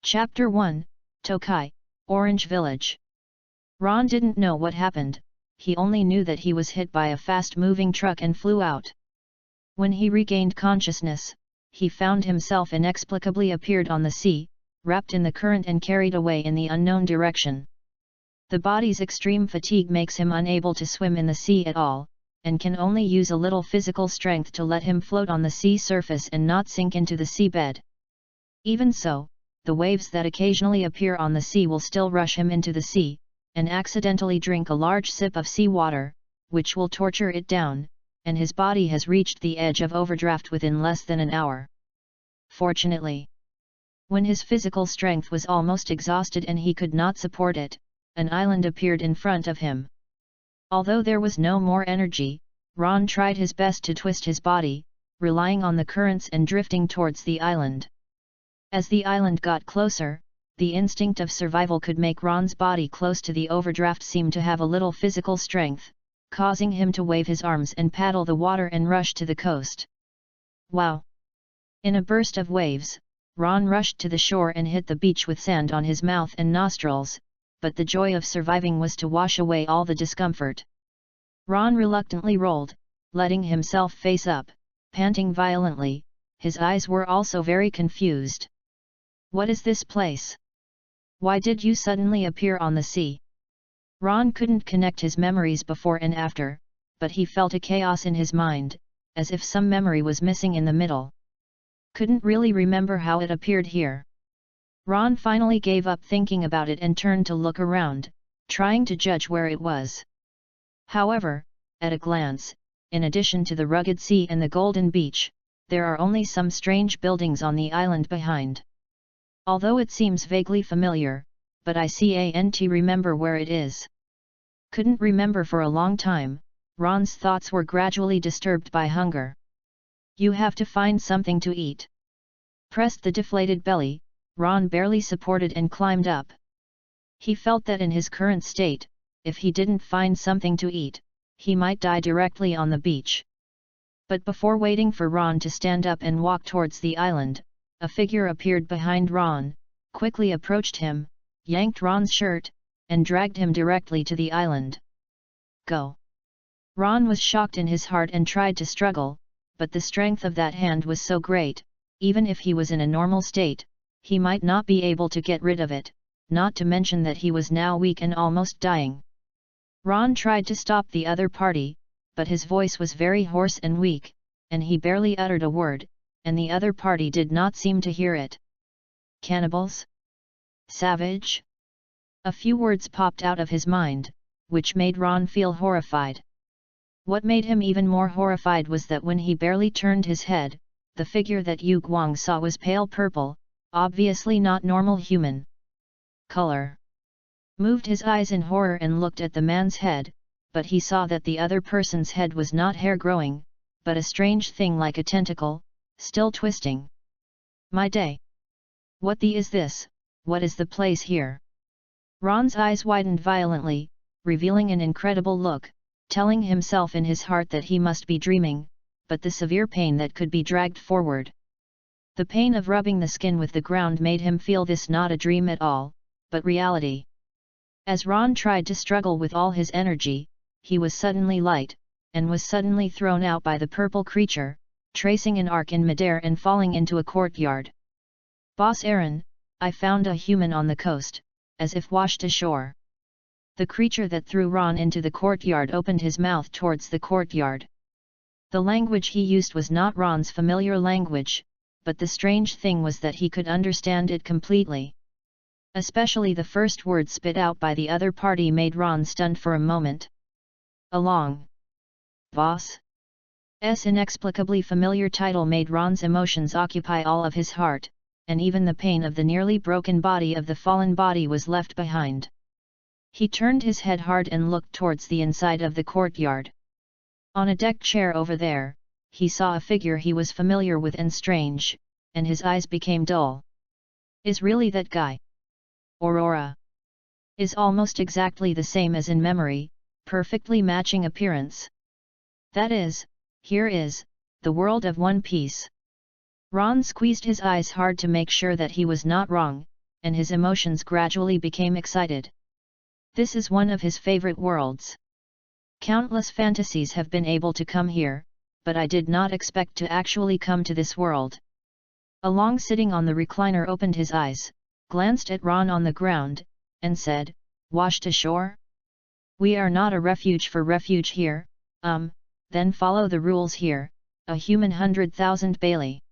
Chapter 1, Tokai, Orange Village. Ron didn't know what happened, he only knew that he was hit by a fast-moving truck and flew out. When he regained consciousness, he found himself inexplicably appeared on the sea, wrapped in the current and carried away in the unknown direction. The body's extreme fatigue makes him unable to swim in the sea at all, and can only use a little physical strength to let him float on the sea surface and not sink into the seabed. Even so, the waves that occasionally appear on the sea will still rush him into the sea, and accidentally drink a large sip of sea water, which will torture it down, and his body has reached the edge of overdraft within less than an hour. Fortunately, when his physical strength was almost exhausted and he could not support it, an island appeared in front of him. Although there was no more energy, Ron tried his best to twist his body, relying on the currents and drifting towards the island. As the island got closer, the instinct of survival could make Ron's body close to the overdraft seem to have a little physical strength, causing him to wave his arms and paddle the water and rush to the coast. Wow! In a burst of waves, Ron rushed to the shore and hit the beach with sand on his mouth and nostrils, but the joy of surviving was to wash away all the discomfort. Ron reluctantly rolled, letting himself face up, panting violently. His eyes were also very confused. What is this place? Why did you suddenly appear on the sea? Ron couldn't connect his memories before and after, but he felt a chaos in his mind, as if some memory was missing in the middle. Couldn't really remember how it appeared here. Ron finally gave up thinking about it and turned to look around, trying to judge where it was. However, at a glance, in addition to the rugged sea and the golden beach, there are only some strange buildings on the island behind. Although it seems vaguely familiar, but I can't remember where it is. Couldn't remember for a long time, Ron's thoughts were gradually disturbed by hunger. You have to find something to eat. Pressed the deflated belly, Ron barely supported and climbed up. He felt that in his current state, if he didn't find something to eat, he might die directly on the beach. But before waiting for Ron to stand up and walk towards the island, a figure appeared behind Ron, quickly approached him, yanked Ron's shirt, and dragged him directly to the island. Go! Ron was shocked in his heart and tried to struggle, but the strength of that hand was so great, even if he was in a normal state, he might not be able to get rid of it, not to mention that he was now weak and almost dying. Ron tried to stop the other party, but his voice was very hoarse and weak, and he barely uttered a word, and the other party did not seem to hear it. Cannibals? Savage? A few words popped out of his mind, which made Ron feel horrified. What made him even more horrified was that when he barely turned his head, the figure that Yu Guang saw was pale purple, obviously not normal human color. Moved his eyes in horror and looked at the man's head, but he saw that the other person's head was not hair growing, but a strange thing like a tentacle, still twisting. My day! What the is this? What is the place here? Ron's eyes widened violently, revealing an incredible look, telling himself in his heart that he must be dreaming, but the severe pain that could be dragged forward. The pain of rubbing the skin with the ground made him feel this not a dream at all, but reality. As Ron tried to struggle with all his energy, he was suddenly light, and was suddenly thrown out by the purple creature, tracing an arc in midair and falling into a courtyard. Boss Aaron, I found a human on the coast, as if washed ashore. The creature that threw Ron into the courtyard opened his mouth towards the courtyard. The language he used was not Ron's familiar language, but the strange thing was that he could understand it completely. Especially the first word spit out by the other party made Ron stunned for a moment. Along. Boss? S inexplicably familiar title made Ron's emotions occupy all of his heart, and even the pain of the nearly broken body of the fallen body was left behind. He turned his head hard and looked towards the inside of the courtyard. On a deck chair over there, he saw a figure he was familiar with and strange, and his eyes became dull. Is really that guy? Aurora. Is almost exactly the same as in memory, perfectly matching appearance. That is, here is, the world of One Piece. Ron squeezed his eyes hard to make sure that he was not wrong, and his emotions gradually became excited. This is one of his favorite worlds. Countless fantasies have been able to come here, but I did not expect to actually come to this world. Along sitting on the recliner opened his eyes, glanced at Ron on the ground, and said, "Washed ashore? We are not a refuge for refuge here, then follow the rules here, a human 100,000 Bailey."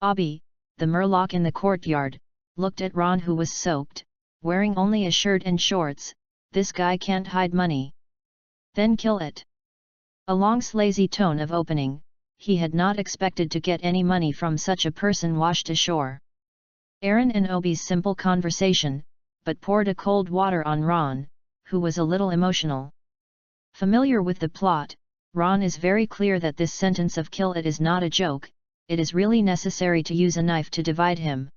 Obby, the Murloc in the courtyard, looked at Ron who was soaked, wearing only a shirt and shorts. This guy can't hide money. Then kill it. Along's lazy tone of opening, he had not expected to get any money from such a person washed ashore. Aaron and Obi's simple conversation, but poured a cold water on Ron, who was a little emotional. Familiar with the plot, Ron is very clear that this sentence of kill it is not a joke, it is really necessary to use a knife to divide him.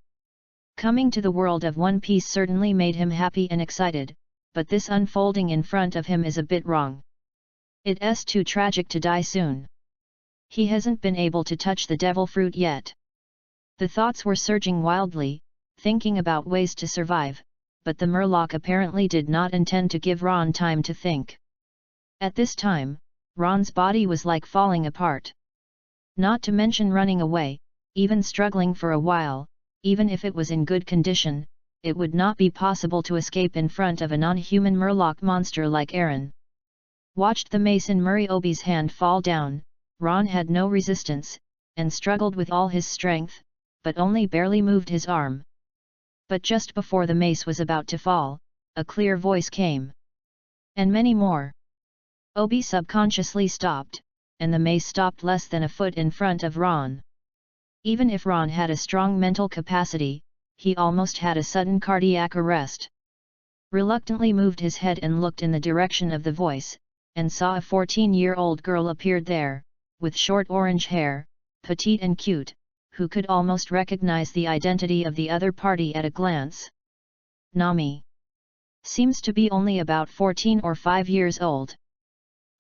Coming to the world of One Piece certainly made him happy and excited, but this unfolding in front of him is a bit wrong. It's too tragic to die soon. He hasn't been able to touch the devil fruit yet. The thoughts were surging wildly, thinking about ways to survive, but the Murloc apparently did not intend to give Ron time to think. At this time, Ron's body was like falling apart. Not to mention running away, even struggling for a while, even if it was in good condition, it would not be possible to escape in front of a non-human Murloc monster like Aaron. Watched the mace in Murray Obi's hand fall down, Ron had no resistance, and struggled with all his strength, but only barely moved his arm. But just before the mace was about to fall, a clear voice came. And many more. Obi subconsciously stopped, and the mace stopped less than a foot in front of Ron. Even if Ron had a strong mental capacity, he almost had a sudden cardiac arrest. Reluctantly moved his head and looked in the direction of the voice, and saw a 14-year-old girl appeared there, with short orange hair, petite and cute, who could almost recognize the identity of the other party at a glance. Nami. Seems to be only about 14 or 5 years old.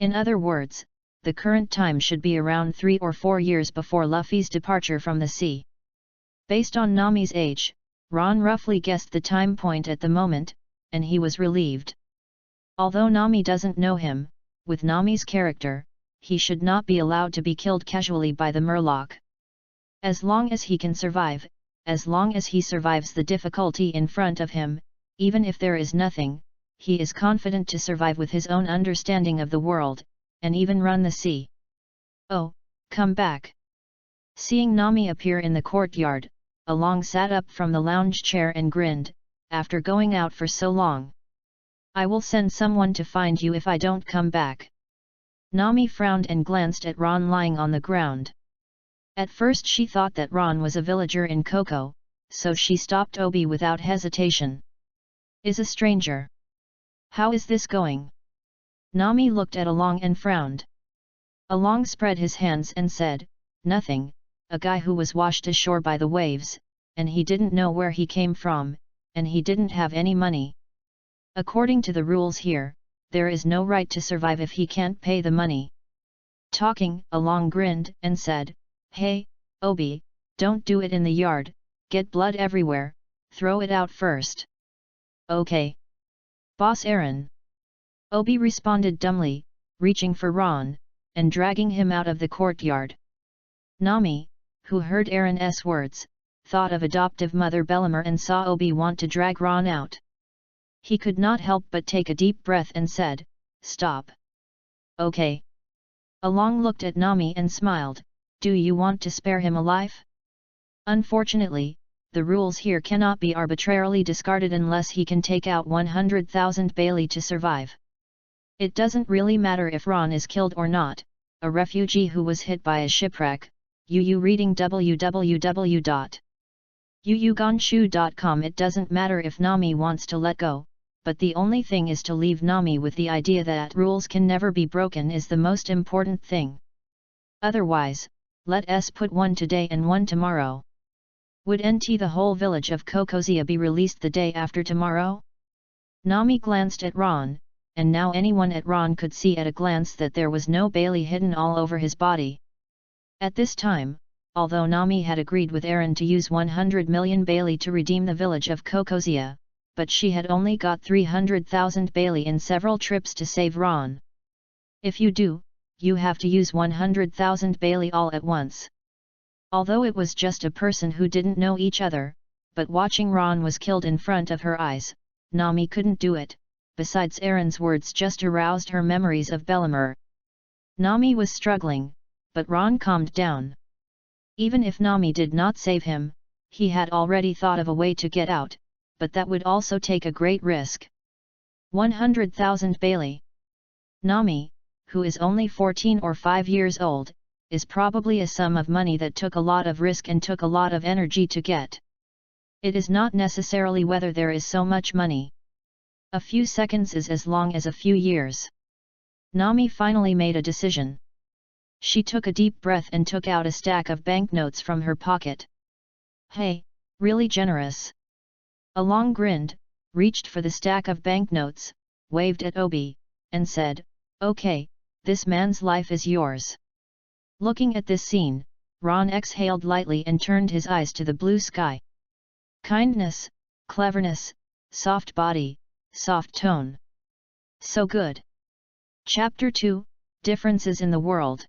In other words, the current time should be around 3 or 4 years before Luffy's departure from the sea. Based on Nami's age, Ron roughly guessed the time point at the moment, and he was relieved. Although Nami doesn't know him, with Nami's character, he should not be allowed to be killed casually by the Murloc. As long as he can survive, as long as he survives the difficulty in front of him, even if there is nothing, he is confident to survive with his own understanding of the world, and even run the sea. Oh, come back. Seeing Nami appear in the courtyard, Along sat up from the lounge chair and grinned, after going out for so long. I will send someone to find you if I don't come back. Nami frowned and glanced at Ron lying on the ground. At first she thought that Ron was a villager in Coco, so she stopped Obi without hesitation. Is a stranger. How is this going? Nami looked at Along and frowned. Along spread his hands and said, nothing, a guy who was washed ashore by the waves, and he didn't know where he came from, and he didn't have any money. According to the rules here, there is no right to survive if he can't pay the money. Talking, Along grinned and said, hey, Obi, don't do it in the yard, get blood everywhere, throw it out first. Okay. Boss Aaron. Obi responded dumbly, reaching for Ron, and dragging him out of the courtyard. Nami, who heard Aaron's words, thought of adoptive mother Bellamere and saw Obi want to drag Ron out. He could not help but take a deep breath and said, stop. Okay. Along looked at Nami and smiled, do you want to spare him alive? Unfortunately, the rules here cannot be arbitrarily discarded unless he can take out 100,000 Bailey to survive. It doesn't really matter if Ron is killed or not, a refugee who was hit by a shipwreck. Reading www.yuyugonshu.com. It doesn't matter if Nami wants to let go, but the only thing is to leave Nami with the idea that rules can never be broken is the most important thing. Otherwise, let us put one today and one tomorrow. Would the whole village of Kokozia be released the day after tomorrow? Nami glanced at Ron, and now anyone at Ron could see at a glance that there was no Bailey hidden all over his body. At this time, although Nami had agreed with Aaron to use 100 million Bailey to redeem the village of Kokozia, but she had only got 300,000 Bailey in several trips to save Ron. If you do, you have to use 100,000 Bailey all at once. Although it was just a person who didn't know each other, but watching Ron was killed in front of her eyes, Nami couldn't do it. Besides, Aaron's words just aroused her memories of Bellamur. Nami was struggling, but Ron calmed down. Even if Nami did not save him, he had already thought of a way to get out, but that would also take a great risk. 100,000 Bailey. Nami, who is only 14 or 5 years old, is probably a sum of money that took a lot of risk and took a lot of energy to get. It is not necessarily whether there is so much money. A few seconds is as long as a few years. Nami finally made a decision. She took a deep breath and took out a stack of banknotes from her pocket. Hey, really generous. Along grinned, reached for the stack of banknotes, waved at Obi, and said, "Okay, this man's life is yours." Looking at this scene, Ron exhaled lightly and turned his eyes to the blue sky. Kindness, cleverness, soft body, soft tone. So good. Chapter 2, Differences in the World.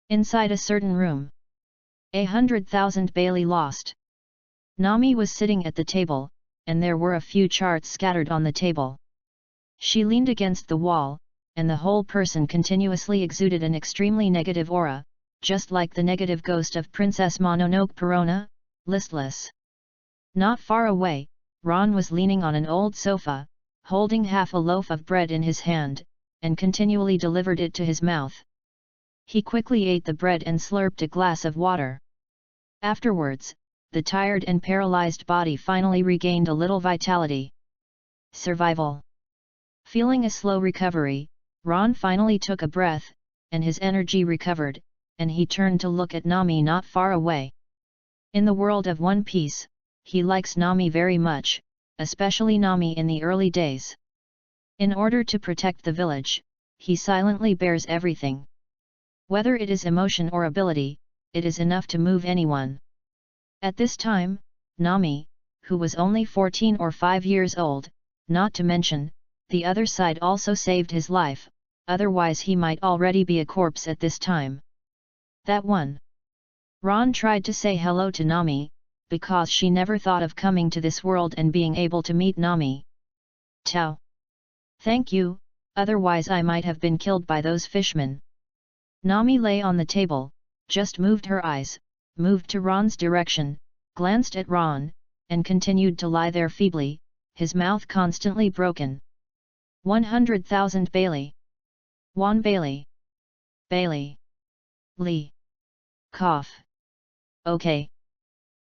Inside a certain room. 100,000 Bailey lost. Nami was sitting at the table, and there were a few charts scattered on the table. She leaned against the wall, and the whole person continuously exuded an extremely negative aura, just like the negative ghost of Princess Mononoke Perona, listless. Not far away, Ron was leaning on an old sofa, holding half a loaf of bread in his hand, and continually delivered it to his mouth. He quickly ate the bread and slurped a glass of water. Afterwards, the tired and paralyzed body finally regained a little vitality. Survival. Feeling a slow recovery, Ron finally took a breath, and his energy recovered, and he turned to look at Nami not far away. In the world of One Piece, he likes Nami very much, especially Nami in the early days. In order to protect the village, he silently bears everything. Whether it is emotion or ability, it is enough to move anyone. At this time, Nami, who was only 14 or 5 years old, not to mention, the other side also saved his life, otherwise he might already be a corpse at this time. That one. Ron tried to say hello to Nami, because she never thought of coming to this world and being able to meet Nami. Tao. Thank you, otherwise I might have been killed by those fishmen. Nami lay on the table, just moved her eyes, moved to Ron's direction, glanced at Ron, and continued to lie there feebly, his mouth constantly broken. 100,000 Bailey. 1 Bailey. Bailey. Lee. Cough. Okay.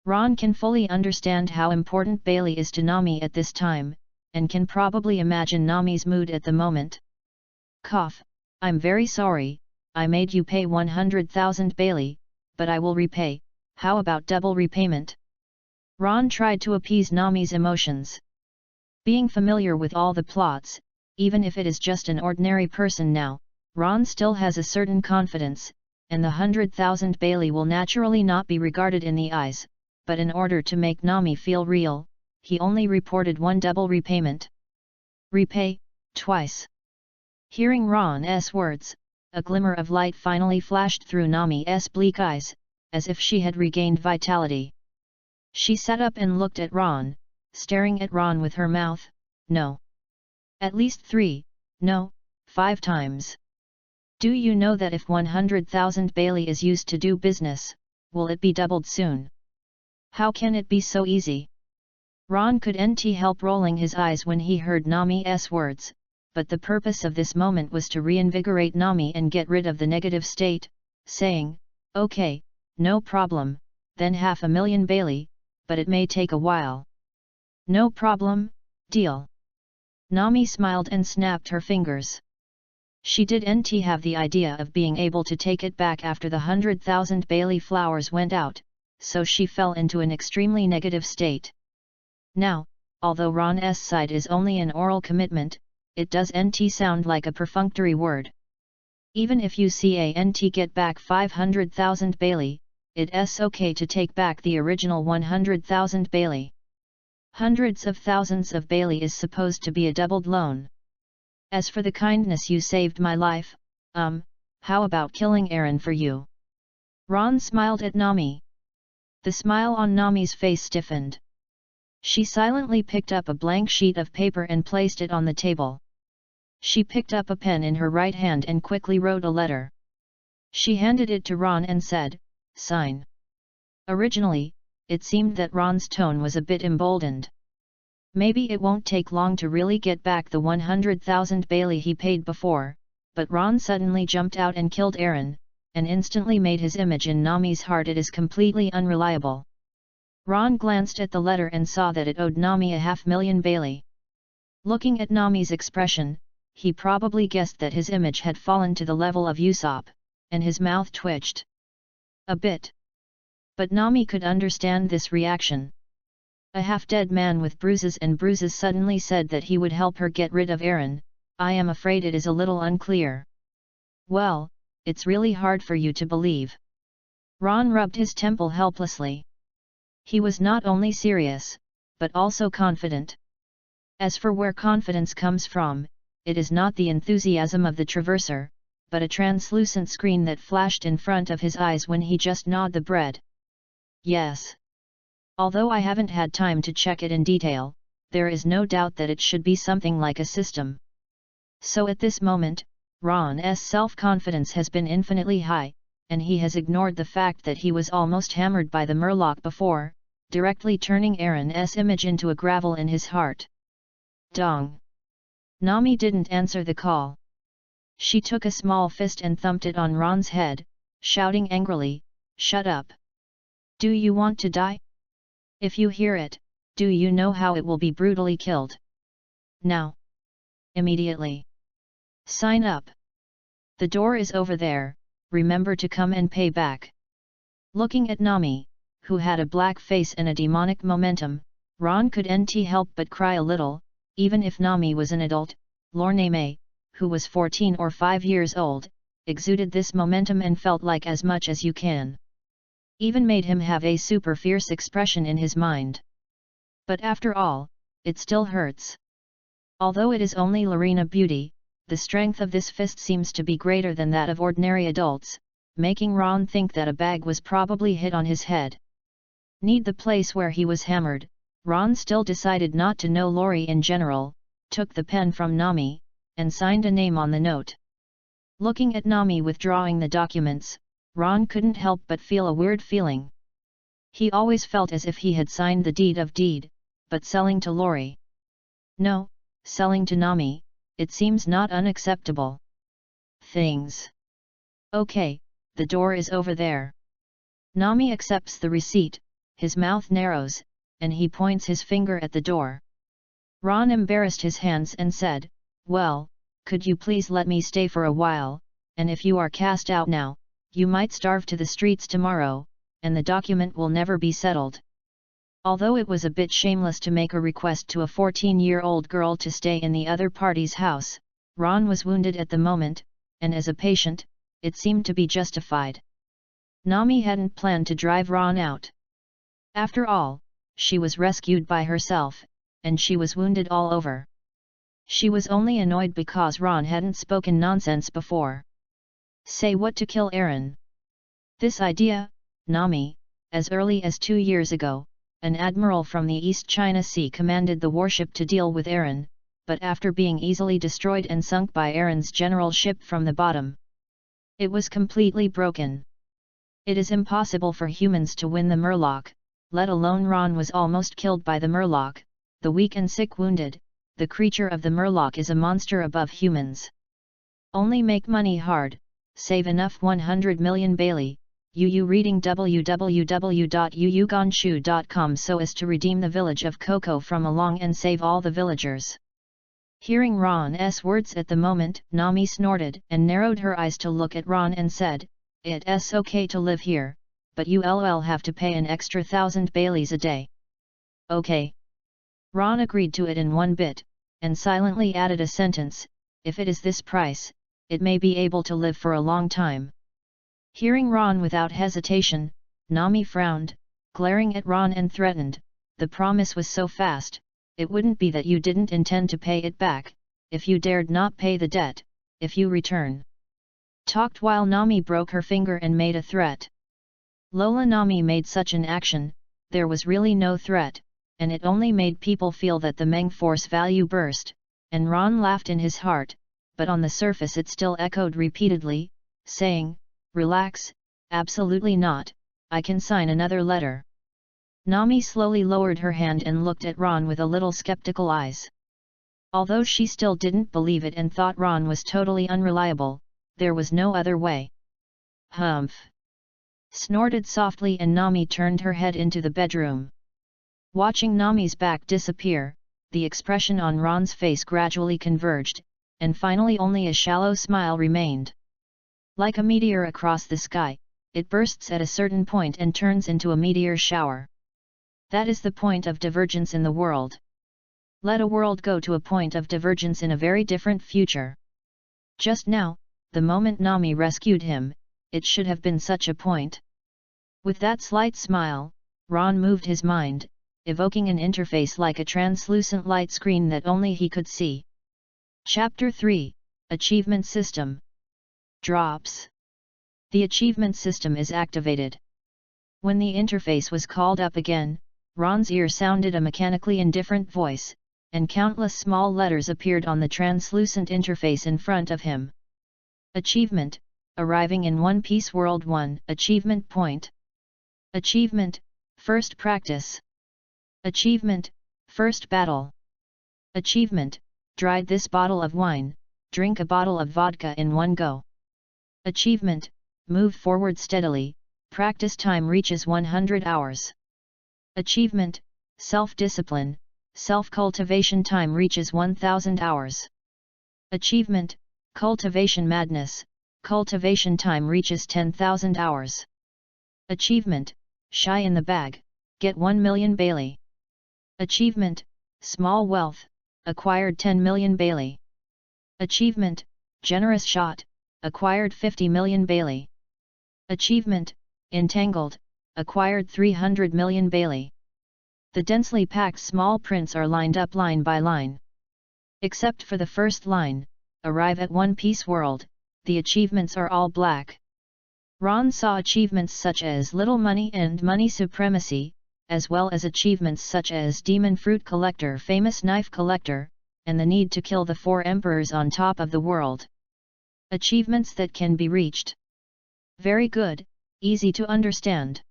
Ron can fully understand how important Bailey is to Nami at this time, and can probably imagine Nami's mood at the moment. Cough. I'm very sorry, I made you pay 100,000 Bailey, but I will repay. How about double repayment? Ron tried to appease Nami's emotions. Being familiar with all the plots, even if it is just an ordinary person now, Ron still has a certain confidence, and the 100,000 Bailey will naturally not be regarded in the eyes, but in order to make Nami feel real, he only reported one double repayment. Repay, twice. Hearing Ron's words, a glimmer of light finally flashed through Nami's bleak eyes, as if she had regained vitality. She sat up and looked at Ron, staring at Ron with her mouth, no. At least 3, no, 5 times. Do you know that if 100,000 Bailey is used to do business, will it be doubled soon? How can it be so easy? Ron couldn't help rolling his eyes when he heard Nami's words, but the purpose of this moment was to reinvigorate Nami and get rid of the negative state, saying, okay, no problem, then 500,000 Bailey, but it may take a while. No problem, deal. Nami smiled and snapped her fingers. She didn't have the idea of being able to take it back after the 100,000 Bailey flowers went out, so she fell into an extremely negative state. Now, although Ron's side is only an oral commitment, it doesn't sound like a perfunctory word. Even if you can't get back 500,000 Bailey, it's okay to take back the original 100,000 Bailey. Hundreds of thousands of Bailey is supposed to be a doubled loan. As for the kindness you saved my life, how about killing Aaron for you? Ron smiled at Nami. The smile on Nami's face stiffened. She silently picked up a blank sheet of paper and placed it on the table. She picked up a pen in her right hand and quickly wrote a letter. She handed it to Ron and said, "Sign." Originally, it seemed that Ron's tone was a bit emboldened. Maybe it won't take long to really get back the 100,000 Bailey he paid before, but Ron suddenly jumped out and killed Aaron, and instantly made his image in Nami's heart it is completely unreliable. Ron glanced at the letter and saw that it owed Nami 500,000 Bailey. Looking at Nami's expression, he probably guessed that his image had fallen to the level of Usopp, and his mouth twitched a bit. But Nami could understand this reaction. A half-dead man with bruises suddenly said that he would help her get rid of Aaron. I am afraid it is a little unclear. Well, it's really hard for you to believe. Ron rubbed his temple helplessly. He was not only serious, but also confident. As for where confidence comes from, it is not the enthusiasm of the traverser, but a translucent screen that flashed in front of his eyes when he just gnawed the bread. Yes. Although I haven't had time to check it in detail, there is no doubt that it should be something like a system. So at this moment, Ron's self-confidence has been infinitely high, and he has ignored the fact that he was almost hammered by the murloc before, directly turning Aaron's image into a gravel in his heart. Dong! Nami didn't answer the call. She took a small fist and thumped it on Ron's head, shouting angrily, "Shut up! Do you want to die? If you hear it, do you know how it will be brutally killed? Now! Immediately! Sign up! The door is over there, remember to come and pay back." Looking at Nami, who had a black face and a demonic momentum, Ron couldn't help but cry a little. Even if Nami was an adult, Lorname, who was 14 or 5 years old, exuded this momentum and felt like as much as you can. Even made him have a super fierce expression in his mind. But after all, it still hurts. Although it is only Lorena Beauty, the strength of this fist seems to be greater than that of ordinary adults, making Ron think that a bag was probably hit on his head. Need the place where he was hammered, Ron still decided not to know Lori in general, took the pen from Nami, and signed a name on the note. Looking at Nami withdrawing the documents, Ron couldn't help but feel a weird feeling. He always felt as if he had signed the deed of deed, but selling to Lori. No, selling to Nami, it seems not unacceptable. Things. Okay, the door is over there. Nami accepts the receipt, his mouth narrows, and he points his finger at the door. Ron embarrassed his hands and said, "Well, could you please let me stay for a while, and if you are cast out now, you might starve to the streets tomorrow, and the document will never be settled." Although it was a bit shameless to make a request to a 14-year-old girl to stay in the other party's house, Ron was wounded at the moment, and as a patient, it seemed to be justified. Nami hadn't planned to drive Ron out. After all, she was rescued by herself, and she was wounded all over. She was only annoyed because Ron hadn't spoken nonsense before. Say what to kill Aaron? This idea, Nami, as early as 2 years ago, an admiral from the East China Sea commanded the warship to deal with Aaron, but after being easily destroyed and sunk by Aaron's general ship from the bottom. It was completely broken. It is impossible for humans to win the murloc, let alone Ron was almost killed by the murloc, the weak and sick wounded, the creature of the murloc is a monster above humans. Only make money hard, save enough 100 million Bailey, Yu reading www.yuyugonshu.com so as to redeem the village of Coco from Along and save all the villagers. Hearing Ron's words at the moment, Nami snorted and narrowed her eyes to look at Ron and said, "It's okay to live here, but you'll have to pay an extra 1,000 Baileys a day." Okay. Ron agreed to it in one bit, and silently added a sentence, "If it is this price, it may be able to live for a long time." Hearing Ron without hesitation, Nami frowned, glaring at Ron and threatened, "The promise was so fast, it wouldn't be that you didn't intend to pay it back, if you dared not pay the debt, if you return." Talked while Nami broke her finger and made a threat. Lola Nami made such an action, there was really no threat, and it only made people feel that the Meng force value burst, and Ron laughed in his heart, but on the surface it still echoed repeatedly, saying, "Relax, absolutely not, I can sign another letter." Nami slowly lowered her hand and looked at Ron with a little skeptical eyes. Although she still didn't believe it and thought Ron was totally unreliable, there was no other way. "Humph!" snorted softly, and Nami turned her head into the bedroom. Watching Nami's back disappear, the expression on Ron's face gradually converged, and finally only a shallow smile remained. Like a meteor across the sky, it bursts at a certain point and turns into a meteor shower. That is the point of divergence in the world. Let a world go to a point of divergence in a very different future. Just now, the moment Nami rescued him, it should have been such a point. With that slight smile, Ron moved his mind, evoking an interface like a translucent light screen that only he could see. Chapter 3, Achievement System. Drops. The achievement system is activated. When the interface was called up again, Ron's ear sounded a mechanically indifferent voice, and countless small letters appeared on the translucent interface in front of him. Achievement, arriving in One Piece World 1, Achievement Point. Achievement, First Practice. Achievement, First Battle. Achievement, dried this bottle of wine, drink a bottle of vodka in one go. Achievement, move forward steadily, practice time reaches 100 hours. Achievement, self-discipline, self-cultivation time reaches 1000 hours. Achievement, cultivation madness, cultivation time reaches 10,000 hours. Achievement, shy in the bag, get 1 million Bailey. Achievement, small wealth, acquired 10 million Bailey. Achievement, generous shot, acquired 50 million Bailey. Achievement, entangled, acquired 300 million Bailey. The densely packed small prints are lined up line by line. Except for the first line, arrive at One Piece World, the achievements are all black. Ron saw achievements such as Little Money and Money Supremacy, as well as achievements such as Demon Fruit Collector, Famous Knife Collector, and the need to kill the 4 emperors on top of the world. Achievements that can be reached. Very good, easy to understand.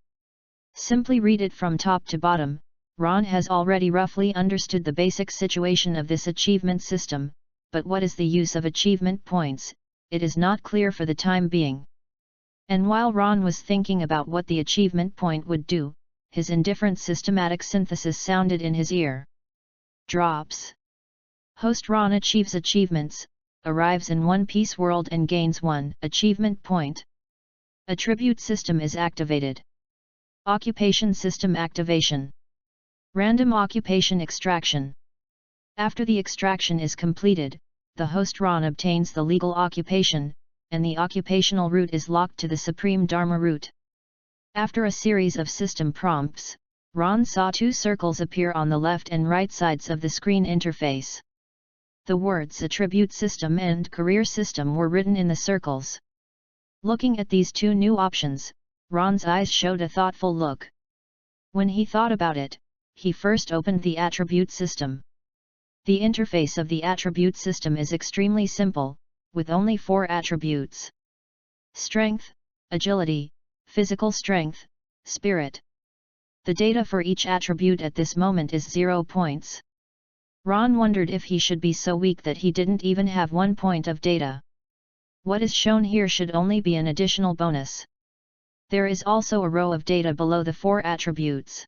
Simply read it from top to bottom. Ron has already roughly understood the basic situation of this achievement system, but what is the use of achievement points, it is not clear for the time being. And while Ron was thinking about what the achievement point would do, his indifferent systematic synthesis sounded in his ear. Drops. Host Ron achieves achievements, arrives in One Piece World and gains 1 achievement point. Attribute system is activated. Occupation system activation. Random occupation extraction. After the extraction is completed, the host Ron obtains the legal occupation, and the occupational root is locked to the Supreme Dharma root. After a series of system prompts, Ron saw 2 circles appear on the left and right sides of the screen interface. The words Attribute System and Career System were written in the circles. Looking at these 2 new options, Ron's eyes showed a thoughtful look. When he thought about it, he first opened the Attribute System. The interface of the Attribute System is extremely simple, with only 4 attributes. Strength, Agility, Physical Strength, Spirit. The data for each attribute at this moment is 0 points. Ron wondered if he should be so weak that he didn't even have 1 point of data. What is shown here should only be an additional bonus. There is also a row of data below the 4 attributes.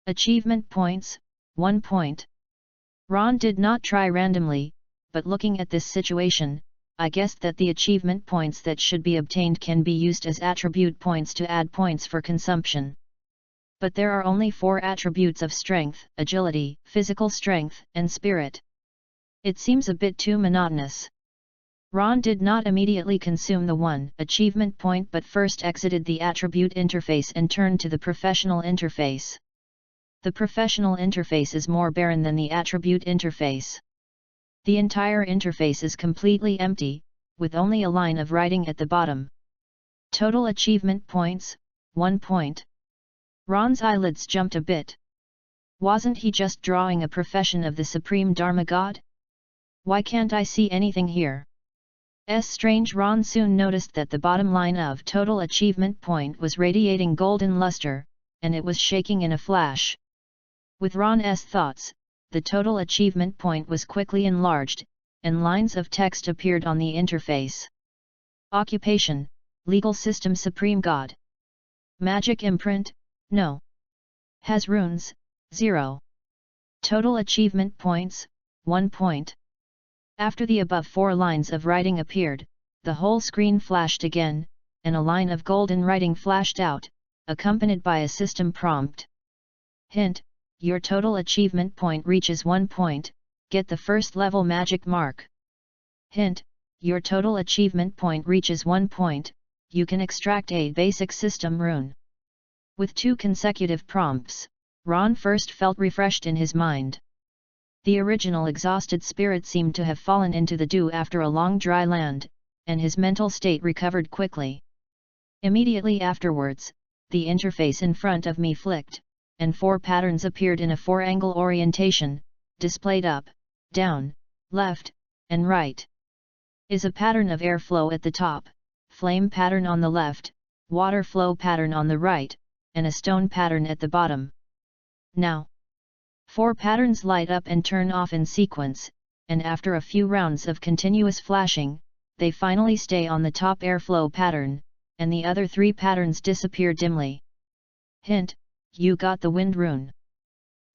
Achievement points, 1 point. Ron did not try randomly, but looking at this situation, I guessed that the achievement points that should be obtained can be used as attribute points to add points for consumption. But there are only 4 attributes of strength, agility, physical strength, and spirit. It seems a bit too monotonous. Ron did not immediately consume the one achievement point but first exited the attribute interface and turned to the professional interface. The professional interface is more barren than the attribute interface. The entire interface is completely empty, with only a line of writing at the bottom. Total achievement points, 1 point. Ron's eyelids jumped a bit. Wasn't he just drawing a profession of the Supreme Dharma God? Why can't I see anything here? Strange. Ron soon noticed that the bottom line of total achievement point was radiating golden luster, and it was shaking in a flash. With Ron's thoughts, the total achievement point was quickly enlarged, and lines of text appeared on the interface. Occupation, Legal System Supreme God. Magic Imprint, No. Has runes, 0. Total achievement points, 1 point. After the above 4 lines of writing appeared, the whole screen flashed again, and a line of golden writing flashed out, accompanied by a system prompt. Hint: your total achievement point reaches 1 point, get the first level magic mark. Hint: your total achievement point reaches 1 point, you can extract a basic system rune. With 2 consecutive prompts, Ron first felt refreshed in his mind. The original exhausted spirit seemed to have fallen into the dew after a long dry land, and his mental state recovered quickly. Immediately afterwards, the interface in front of me flicked, and 4 patterns appeared in a 4-angle orientation, displayed up, down, left, and right. Is a pattern of airflow at the top, flame pattern on the left, water flow pattern on the right, and a stone pattern at the bottom. Now, 4 patterns light up and turn off in sequence, and after a few rounds of continuous flashing, they finally stay on the top airflow pattern, and the other 3 patterns disappear dimly. Hint: you got the wind rune.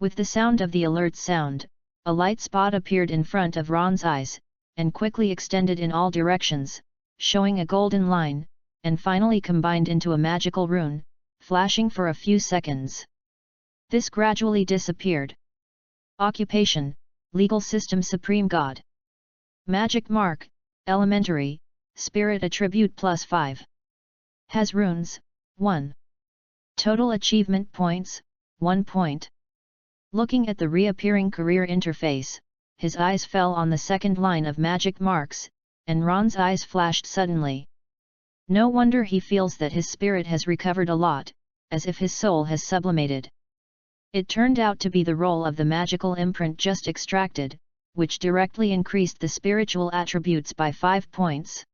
With the sound of the alert sound, a light spot appeared in front of Ron's eyes, and quickly extended in all directions, showing a golden line, and finally combined into a magical rune, flashing for a few seconds. This gradually disappeared. Occupation, Legal System Supreme God. Magic Mark, Elementary, Spirit Attribute +5. Has runes, 1. Total achievement points, 1 point. Looking at the reappearing career interface, his eyes fell on the second line of magic marks, and Ron's eyes flashed suddenly. No wonder he feels that his spirit has recovered a lot, as if his soul has sublimated. It turned out to be the role of the magical imprint just extracted, which directly increased the spiritual attributes by 5 points.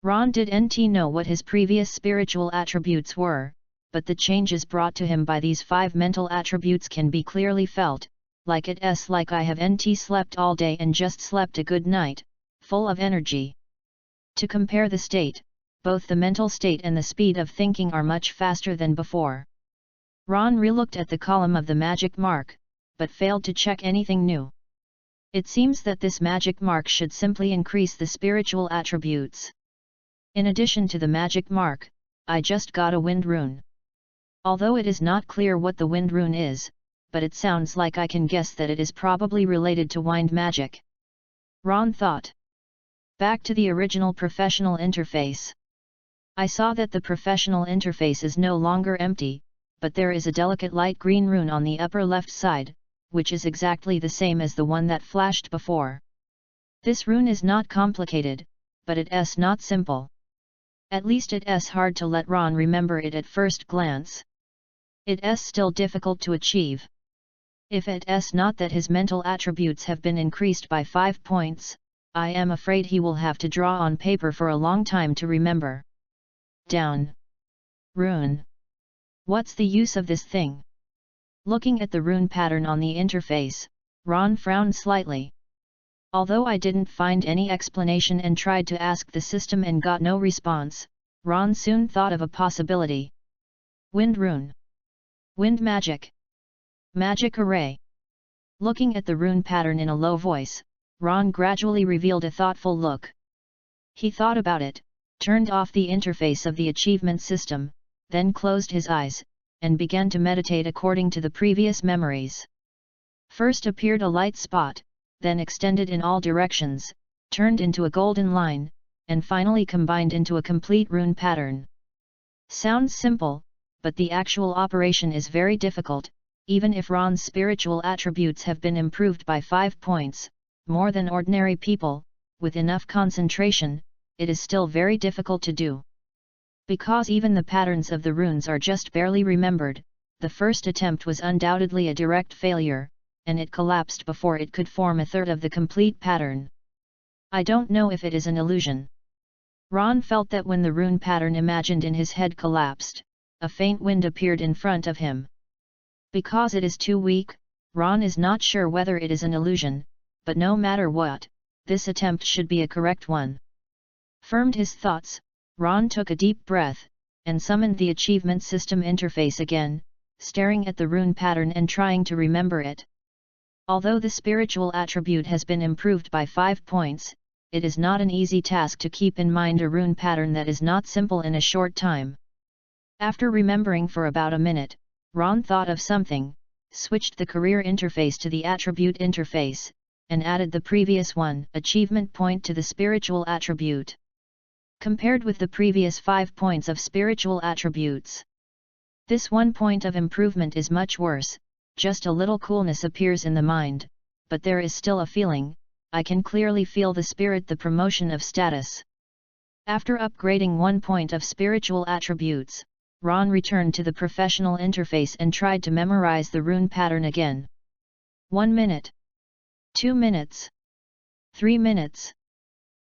Ron didn't know what his previous spiritual attributes were, but the changes brought to him by these 5 mental attributes can be clearly felt, like I have slept all day and just slept a good night, full of energy. To compare the state, both the mental state and the speed of thinking are much faster than before. Ron relooked at the column of the magic mark, but failed to check anything new. It seems that this magic mark should simply increase the spiritual attributes. In addition to the magic mark, I just got a wind rune. Although it is not clear what the wind rune is, but it sounds like I can guess that it is probably related to wind magic. Ron thought. Back to the original professional interface. I saw that the professional interface is no longer empty, but there is a delicate light green rune on the upper left side, which is exactly the same as the one that flashed before. This rune is not complicated, but it's not simple. At least it's hard to let Ron remember it at first glance. It's still difficult to achieve. If it's not that his mental attributes have been increased by 5 points, I am afraid he will have to draw on paper for a long time to remember. Down. Rune. What's the use of this thing? Looking at the rune pattern on the interface, Ron frowned slightly. Although I didn't find any explanation and tried to ask the system and got no response, Ron soon thought of a possibility. Wind rune. Wind magic. Magic array. Looking at the rune pattern in a low voice, Ron gradually revealed a thoughtful look. He thought about it, turned off the interface of the achievement system, then closed his eyes, and began to meditate according to the previous memories. First appeared a light spot, then extended in all directions, turned into a golden line, and finally combined into a complete rune pattern. Sounds simple, but the actual operation is very difficult. Even if Ron's spiritual attributes have been improved by 5 points, more than ordinary people, with enough concentration, it is still very difficult to do. Because even the patterns of the runes are just barely remembered, the first attempt was undoubtedly a direct failure, and it collapsed before it could form a third of the complete pattern. I don't know if it is an illusion. Ron felt that when the rune pattern imagined in his head collapsed, a faint wind appeared in front of him. Because it is too weak, Ron is not sure whether it is an illusion, but no matter what, this attempt should be a correct one. Firmed his thoughts, Ron took a deep breath, and summoned the achievement system interface again, staring at the rune pattern and trying to remember it. Although the spiritual attribute has been improved by 5 points, it is not an easy task to keep in mind a rune pattern that is not simple in a short time. After remembering for about a minute, Ron thought of something, switched the career interface to the attribute interface, and added the previous achievement point to the spiritual attribute. Compared with the previous 5 points of spiritual attributes, this 1 point of improvement is much worse. Just a little coolness appears in the mind, but there is still a feeling. I can clearly feel the spirit, the promotion of status. After upgrading 1 point of spiritual attributes, Ron returned to the professional interface and tried to memorize the rune pattern again. 1 minute. 2 minutes. 3 minutes.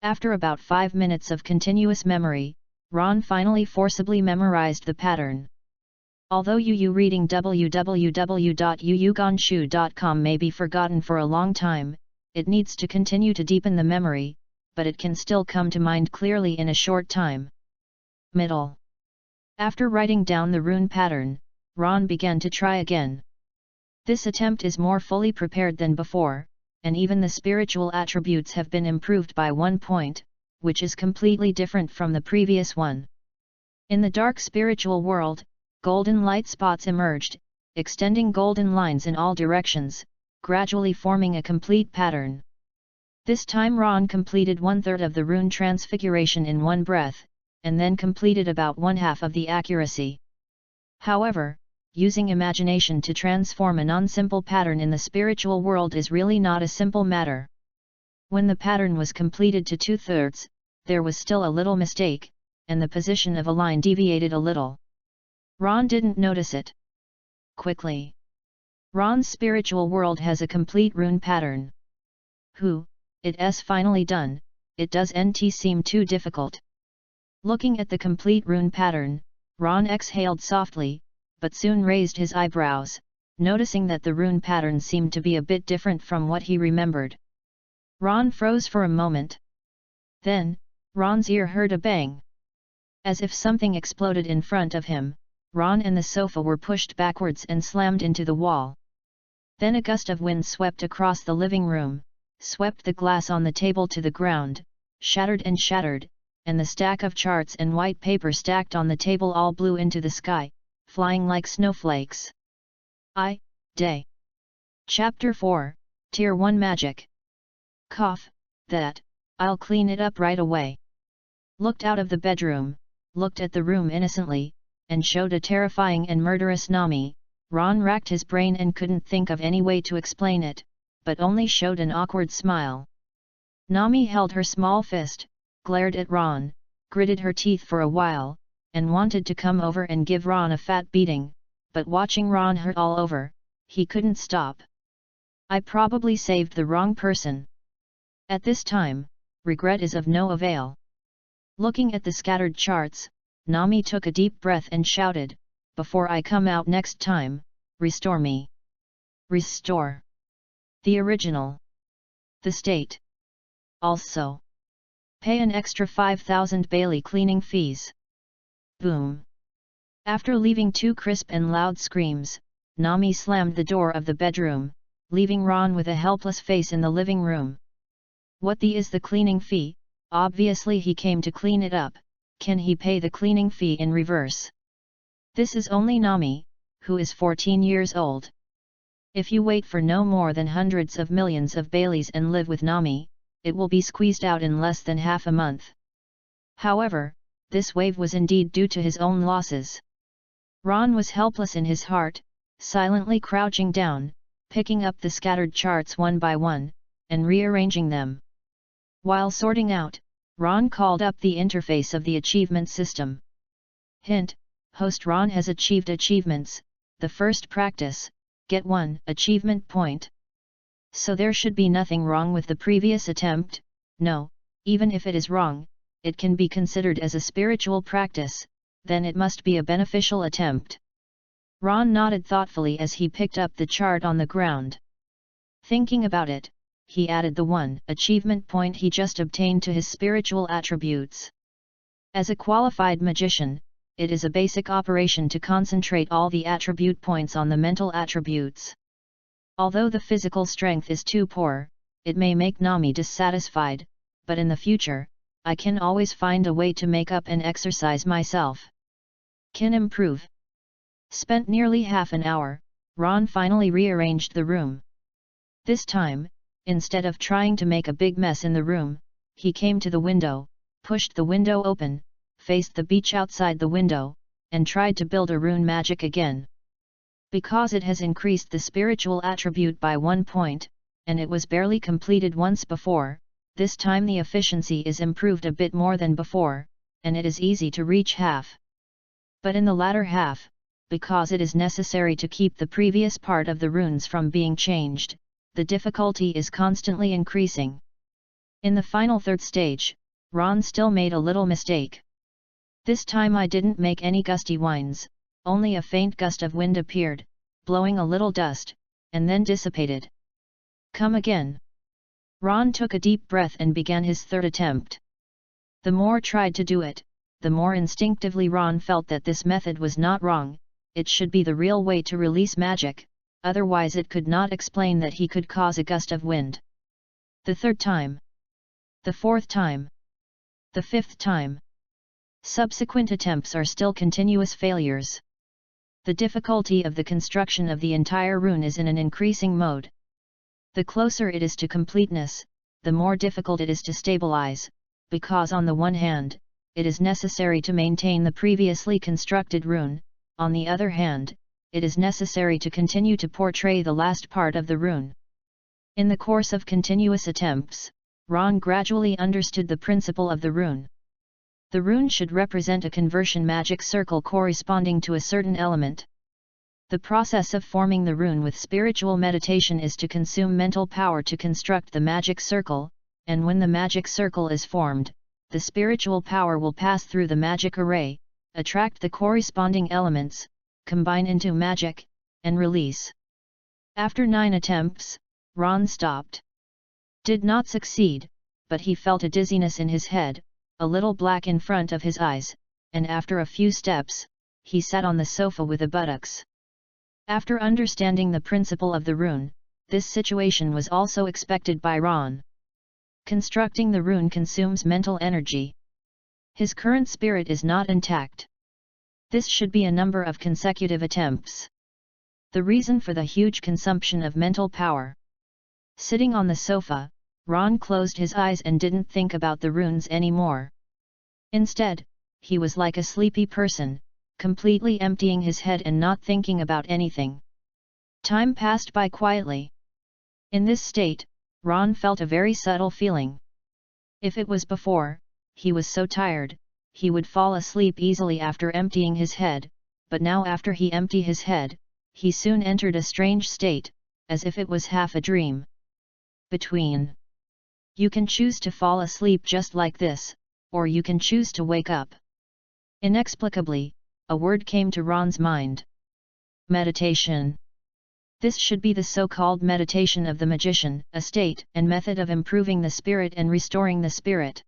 After about 5 minutes of continuous memory, Ron finally forcibly memorized the pattern. Although reading www.yuyugonshu.com may be forgotten for a long time, it needs to continue to deepen the memory, but it can still come to mind clearly in a short time. Middle. After writing down the rune pattern, Ron began to try again. This attempt is more fully prepared than before, and even the spiritual attributes have been improved by 1 point, which is completely different from the previous one. In the dark spiritual world, golden light spots emerged, extending golden lines in all directions, gradually forming a complete pattern. This time Ron completed 1/3 of the rune transfiguration in one breath, and then completed about 1/2 of the accuracy. However, using imagination to transform a non-simple pattern in the spiritual world is really not a simple matter. When the pattern was completed to 2/3, there was still a little mistake, and the position of a line deviated a little. Ron didn't notice it. Quickly. Ron's spiritual world has a complete rune pattern. It's finally done, it doesn't seem too difficult. Looking at the complete rune pattern, Ron exhaled softly, but soon raised his eyebrows, noticing that the rune pattern seemed to be a bit different from what he remembered. Ron froze for a moment. Then, Ron's ear heard a bang. As if something exploded in front of him, Ron and the sofa were pushed backwards and slammed into the wall. Then a gust of wind swept across the living room, swept the glass on the table to the ground, shattered, and the stack of charts and white paper stacked on the table all blew into the sky, flying like snowflakes. Day. Chapter 4, Tier 1 Magic. Cough, I'll clean it up right away. Looked out of the bedroom, looked at the room innocently, and showed a terrifying and murderous Nami. Ron racked his brain and couldn't think of any way to explain it, but only showed an awkward smile. Nami held her small fist, glared at Ron, gritted her teeth for a while, and wanted to come over and give Ron a fat beating, but watching Ron hurt all over, he couldn't stop. I probably saved the wrong person. At this time, regret is of no avail. Looking at the scattered charts, Nami took a deep breath and shouted, "Before I come out next time, restore me. Restore. The original. The state. Also. Pay an extra 5,000 Bailey cleaning fees." Boom. After leaving 2 crisp and loud screams, Nami slammed the door of the bedroom, leaving Ron with a helpless face in the living room. What is the cleaning fee? Obviously he came to clean it up. Can he pay the cleaning fee in reverse? This is only Nami, who is 14 years old. If you wait for no more than hundreds of millions of Baileys and live with Nami, it will be squeezed out in less than half a month. However, this wave was indeed due to his own losses. Ron was helpless in his heart, silently crouching down, picking up the scattered charts one by one, and rearranging them. While sorting out, Ron called up the interface of the achievement system. Hint: host Ron has achieved achievements. The first practice, get 1 achievement point. So there should be nothing wrong with the previous attempt. No, even if it is wrong, it can be considered as a spiritual practice, then it must be a beneficial attempt. Ron nodded thoughtfully as he picked up the chart on the ground. Thinking about it, he added the 1 achievement point he just obtained to his spiritual attributes. As a qualified magician, it is a basic operation to concentrate all the attribute points on the mental attributes. Although the physical strength is too poor, it may make Nami dissatisfied, but in the future, I can always find a way to make up and exercise myself. Can improve. Spent nearly half an hour, Ron finally rearranged the room. This time, instead of trying to make a big mess in the room, he came to the window, pushed the window open, faced the beach outside the window, and tried to build a rune magic again. Because it has increased the spiritual attribute by 1 point, and it was barely completed once before, this time the efficiency is improved a bit more than before, and it is easy to reach half. But in the latter half, because it is necessary to keep the previous part of the runes from being changed, the difficulty is constantly increasing. In the final third stage, Ron still made a little mistake. This time I didn't make any gusty whines, only a faint gust of wind appeared, blowing a little dust, and then dissipated. Come again. Ron took a deep breath and began his third attempt. The more tried to do it, the more instinctively Ron felt that this method was not wrong, it should be the real way to release magic, otherwise it could not explain that he could cause a gust of wind. The third time. The fourth time. The fifth time. Subsequent attempts are still continuous failures. The difficulty of the construction of the entire rune is in an increasing mode. The closer it is to completeness, the more difficult it is to stabilize, because on the one hand, it is necessary to maintain the previously constructed rune, on the other hand, it is necessary to continue to portray the last part of the rune. In the course of continuous attempts, Ron gradually understood the principle of the rune. The rune should represent a conversion magic circle corresponding to a certain element. The process of forming the rune with spiritual meditation is to consume mental power to construct the magic circle, and when the magic circle is formed, the spiritual power will pass through the magic array, attract the corresponding elements, combine into magic, and release. After 9 attempts, Ron stopped. Did not succeed, but he felt a dizziness in his head, a little black in front of his eyes, and after a few steps, he sat on the sofa with the buttocks. After understanding the principle of the rune, this situation was also expected by Ron. Constructing the rune consumes mental energy. His current spirit is not intact. This should be a number of consecutive attempts. The reason for the huge consumption of mental power. Sitting on the sofa, Ron closed his eyes and didn't think about the runes anymore. Instead, he was like a sleepy person, completely emptying his head and not thinking about anything. Time passed by quietly. In this state, Ron felt a very subtle feeling. If it was before, he was so tired, he would fall asleep easily after emptying his head, but now after he emptied his head, he soon entered a strange state, as if it was half a dream. Between. You can choose to fall asleep just like this, or you can choose to wake up. Inexplicably, a word came to Ron's mind. Meditation. This should be the so-called meditation of the magician, a state and method of improving the spirit and restoring the spirit.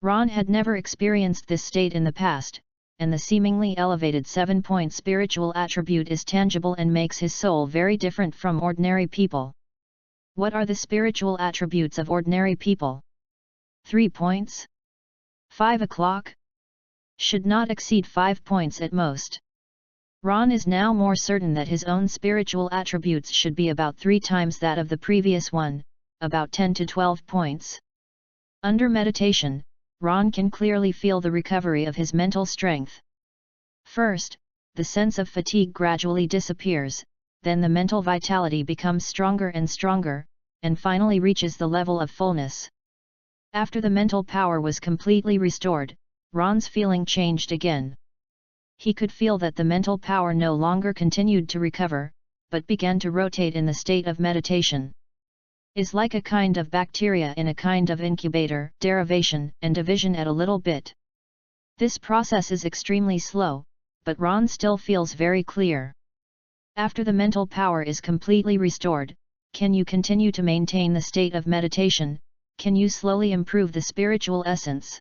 Ron had never experienced this state in the past, and the seemingly elevated 7-point spiritual attribute is tangible and makes his soul very different from ordinary people. What are the spiritual attributes of ordinary people? 3 points? 5 o'clock? Should not exceed 5 points at most. Ron is now more certain that his own spiritual attributes should be about 3 times that of the previous one, about 10 to 12 points. Under meditation, Ron can clearly feel the recovery of his mental strength. First, the sense of fatigue gradually disappears, then the mental vitality becomes stronger and stronger, and finally reaches the level of fullness. After the mental power was completely restored, Ron's feeling changed again. He could feel that the mental power no longer continued to recover, but began to rotate in the state of meditation. Is like a kind of bacteria in a kind of incubator, derivation and division at a little bit. This process is extremely slow, but Ron still feels very clear. After the mental power is completely restored, can you continue to maintain the state of meditation? Can you slowly improve the spiritual essence?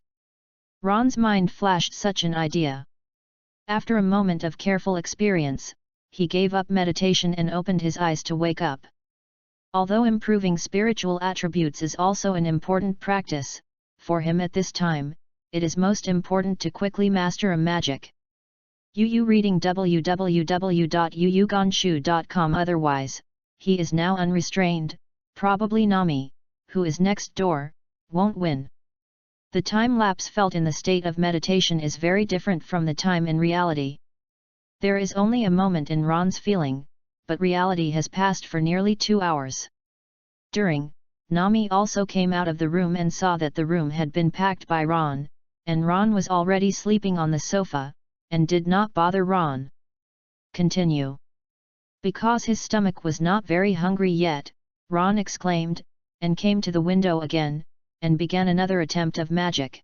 Ron's mind flashed such an idea. After a moment of careful experience, he gave up meditation and opened his eyes to wake up. Although improving spiritual attributes is also an important practice, for him at this time, it is most important to quickly master a magic. Reading www.yuyugonshu.com. Otherwise, he is now unrestrained, probably Nami, who is next door, won't win. The time lapse felt in the state of meditation is very different from the time in reality. There is only a moment in Ron's feeling, but reality has passed for nearly 2 hours. Nami also came out of the room and saw that the room had been packed by Ron, and Ron was already sleeping on the sofa, and did not bother Ron. Continue. Because his stomach was not very hungry yet, Ron exclaimed, and came to the window again, and began another attempt of magic.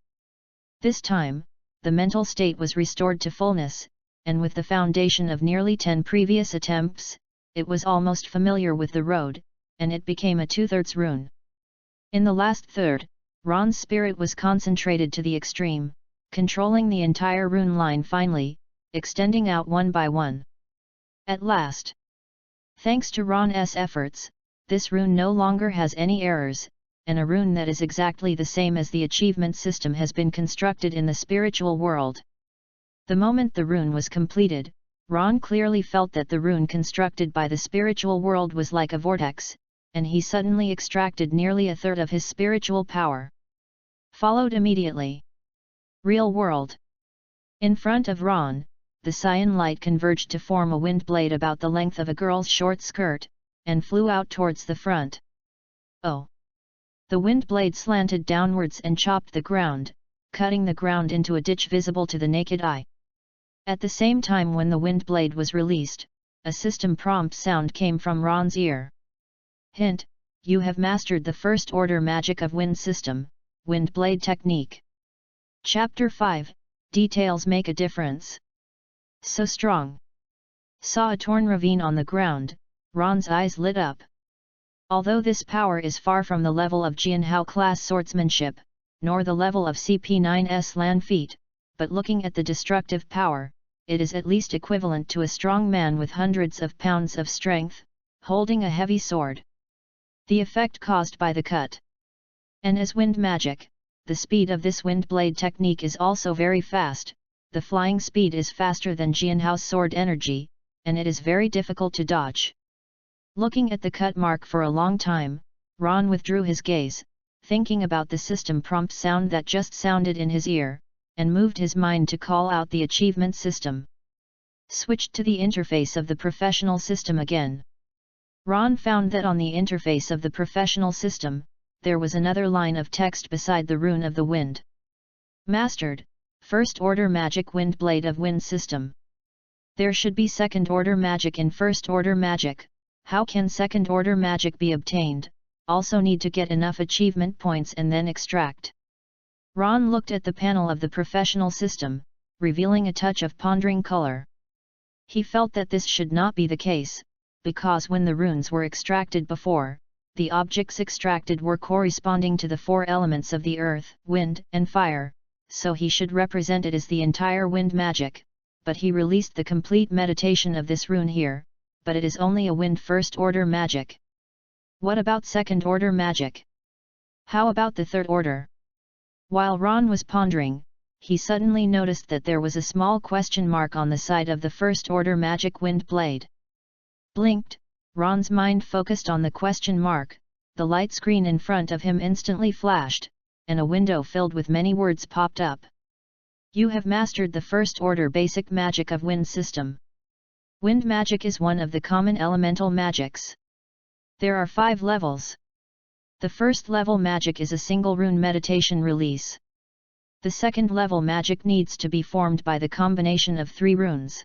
This time, the mental state was restored to fullness, and with the foundation of nearly 10 previous attempts, it was almost familiar with the road, and it became a 2/3 rune. In the last third, Ron's spirit was concentrated to the extreme, controlling the entire rune line finally, extending out one by one. At last, thanks to Ron's efforts, this rune no longer has any errors, and a rune that is exactly the same as the achievement system has been constructed in the spiritual world. The moment the rune was completed, Ron clearly felt that the rune constructed by the spiritual world was like a vortex, and he suddenly extracted nearly a third of his spiritual power. Followed immediately. Real world. In front of Ron, the cyan light converged to form a wind blade about the length of a girl's short skirt, and flew out towards the front. Oh! The wind blade slanted downwards and chopped the ground, cutting the ground into a ditch visible to the naked eye. At the same time when the wind blade was released, a system prompt sound came from Ron's ear. Hint: you have mastered the first order magic of wind system, wind blade technique. Chapter 5, Details make a difference. So strong. Saw a torn ravine on the ground, Ron's eyes lit up. Although this power is far from the level of Jianhao class swordsmanship, nor the level of CP9's land feat, but looking at the destructive power, it is at least equivalent to a strong man with hundreds of pounds of strength, holding a heavy sword. The effect caused by the cut. And as wind magic, the speed of this wind blade technique is also very fast, the flying speed is faster than Jianhao's sword energy, and it is very difficult to dodge. Looking at the cut mark for a long time, Ron withdrew his gaze, thinking about the system prompt sound that just sounded in his ear, and moved his mind to call out the achievement system. Switched to the interface of the professional system again. Ron found that on the interface of the professional system, there was another line of text beside the rune of the wind. Mastered, first order magic wind blade of wind system. There should be second order magic in first order magic. How can second order magic be obtained? Also need to get enough achievement points and then extract. Ron looked at the panel of the professional system, revealing a touch of pondering color. He felt that this should not be the case, because when the runes were extracted before, the objects extracted were corresponding to the 4 elements of the earth, wind, and fire, so he should represent it as the entire wind magic, but he released the complete meditation of this rune here, but it is only a wind first order magic. What about second order magic? How about the third order? While Ron was pondering, he suddenly noticed that there was a small question mark on the side of the first order magic wind blade. Blinked, Ron's mind focused on the question mark, the light screen in front of him instantly flashed, and a window filled with many words popped up. You have mastered the first order basic magic of Wind system. Wind magic is one of the common elemental magics. There are 5 levels. The first level magic is a single rune meditation release. The second level magic needs to be formed by the combination of 3 runes.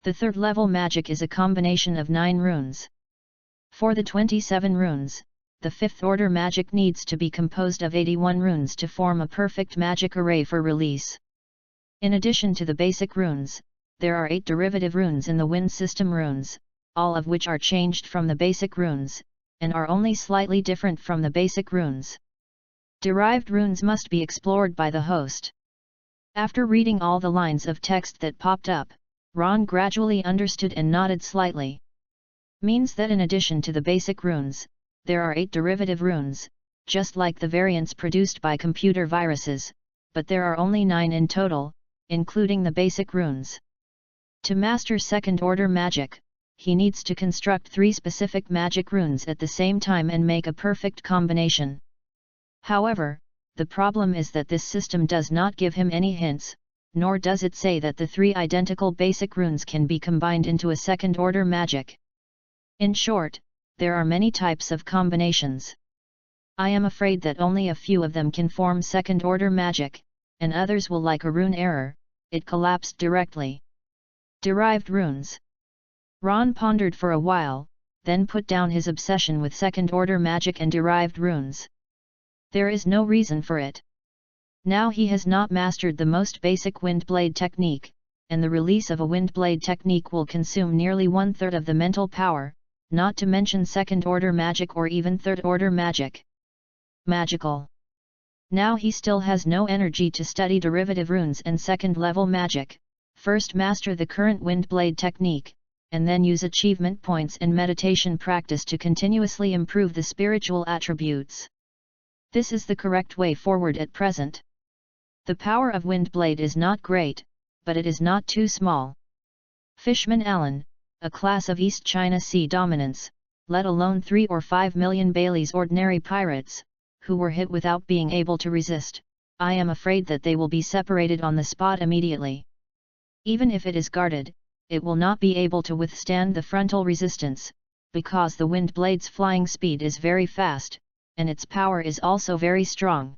The third level magic is a combination of 9 runes. For the 27 runes, the fifth order magic needs to be composed of 81 runes to form a perfect magic array for release. In addition to the basic runes, there are 8 derivative runes in the Wind system runes, all of which are changed from the basic runes, and are only slightly different from the basic runes. Derived runes must be explored by the host. After reading all the lines of text that popped up, Ron gradually understood and nodded slightly. Means that in addition to the basic runes, there are 8 derivative runes, just like the variants produced by computer viruses, but there are only 9 in total, including the basic runes. To master second order magic, he needs to construct 3 specific magic runes at the same time and make a perfect combination. However, the problem is that this system does not give him any hints, nor does it say that the 3 identical basic runes can be combined into a second order magic. In short, there are many types of combinations. I am afraid that only a few of them can form second order magic, and others will like a rune error, it collapsed directly. Derived runes. Ron pondered for a while, then put down his obsession with second order magic and derived runes. There is no reason for it. Now he has not mastered the most basic wind blade technique, and the release of a wind blade technique will consume nearly 1/3 of the mental power, not to mention second order magic or even third order magic. Magical. Now he still has no energy to study derivative runes and second level magic. First master the current wind blade technique, and then use achievement points and meditation practice to continuously improve the spiritual attributes. This is the correct way forward at present. The power of wind blade is not great, but it is not too small. Fishman Allen, a class of East China Sea dominance, let alone 3 or 5 million Bailey's ordinary pirates, who were hit without being able to resist, I am afraid that they will be separated on the spot immediately. Even if it is guarded, it will not be able to withstand the frontal resistance, because the wind blade's flying speed is very fast, and its power is also very strong.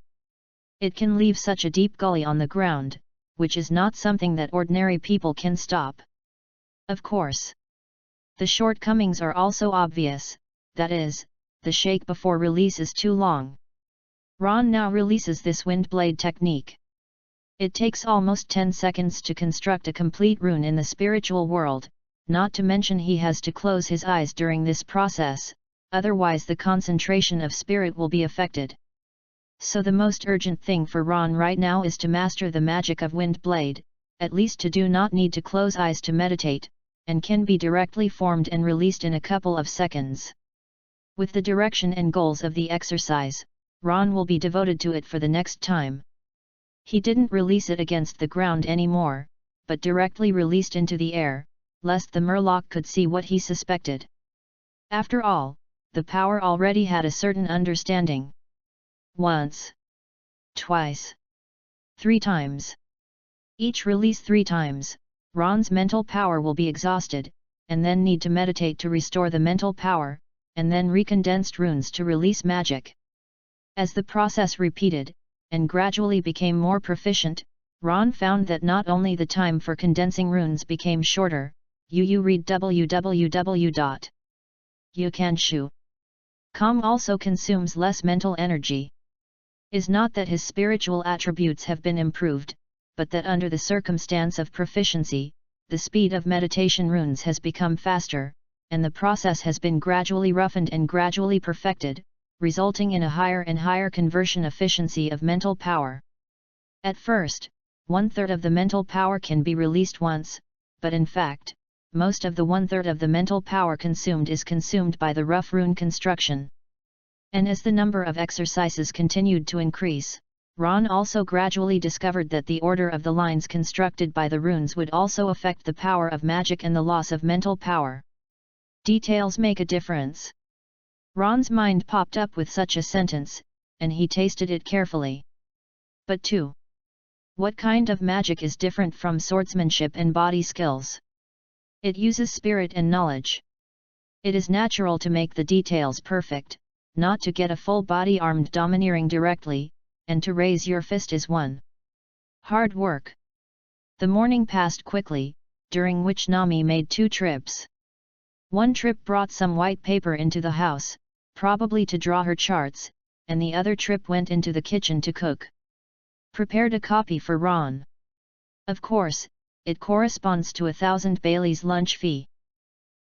It can leave such a deep gully on the ground, which is not something that ordinary people can stop. Of course. The shortcomings are also obvious, that is, the shake before release is too long. Ron now releases this wind blade technique. It takes almost 10 seconds to construct a complete rune in the spiritual world, not to mention he has to close his eyes during this process, otherwise the concentration of spirit will be affected. So the most urgent thing for Ron right now is to master the magic of wind blade, at least to do not need to close eyes to meditate, and can be directly formed and released in a couple of seconds. With the direction and goals of the exercise, Ron will be devoted to it for the next time. He didn't release it against the ground anymore, but directly released into the air, lest the Murloc could see what he suspected. After all, the power already had a certain understanding. Once. Twice. 3 times. Each release 3 times, Ron's mental power will be exhausted, and then need to meditate to restore the mental power, and then recondensed runes to release magic. As the process repeated, and gradually became more proficient, Ron found that not only the time for condensing runes became shorter, read www.youcanshu.com also consumes less mental energy. Is not that his spiritual attributes have been improved, but that under the circumstance of proficiency, the speed of meditation runes has become faster, and the process has been gradually roughened and gradually perfected, resulting in a higher and higher conversion efficiency of mental power. At first, 1/3 of the mental power can be released once, but in fact, most of the 1/3 of the mental power consumed is consumed by the rough rune construction. And as the number of exercises continued to increase, Ron also gradually discovered that the order of the lines constructed by the runes would also affect the power of magic and the loss of mental power. Details make a difference. Ron's mind popped up with such a sentence, and he tasted it carefully. But 2. What kind of magic is different from swordsmanship and body skills? It uses spirit and knowledge. It is natural to make the details perfect, not to get a full body armed domineering directly, and to raise your fist is 1. Hard work. The morning passed quickly, during which Nami made 2 trips. One trip brought some white paper into the house, probably to draw her charts, and the other trip went into the kitchen to cook. Prepared a copy for Ron. Of course, it corresponds to 1,000 Bailey's lunch fee.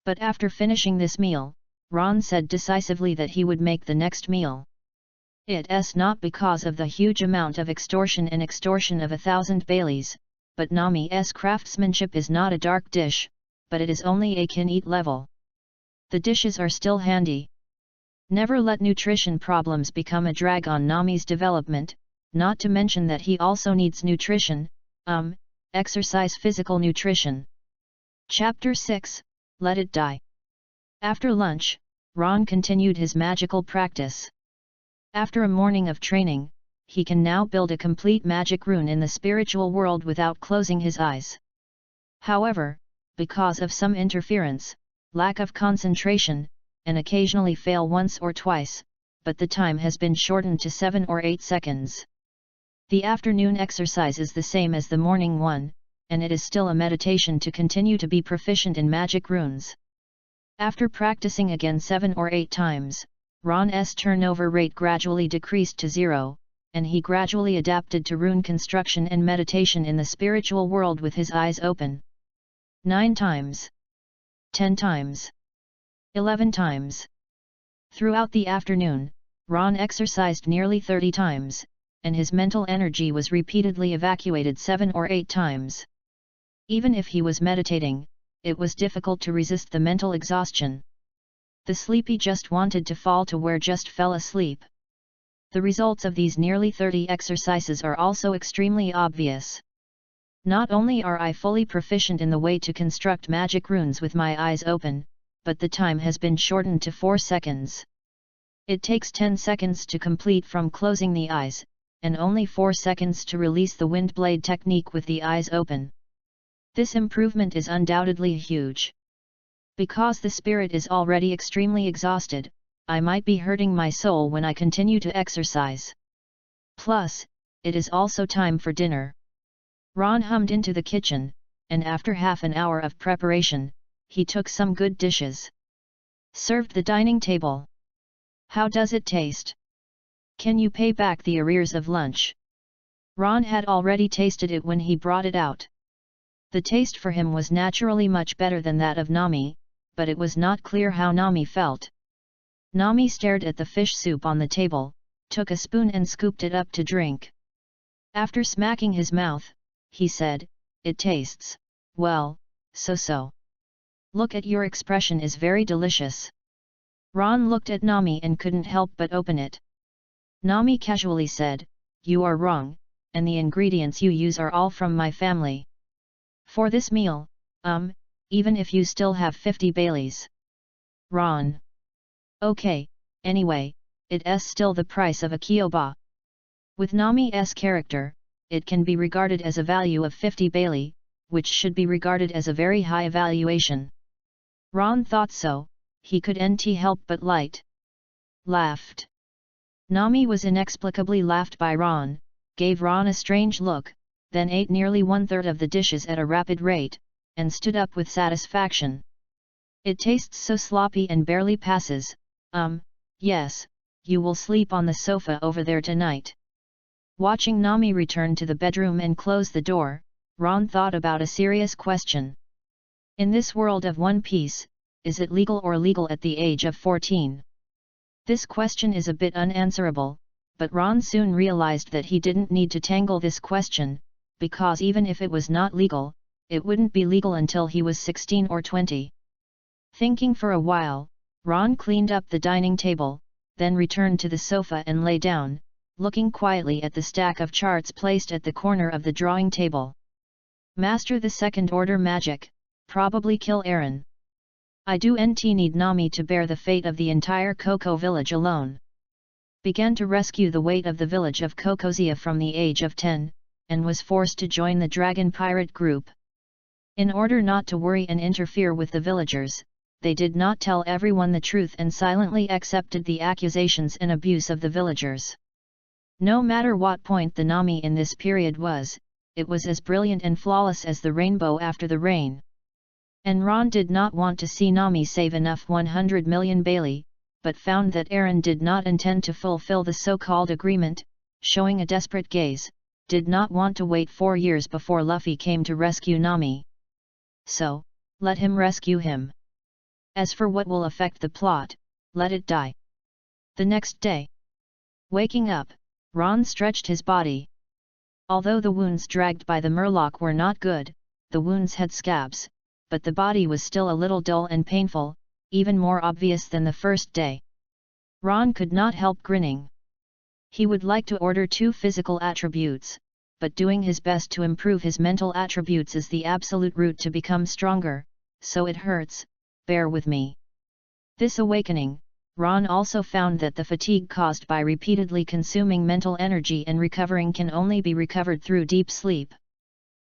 But after finishing this meal, Ron said decisively that he would make the next meal. It's not because of the huge amount of extortion and extortion of 1,000 Baileys, but Nami's craftsmanship is not a dark dish, but it is only a can-eat level. The dishes are still handy. Never let nutrition problems become a drag on Nami's development, not to mention that he also needs nutrition, exercise physical nutrition. Chapter 6, Let It Die. After lunch, Ron continued his magical practice. After a morning of training, he can now build a complete magic rune in the spiritual world without closing his eyes. However, because of some interference, lack of concentration, and occasionally fail once or twice, but the time has been shortened to 7 or 8 seconds. The afternoon exercise is the same as the morning one, and it is still a meditation to continue to be proficient in magic runes. After practicing again 7 or 8 times, Ron's turnover rate gradually decreased to 0, and he gradually adapted to rune construction and meditation in the spiritual world with his eyes open. 9 times. 10 times. 11 times. Throughout the afternoon, Ron exercised nearly 30 times, and his mental energy was repeatedly evacuated 7 or 8 times. Even if he was meditating, it was difficult to resist the mental exhaustion. The sleepy just wanted to fall to where just fell asleep. The results of these nearly 30 exercises are also extremely obvious. Not only are I fully proficient in the way to construct magic runes with my eyes open, but the time has been shortened to 4 seconds. It takes 10 seconds to complete from closing the eyes, and only 4 seconds to release the wind blade technique with the eyes open. This improvement is undoubtedly huge. Because the spirit is already extremely exhausted, I might be hurting my soul when I continue to exercise. Plus, it is also time for dinner. Ron hummed into the kitchen, and after half an hour of preparation, he took some good dishes. Served the dining table. How does it taste? Can you pay back the arrears of lunch? Ron had already tasted it when he brought it out. The taste for him was naturally much better than that of Nami, but it was not clear how Nami felt. Nami stared at the fish soup on the table, took a spoon and scooped it up to drink. After smacking his mouth, he said, "It tastes, well, so-so. Look at your expression is very delicious." Ron looked at Nami and couldn't help but open it. Nami casually said, "You are wrong, and the ingredients you use are all from my family. For this meal, even if you still have 50 Baileys." Ron. "Okay, anyway, it's still the price of a Kyoba." With Nami's character, it can be regarded as a value of 50 Bailey, which should be regarded as a very high valuation. Ron thought so, he couldn't help but laughed. Nami was inexplicably laughed by Ron, gave Ron a strange look, then ate nearly 1/3 of the dishes at a rapid rate, and stood up with satisfaction. "It tastes so sloppy and barely passes, yes, you will sleep on the sofa over there tonight." Watching Nami return to the bedroom and close the door, Ron thought about a serious question. In this world of One Piece, is it legal or illegal at the age of 14? This question is a bit unanswerable, but Ron soon realized that he didn't need to tangle this question, because even if it was not legal, it wouldn't be legal until he was 16 or 20. Thinking for a while, Ron cleaned up the dining table, then returned to the sofa and lay down, looking quietly at the stack of charts placed at the corner of the drawing table. Master the second order magic, probably kill Eren. I don't need Nami to bear the fate of the entire Cocoa village alone. began to rescue the weight of the village of Kokozia from the age of 10, and was forced to join the dragon pirate group. In order not to worry and interfere with the villagers, they did not tell everyone the truth and silently accepted the accusations and abuse of the villagers. No matter what point the Nami in this period was, it was as brilliant and flawless as the rainbow after the rain. And Ron did not want to see Nami save enough 100 million Bailey, but found that Aaron did not intend to fulfill the so-called agreement, showing a desperate gaze, did not want to wait 4 years before Luffy came to rescue Nami. So, let him rescue him. As for what will affect the plot, let it die. The next day, waking up, Ron stretched his body. Although the wounds dragged by the murloc were not good, the wounds had scabs, but the body was still a little dull and painful, even more obvious than the first day. Ron could not help grinning. He would like to order 2 physical attributes, but doing his best to improve his mental attributes is the absolute route to become stronger, so it hurts, bear with me. This awakening, Ron also found that the fatigue caused by repeatedly consuming mental energy and recovering can only be recovered through deep sleep.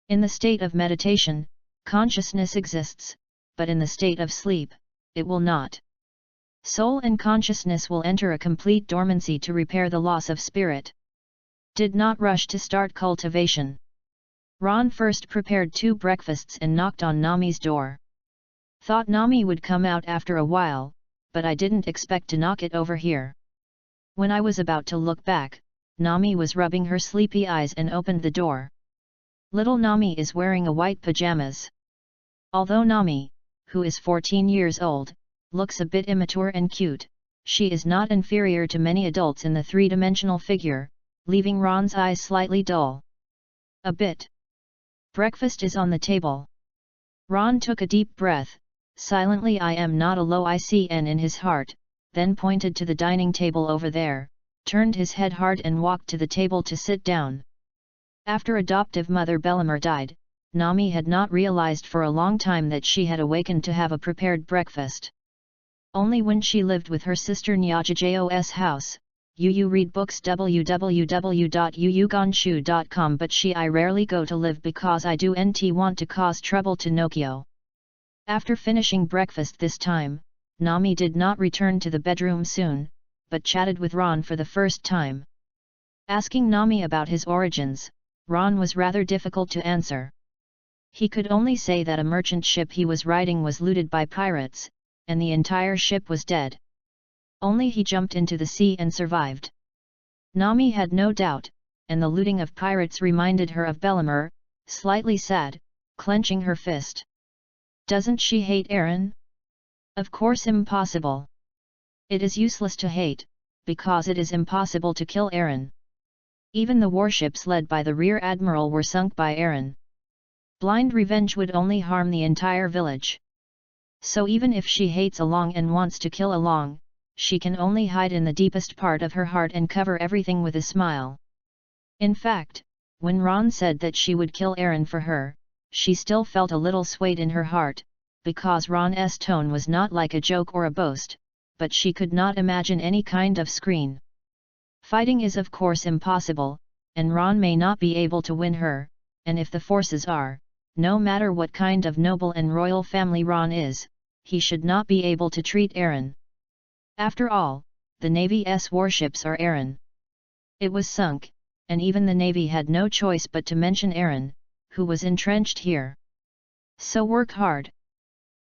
In the state of meditation, consciousness exists, but in the state of sleep, it will not. Soul and consciousness will enter a complete dormancy to repair the loss of spirit. Did not rush to start cultivation. Ron first prepared 2 breakfasts and knocked on Nami's door. Thought Nami would come out after a while, but I didn't expect to knock it over here. When I was about to look back, Nami was rubbing her sleepy eyes and opened the door. Little Nami is wearing a white pajamas. Although Nami, who is 14 years old, looks a bit immature and cute, she is not inferior to many adults in the 3-dimensional figure, leaving Ron's eyes slightly dull. A bit. Breakfast is on the table. Ron took a deep breath, silently I am not a low ICN in his heart, then pointed to the dining table over there, turned his head hard and walked to the table to sit down. After adoptive mother Bellamur died, Nami had not realized for a long time that she had awakened to have a prepared breakfast. Only when she lived with her sister Nyajajos house, Yu read books www.yuyugonshu.com, but I rarely go to live because I do not want to cause trouble to Nokio. After finishing breakfast this time, Nami did not return to the bedroom soon, but chatted with Ron for the first time. Asking Nami about his origins, Ron was rather difficult to answer. He could only say that a merchant ship he was riding was looted by pirates, and the entire ship was dead. Only he jumped into the sea and survived. Nami had no doubt, and the looting of pirates reminded her of Bellamur, slightly sad, clenching her fist. Doesn't she hate Aaron? Of course impossible. It is useless to hate, because it is impossible to kill Aaron. Even the warships led by the rear admiral were sunk by Aaron. Blind revenge would only harm the entire village. So even if she hates Along and wants to kill Along, she can only hide in the deepest part of her heart and cover everything with a smile. In fact, when Ron said that she would kill Aaron for her, she still felt a little swayed in her heart, because Ron's tone was not like a joke or a boast, but she could not imagine any kind of screen. Fighting is of course impossible, and Ron may not be able to win her, and if the forces are, no matter what kind of noble and royal family Ron is, he should not be able to treat Aaron. After all, the Navy's warships are Aaron. It was sunk, and even the Navy had no choice but to mention Aaron, who was entrenched here. So work hard.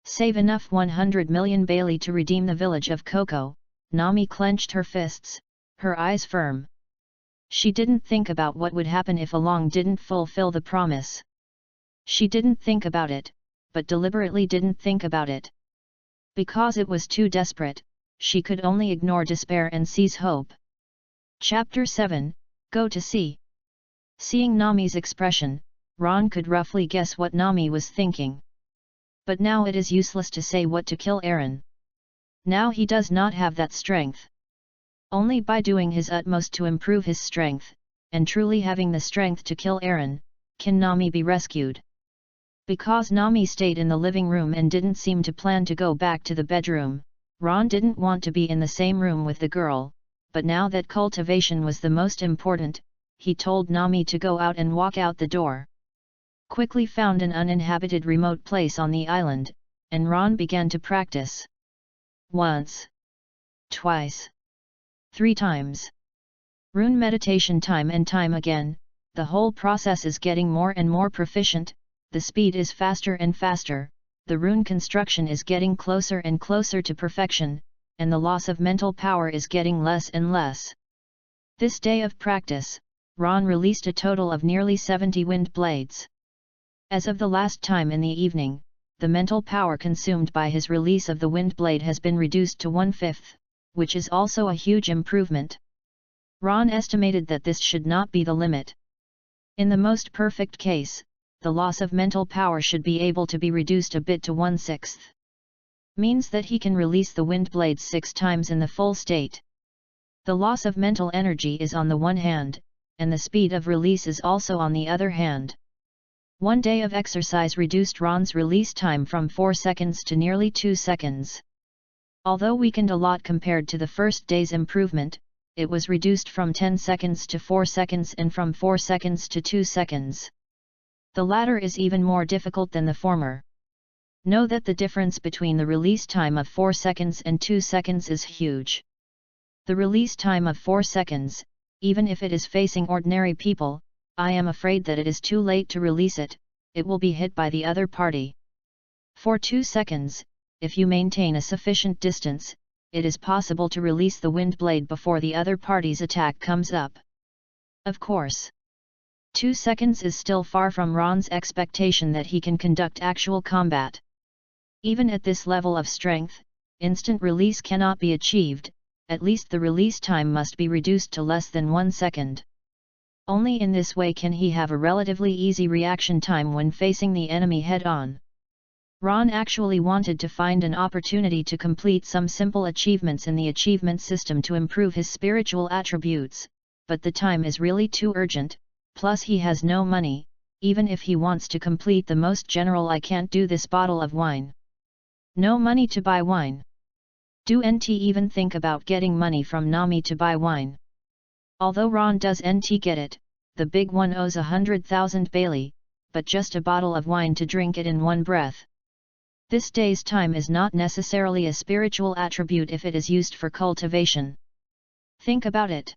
Save enough 100 million Bailey to redeem the village of Koko. Nami clenched her fists, her eyes firm. She didn't think about what would happen if Along didn't fulfill the promise. She didn't think about it, but deliberately didn't think about it. Because it was too desperate, she could only ignore despair and seize hope. Chapter 7, Go to Sea. Seeing Nami's expression, Ron could roughly guess what Nami was thinking. But now it is useless to say what to kill Aaron. Now he does not have that strength. Only by doing his utmost to improve his strength, and truly having the strength to kill Aaron, can Nami be rescued. Because Nami stayed in the living room and didn't seem to plan to go back to the bedroom, Ron didn't want to be in the same room with the girl, but now that cultivation was the most important, he told Nami to go out and walk out the door. Quickly found an uninhabited remote place on the island, and Ron began to practice. Once. Twice. 3 times. Rune meditation time and time again, the whole process is getting more and more proficient, the speed is faster and faster, the rune construction is getting closer and closer to perfection, and the loss of mental power is getting less and less. This day of practice, Ron released a total of nearly 70 wind blades. As of the last time in the evening, the mental power consumed by his release of the wind blade has been reduced to 1/5, which is also a huge improvement. Ron estimated that this should not be the limit. In the most perfect case, the loss of mental power should be able to be reduced a bit to 1/6. Means that he can release the wind blades 6 times in the full state. The loss of mental energy is on the one hand, and the speed of release is also on the other hand. 1 day of exercise reduced Ron's release time from 4 seconds to nearly 2 seconds. Although weakened a lot compared to the first day's improvement, it was reduced from 10 seconds to 4 seconds and from 4 seconds to 2 seconds. The latter is even more difficult than the former. Know that the difference between the release time of 4 seconds and 2 seconds is huge. The release time of 4 seconds, even if it is facing ordinary people, I am afraid that it is too late to release it, it will be hit by the other party. For 2 seconds, if you maintain a sufficient distance, it is possible to release the wind blade before the other party's attack comes up. Of course. 2 seconds is still far from Ron's expectation that he can conduct actual combat. Even at this level of strength, instant release cannot be achieved, at least the release time must be reduced to less than 1 second. Only in this way can he have a relatively easy reaction time when facing the enemy head-on. Ron actually wanted to find an opportunity to complete some simple achievements in the achievement system to improve his spiritual attributes, but the time is really too urgent, plus he has no money, even if he wants to complete the most general "I can't do this" bottle of wine. No money to buy wine. Do NT even think about getting money from Nami to buy wine? Although Ron does NT get it, the big one owes 100,000 Bailey, but just a bottle of wine to drink it in one breath. This day's time is not necessarily a spiritual attribute if it is used for cultivation. Think about it.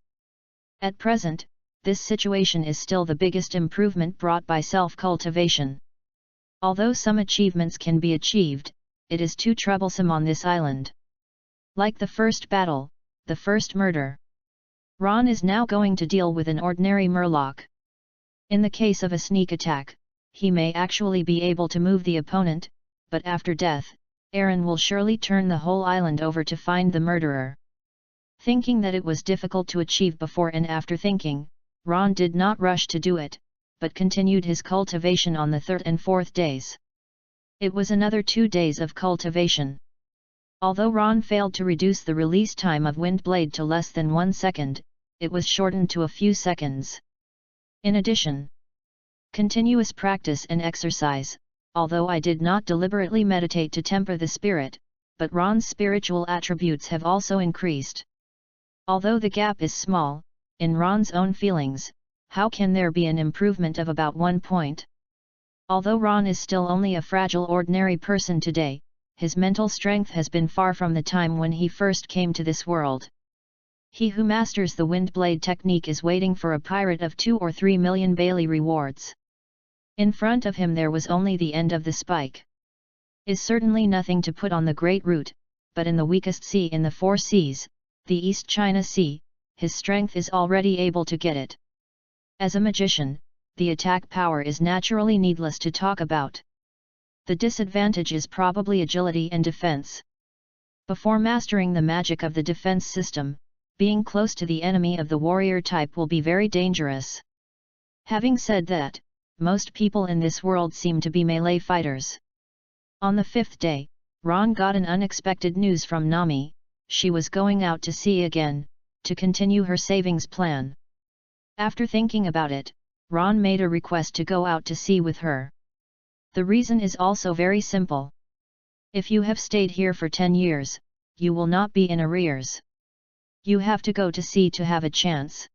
At present, this situation is still the biggest improvement brought by self-cultivation. Although some achievements can be achieved, it is too troublesome on this island. Like the first battle, the first murder. Ron is now going to deal with an ordinary murloc. In the case of a sneak attack, he may actually be able to move the opponent, but after death, Aaron will surely turn the whole island over to find the murderer. Thinking that it was difficult to achieve before and after thinking, Ron did not rush to do it, but continued his cultivation on the 3rd and 4th days. It was another 2 days of cultivation. Although Ron failed to reduce the release time of wind blade to less than 1 second, it was shortened to a few seconds. In addition, continuous practice and exercise, although I did not deliberately meditate to temper the spirit, but Ron's spiritual attributes have also increased. Although the gap is small, in Ron's own feelings, how can there be an improvement of about 1 point? Although Ron is still only a fragile ordinary person today, his mental strength has been far from the time when he first came to this world. He who masters the wind blade technique is waiting for a pirate of 2 or 3 million Bailey rewards. In front of him there was only the end of the spike. Is certainly nothing to put on the Great Root, but in the weakest sea in the 4 seas, the East China Sea, his strength is already able to get it. As a magician, the attack power is naturally needless to talk about. The disadvantage is probably agility and defense. Before mastering the magic of the defense system, being close to the enemy of the warrior type will be very dangerous. Having said that, most people in this world seem to be melee fighters. On the 5th day, Ron got an unexpected news from Nami. She was going out to sea again, to continue her savings plan. After thinking about it, Ron made a request to go out to sea with her. The reason is also very simple. If you have stayed here for 10 years, you will not be in arrears. You have to go to sea to have a chance.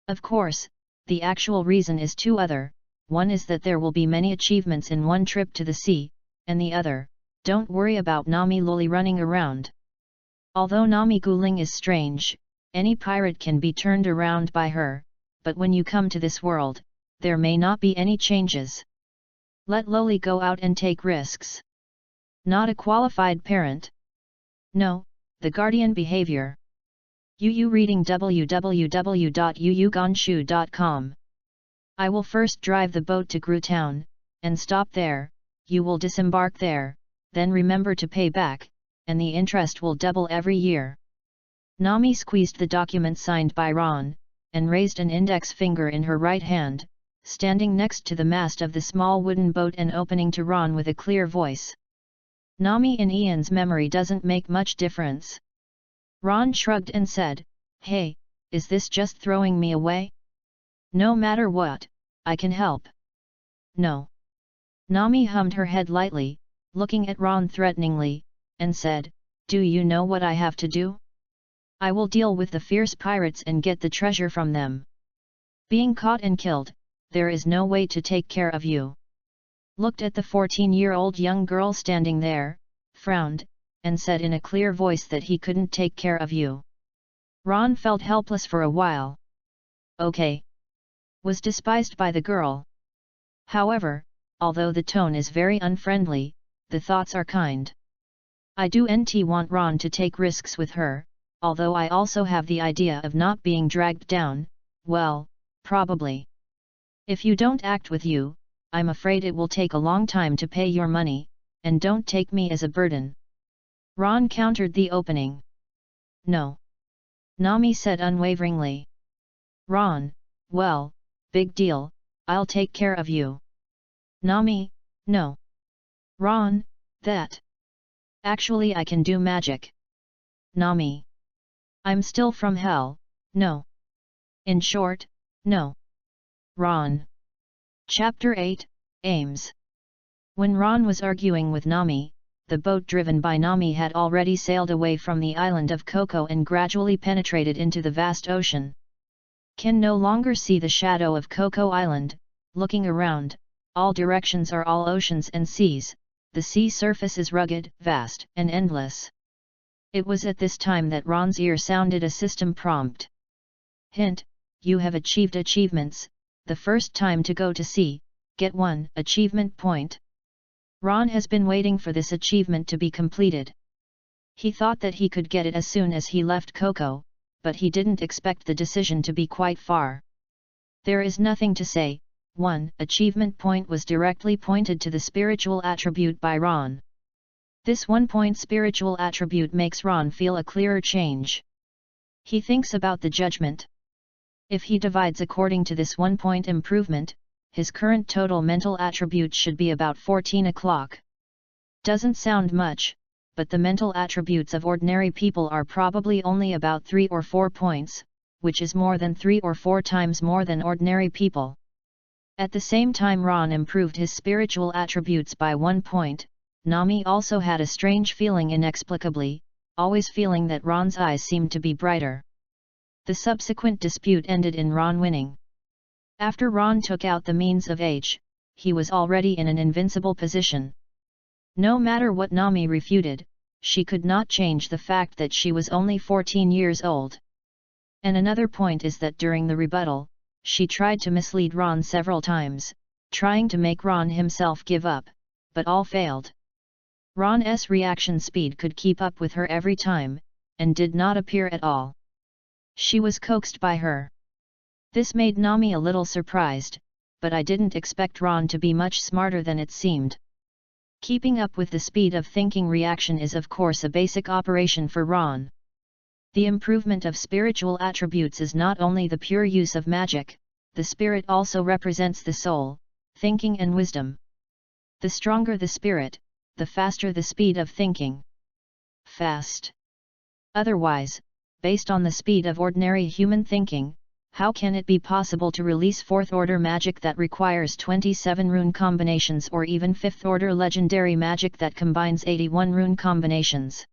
Of course, the actual reason is two other, one is that there will be many achievements in one trip to the sea, and the other, don't worry about Nami lolly running around. Although Nami Guling is strange, any pirate can be turned around by her, but when you come to this world, there may not be any changes. Let Loli go out and take risks. Not a qualified parent. No, the guardian behavior. Yu reading www.yuyugonshu.com. I will first drive the boat to Gru Town, and stop there. You will disembark there, then remember to pay back, and the interest will double every year. Nami squeezed the document signed by Ron, and raised an index finger in her right hand, standing next to the mast of the small wooden boat and opening to Ron with a clear voice. Nami in Ian's memory doesn't make much difference. Ron shrugged and said, "Hey, is this just throwing me away? No matter what, I can help." "No." Nami hummed her head lightly, looking at Ron threateningly, and said, "Do you know what I have to do? I will deal with the fierce pirates and get the treasure from them. Being caught and killed, there is no way to take care of you." Looked at the 14-year-old young girl standing there, frowned, and said in a clear voice that he couldn't take care of you. Ron felt helpless for a while. "Okay." Was despised by the girl. However, although the tone is very unfriendly, the thoughts are kind. I do not want Ron to take risks with her, although I also have the idea of not being dragged down, well, probably. If you don't act with you, I'm afraid it will take a long time to pay your money, and don't take me as a burden. Ron countered the opening. "No." Nami said unwaveringly. Ron, "Well, big deal, I'll take care of you." Nami, "No." Ron, "That. Actually I can do magic." Nami, "I'm still from hell, no. In short, no." Ron. Chapter 8, Aims. When Ron was arguing with Nami, the boat driven by Nami had already sailed away from the island of Coco and gradually penetrated into the vast ocean. Can no longer see the shadow of Coco Island, looking around, all directions are all oceans and seas, the sea surface is rugged, vast, and endless. It was at this time that Ron's ear sounded a system prompt. Hint, you have achieved achievements, the first time to go to sea, get 1 achievement point. Ron has been waiting for this achievement to be completed. He thought that he could get it as soon as he left Coco, but he didn't expect the decision to be quite far. There is nothing to say, 1 achievement point was directly pointed to the spiritual attribute by Ron. This 1-point spiritual attribute makes Ron feel a clearer change. He thinks about the judgment. If he divides according to this 1-point improvement, his current total mental attribute should be about 14 o'clock. Doesn't sound much, but the mental attributes of ordinary people are probably only about 3 or 4 points, which is more than 3 or 4 times more than ordinary people. At the same time Ron improved his spiritual attributes by 1 point, Nami also had a strange feeling inexplicably, always feeling that Ron's eyes seemed to be brighter. The subsequent dispute ended in Ron winning. After Ron took out the means of H, he was already in an invincible position. No matter what Nami refuted, she could not change the fact that she was only 14 years old. And another point is that during the rebuttal, she tried to mislead Ron several times, trying to make Ron himself give up, but all failed. Ron's reaction speed could keep up with her every time, and did not appear at all. She was coaxed by her. This made Nami a little surprised, but I didn't expect Ron to be much smarter than it seemed. Keeping up with the speed of thinking reaction is of course a basic operation for Ron. The improvement of spiritual attributes is not only the pure use of magic, the spirit also represents the soul, thinking and wisdom. The stronger the spirit, the faster the speed of thinking. Fast. Otherwise, based on the speed of ordinary human thinking, how can it be possible to release 4th-order magic that requires 27 rune combinations or even 5th-order legendary magic that combines 81 rune combinations?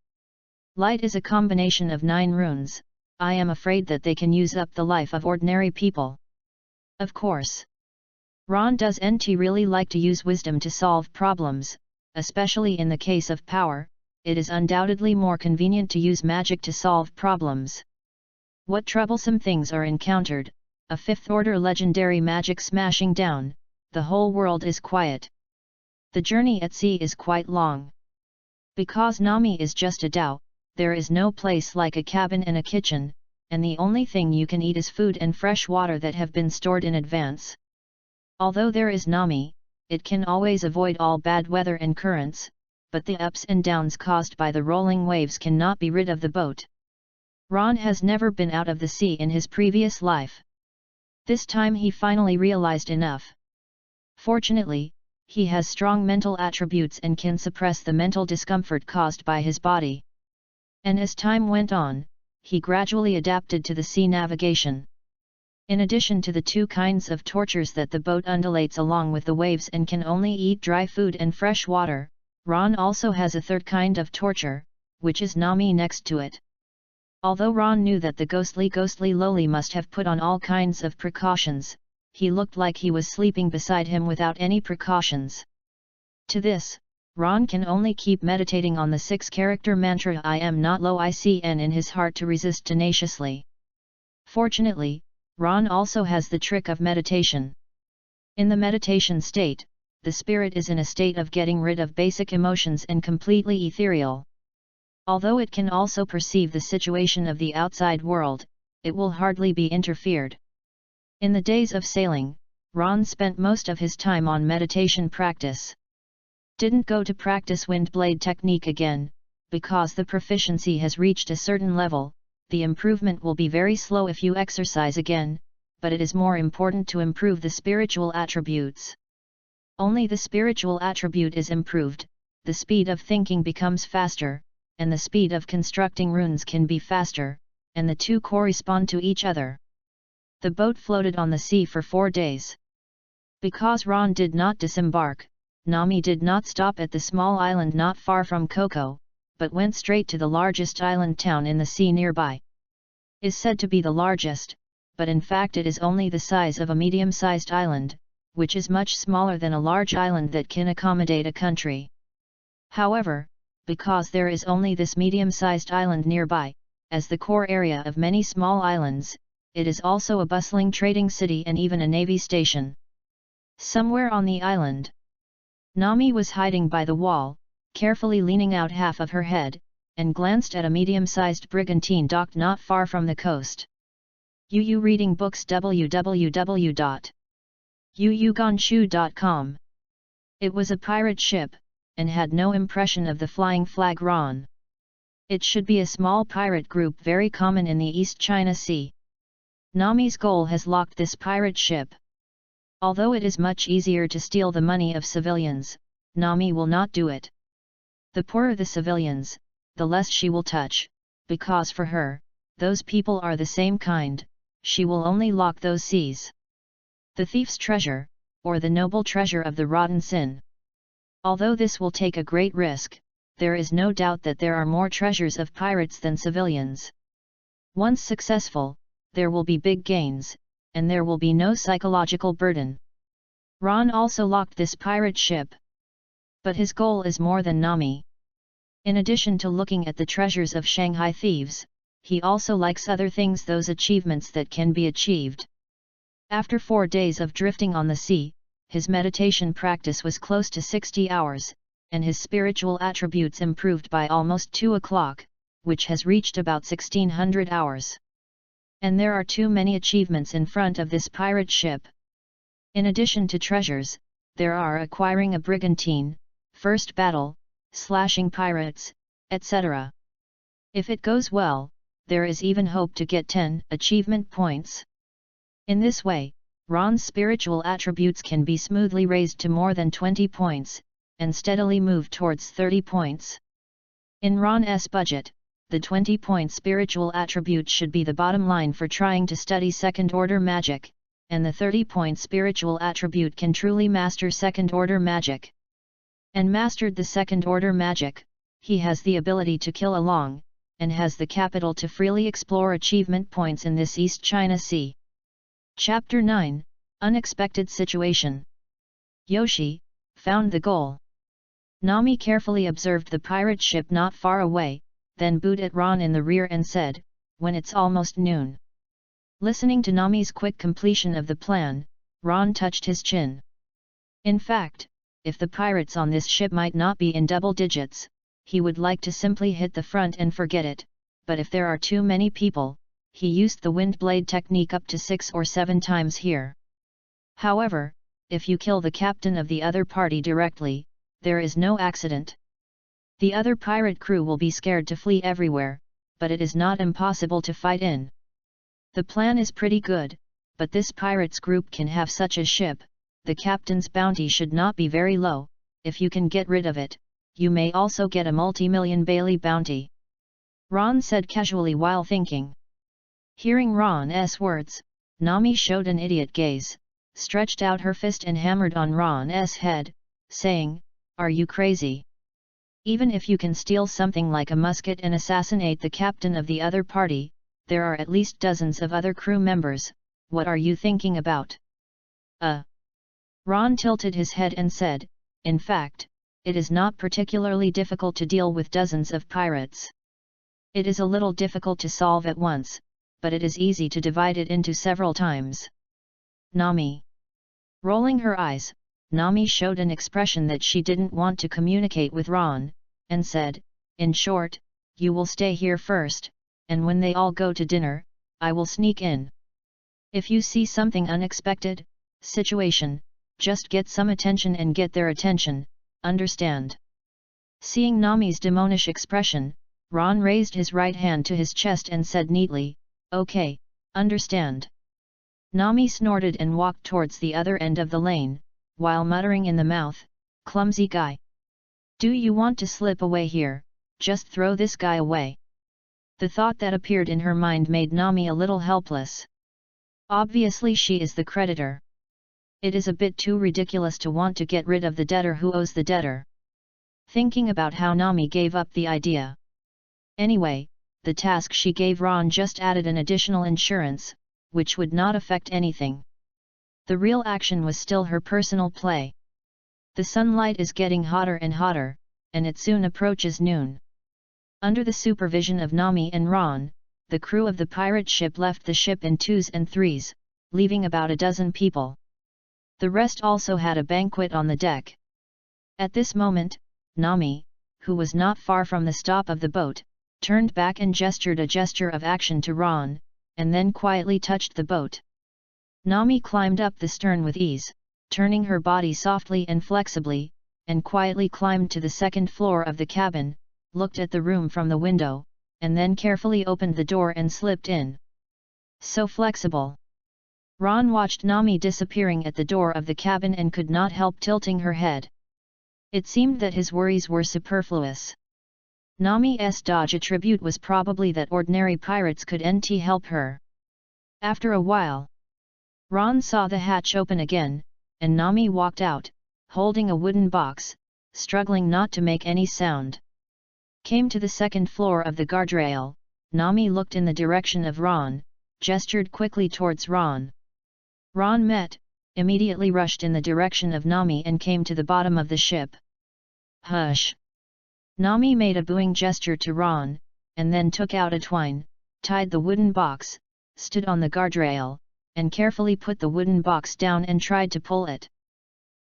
Light is a combination of 9 runes, I am afraid that they can use up the life of ordinary people. Of course. Ron doesn't really like to use wisdom to solve problems, especially in the case of power. It is undoubtedly more convenient to use magic to solve problems. What troublesome things are encountered, a fifth-order legendary magic smashing down, the whole world is quiet. The journey at sea is quite long. Because Nami is just a dhow, there is no place like a cabin and a kitchen, and the only thing you can eat is food and fresh water that have been stored in advance. Although there is Nami, it can always avoid all bad weather and currents, but the ups and downs caused by the rolling waves cannot be rid of the boat. Ron has never been out of the sea in his previous life. This time he finally realized enough. Fortunately, he has strong mental attributes and can suppress the mental discomfort caused by his body. And as time went on, he gradually adapted to the sea navigation. In addition to the two kinds of tortures that the boat undulates along with the waves and can only eat dry food and fresh water, Ron also has a third kind of torture, which is Nami next to it. Although Ron knew that the ghostly Loli must have put on all kinds of precautions, he looked like he was sleeping beside him without any precautions. To this, Ron can only keep meditating on the 6-character mantra I am not low ICN in his heart to resist tenaciously. Fortunately, Ron also has the trick of meditation. In the meditation state, the spirit is in a state of getting rid of basic emotions and completely ethereal. Although it can also perceive the situation of the outside world, it will hardly be interfered. In the days of sailing, Ron spent most of his time on meditation practice. Didn't go to practice wind blade technique again, because the proficiency has reached a certain level. The improvement will be very slow if you exercise again, but it is more important to improve the spiritual attributes. Only the spiritual attribute is improved, the speed of thinking becomes faster, and the speed of constructing runes can be faster, and the two correspond to each other. The boat floated on the sea for 4 days. Because Ron did not disembark, Nami did not stop at the small island not far from Coco, but went straight to the largest island town in the sea nearby. Is said to be the largest, but in fact it is only the size of a medium-sized island, which is much smaller than a large island that can accommodate a country. However, because there is only this medium-sized island nearby, as the core area of many small islands, it is also a bustling trading city and even a navy station. Somewhere on the island, Nami was hiding by the wall, carefully leaning out half of her head, and glanced at a medium-sized brigantine docked not far from the coast. Reading Books www.yuyuganshu.com. It was a pirate ship, and had no impression of the flying flag Ron. It should be a small pirate group very common in the East China Sea. Nami's goal has locked this pirate ship. Although it is much easier to steal the money of civilians, Nami will not do it. The poorer the civilians, the less she will touch, because for her, those people are the same kind. She will only lock those seas. The thief's treasure, or the noble treasure of the rotten sin. Although this will take a great risk, there is no doubt that there are more treasures of pirates than civilians. Once successful, there will be big gains, and there will be no psychological burden. Ron also locked this pirate ship. But his goal is more than Nami. In addition to looking at the treasures of Shanghai thieves, he also likes other things, those achievements that can be achieved. After 4 days of drifting on the sea, his meditation practice was close to 60 hours, and his spiritual attributes improved by almost 2 o'clock, which has reached about 1600 hours. And there are too many achievements in front of this pirate ship. In addition to treasures, there are acquiring a brigantine, first battle, slashing pirates, etc. If it goes well, there is even hope to get 10 achievement points. In this way, Ron's spiritual attributes can be smoothly raised to more than 20 points, and steadily move towards 30 points. In Ron's budget, the 20-point spiritual attribute should be the bottom line for trying to study second-order magic, and the 30-point spiritual attribute can truly master second-order magic. And mastered the second-order magic, he has the ability to kill along, and has the capital to freely explore achievement points in this East China Sea. Chapter 9, Unexpected Situation. Yoshi found the goal. Nami carefully observed the pirate ship not far away, then booed at Ron in the rear and said, "When it's almost noon." Listening to Nami's quick completion of the plan, Ron touched his chin. In fact, if the pirates on this ship might not be in double digits, he would like to simply hit the front and forget it, but if there are too many people, he used the wind blade technique up to 6 or 7 times here. However, if you kill the captain of the other party directly, there is no accident. The other pirate crew will be scared to flee everywhere, but it is not impossible to fight in. The plan is pretty good, but this pirates group can have such a ship, the captain's bounty should not be very low. If you can get rid of it, you may also get a multi-million Bailey bounty. Ron said casually while thinking. Hearing Ron's words, Nami showed an idiot gaze, stretched out her fist and hammered on Ron's head, saying, "Are you crazy? Even if you can steal something like a musket and assassinate the captain of the other party, there are at least dozens of other crew members, what are you thinking about?" Ron tilted his head and said, "In fact, it is not particularly difficult to deal with dozens of pirates. It is a little difficult to solve at once, but it is easy to divide it into several times." Nami. Rolling her eyes, Nami showed an expression that she didn't want to communicate with Ron, and said, "In short, you will stay here first, and when they all go to dinner, I will sneak in. If you see something unexpected, situation, just get some attention and get their attention, understand?" Seeing Nami's demonish expression, Ron raised his right hand to his chest and said neatly, "Okay, understand." Nami snorted and walked towards the other end of the lane, while muttering in the mouth, "Clumsy guy. Do you want to slip away here? Just throw this guy away." The thought that appeared in her mind made Nami a little helpless. Obviously she is the creditor. It is a bit too ridiculous to want to get rid of the debtor who owes the debtor. Thinking about how Nami gave up the idea. Anyway, the task she gave Ron just added an additional insurance, which would not affect anything. The real action was still her personal play. The sunlight is getting hotter and hotter, and it soon approaches noon. Under the supervision of Nami and Ron, the crew of the pirate ship left the ship in 2s and 3s, leaving about a dozen people. The rest also had a banquet on the deck. At this moment, Nami, who was not far from the stop of the boat, turned back and gestured a gesture of action to Ron, and then quietly touched the boat. Nami climbed up the stern with ease, turning her body softly and flexibly, and quietly climbed to the second floor of the cabin, looked at the room from the window, and then carefully opened the door and slipped in. So flexible. Ron watched Nami disappearing at the door of the cabin and could not help tilting her head. It seemed that his worries were superfluous. Nami's dodge attribute was probably that ordinary pirates could help her. After a while, Ron saw the hatch open again, and Nami walked out, holding a wooden box, struggling not to make any sound. Came to the second floor of the guardrail, Nami looked in the direction of Ron, gestured quickly towards Ron. Ron immediately rushed in the direction of Nami and came to the bottom of the ship. "Hush!" Nami made a booing gesture to Ron, and then took out a twine, tied the wooden box, stood on the guardrail, and carefully put the wooden box down and tried to pull it.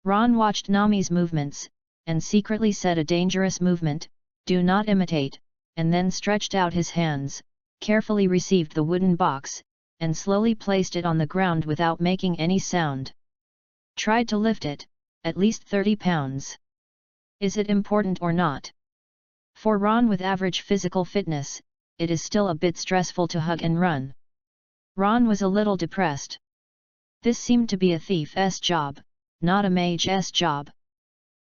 Ron watched Nami's movements, and secretly said a dangerous movement, "Do not imitate," and then stretched out his hands, carefully received the wooden box, and slowly placed it on the ground without making any sound. Tried to lift it, at least 30 pounds. Is it important or not? For Ron with average physical fitness, it is still a bit stressful to hug and run. Ron was a little depressed. This seemed to be a thief's job, not a mage's job.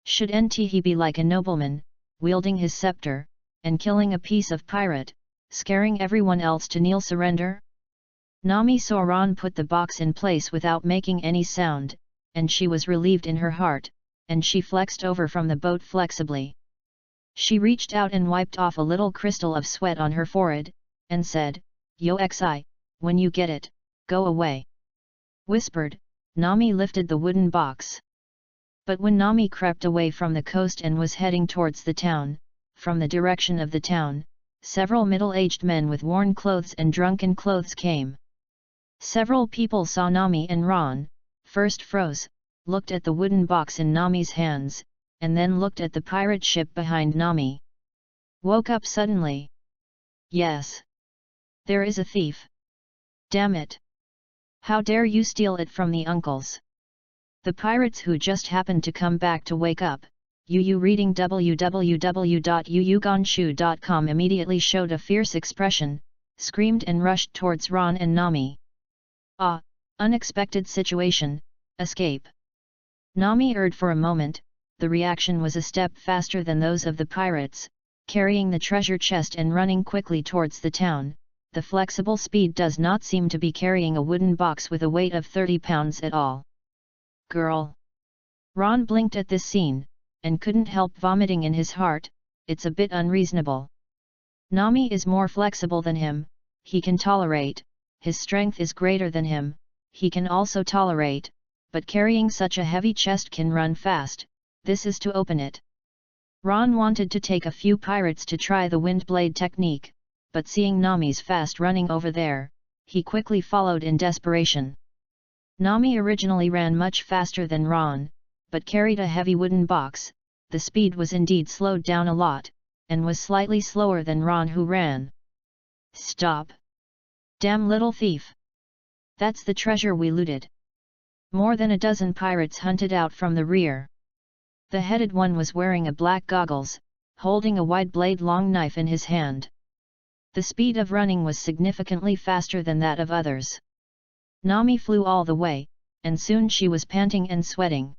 Should he be like a nobleman, wielding his scepter, and killing a piece of pirate, scaring everyone else to kneel surrender? Nami saw Ron put the box in place without making any sound, and she was relieved in her heart, and she flexed over from the boat flexibly. She reached out and wiped off a little crystal of sweat on her forehead, and said, "Yo xi, when you get it, go away." Whispered, Nami lifted the wooden box. But when Nami crept away from the coast and was heading towards the town, from the direction of the town, several middle-aged men with worn clothes and drunken clothes came. Several people saw Nami and Ron, first froze, looked at the wooden box in Nami's hands, and then looked at the pirate ship behind Nami. Woke up suddenly. Yes. There is a thief. Damn it. How dare you steal it from the uncles? The pirates who just happened to come back to wake up, Yu reading www.yuyugonshu.com immediately showed a fierce expression, screamed and rushed towards Ron and Nami. Ah, unexpected situation, escape. Nami erred for a moment. The reaction was a step faster than those of the pirates, carrying the treasure chest and running quickly towards the town. The flexible speed does not seem to be carrying a wooden box with a weight of 30 pounds at all. Girl! Ron blinked at this scene, and couldn't help vomiting in his heart. It's a bit unreasonable. Nami is more flexible than him, he can tolerate, his strength is greater than him, he can also tolerate, but carrying such a heavy chest can run fast. This is to open it. Ron wanted to take a few pirates to try the wind blade technique, but seeing Nami's fast running over there, he quickly followed in desperation. Nami originally ran much faster than Ron, but carried a heavy wooden box. The speed was indeed slowed down a lot, and was slightly slower than Ron who ran. Stop! Damn little thief! That's the treasure we looted. More than a dozen pirates hunted out from the rear. The headed one was wearing a black goggles, holding a wide blade long knife in his hand. The speed of running was significantly faster than that of others. Nami flew all the way, and soon she was panting and sweating.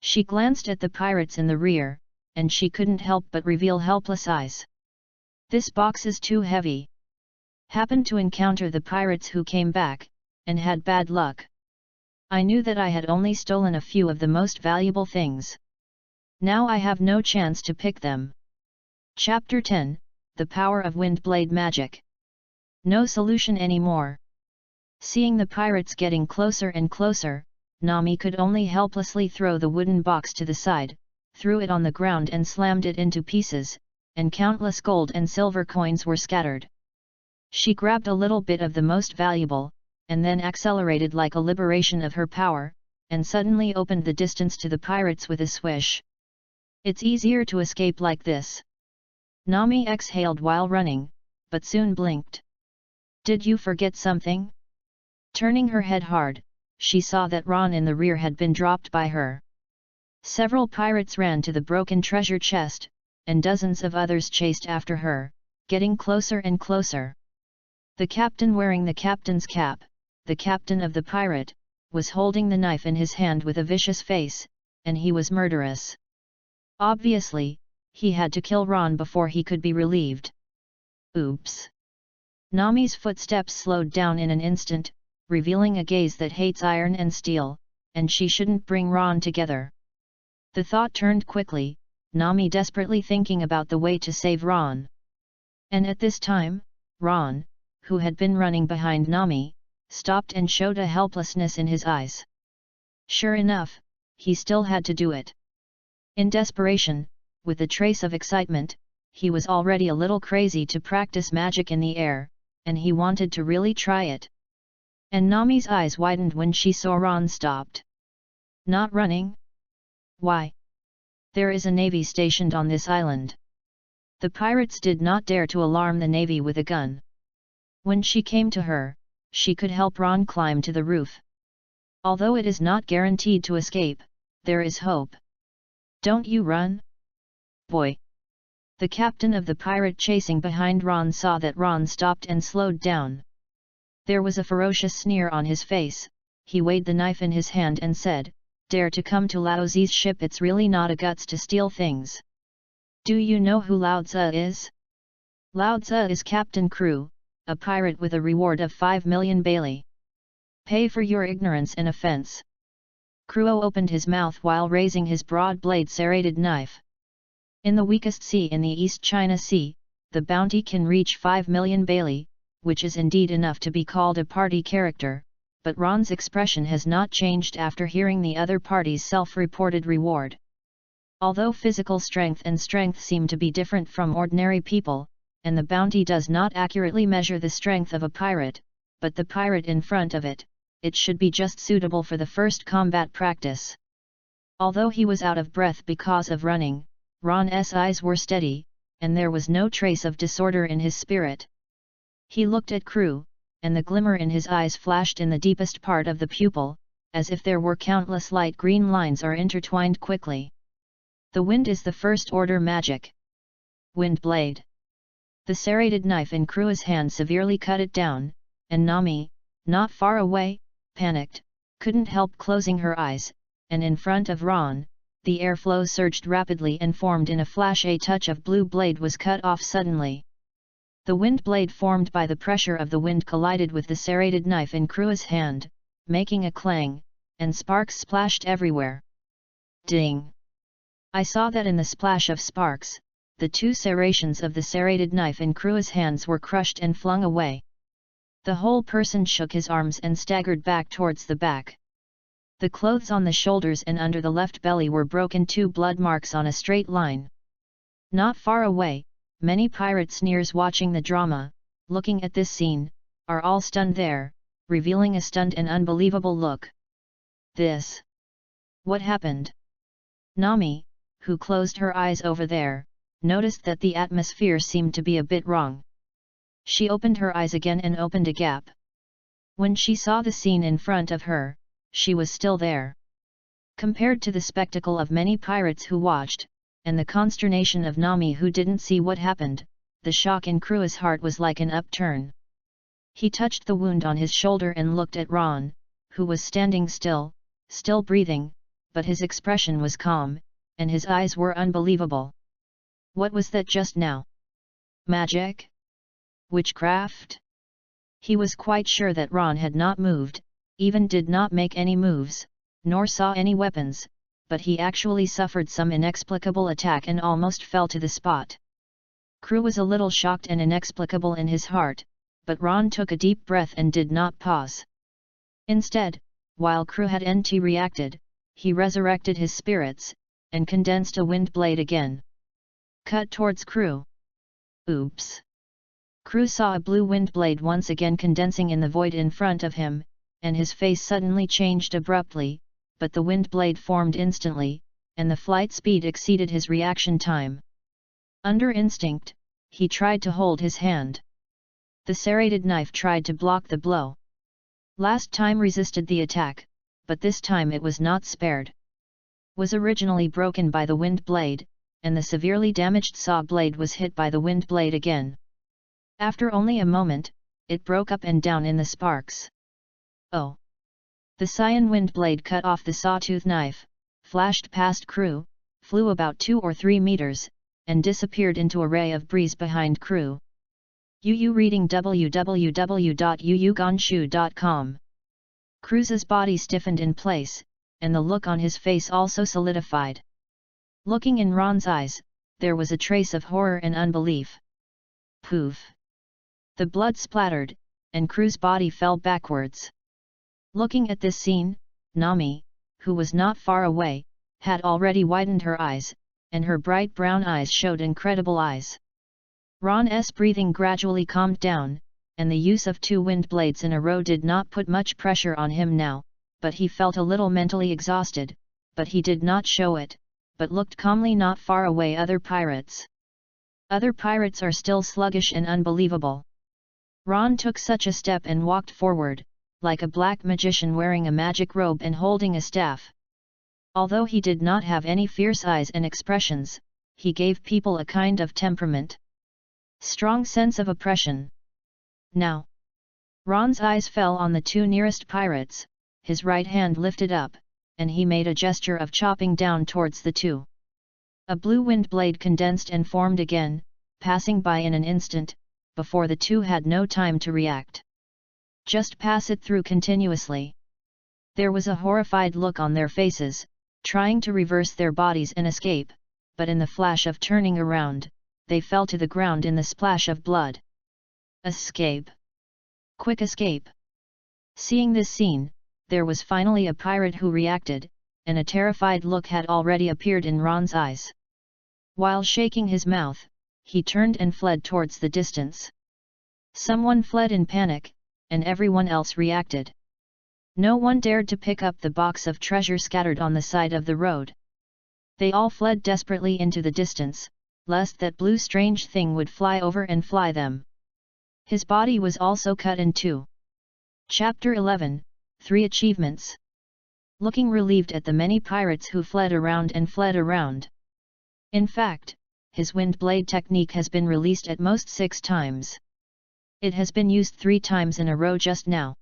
She glanced at the pirates in the rear, and she couldn't help but reveal helpless eyes. This box is too heavy. Happened to encounter the pirates who came back, and had bad luck. I knew that I had only stolen a few of the most valuable things. Now I have no chance to pick them. Chapter 10, The Power of Wind Blade Magic. No solution anymore. Seeing the pirates getting closer and closer, Nami could only helplessly throw the wooden box to the side, threw it on the ground and slammed it into pieces, and countless gold and silver coins were scattered. She grabbed a little bit of the most valuable, and then accelerated like a liberation of her power, and suddenly opened the distance to the pirates with a swish. It's easier to escape like this. Nami exhaled while running, but soon blinked. Did you forget something? Turning her head hard, she saw that Ron in the rear had been dropped by her. Several pirates ran to the broken treasure chest, and dozens of others chased after her, getting closer and closer. The captain wearing the captain's cap, the captain of the pirate, was holding the knife in his hand with a vicious face, and he was murderous. Obviously, he had to kill Ron before he could be relieved. Oops! Nami's footsteps slowed down in an instant, revealing a gaze that hates iron and steel, and she shouldn't bring Ron together. The thought turned quickly, Nami desperately thinking about the way to save Ron. And at this time, Ron, who had been running behind Nami, stopped and showed a helplessness in his eyes. Sure enough, he still had to do it. In desperation, with a trace of excitement, he was already a little crazy to practice magic in the air, and he wanted to really try it. And Nami's eyes widened when she saw Ron stopped. Not running? Why? There is a navy stationed on this island. The pirates did not dare to alarm the navy with a gun. When she came to her, she could help Ron climb to the roof. Although it is not guaranteed to escape, there is hope. Don't you run? Boy! The captain of the pirate chasing behind Ron saw that Ron stopped and slowed down. There was a ferocious sneer on his face. He weighed the knife in his hand and said, "Dare to come to Lao Tzu's ship? It's really not a guts to steal things. Do you know who Lao Tzu is? Lao Tzu is Captain Crew, a pirate with a reward of 5 million bailey. Pay for your ignorance and offense." Crew opened his mouth while raising his broad blade serrated knife. In the weakest sea in the East China Sea, the bounty can reach 5 million baili, which is indeed enough to be called a party character, but Ron's expression has not changed after hearing the other party's self-reported reward. Although physical strength and strength seem to be different from ordinary people, and the bounty does not accurately measure the strength of a pirate, but the pirate in front of it, it should be just suitable for the first combat practice. Although he was out of breath because of running, Ron's eyes were steady, and there was no trace of disorder in his spirit. He looked at Crew, and the glimmer in his eyes flashed in the deepest part of the pupil, as if there were countless light green lines are intertwined quickly. The wind is the first order magic. Wind blade. The serrated knife in Crew's hand severely cut it down, and Nami, not far away, panicked, couldn't help closing her eyes, and in front of Ron, the airflow surged rapidly and formed in a flash. A touch of blue blade was cut off suddenly. The wind blade formed by the pressure of the wind collided with the serrated knife in Crew's hand, making a clang, and sparks splashed everywhere. Ding! I saw that in the splash of sparks, the two serrations of the serrated knife in Crew's hands were crushed and flung away. The whole person shook his arms and staggered back towards the back. The clothes on the shoulders and under the left belly were broken, 2 blood marks on a straight line. Not far away, many pirates nears watching the drama, looking at this scene, are all stunned there, revealing a stunned and unbelievable look. This. What happened? Nami, who closed her eyes over there, noticed that the atmosphere seemed to be a bit wrong. She opened her eyes again and opened a gap. When she saw the scene in front of her, she was still there. Compared to the spectacle of many pirates who watched, and the consternation of Nami who didn't see what happened, the shock in Crew's heart was like an upturn. He touched the wound on his shoulder and looked at Ron, who was standing still breathing, but his expression was calm, and his eyes were unbelievable. What was that just now? Magic? Witchcraft? He was quite sure that Ron had not moved, even did not make any moves, nor saw any weapons, but he actually suffered some inexplicable attack and almost fell to the spot. Crew was a little shocked and inexplicable in his heart, but Ron took a deep breath and did not pause. Instead, while Crew had reacted, he resurrected his spirits, and condensed a wind blade again. Cut towards Crew. Oops! Crew saw a blue wind blade once again condensing in the void in front of him, and his face suddenly changed abruptly, but the wind blade formed instantly, and the flight speed exceeded his reaction time. Under instinct, he tried to hold his hand. The serrated knife tried to block the blow. Last time resisted the attack, but this time it was not spared. Was originally broken by the wind blade, and the severely damaged saw blade was hit by the wind blade again. After only a moment, it broke up and down in the sparks. Oh! The cyan wind blade cut off the sawtooth knife, flashed past Crew, flew about 2 or 3 meters, and disappeared into a ray of breeze behind Crew. Yu reading www.yuyugonshu.com. Crew's body stiffened in place, and the look on his face also solidified. Looking in Ron's eyes, there was a trace of horror and unbelief. Poof! The blood splattered, and Crew's body fell backwards. Looking at this scene, Nami, who was not far away, had already widened her eyes, and her bright brown eyes showed incredible eyes. Ron's breathing gradually calmed down, and the use of 2 wind blades in a row did not put much pressure on him now, but he felt a little mentally exhausted, but he did not show it, but looked calmly not far away other pirates. Other pirates are still sluggish and unbelievable. Ron took such a step and walked forward, like a black magician wearing a magic robe and holding a staff. Although he did not have any fierce eyes and expressions, he gave people a kind of temperament. Strong sense of oppression. Now, Ron's eyes fell on the 2 nearest pirates, his right hand lifted up, and he made a gesture of chopping down towards the 2. A blue wind blade condensed and formed again, passing by in an instant, before the 2 had no time to react. Just pass it through continuously. There was a horrified look on their faces, trying to reverse their bodies and escape, but in the flash of turning around, they fell to the ground in the splash of blood. Escape! Quick escape! Seeing this scene, there was finally a pirate who reacted, and a terrified look had already appeared in Ron's eyes. While shaking his mouth, he turned and fled towards the distance. Someone fled in panic, and everyone else reacted. No one dared to pick up the box of treasure scattered on the side of the road. They all fled desperately into the distance, lest that blue strange thing would fly over and fly them. His body was also cut in two. Chapter 11, 3 Achievements. Looking relieved at the many pirates who fled around and fled around. In fact, his wind blade technique has been released at most 6 times. It has been used 3 times in a row just now.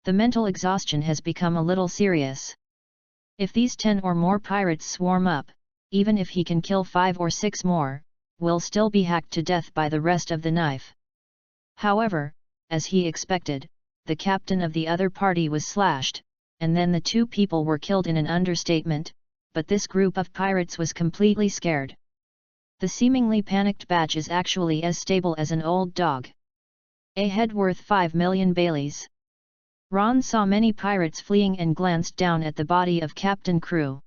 The mental exhaustion has become a little serious. If these 10 or more pirates swarm up, even if he can kill 5 or 6 more, will still be hacked to death by the rest of the knife. However, as he expected, the captain of the other party was slashed, and then the 2 people were killed in an understatement, but this group of pirates was completely scared. The seemingly panicked batch is actually as stable as an old dog. A head worth 5 million Baileys. Ron saw many pirates fleeing and glanced down at the body of Captain Crew.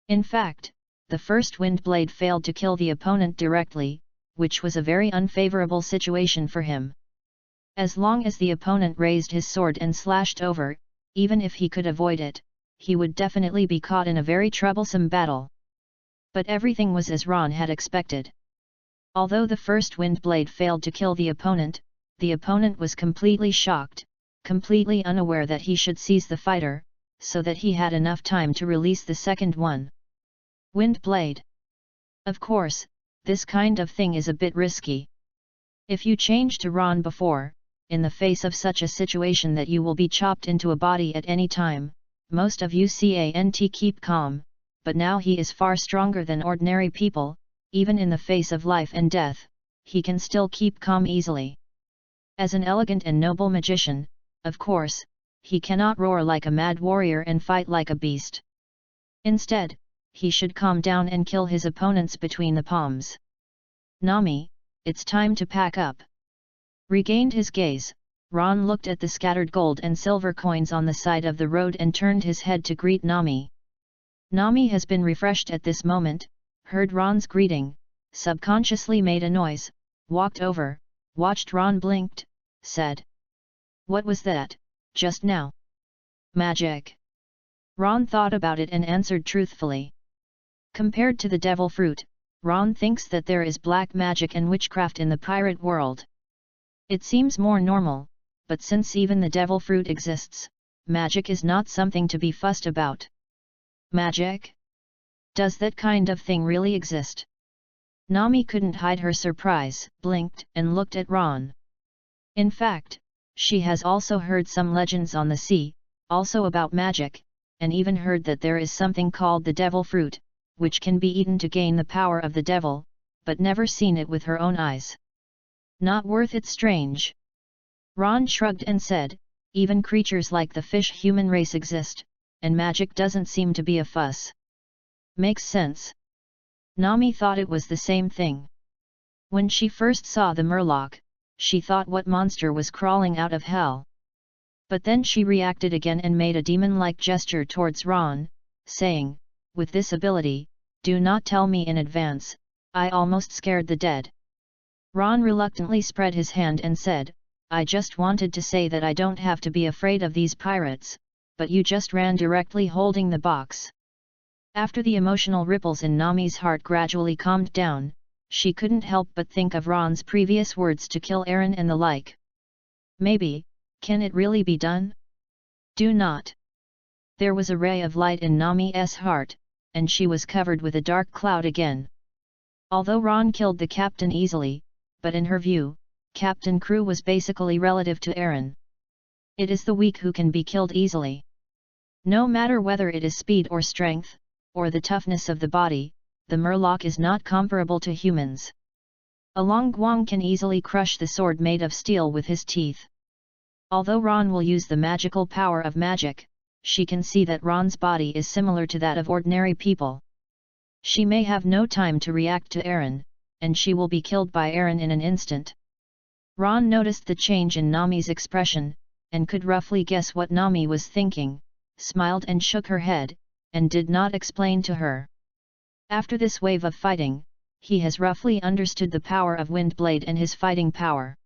In fact, the first wind blade failed to kill the opponent directly, which was a very unfavorable situation for him. As long as the opponent raised his sword and slashed over, even if he could avoid it, he would definitely be caught in a very troublesome battle. But everything was as Ron had expected. Although the first wind blade failed to kill the opponent was completely shocked, completely unaware that he should seize the fighter, so that he had enough time to release the second one. Wind blade. Of course, this kind of thing is a bit risky. If you change to Ron before, in the face of such a situation that you will be chopped into a body at any time, most of you can't keep calm, but now he is far stronger than ordinary people, even in the face of life and death, he can still keep calm easily. As an elegant and noble magician, of course, he cannot roar like a mad warrior and fight like a beast. Instead, he should calm down and kill his opponents between the palms. Nami, it's time to pack up. Regained his gaze, Ron looked at the scattered gold and silver coins on the side of the road and turned his head to greet Nami. Nami has been refreshed at this moment, heard Ron's greeting, subconsciously made a noise, walked over, watched Ron blinked, said. What was that, just now? Magic. Ron thought about it and answered truthfully. Compared to the devil fruit, Ron thinks that there is black magic and witchcraft in the pirate world. It seems more normal, but since even the devil fruit exists, magic is not something to be fussed about. Magic? Does that kind of thing really exist? Nami couldn't hide her surprise, blinked and looked at Ron. In fact, she has also heard some legends on the sea, also about magic, and even heard that there is something called the devil fruit, which can be eaten to gain the power of the devil, but never seen it with her own eyes. Not worth it. Strange. Ron shrugged and said, even creatures like the fish-human race exist, and magic doesn't seem to be a fuss. Makes sense. Nami thought it was the same thing. When she first saw the murloc, she thought what monster was crawling out of hell. But then she reacted again and made a demon-like gesture towards Ron, saying, with this ability, do not tell me in advance, I almost scared the dead. Ron reluctantly spread his hand and said, I just wanted to say that I don't have to be afraid of these pirates, but you just ran directly holding the box. After the emotional ripples in Nami's heart gradually calmed down, she couldn't help but think of Ron's previous words to kill Aaron and the like. Maybe, can it really be done? Do not. There was a ray of light in Nami's heart, and she was covered with a dark cloud again. Although Ron killed the captain easily, but in her view, Captain Crew was basically relative to Aaron. It is the weak who can be killed easily. No matter whether it is speed or strength, or the toughness of the body, the murloc is not comparable to humans. A Long Guang can easily crush the sword made of steel with his teeth. Although Ron will use the magical power of magic, she can see that Ron's body is similar to that of ordinary people. She may have no time to react to Aaron, and she will be killed by Aaron in an instant. Ron noticed the change in Nami's expression, and could roughly guess what Nami was thinking, smiled and shook her head, and did not explain to her. After this wave of fighting, he has roughly understood the power of Windblade and his fighting power.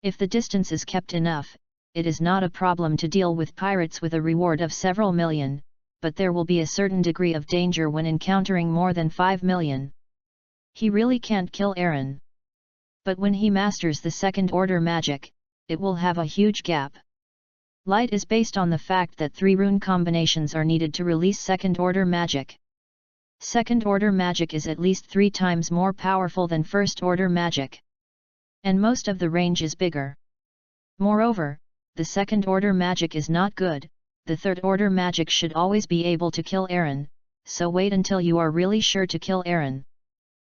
If the distance is kept enough, it is not a problem to deal with pirates with a reward of several million, but there will be a certain degree of danger when encountering more than 5 million. He really can't kill Aaron. But when he masters the second-order magic, it will have a huge gap. Light is based on the fact that 3 rune combinations are needed to release second-order magic. Second-order magic is at least 3 times more powerful than first-order magic. And most of the range is bigger. Moreover, the second-order magic is not good, the third-order magic should always be able to kill Aaron, so wait until you are really sure to kill Aaron.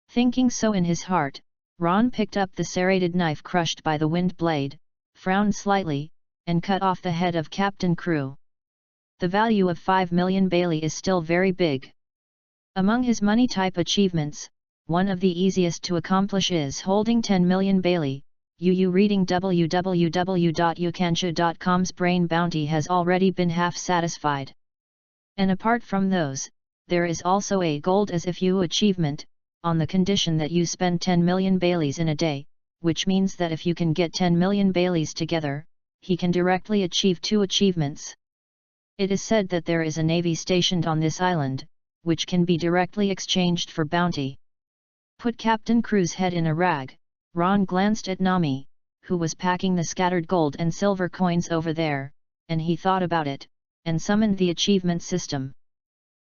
Thinking so in his heart, Ron picked up the serrated knife crushed by the wind blade, frowned slightly, and cut off the head of Captain Crew. The value of 5 million Bailey is still very big. Among his money-type achievements, one of the easiest to accomplish is holding 10 million Bailey. Reading www.ukansha.com's brain bounty has already been half satisfied. And apart from those, there is also a gold as if you achievement, on the condition that you spend 10 million Baileys in a day, which means that if you can get 10 million Baileys together, he can directly achieve 2 achievements. It is said that there is a navy stationed on this island, which can be directly exchanged for bounty. Put Captain Crew's head in a rag, Ron glanced at Nami, who was packing the scattered gold and silver coins over there, and he thought about it, and summoned the achievement system.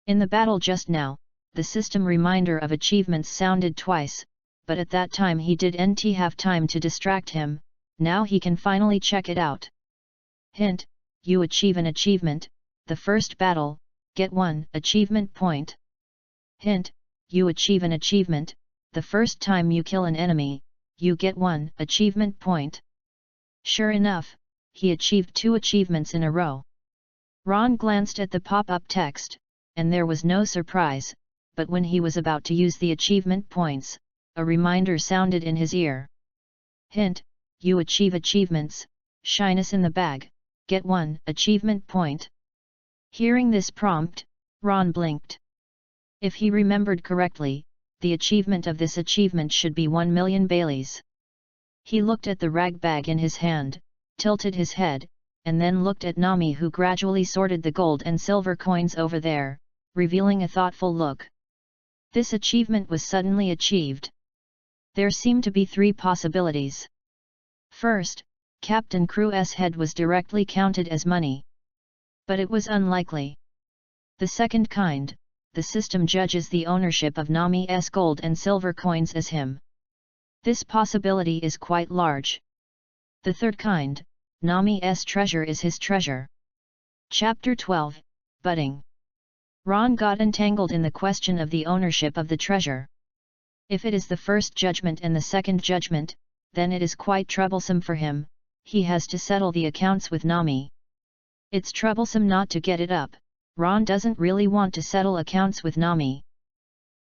In the battle just now, the system reminder of achievements sounded twice, but at that time he didn't have time to distract him. Now he can finally check it out. Hint: you achieve an achievement, the first battle, get 1 achievement point. Hint: you achieve an achievement, the first time you kill an enemy, you get 1 achievement point. Sure enough, he achieved 2 achievements in a row. Ron glanced at the pop-up text, and there was no surprise, but when he was about to use the achievement points, a reminder sounded in his ear. Hint: you achieve achievements, shyness in the bag, get 1 achievement point. Hearing this prompt, Ron blinked. If he remembered correctly, the achievement of this achievement should be 1 million Baileys. He looked at the rag bag in his hand, tilted his head, and then looked at Nami, who gradually sorted the gold and silver coins over there, revealing a thoughtful look. This achievement was suddenly achieved. There seemed to be 3 possibilities. First, Captain Crew's head was directly counted as money. But it was unlikely. The second kind, the system judges the ownership of Nami's gold and silver coins as him. This possibility is quite large. The third kind, Nami's treasure is his treasure. Chapter 12, Budding. Ron got entangled in the question of the ownership of the treasure. If it is the first judgment and the second judgment, then it is quite troublesome for him. He has to settle the accounts with Nami. It's troublesome not to get it up. Ron doesn't really want to settle accounts with Nami.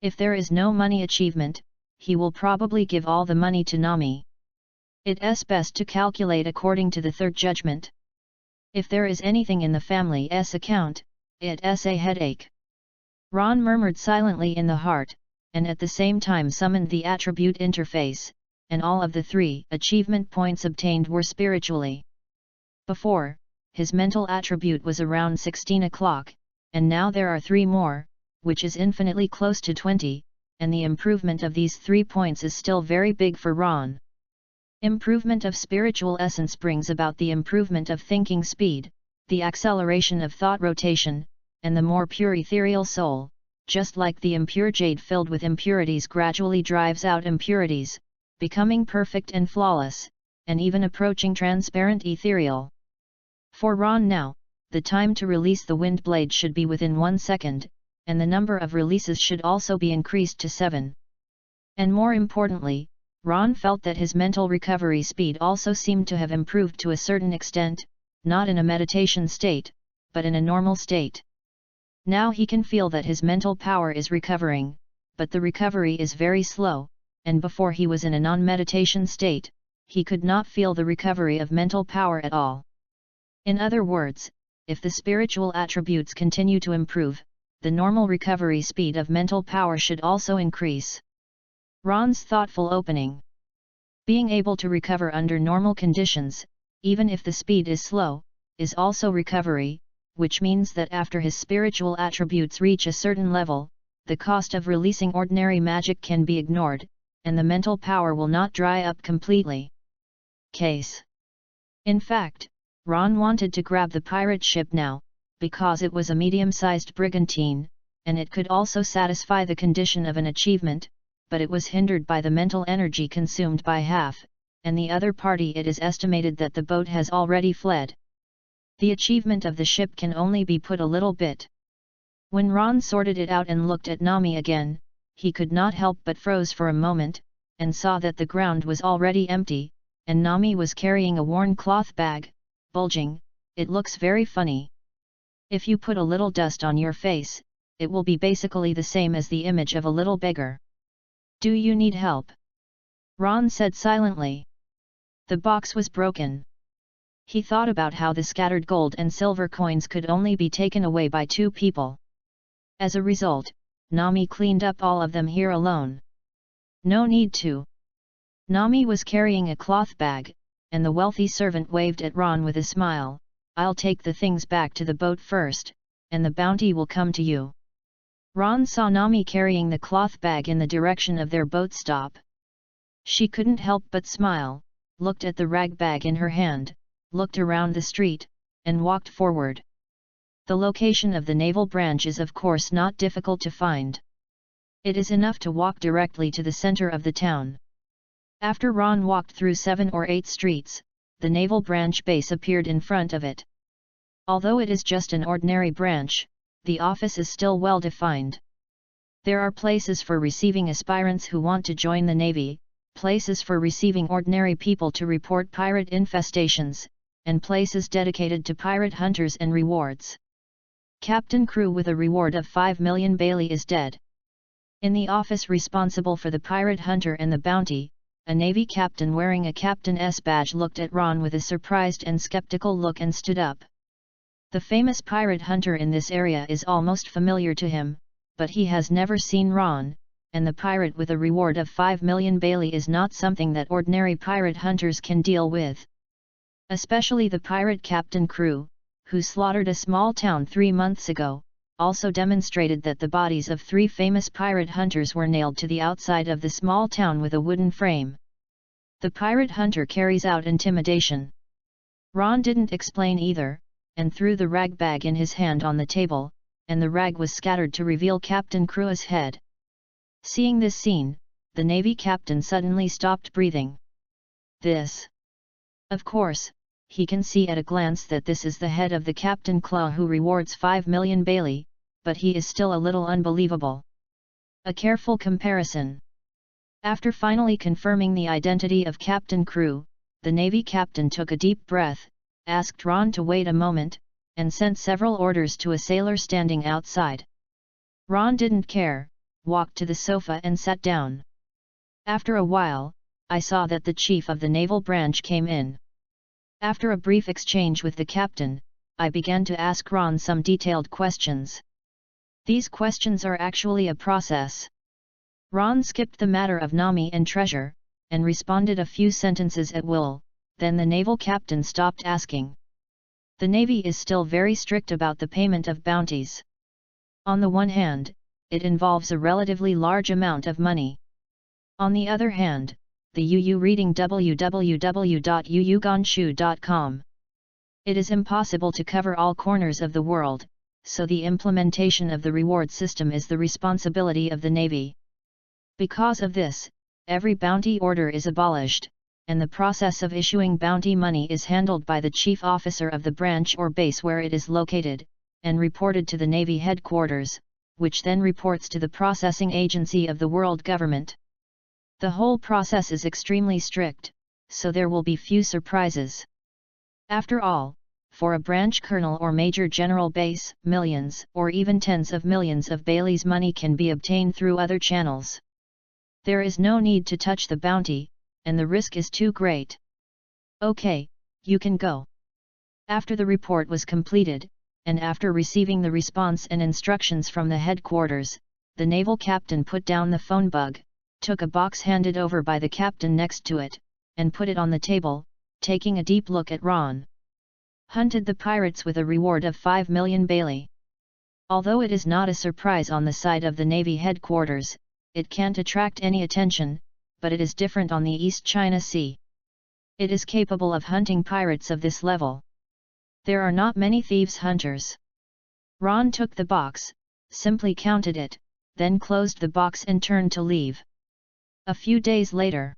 If there is no money achievement, he will probably give all the money to Nami. It's best to calculate according to the third judgment. If there is anything in the family's account, it's a headache. Ron murmured silently in the heart, and at the same time summoned the attribute interface, and all of the 3 achievement points obtained were spiritually. Before, his mental attribute was around 16 o'clock, and now there are 3 more, which is infinitely close to 20, and the improvement of these 3 points is still very big for Ron. Improvement of spiritual essence brings about the improvement of thinking speed, the acceleration of thought rotation, and the more pure ethereal soul, just like the impure jade filled with impurities gradually drives out impurities, becoming perfect and flawless, and even approaching transparent ethereal. For Ron now, the time to release the wind blade should be within 1 second, and the number of releases should also be increased to 7. And more importantly, Ron felt that his mental recovery speed also seemed to have improved to a certain extent, not in a meditation state, but in a normal state. Now he can feel that his mental power is recovering, but the recovery is very slow, and before he was in a non-meditation state, he could not feel the recovery of mental power at all. In other words, if the spiritual attributes continue to improve, the normal recovery speed of mental power should also increase. Ron's thoughtful opening. Being able to recover under normal conditions, even if the speed is slow, is also recovery, which means that after his spiritual attributes reach a certain level, the cost of releasing ordinary magic can be ignored, and the mental power will not dry up completely. Case. In fact, Ron wanted to grab the pirate ship now, because it was a medium-sized brigantine, and it could also satisfy the condition of an achievement, but it was hindered by the mental energy consumed by half, and the other party. It is estimated that the boat has already fled. The achievement of the ship can only be put a little bit. When Ron sorted it out and looked at Nami again, he could not help but froze for a moment, and saw that the ground was already empty, and Nami was carrying a worn cloth bag, bulging. It looks very funny. If you put a little dust on your face, it will be basically the same as the image of a little beggar. Do you need help? Ron said silently. The box was broken. He thought about how the scattered gold and silver coins could only be taken away by 2 people. As a result, Nami cleaned up all of them here alone. No need to. Nami was carrying a cloth bag, and the wealthy servant waved at Ron with a smile. I'll take the things back to the boat first, and the bounty will come to you. Ron saw Nami carrying the cloth bag in the direction of their boat stop. She couldn't help but smile, looked at the rag bag in her hand, looked around the street, and walked forward. The location of the naval branch is of course not difficult to find. It is enough to walk directly to the center of the town. After Ron walked through 7 or 8 streets, the naval branch base appeared in front of it. Although it is just an ordinary branch, the office is still well defined. There are places for receiving aspirants who want to join the Navy, places for receiving ordinary people to report pirate infestations, and places dedicated to pirate hunters and rewards. Captain Crew with a reward of 5 million Bailey is dead. In the office responsible for the pirate hunter and the bounty, a Navy captain wearing a captain's badge looked at Ron with a surprised and skeptical look and stood up. The famous pirate hunter in this area is almost familiar to him, but he has never seen Ron, and the pirate with a reward of 5 million Bailey is not something that ordinary pirate hunters can deal with. Especially the pirate Captain Crew, who slaughtered a small town 3 months ago, also demonstrated that the bodies of 3 famous pirate hunters were nailed to the outside of the small town with a wooden frame. The pirate hunter carries out intimidation. Ron didn't explain either, and threw the rag bag in his hand on the table, and the rag was scattered to reveal Captain Crew's head. Seeing this scene, the Navy captain suddenly stopped breathing. This. Of course, he can see at a glance that this is the head of the Captain Claw who rewards 5 million Bailey, but he is still a little unbelievable. A careful comparison. After finally confirming the identity of Captain Crew, the Navy captain took a deep breath, asked Ron to wait a moment, and sent several orders to a sailor standing outside. Ron didn't care, walked to the sofa and sat down. After a while, I saw that the chief of the naval branch came in. After a brief exchange with the captain, I began to ask Ron some detailed questions. These questions are actually a process. Ron skipped the matter of Nami and treasure, and responded a few sentences at will, then the naval captain stopped asking. The Navy is still very strict about the payment of bounties. On the one hand, it involves a relatively large amount of money. On the other hand, the UU reading www.uugonshu.com. It is impossible to cover all corners of the world, so the implementation of the reward system is the responsibility of the Navy. Because of this, every bounty order is abolished, and the process of issuing bounty money is handled by the chief officer of the branch or base where it is located, and reported to the Navy headquarters, which then reports to the processing agency of the world government. The whole process is extremely strict, so there will be few surprises. After all, for a branch colonel or major general base, millions or even tens of millions of Bailey's money can be obtained through other channels. There is no need to touch the bounty, and the risk is too great. Okay, you can go. After the report was completed, and after receiving the response and instructions from the headquarters, the naval captain put down the phone bug, took a box handed over by the captain next to it, and put it on the table, taking a deep look at Ron. Hunted the pirates with a reward of 5 million Bailey. Although it is not a surprise on the side of the Navy headquarters, it can't attract any attention, but it is different on the East China Sea. It is capable of hunting pirates of this level. There are not many thieves hunters. Ron took the box, simply counted it, then closed the box and turned to leave. A few days later,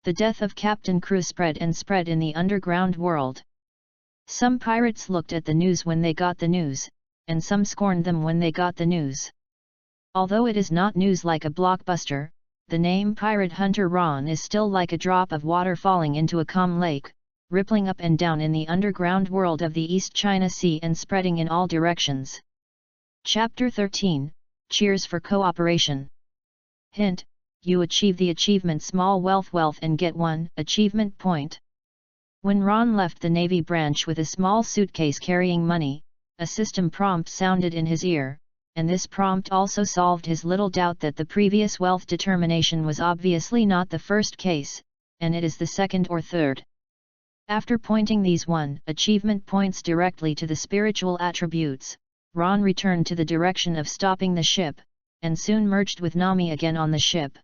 the death of Captain Crew spread in the underground world. Some pirates looked at the news when they got the news, and some scorned them when they got the news. Although it is not news like a blockbuster, the name Pirate Hunter Ron is still like a drop of water falling into a calm lake, rippling up and down in the underground world of the East China Sea and spreading in all directions. Chapter 13, Cheers for Cooperation. Hint: you achieve the achievement Small Wealth and get 1 achievement point. When Ron left the Navy branch with a small suitcase carrying money, a system prompt sounded in his ear, and this prompt also solved his little doubt that the previous wealth determination was obviously not the first case, and it is the second or third. After pointing these 1 achievement points directly to the spiritual attributes, Ron returned to the direction of stopping the ship, and soon merged with Nami again on the ship.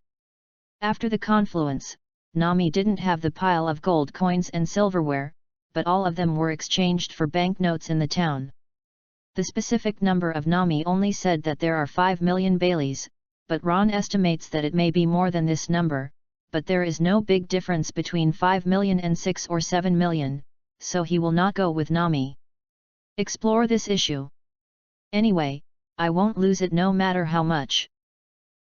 After the confluence, Nami didn't have the pile of gold coins and silverware, but all of them were exchanged for banknotes in the town. The specific number of Nami only said that there are 5 million Baileys, but Ron estimates that it may be more than this number, but there is no big difference between 5 million and 6 or 7 million, so he will not go with Nami. Explore this issue. Anyway, I won't lose it no matter how much.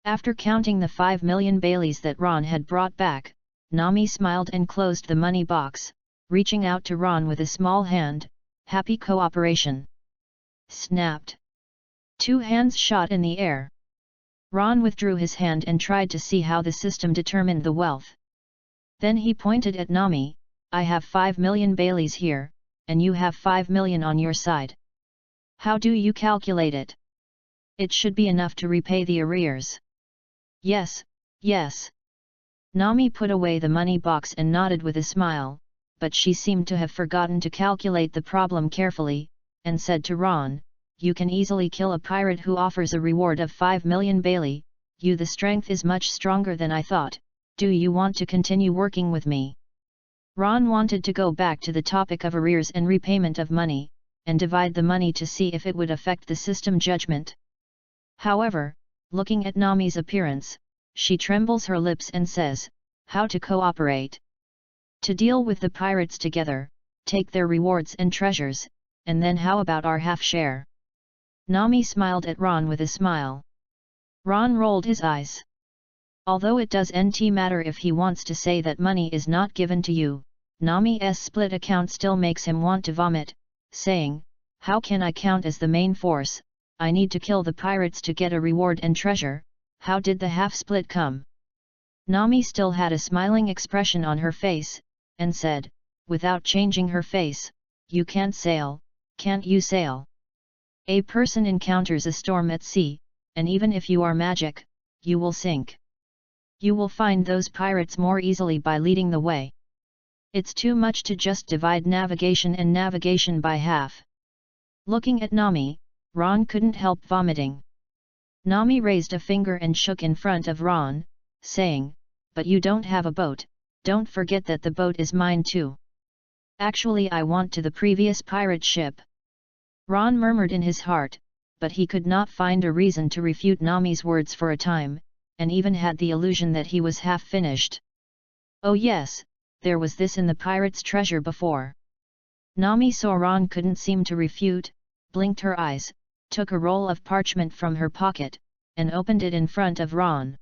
After counting the 5 million Baileys that Ron had brought back, Nami smiled and closed the money box, reaching out to Ron with a small hand. Happy cooperation. Snapped. 2 hands shot in the air. Ron withdrew his hand and tried to see how the system determined the wealth. Then he pointed at Nami. I have 5 million Baileys here, and you have 5 million on your side. How do you calculate it? It should be enough to repay the arrears. Yes, yes. Nami put away the money box and nodded with a smile, but she seemed to have forgotten to calculate the problem carefully, and said to Ron, you can easily kill a pirate who offers a reward of 5 million Bailey. The strength is much stronger than I thought. Do you want to continue working with me? Ron wanted to go back to the topic of arrears and repayment of money, and divide the money to see if it would affect the system judgment. However, looking at Nami's appearance, she trembles her lips and says, how to cooperate? To deal with the pirates together, take their rewards and treasures, and then how about our half share? Nami smiled at Ron with a smile. Ron rolled his eyes. Although it doesn't matter if he wants to say that money is not given to you, Nami's split account still makes him want to vomit, saying, how can I count as the main force? I need to kill the pirates to get a reward and treasure. How did the half-split come? Nami still had a smiling expression on her face, and said, without changing her face, you can't sail, can't you sail? A person encounters a storm at sea, and even if you are magic, you will sink. You will find those pirates more easily by leading the way. It's too much to just divide navigation and navigation by half. Looking at Nami, Ron couldn't help vomiting. Nami raised a finger and shook in front of Ron, saying, but you don't have a boat, don't forget that the boat is mine too. Actually I want to the previous pirate ship. Ron murmured in his heart, but he could not find a reason to refute Nami's words for a time, and even had the illusion that he was half finished. Oh yes, there was this in the pirate's treasure before. Nami saw Ron couldn't seem to refute, blinked her eyes, took a roll of parchment from her pocket, and opened it in front of Ron.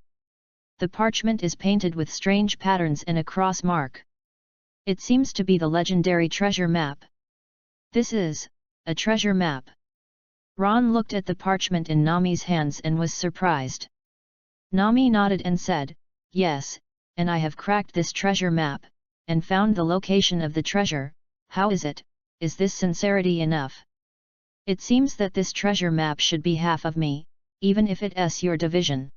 The parchment is painted with strange patterns and a cross mark. It seems to be the legendary treasure map. This is a treasure map. Ron looked at the parchment in Nami's hands and was surprised. Nami nodded and said, "Yes, and I have cracked this treasure map, and found the location of the treasure. How is it? Is this sincerity enough? It seems that this treasure map should be half of me, even if it's your division."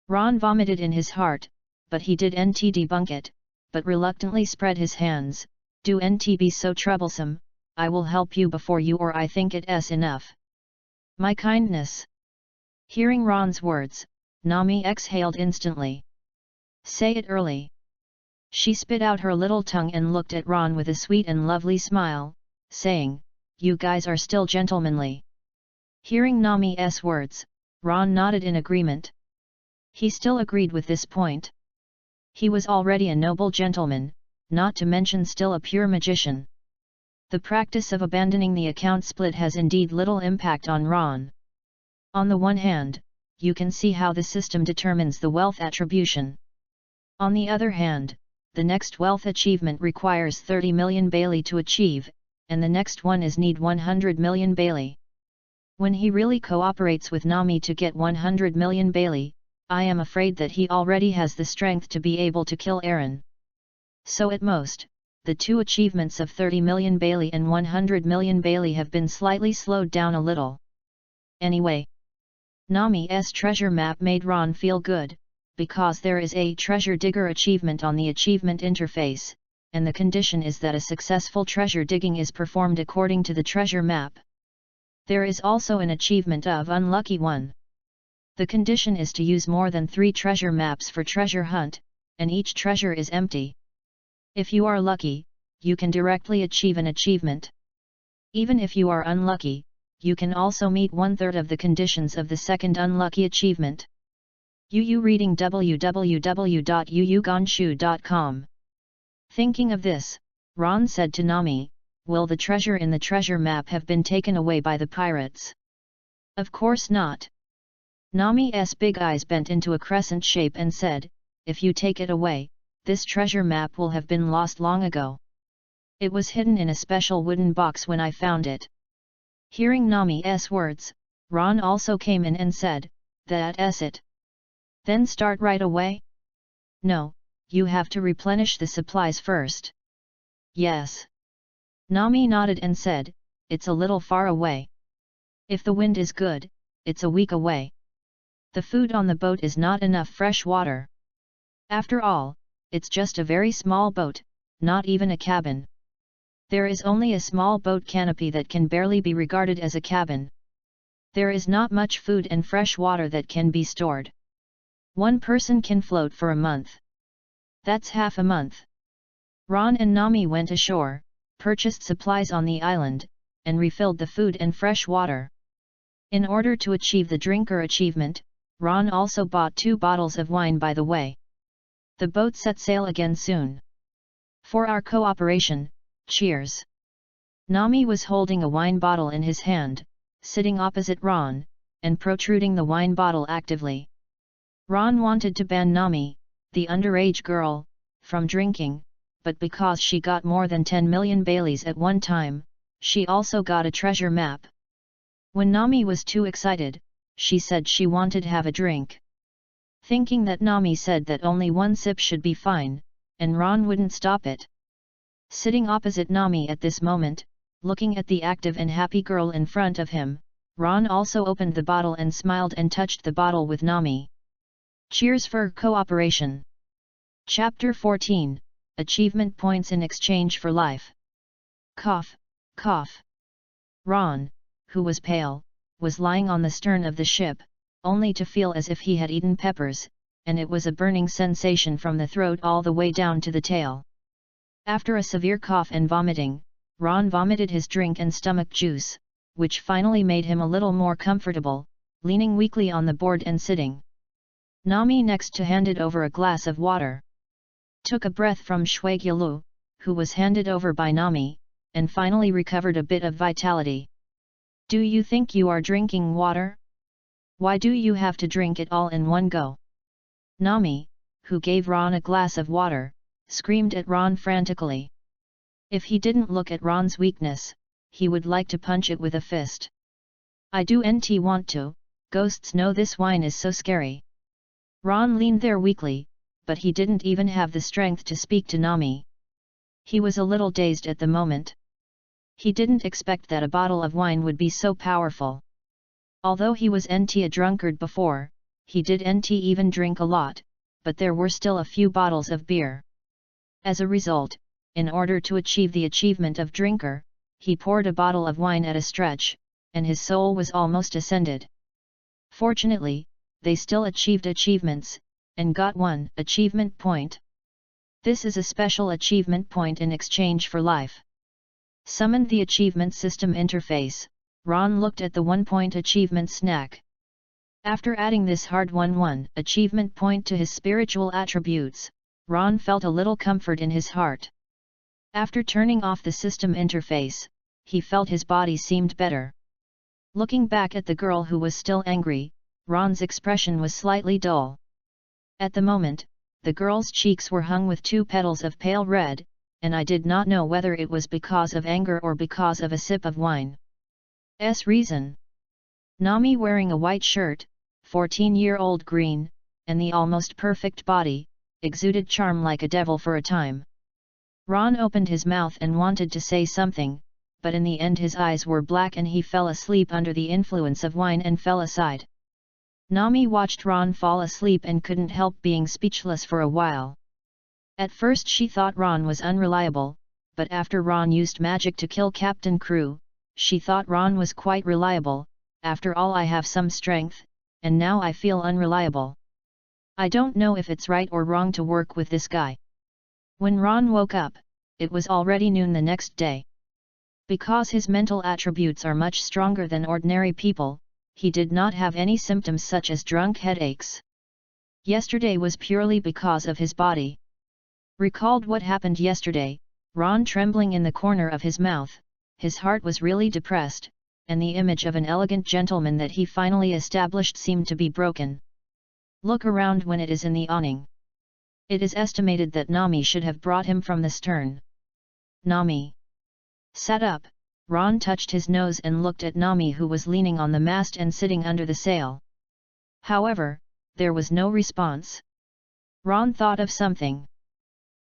Ron vomited in his heart, but he didn't debunk it, but reluctantly spread his hands. "Do nt be so troublesome, I will help you before you or I think it's enough. My kindness." Hearing Ron's words, Nami exhaled instantly. "Say it early." She spit out her little tongue and looked at Ron with a sweet and lovely smile, saying, "You guys are still gentlemanly." Hearing Nami's words, Ron nodded in agreement. He still agreed with this point. He was already a noble gentleman, not to mention still a pure magician. The practice of abandoning the account split has indeed little impact on Ron. On the one hand, you can see how the system determines the wealth attribution. On the other hand, the next wealth achievement requires 30 million Bailey to achieve, and the next one is need 100 million Bailey. When he really cooperates with Nami to get 100 million Bailey, I am afraid that he already has the strength to be able to kill Aaron. So at most, the two achievements of 30 million Bailey and 100 million Bailey have been slightly slowed down a little. Anyway, Nami's treasure map made Ron feel good, because there is a treasure digger achievement on the achievement interface, and the condition is that a successful treasure digging is performed according to the treasure map. There is also an achievement of unlucky one. The condition is to use more than 3 treasure maps for treasure hunt, and each treasure is empty. If you are lucky, you can directly achieve an achievement. Even if you are unlucky, you can also meet 1/3 of the conditions of the second unlucky achievement. Yu reading www.yuyugonshu.com. Thinking of this, Ron said to Nami, "Will the treasure in the treasure map have been taken away by the pirates?" "Of course not." Nami's big eyes bent into a crescent shape and said, "If you take it away, this treasure map will have been lost long ago. It was hidden in a special wooden box when I found it." Hearing Nami's words, Ron also came in and said, "That's it. Then start right away?" "No, you have to replenish the supplies first." "Yes." Nami nodded and said, "It's a little far away. If the wind is good, it's a week away. The food on the boat is not enough fresh water. After all, it's just a very small boat, not even a cabin. There is only a small boat canopy that can barely be regarded as a cabin. There is not much food and fresh water that can be stored. One person can float for a month. That's half a month." Ron and Nami went ashore, purchased supplies on the island, and refilled the food and fresh water. In order to achieve the drinker achievement, Ron also bought 2 bottles of wine by the way. The boat set sail again soon. "For our cooperation, cheers." Nami was holding a wine bottle in his hand, sitting opposite Ron, and protruding the wine bottle actively. Ron wanted to ban Nami, the underage girl, from drinking, but because she got more than 10 million Baileys at one time, she also got a treasure map. When Nami was too excited, she said she wanted to have a drink. Thinking that Nami said that only 1 sip should be fine, and Ron wouldn't stop it. Sitting opposite Nami at this moment, looking at the active and happy girl in front of him, Ron also opened the bottle and smiled and touched the bottle with Nami. Cheers for cooperation. Chapter 14, Achievement Points in Exchange for Life. Cough, cough. Ron, who was pale, was lying on the stern of the ship, only to feel as if he had eaten peppers, and it was a burning sensation from the throat all the way down to the tail. After a severe cough and vomiting, Ron vomited his drink and stomach juice, which finally made him a little more comfortable, leaning weakly on the board and sitting. Nami next to handed over a glass of water. Took a breath from Shuigyulu, who was handed over by Nami, and finally recovered a bit of vitality. "Do you think you are drinking water? Why do you have to drink it all in one go?" Nami, who gave Ron a glass of water, screamed at Ron frantically. If he didn't look at Ron's weakness, he would like to punch it with a fist. I don't want to, ghosts know this wine is so scary. Ron leaned there weakly, but he didn't even have the strength to speak to Nami. He was a little dazed at the moment. He didn't expect that a bottle of wine would be so powerful. Although he was a drunkard before, he didn't even drink a lot, but there were still a few bottles of beer. As a result, in order to achieve the achievement of drinker, he poured a bottle of wine at a stretch, and his soul was almost ascended. Fortunately, they still achieved achievements, and got one achievement point. This is a special achievement point in exchange for life. Summoned the achievement system interface, Ron looked at the 1-point achievement snack. After adding this hard-won 1 achievement point to his spiritual attributes, Ron felt a little comfort in his heart. After turning off the system interface, he felt his body seemed better. Looking back at the girl who was still angry, Ron's expression was slightly dull. At the moment, the girl's cheeks were hung with 2 petals of pale red, and I did not know whether it was because of anger or because of a sip of wine. Reason. Nami wearing a white shirt, 14-year-old green, and the almost perfect body, exuded charm like a devil for a time. Ron opened his mouth and wanted to say something, but in the end his eyes were black and he fell asleep under the influence of wine and fell aside. Nami watched Ron fall asleep and couldn't help being speechless for a while. At first she thought Ron was unreliable, but after Ron used magic to kill Captain Crew, she thought Ron was quite reliable. After all, I have some strength, and now I feel unreliable. I don't know if it's right or wrong to work with this guy. When Ron woke up, it was already noon the next day. Because his mental attributes are much stronger than ordinary people, he did not have any symptoms such as drunk headaches. Yesterday was purely because of his body. Recalled what happened yesterday, Ron trembling in the corner of his mouth, his heart was really depressed, and the image of an elegant gentleman that he finally established seemed to be broken. Look around when it is in the awning. It is estimated that Nami should have brought him from the stern. Nami sat up. Ron touched his nose and looked at Nami, who was leaning on the mast and sitting under the sail. However, there was no response. Ron thought of something.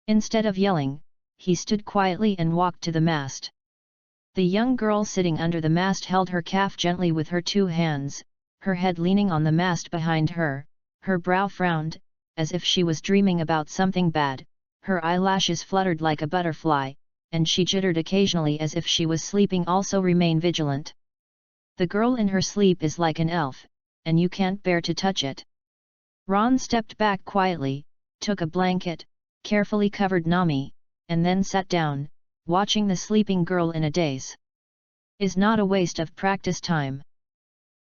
Instead of yelling, he stood quietly and walked to the mast. The young girl sitting under the mast held her calf gently with her 2 hands, her head leaning on the mast behind her, her brow frowned, as if she was dreaming about something bad, her eyelashes fluttered like a butterfly, and she jittered occasionally as if she was sleeping. Also remain vigilant. The girl in her sleep is like an elf, and you can't bear to touch it. Ron stepped back quietly, took a blanket, carefully covered Nami, and then sat down, watching the sleeping girl in a daze. Is not a waste of practice time.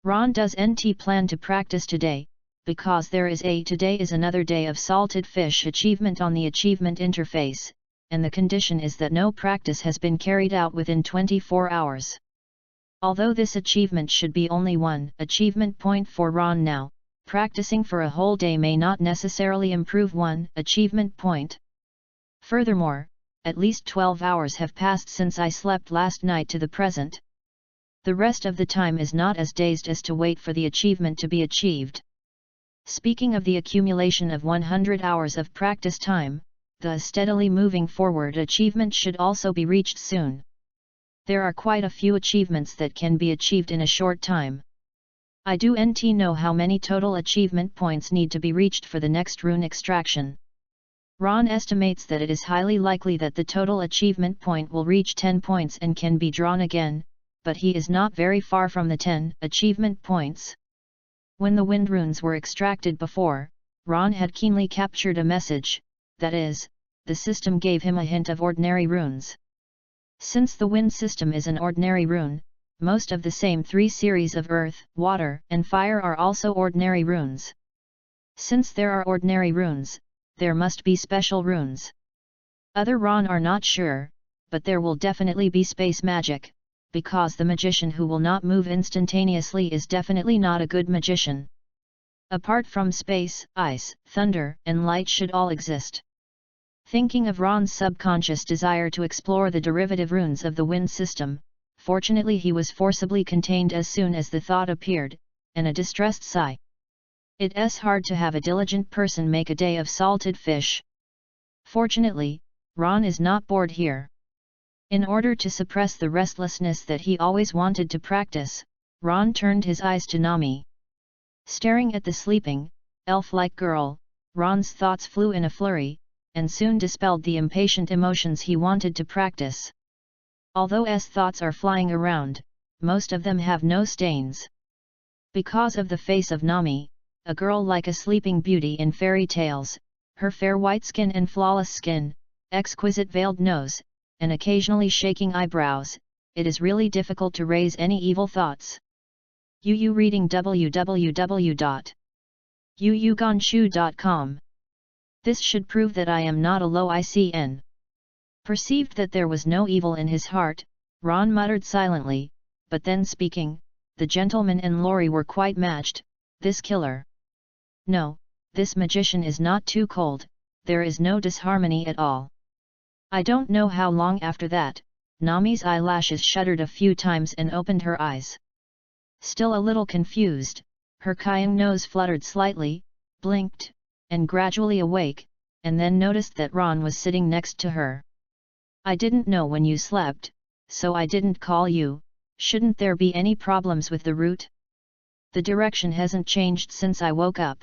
Ron doesn't plan to practice today, because today is another day of salted fish achievement on the achievement interface, and the condition is that no practice has been carried out within 24 hours. Although this achievement should be only 1 achievement point for Ron now, practicing for a whole day may not necessarily improve 1 achievement point. Furthermore, at least 12 hours have passed since I slept last night to the present. The rest of the time is not as dazed as to wait for the achievement to be achieved. Speaking of the accumulation of 100 hours of practice time, the steadily moving forward achievement should also be reached soon. There are quite a few achievements that can be achieved in a short time. I don't know how many total achievement points need to be reached for the next rune extraction. Ron estimates that it is highly likely that the total achievement point will reach 10 points and can be drawn again, but he is not very far from the 10 achievement points. When the wind runes were extracted before, Ron had keenly captured a message, that is, the system gave him a hint of ordinary runes. Since the wind system is an ordinary rune, most of the same 3 series of earth, water, and fire are also ordinary runes. Since there are ordinary runes, there must be special runes. Other Ron are not sure, but there will definitely be space magic, because the magician who will not move instantaneously is definitely not a good magician. Apart from space, ice, thunder, and light should all exist. Thinking of Ron's subconscious desire to explore the derivative runes of the wind system, Fortunately he was forcibly contained as soon as the thought appeared, and a distressed sigh. It's hard to have a diligent person make a day of salted fish. Fortunately, Ron is not bored here. In order to suppress the restlessness that he always wanted to practice, Ron turned his eyes to Nami. Staring at the sleeping, elf-like girl, Ron's thoughts flew in a flurry, and soon dispelled the impatient emotions he wanted to practice. Although thoughts are flying around, most of them have no stains. Because of the face of Nami, a girl like a sleeping beauty in fairy tales, her fair white skin and flawless skin, exquisite veiled nose, and occasionally shaking eyebrows, it is really difficult to raise any evil thoughts. UU reading www.uugonshu.com. This should prove that I am not a low ICN. Perceived that there was no evil in his heart, Ron muttered silently, but then speaking, the gentleman and Lori were quite matched, this killer. No, this magician is not too cold, there is no disharmony at all. I don't know how long after that, Nami's eyelashes shuddered a few times and opened her eyes. Still a little confused, her cayenne nose fluttered slightly, blinked, and gradually awake, and then noticed that Ron was sitting next to her. I didn't know when you slept, so I didn't call you. Shouldn't there be any problems with the route? The direction hasn't changed since I woke up.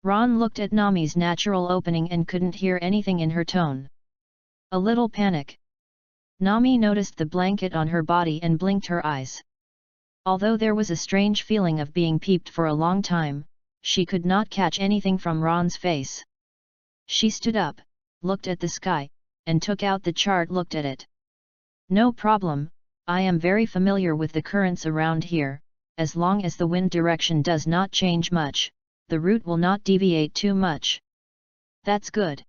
Ron looked at Nami's natural opening and couldn't hear anything in her tone. A little panic. Nami noticed the blanket on her body and blinked her eyes. Although there was a strange feeling of being peeped for a long time, she could not catch anything from Ron's face. She stood up, looked at the sky, and took out the chart. Looked at it. No problem, I am very familiar with the currents around here, as long as the wind direction does not change much, the route will not deviate too much. That's good.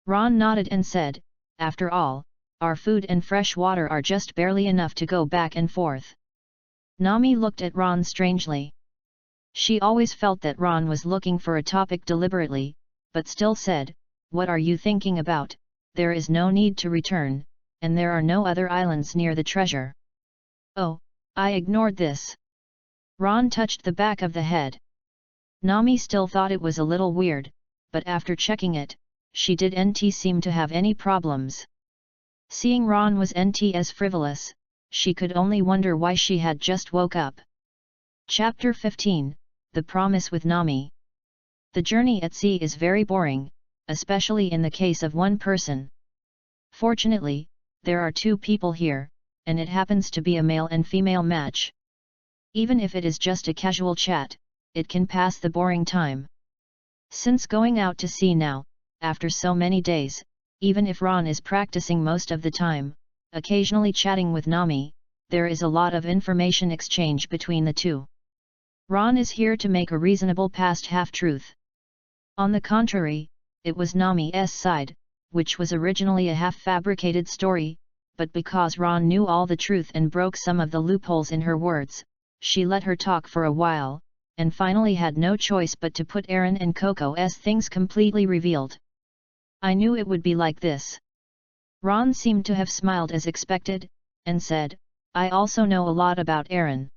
Ron nodded and said, after all, our food and fresh water are just barely enough to go back and forth. Nami looked at Ron strangely. She always felt that Ron was looking for a topic deliberately, but still said, what are you thinking about? There is no need to return, and there are no other islands near the treasure. Oh, I ignored this. Ron touched the back of the head. Nami still thought it was a little weird, but after checking it, she didn't seem to have any problems. Seeing Ron was as frivolous, she could only wonder why she had just woke up. Chapter 15, The Promise with Nami. The journey at sea is very boring, especially in the case of one person. Fortunately, there are two people here, and it happens to be a male and female match. Even if it is just a casual chat, it can pass the boring time. Since going out to sea now, after so many days, even if Ron is practicing most of the time, occasionally chatting with Nami, there is a lot of information exchange between the two. Ron is here to make a reasonable past half-truth. On the contrary, it was Nami's side, which was originally a half-fabricated story, but because Ron knew all the truth and broke some of the loopholes in her words, she let her talk for a while, and finally had no choice but to put Aaron and Coco's things completely revealed. I knew it would be like this. Ron seemed to have smiled as expected, and said, I also know a lot about Aaron.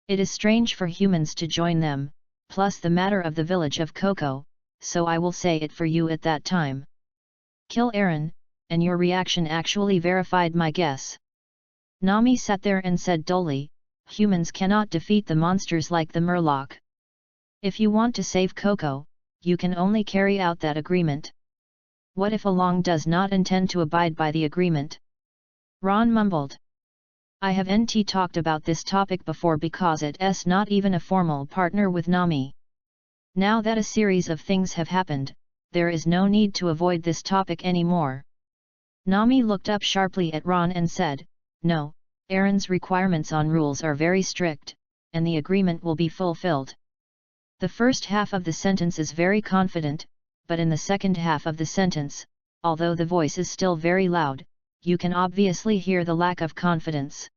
It is strange for humans to join them, plus the matter of the village of Coco, so I will say it for you at that time. Kill Aaron, and your reaction actually verified my guess. Nami sat there and said dully, humans cannot defeat the monsters like the Murloc. If you want to save Coco, you can only carry out that agreement. What if Along does not intend to abide by the agreement? Ron mumbled. I haven't talked about this topic before because it's not even a formal partner with Nami. Now that a series of things have happened, there is no need to avoid this topic anymore. Nami looked up sharply at Ron and said, no, Aaron's requirements on rules are very strict, and the agreement will be fulfilled. The first half of the sentence is very confident, but in the second half of the sentence, although the voice is still very loud, you can obviously hear the lack of confidence.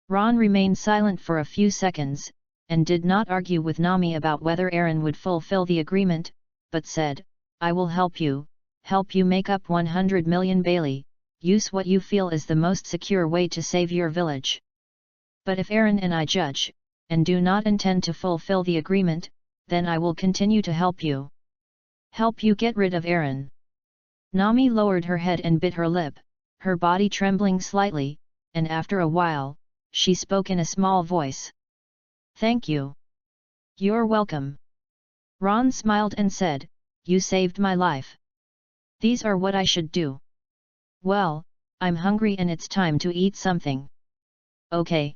Ron remained silent for a few seconds, and did not argue with Nami about whether Aaron would fulfill the agreement, but said, I will help you make up 100 million Bailey, use what you feel is the most secure way to save your village. But if Aaron and I judge, and do not intend to fulfill the agreement, then I will continue to help you. Help you get rid of Aaron. Nami lowered her head and bit her lip, her body trembling slightly, and after a while, she spoke in a small voice. Thank you. You're welcome. Ron smiled and said, You saved my life. These are what I should do. Well, I'm hungry and it's time to eat something. Okay.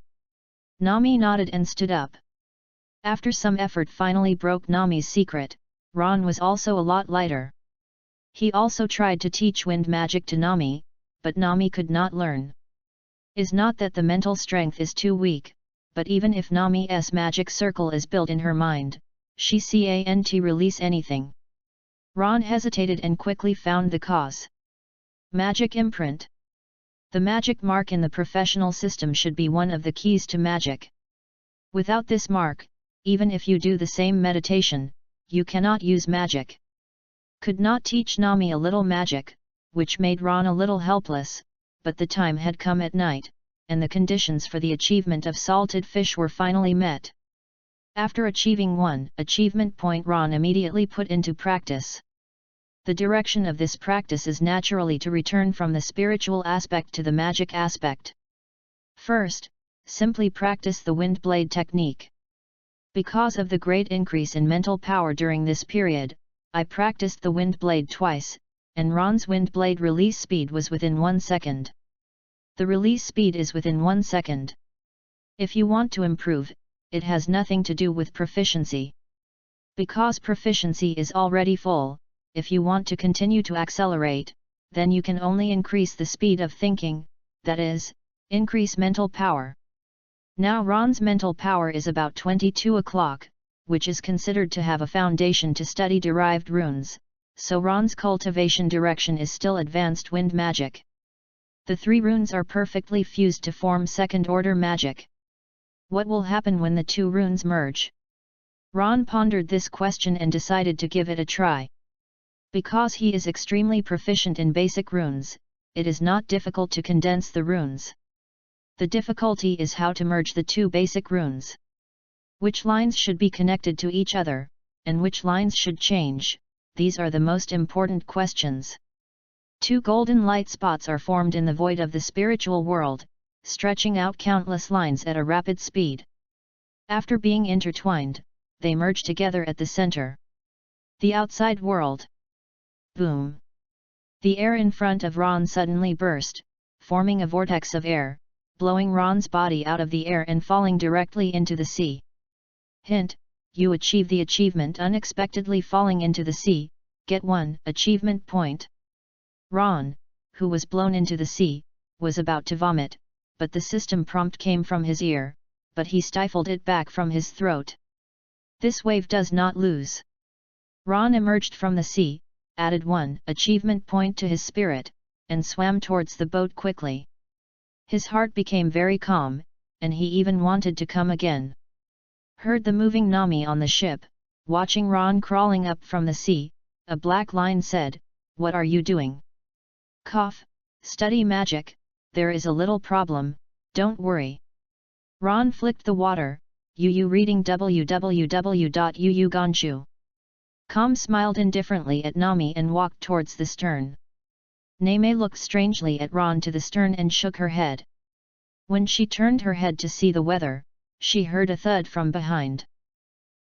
Nami nodded and stood up. After some effort finally broke Nami's secret, Ron was also a lot lighter. He also tried to teach wind magic to Nami, but Nami could not learn. Is not that the mental strength is too weak, but even if Nami's magic circle is built in her mind, she can't release anything. Ron hesitated and quickly found the cause. Magic imprint. The magic mark in the professional system should be one of the keys to magic. Without this mark, even if you do the same meditation, you cannot use magic. Could not teach Nami a little magic, which made Ron a little helpless, but the time had come at night, and the conditions for the achievement of salted fish were finally met. After achieving one achievement point, Ron immediately put into practice. The direction of this practice is naturally to return from the spiritual aspect to the magic aspect. First, simply practice the wind blade technique. Because of the great increase in mental power during this period, I practiced the wind blade twice, and Ron's wind blade release speed was within 1 second. The release speed is within 1 second. If you want to improve, it has nothing to do with proficiency. Because proficiency is already full, if you want to continue to accelerate, then you can only increase the speed of thinking, that is, increase mental power. Now Ron's mental power is about 22 o'clock, which is considered to have a foundation to study derived runes, so Ron's cultivation direction is still advanced wind magic. The 3 runes are perfectly fused to form second-order magic. What will happen when the 2 runes merge? Ron pondered this question and decided to give it a try. Because he is extremely proficient in basic runes, it is not difficult to condense the runes. The difficulty is how to merge the 2 basic runes. Which lines should be connected to each other, and which lines should change, these are the most important questions. 2 golden light spots are formed in the void of the spiritual world, stretching out countless lines at a rapid speed. After being intertwined, they merge together at the center. The outside world. Boom! The air in front of Ron suddenly burst, forming a vortex of air, blowing Ron's body out of the air and falling directly into the sea. Hint: you achieve the achievement unexpectedly falling into the sea, get 1 achievement point. Ron, who was blown into the sea, was about to vomit, but the system prompt came from his ear, but he stifled it back from his throat. This wave does not lose. Ron emerged from the sea, added 1 achievement point to his spirit, and swam towards the boat quickly. His heart became very calm, and he even wanted to come again. Heard the moving Nami on the ship, watching Ron crawling up from the sea, a black line said, "What are you doing?" Cough, study magic, there is a little problem, don't worry. Ron flicked the water, Yu reading www.yuuganshu.com smiled indifferently at Nami and walked towards the stern. Name looked strangely at Ron to the stern and shook her head. When she turned her head to see the weather, she heard a thud from behind.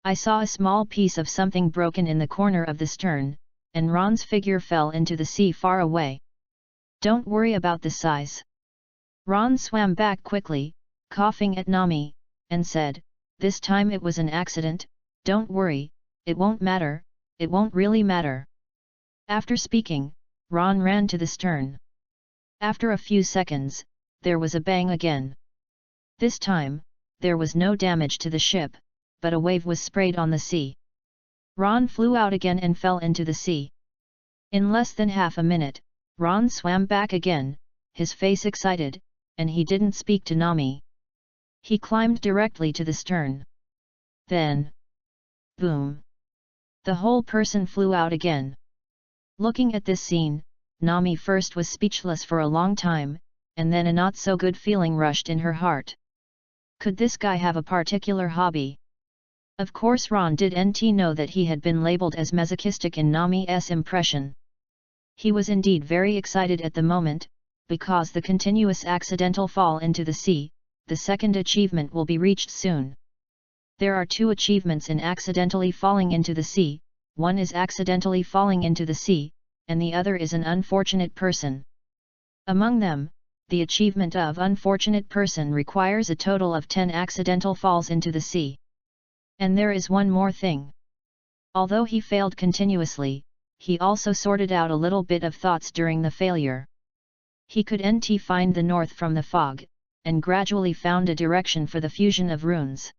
I saw a small piece of something broken in the corner of the stern, and Ron's figure fell into the sea far away. Don't worry about the size. Ron swam back quickly, coughing at Nami, and said, "This time it was an accident, don't worry, it won't matter, it won't really matter." After speaking, Ron ran to the stern. After a few seconds, there was a bang again. This time, there was no damage to the ship, but a wave was sprayed on the sea. Ron flew out again and fell into the sea. In less than half a minute, Ron swam back again, his face excited, and he didn't speak to Nami. He climbed directly to the stern. Then, boom! The whole person flew out again. Looking at this scene, Nami first was speechless for a long time, and then a not-so-good feeling rushed in her heart. Could this guy have a particular hobby? Of course Ron didn't know that he had been labeled as masochistic in Nami's impression. He was indeed very excited at the moment, because the continuous accidental fall into the sea, the second achievement will be reached soon. There are two achievements in accidentally falling into the sea, one is accidentally falling into the sea, and the other is an unfortunate person. Among them, the achievement of unfortunate person requires a total of 10 accidental falls into the sea. And there is one more thing. Although he failed continuously, he also sorted out a little bit of thoughts during the failure. He could find the north from the fog, and gradually found a direction for the fusion of runes.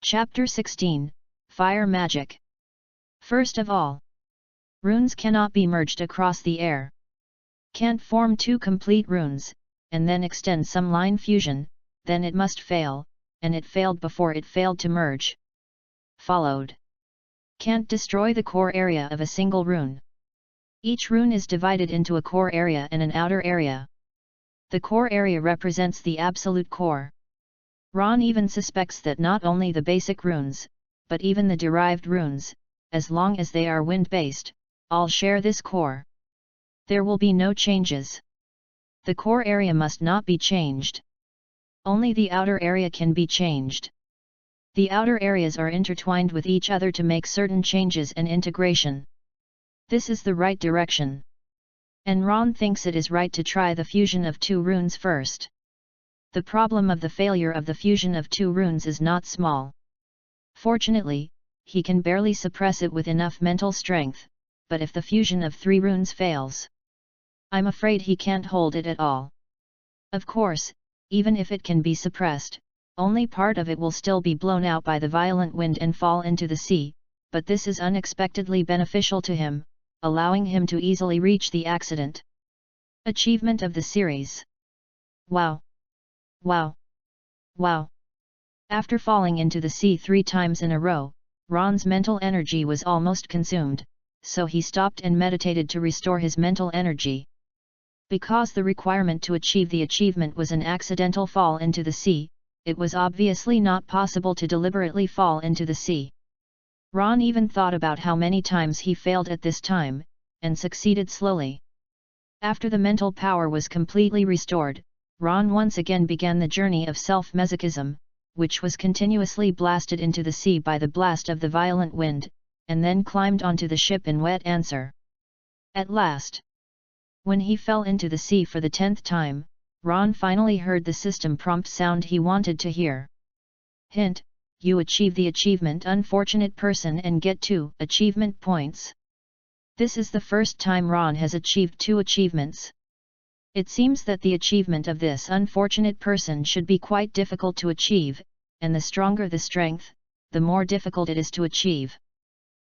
Chapter 16, Fire Magic. First of all, runes cannot be merged across the air. Can't form two complete runes, and then extend some line fusion, then it must fail, and it failed before it failed to merge. Followed. Can't destroy the core area of a single rune. Each rune is divided into a core area and an outer area. The core area represents the absolute core. Ron even suspects that not only the basic runes, but even the derived runes, as long as they are wind-based, all share this core. There will be no changes. The core area must not be changed. Only the outer area can be changed. The outer areas are intertwined with each other to make certain changes and integration. This is the right direction. And Ron thinks it is right to try the fusion of two runes first. The problem of the failure of the fusion of two runes is not small. Fortunately, he can barely suppress it with enough mental strength, but if the fusion of 3 runes fails, I'm afraid he can't hold it at all. Of course, even if it can be suppressed, only part of it will still be blown out by the violent wind and fall into the sea, but this is unexpectedly beneficial to him, allowing him to easily reach the accident. Achievement of the series. Wow! Wow! Wow! After falling into the sea 3 times in a row, Ron's mental energy was almost consumed, so he stopped and meditated to restore his mental energy. Because the requirement to achieve the achievement was an accidental fall into the sea, it was obviously not possible to deliberately fall into the sea. Ron even thought about how many times he failed at this time, and succeeded slowly. After the mental power was completely restored, Ron once again began the journey of self-masochism, which was continuously blasted into the sea by the blast of the violent wind, and then climbed onto the ship in wet answer. At last, when he fell into the sea for the 10th time, Ron finally heard the system prompt sound he wanted to hear. Hint: you achieve the achievement unfortunate person and get 2 achievement points. This is the first time Ron has achieved 2 achievements. It seems that the achievement of this unfortunate person should be quite difficult to achieve, and the stronger the strength, the more difficult it is to achieve.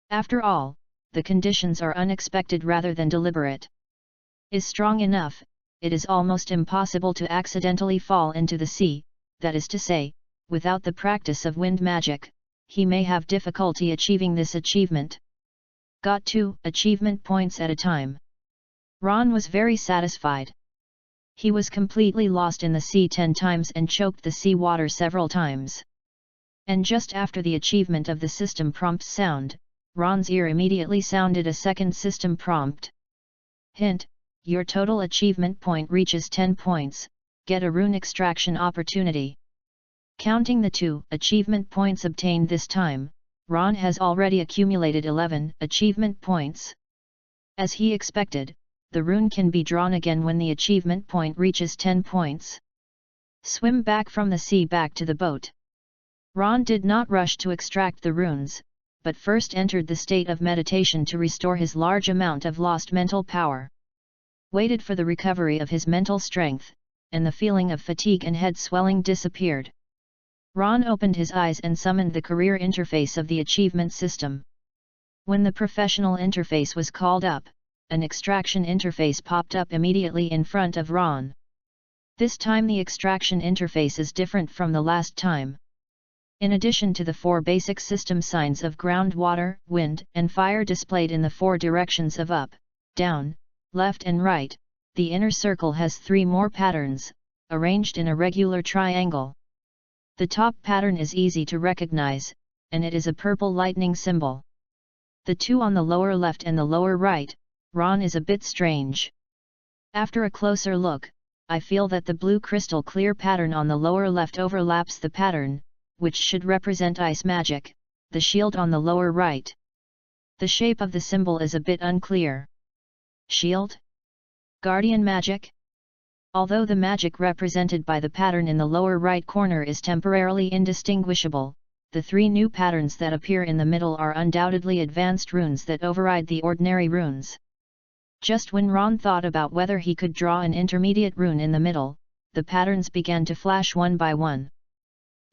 After all, the conditions are unexpected rather than deliberate. Is strong enough, it is almost impossible to accidentally fall into the sea, that is to say, without the practice of wind magic, he may have difficulty achieving this achievement. Got 2 achievement points at a time. Ron was very satisfied. He was completely lost in the sea 10 times and choked the sea water several times. And just after the achievement of the system prompt sound, Ron's ear immediately sounded a second system prompt. Hint: your total achievement point reaches 10 points, get a rune extraction opportunity. Counting the 2 achievement points obtained this time, Ron has already accumulated 11 achievement points. As he expected, the rune can be drawn again when the achievement point reaches 10 points. Swim back from the sea back to the boat. Ron did not rush to extract the runes, but first entered the state of meditation to restore his large amount of lost mental power. Waited for the recovery of his mental strength, and the feeling of fatigue and head swelling disappeared. Ron opened his eyes and summoned the career interface of the achievement system. When the professional interface was called up, an extraction interface popped up immediately in front of Ron. This time the extraction interface is different from the last time. In addition to the 4 basic system signs of ground, water, wind, and fire displayed in the 4 directions of up, down, left and right. The inner circle has 3 more patterns, arranged in a regular triangle. The top pattern is easy to recognize, and it is a purple lightning symbol. The 2 on the lower left and the lower right, Ron, is a bit strange. After a closer look, I feel that the blue crystal clear pattern on the lower left overlaps the pattern, which should represent ice magic, the shield on the lower right. The shape of the symbol is a bit unclear. Shield? Guardian magic? Although the magic represented by the pattern in the lower right corner is temporarily indistinguishable, the 3 new patterns that appear in the middle are undoubtedly advanced runes that override the ordinary runes. Just when Ron thought about whether he could draw an intermediate rune in the middle, the patterns began to flash one by one.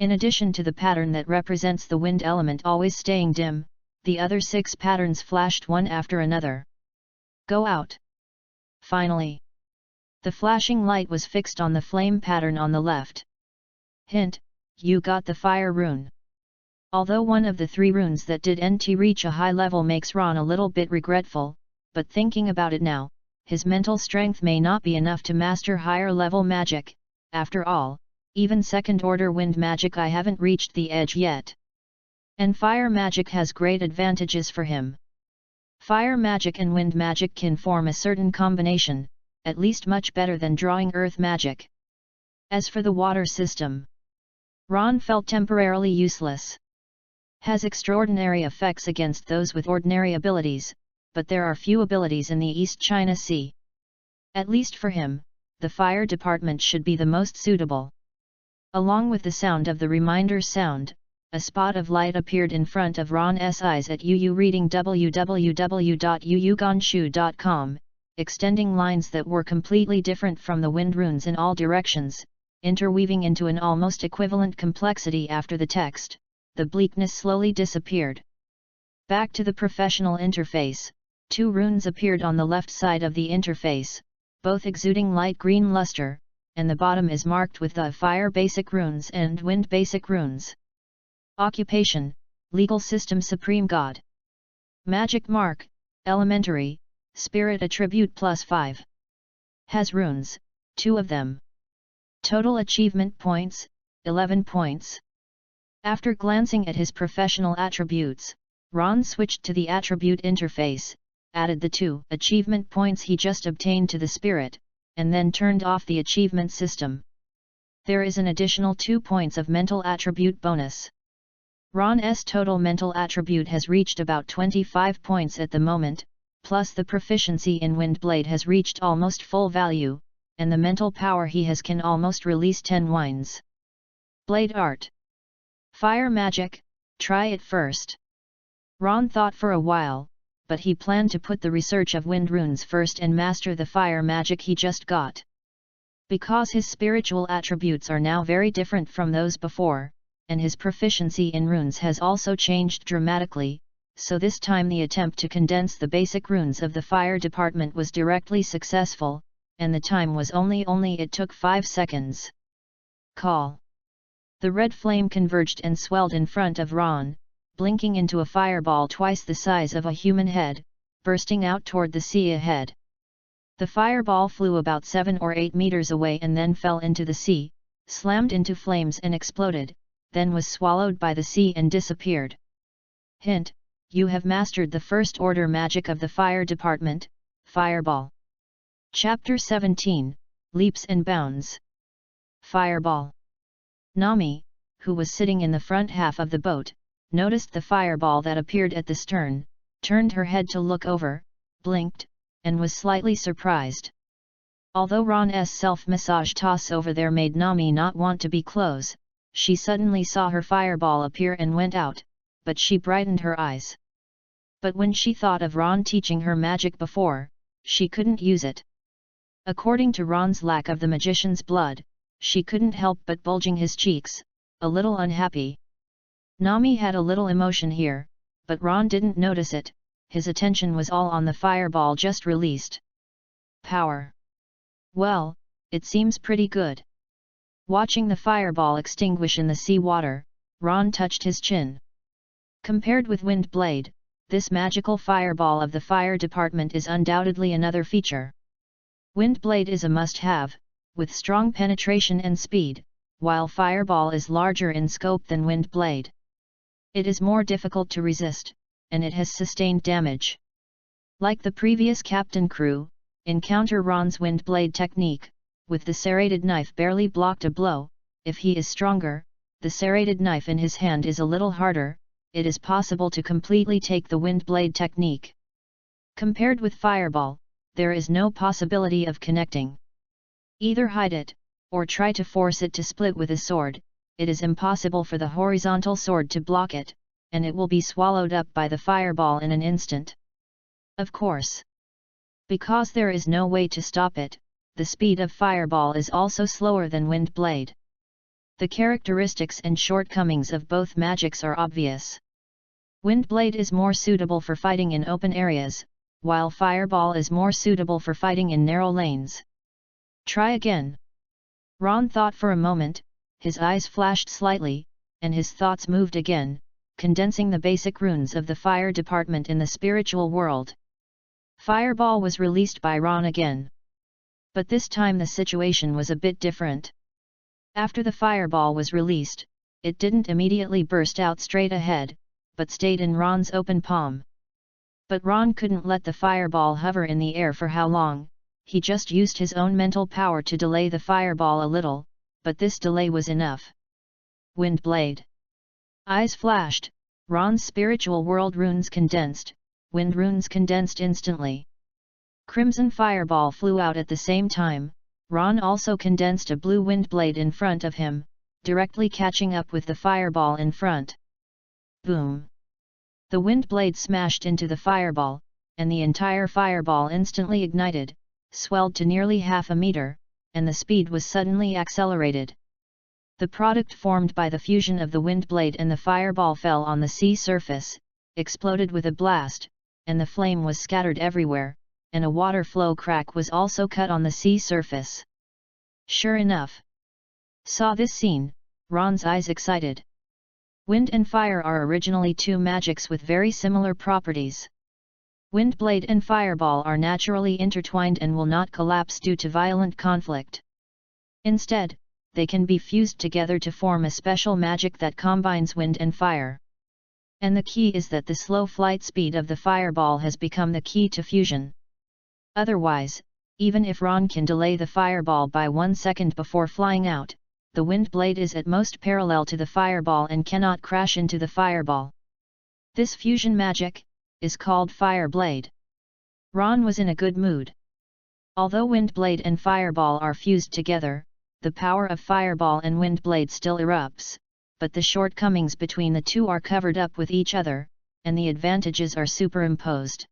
In addition to the pattern that represents the wind element always staying dim, the other 6 patterns flashed one after another. Go out. Finally, the flashing light was fixed on the flame pattern on the left. Hint: you got the fire rune. Although one of the 3 runes that didn't reach a high level makes Ron a little bit regretful, but thinking about it now, his mental strength may not be enough to master higher level magic. After all, even second order wind magic I haven't reached the edge yet. And fire magic has great advantages for him. Fire magic and wind magic can form a certain combination, at least much better than drawing earth magic. As for the water system, Ron felt temporarily useless. Has extraordinary effects against those with ordinary abilities, but there are few abilities in the East China Sea. At least for him, the fire department should be the most suitable. Along with the sound of the reminder sound, a spot of light appeared in front of Ron's eyes at UU reading www.uuganshu.com, extending lines that were completely different from the wind runes in all directions, interweaving into an almost equivalent complexity. After the text, the bleakness slowly disappeared. Back to the professional interface, 2 runes appeared on the left side of the interface, both exuding light green luster, and the bottom is marked with the fire basic runes and wind basic runes. Occupation: legal system supreme god. Magic mark: elementary, spirit attribute +5. Has runes, 2 of them. Total achievement points, 11 points. After glancing at his professional attributes, Ron switched to the attribute interface, added the 2 achievement points he just obtained to the spirit, and then turned off the achievement system. There is an additional 2 points of mental attribute bonus. Ron's total mental attribute has reached about 25 points at the moment, plus the proficiency in Windblade has reached almost full value, and the mental power he has can almost release 10 winds. Blade art. Fire magic, try it first. Ron thought for a while, but he planned to put the research of wind runes first and master the fire magic he just got. Because his spiritual attributes are now very different from those before, and his proficiency in runes has also changed dramatically, so this time the attempt to condense the basic runes of the fire department was directly successful, and the time was only it took 5 seconds. Call. The red flame converged and swelled in front of Ron, blinking into a fireball twice the size of a human head, bursting out toward the sea ahead. The fireball flew about 7 or 8 meters away and then fell into the sea, slammed into flames and exploded, then was swallowed by the sea and disappeared. Hint: you have mastered the first order magic of the fire department, Fireball. Chapter 17, Leaps and Bounds. Fireball. Nami, who was sitting in the front half of the boat, noticed the fireball that appeared at the stern, turned her head to look over, blinked, and was slightly surprised. Although Ron's self-massage toss over there made Nami not want to be close, she suddenly saw her fireball appear and went out, but she brightened her eyes. But when she thought of Ron teaching her magic before, she couldn't use it. According to Ron's lack of the magician's blood, she couldn't help but bulging his cheeks, a little unhappy. Nami had a little emotion here, but Ron didn't notice it, his attention was all on the fireball just released. Power. Well, it seems pretty good. Watching the fireball extinguish in the sea water, Ron touched his chin. Compared with Windblade, this magical fireball of the fire department is undoubtedly another feature. Wind Blade is a must-have, with strong penetration and speed, while Fireball is larger in scope than Wind Blade. It is more difficult to resist, and it has sustained damage. Like the previous Captain Crew, encounter Ron's Wind Blade technique, with the serrated knife barely blocked a blow. If he is stronger, the serrated knife in his hand is a little harder, it is possible to completely take the Wind Blade technique. Compared with Fireball, there is no possibility of connecting. Either hide it, or try to force it to split with a sword. It is impossible for the horizontal sword to block it, and it will be swallowed up by the Fireball in an instant. Of course. Because there is no way to stop it, the speed of Fireball is also slower than Wind Blade. The characteristics and shortcomings of both magics are obvious. Wind Blade is more suitable for fighting in open areas, while Fireball is more suitable for fighting in narrow lanes. Try again. Ron thought for a moment, his eyes flashed slightly, and his thoughts moved again, condensing the basic runes of the fire department in the spiritual world. Fireball was released by Ron again. But this time the situation was a bit different. After the Fireball was released, it didn't immediately burst out straight ahead, but stayed in Ron's open palm. But Ron couldn't let the Fireball hover in the air for how long. He just used his own mental power to delay the Fireball a little, but this delay was enough. Wind Blade. Eyes flashed, Ron's spiritual world runes condensed, wind runes condensed instantly. Crimson Fireball flew out at the same time. Ron also condensed a blue Wind Blade in front of him, directly catching up with the Fireball in front. Boom! The Wind Blade smashed into the Fireball, and the entire Fireball instantly ignited, swelled to nearly half a meter, and the speed was suddenly accelerated. The product formed by the fusion of the Wind Blade and the Fireball fell on the sea surface, exploded with a blast, and the flame was scattered everywhere, and a water flow crack was also cut on the sea surface. Sure enough. Saw this scene, Ron's eyes excited. Wind and fire are originally two magics with very similar properties. Wind Blade and Fireball are naturally intertwined and will not collapse due to violent conflict. Instead, they can be fused together to form a special magic that combines wind and fire. And the key is that the slow flight speed of the Fireball has become the key to fusion. Otherwise, even if Ron can delay the Fireball by 1 second before flying out, the Wind Blade is at most parallel to the Fireball and cannot crash into the Fireball. This fusion magic is called Fire Blade. Ron was in a good mood. Although Wind Blade and Fireball are fused together, the power of Fireball and Wind Blade still erupts, but the shortcomings between the two are covered up with each other, and the advantages are superimposed.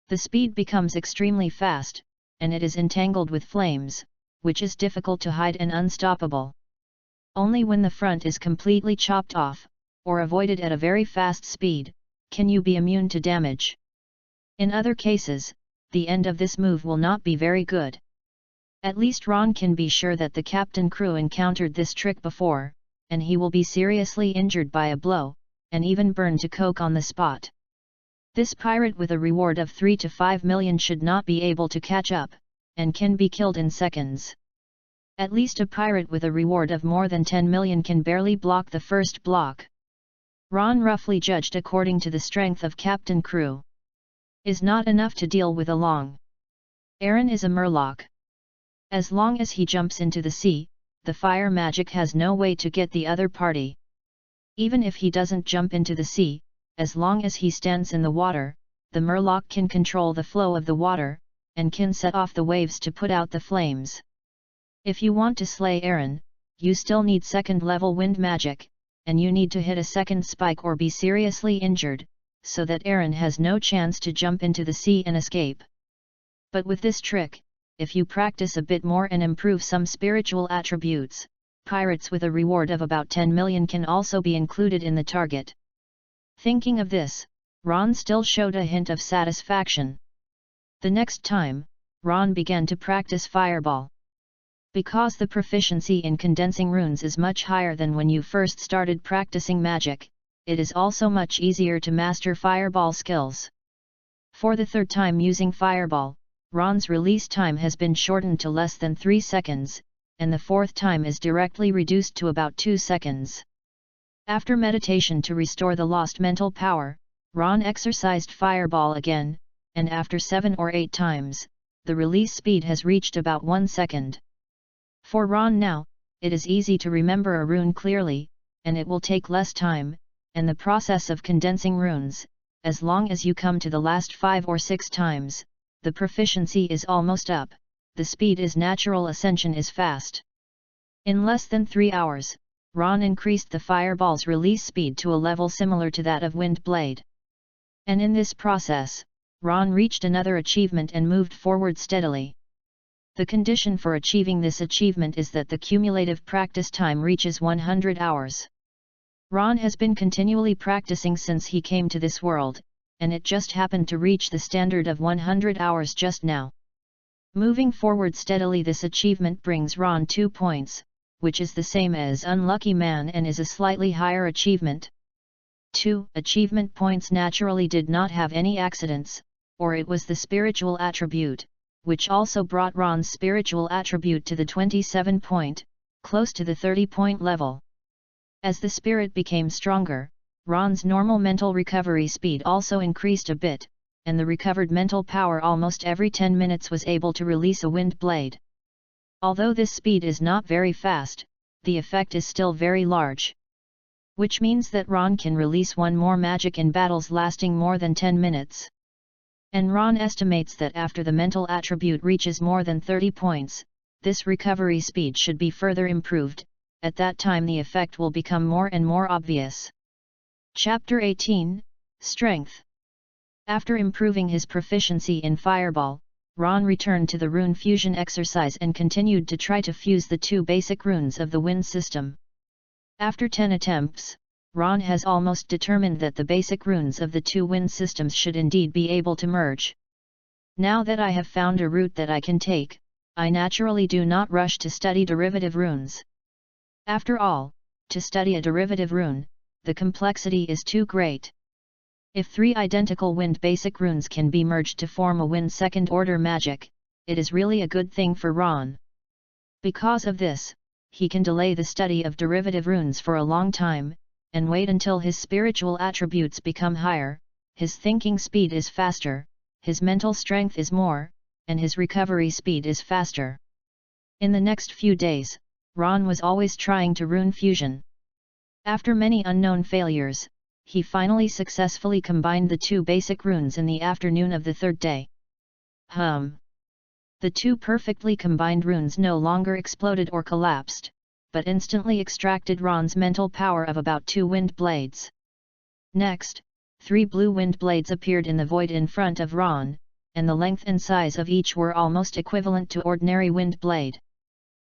The speed becomes extremely fast, and it is entangled with flames, which is difficult to hide and unstoppable. Only when the front is completely chopped off, or avoided at a very fast speed, can you be immune to damage. In other cases, the end of this move will not be very good. At least Ron can be sure that the Captain Crew encountered this trick before, and he will be seriously injured by a blow, and even burned to coke on the spot. This pirate with a reward of 3 to 5 million should not be able to catch up, and can be killed in seconds. At least a pirate with a reward of more than 10 million can barely block the first block. Ron roughly judged according to the strength of Captain Crew. Is not enough to deal with along. Aaron is a murloc. As long as he jumps into the sea, the fire magic has no way to get the other party. Even if he doesn't jump into the sea, as long as he stands in the water, the murloc can control the flow of the water, and can set off the waves to put out the flames. If you want to slay Aaron, you still need second level wind magic, and you need to hit a second spike or be seriously injured, so that Aaron has no chance to jump into the sea and escape. But with this trick, if you practice a bit more and improve some spiritual attributes, pirates with a reward of about 10 million can also be included in the target. Thinking of this, Ron still showed a hint of satisfaction. The next time, Ron began to practice Fireball. Because the proficiency in condensing runes is much higher than when you first started practicing magic, it is also much easier to master Fireball skills. For the third time using Fireball, Ron's release time has been shortened to less than 3 seconds, and the fourth time is directly reduced to about 2 seconds. After meditation to restore the lost mental power, Ron exercised Fireball again, and after 7 or 8 times, the release speed has reached about 1 second. For Ron now, it is easy to remember a rune clearly, and it will take less time, and the process of condensing runes, as long as you come to the last 5 or 6 times, the proficiency is almost up, the speed is natural, ascension is fast. In less than 3 hours, Ron increased the Fireball's release speed to a level similar to that of Wind Blade. And in this process, Ron reached another achievement and moved forward steadily. The condition for achieving this achievement is that the cumulative practice time reaches 100 hours. Ron has been continually practicing since he came to this world, and it just happened to reach the standard of 100 hours just now. Moving forward steadily, this achievement brings Ron 2 points, which is the same as Unlucky Man and is a slightly higher achievement. 2 achievement points naturally did not have any accidents, or it was the spiritual attribute, which also brought Ron's spiritual attribute to the 27 point, close to the 30 point level. As the spirit became stronger, Ron's normal mental recovery speed also increased a bit, and the recovered mental power almost every 10 minutes was able to release a wind blade. Although this speed is not very fast, the effect is still very large. Which means that Ron can release one more magic in battles lasting more than 10 minutes. And Ron estimates that after the mental attribute reaches more than 30 points, this recovery speed should be further improved. At that time the effect will become more and more obvious. Chapter 18, Strength. After improving his proficiency in Fireball, Ron returned to the rune fusion exercise and continued to try to fuse the 2 basic runes of the wind system. After 10 attempts, Ron has almost determined that the basic runes of the 2 wind systems should indeed be able to merge. Now that I have found a route that I can take, I naturally do not rush to study derivative runes. After all, to study a derivative rune, the complexity is too great. If 3 identical wind basic runes can be merged to form a wind second order magic, it is really a good thing for Ron. Because of this, he can delay the study of derivative runes for a long time, and wait until his spiritual attributes become higher, his thinking speed is faster, his mental strength is more, and his recovery speed is faster. In the next few days, Ron was always trying to rune fusion. After many unknown failures, he finally successfully combined the 2 basic runes in the afternoon of the 3rd day. The 2 perfectly combined runes no longer exploded or collapsed, but instantly extracted Ron's mental power of about 2 wind blades. Next, 3 blue wind blades appeared in the void in front of Ron, and the length and size of each were almost equivalent to ordinary wind blade.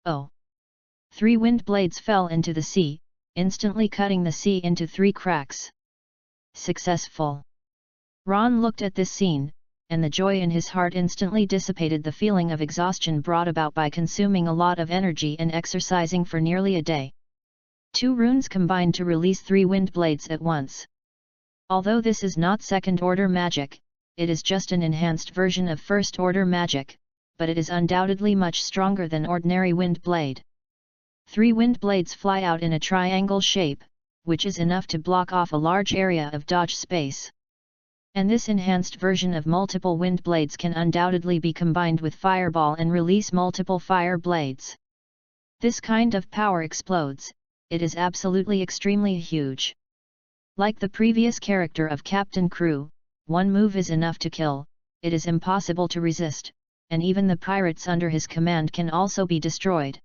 3 wind blades fell into the sea, instantly cutting the sea into 3 cracks. Successful! Ron looked at this scene, and the joy in his heart instantly dissipated the feeling of exhaustion brought about by consuming a lot of energy and exercising for nearly a day. 2 runes combined to release 3 wind blades at once. Although this is not second-order magic, it is just an enhanced version of first-order magic, but it is undoubtedly much stronger than ordinary wind blade. 3 wind blades fly out in a triangle shape, which is enough to block off a large area of dodge space. And this enhanced version of multiple wind blades can undoubtedly be combined with Fireball and release multiple fire blades. This kind of power explodes, it is absolutely extremely huge. Like the previous character of Captain Crew, one move is enough to kill, it is impossible to resist, and even the pirates under his command can also be destroyed.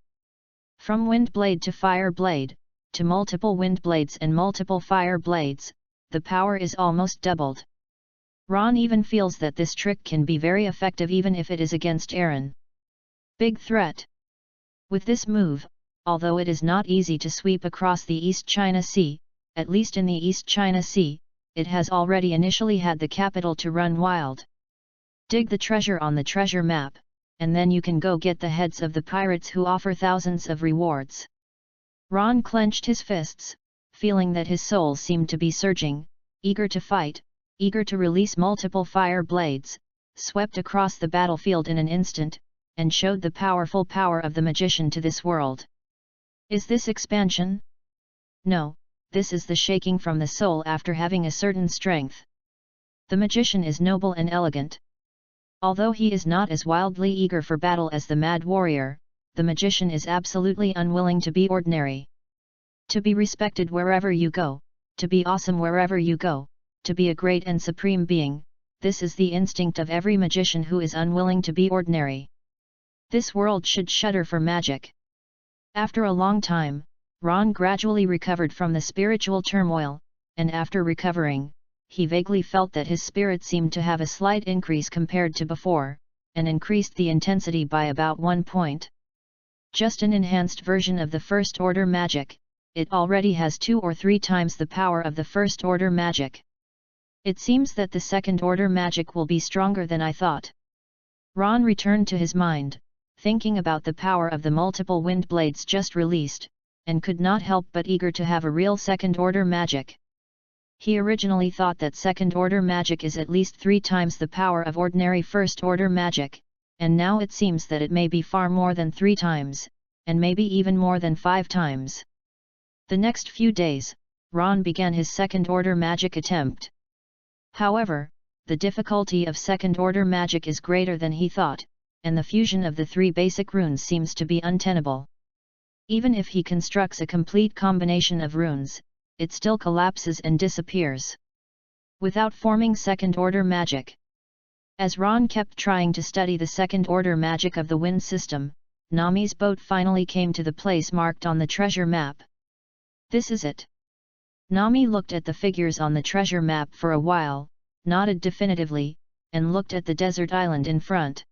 From wind blade to fire blade, to multiple wind blades and multiple fire blades, the power is almost doubled. Ron even feels that this trick can be very effective even if it is against Aaron. Big threat! With this move, although it is not easy to sweep across the East China Sea, at least in the East China Sea, it has already initially had the capital to run wild. Dig the treasure on the treasure map, and then you can go get the heads of the pirates who offer thousands of rewards. Ron clenched his fists, feeling that his soul seemed to be surging, eager to fight, eager to release multiple fire blades, swept across the battlefield in an instant, and showed the powerful power of the magician to this world. Is this expansion? No, this is the shaking from the soul after having a certain strength. The magician is noble and elegant. Although he is not as wildly eager for battle as the mad warrior, the magician is absolutely unwilling to be ordinary. To be respected wherever you go, to be awesome wherever you go, to be a great and supreme being, this is the instinct of every magician who is unwilling to be ordinary. This world should shudder for magic. After a long time, Ron gradually recovered from the spiritual turmoil, and after recovering, he vaguely felt that his spirit seemed to have a slight increase compared to before, and increased the intensity by about 1 point. Just an enhanced version of the first order magic, it already has 2 or 3 times the power of the first order magic. It seems that the second order magic will be stronger than I thought. Ron returned to his mind, thinking about the power of the multiple wind blades just released, and could not help but eager to have a real second order magic. He originally thought that second order magic is at least 3 times the power of ordinary first order magic, and now it seems that it may be far more than 3 times, and maybe even more than 5 times. The next few days, Ron began his second order magic attempt. However, the difficulty of second order magic is greater than he thought, and the fusion of the 3 basic runes seems to be untenable. Even if he constructs a complete combination of runes, it still collapses and disappears. Without forming second order magic. As Ron kept trying to study the second order magic of the wind system, Nami's boat finally came to the place marked on the treasure map. This is it. Nami looked at the figures on the treasure map for a while, nodded definitively, and looked at the desert island in front.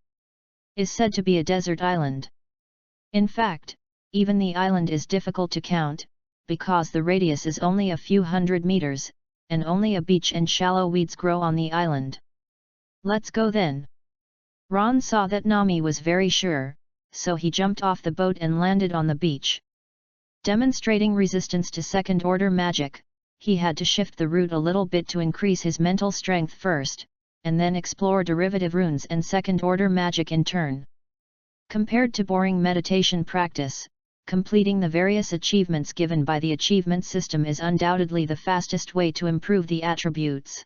Is said to be a desert island. In fact, even the island is difficult to count, because the radius is only a few hundred meters, and only a beach and shallow weeds grow on the island. Let's go then. Ron saw that Nami was very sure, so he jumped off the boat and landed on the beach. Demonstrating resistance to second order magic, he had to shift the route a little bit to increase his mental strength first, and then explore derivative runes and second order magic in turn. Compared to boring meditation practice, completing the various achievements given by the achievement system is undoubtedly the fastest way to improve the attributes.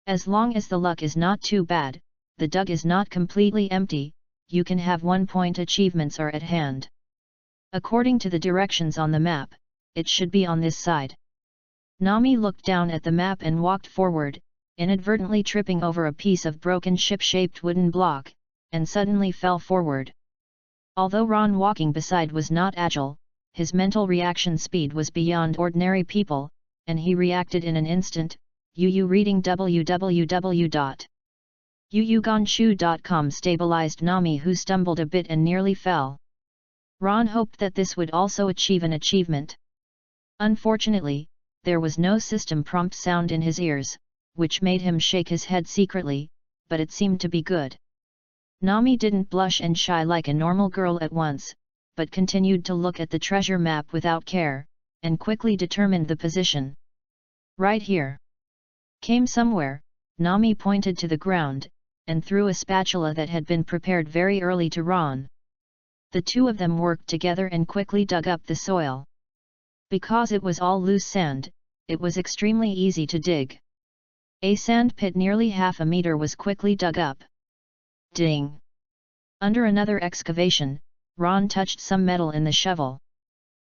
As long as the luck is not too bad, the dug is not completely empty, you can have 1-point achievements are at hand. According to the directions on the map, it should be on this side. Nami looked down at the map and walked forward, inadvertently tripping over a piece of broken ship-shaped wooden block, and suddenly fell forward. Although Ron walking beside was not agile, his mental reaction speed was beyond ordinary people, and he reacted in an instant. Reading www.yuyuganshu.com stabilized Nami, who stumbled a bit and nearly fell. Ron hoped that this would also achieve an achievement. Unfortunately, there was no system prompt sound in his ears, which made him shake his head secretly, but it seemed to be good. Nami didn't blush and shy like a normal girl at once, but continued to look at the treasure map without care, and quickly determined the position. Right here. Came somewhere, Nami pointed to the ground, and threw a spatula that had been prepared very early to Ron. The two of them worked together and quickly dug up the soil. Because it was all loose sand, it was extremely easy to dig. A sand pit nearly half a meter was quickly dug up. Ding! Under another excavation, Ron touched some metal in the shovel.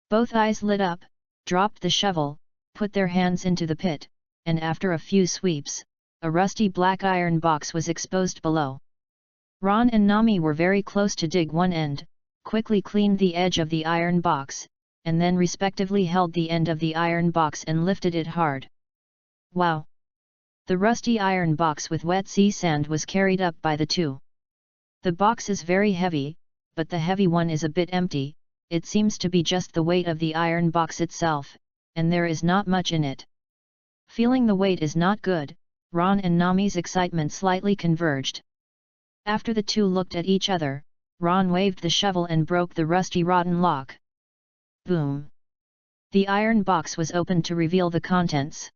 Both eyes lit up, dropped the shovel, put their hands into the pit, and after a few sweeps, a rusty black iron box was exposed below. Ron and Nami were very close to dig one end, quickly cleaned the edge of the iron box, and then respectively held the end of the iron box and lifted it hard. Wow! The rusty iron box with wet sea sand was carried up by the two. The box is very heavy, but the heavy one is a bit empty. It seems to be just the weight of the iron box itself, and there is not much in it. Feeling the weight is not good, Ron and Nami's excitement slightly converged. After the two looked at each other, Ron waved the shovel and broke the rusty rotten lock. Boom! The iron box was opened to reveal the contents.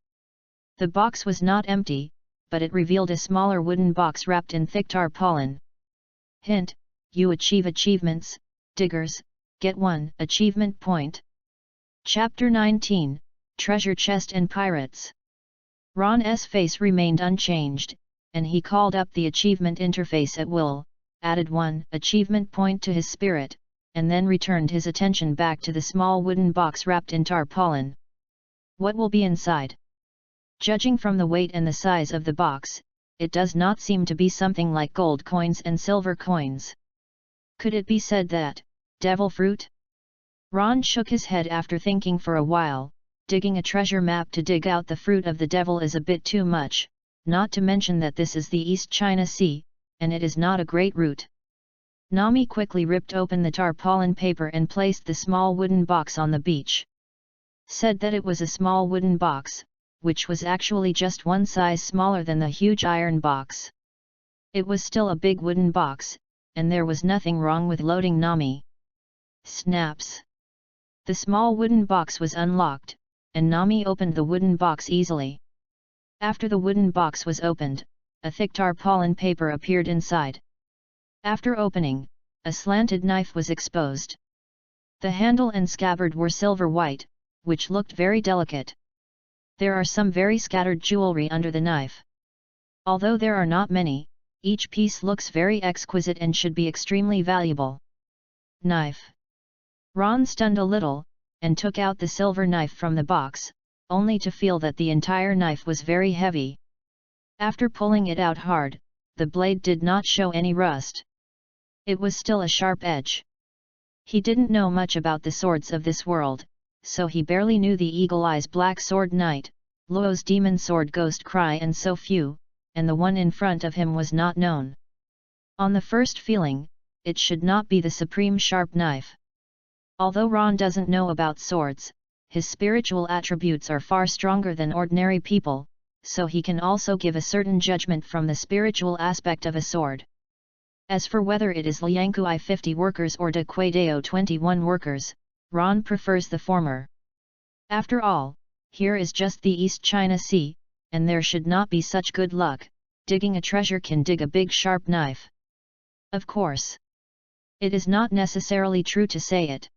The box was not empty, but it revealed a smaller wooden box wrapped in thick tarpaulin. Hint: you achieve achievements, diggers, get 1 achievement point. Chapter 19, Treasure Chest and Pirates. Ron's face remained unchanged, and he called up the achievement interface at will, added 1 achievement point to his spirit, and then returned his attention back to the small wooden box wrapped in tarpaulin. What will be inside? Judging from the weight and the size of the box, it does not seem to be something like gold coins and silver coins. Could it be said that, devil fruit? Ron shook his head after thinking for a while. Digging a treasure map to dig out the fruit of the devil is a bit too much, not to mention that this is the East China Sea, and it is not a great route. Nami quickly ripped open the tarpaulin paper and placed the small wooden box on the beach. Said that it was a small wooden box, which was actually just one size smaller than the huge iron box. It was still a big wooden box, and there was nothing wrong with loading Nami. Snaps! The small wooden box was unlocked, and Nami opened the wooden box easily. After the wooden box was opened, a thick tarpaulin paper appeared inside. After opening, a slanted knife was exposed. The handle and scabbard were silver white, which looked very delicate. There are some very scattered jewelry under the knife. Although there are not many, each piece looks very exquisite and should be extremely valuable. Knife. Ron stunned a little, and took out the silver knife from the box, only to feel that the entire knife was very heavy. After pulling it out hard, the blade did not show any rust. It was still a sharp edge. He didn't know much about the swords of this world, so he barely knew the Eagle Eye's Black Sword Knight, Luo's Demon Sword Ghost Cry and so few, and the one in front of him was not known. On the first feeling, it should not be the supreme sharp knife. Although Ron doesn't know about swords, his spiritual attributes are far stronger than ordinary people, so he can also give a certain judgment from the spiritual aspect of a sword. As for whether it is Liangkuai 50 workers or De Quadeo 21 workers, Ron prefers the former. After all, here is just the East China Sea, and there should not be such good luck, digging a treasure can dig a big sharp knife. Of course. It is not necessarily true to say it.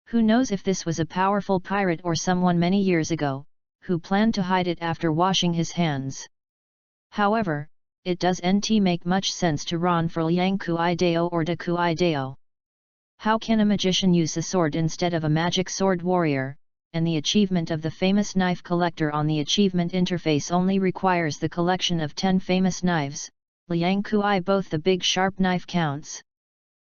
Who knows if this was a powerful pirate or someone many years ago, who planned to hide it after washing his hands. However, it doesn't make much sense to Ron for Liang Kui Dao or De Kui Dao. How can a magician use a sword instead of a magic sword warrior, and the achievement of the famous knife collector on the achievement interface only requires the collection of 10 famous knives, Liang Kui both the big sharp knife counts.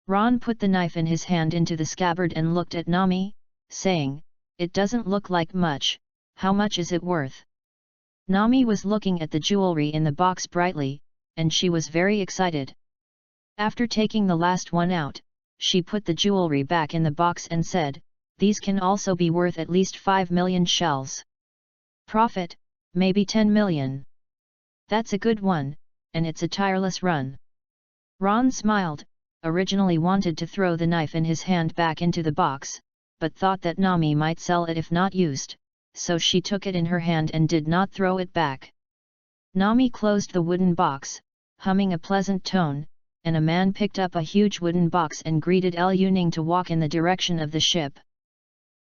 Ron put the knife in his hand into the scabbard and looked at Nami, saying, "It doesn't look like much, how much is it worth?" Nami was looking at the jewelry in the box brightly, and she was very excited. After taking the last one out, she put the jewelry back in the box and said, "These can also be worth at least 5 million shells. Profit, maybe 10 million. That's a good one, and it's a tireless run." Ron smiled, originally wanted to throw the knife in his hand back into the box, but thought that Nami might sell it if not used, so she took it in her hand and did not throw it back. Nami closed the wooden box, humming a pleasant tone, and a man picked up a huge wooden box and greeted Liu Ning to walk in the direction of the ship.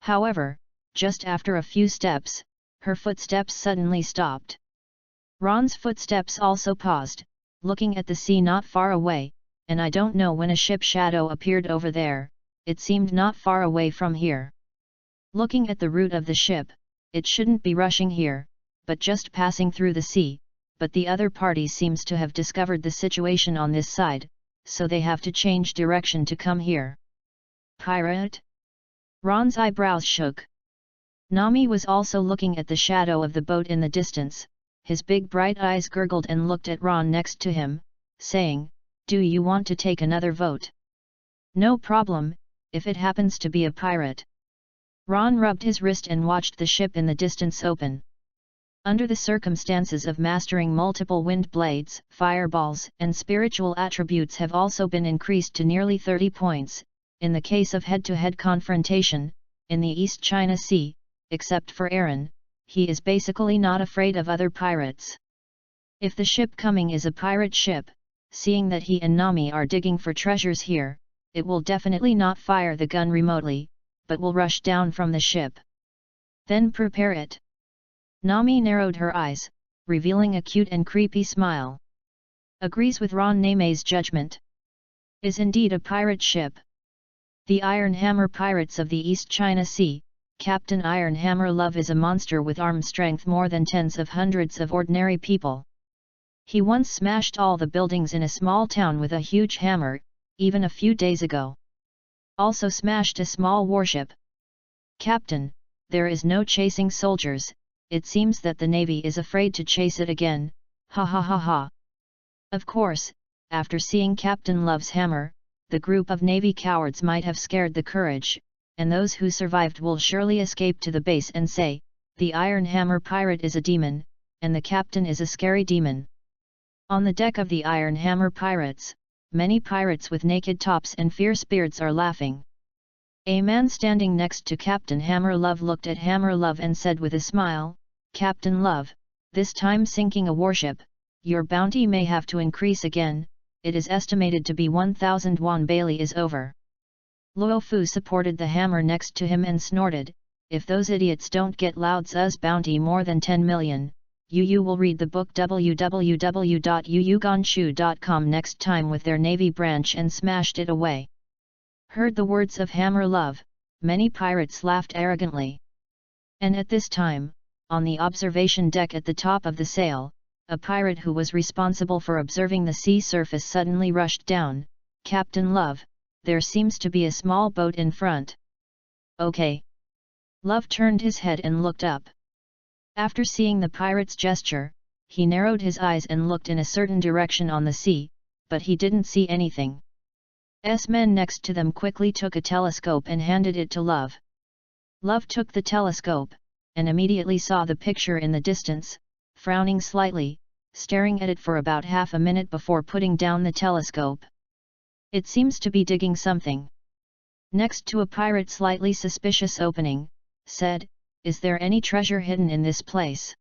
However, just after a few steps, her footsteps suddenly stopped. Ron's footsteps also paused, looking at the sea not far away, and I don't know when a ship shadow appeared over there, it seemed not far away from here. Looking at the route of the ship, it shouldn't be rushing here, but just passing through the sea, but the other party seems to have discovered the situation on this side, so they have to change direction to come here. Pirate? Ron's eyebrows shook. Nami was also looking at the shadow of the boat in the distance, his big bright eyes gurgled and looked at Ron next to him, saying, "Do you want to take another vote?" "No problem, if it happens to be a pirate." Ron rubbed his wrist and watched the ship in the distance open. Under the circumstances of mastering multiple wind blades, fireballs, and spiritual attributes have also been increased to nearly 30 points, in the case of head-to-head confrontation, in the East China Sea, except for Aaron, he is basically not afraid of other pirates. If the ship coming is a pirate ship, seeing that he and Nami are digging for treasures here, it will definitely not fire the gun remotely, but will rush down from the ship. Then prepare it. Nami narrowed her eyes, revealing a cute and creepy smile. Agrees with Ron Name's judgment. Is indeed a pirate ship. The Iron Hammer Pirates of the East China Sea. Captain Iron Hammer Love is a monster with arm strength more than tens of hundreds of ordinary people. He once smashed all the buildings in a small town with a huge hammer, even a few days ago. Also smashed a small warship. Captain, there is no chasing soldiers, it seems that the Navy is afraid to chase it again, ha ha ha ha. Of course, after seeing Captain Love's hammer, the group of Navy cowards might have scared the courage, and those who survived will surely escape to the base and say, the Iron Hammer pirate is a demon, and the captain is a scary demon. On the deck of the Iron Hammer Pirates, many pirates with naked tops and fierce beards are laughing. A man standing next to Captain Hammer Love looked at Hammer Love and said with a smile, Captain Love, this time sinking a warship, your bounty may have to increase again, it is estimated to be 1,000 won Bailey is over. Luo Fu supported the hammer next to him and snorted, if those idiots don't get Lao Tzu's bounty more than 10 million, Yu will read the book www.yuyuganshu.com next time with their Navy branch and smashed it away. Heard the words of Hammer Love, many pirates laughed arrogantly. And at this time, on the observation deck at the top of the sail, a pirate who was responsible for observing the sea surface suddenly rushed down, Captain Love, there seems to be a small boat in front. Okay. Love turned his head and looked up. After seeing the pirate's gesture, he narrowed his eyes and looked in a certain direction on the sea, but he didn't see anything. Men next to them quickly took a telescope and handed it to Love. Love took the telescope, and immediately saw the picture in the distance, frowning slightly, staring at it for about half a minute before putting down the telescope. It seems to be digging something. Next to a pirate slightly suspicious opening, said, is there any treasure hidden in this place?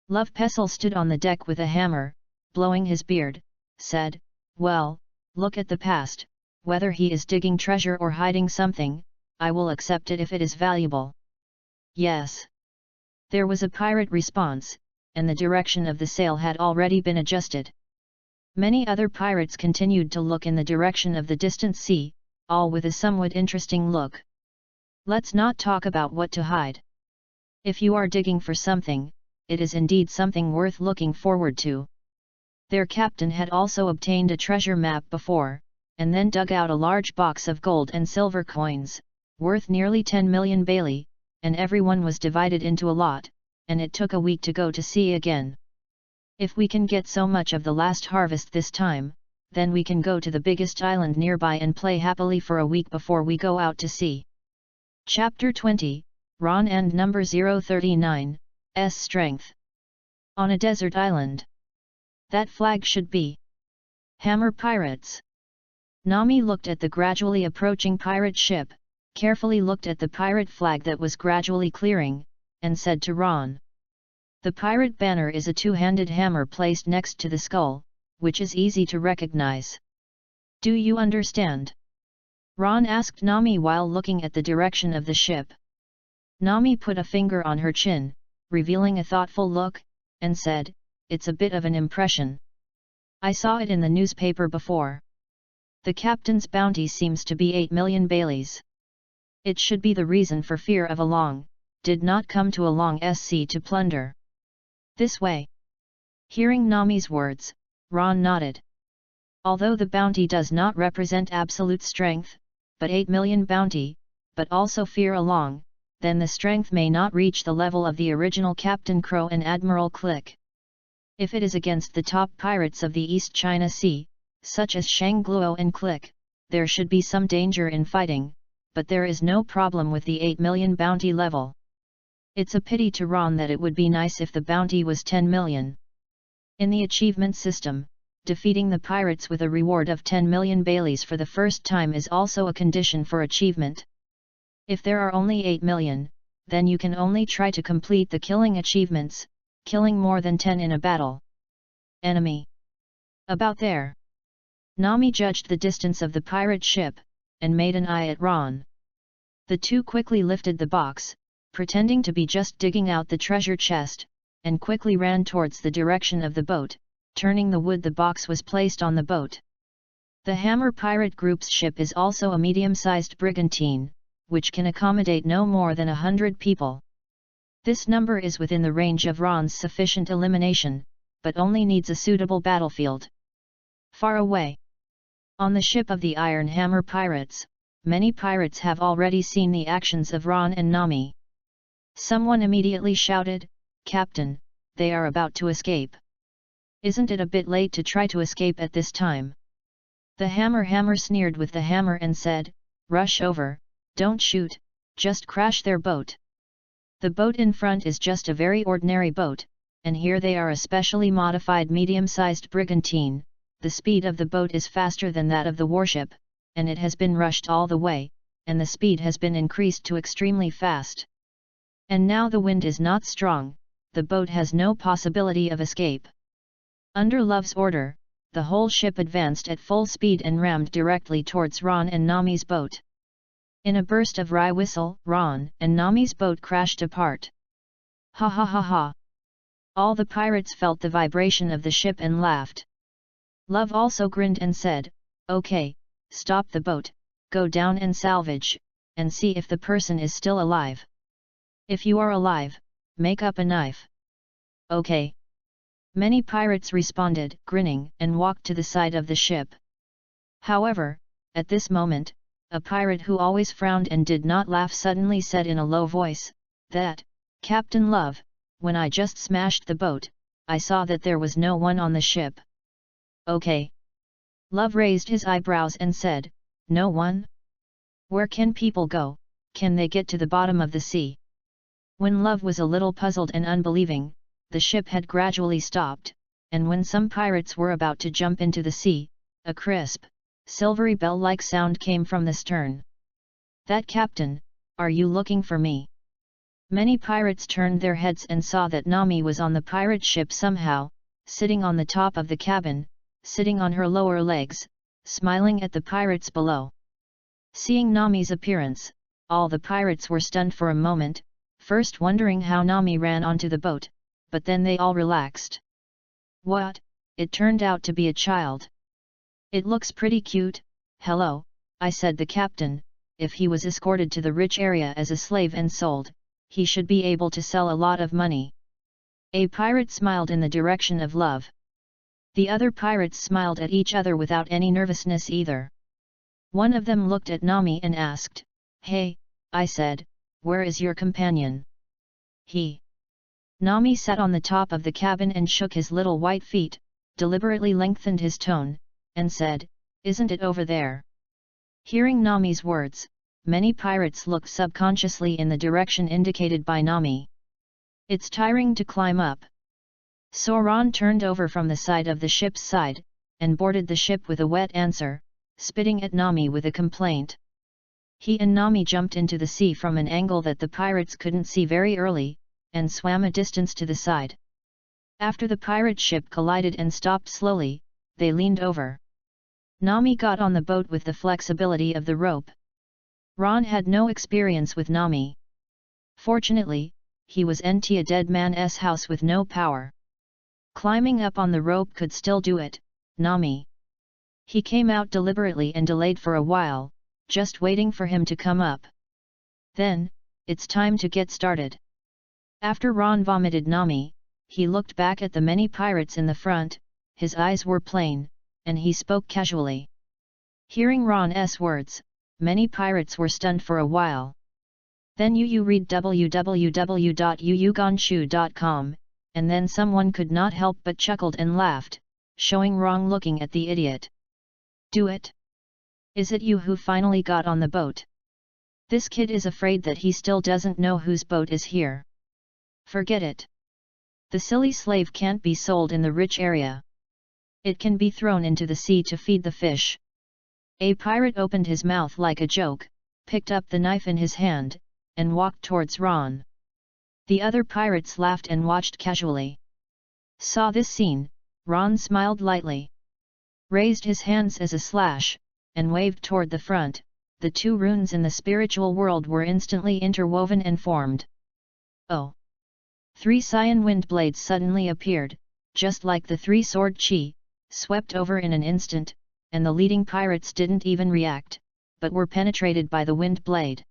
Love Pestle stood on the deck with a hammer, blowing his beard, said, well, look at the past, whether he is digging treasure or hiding something, I will accept it if it is valuable. Yes. There was a pirate response, and the direction of the sail had already been adjusted. Many other pirates continued to look in the direction of the distant sea, all with a somewhat interesting look. Let's not talk about what to hide. If you are digging for something, it is indeed something worth looking forward to. Their captain had also obtained a treasure map before, and then dug out a large box of gold and silver coins, worth nearly 10 million Bailey, and everyone was divided into a lot, and it took a week to go to sea again. If we can get so much of the last harvest this time, then we can go to the biggest island nearby and play happily for a week before we go out to sea. Chapter 20, Ron and number 039, S Strength. On a desert island. That flag should be Hammer Pirates. Nami looked at the gradually approaching pirate ship, carefully looked at the pirate flag that was gradually clearing, and said to Ron. The pirate banner is a two-handed hammer placed next to the skull, which is easy to recognize. Do you understand? Ron asked Nami while looking at the direction of the ship. Nami put a finger on her chin, revealing a thoughtful look, and said, it's a bit of an impression. I saw it in the newspaper before. The captain's bounty seems to be 8 million Baileys. It should be the reason for fear of Along, did not come to Along SC to plunder. This way. Hearing Nami's words, Ron nodded. Although the bounty does not represent absolute strength, but 8 million bounty, but also fear Along, then the strength may not reach the level of the original Captain Crow and Admiral Click. If it is against the top pirates of the East China Sea, such as Shang Gluo and Click, there should be some danger in fighting, but there is no problem with the 8 million bounty level. It's a pity to Ron that it would be nice if the bounty was 10 million. In the achievement system, defeating the pirates with a reward of 10 million Baileys for the first time is also a condition for achievement. If there are only 8 million, then you can only try to complete the killing achievements, killing more than 10 in a battle. Enemy. About there. Nami judged the distance of the pirate ship, and made an eye at Ron. The two quickly lifted the box, pretending to be just digging out the treasure chest, and quickly ran towards the direction of the boat, turning the wood the box was placed on the boat. The Hammer Pirate Group's ship is also a medium-sized brigantine, which can accommodate no more than 100 people. This number is within the range of Ron's sufficient elimination, but only needs a suitable battlefield. Far away. On the ship of the Iron Hammer Pirates, many pirates have already seen the actions of Ron and Nami. Someone immediately shouted, "Captain, they are about to escape. Isn't it a bit late to try to escape at this time?" The hammer sneered with the hammer and said, "Rush over, don't shoot, just crash their boat. The boat in front is just a very ordinary boat, and here they are a specially modified medium-sized brigantine. The speed of the boat is faster than that of the warship, and it has been rushed all the way, and the speed has been increased to extremely fast. And now the wind is not strong, the boat has no possibility of escape." Under Love's order, the whole ship advanced at full speed and rammed directly towards Ron and Nami's boat. In a burst of wry whistle, Ron and Nami's boat crashed apart. Ha ha ha ha! All the pirates felt the vibration of the ship and laughed. Love also grinned and said, "Okay, stop the boat, go down and salvage, and see if the person is still alive. If you are alive, make up a knife." "Okay." Many pirates responded, grinning, and walked to the side of the ship. However, at this moment, a pirate who always frowned and did not laugh suddenly said in a low voice, "That, Captain Love, when I just smashed the boat, I saw that there was no one on the ship." "Okay." Love raised his eyebrows and said, "No one? Where can people go, can they get to the bottom of the sea?" When Love was a little puzzled and unbelieving, the ship had gradually stopped, and when some pirates were about to jump into the sea, a crisp, silvery bell-like sound came from the stern. "That Captain, are you looking for me?" Many pirates turned their heads and saw that Nami was on the pirate ship somehow, sitting on the top of the cabin, sitting on her lower legs, smiling at the pirates below. Seeing Nami's appearance, all the pirates were stunned for a moment, first wondering how Nami ran onto the boat, but then they all relaxed. "What, it turned out to be a child. It looks pretty cute." "Hello," I said. "The captain, if he was escorted to the rich area as a slave and sold, he should be able to sell a lot of money." A pirate smiled in the direction of Love. The other pirates smiled at each other without any nervousness either. One of them looked at Nami and asked, "Hey," I said, "where is your companion?" "He." Nami sat on the top of the cabin and shook his little white feet, deliberately lengthened his tone, and said, "Isn't it over there?" Hearing Nami's words, many pirates looked subconsciously in the direction indicated by Nami. "It's tiring to climb up." So Ron turned over from the side of the ship's side, and boarded the ship with a wet answer, spitting at Nami with a complaint. He and Nami jumped into the sea from an angle that the pirates couldn't see very early, and swam a distance to the side. After the pirate ship collided and stopped slowly, they leaned over. Nami got on the boat with the flexibility of the rope. Ron had no experience with Nami. Fortunately, he was a dead man's house with no power. Climbing up on the rope could still do it, Nami. He came out deliberately and delayed for a while, just waiting for him to come up. Then, "It's time to get started." After Ron vomited Nami, he looked back at the many pirates in the front, his eyes were plain, and he spoke casually. Hearing Ron's words, many pirates were stunned for a while. Then you read www.yuyuganshu.com, and then someone could not help but chuckled and laughed, showing Ron looking at the idiot. "Do it? Is it you who finally got on the boat? This kid is afraid that he still doesn't know whose boat is here. Forget it. The silly slave can't be sold in the rich area. It can be thrown into the sea to feed the fish." A pirate opened his mouth like a joke, picked up the knife in his hand, and walked towards Ron. The other pirates laughed and watched casually. Saw this scene, Ron smiled lightly, raised his hands as a slash, and waved toward the front. The two runes in the spiritual world were instantly interwoven and formed. Oh! 3 cyan wind blades suddenly appeared, just like the 3 sword chi, swept over in an instant, and the leading pirates didn't even react, but were penetrated by the wind blade.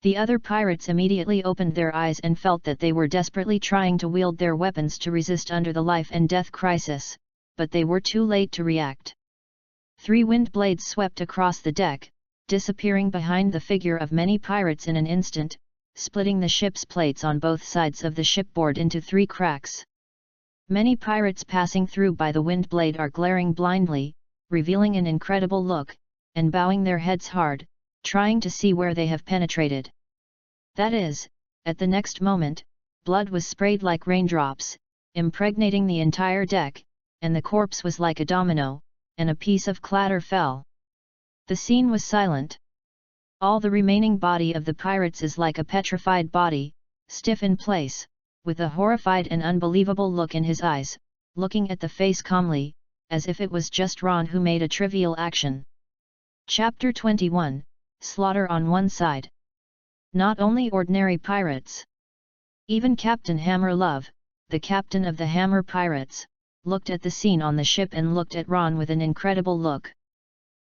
The other pirates immediately opened their eyes and felt that they were desperately trying to wield their weapons to resist under the life and death crisis, but they were too late to react. 3 wind blades swept across the deck, disappearing behind the figure of many pirates in an instant, splitting the ship's plates on both sides of the shipboard into 3 cracks. Many pirates passing through by the wind blade are glaring blindly, revealing an incredible look, and bowing their heads hard, trying to see where they have penetrated. That is, at the next moment, blood was sprayed like raindrops, impregnating the entire deck, and the corpse was like a domino, and a piece of clatter fell. The scene was silent. All the remaining body of the pirates is like a petrified body, stiff in place, with a horrified and unbelievable look in his eyes, looking at the face calmly, as if it was just Ron who made a trivial action. Chapter 21, Slaughter on one side. Not only ordinary pirates. Even Captain Hammer Love, the captain of the Hammer Pirates, looked at the scene on the ship and looked at Ron with an incredible look.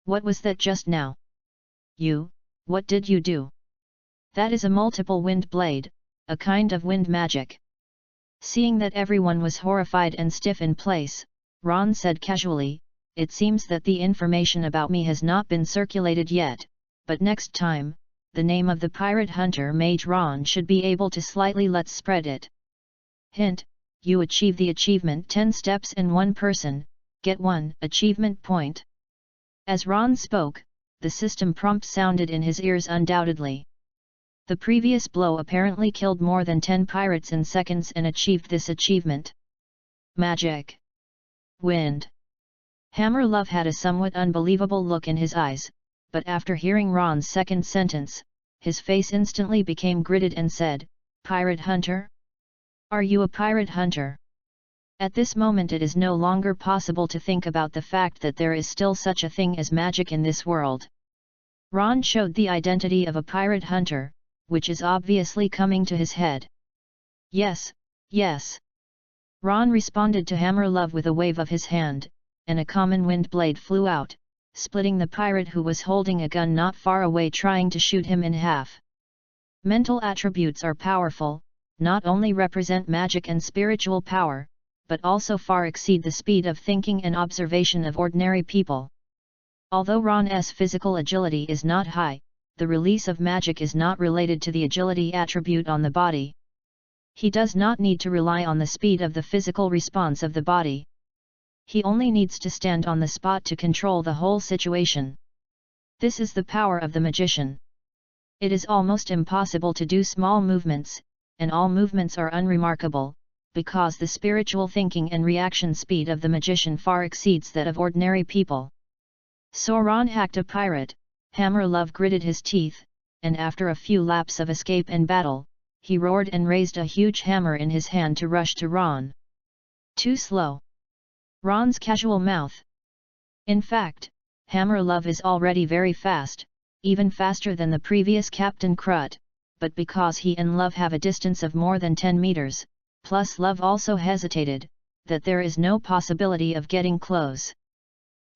What was that just now? What did you do? That is a multiple wind blade, a kind of wind magic. Seeing that everyone was horrified and stiff in place, Ron said casually, "It seems that the information about me has not been circulated yet, but next time, the name of the pirate hunter mage Ron should be able to slightly let's spread it. Hint, you achieve the achievement 10 steps and 1 person, get 1 achievement point." As Ron spoke, the system prompt sounded in his ears undoubtedly. The previous blow apparently killed more than 10 pirates in seconds and achieved this achievement. Magic. Wind. Hammer Love had a somewhat unbelievable look in his eyes, but after hearing Ron's second sentence, his face instantly became gritted and said, "Pirate hunter? Are you a pirate hunter?" At this moment it is no longer possible to think about the fact that there is still such a thing as magic in this world. Ron showed the identity of a pirate hunter, which is obviously coming to his head. "Yes, yes." Ron responded to Hammer Love with a wave of his hand, and a common wind blade flew out, splitting the pirate who was holding a gun not far away trying to shoot him in half. Mental attributes are powerful, not only represent magic and spiritual power, but also far exceed the speed of thinking and observation of ordinary people. Although Ron's physical agility is not high, the release of magic is not related to the agility attribute on the body. He does not need to rely on the speed of the physical response of the body. He only needs to stand on the spot to control the whole situation. This is the power of the magician. It is almost impossible to do small movements, and all movements are unremarkable, because the spiritual thinking and reaction speed of the magician far exceeds that of ordinary people. So Ron hacked a pirate, Hammer Love gritted his teeth, and after a few laps of escape and battle, he roared and raised a huge hammer in his hand to rush to Ron. Too slow. Ron's casual mouth. In fact, Hammer Love is already very fast, even faster than the previous Captain Crut, but because he and Love have a distance of more than 10 meters, plus Love also hesitated, that there is no possibility of getting close.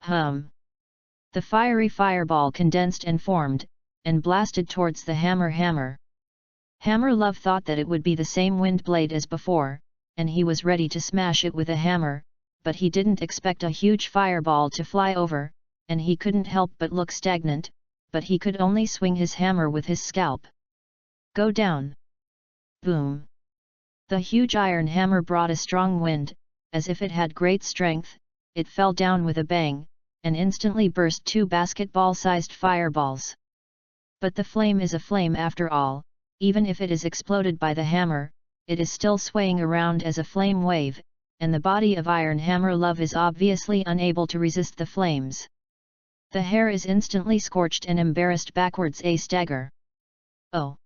The fiery fireball condensed and formed, and blasted towards the hammer. Hammer Love thought that it would be the same wind blade as before, and he was ready to smash it with a hammer, but he didn't expect a huge fireball to fly over, and he couldn't help but look stagnant, but he could only swing his hammer with his scalp. Go down! Boom! The huge iron hammer brought a strong wind, as if it had great strength. It fell down with a bang, and instantly burst 2 basketball-sized fireballs. But the flame is a flame after all, even if it is exploded by the hammer, it is still swaying around as a flame wave, and the body of Iron Hammer Love is obviously unable to resist the flames. The hair is instantly scorched and embarrassed backwards a stagger. Oh!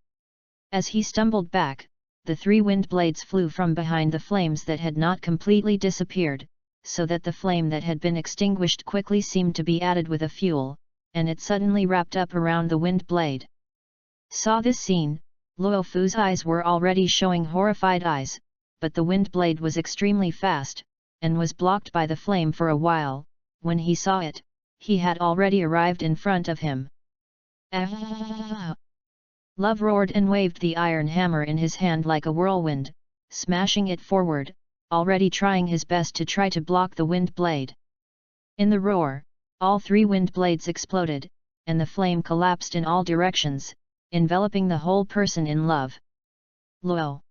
As he stumbled back, the 3 wind blades flew from behind the flames that had not completely disappeared, so that the flame that had been extinguished quickly seemed to be added with a fuel, and it suddenly wrapped up around the wind blade. Saw this scene, Luo Fu's eyes were already showing horrified eyes, but the wind blade was extremely fast, and was blocked by the flame for a while. When he saw it, he had already arrived in front of him. Ah! Love roared and waved the iron hammer in his hand like a whirlwind, smashing it forward, already trying his best to try to block the wind blade. In the roar, all three wind blades exploded, and the flame collapsed in all directions, enveloping the whole person in Love. Luo!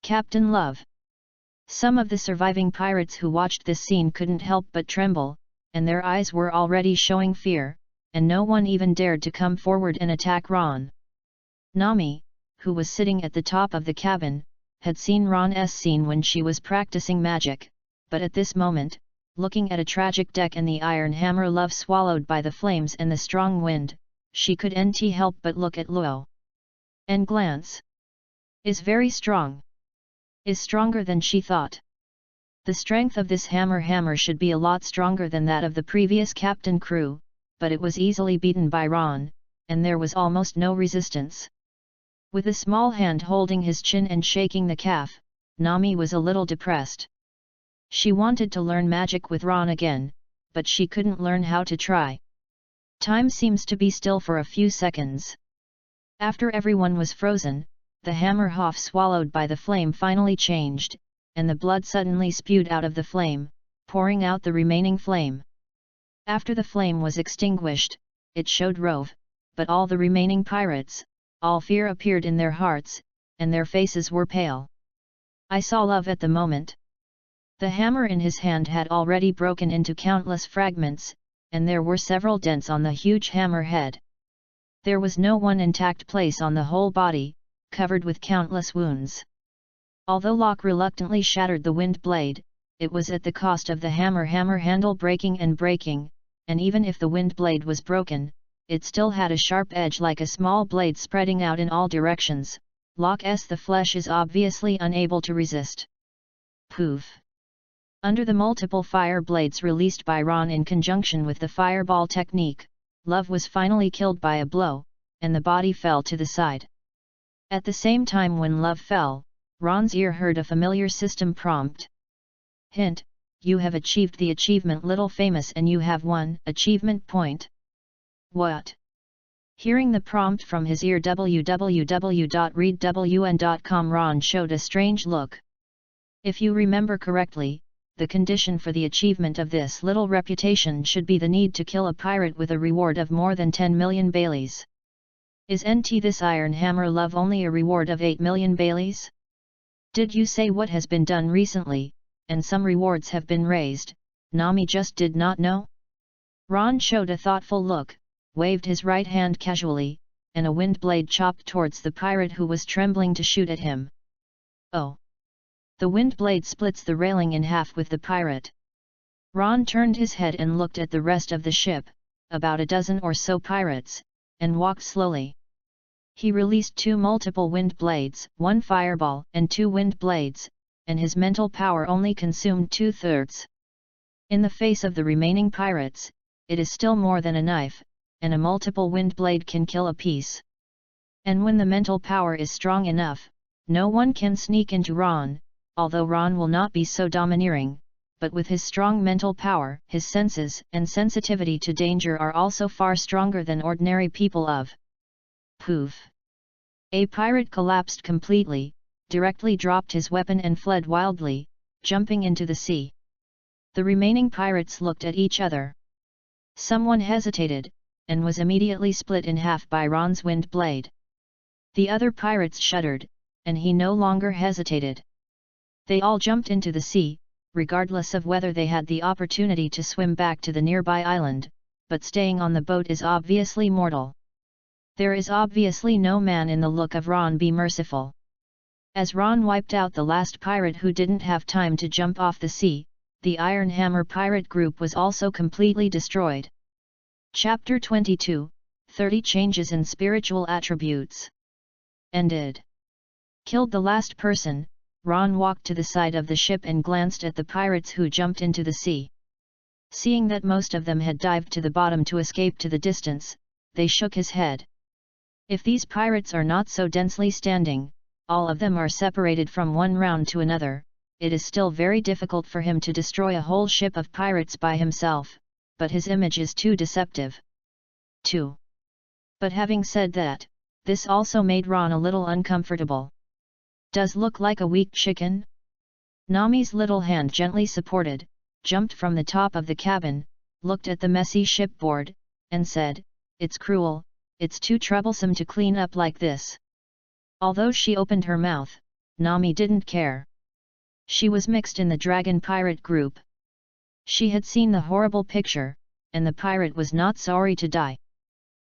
Captain Love! Some of the surviving pirates who watched this scene couldn't help but tremble, and their eyes were already showing fear, and no one even dared to come forward and attack Ron. Nami, who was sitting at the top of the cabin, had seen Ron's scene when she was practicing magic, but at this moment, looking at a tragic deck and the iron hammer Love swallowed by the flames and the strong wind, she couldn't help but look at Luo. And glance. Is very strong. Is stronger than she thought. The strength of this hammer should be a lot stronger than that of the previous captain crew, but it was easily beaten by Ron, and there was almost no resistance. With a small hand holding his chin and shaking the calf, Nami was a little depressed. She wanted to learn magic with Ron again, but she couldn't learn how to try. Time seems to be still for a few seconds. After everyone was frozen, the hammer half swallowed by the flame finally changed, and the blood suddenly spewed out of the flame, pouring out the remaining flame. After the flame was extinguished, it showed Rove, but all the remaining pirates, all fear appeared in their hearts, and their faces were pale. I saw Love at the moment. The hammer in his hand had already broken into countless fragments, and there were several dents on the huge hammer head. There was no one intact place on the whole body, covered with countless wounds. Although Locke reluctantly shattered the wind blade, it was at the cost of the hammer handle breaking, and even if the wind blade was broken, it still had a sharp edge like a small blade spreading out in all directions. Locke's the flesh is obviously unable to resist. Poof! Under the multiple fire blades released by Ron in conjunction with the fireball technique, Love was finally killed by a blow, and the body fell to the side. At the same time when Love fell, Ron's ear heard a familiar system prompt. Hint: you have achieved the achievement Little Famous and you have 1 achievement point. What? Hearing the prompt from his ear www.readwn.com, Ron showed a strange look. If you remember correctly, the condition for the achievement of this little reputation should be the need to kill a pirate with a reward of more than 10 million Baileys. Isn't this iron hammer Love only a reward of 8 million Baileys? Did you say what has been done recently, and some rewards have been raised? Nami just did not know? Ron showed a thoughtful look, waved his right hand casually, and a wind blade chopped towards the pirate who was trembling to shoot at him. Oh! The wind blade splits the railing in half with the pirate. Ron turned his head and looked at the rest of the ship, about a dozen or so pirates, and walked slowly. He released 2 multiple wind blades, 1 fireball and 2 wind blades, and his mental power only consumed 2/3. In the face of the remaining pirates, it is still more than a knife, and a multiple wind blade can kill a piece. And when the mental power is strong enough, no one can sneak into Ron, although Ron will not be so domineering, but with his strong mental power, his senses and sensitivity to danger are also far stronger than ordinary people of. Poof! A pirate collapsed completely, directly dropped his weapon and fled wildly, jumping into the sea. The remaining pirates looked at each other. Someone hesitated, and was immediately split in half by Ron's wind blade. The other pirates shuddered, and he no longer hesitated. They all jumped into the sea, regardless of whether they had the opportunity to swim back to the nearby island, but staying on the boat is obviously mortal. There is obviously no man in the look of Ron be merciful. As Ron wiped out the last pirate who didn't have time to jump off the sea, the Iron Hammer pirate group was also completely destroyed. Chapter 22, 30 Changes in Spiritual Attributes. Ended. Killed the last person, Ron walked to the side of the ship and glanced at the pirates who jumped into the sea. Seeing that most of them had dived to the bottom to escape to the distance, they shook his head. If these pirates are not so densely standing, all of them are separated from one round to another, it is still very difficult for him to destroy a whole ship of pirates by himself, but his image is too deceptive. 2. But having said that, this also made Ron a little uncomfortable. Does look like a weak chicken? Nami's little hand gently supported, jumped from the top of the cabin, looked at the messy shipboard, and said, "It's cruel, it's too troublesome to clean up like this." Although she opened her mouth, Nami didn't care. She was mixed in the dragon pirate group. She had seen the horrible picture, and the pirate was not sorry to die.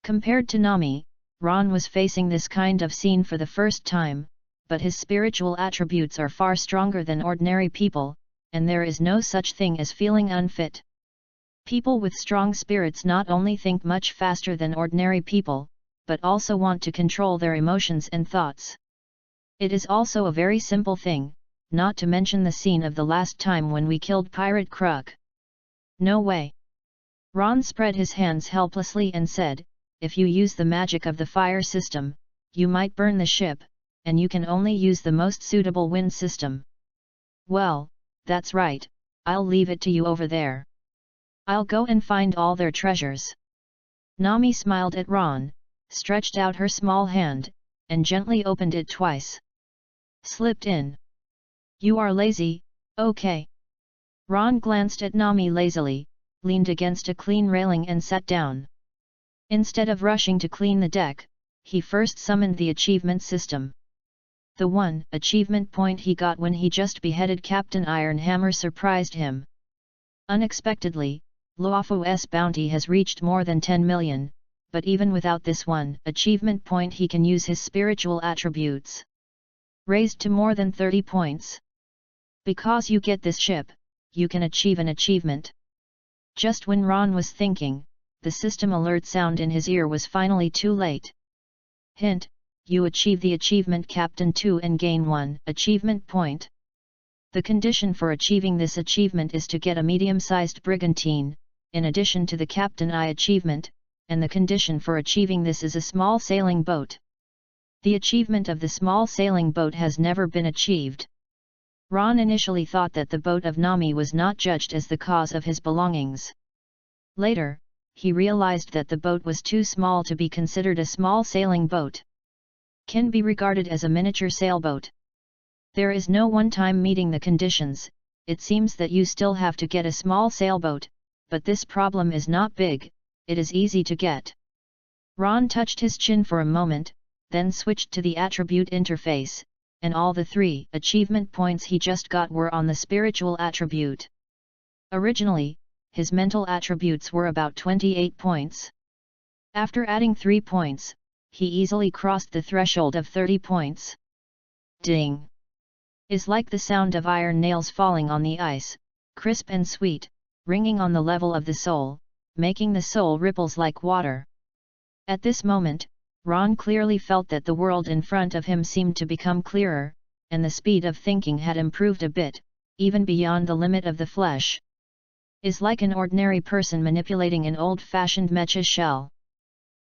Compared to Nami, Ron was facing this kind of scene for the first time, but his spiritual attributes are far stronger than ordinary people, and there is no such thing as feeling unfit. People with strong spirits not only think much faster than ordinary people, but also want to control their emotions and thoughts. It is also a very simple thing, not to mention the scene of the last time when we killed Pirate Crook. No way. Ron spread his hands helplessly and said, "If you use the magic of the fire system, you might burn the ship, and you can only use the most suitable wind system." "Well, that's right, I'll leave it to you over there. I'll go and find all their treasures." Nami smiled at Ron, stretched out her small hand, and gently opened it twice. "Slipped in. You are lazy, okay." Ron glanced at Nami lazily, leaned against a clean railing and sat down. Instead of rushing to clean the deck, he first summoned the achievement system. The one achievement point he got when he just beheaded Captain Ironhammer surprised him. Unexpectedly, Luofu's bounty has reached more than 10 million, but even without this one achievement point he can use his spiritual attributes. Raised to more than 30 points. Because you get this ship, you can achieve an achievement. Just when Ron was thinking, the system alert sound in his ear was finally too late. Hint: you achieve the achievement Captain 2 and gain 1 achievement point. The condition for achieving this achievement is to get a medium-sized brigantine, in addition to the Captain I achievement, and the condition for achieving this is a small sailing boat. The achievement of the small sailing boat has never been achieved. Ron initially thought that the boat of Nami was not judged as the cause of his belongings. Later, he realized that the boat was too small to be considered a small sailing boat. Can be regarded as a miniature sailboat. There is no one-time meeting the conditions, it seems that you still have to get a small sailboat, but this problem is not big, it is easy to get. Ron touched his chin for a moment, then switched to the attribute interface, and all the 3 achievement points he just got were on the spiritual attribute. Originally, his mental attributes were about 28 points. After adding 3 points, he easily crossed the threshold of 30 points. Ding! Is like the sound of iron nails falling on the ice, crisp and sweet, ringing on the level of the soul, making the soul ripples like water. At this moment, Ron clearly felt that the world in front of him seemed to become clearer, and the speed of thinking had improved a bit, even beyond the limit of the flesh. Is like an ordinary person manipulating an old-fashioned mecha shell.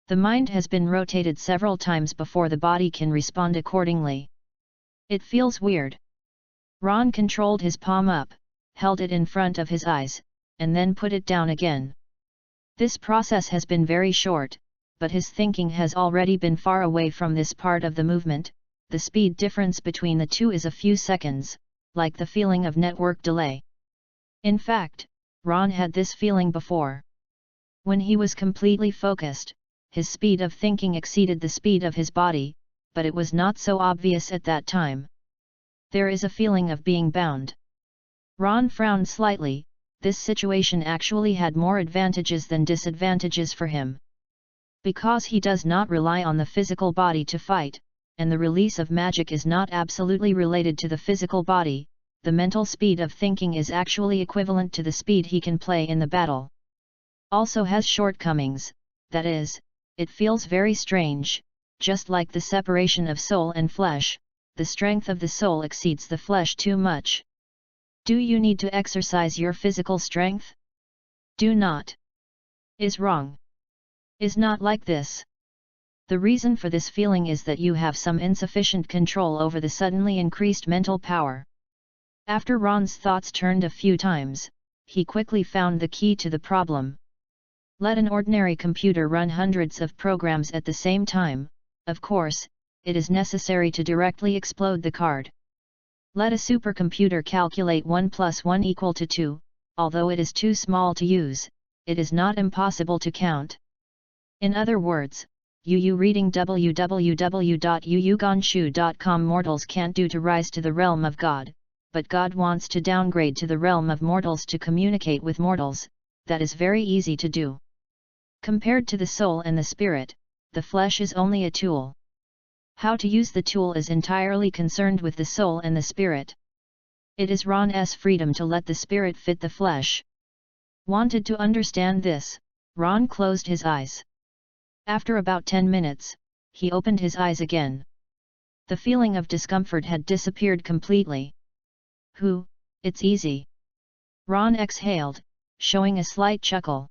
The mind has been rotated several times before the body can respond accordingly. It feels weird. Ron controlled his palm up, held it in front of his eyes, and then put it down again. This process has been very short, but his thinking has already been far away from this part of the movement. The speed difference between the two is a few seconds, like the feeling of network delay. In fact, Ron had this feeling before. When he was completely focused, his speed of thinking exceeded the speed of his body, but it was not so obvious at that time. There is a feeling of being bound. Ron frowned slightly. This situation actually had more advantages than disadvantages for him. Because he does not rely on the physical body to fight, and the release of magic is not absolutely related to the physical body, the mental speed of thinking is actually equivalent to the speed he can play in the battle. Also has shortcomings, that is, it feels very strange, just like the separation of soul and flesh. the strength of the soul exceeds the flesh too much. Do you need to exercise your physical strength? Do not. Is wrong. Is not like this. The reason for this feeling is that you have some insufficient control over the suddenly increased mental power. After Ron's thoughts turned a few times, he quickly found the key to the problem. Let an ordinary computer run hundreds of programs at the same time. Of course, it is necessary to directly explode the card. Let a supercomputer calculate 1 plus 1 equal to 2, although it is too small to use, it is not impossible to count. In other words, reading www.yuyuganshu.com mortals can't do to rise to the realm of God, but God wants to downgrade to the realm of mortals to communicate with mortals. That is very easy to do. Compared to the soul and the spirit, the flesh is only a tool. How to use the tool is entirely concerned with the soul and the spirit. It is Ron's freedom to let the spirit fit the flesh. Wanted to understand this, Ron closed his eyes. After about 10 minutes, he opened his eyes again. The feeling of discomfort had disappeared completely. It's easy. Ron exhaled, showing a slight chuckle.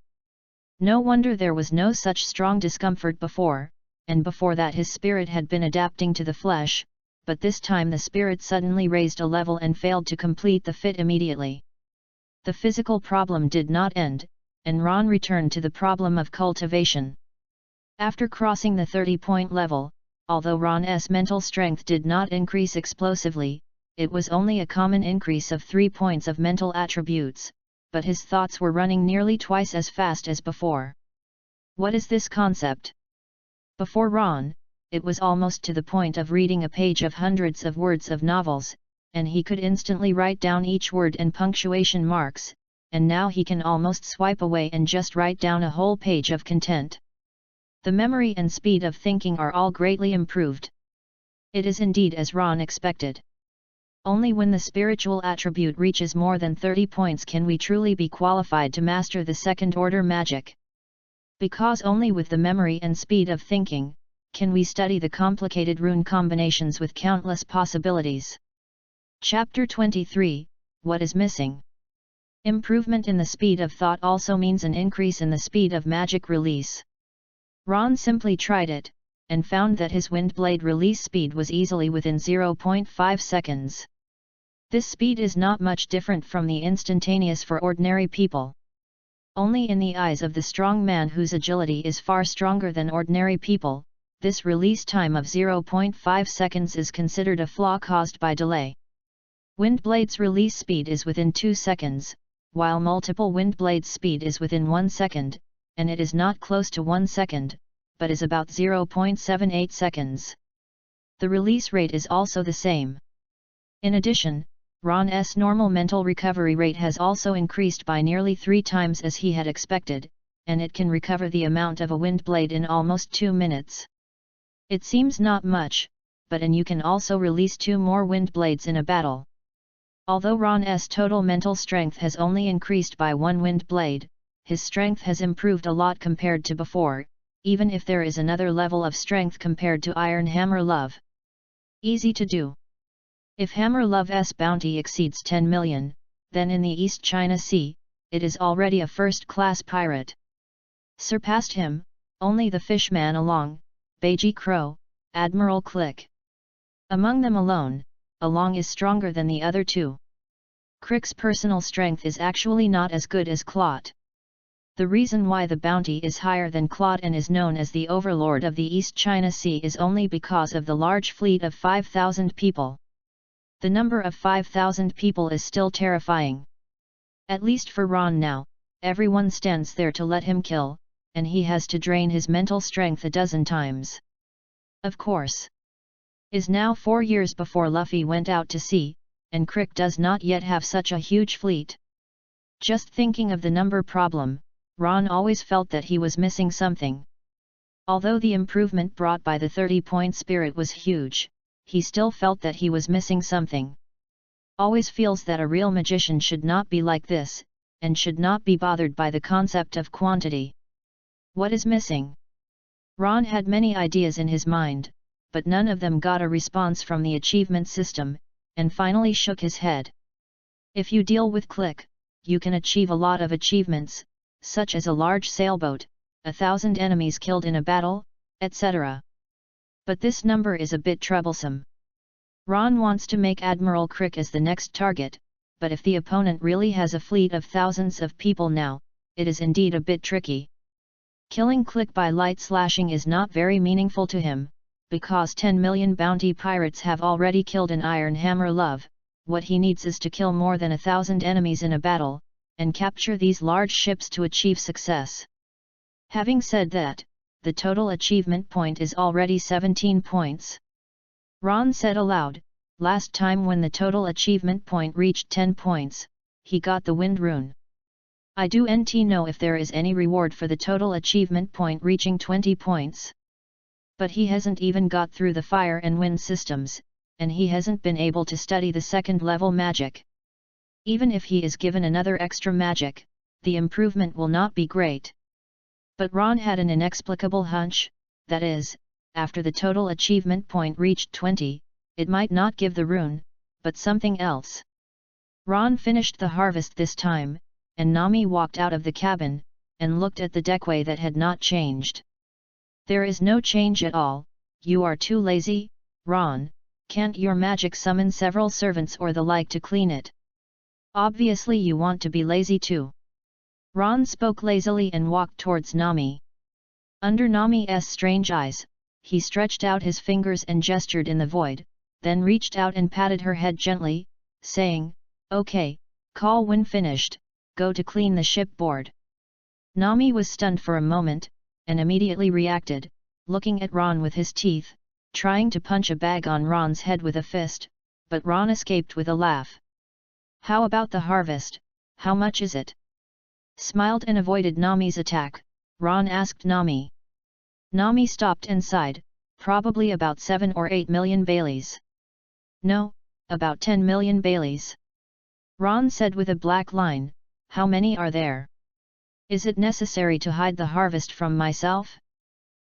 No wonder there was no such strong discomfort before, and before that his spirit had been adapting to the flesh, but this time the spirit suddenly raised a level and failed to complete the fit immediately. The physical problem did not end, and Ron returned to the problem of cultivation. After crossing the 30-point level, although Ron's mental strength did not increase explosively, it was only a common increase of 3 points of mental attributes, but his thoughts were running nearly twice as fast as before. What is this concept? Before Ron, it was almost to the point of reading a page of hundreds of words of novels, and he could instantly write down each word and punctuation marks, and now he can almost swipe away and just write down a whole page of content. The memory and speed of thinking are all greatly improved. It is indeed as Ron expected. Only when the spiritual attribute reaches more than 30 points can we truly be qualified to master the second-order magic. Because only with the memory and speed of thinking, can we study the complicated rune combinations with countless possibilities. Chapter 23, What is missing? Improvement in the speed of thought also means an increase in the speed of magic release. Ron simply tried it, and found that his wind blade release speed was easily within 0.5 seconds. This speed is not much different from the instantaneous for ordinary people. Only in the eyes of the strong man whose agility is far stronger than ordinary people, this release time of 0.5 seconds is considered a flaw caused by delay. Wind blade's release speed is within 2 seconds, while multiple wind blades' speed is within 1 second, and it is not close to 1 second, but is about 0.78 seconds. The release rate is also the same. In addition, Ron's normal mental recovery rate has also increased by nearly 3 times as he had expected, and it can recover the amount of a wind blade in almost 2 minutes. It seems not much, but you can also release 2 more wind blades in a battle. Although Ron's total mental strength has only increased by 1 wind blade, his strength has improved a lot compared to before, even if there is another level of strength compared to Iron Hammer Love. Easy to do. If Hammer Love's bounty exceeds 10 million, then in the East China Sea, it is already a first-class pirate. Surpassed him, only the Fishman Along, Beiji Crow, Admiral Click. Among them alone, Along is stronger than the other 2. Crick's personal strength is actually not as good as Clot. The reason why the bounty is higher than Clot and is known as the Overlord of the East China Sea is only because of the large fleet of 5,000 people. The number of 5,000 people is still terrifying. At least for Ron now, everyone stands there to let him kill, and he has to drain his mental strength a dozen times. Of course. Is now 4 years before Luffy went out to sea, and Crick does not yet have such a huge fleet. Just thinking of the number problem, Ron always felt that he was missing something. Although the improvement brought by the 30-point spirit was huge, he still felt that he was missing something. Always feels that a real magician should not be like this, and should not be bothered by the concept of quantity. What is missing? Ron had many ideas in his mind, but none of them got a response from the achievement system, and finally shook his head. If you deal with Click, you can achieve a lot of achievements, such as a large sailboat, 1,000 enemies killed in a battle, etc. But this number is a bit troublesome. Ron wants to make Admiral Crick as the next target, but if the opponent really has a fleet of thousands of people now, it is indeed a bit tricky. Killing Click by light slashing is not very meaningful to him, because 10 million bounty pirates have already killed an Iron Hammer Love. What he needs is to kill more than 1,000 enemies in a battle, and capture these large ships to achieve success. Having said that, the total achievement point is already 17 points. Ron said aloud, last time when the total achievement point reached 10 points, he got the Wind Rune. I don't know if there is any reward for the total achievement point reaching 20 points. But he hasn't even got through the fire and wind systems, and he hasn't been able to study the second level magic. Even if he is given another extra magic, the improvement will not be great. But Ron had an inexplicable hunch, that is, after the total achievement point reached 20, it might not give the rune, but something else. Ron finished the harvest this time, and Nami walked out of the cabin, and looked at the deckway that had not changed. There is no change at all. You are too lazy, Ron. Can't your magic summon several servants or the like to clean it? Obviously you want to be lazy too. Ron spoke lazily and walked towards Nami. Under Nami's strange eyes, he stretched out his fingers and gestured in the void, then reached out and patted her head gently, saying, "Okay, call when finished, go to clean the shipboard." Nami was stunned for a moment, and immediately reacted, looking at Ron with his teeth, trying to punch a bag on Ron's head with a fist, but Ron escaped with a laugh. "How about the harvest, how much is it?" Smiled and avoided Nami's attack, Ron asked Nami. Nami stopped and sighed, "Probably about 7 or 8 million Baileys." "No, about 10 million Baileys." Ron said with a black line, "How many are there? Is it necessary to hide the harvest from myself?"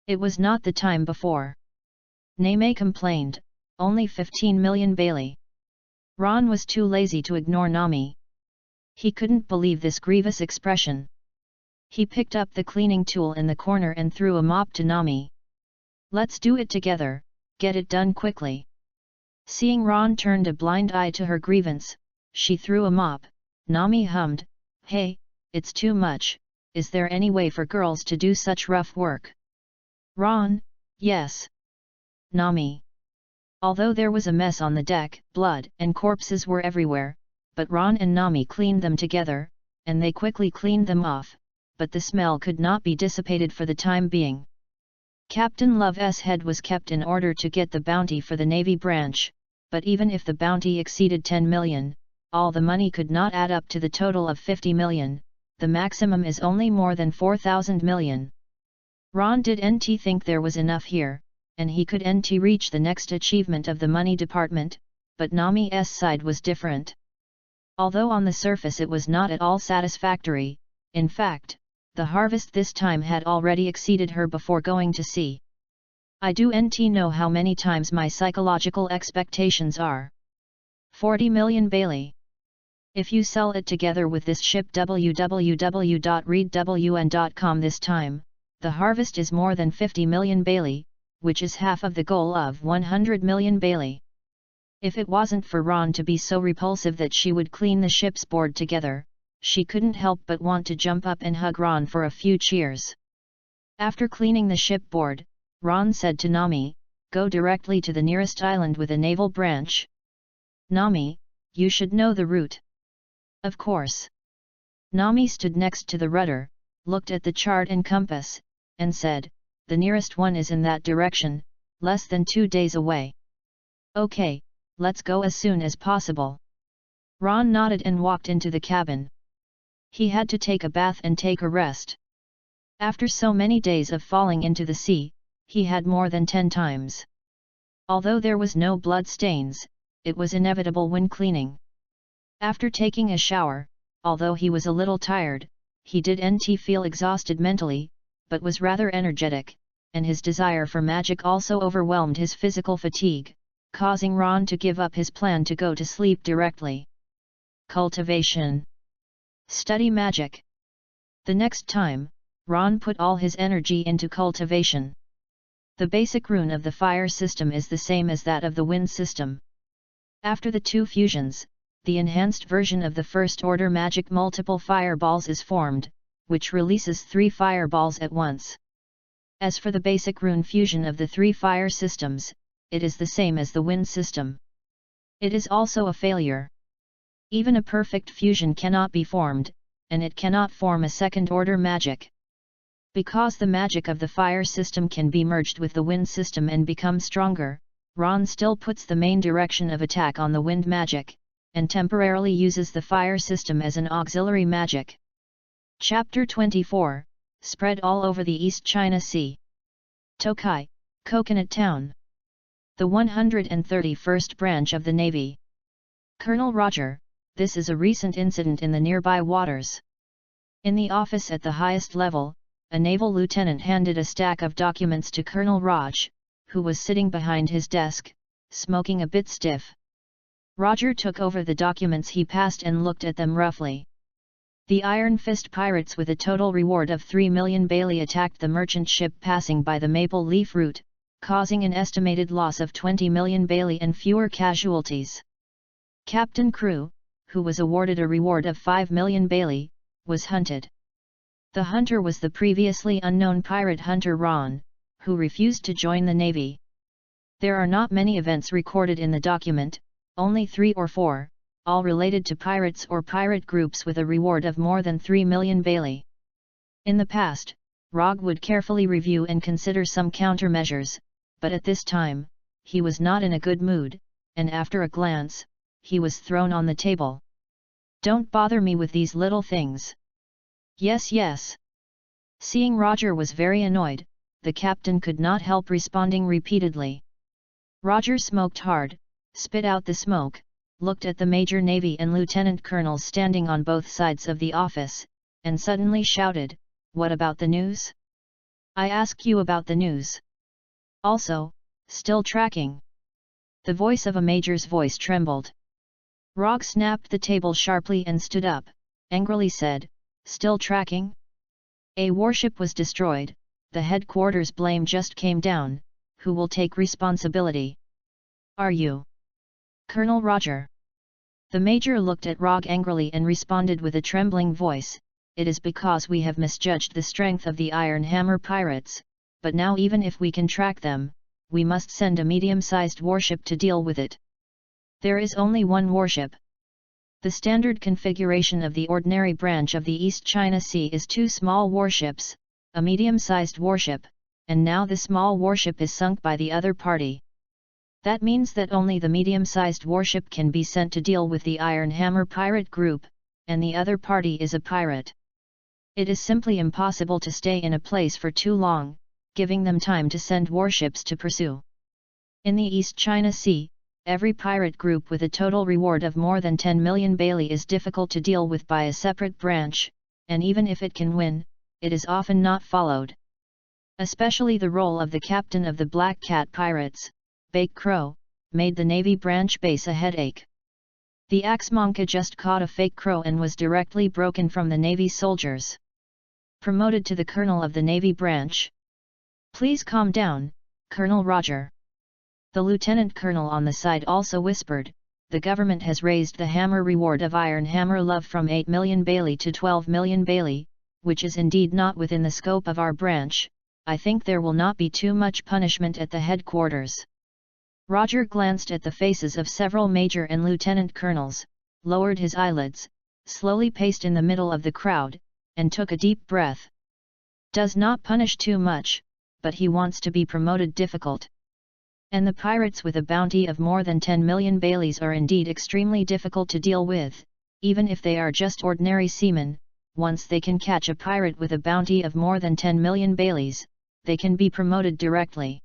It was not the time before. Name complained, "Only 15 million Bailey." Ron was too lazy to ignore Nami. He couldn't believe this grievous expression. He picked up the cleaning tool in the corner and threw a mop to Nami. "Let's do it together, get it done quickly." Seeing Ron turned a blind eye to her grievance, she threw a mop. Nami hummed, "Hey, it's too much, is there any way for girls to do such rough work?" Ron, "Yes." Nami. Although there was a mess on the deck, blood and corpses were everywhere, but Ron and Nami cleaned them together, and they quickly cleaned them off, but the smell could not be dissipated for the time being. Captain Love's head was kept in order to get the bounty for the Navy branch, but even if the bounty exceeded 10 million, all the money could not add up to the total of 50 million, the maximum is only more than 4,000 million. Ron didn't think there was enough here, and he couldn't reach the next achievement of the money department, but Nami's side was different. Although on the surface it was not at all satisfactory, in fact, the harvest this time had already exceeded her before going to sea. "I don't know how many times my psychological expectations are. 40 million Bailey. If you sell it together with this ship www.readwn.com this time, the harvest is more than 50 million Bailey, which is half of the goal of 100 million Bailey. If it wasn't for Ron to be so repulsive that she would clean the ship's board together, she couldn't help but want to jump up and hug Ron for a few cheers. After cleaning the shipboard, Ron said to Nami, "Go directly to the nearest island with a naval branch." "Nami, you should know the route." "Of course." Nami stood next to the rudder, looked at the chart and compass, and said, "The nearest one is in that direction, less than 2 days away." "Okay, let's go as soon as possible." Ron nodded and walked into the cabin. He had to take a bath and take a rest. After so many days of falling into the sea, he had more than 10 times. Although there was no blood stains, it was inevitable when cleaning. After taking a shower, although he was a little tired, he didn't feel exhausted mentally, but was rather energetic, and his desire for magic also overwhelmed his physical fatigue, causing Ron to give up his plan to go to sleep directly. Cultivation. Study magic. The next time, Ron put all his energy into cultivation. The basic rune of the fire system is the same as that of the wind system. After the two fusions, the enhanced version of the first order magic multiple fireballs is formed, which releases 3 fireballs at once. As for the basic rune fusion of the 3 fire systems, it is the same as the wind system. It is also a failure. Even a perfect fusion cannot be formed, and it cannot form a second order magic. Because the magic of the fire system can be merged with the wind system and become stronger, Ron still puts the main direction of attack on the wind magic, and temporarily uses the fire system as an auxiliary magic. Chapter 24, Spread all over the East China Sea. Tokai, Coconut Town. The 131st Branch of the Navy. Colonel Roger, this is a recent incident in the nearby waters. In the office at the highest level, a naval lieutenant handed a stack of documents to Colonel Raj, who was sitting behind his desk, smoking a bit stiff. Roger took over the documents he passed and looked at them roughly. The Iron Fist pirates with a total reward of 3 million Bailey attacked the merchant ship passing by the Maple Leaf route, causing an estimated loss of 20 million Bailey and fewer casualties. Captain Crew, who was awarded a reward of 5 million Bailey, was hunted. The hunter was the previously unknown pirate hunter Ron, who refused to join the Navy. There are not many events recorded in the document, only 3 or 4, all related to pirates or pirate groups with a reward of more than 3 million Bailey. In the past, Rog would carefully review and consider some countermeasures, but at this time, he was not in a good mood, and after a glance, he was thrown on the table. "Don't bother me with these little things." "Yes, yes." Seeing Roger was very annoyed, the captain could not help responding repeatedly. Roger smoked hard, spit out the smoke, looked at the major navy and lieutenant colonels standing on both sides of the office, and suddenly shouted, "What about the news? I ask you about the news. Also, still tracking?" The voice of a major's voice trembled. Rog snapped the table sharply and stood up, angrily said, "Still tracking? A warship was destroyed, the headquarters blame just came down, who will take responsibility? Are you Colonel Roger?" The major looked at Rog angrily and responded with a trembling voice, "It is because we have misjudged the strength of the Iron Hammer pirates, but now even if we can track them, we must send a medium-sized warship to deal with it. There is only one warship. The standard configuration of the ordinary branch of the East China Sea is 2 small warships, a medium-sized warship, and now the small warship is sunk by the other party. That means that only the medium-sized warship can be sent to deal with the Iron Hammer pirate group, and the other party is a pirate. It is simply impossible to stay in a place for too long, giving them time to send warships to pursue. In the East China Sea, every pirate group with a total reward of more than 10 million Bailey is difficult to deal with by a separate branch, and even if it can win, it is often not followed. Especially the role of the captain of the Black Cat Pirates, Bake Crow, made the Navy branch base a headache. The Axmanka just caught a fake crow and was directly broken from the Navy soldiers. Promoted to the colonel of the Navy branch. "Please calm down, Colonel Roger." The lieutenant colonel on the side also whispered, "The government has raised the hammer reward of Iron Hammer Love from 8 million Bailey to 12 million Bailey, which is indeed not within the scope of our branch. I think there will not be too much punishment at the headquarters." Roger glanced at the faces of several major and lieutenant colonels, lowered his eyelids, slowly paced in the middle of the crowd, and took a deep breath. Does not punish too much, but he wants to be promoted difficult. And the pirates with a bounty of more than 10 million Baileys are indeed extremely difficult to deal with, even if they are just ordinary seamen. Once they can catch a pirate with a bounty of more than 10 million Baileys, they can be promoted directly.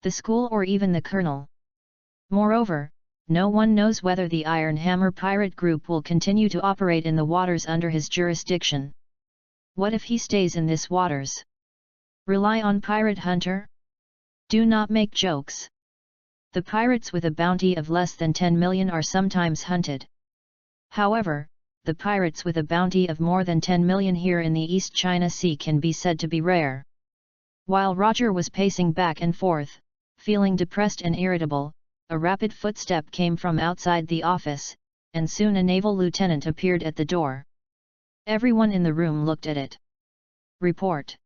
The school or even the colonel. Moreover, no one knows whether the Iron Hammer pirate group will continue to operate in the waters under his jurisdiction. What if he stays in this waters? Rely on pirate hunter? Do not make jokes. The pirates with a bounty of less than 10 million are sometimes hunted. However, the pirates with a bounty of more than 10 million here in the East China Sea can be said to be rare. While Roger was pacing back and forth, feeling depressed and irritable, a rapid footstep came from outside the office, and soon a naval lieutenant appeared at the door. Everyone in the room looked at it. Report.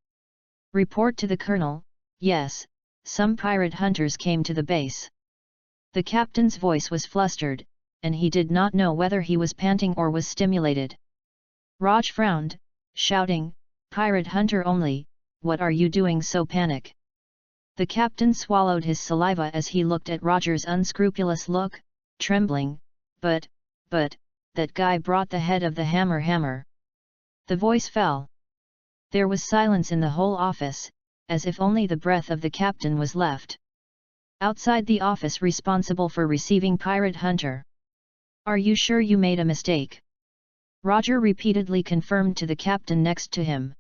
Report to the colonel. Yes, some pirate hunters came to the base. The captain's voice was flustered, and he did not know whether he was panting or was stimulated. Raj frowned, shouting, "Pirate hunter only, what are you doing so panic?" The captain swallowed his saliva as he looked at Roger's unscrupulous look, trembling, but, that guy brought the head of the hammer. The voice fell. There was silence in the whole office, as if only the breath of the captain was left. Outside the office responsible for receiving pirate hunter. "Are you sure you made a mistake?" Roger repeatedly confirmed to the captain next to him.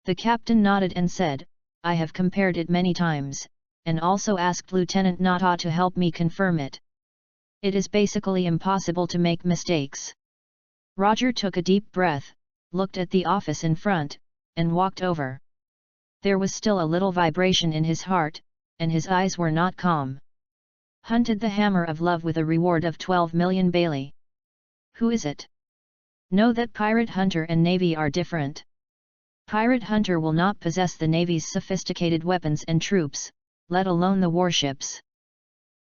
The captain nodded and said, "I have compared it many times, and also asked Lieutenant Nata to help me confirm it. It is basically impossible to make mistakes." Roger took a deep breath, looked at the office in front, and walked over. There was still a little vibration in his heart, and his eyes were not calm. "Hunted the hammer of love with a reward of 12 million Bailey. Who is it? Know that pirate hunter and navy are different. Pirate hunter will not possess the navy's sophisticated weapons and troops, let alone the warships.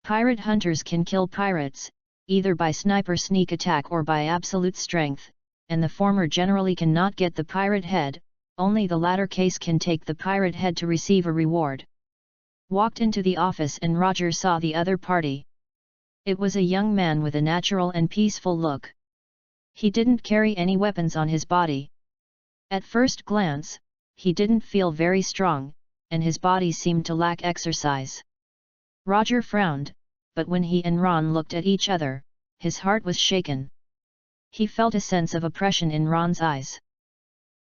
Pirate hunters can kill pirates, either by sniper sneak attack or by absolute strength, and the former generally cannot get the pirate head, only the latter case can take the pirate head to receive a reward." Walked into the office and Roger saw the other party. It was a young man with a natural and peaceful look. He didn't carry any weapons on his body. At first glance, he didn't feel very strong, and his body seemed to lack exercise. Roger frowned, but when he and Ron looked at each other, his heart was shaken. He felt a sense of oppression in Ron's eyes.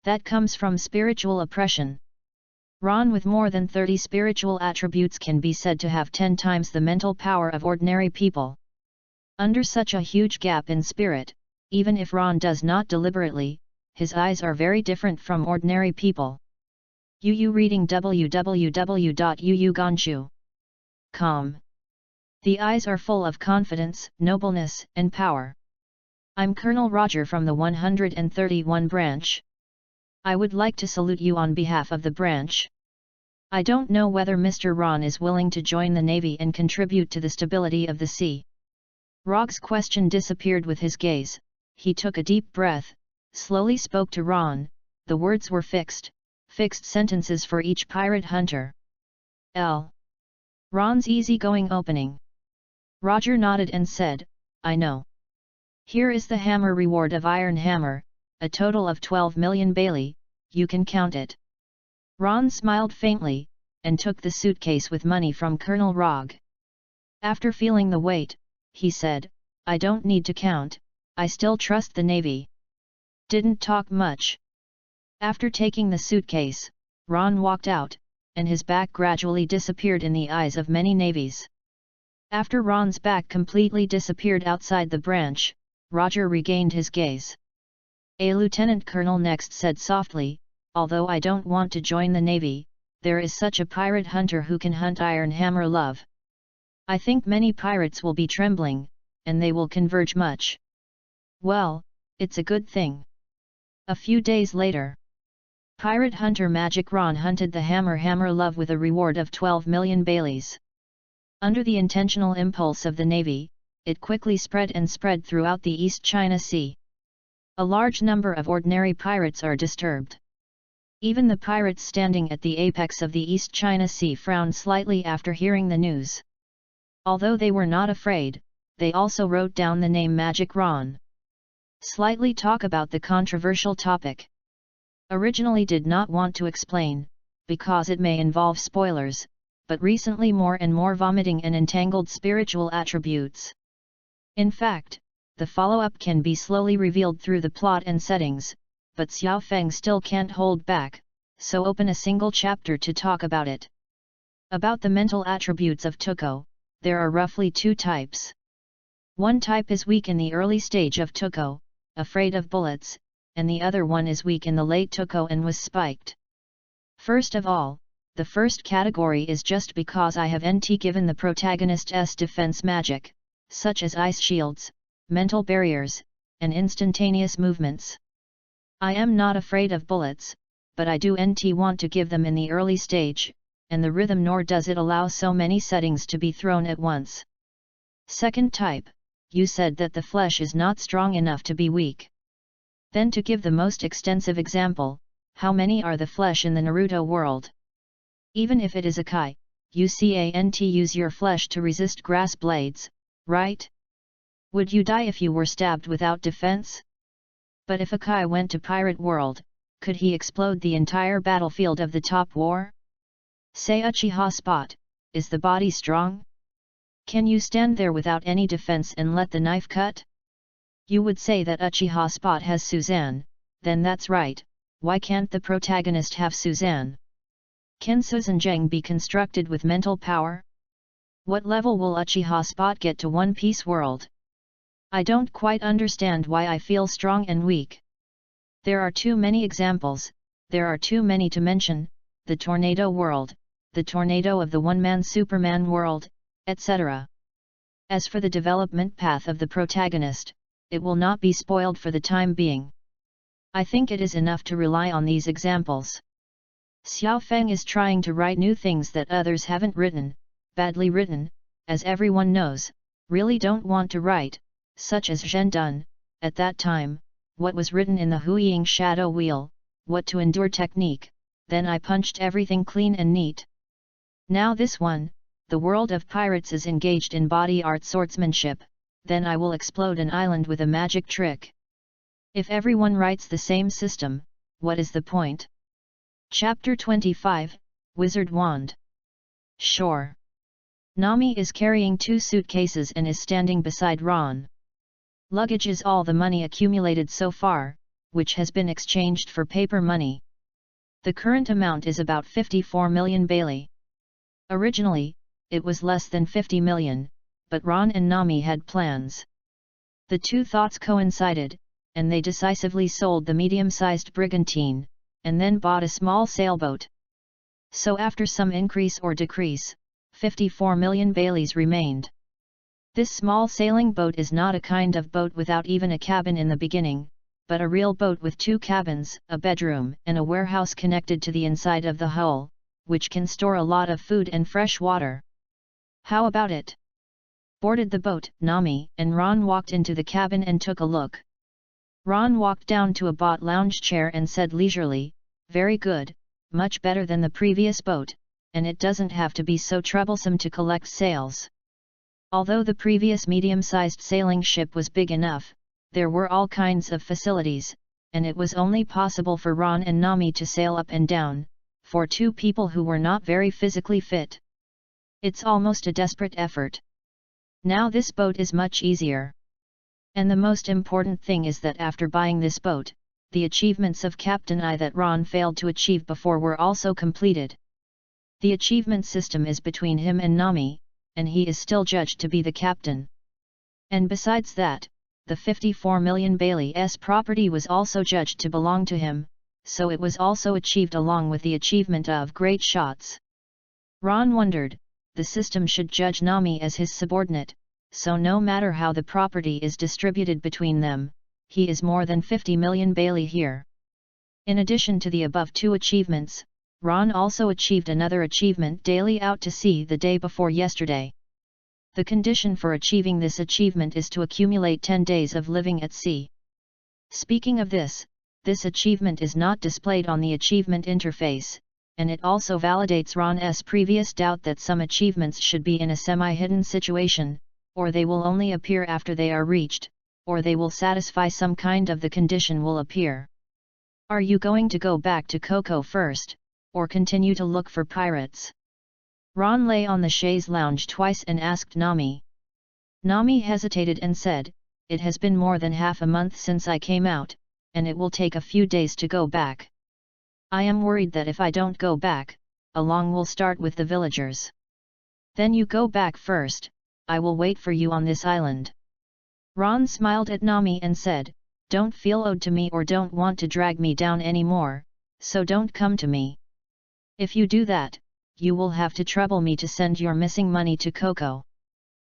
That comes from spiritual oppression. Ron with more than 30 spiritual attributes can be said to have 10 times the mental power of ordinary people. Under such a huge gap in spirit, even if Ron does not deliberately, his eyes are very different from ordinary people. Yu reading www.yuyuganshu.com. The eyes are full of confidence, nobleness, and power. "I'm Colonel Roger from the 131 branch. I would like to salute you on behalf of the branch. I don't know whether Mr. Ron is willing to join the Navy and contribute to the stability of the sea." Rog's question disappeared with his gaze. He took a deep breath, slowly spoke to Ron. The words were fixed sentences for each pirate hunter. Ron's easygoing opening. Roger nodded and said, "I know. Here is the hammer reward of Iron Hammer, a total of 12 million Bailey, you can count it." Ron smiled faintly, and took the suitcase with money from Colonel Rog. After feeling the weight, he said, "I don't need to count, I still trust the Navy." Didn't talk much. After taking the suitcase, Ron walked out, and his back gradually disappeared in the eyes of many navies. After Ron's back completely disappeared outside the branch, Roger regained his gaze. A lieutenant colonel next said softly, "Although I don't want to join the Navy, there is such a pirate hunter who can hunt Iron Hammer love. I think many pirates will be trembling, and they will converge much. Well, it's a good thing." A few days later, pirate hunter Magic Ron hunted the Hammer love with a reward of 12 million Baileys. Under the intentional impulse of the Navy, it quickly spread throughout the East China Sea. A large number of ordinary pirates are disturbed. Even the pirates standing at the apex of the East China Sea frowned slightly after hearing the news. Although they were not afraid, they also wrote down the name Magic Ron. Slightly talk about the controversial topic. Originally did not want to explain, because it may involve spoilers, but recently more and more vomiting and entangled spiritual attributes. In fact, the follow-up can be slowly revealed through the plot and settings, but Xiao Feng still can't hold back, so open a single chapter to talk about it. About the mental attributes of Tuko, there are roughly two types. One type is weak in the early stage of Tuko, afraid of bullets, and the other one is weak in the late Tuko and was spiked. First of all, the first category is just because I have NT given the protagonist's defense magic, such as ice shields, mental barriers, and instantaneous movements. I am not afraid of bullets, but I do NT want to give them in the early stage, and the rhythm nor does it allow so many settings to be thrown at once. Second type, you said that the flesh is not strong enough to be weak. Then to give the most extensive example, how many are the flesh in the Naruto world? Even if it is a Kai, you can't use your flesh to resist grass blades, right? Would you die if you were stabbed without defense? But if a Kai went to pirate world, could he explode the entire battlefield of the top war? Say Uchiha Spot, is the body strong? Can you stand there without any defense and let the knife cut? You would say that Uchiha Spot has Suzanne, then that's right, why can't the protagonist have Suzanne? Can Suzanjang be constructed with mental power? What level will Uchiha Spot get to One Piece world? I don't quite understand why I feel strong and weak. There are too many examples, there are too many to mention, the tornado world, the tornado of the one-man Superman world, etc. As for the development path of the protagonist, it will not be spoiled for the time being. I think it is enough to rely on these examples. Xiao Feng is trying to write new things that others haven't written, badly written, as everyone knows, really don't want to write, such as Zhen Dun, at that time, what was written in the Huiying Shadow Wheel, what to endure technique, then I punched everything clean and neat. Now this one, the world of pirates is engaged in body art swordsmanship, then I will explode an island with a magic trick. If everyone writes the same system, what is the point? Chapter 25, Wizard Wand. Sure. Nami is carrying 2 suitcases and is standing beside Ron. Luggage is all the money accumulated so far, which has been exchanged for paper money. The current amount is about 54 million Bailey. Originally, it was less than 50 million, but Ron and Nami had plans. The two thoughts coincided, and they decisively sold the medium-sized brigantine, and then bought a small sailboat. So after some increase or decrease, 54 million Baileys remained. This small sailing boat is not a kind of boat without even a cabin in the beginning, but a real boat with 2 cabins, a bedroom and a warehouse connected to the inside of the hull, which can store a lot of food and fresh water. How about it? Boarded the boat, Nami and Ron walked into the cabin and took a look. Ron walked down to a bought lounge chair and said leisurely, "Very good, much better than the previous boat, and it doesn't have to be so troublesome to collect sails." Although the previous medium-sized sailing ship was big enough, there were all kinds of facilities, and it was only possible for Ron and Nami to sail up and down, for 2 people who were not very physically fit. It's almost a desperate effort. Now this boat is much easier. And the most important thing is that after buying this boat, the achievements of Captain I that Ron failed to achieve before were also completed. The achievement system is between him and Nami, and he is still judged to be the captain. And besides that, the 54 million Bailey's property was also judged to belong to him, so it was also achieved along with the achievement of great shots. Ron wondered, the system should judge Nami as his subordinate, so no matter how the property is distributed between them, he is more than 50 million Bailey here. In addition to the above 2 achievements, Ron also achieved another achievement daily out to sea the day before yesterday. The condition for achieving this achievement is to accumulate 10 days of living at sea. Speaking of this achievement is not displayed on the achievement interface, and it also validates Ron's previous doubt that some achievements should be in a semi-hidden situation, or they will only appear after they are reached, or they will satisfy some kind of the condition will appear. Are you going to go back to Coco first, or continue to look for pirates? Ron lay on the chaise lounge twice and asked Nami. Nami hesitated and said, "It has been more than half a month since I came out, and it will take a few days to go back." I am worried that if I don't go back, Along will start with the villagers. Then you go back first, I will wait for you on this island. Ron smiled at Nami and said, don't feel owed to me or don't want to drag me down anymore, so don't come to me. If you do that, you will have to trouble me to send your missing money to Coco.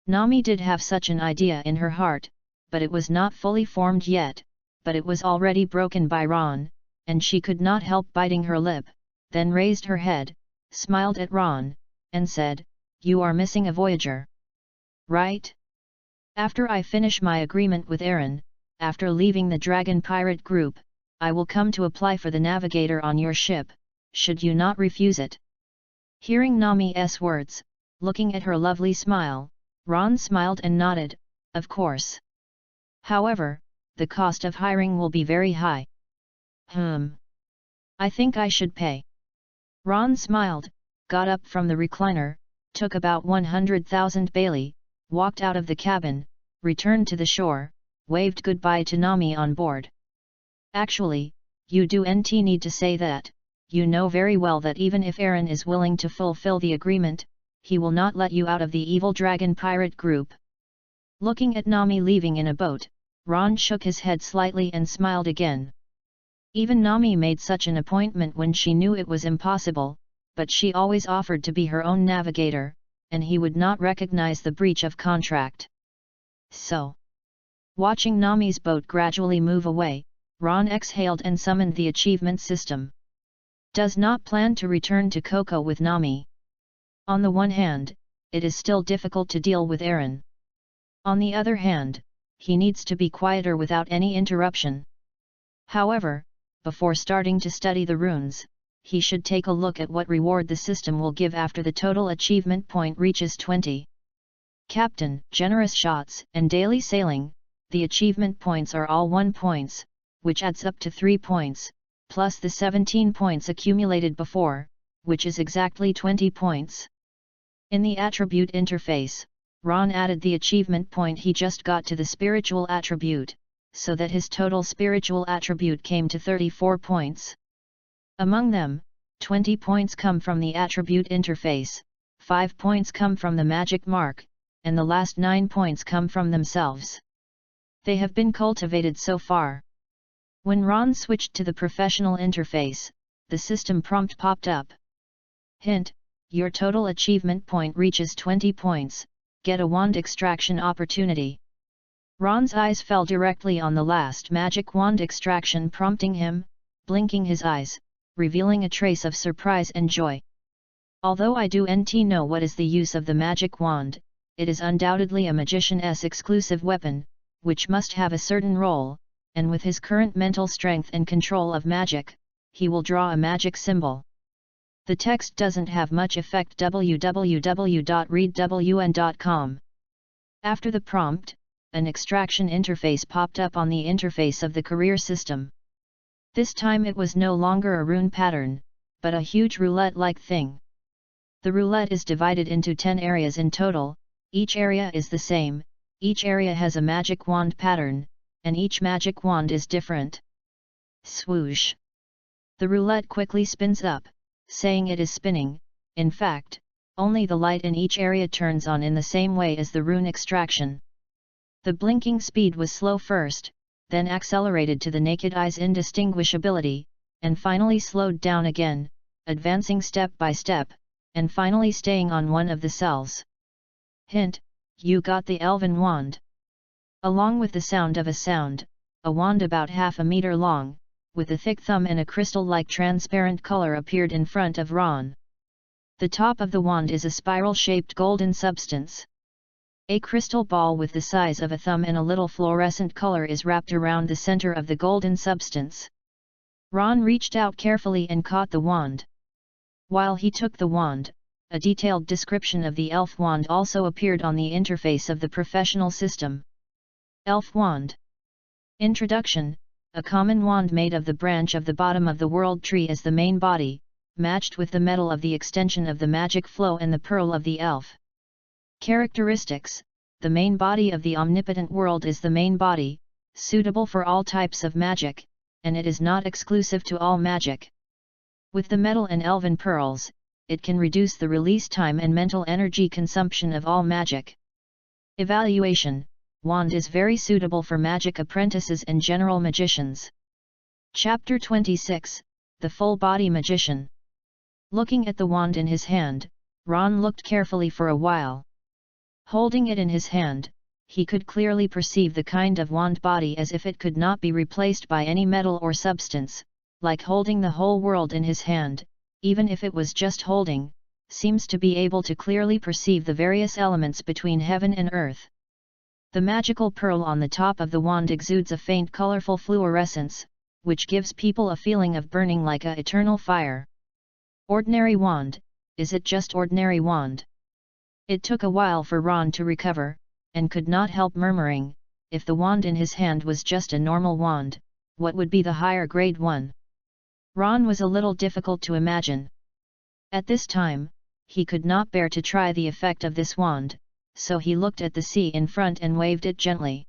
Nami did have such an idea in her heart, but it was not fully formed yet, but it was already broken by Ron, and she could not help biting her lip, then raised her head, smiled at Ron, and said, you are missing a voyager. Right? After I finish my agreement with Aaron, after leaving the Dragon Pirate Group, I will come to apply for the navigator on your ship, should you not refuse it. Hearing Nami's words, looking at her lovely smile, Ron smiled and nodded, of course. However, the cost of hiring will be very high. I think I should pay. Ron smiled, got up from the recliner, took about 100,000 Bailey, walked out of the cabin, returned to the shore, waved goodbye to Nami on board. Actually, you don't need to say that, you know very well that even if Aaron is willing to fulfill the agreement, he will not let you out of the evil dragon pirate group. Looking at Nami leaving in a boat, Ron shook his head slightly and smiled again. Even Nami made such an appointment when she knew it was impossible, but she always offered to be her own navigator, and he would not recognize the breach of contract. So, watching Nami's boat gradually move away, Ron exhaled and summoned the achievement system. Does not plan to return to Coco with Nami. On the one hand, it is still difficult to deal with Aaron. On the other hand, he needs to be quieter without any interruption. However, before starting to study the runes, he should take a look at what reward the system will give after the total achievement point reaches 20. Captain, generous shots, and daily sailing, the achievement points are all 1 points, which adds up to 3 points, plus the 17 points accumulated before, which is exactly 20 points. In the attribute interface, Ron added the achievement point he just got to the spiritual attribute, so that his total spiritual attribute came to 34 points. Among them, 20 points come from the attribute interface, 5 points come from the magic mark, and the last 9 points come from themselves. They have been cultivated so far. When Ron switched to the professional interface, the system prompt popped up. Hint: your total achievement point reaches 20 points, get a wand extraction opportunity. Ron's eyes fell directly on the last magic wand extraction, prompting him, blinking his eyes, revealing a trace of surprise and joy. Although I don't know what is the use of the magic wand, it is undoubtedly a magician's exclusive weapon, which must have a certain role, and with his current mental strength and control of magic, he will draw a magic symbol. The text doesn't have much effect. www.readwn.com. After the prompt, an extraction interface popped up on the interface of the career system. This time it was no longer a rune pattern, but a huge roulette-like thing. The roulette is divided into 10 areas in total, each area is the same, each area has a magic wand pattern, and each magic wand is different. Swoosh! The roulette quickly spins up, saying it is spinning. In fact, only the light in each area turns on in the same way as the rune extraction. The blinking speed was slow first, then accelerated to the naked eye's indistinguishability, and finally slowed down again, advancing step by step, and finally staying on one of the cells. Hint: you got the elven wand. Along with the sound of a wand about half a meter long, with a thick thumb and a crystal-like transparent color appeared in front of Ron. The top of the wand is a spiral-shaped golden substance. A crystal ball with the size of a thumb and a little fluorescent color is wrapped around the center of the golden substance. Ron reached out carefully and caught the wand. While he took the wand, a detailed description of the elf wand also appeared on the interface of the professional system. Elf wand. Introduction: a common wand made of the branch of the bottom of the world tree as the main body, matched with the metal of the extension of the magic flow and the pearl of the elf. Characteristics: the main body of the omnipotent world is the main body, suitable for all types of magic, and it is not exclusive to all magic. With the metal and elven pearls, it can reduce the release time and mental energy consumption of all magic. Evaluation: Wand is very suitable for magic apprentices and general magicians. Chapter 26, The Full Body Magician. Looking at the wand in his hand, Ron looked carefully for a while. Holding it in his hand, he could clearly perceive the kind of wand body as if it could not be replaced by any metal or substance, like holding the whole world in his hand, even if it was just holding, seems to be able to clearly perceive the various elements between heaven and earth. The magical pearl on the top of the wand exudes a faint colorful fluorescence, which gives people a feeling of burning like a eternal fire. Ordinary wand, is it just ordinary wand? It took a while for Ron to recover, and could not help murmuring, if the wand in his hand was just a normal wand, what would be the higher grade one? Ron was a little difficult to imagine. At this time, he could not bear to try the effect of this wand, so he looked at the sea in front and waved it gently.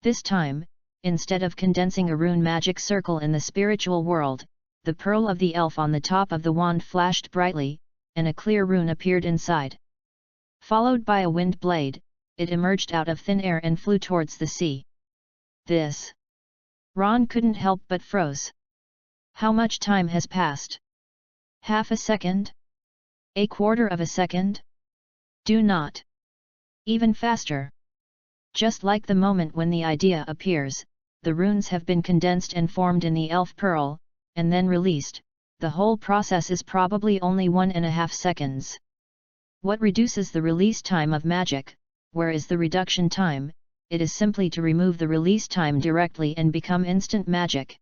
This time, instead of condensing a rune magic circle in the spiritual world, the pearl of the elf on the top of the wand flashed brightly, and a clear rune appeared inside. Followed by a wind blade, it emerged out of thin air and flew towards the sea. This! Ron couldn't help but froze. How much time has passed? Half a second? A quarter of a second? Do not! Even faster! Just like the moment when the idea appears, the runes have been condensed and formed in the elf pearl, and then released. The whole process is probably only 1.5 seconds. What reduces the release time of magic? Where is the reduction time? It is simply to remove the release time directly and become instant magic.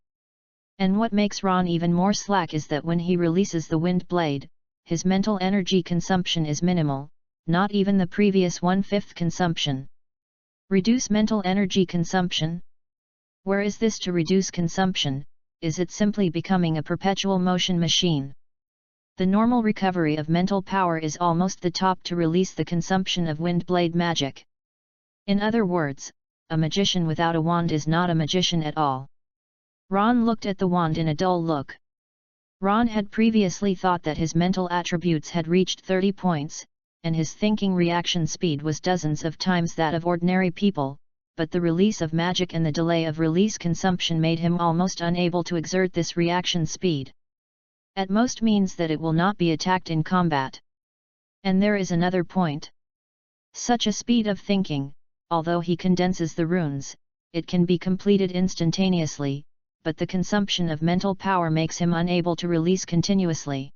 And what makes Ron even more slack is that when he releases the wind blade, his mental energy consumption is minimal, not even the previous 1/5 consumption. Reduce mental energy consumption? Where is this to reduce consumption? Is it simply becoming a perpetual motion machine? The normal recovery of mental power is almost the top to release the consumption of wind blade magic. In other words, a magician without a wand is not a magician at all. Ron looked at the wand in a dull look. Ron had previously thought that his mental attributes had reached 30 points, and his thinking reaction speed was dozens of times that of ordinary people, but the release of magic and the delay of release consumption made him almost unable to exert this reaction speed. At most means that it will not be attacked in combat. And there is another point. Such a speed of thinking, although he condenses the runes, it can be completed instantaneously, but the consumption of mental power makes him unable to release continuously.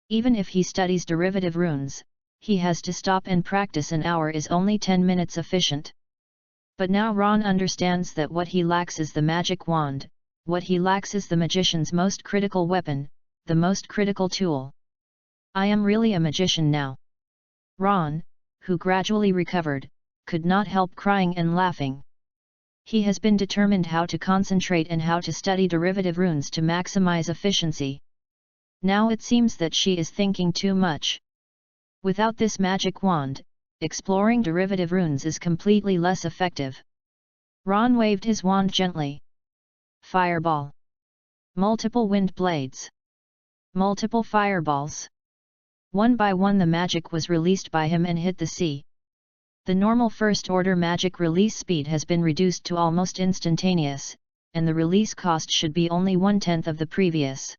Even if he studies derivative runes, he has to stop and practice. An hour is only 10 minutes efficient. But now Ron understands that what he lacks is the magic wand, what he lacks is the magician's most critical weapon, the most critical tool. I am really a magician now. Ron, who gradually recovered, could not help crying and laughing. He has been determined how to concentrate and how to study derivative runes to maximize efficiency. Now it seems that she is thinking too much. Without this magic wand, exploring derivative runes is completely less effective. Ron waved his wand gently. Fireball. Multiple wind blades. Multiple fireballs. One by one the magic was released by him and hit the sea. The normal first-order magic release speed has been reduced to almost instantaneous, and the release cost should be only 1/10 of the previous.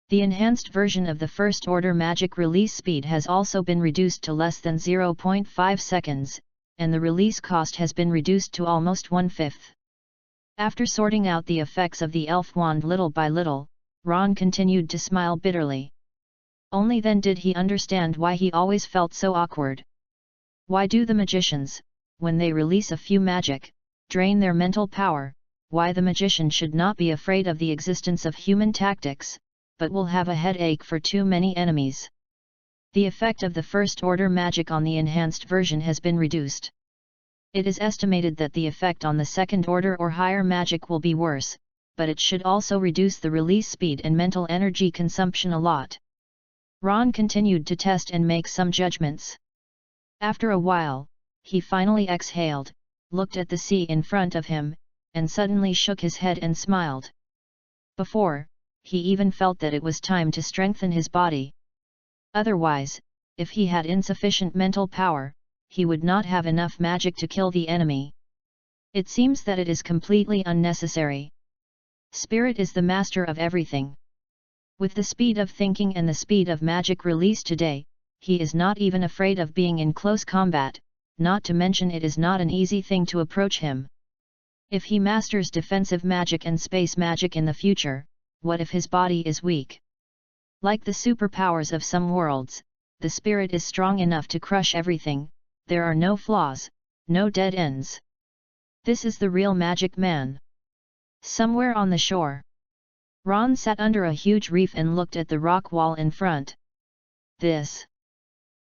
The enhanced version of the first-order magic release speed has also been reduced to less than 0.5 seconds, and the release cost has been reduced to almost 1/5. After sorting out the effects of the elf wand little by little, Ron continued to smile bitterly. Only then did he understand why he always felt so awkward. Why do the magicians, when they release a few magic, drain their mental power? Why the magician should not be afraid of the existence of human tactics, but will have a headache for too many enemies. The effect of the first-order magic on the enhanced version has been reduced. It is estimated that the effect on the second-order or higher magic will be worse, but it should also reduce the release speed and mental energy consumption a lot. Ron continued to test and make some judgments. After a while, he finally exhaled, looked at the sea in front of him, and suddenly shook his head and smiled. Before, he even felt that it was time to strengthen his body. Otherwise, if he had insufficient mental power, he would not have enough magic to kill the enemy. It seems that it is completely unnecessary. Spirit is the master of everything. With the speed of thinking and the speed of magic released today, he is not even afraid of being in close combat, not to mention it is not an easy thing to approach him. If he masters defensive magic and space magic in the future, what if his body is weak? Like the superpowers of some worlds, the spirit is strong enough to crush everything, there are no flaws, no dead ends. This is the real magic man. Somewhere on the shore, Ron sat under a huge reef and looked at the rock wall in front.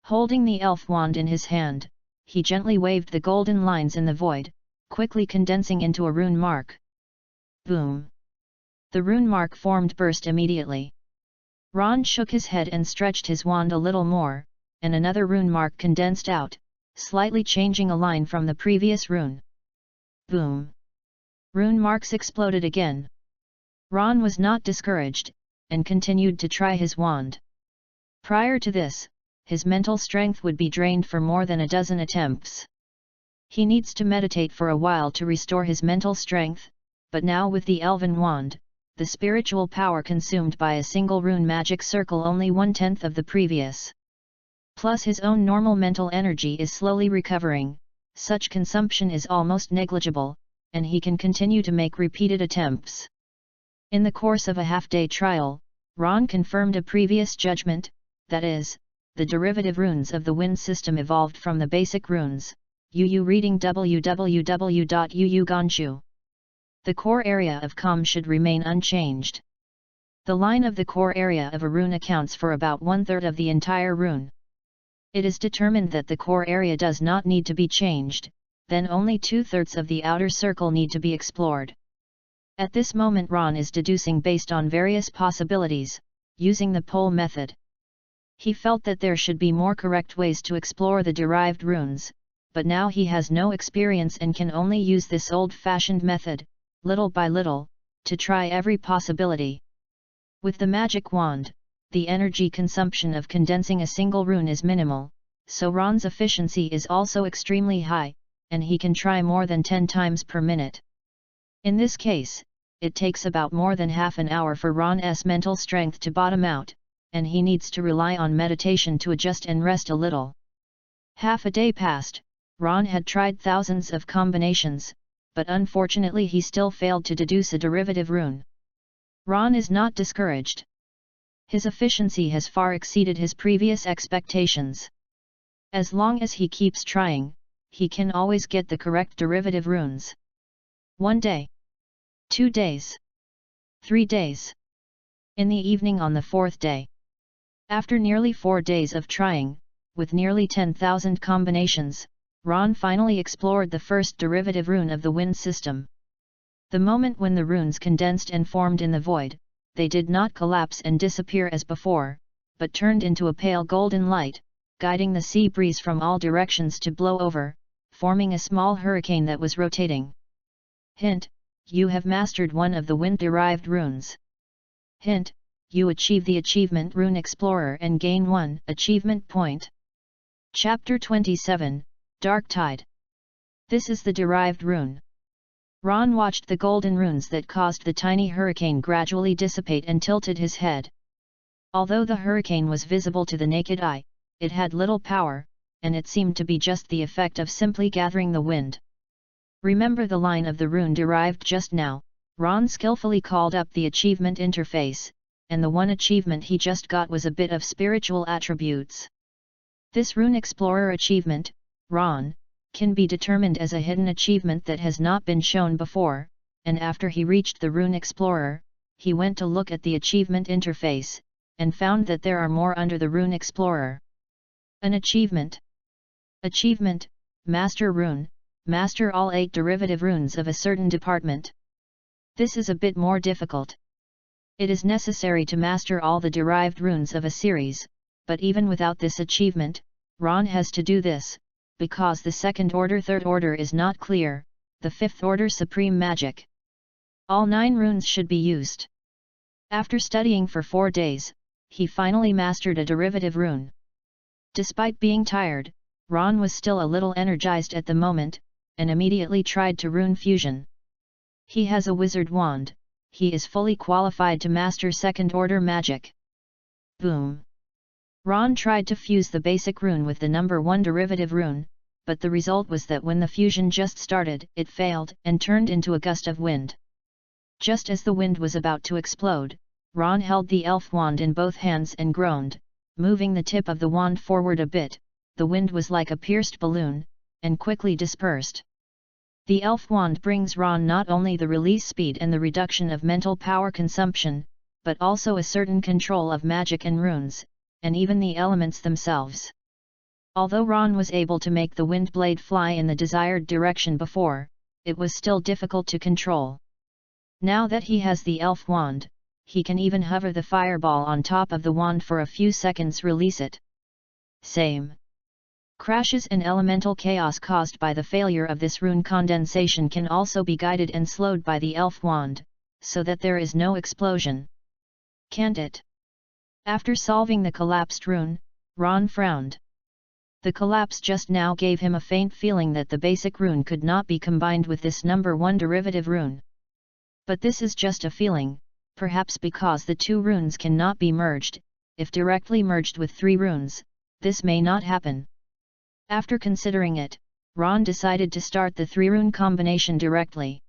Holding the elf wand in his hand, he gently waved the golden lines in the void, quickly condensing into a rune mark. Boom! The rune mark formed burst immediately. Ron shook his head and stretched his wand a little more, and another rune mark condensed out, slightly changing a line from the previous rune. Boom! Rune marks exploded again. Ron was not discouraged, and continued to try his wand. Prior to this, his mental strength would be drained for more than a dozen attempts. He needs to meditate for a while to restore his mental strength, but now with the elven wand, the spiritual power consumed by a single rune magic circle only 1/10 of the previous. Plus his own normal mental energy is slowly recovering, such consumption is almost negligible, and he can continue to make repeated attempts. In the course of a half-day trial, Ron confirmed a previous judgment, that is, the derivative runes of the wind system evolved from the basic runes. Reading www.uuganshu. The core area of Com should remain unchanged. The line of the core area of a rune accounts for about 1/3 of the entire rune. It is determined that the core area does not need to be changed, then only 2/3 of the outer circle need to be explored. At this moment Ron is deducing based on various possibilities, using the pole method. He felt that there should be more correct ways to explore the derived runes, but now he has no experience and can only use this old-fashioned method, little by little, to try every possibility. With the magic wand, the energy consumption of condensing a single rune is minimal, so Ron's efficiency is also extremely high, and he can try more than 10 times per minute. In this case, it takes about more than half an hour for Ron's mental strength to bottom out, and he needs to rely on meditation to adjust and rest a little. Half a day passed, Ron had tried thousands of combinations, but unfortunately he still failed to deduce a derivative rune. Ron is not discouraged. His efficiency has far exceeded his previous expectations. As long as he keeps trying, he can always get the correct derivative runes. 1 day. 2 days. 3 days. In the evening on the 4th day. After nearly 4 days of trying, with nearly 10,000 combinations, Ron finally explored the first derivative rune of the wind system. The moment when the runes condensed and formed in the void, they did not collapse and disappear as before, but turned into a pale golden light, guiding the sea breeze from all directions to blow over, forming a small hurricane that was rotating. Hint: you have mastered one of the wind-derived runes. Hint: you achieve the achievement Rune Explorer and gain 1 achievement point. Chapter 27, Dark Tide. This is the derived rune. Ron watched the golden runes that caused the tiny hurricane gradually dissipate and tilted his head. Although the hurricane was visible to the naked eye, it had little power, and it seemed to be just the effect of simply gathering the wind. Remember the line of the rune derived just now, Ron skillfully called up the achievement interface, and the one achievement he just got was a bit of spiritual attributes. This Rune Explorer achievement, Ron, can be determined as a hidden achievement that has not been shown before, and after he reached the Rune Explorer, he went to look at the achievement interface, and found that there are more under the Rune Explorer. An achievement. Achievement: Master Rune, master all 8 derivative runes of a certain department. This is a bit more difficult. It is necessary to master all the derived runes of a series, but even without this achievement, Ron has to do this, because the 2nd order 3rd order is not clear, the 5th order supreme magic. All 9 runes should be used. After studying for 4 days, he finally mastered a derivative rune. Despite being tired, Ron was still a little energized at the moment, and immediately tried to rune fusion. He has a wizard wand, he is fully qualified to master second-order magic. Boom! Ron tried to fuse the basic rune with the number 1 derivative rune, but the result was that when the fusion just started, it failed and turned into a gust of wind. Just as the wind was about to explode, Ron held the elf wand in both hands and groaned, moving the tip of the wand forward a bit. The wind was like a pierced balloon, and quickly dispersed. The elf wand brings Ron not only the release speed and the reduction of mental power consumption, but also a certain control of magic and runes, and even the elements themselves. Although Ron was able to make the wind blade fly in the desired direction before, it was still difficult to control. Now that he has the elf wand, he can even hover the fireball on top of the wand for a few seconds, release it. Same. Crashes and elemental chaos caused by the failure of this rune condensation can also be guided and slowed by the elf wand, so that there is no explosion. Can't it? After solving the collapsed rune, Ron frowned. The collapse just now gave him a faint feeling that the basic rune could not be combined with this number 1 derivative rune. But this is just a feeling, perhaps because the 2 runes cannot be merged. If directly merged with 3 runes, this may not happen. After considering it, Ron decided to start the 3-rune combination directly.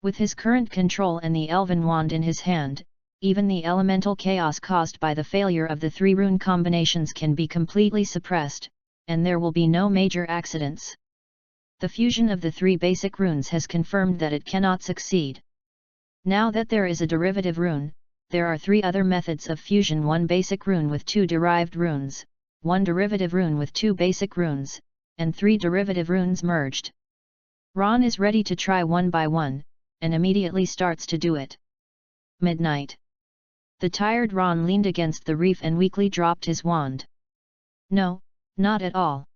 With his current control and the elven wand in his hand, even the elemental chaos caused by the failure of the 3-rune combinations can be completely suppressed, and there will be no major accidents. The fusion of the 3 basic runes has confirmed that it cannot succeed. Now that there is a derivative rune, there are 3 other methods of fusion: 1 basic rune with 2 derived runes, 1 derivative rune with 2 basic runes, and 3 derivative runes merged. Ron is ready to try one by one, and immediately starts to do it. Midnight. The tired Ron leaned against the reef and weakly dropped his wand. No, not at all.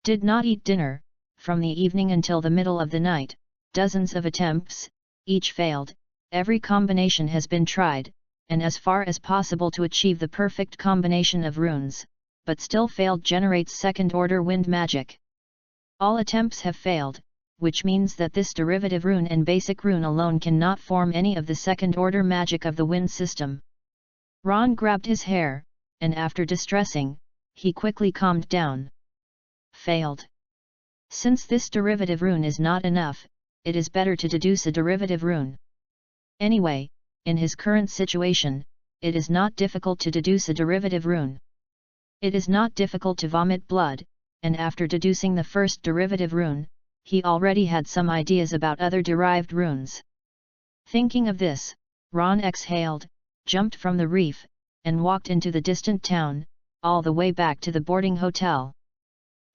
Did not eat dinner. From the evening until the middle of the night, dozens of attempts, each failed. Every combination has been tried, and as far as possible to achieve the perfect combination of runes, but still failed generates second-order wind magic. All attempts have failed, which means that this derivative rune and basic rune alone cannot form any of the second-order magic of the wind system. Ron grabbed his hair, and after distressing, he quickly calmed down. Failed. Since this derivative rune is not enough, it is better to deduce a derivative rune. Anyway, in his current situation, it is not difficult to deduce a derivative rune. It is not difficult to vomit blood, and after deducing the first derivative rune, he already had some ideas about other derived runes. Thinking of this, Ron exhaled, jumped from the reef, and walked into the distant town, all the way back to the boarding hotel.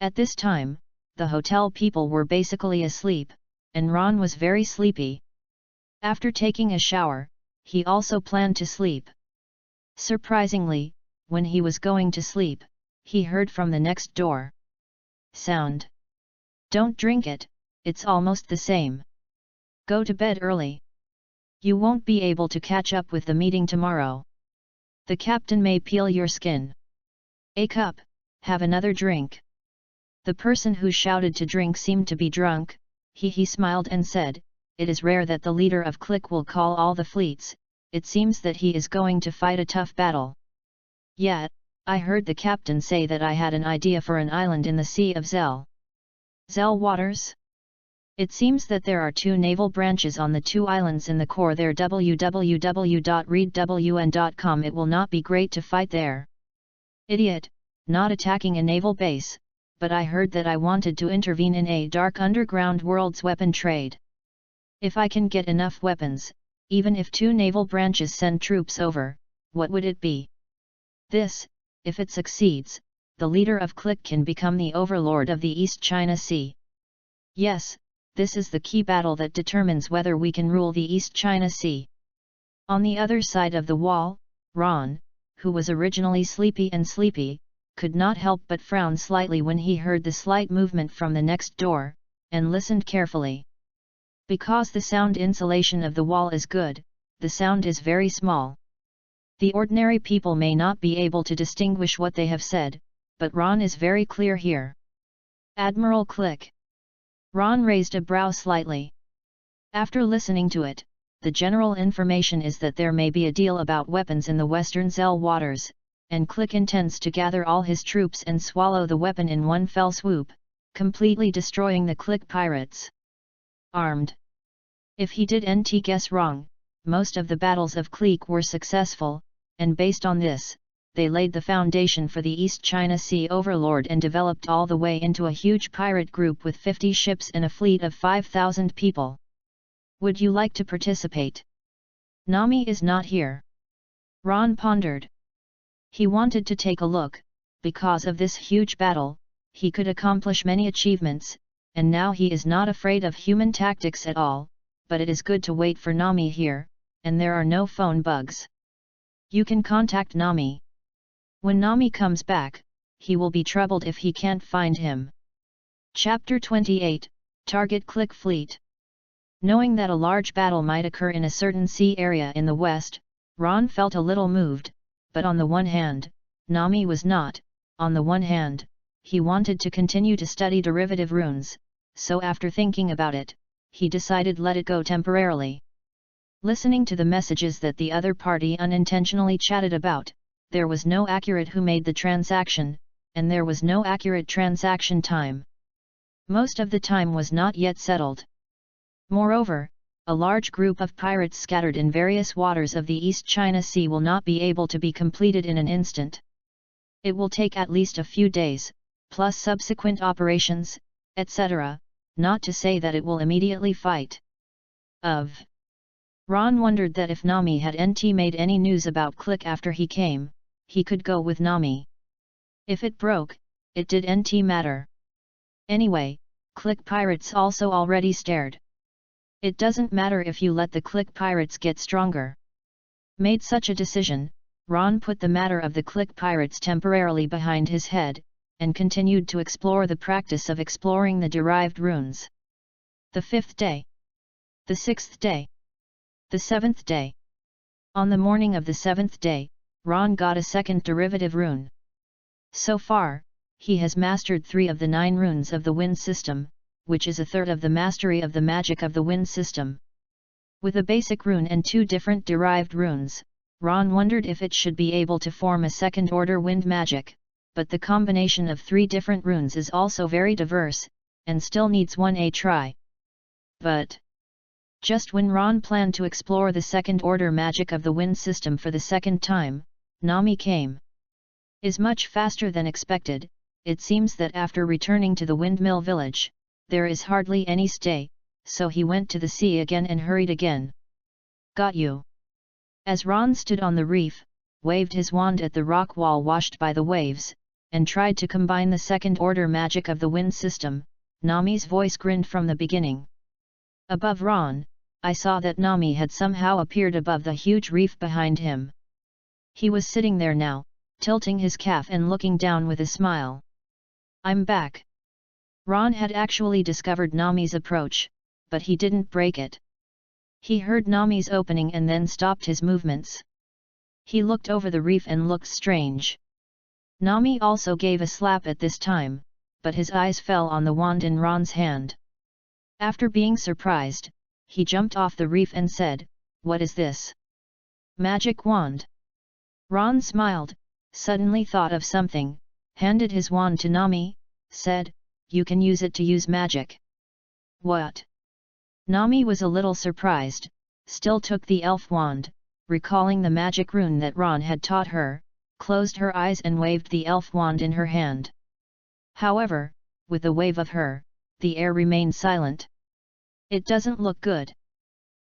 At this time, the hotel people were basically asleep, and Ron was very sleepy. After taking a shower, he also planned to sleep. Surprisingly, when he was going to sleep, he heard from the next door. Sound. Don't drink it, it's almost the same. Go to bed early. You won't be able to catch up with the meeting tomorrow. The captain may peel your skin. A cup, have another drink. The person who shouted to drink seemed to be drunk. He smiled and said, "It is rare that the leader of Clique will call all the fleets, it seems that he is going to fight a tough battle." "Yeah, I heard the captain say that I had an idea for an island in the Sea of Zell." Zell waters? It seems that there are 2 naval branches on the 2 islands in the core there. www.readwn.com. It will not be great to fight there. Idiot, not attacking a naval base, but I heard that I wanted to intervene in a dark underground world's weapon trade. If I can get enough weapons, even if 2 naval branches send troops over, what would it be? This, if it succeeds, the leader of Clique can become the overlord of the East China Sea. Yes, this is the key battle that determines whether we can rule the East China Sea. On the other side of the wall, Ron, who was originally sleepy, could not help but frown slightly when he heard the slight movement from the next door, and listened carefully. Because the sound insulation of the wall is good, the sound is very small. The ordinary people may not be able to distinguish what they have said, but Ron is very clear here. Admiral Click. Ron raised a brow slightly. After listening to it, the general information is that there may be a deal about weapons in the western Zell waters, and Click intends to gather all his troops and swallow the weapon in one fell swoop, completely destroying the Click pirates. Armed. If he did NT guess wrong, most of the battles of Click were successful, and based on this, they laid the foundation for the East China Sea overlord and developed all the way into a huge pirate group with 50 ships and a fleet of 5,000 people. Would you like to participate? Nami is not here. Ron pondered. He wanted to take a look, because of this huge battle, he could accomplish many achievements, and now he is not afraid of human tactics at all, but it is good to wait for Nami here, and there are no phone bugs. You can contact Nami. When Nami comes back, he will be troubled if he can't find him. Chapter 28, Target Click Fleet. Knowing that a large battle might occur in a certain sea area in the west, Ron felt a little moved, but on the one hand, Nami was not. On the one hand, he wanted to continue to study derivative runes, so after thinking about it, he decided let it go temporarily. Listening to the messages that the other party unintentionally chatted about, there was no accurate who made the transaction, and there was no accurate transaction time. Most of the time was not yet settled. Moreover, a large group of pirates scattered in various waters of the East China Sea will not be able to be completed in an instant. It will take at least a few days, plus subsequent operations, etc., not to say that it will immediately fight. Ron wondered that if Nami had NT made any news about Click after he came, he could go with Nami. If it broke, it did NT matter. Anyway, Click pirates also already stared. It doesn't matter if you let the Click pirates get stronger. Made such a decision, Ron put the matter of the Click pirates temporarily behind his head, and continued to explore the practice of exploring the derived runes. The 5th day. The 6th day. The 7th day. On the morning of the 7th day, Ron got a second derivative rune. So far, he has mastered 3 of the 9 runes of the wind system, which is a third of the mastery of the magic of the wind system. With a basic rune and 2 different derived runes, Ron wondered if it should be able to form a second-order wind magic, but the combination of 3 different runes is also very diverse, and still needs a try. But just when Ron planned to explore the second-order magic of the wind system for the second time, Nami came. Is much faster than expected. It seems that after returning to the windmill village, there is hardly any stay, so he went to the sea again and hurried again. Got you. As Ron stood on the reef, waved his wand at the rock wall washed by the waves, and tried to combine the second-order magic of the wind system, Nami's voice grinned from the beginning. Above Ron, I saw that Nami had somehow appeared above the huge reef behind him. He was sitting there now, tilting his calf and looking down with a smile. I'm back. Ron had actually discovered Nami's approach, but he didn't break it. He heard Nami's opening and then stopped his movements. He looked over the reef and looked strange. Nami also gave a slap at this time, but his eyes fell on the wand in Ron's hand. After being surprised, he jumped off the reef and said, "What is this? Magic wand?" Ron smiled, suddenly thought of something, handed his wand to Nami, said, "You can use it to use magic." What? Nami was a little surprised, still took the elf wand, recalling the magic rune that Ron had taught her, closed her eyes and waved the elf wand in her hand. However, with the wave of her, the air remained silent. It doesn't look good.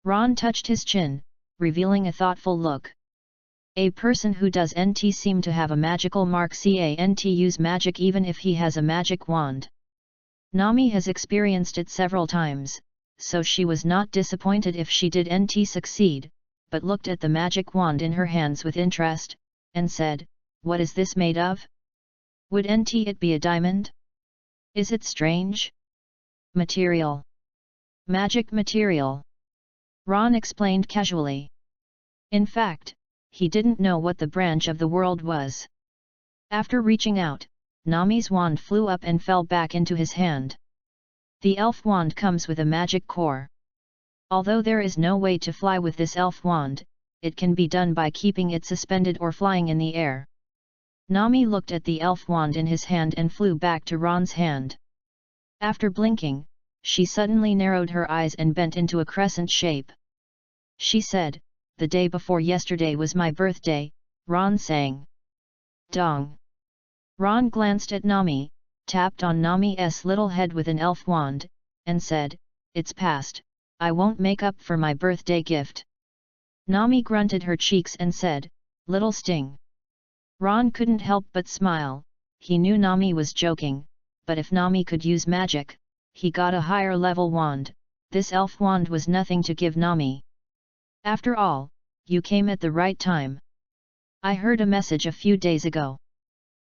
Ron touched his chin, revealing a thoughtful look. A person who does NT seem to have a magical mark. Can't use magic even if he has a magic wand. Nami has experienced it several times, so she was not disappointed if she did NT succeed, but looked at the magic wand in her hands with interest, and said, "What is this made of? Would NT it be a diamond? Is it strange? Material. Magic material." Ron explained casually. In fact, he didn't know what the branch of the world was. After reaching out, Nami's wand flew up and fell back into his hand. The elf wand comes with a magic core. Although there is no way to fly with this elf wand, it can be done by keeping it suspended or flying in the air. Nami looked at the elf wand in his hand and flew back to Ron's hand. After blinking, she suddenly narrowed her eyes and bent into a crescent shape. She said, "The day before yesterday was my birthday," Ron sang. Dong! Ron glanced at Nami, tapped on Nami's little head with an elf wand, and said, "It's past, I won't make up for my birthday gift." Nami grunted her cheeks and said, "Little sting." Ron couldn't help but smile. He knew Nami was joking, but if Nami could use magic, he got a higher level wand. This elf wand was nothing to give Nami. "After all, you came at the right time. I heard a message a few days ago."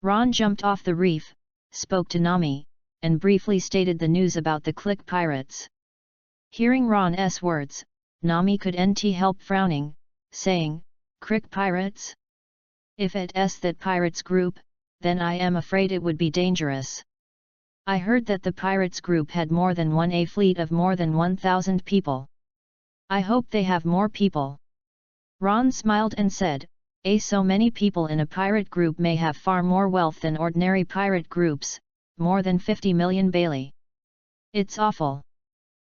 Ron jumped off the reef, spoke to Nami, and briefly stated the news about the Click Pirates. Hearing Ron's words, Nami couldn't help frowning, saying, "Crick Pirates? If it's that pirates group, then I am afraid it would be dangerous. I heard that the pirates group had more than a fleet of more than 1,000 people. I hope they have more people." Ron smiled and said, So many people in a pirate group may have far more wealth than ordinary pirate groups, more than 50 million Bailey. It's awful."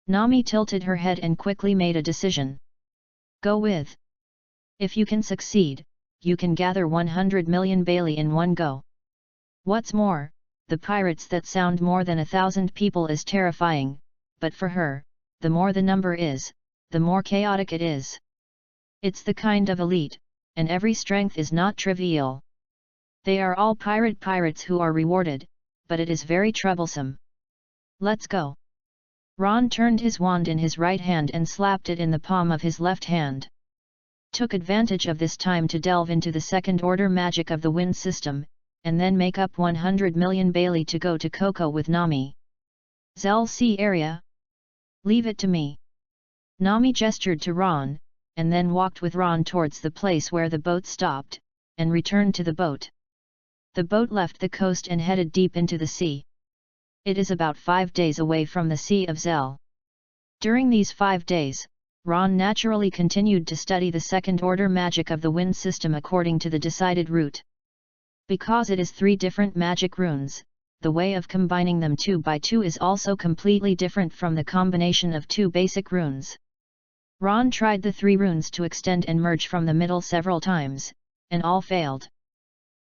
Nami tilted her head and quickly made a decision. "Go with. If you can succeed, you can gather 100 million Bailey in one go. What's more, the pirates that sound more than 1,000 people is terrifying, but for her, the more the number is, the more chaotic it is. It's the kind of elite, and every strength is not trivial. They are all pirates who are rewarded, but it is very troublesome. Let's go." Ron turned his wand in his right hand and slapped it in the palm of his left hand. Took advantage of this time to delve into the second-order magic of the wind system, and then make up 100 million Bailey to go to Coco with Nami. "Zell Sea area? Leave it to me." Nami gestured to Ron, and then walked with Ron towards the place where the boat stopped, and returned to the boat. The boat left the coast and headed deep into the sea. It is about 5 days away from the Sea of Zell. During these 5 days, Ron naturally continued to study the second-order magic of the wind system according to the decided route. Because it is 3 different magic runes, the way of combining them 2 by 2 is also completely different from the combination of 2 basic runes. Ron tried the 3 runes to extend and merge from the middle several times, and all failed.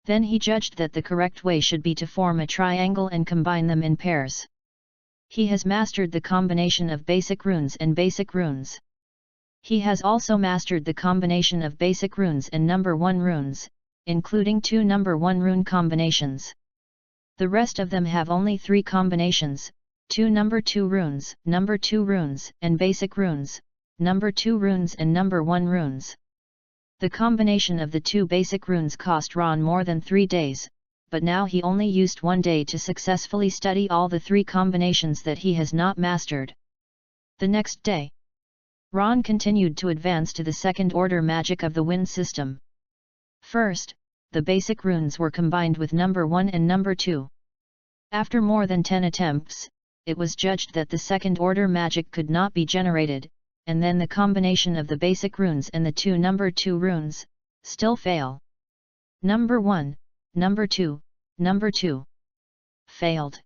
Then he judged that the correct way should be to form a triangle and combine them in pairs. He has mastered the combination of basic runes and basic runes. He has also mastered the combination of basic runes and number 1 runes, including 2 number 1 rune combinations. The rest of them have only 3 combinations, 2 number 2 runes, number 2 runes, and basic runes, number 2 runes and number 1 runes. The combination of the 2 basic runes cost Ron more than 3 days, but now he only used 1 day to successfully study all the 3 combinations that he has not mastered. The next day, Ron continued to advance to the second-order magic of the wind system. First, the basic runes were combined with number 1 and number 2. After more than 10 attempts, it was judged that the second-order magic could not be generated, and then the combination of the basic runes and the 2 number 2 runes, still fail. Number 1, number 2, number 2. Failed.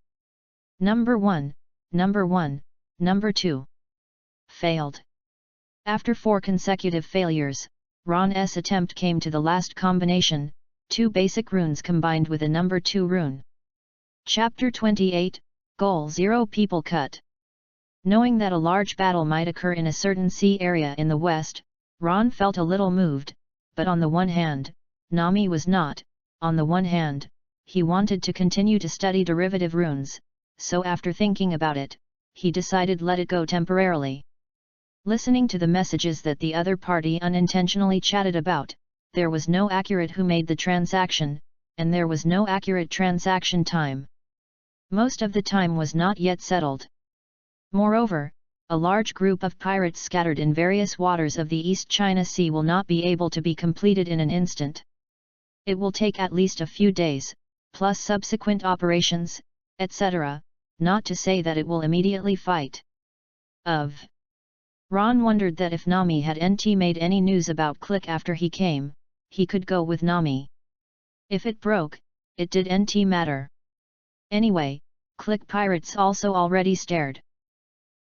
Number 1, number 1, number 2. Failed. After 4 consecutive failures, Ron's attempt came to the last combination, 2 basic runes combined with a number 2 rune. Chapter 28, Goal 0 People Cut. Knowing that a large battle might occur in a certain sea area in the west, Ron felt a little moved, but on the one hand, Nami was not. On the one hand, he wanted to continue to study derivative runes, so after thinking about it, he decided let it go temporarily. Listening to the messages that the other party unintentionally chatted about, there was no accurate who made the transaction, and there was no accurate transaction time. Most of the time was not yet settled. Moreover, a large group of pirates scattered in various waters of the East China Sea will not be able to be completed in an instant. It will take at least a few days, plus subsequent operations, etc., not to say that it will immediately fight. Ron wondered that if Nami had made any news about Click after he came, he could go with Nami. If it broke, it did matter. Anyway, Click pirates also already stared.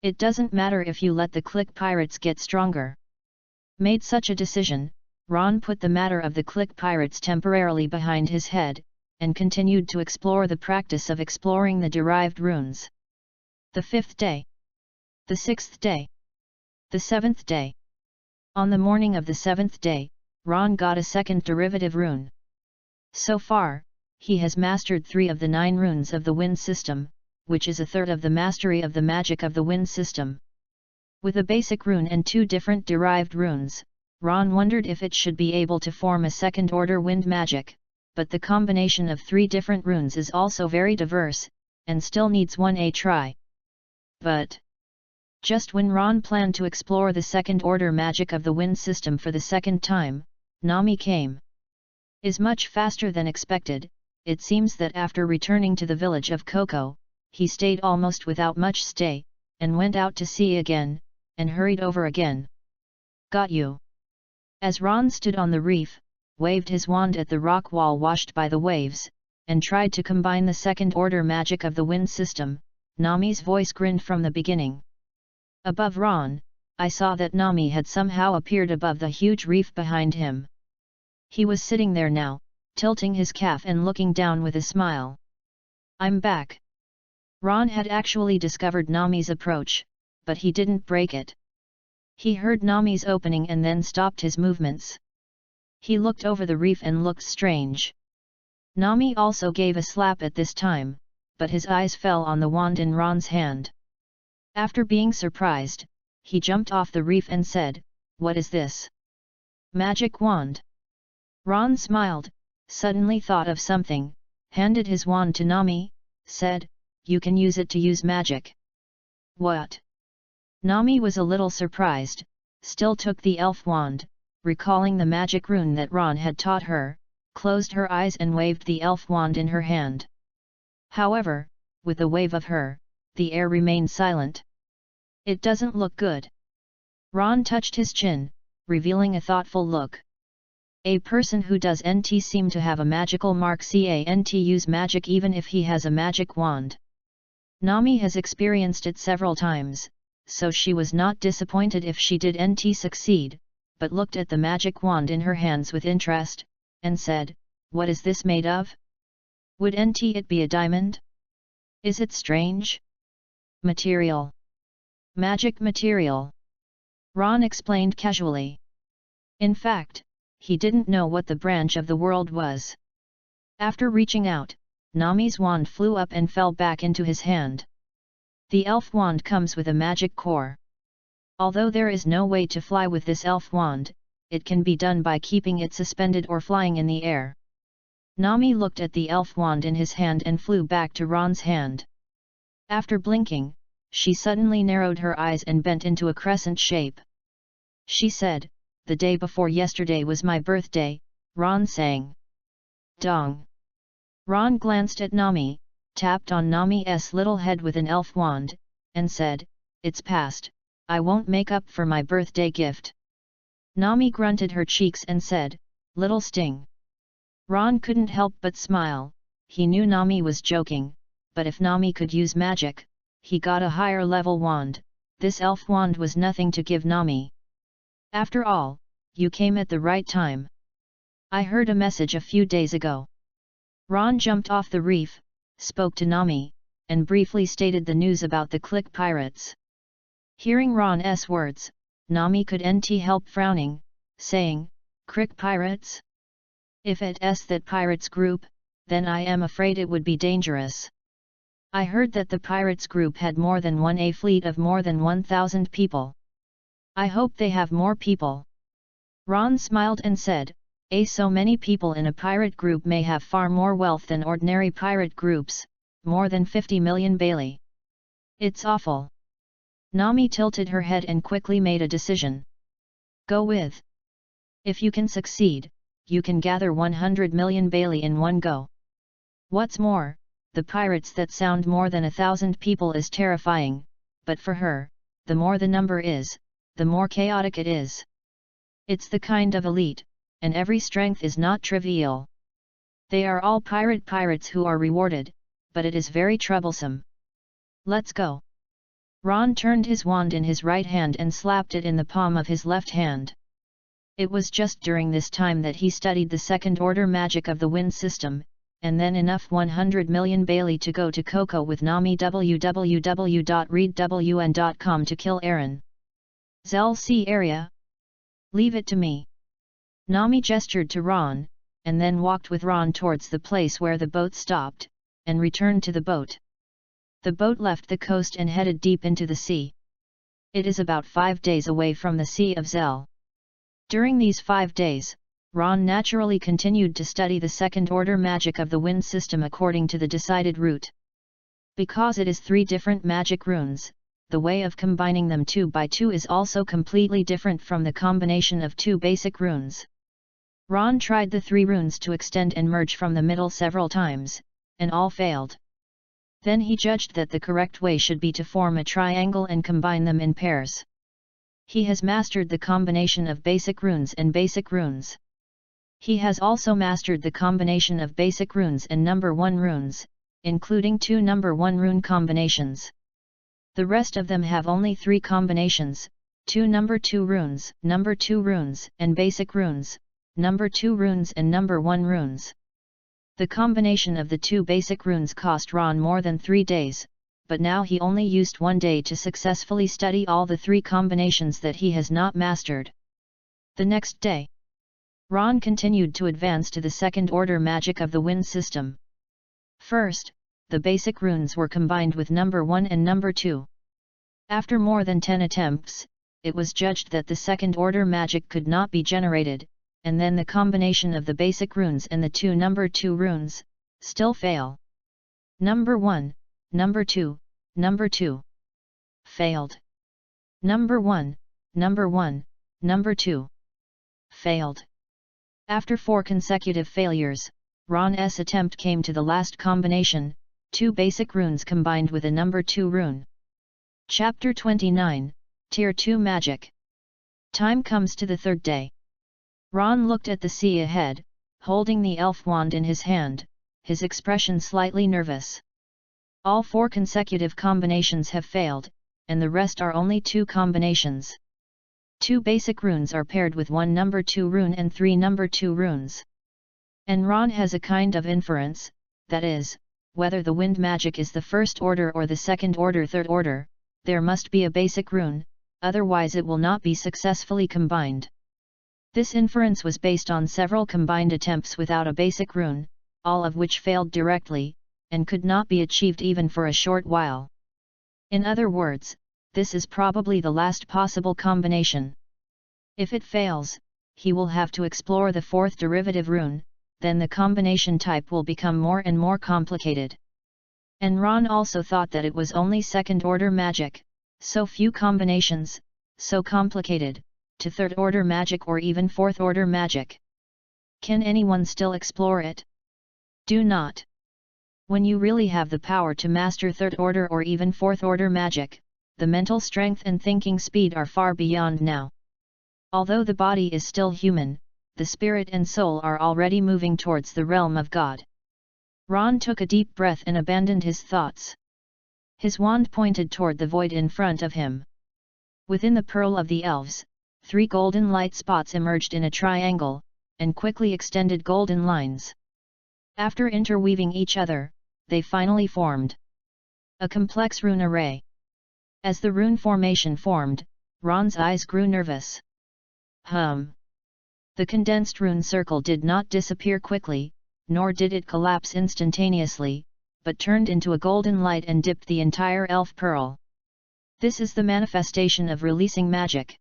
It doesn't matter if you let the Click pirates get stronger. Made such a decision, Ron put the matter of the Click pirates temporarily behind his head, and continued to explore the practice of exploring the derived runes. The 5th day. The 6th day. The 7th day. On the morning of the 7th day, Ron got a second derivative rune. So far, he has mastered 3 of the 9 runes of the wind system, which is a third of the mastery of the magic of the wind system. With a basic rune and 2 different derived runes, Ron wondered if it should be able to form a second-order wind magic, but the combination of 3 different runes is also very diverse, and still needs a try. But just when Ron planned to explore the second-order magic of the wind system for the second time, Nami came. Is much faster than expected. It seems that after returning to the village of Coco, he stayed almost without much stay, and went out to sea again, and hurried over again. Got you. As Ron stood on the reef, waved his wand at the rock wall washed by the waves, and tried to combine the second-order magic of the wind system, Nami's voice grinned from the beginning. Above Ron, I saw that Nami had somehow appeared above the huge reef behind him. He was sitting there now, tilting his calf and looking down with a smile. I'm back. Ron had actually discovered Nami's approach, but he didn't break it. He heard Nami's opening and then stopped his movements. He looked over the reef and looked strange. Nami also gave a slap at this time, but his eyes fell on the wand in Ron's hand. After being surprised, he jumped off the reef and said, "What is this? Magic wand?" Ron smiled, suddenly thought of something, handed his wand to Nami, said, "You can use it to use magic." What? Nami was a little surprised, still took the elf wand, recalling the magic rune that Ron had taught her, closed her eyes and waved the elf wand in her hand. However, with a wave of her, the air remained silent. It doesn't look good. Ron touched his chin, revealing a thoughtful look. A person who does seem to have a magical mark can't use magic even if he has a magic wand. Nami has experienced it several times, so she was not disappointed if she did succeed, but looked at the magic wand in her hands with interest, and said, "What is this made of? Would it be a diamond? Is it strange? Material. Magic material." Ron explained casually. In fact, he didn't know what the branch of the world was. After reaching out, Nami's wand flew up and fell back into his hand. The elf wand comes with a magic core. Although there is no way to fly with this elf wand, it can be done by keeping it suspended or flying in the air. Nami looked at the elf wand in his hand and flew back to Ron's hand. After blinking, she suddenly narrowed her eyes and bent into a crescent shape. She said, "The day before yesterday was my birthday," Ron sang. Dong! Ron glanced at Nami, tapped on Nami's little head with an elf wand, and said, "It's past, I won't make up for my birthday gift." Nami grunted her cheeks and said, "Little sting." Ron couldn't help but smile. He knew Nami was joking, but if Nami could use magic, he got a higher level wand, this elf wand was nothing to give Nami. "After all, you came at the right time. I heard a message a few days ago." Ron jumped off the reef, spoke to Nami, and briefly stated the news about the Click pirates. Hearing Ron's words, Nami couldn't help frowning, saying, "Click pirates? If it's that pirates group, then I am afraid it would be dangerous. I heard that the pirates group had more than a fleet of more than 1,000 people. I hope they have more people." Ron smiled and said, So many people in a pirate group may have far more wealth than ordinary pirate groups, more than 50 million Bailey. It's awful." Nami tilted her head and quickly made a decision. Go with. If you can succeed, you can gather 100 million Bailey in one go. What's more, the pirates that sound more than 1,000 people is terrifying, but for her, the more the number is, the more chaotic it is. It's the kind of elite, and every strength is not trivial. They are all pirates who are rewarded, but it is very troublesome. Let's go. Ron turned his wand in his right hand and slapped it in the palm of his left hand. It was just during this time that he studied the second-order magic of the wind system, and then enough 100 million Bailey to go to Coco with Nami www.readwn.com to kill Aaron. Zell Sea area? Leave it to me. Nami gestured to Ron, and then walked with Ron towards the place where the boat stopped, and returned to the boat. The boat left the coast and headed deep into the sea. It is about 5 days away from the Sea of Zell. During these 5 days, Ron naturally continued to study the second-order magic of the wind system according to the decided route. Because it is 3 different magic runes, the way of combining them 2 by 2 is also completely different from the combination of 2 basic runes. Ron tried the 3 runes to extend and merge from the middle several times, and all failed. Then he judged that the correct way should be to form a triangle and combine them in pairs. He has mastered the combination of basic runes and basic runes. He has also mastered the combination of basic runes and number 1 runes, including 2 number 1 rune combinations. The rest of them have only 3 combinations, 2 number 2 runes, number 2 runes, and basic runes, number 2 runes and number 1 runes. The combination of the 2 basic runes cost Ron more than 3 days, but now he only used 1 day to successfully study all the 3 combinations that he has not mastered. The next day, Ron continued to advance to the second-order magic of the wind system. First, the basic runes were combined with number 1 and number 2. After more than 10 attempts, it was judged that the second-order magic could not be generated, and then the combination of the basic runes and the 2 number 2 runes, still fail. Number 1, number 2, number 2. Failed. Number 1, number 1, number 2. Failed. After 4 consecutive failures, Ron's attempt came to the last combination, 2 basic runes combined with a number 2 rune. Chapter 29, Tier 2 Magic. Time comes to the 3rd day. Ron looked at the sea ahead, holding the elf wand in his hand, his expression slightly nervous. All 4 consecutive combinations have failed, and the rest are only 2 combinations. 2 basic runes are paired with 1 number 2 rune and 3 number 2 runes. And Ron has a kind of inference, that is, whether the wind magic is the first order or the second order, third order, there must be a basic rune, otherwise it will not be successfully combined. This inference was based on several combined attempts without a basic rune, all of which failed directly, and could not be achieved even for a short while. In other words, this is probably the last possible combination. If it fails, he will have to explore the 4th derivative rune, then the combination type will become more and more complicated. And Ron also thought that it was only second-order magic, so few combinations, so complicated, to third-order magic or even fourth-order magic. Can anyone still explore it? Do not. When you really have the power to master third-order or even fourth-order magic, the mental strength and thinking speed are far beyond now. Although the body is still human, the spirit and soul are already moving towards the realm of God. Ron took a deep breath and abandoned his thoughts. His wand pointed toward the void in front of him. Within the Pearl of the Elves, 3 golden light spots emerged in a triangle, and quickly extended golden lines. After interweaving each other, they finally formed a complex rune array. As the rune formation formed, Ron's eyes grew nervous. The condensed rune circle did not disappear quickly, nor did it collapse instantaneously, but turned into a golden light and dipped the entire elf pearl. This is the manifestation of releasing magic.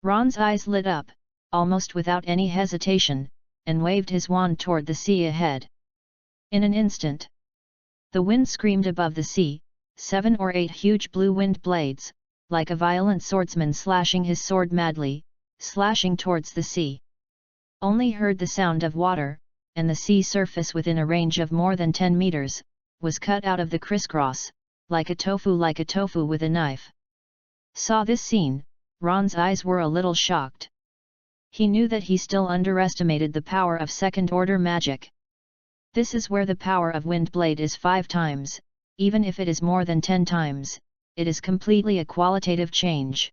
Ron's eyes lit up, almost without any hesitation, and waved his wand toward the sea ahead. In an instant, the wind screamed above the sea, 7 or 8 huge blue wind blades, like a violent swordsman slashing his sword madly, slashing towards the sea. Only heard the sound of water, and the sea surface within a range of more than 10 meters, was cut out of the crisscross, like a tofu with a knife. Saw this scene, Ron's eyes were a little shocked. He knew that he still underestimated the power of second-order magic. This is where the power of Wind Blade is 5 times, even if it is more than 10 times, it is completely a qualitative change.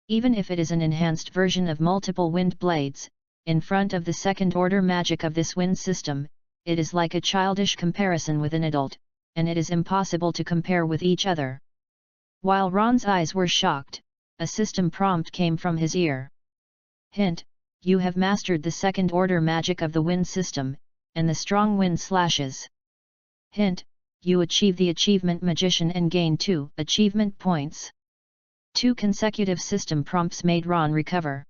Even if it is an enhanced version of multiple Wind Blades, in front of the second-order magic of this wind system, it is like a childish comparison with an adult, and it is impossible to compare with each other. While Ron's eyes were shocked, a system prompt came from his ear. Hint: you have mastered the second-order magic of the wind system, and the strong wind slashes. Hint: you achieve the achievement Magician and gain 2 achievement points. 2 consecutive system prompts made Ron recover.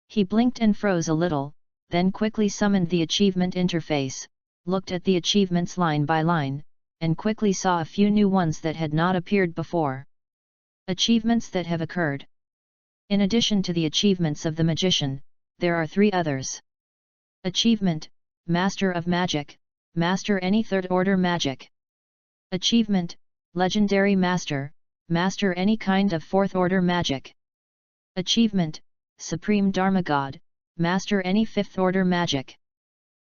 He blinked and froze a little, then quickly summoned the achievement interface, looked at the achievements line by line, and quickly saw a few new ones that had not appeared before. Achievements that have occurred. In addition to the achievements of the Magician, there are 3 others. Achievement: Master of Magic, master any third-order magic. Achievement: Legendary Master, master any kind of fourth-order magic. Achievement: Supreme Dharma God, master any fifth-order magic.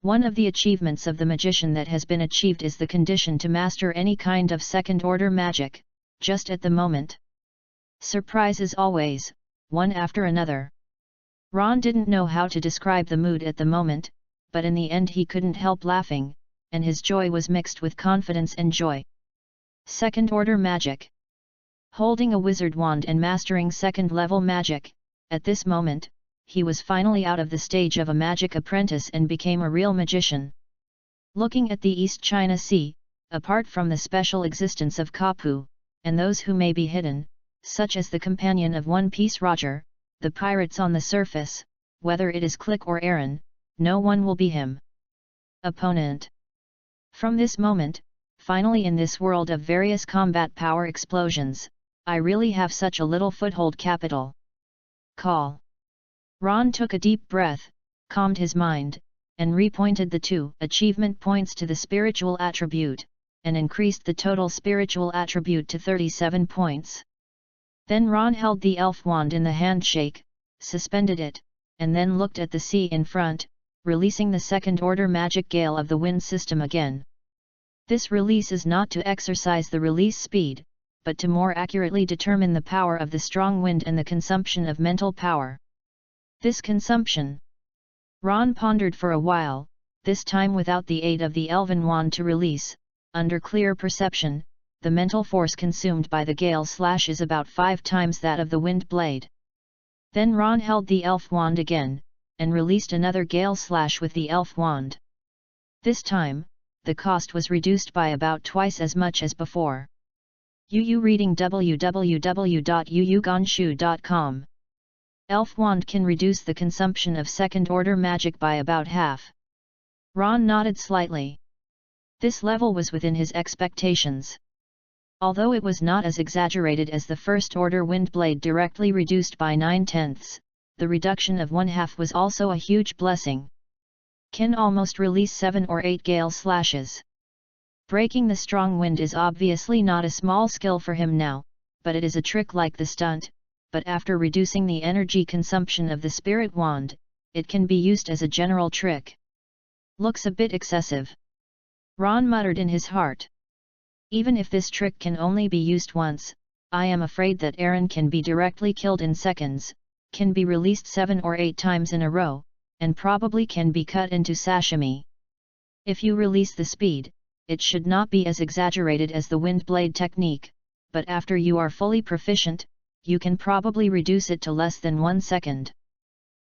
One of the achievements of the Magician that has been achieved is the condition to master any kind of second-order magic, just at the moment. Surprises always, one after another. Ron didn't know how to describe the mood at the moment, but in the end he couldn't help laughing, and his joy was mixed with confidence and joy. Second-order magic. Holding a wizard wand and mastering second-level magic, at this moment, he was finally out of the stage of a magic apprentice and became a real magician. Looking at the East China Sea, apart from the special existence of Kapu, and those who may be hidden, such as the companion of One Piece Roger, the pirates on the surface, whether it is Click or Aaron, no one will be him. Opponent. From this moment, finally in this world of various combat power explosions, I really have such a little foothold capital. Call. Ron took a deep breath, calmed his mind, and repointed the 2 achievement points to the spiritual attribute, and increased the total spiritual attribute to 37 points. Then Ron held the elf wand in the handshake, suspended it, and then looked at the sea in front, releasing the second-order magic gale of the wind system again. This release is not to exercise the release speed, but to more accurately determine the power of the strong wind and the consumption of mental power. This consumption. Ron pondered for a while, this time without the aid of the elven wand to release. Under clear perception, the mental force consumed by the gale slash is about 5 times that of the wind blade. Then Ron held the elf wand again, and released another gale slash with the elf wand. This time, the cost was reduced by about twice as much as before. UU reading www.uuganshu.com. Elf wand can reduce the consumption of second-order magic by about half. Ron nodded slightly. This level was within his expectations. Although it was not as exaggerated as the first-order wind blade directly reduced by 9/10, the reduction of 1/2 was also a huge blessing. Can almost release 7 or 8 gale slashes. Breaking the strong wind is obviously not a small skill for him now, but it is a trick like the stunt, but after reducing the energy consumption of the spirit wand, it can be used as a general trick. Looks a bit excessive. Ron muttered in his heart. Even if this trick can only be used once, I am afraid that Aaron can be directly killed in seconds, can be released 7 or 8 times in a row, and probably can be cut into sashimi. If you release the speed, it should not be as exaggerated as the wind blade technique, but after you are fully proficient, you can probably reduce it to less than 1 second.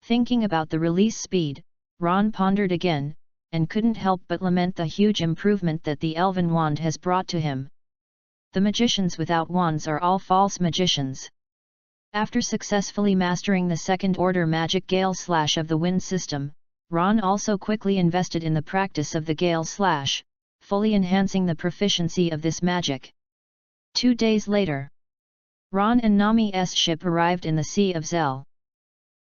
Thinking about the release speed, Ron pondered again, and couldn't help but lament the huge improvement that the elven wand has brought to him. The magicians without wands are all false magicians. After successfully mastering the second-order magic gale slash of the wind system, Ron also quickly invested in the practice of the gale slash, fully enhancing the proficiency of this magic. 2 days later. Ron and Nami's ship arrived in the Sea of Zell.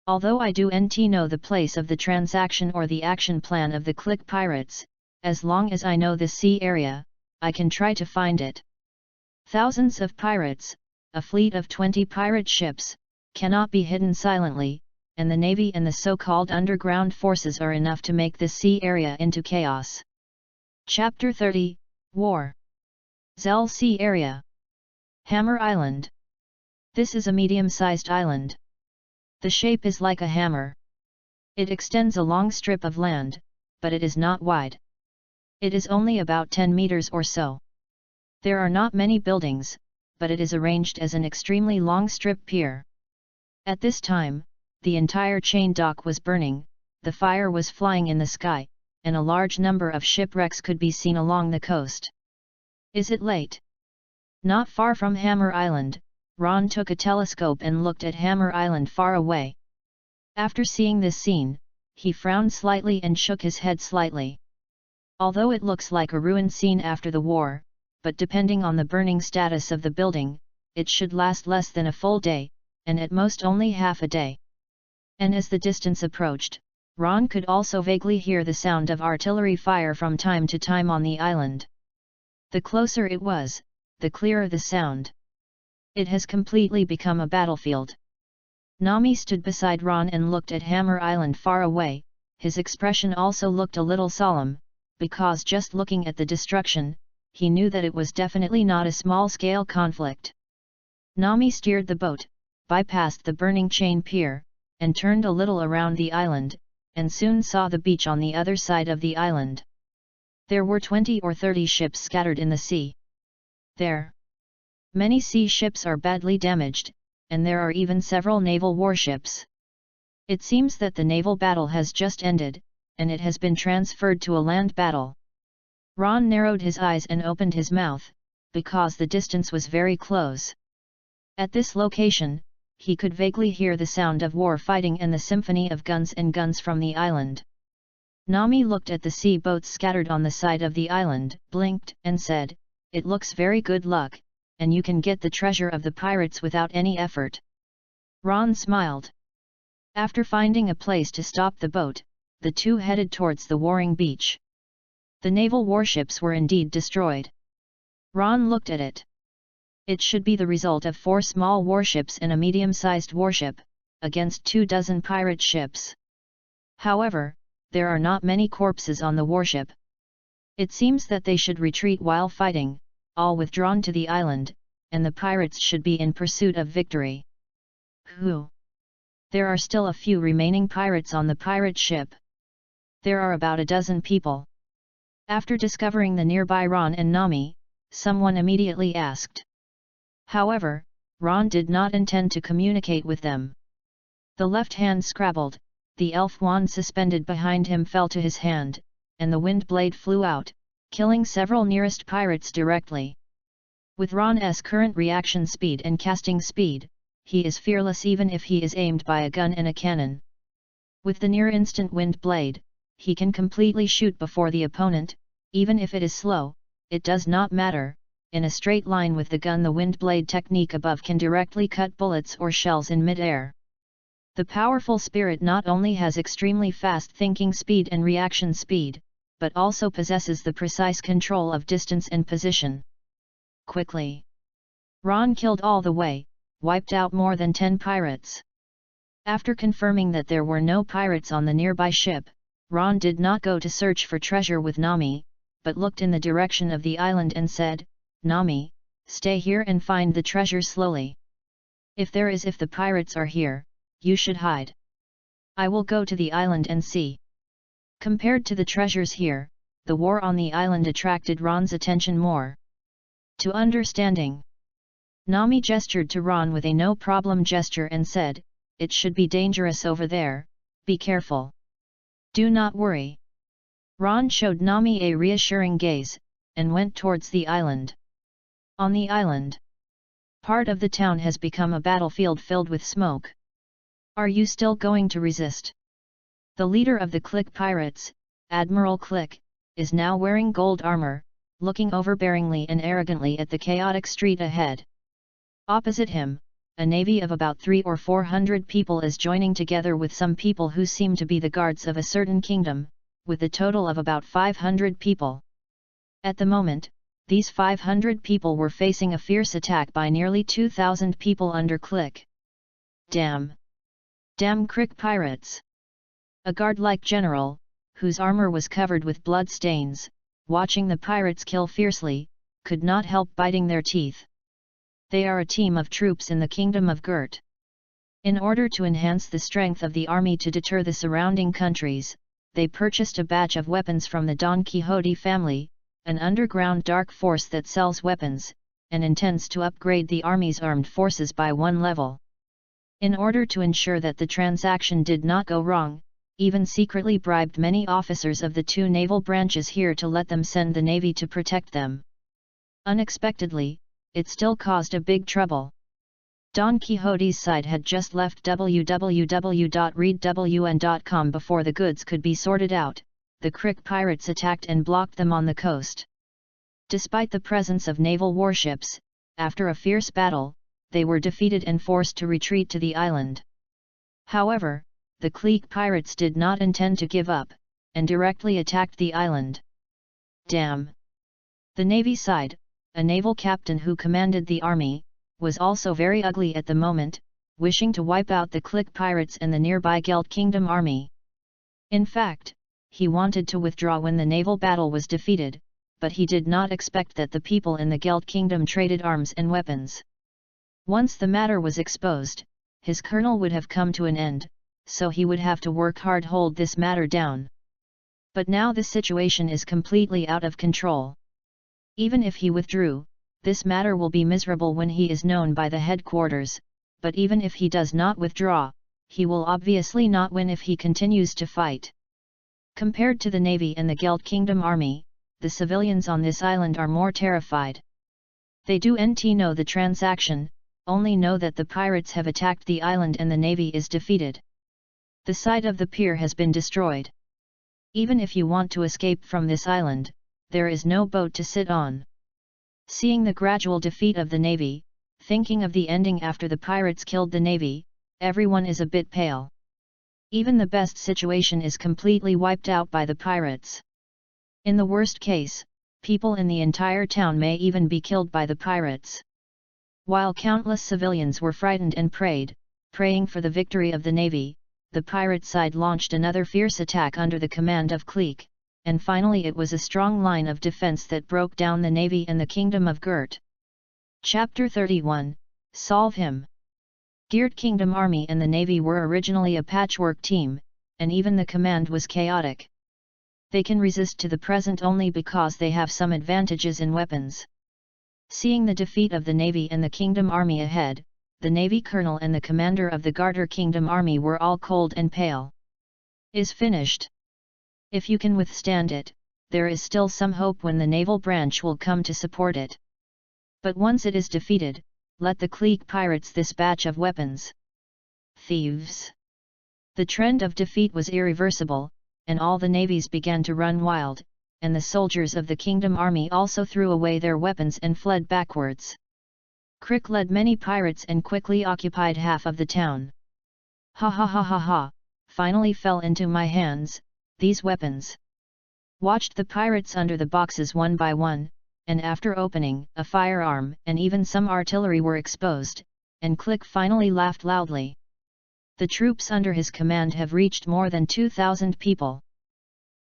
Although I don't know the place of the transaction or the action plan of the Click Pirates, as long as I know this sea area, I can try to find it. Thousands of pirates, a fleet of 20 pirate ships, cannot be hidden silently, and the Navy and the so-called underground forces are enough to make this sea area into chaos. Chapter 30, War. Zell Sea Area. Hammer Island. This is a medium-sized island. The shape is like a hammer. It extends a long strip of land, but it is not wide. It is only about 10 meters or so. There are not many buildings, but it is arranged as an extremely long strip pier. At this time, the entire chain dock was burning, the fire was flying in the sky, and a large number of shipwrecks could be seen along the coast. Is it late? Not far from Hammer Island, Ron took a telescope and looked at Hammer Island far away. After seeing this scene, he frowned slightly and shook his head slightly. Although it looks like a ruined scene after the war, but depending on the burning status of the building, it should last less than a full day, and at most only half a day. And as the distance approached, Ron could also vaguely hear the sound of artillery fire from time to time on the island. The closer it was, the clearer the sound. It has completely become a battlefield. Nami stood beside Ron and looked at Hammer Island far away. His expression also looked a little solemn, because just looking at the destruction, he knew that it was definitely not a small-scale conflict. Nami steered the boat, bypassed the burning chain pier, and turned a little around the island, and soon saw the beach on the other side of the island. There were 20 or 30 ships scattered in the sea. Many sea ships are badly damaged, and there are even several naval warships. It seems that the naval battle has just ended, and it has been transferred to a land battle. Ron narrowed his eyes and opened his mouth, because the distance was very close. At this location, he could vaguely hear the sound of war fighting and the symphony of guns and guns from the island. Nami looked at the sea boats scattered on the side of the island, blinked, and said, "It looks very good luck, and you can get the treasure of the pirates without any effort." Ron smiled. After finding a place to stop the boat, the two headed towards the warring beach. The naval warships were indeed destroyed. Ron looked at it. It should be the result of 4 small warships and a medium-sized warship, against 24 pirate ships. However, there are not many corpses on the warship. It seems that they should retreat while fighting, all withdrawn to the island, and the pirates should be in pursuit of victory. Who? There are still a few remaining pirates on the pirate ship. There are about a dozen people. After discovering the nearby Ron and Nami, someone immediately asked. However, Ron did not intend to communicate with them. The left hand scrabbled, the elf wand suspended behind him fell to his hand, and the wind blade flew out, killing several nearest pirates directly. With Ron's current reaction speed and casting speed, he is fearless even if he is aimed by a gun and a cannon. With the near-instant wind blade, he can completely shoot before the opponent, even if it is slow, it does not matter. In a straight line with the gun, the wind blade technique above can directly cut bullets or shells in mid-air. The powerful spirit not only has extremely fast thinking speed and reaction speed, but also possesses the precise control of distance and position. Quickly, Ron killed all the way, wiped out more than 10 pirates. After confirming that there were no pirates on the nearby ship, Ron did not go to search for treasure with Nami, but looked in the direction of the island and said, "Nami, stay here and find the treasure slowly. If the pirates are here, you should hide. I will go to the island and see." Compared to the treasures here, the war on the island attracted Ron's attention more. To understanding. Nami gestured to Ron with a no-problem gesture and said, "It should be dangerous over there, be careful. Do not worry." Ron showed Nami a reassuring gaze, and went towards the island. On the island, part of the town has become a battlefield filled with smoke. Are you still going to resist? The leader of the Click Pirates, Admiral Click, is now wearing gold armor, looking overbearingly and arrogantly at the chaotic street ahead. Opposite him, a navy of about 300 or 400 people is joining together with some people who seem to be the guards of a certain kingdom, with a total of about 500 people. At the moment, these 500 people were facing a fierce attack by nearly 2,000 people under Click. Damn! Damn Crick pirates! A guard-like general, whose armor was covered with blood stains, watching the pirates kill fiercely, could not help biting their teeth. They are a team of troops in the kingdom of Gert. In order to enhance the strength of the army to deter the surrounding countries, they purchased a batch of weapons from the Don Quixote family, an underground dark force that sells weapons, and intends to upgrade the army's armed forces by one level. In order to ensure that the transaction did not go wrong, even secretly bribed many officers of the two naval branches here to let them send the navy to protect them. Unexpectedly, it still caused a big trouble. Don Quixote's side had just left www.readwn.com before the goods could be sorted out. The Crick pirates attacked and blocked them on the coast. Despite the presence of naval warships, after a fierce battle, they were defeated and forced to retreat to the island. However, the Clique pirates did not intend to give up, and directly attacked the island. Damn! The navy side, a naval captain who commanded the army, was also very ugly at the moment, wishing to wipe out the Clique pirates and the nearby Gelt Kingdom army. In fact, he wanted to withdraw when the naval battle was defeated, but he did not expect that the people in the Gelt Kingdom traded arms and weapons. Once the matter was exposed, his colonel would have come to an end, so he would have to work hard to hold this matter down. But now the situation is completely out of control. Even if he withdrew, this matter will be miserable when he is known by the headquarters, but even if he does not withdraw, he will obviously not win if he continues to fight. Compared to the navy and the Gelt Kingdom army, the civilians on this island are more terrified. They don't know the transaction, only know that the pirates have attacked the island and the navy is defeated. The side of the pier has been destroyed. Even if you want to escape from this island, there is no boat to sit on. Seeing the gradual defeat of the navy, thinking of the ending after the pirates killed the navy, everyone is a bit pale. Even the best situation is completely wiped out by the pirates. In the worst case, people in the entire town may even be killed by the pirates. While countless civilians were frightened and praying for the victory of the navy, the pirate side launched another fierce attack under the command of Clique, and finally it was a strong line of defense that broke down the navy and the kingdom of Gert. Chapter 31, Solve him! Gert Kingdom Army and the navy were originally a patchwork team, and even the command was chaotic. They can resist to the present only because they have some advantages in weapons. Seeing the defeat of the navy and the kingdom army ahead, the navy colonel and the commander of the Garter Kingdom Army were all cold and pale. Is finished. If you can withstand it, there is still some hope when the naval branch will come to support it. But once it is defeated, let the Clique pirates this batch of weapons. Thieves! The trend of defeat was irreversible, and all the navies began to run wild, and the soldiers of the Kingdom Army also threw away their weapons and fled backwards. Crick led many pirates and quickly occupied half of the town. Ha ha ha ha ha, finally fell into my hands, these weapons. Watched the pirates under the boxes one by one, and after opening, a firearm and even some artillery were exposed, and Click finally laughed loudly. The troops under his command have reached more than 2,000 people.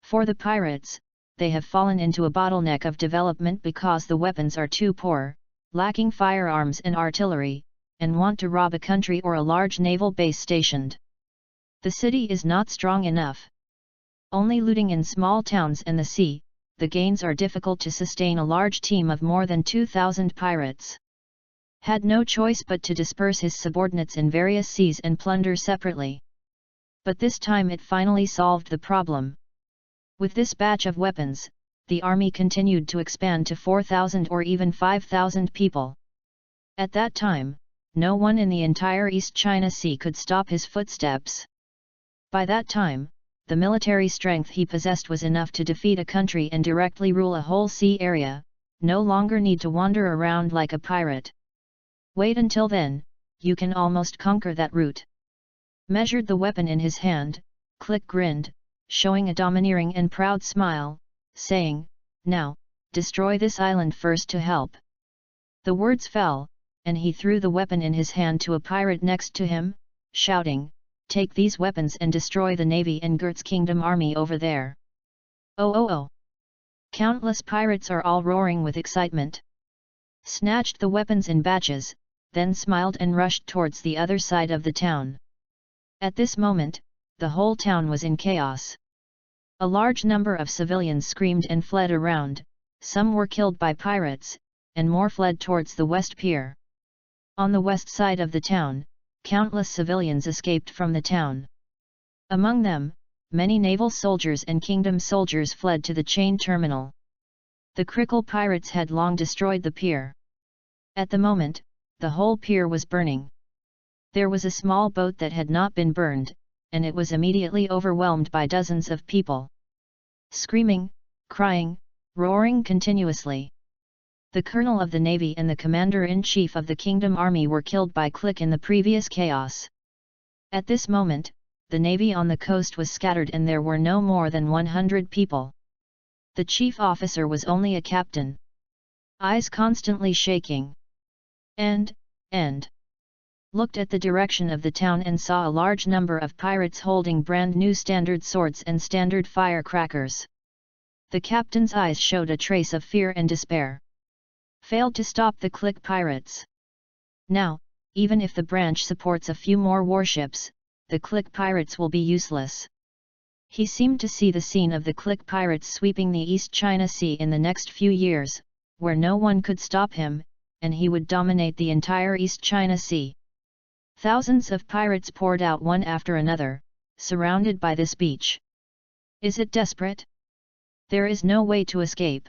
For the pirates, they have fallen into a bottleneck of development because the weapons are too poor, lacking firearms and artillery, and want to rob a country or a large naval base stationed. The city is not strong enough. Only looting in small towns and the sea, the gains are difficult to sustain a large team of more than 2,000 pirates. Had no choice but to disperse his subordinates in various seas and plunder separately. But this time it finally solved the problem. With this batch of weapons, the army continued to expand to 4,000 or even 5,000 people. At that time, no one in the entire East China Sea could stop his footsteps. By that time, the military strength he possessed was enough to defeat a country and directly rule a whole sea area, no longer need to wander around like a pirate. Wait until then, you can almost conquer that route. Measured the weapon in his hand, Click grinned, showing a domineering and proud smile, saying, "Now, destroy this island first to help." The words fell, and he threw the weapon in his hand to a pirate next to him, shouting, "Take these weapons and destroy the navy and Gert's kingdom army over there." "Oh oh oh!" Countless pirates are all roaring with excitement. Snatched the weapons in batches, then smiled and rushed towards the other side of the town. At this moment, the whole town was in chaos. A large number of civilians screamed and fled around, some were killed by pirates, and more fled towards the west pier. On the west side of the town, countless civilians escaped from the town. Among them, many naval soldiers and kingdom soldiers fled to the chain terminal. The Crickle pirates had long destroyed the pier. At the moment, the whole pier was burning. There was a small boat that had not been burned, and it was immediately overwhelmed by dozens of people. Screaming, crying, roaring continuously. The colonel of the navy and the commander-in-chief of the kingdom army were killed by Click in the previous chaos. At this moment, the navy on the coast was scattered and there were no more than 100 people. The chief officer was only a captain. Eyes constantly shaking. And looked at the direction of the town and saw a large number of pirates holding brand new standard swords and standard firecrackers. The captain's eyes showed a trace of fear and despair. Failed to stop the Click pirates. Now, even if the branch supports a few more warships, the Click pirates will be useless. He seemed to see the scene of the Click pirates sweeping the East China Sea in the next few years, where no one could stop him, and he would dominate the entire East China Sea. Thousands of pirates poured out one after another, surrounded by this beach. Is it desperate? There is no way to escape.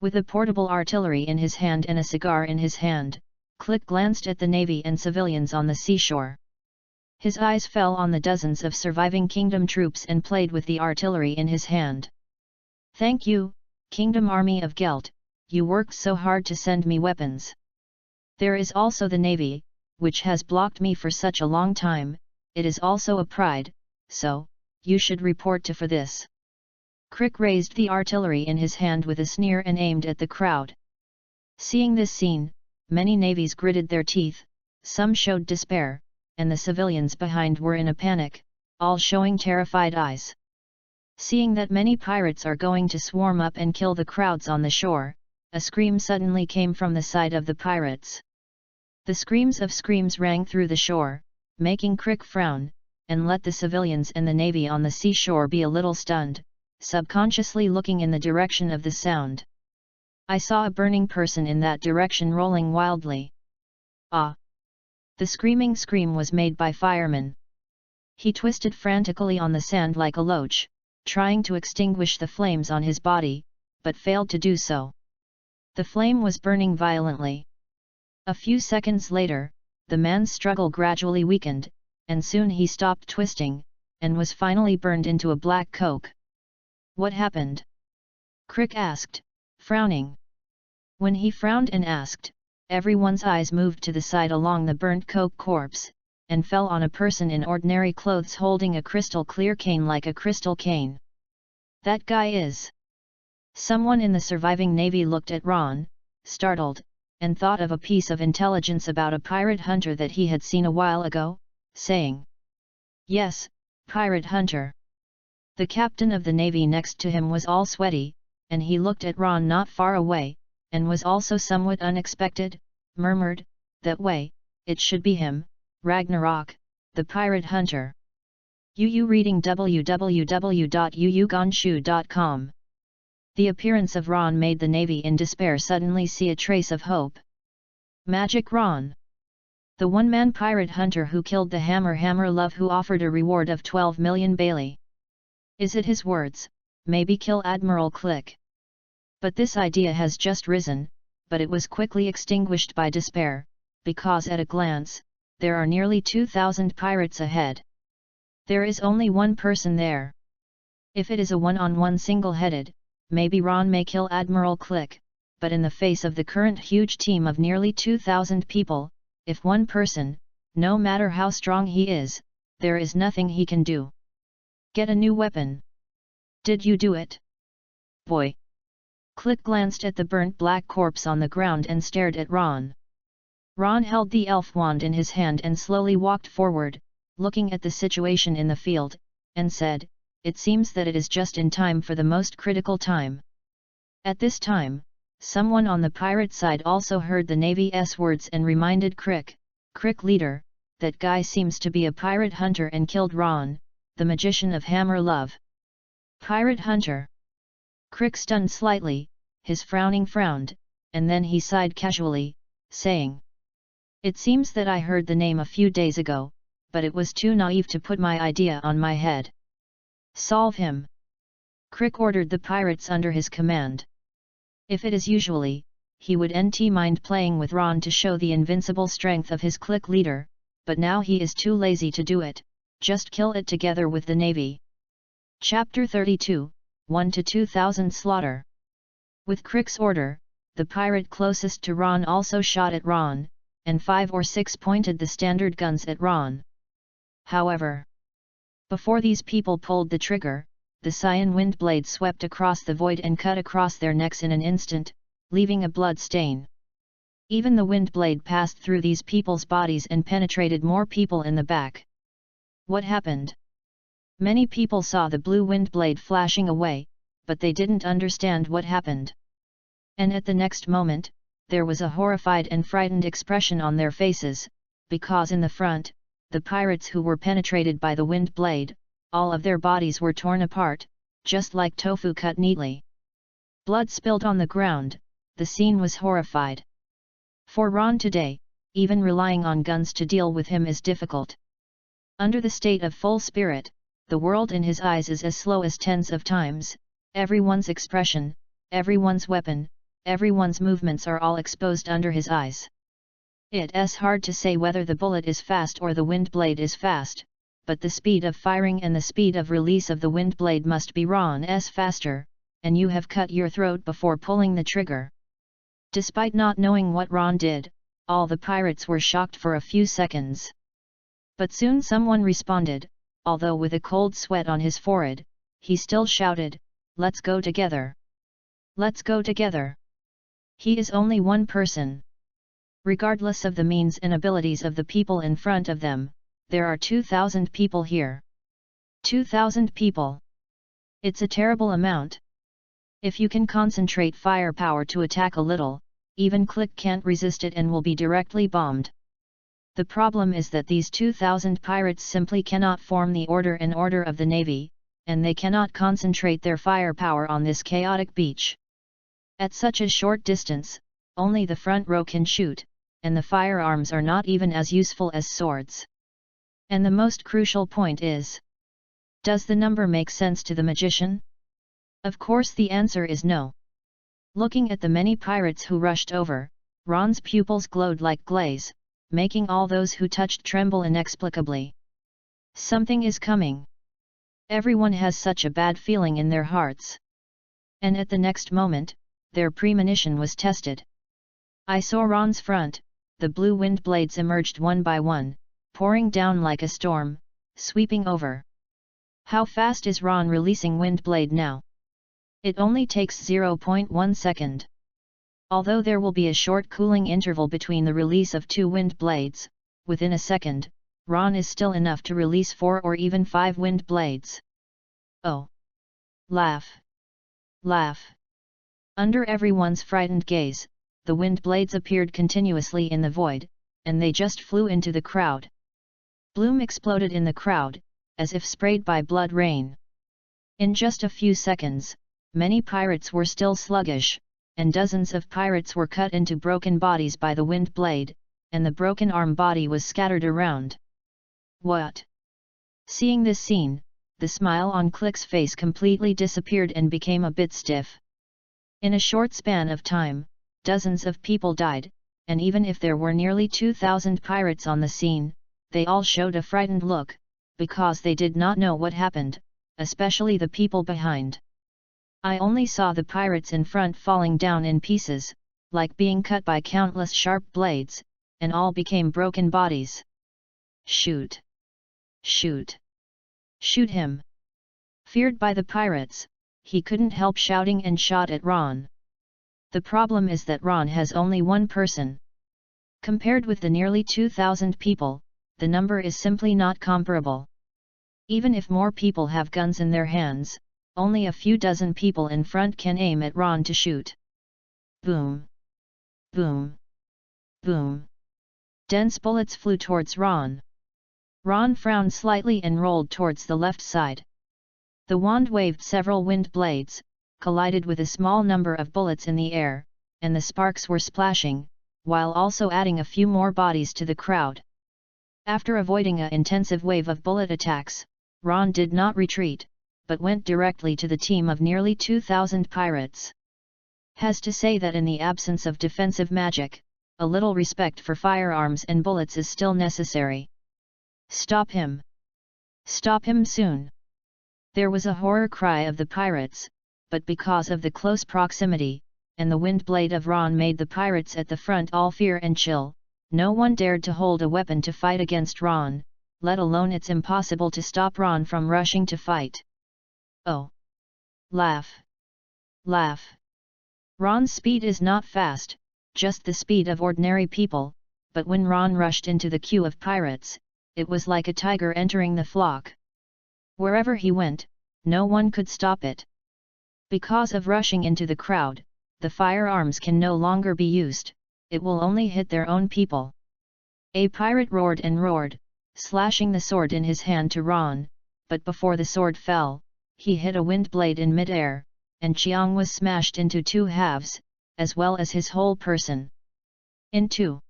With a portable artillery in his hand and a cigar in his hand, Click glanced at the navy and civilians on the seashore. His eyes fell on the dozens of surviving kingdom troops and played with the artillery in his hand. "Thank you, Kingdom Army of Gelt, you worked so hard to send me weapons. There is also the navy, which has blocked me for such a long time, it is also a pride, so, you should report to for this." Crick raised the artillery in his hand with a sneer and aimed at the crowd. Seeing this scene, many navies gritted their teeth, some showed despair, and the civilians behind were in a panic, all showing terrified eyes. Seeing that many pirates are going to swarm up and kill the crowds on the shore, a scream suddenly came from the side of the pirates. The screams rang through the shore, making Crick frown, and let the civilians and the navy on the seashore be a little stunned, subconsciously looking in the direction of the sound. "I saw a burning person in that direction rolling wildly." "Ah!" The screaming scream was made by fireman. He twisted frantically on the sand like a loach, trying to extinguish the flames on his body, but failed to do so. The flame was burning violently. A few seconds later, the man's struggle gradually weakened, and soon he stopped twisting, and was finally burned into a black coke. "What happened?" Crick asked, frowning. When he frowned and asked, everyone's eyes moved to the side along the burnt coke corpse, and fell on a person in ordinary clothes holding a crystal clear cane like a crystal cane. "That guy is..." Someone in the surviving navy looked at Ron, startled, and thought of a piece of intelligence about a pirate hunter that he had seen a while ago, saying, "Yes, pirate hunter." The captain of the navy next to him was all sweaty, and he looked at Ron not far away, and was also somewhat unexpected, murmured, "That way, it should be him, Ragnarok, the pirate hunter." Yu reading www.yuyugonshu.com. The appearance of Ron made the navy in despair suddenly see a trace of hope. Magic Ron! The one-man pirate hunter who killed the Hammer Love who offered a reward of 12 million Bailey. Is it his words, "Maybe kill Admiral Click"? But this idea has just risen, but it was quickly extinguished by despair, because at a glance, there are nearly 2,000 pirates ahead. There is only one person there. If it is a one-on-one single-headed, maybe Ron may kill Admiral Click, but in the face of the current huge team of nearly 2,000 people, if one person, no matter how strong he is, there is nothing he can do. Get a new weapon. Did you do it? Boy! Click glanced at the burnt black corpse on the ground and stared at Ron. Ron held the elf wand in his hand and slowly walked forward, looking at the situation in the field, and said, "It seems that it is just in time for the most critical time." At this time, someone on the pirate side also heard the Navy's words and reminded Crick, "Crick leader, that guy seems to be a pirate hunter and killed Ron, the magician of Hammer Love." Pirate hunter? Crick stunned slightly, his frowning frowned, and then he sighed casually, saying, "It seems that I heard the name a few days ago, but it was too naive to put my idea on my head. Solve him." Crick ordered the pirates under his command. If it is usually, he would nt mind playing with Ron to show the invincible strength of his clique leader, but now he is too lazy to do it, just kill it together with the Navy. Chapter 32, 1-2,000 Slaughter. With Crick's order, the pirate closest to Ron also shot at Ron, and 5 or 6 pointed the standard guns at Ron. However, before these people pulled the trigger, the cyan wind blade swept across the void and cut across their necks in an instant, leaving a blood stain. Even the wind blade passed through these people's bodies and penetrated more people in the back. What happened? Many people saw the blue wind blade flashing away, but they didn't understand what happened. And at the next moment, there was a horrified and frightened expression on their faces, because in the front, the pirates who were penetrated by the wind blade, all of their bodies were torn apart, just like tofu cut neatly. Blood spilled on the ground, the scene was horrified. For Ron today, even relying on guns to deal with him is difficult. Under the state of full spirit, the world in his eyes is as slow as tens of times, everyone's expression, everyone's weapon, everyone's movements are all exposed under his eyes. It's hard to say whether the bullet is fast or the wind blade is fast, but the speed of firing and the speed of release of the wind blade must be Ron's faster, and you have cut your throat before pulling the trigger. Despite not knowing what Ron did, all the pirates were shocked for a few seconds. But soon someone responded, although with a cold sweat on his forehead, he still shouted, "Let's go together! Let's go together!" He is only one person. Regardless of the means and abilities of the people in front of them, there are 2,000 people here. 2,000 people! It's a terrible amount. If you can concentrate firepower to attack a little, even Click can't resist it and will be directly bombed. The problem is that these 2,000 pirates simply cannot form the order and order of the Navy, and they cannot concentrate their firepower on this chaotic beach. At such a short distance, only the front row can shoot, and the firearms are not even as useful as swords. And the most crucial point is, does the number make sense to the magician? Of course the answer is no. Looking at the many pirates who rushed over, Ron's pupils glowed like glaze, making all those who touched tremble inexplicably. Something is coming. Everyone has such a bad feeling in their hearts. And at the next moment, their premonition was tested. I saw Ron's front, the blue wind blades emerged one by one, pouring down like a storm, sweeping over. How fast is Ron releasing wind blade now? It only takes 0.1 second. Although there will be a short cooling interval between the release of 2 wind blades, within a second, Ron is still enough to release 4 or even 5 wind blades. Oh! Laugh! Laugh! Under everyone's frightened gaze, the wind blades appeared continuously in the void, and they just flew into the crowd. Bloom exploded in the crowd, as if sprayed by blood rain. In just a few seconds, many pirates were still sluggish, and dozens of pirates were cut into broken bodies by the wind blade, and the broken arm body was scattered around. What? Seeing this scene, the smile on Click's face completely disappeared and became a bit stiff. In a short span of time, dozens of people died, and even if there were nearly 2,000 pirates on the scene, they all showed a frightened look, because they did not know what happened, especially the people behind. I only saw the pirates in front falling down in pieces, like being cut by countless sharp blades, and all became broken bodies. Shoot! Shoot! Shoot him! Feared by the pirates, he couldn't help shouting and shot at Ron. The problem is that Ron has only one person. Compared with the nearly 2,000 people, the number is simply not comparable. Even if more people have guns in their hands, only a few dozen people in front can aim at Ron to shoot. Boom! Boom! Boom! Dense bullets flew towards Ron. Ron frowned slightly and rolled towards the left side. The wand waved several wind blades, collided with a small number of bullets in the air, and the sparks were splashing, while also adding a few more bodies to the crowd. After avoiding an intensive wave of bullet attacks, Ron did not retreat, but went directly to the team of nearly 2,000 pirates. Has to say that in the absence of defensive magic, a little respect for firearms and bullets is still necessary. Stop him! Stop him soon! There was a horror cry of the pirates, but because of the close proximity, and the wind blade of Ron made the pirates at the front all fear and chill, no one dared to hold a weapon to fight against Ron, let alone it's impossible to stop Ron from rushing to fight. Oh! Laugh! Laugh! Ron's speed is not fast, just the speed of ordinary people, but when Ron rushed into the queue of pirates, it was like a tiger entering the flock. Wherever he went, no one could stop it. Because of rushing into the crowd, the firearms can no longer be used, it will only hit their own people. A pirate roared and roared, slashing the sword in his hand to Ron, but before the sword fell, he hit a wind blade in mid-air, and Chiang was smashed into two halves, as well as his whole person. In two.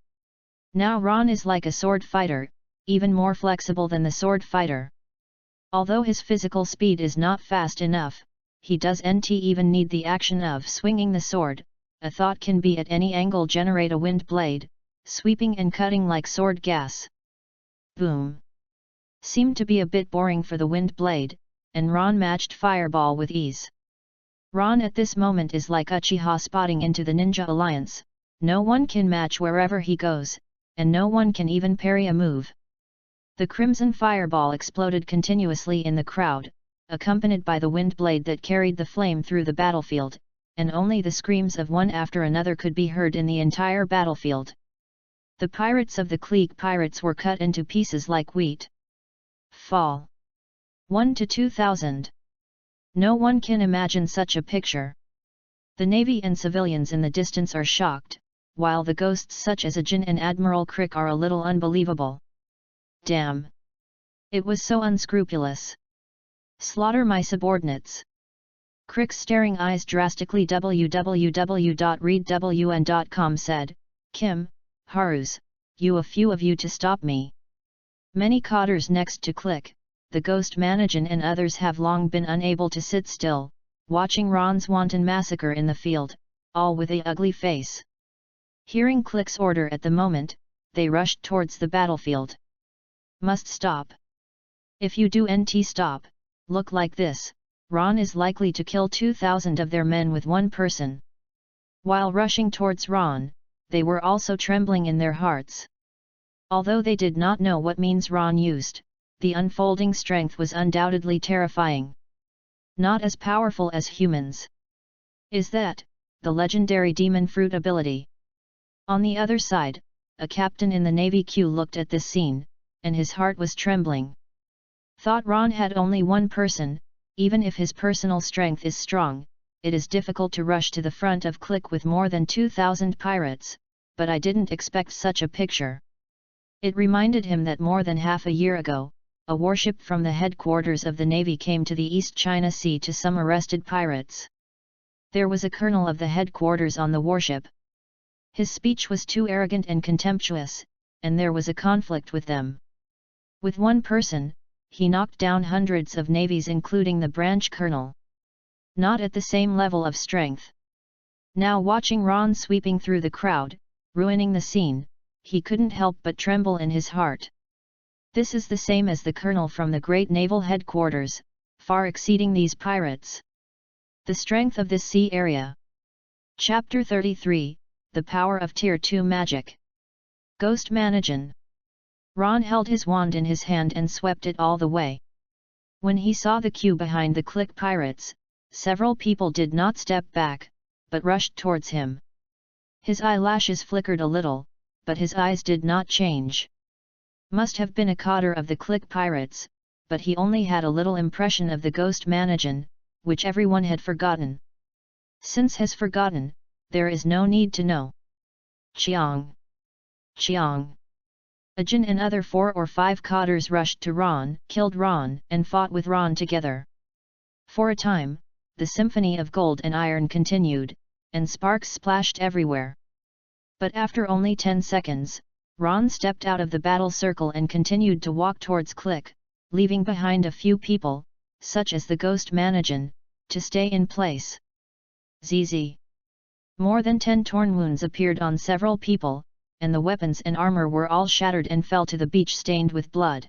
Now Ron is like a sword fighter, even more flexible than the sword fighter. Although his physical speed is not fast enough, he doesn't even need the action of swinging the sword. A thought can be at any angle generate a wind blade, sweeping and cutting like sword gas. Boom! Seemed to be a bit boring for the wind blade, and Ron matched Fireball with ease. Ron at this moment is like Uchiha spotting into the Ninja Alliance, no one can match wherever he goes, and no one can even parry a move. The crimson fireball exploded continuously in the crowd, accompanied by the wind blade that carried the flame through the battlefield, and only the screams of one after another could be heard in the entire battlefield. The pirates of the clique pirates were cut into pieces like wheat. Fall. 1 to 2,000. No one can imagine such a picture. The navy and civilians in the distance are shocked, while the ghosts such as Ajin and Admiral Crick are a little unbelievable. Damn! It was so unscrupulous. Slaughter my subordinates. Crick's staring eyes drastically www.readwn.com said, Kim, Harus, a few of you to stop me. Many cotters next to Click, the ghost managin and others have long been unable to sit still, watching Ron's wanton massacre in the field, all with a ugly face. Hearing Click's order at the moment, they rushed towards the battlefield. Must stop. If you do nt stop, look like this, Ron is likely to kill 2,000 of their men with one person. While rushing towards Ron, they were also trembling in their hearts. Although they did not know what means Ron used, the unfolding strength was undoubtedly terrifying. Not as powerful as humans. Is that, the legendary demon fruit ability? On the other side, a captain in the Navy queue looked at this scene, and his heart was trembling. Thought Ron had only one person, even if his personal strength is strong, it is difficult to rush to the front of Click with more than 2,000 pirates, but I didn't expect such a picture. It reminded him that more than half a year ago, a warship from the headquarters of the Navy came to the East China Sea to some arrested pirates. There was a colonel of the headquarters on the warship. His speech was too arrogant and contemptuous, and there was a conflict with them. With one person, he knocked down hundreds of navies including the branch colonel. Not at the same level of strength. Now watching Ron sweeping through the crowd, ruining the scene, he couldn't help but tremble in his heart. This is the same as the colonel from the great naval headquarters, far exceeding these pirates. The strength of this sea area. Chapter 33, The Power of Tier 2 Magic. Ghost Managen. Ron held his wand in his hand and swept it all the way. When he saw the queue behind the click pirates, several people did not step back, but rushed towards him. His eyelashes flickered a little, but his eyes did not change. Must have been a cotter of the click pirates, but he only had a little impression of the Ghost Managen, which everyone had forgotten. Since has forgotten, there is no need to know. Chiang! Chiang! A Jin and other 4 or 5 cotters rushed to Ron, killed Ron, and fought with Ron together. For a time, the symphony of gold and iron continued, and sparks splashed everywhere. But after only 10 seconds, Ron stepped out of the battle circle and continued to walk towards Click, leaving behind a few people, such as the Ghost Managen, to stay in place. ZZ. More than 10 torn wounds appeared on several people, and the weapons and armor were all shattered and fell to the beach stained with blood.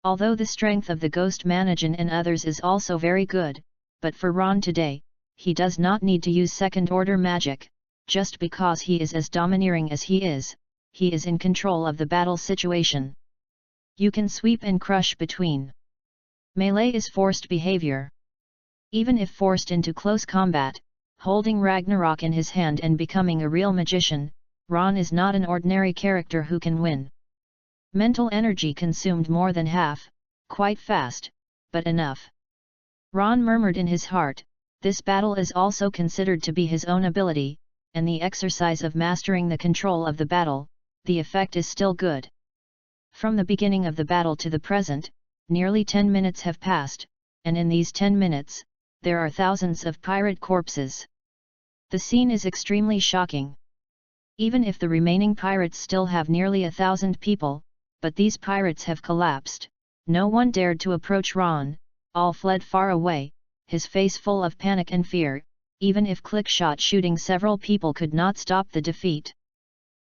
Although the strength of the Ghost Managen and others is also very good, but for Ron today, he does not need to use second-order magic, just because he is as domineering as he is in control of the battle situation. You can sweep and crush between. Melee is forced behavior. Even if forced into close combat, holding Ragnarok in his hand and becoming a real magician, Ron is not an ordinary character who can win. Mental energy consumed more than half, quite fast, but enough. Ron murmured in his heart, this battle is also considered to be his own ability, and the exercise of mastering the control of the battle, the effect is still good. From the beginning of the battle to the present, nearly 10 minutes have passed, and in these 10 minutes, there are thousands of pirate corpses. The scene is extremely shocking. Even if the remaining pirates still have nearly 1,000 people, but these pirates have collapsed, no one dared to approach Ron, all fled far away, his face full of panic and fear, even if Click shot shooting several people could not stop the defeat.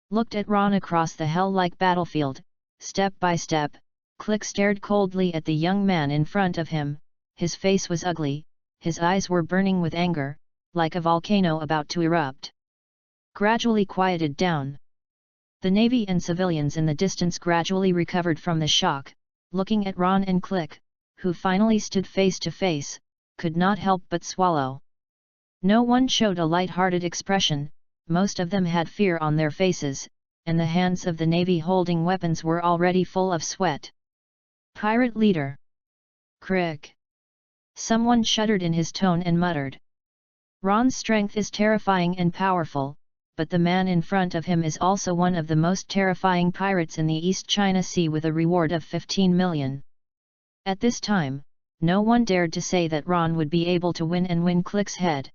Looked at Ron across the hell-like battlefield, step by step, Click stared coldly at the young man in front of him, his face was ugly, his eyes were burning with anger, like a volcano about to erupt. Gradually quieted down. The Navy and civilians in the distance gradually recovered from the shock, looking at Ron and Click, who finally stood face to face, could not help but swallow. No one showed a light-hearted expression, most of them had fear on their faces, and the hands of the Navy holding weapons were already full of sweat. Pirate leader. Crick. Someone shuddered in his tone and muttered. Ron's strength is terrifying and powerful, but the man in front of him is also one of the most terrifying pirates in the East China Sea with a reward of 15 million. At this time, no one dared to say that Ron would be able to win Click's head.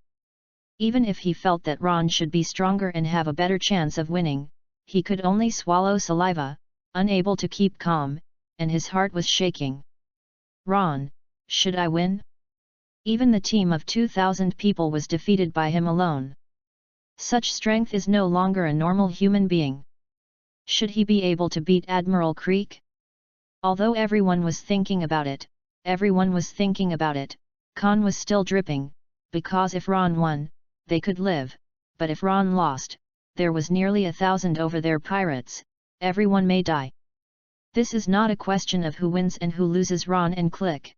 Even if he felt that Ron should be stronger and have a better chance of winning, he could only swallow saliva, unable to keep calm, and his heart was shaking. Ron, should I win? Even the team of 2,000 people was defeated by him alone. Such strength is no longer a normal human being. Should he be able to beat Admiral Creek? Although everyone was thinking about it, Khan was still dripping, because if Ron won, they could live, but if Ron lost, there was nearly 1,000 over their pirates, everyone may die. This is not a question of who wins and who loses. Ron and Click.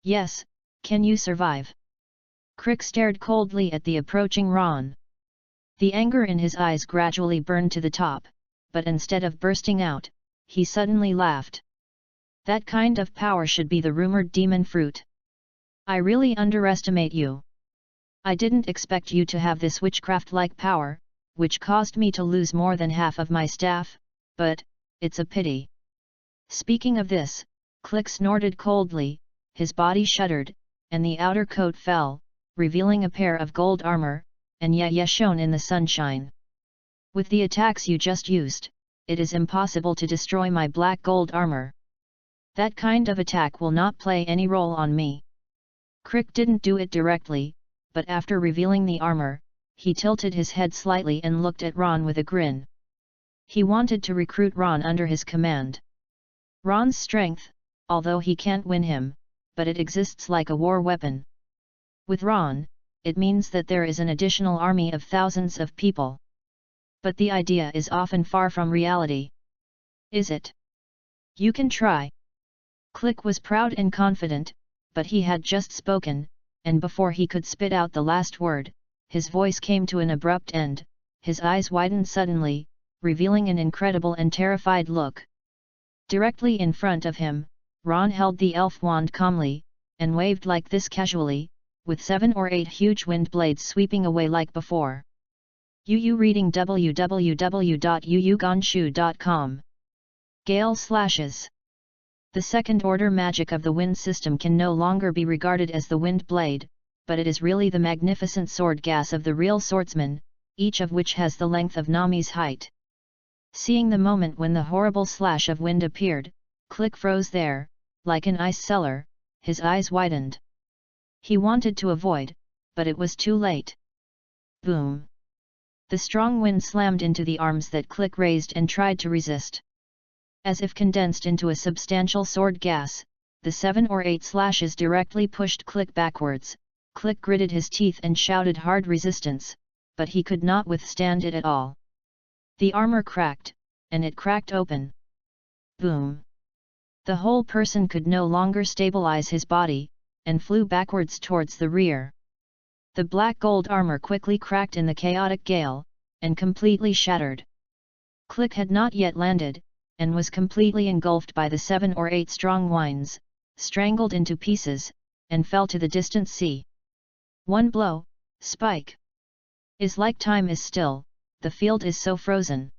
Yes, can you survive? Crick stared coldly at the approaching Ron. The anger in his eyes gradually burned to the top, but instead of bursting out, he suddenly laughed. That kind of power should be the rumored demon fruit. I really underestimate you. I didn't expect you to have this witchcraft-like power, which caused me to lose more than half of my staff, but, it's a pity. Speaking of this, Click snorted coldly, his body shuddered, and the outer coat fell, revealing a pair of gold armor, and shone in the sunshine. With the attacks you just used, it is impossible to destroy my black gold armor. That kind of attack will not play any role on me. Crick didn't do it directly, but after revealing the armor, he tilted his head slightly and looked at Ron with a grin. He wanted to recruit Ron under his command. Ron's strength, although he can't win him, but it exists like a war weapon. With Ron, it means that there is an additional army of thousands of people. But the idea is often far from reality. Is it? You can try. Click was proud and confident, but he had just spoken, and before he could spit out the last word, his voice came to an abrupt end, his eyes widened suddenly, revealing an incredible and terrified look. Directly in front of him, Ron held the elf wand calmly, and waved like this casually, with 7 or 8 huge wind blades sweeping away like before. UU reading www.uuganshu.com. Gale slashes. The second-order magic of the wind system can no longer be regarded as the wind blade, but it is really the magnificent sword gas of the real swordsman, each of which has the length of Nami's height. Seeing the moment when the horrible slash of wind appeared, Click froze there, like an ice cellar, his eyes widened. He wanted to avoid, but it was too late. Boom! The strong wind slammed into the arms that Click raised and tried to resist. As if condensed into a substantial sword gas, the 7 or 8 slashes directly pushed Click backwards. Click gritted his teeth and shouted hard resistance, but he could not withstand it at all. The armor cracked, and it cracked open. Boom! The whole person could no longer stabilize his body, and flew backwards towards the rear. The black gold armor quickly cracked in the chaotic gale, and completely shattered. Click had not yet landed, and was completely engulfed by the 7 or 8 strong winds, strangled into pieces, and fell to the distant sea. One blow, spike. Is like time is still, the field is so frozen.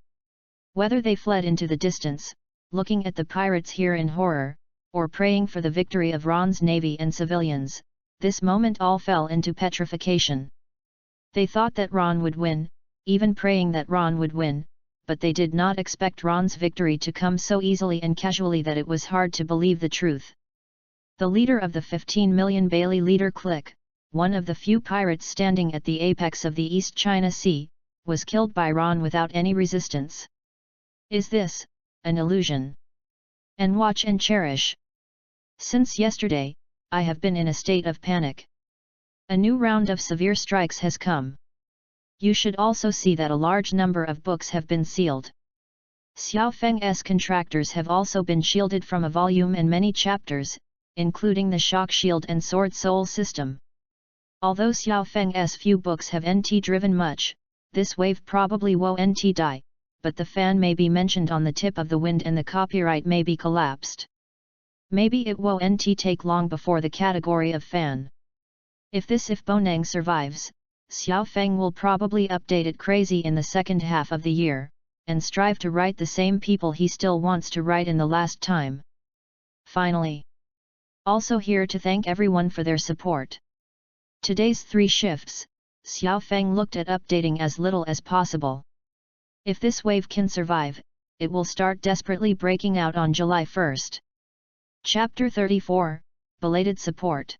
Whether they fled into the distance, looking at the pirates here in horror, or praying for the victory of Ron's navy and civilians, this moment all fell into petrification. They thought that Ron would win, even praying that Ron would win, but they did not expect Ron's victory to come so easily and casually that it was hard to believe the truth. The leader of the 15 million Bailey leader Click, one of the few pirates standing at the apex of the East China Sea, was killed by Ron without any resistance. Is this an illusion? And watch and cherish. Since yesterday, I have been in a state of panic. A new round of severe strikes has come. You should also see that a large number of books have been sealed. Xiao Feng's contractors have also been shielded from a volume and many chapters, including the Shock Shield and Sword Soul system. Although Xiao Feng's few books have NT driven much, this wave probably won't die, but the fan may be mentioned on the tip of the wind and the copyright may be collapsed. Maybe it won't take long before the category of fan. If Bonang survives, Xiao Feng will probably update it crazy in the second half of the year, and strive to write the same people he still wants to write in the last time. Finally. Also here to thank everyone for their support. Today's 3 shifts, Xiao Feng looked at updating as little as possible. If this wave can survive, it will start desperately breaking out on July 1st. Chapter 34, Belated Support.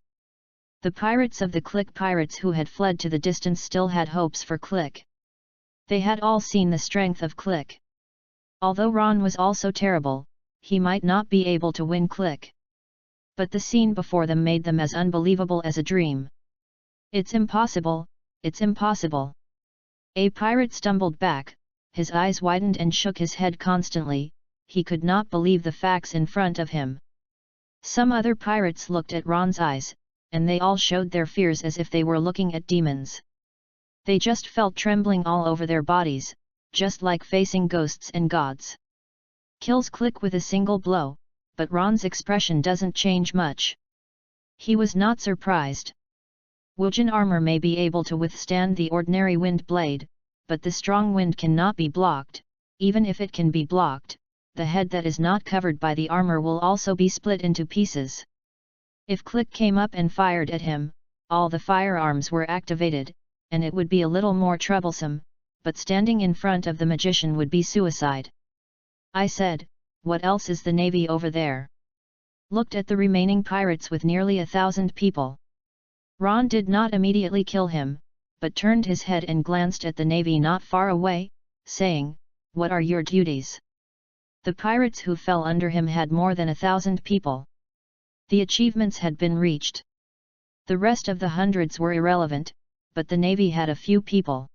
The pirates of the Click pirates who had fled to the distance still had hopes for Click. They had all seen the strength of Click. Although Ron was also terrible, he might not be able to win Click. But the scene before them made them as unbelievable as a dream. It's impossible, it's impossible. A pirate stumbled back, his eyes widened and shook his head constantly, he could not believe the facts in front of him. Some other pirates looked at Ron's eyes, and they all showed their fears as if they were looking at demons. They just felt trembling all over their bodies, just like facing ghosts and gods. Kills Click with a single blow, but Ron's expression doesn't change much. He was not surprised. Wujin armor may be able to withstand the ordinary wind blade, but the strong wind cannot be blocked. Even if it can be blocked, the head that is not covered by the armor will also be split into pieces. If Click came up and fired at him, all the firearms were activated, and it would be a little more troublesome, but standing in front of the magician would be suicide. I said, what else is the navy over there? Looked at the remaining pirates with nearly 1,000 people. Ron did not immediately kill him, but turned his head and glanced at the navy not far away, saying, what are your duties? The pirates who fell under him had more than 1,000 people. The achievements had been reached. The rest of the hundreds were irrelevant, but the navy had a few people.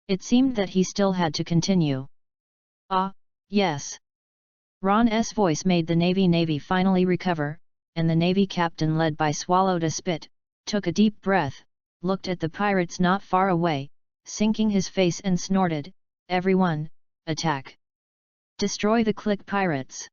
It seemed that he still had to continue. Ah, yes. Ron's voice made the Navy finally recover, and the Navy captain, led by swallowed a spit, took a deep breath, looked at the pirates not far away, sinking his face, and snorted, "Everyone, attack! Destroy the click pirates!"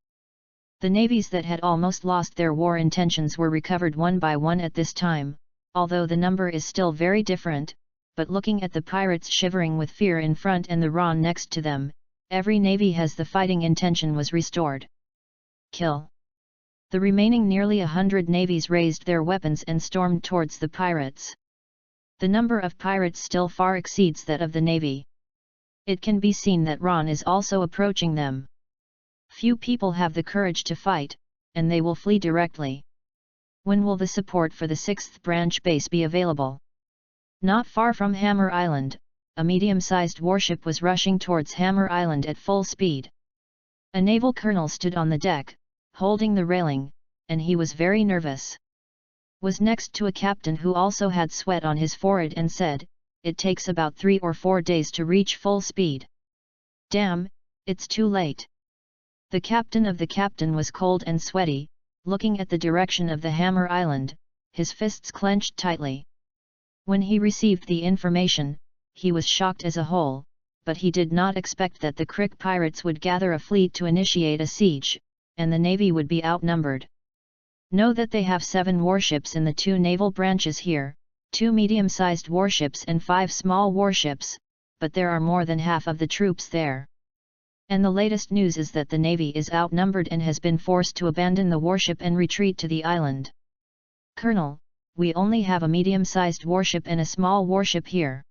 The navies that had almost lost their war intentions were recovered one by one at this time, although the number is still very different, but looking at the pirates shivering with fear in front and the Ron next to them, every navy has the fighting intention was restored. Kill! The remaining nearly 100 navies raised their weapons and stormed towards the pirates. The number of pirates still far exceeds that of the navy. It can be seen that Ron is also approaching them. Few people have the courage to fight, and they will flee directly. When will the support for the 6th branch base be available? Not far from Hammer Island, a medium-sized warship was rushing towards Hammer Island at full speed. A naval colonel stood on the deck, holding the railing, and he was very nervous. Was next to a captain who also had sweat on his forehead and said, "It takes about 3 or 4 days to reach full speed. Damn, it's too late." The captain of the captain was cold and sweaty, looking at the direction of the Hammer Island, his fists clenched tightly. When he received the information, he was shocked as a whole, but he did not expect that the Crick pirates would gather a fleet to initiate a siege, and the navy would be outnumbered. Know that they have 7 warships in the 2 naval branches here, 2 medium-sized warships and 5 small warships, but there are more than half of the troops there. And the latest news is that the navy is outnumbered and has been forced to abandon the warship and retreat to the island. Colonel, we only have a medium-sized warship and a small warship here.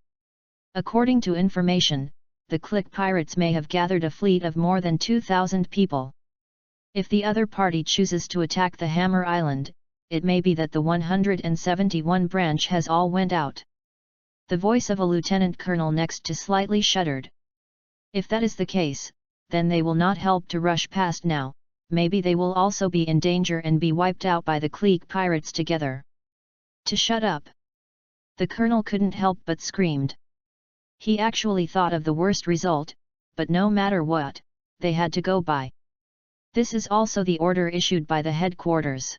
According to information, the Click pirates may have gathered a fleet of more than 2,000 people. If the other party chooses to attack the Hammer Island, it may be that the 171 branch has all went out. The voice of a lieutenant colonel next to slightly shuddered. If that is the case, then they will not help to rush past now, maybe they will also be in danger and be wiped out by the Click pirates together. To shut up! The colonel couldn't help but screamed. He actually thought of the worst result, but no matter what, they had to go by. This is also the order issued by the headquarters.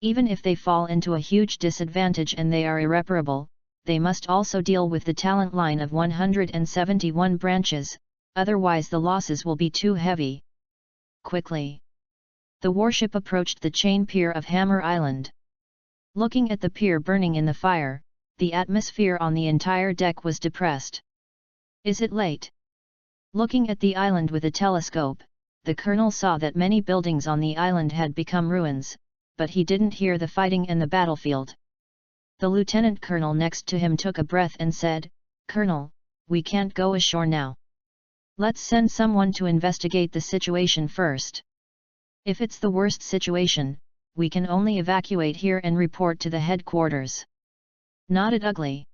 Even if they fall into a huge disadvantage and they are irreparable, they must also deal with the talent line of 171 branches, otherwise the losses will be too heavy. Quickly! The warship approached the chain pier of Hammer Island. Looking at the pier burning in the fire, the atmosphere on the entire deck was depressed. Is it late? Looking at the island with a telescope, the colonel saw that many buildings on the island had become ruins, but he didn't hear the fighting and the battlefield. The lieutenant colonel next to him took a breath and said, "Colonel, we can't go ashore now. Let's send someone to investigate the situation first. If it's the worst situation, we can only evacuate here and report to the headquarters." Nodded Ugly.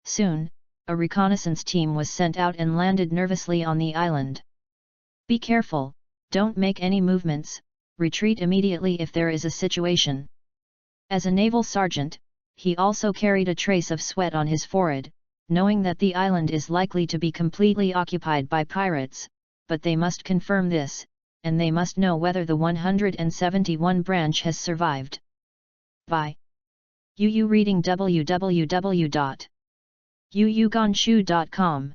Soon, a reconnaissance team was sent out and landed nervously on the island. "Be careful, don't make any movements, retreat immediately if there is a situation." As a naval sergeant, he also carried a trace of sweat on his forehead, knowing that the island is likely to be completely occupied by pirates, but they must confirm this, and they must know whether the 171 branch has survived. By UU reading www.uugonshu.com.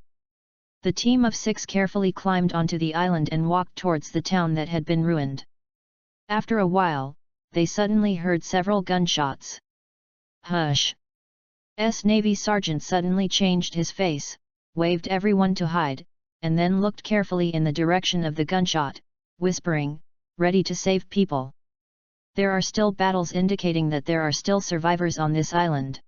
The team of 6 carefully climbed onto the island and walked towards the town that had been ruined. After a while, they suddenly heard several gunshots. "Hush!" Navy sergeant suddenly changed his face, waved everyone to hide, and then looked carefully in the direction of the gunshot, whispering, "Ready to save people. There are still battles indicating that there are still survivors on this island.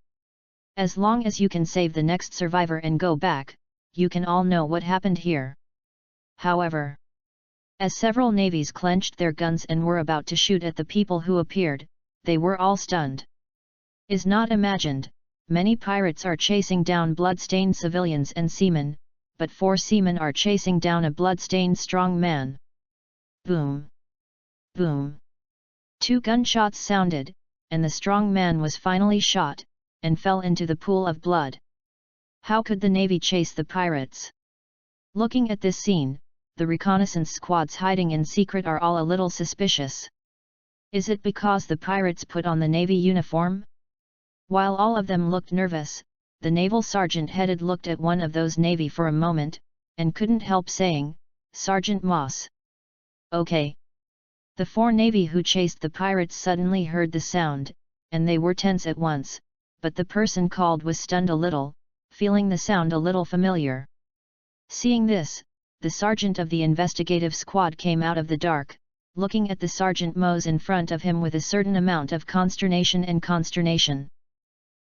As long as you can save the next survivor and go back, you can all know what happened here." However, as several navies clenched their guns and were about to shoot at the people who appeared, they were all stunned. Is not imagined, many pirates are chasing down blood-stained civilians and seamen, but 4 seamen are chasing down a blood-stained strong man. Boom! Boom! 2 gunshots sounded, and the strong man was finally shot, and fell into the pool of blood. How could the Navy chase the pirates? Looking at this scene, the reconnaissance squads hiding in secret are all a little suspicious. Is it because the pirates put on the Navy uniform? While all of them looked nervous, the naval sergeant-headed looked at one of those Navy for a moment, and couldn't help saying, "Sergeant Moss." "Okay." The 4 Navy who chased the pirates suddenly heard the sound, and they were tense at once, but the person called was stunned a little, feeling the sound a little familiar. Seeing this, the sergeant of the investigative squad came out of the dark, looking at the Sergeant Moss in front of him with a certain amount of consternation.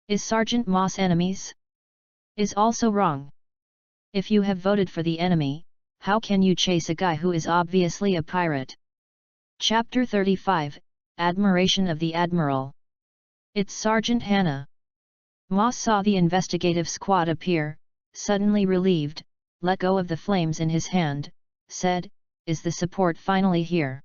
Is Sergeant Moss enemies? Is also wrong. If you have voted for the enemy, how can you chase a guy who is obviously a pirate? Chapter 35, Admiration of the Admiral. It's Sergeant Hannah. Moss saw the investigative squad appear, suddenly relieved, let go of the flames in his hand, said, "Is the support finally here?"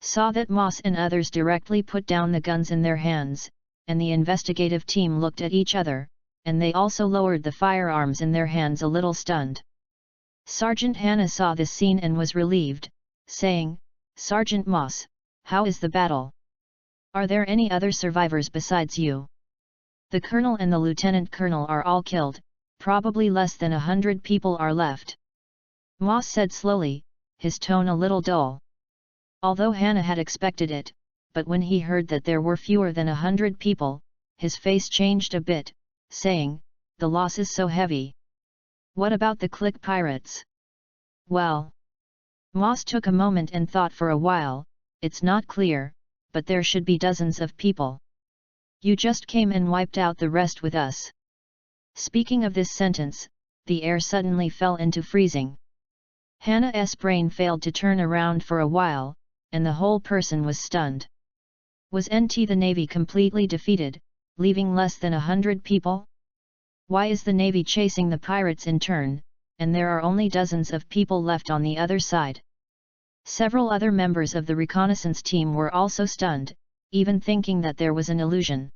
Saw that Moss and others directly put down the guns in their hands, and the investigative team looked at each other, and they also lowered the firearms in their hands a little stunned. Sergeant Hannah saw this scene and was relieved, saying, "Sergeant Moss, how is the battle? Are there any other survivors besides you?" "The colonel and the lieutenant colonel are all killed, probably less than 100 people are left," Moss said slowly, his tone a little dull. Although Hannah had expected it, but when he heard that there were fewer than 100 people, his face changed a bit, saying, "The loss is so heavy. What about the clique pirates?" "Well," Moss took a moment and thought for a while, "it's not clear, but there should be dozens of people. You just came and wiped out the rest with us." Speaking of this sentence, the air suddenly fell into freezing. Hannah's brain failed to turn around for a while, and the whole person was stunned. Was the Navy completely defeated, leaving less than 100 people? Why is the Navy chasing the pirates in turn, and there are only dozens of people left on the other side? Several other members of the reconnaissance team were also stunned, even thinking that there was an illusion.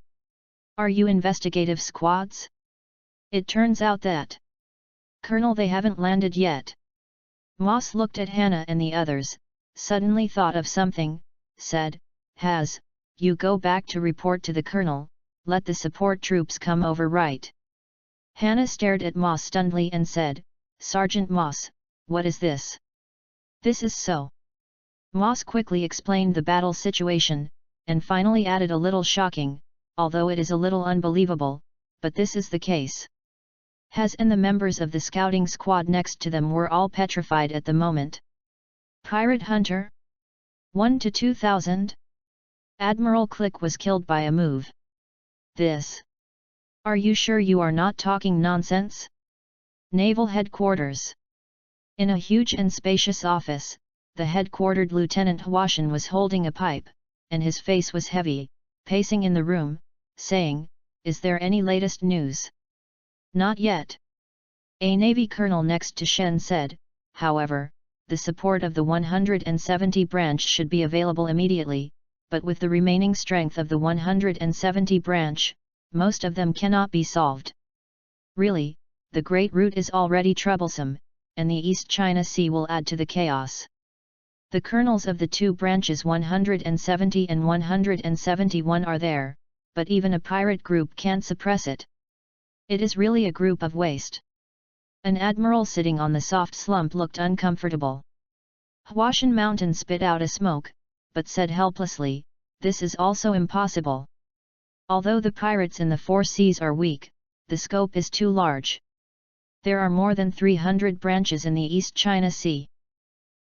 "Are you investigative squads? It turns out that..." "Colonel, they haven't landed yet." Moss looked at Hannah and the others, suddenly thought of something, said, "You go back to report to the colonel, let the support troops come over right." Hannah stared at Moss stunnedly and said, "Sergeant Moss, what is this?" "This is so." Moss quickly explained the battle situation, and finally added a little shocking, although it is a little unbelievable, but this is the case. And the members of the scouting squad next to them were all petrified at the moment. "Pirate hunter? 1 to 2,000? Admiral Click was killed by a move. This. Are you sure you are not talking nonsense?" Naval Headquarters. In a huge and spacious office, the headquartered Lieutenant Hwashin was holding a pipe, and his face was heavy, pacing in the room, saying, "Is there any latest news?" "Not yet." A Navy colonel next to Shen said, "However, the support of the 170 branch should be available immediately, but with the remaining strength of the 170 branch, most of them cannot be solved. Really, the Great Route is already troublesome, and the East China Sea will add to the chaos. The colonels of the 2 branches 170 and 171 are there, but even a pirate group can't suppress it. It is really a group of waste." An admiral sitting on the soft slump looked uncomfortable. Hwashin Mountain spit out a smoke, but said helplessly, "This is also impossible. Although the pirates in the 4 seas are weak, the scope is too large. There are more than 300 branches in the East China Sea.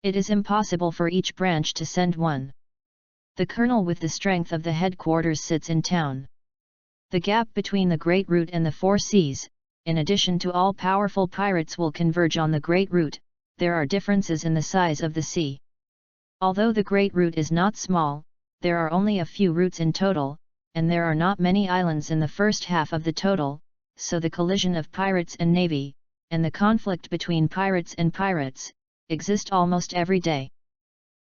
It is impossible for each branch to send one. The colonel with the strength of the headquarters sits in town. The gap between the Great Route and the 4 seas, in addition to all powerful pirates, will converge on the Great Route. There are differences in the size of the sea. Although the Great Route is not small, there are only a few routes in total, and there are not many islands in the first half of the total, so the collision of pirates and navy, and the conflict between pirates and pirates, exist almost every day.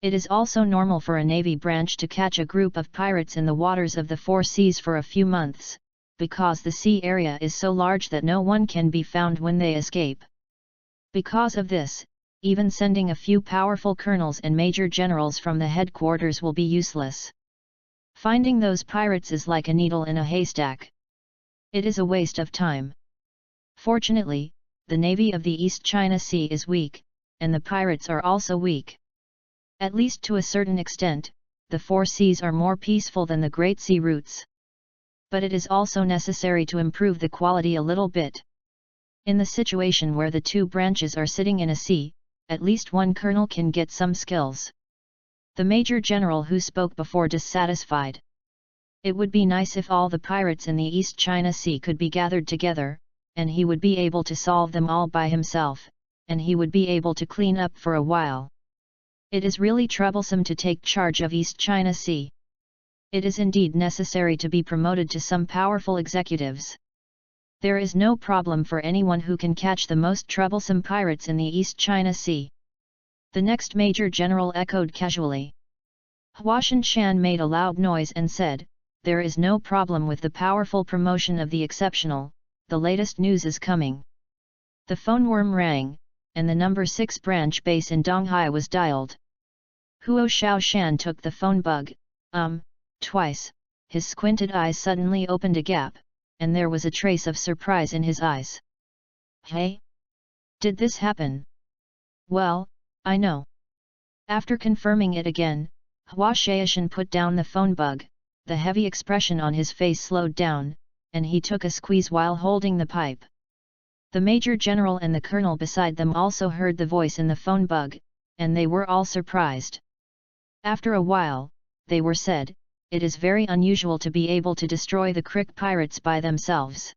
It is also normal for a navy branch to catch a group of pirates in the waters of the 4 seas for a few months, because the sea area is so large that no one can be found when they escape. Because of this, even sending a few powerful colonels and major generals from the headquarters will be useless. Finding those pirates is like a needle in a haystack. It is a waste of time. Fortunately, the navy of the East China Sea is weak, and the pirates are also weak. At least to a certain extent, the four seas are more peaceful than the great sea routes. But it is also necessary to improve the quality a little bit. In the situation where the two branches are sitting in a sea, at least one colonel can get some skills. The major general who spoke before dissatisfied. It would be nice if all the pirates in the East China Sea could be gathered together, and he would be able to solve them all by himself, and he would be able to clean up for a while. It is really troublesome to take charge of East China Sea. It is indeed necessary to be promoted to some powerful executives. There is no problem for anyone who can catch the most troublesome pirates in the East China Sea. The next major general echoed casually. Huashan Shan made a loud noise and said, "There is no problem with the powerful promotion of the exceptional, the latest news is coming." The phone worm rang, and the number 6 branch base in Donghai was dialed. Huo Xiaoshan took the phone bug, twice, his squinted eyes suddenly opened a gap, and there was a trace of surprise in his eyes. "Hey? Did this happen? Well, I know." After confirming it again, Hua Xiaoshan put down the phone bug, the heavy expression on his face slowed down, and he took a squeeze while holding the pipe. The major general and the colonel beside them also heard the voice in the phone bug, and they were all surprised. After a while, they were said, "It is very unusual to be able to destroy the Crick pirates by themselves.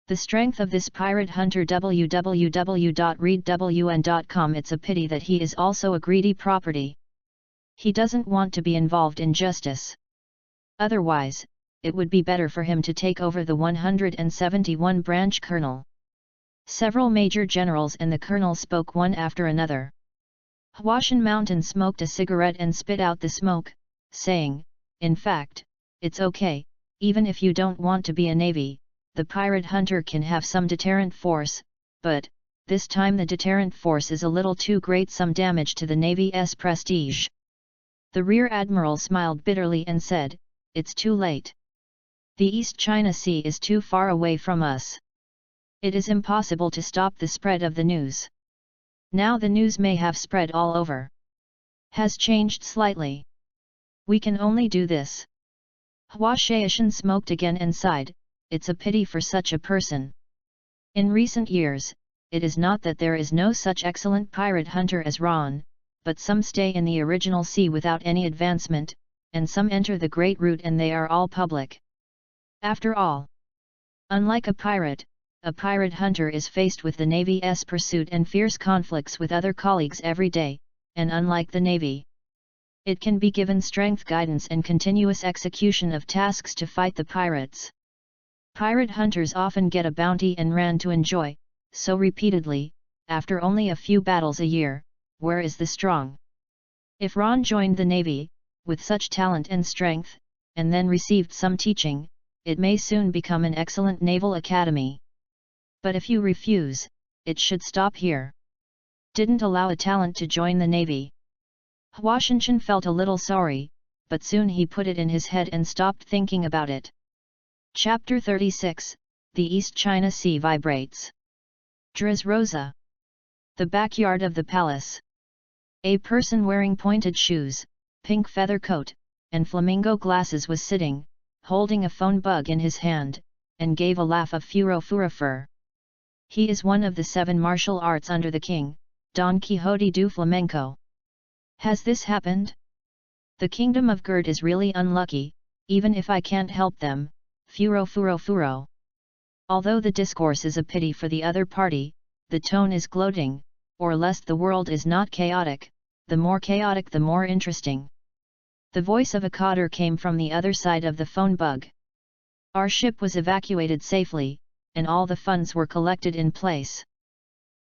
The strength of this pirate hunter www.readwn.com. It's a pity that he is also a greedy property. He doesn't want to be involved in justice. Otherwise, it would be better for him to take over the 171 branch colonel." Several major generals and the colonel spoke one after another. Huashan Mountain smoked a cigarette and spit out the smoke, saying, "In fact, it's okay, even if you don't want to be a navy, the pirate hunter can have some deterrent force, but, this time the deterrent force is a little too great, some damage to the Navy's prestige." The Rear Admiral smiled bitterly and said, "It's too late. The East China Sea is too far away from us. It is impossible to stop the spread of the news. Now the news may have spread all over. Has changed slightly. We can only do this." Hua Xiaoshan smoked again and sighed, "It's a pity for such a person. In recent years, it is not that there is no such excellent pirate hunter as Ron, but some stay in the original sea without any advancement, and some enter the great route and they are all public. After all, unlike a pirate hunter is faced with the Navy's pursuit and fierce conflicts with other colleagues every day, and unlike the Navy, it can be given strength, guidance and continuous execution of tasks to fight the pirates. Pirate hunters often get a bounty and ran to enjoy, so repeatedly, after only a few battles a year, where is the strong? If Ron joined the Navy, with such talent and strength, and then received some teaching, it may soon become an excellent naval academy. But if you refuse, it should stop here. Didn't allow a talent to join the Navy." Huashan felt a little sorry, but soon he put it in his head and stopped thinking about it. Chapter 36, The East China Sea Vibrates. Dres Rosa. The backyard of the palace. A person wearing pointed shoes, pink feather coat, and flamingo glasses was sitting, holding a phone bug in his hand, and gave a laugh of furor. He is one of the 7 martial arts under the king, Don Quixote du Flamenco. Has this happened? The kingdom of Gerd is really unlucky, even if I can't help them, furo. Although the discourse is a pity for the other party, the tone is gloating, or lest the world is not chaotic, the more chaotic the more interesting. The voice of a cotter came from the other side of the phone bug. Our ship was evacuated safely, and all the funds were collected in place.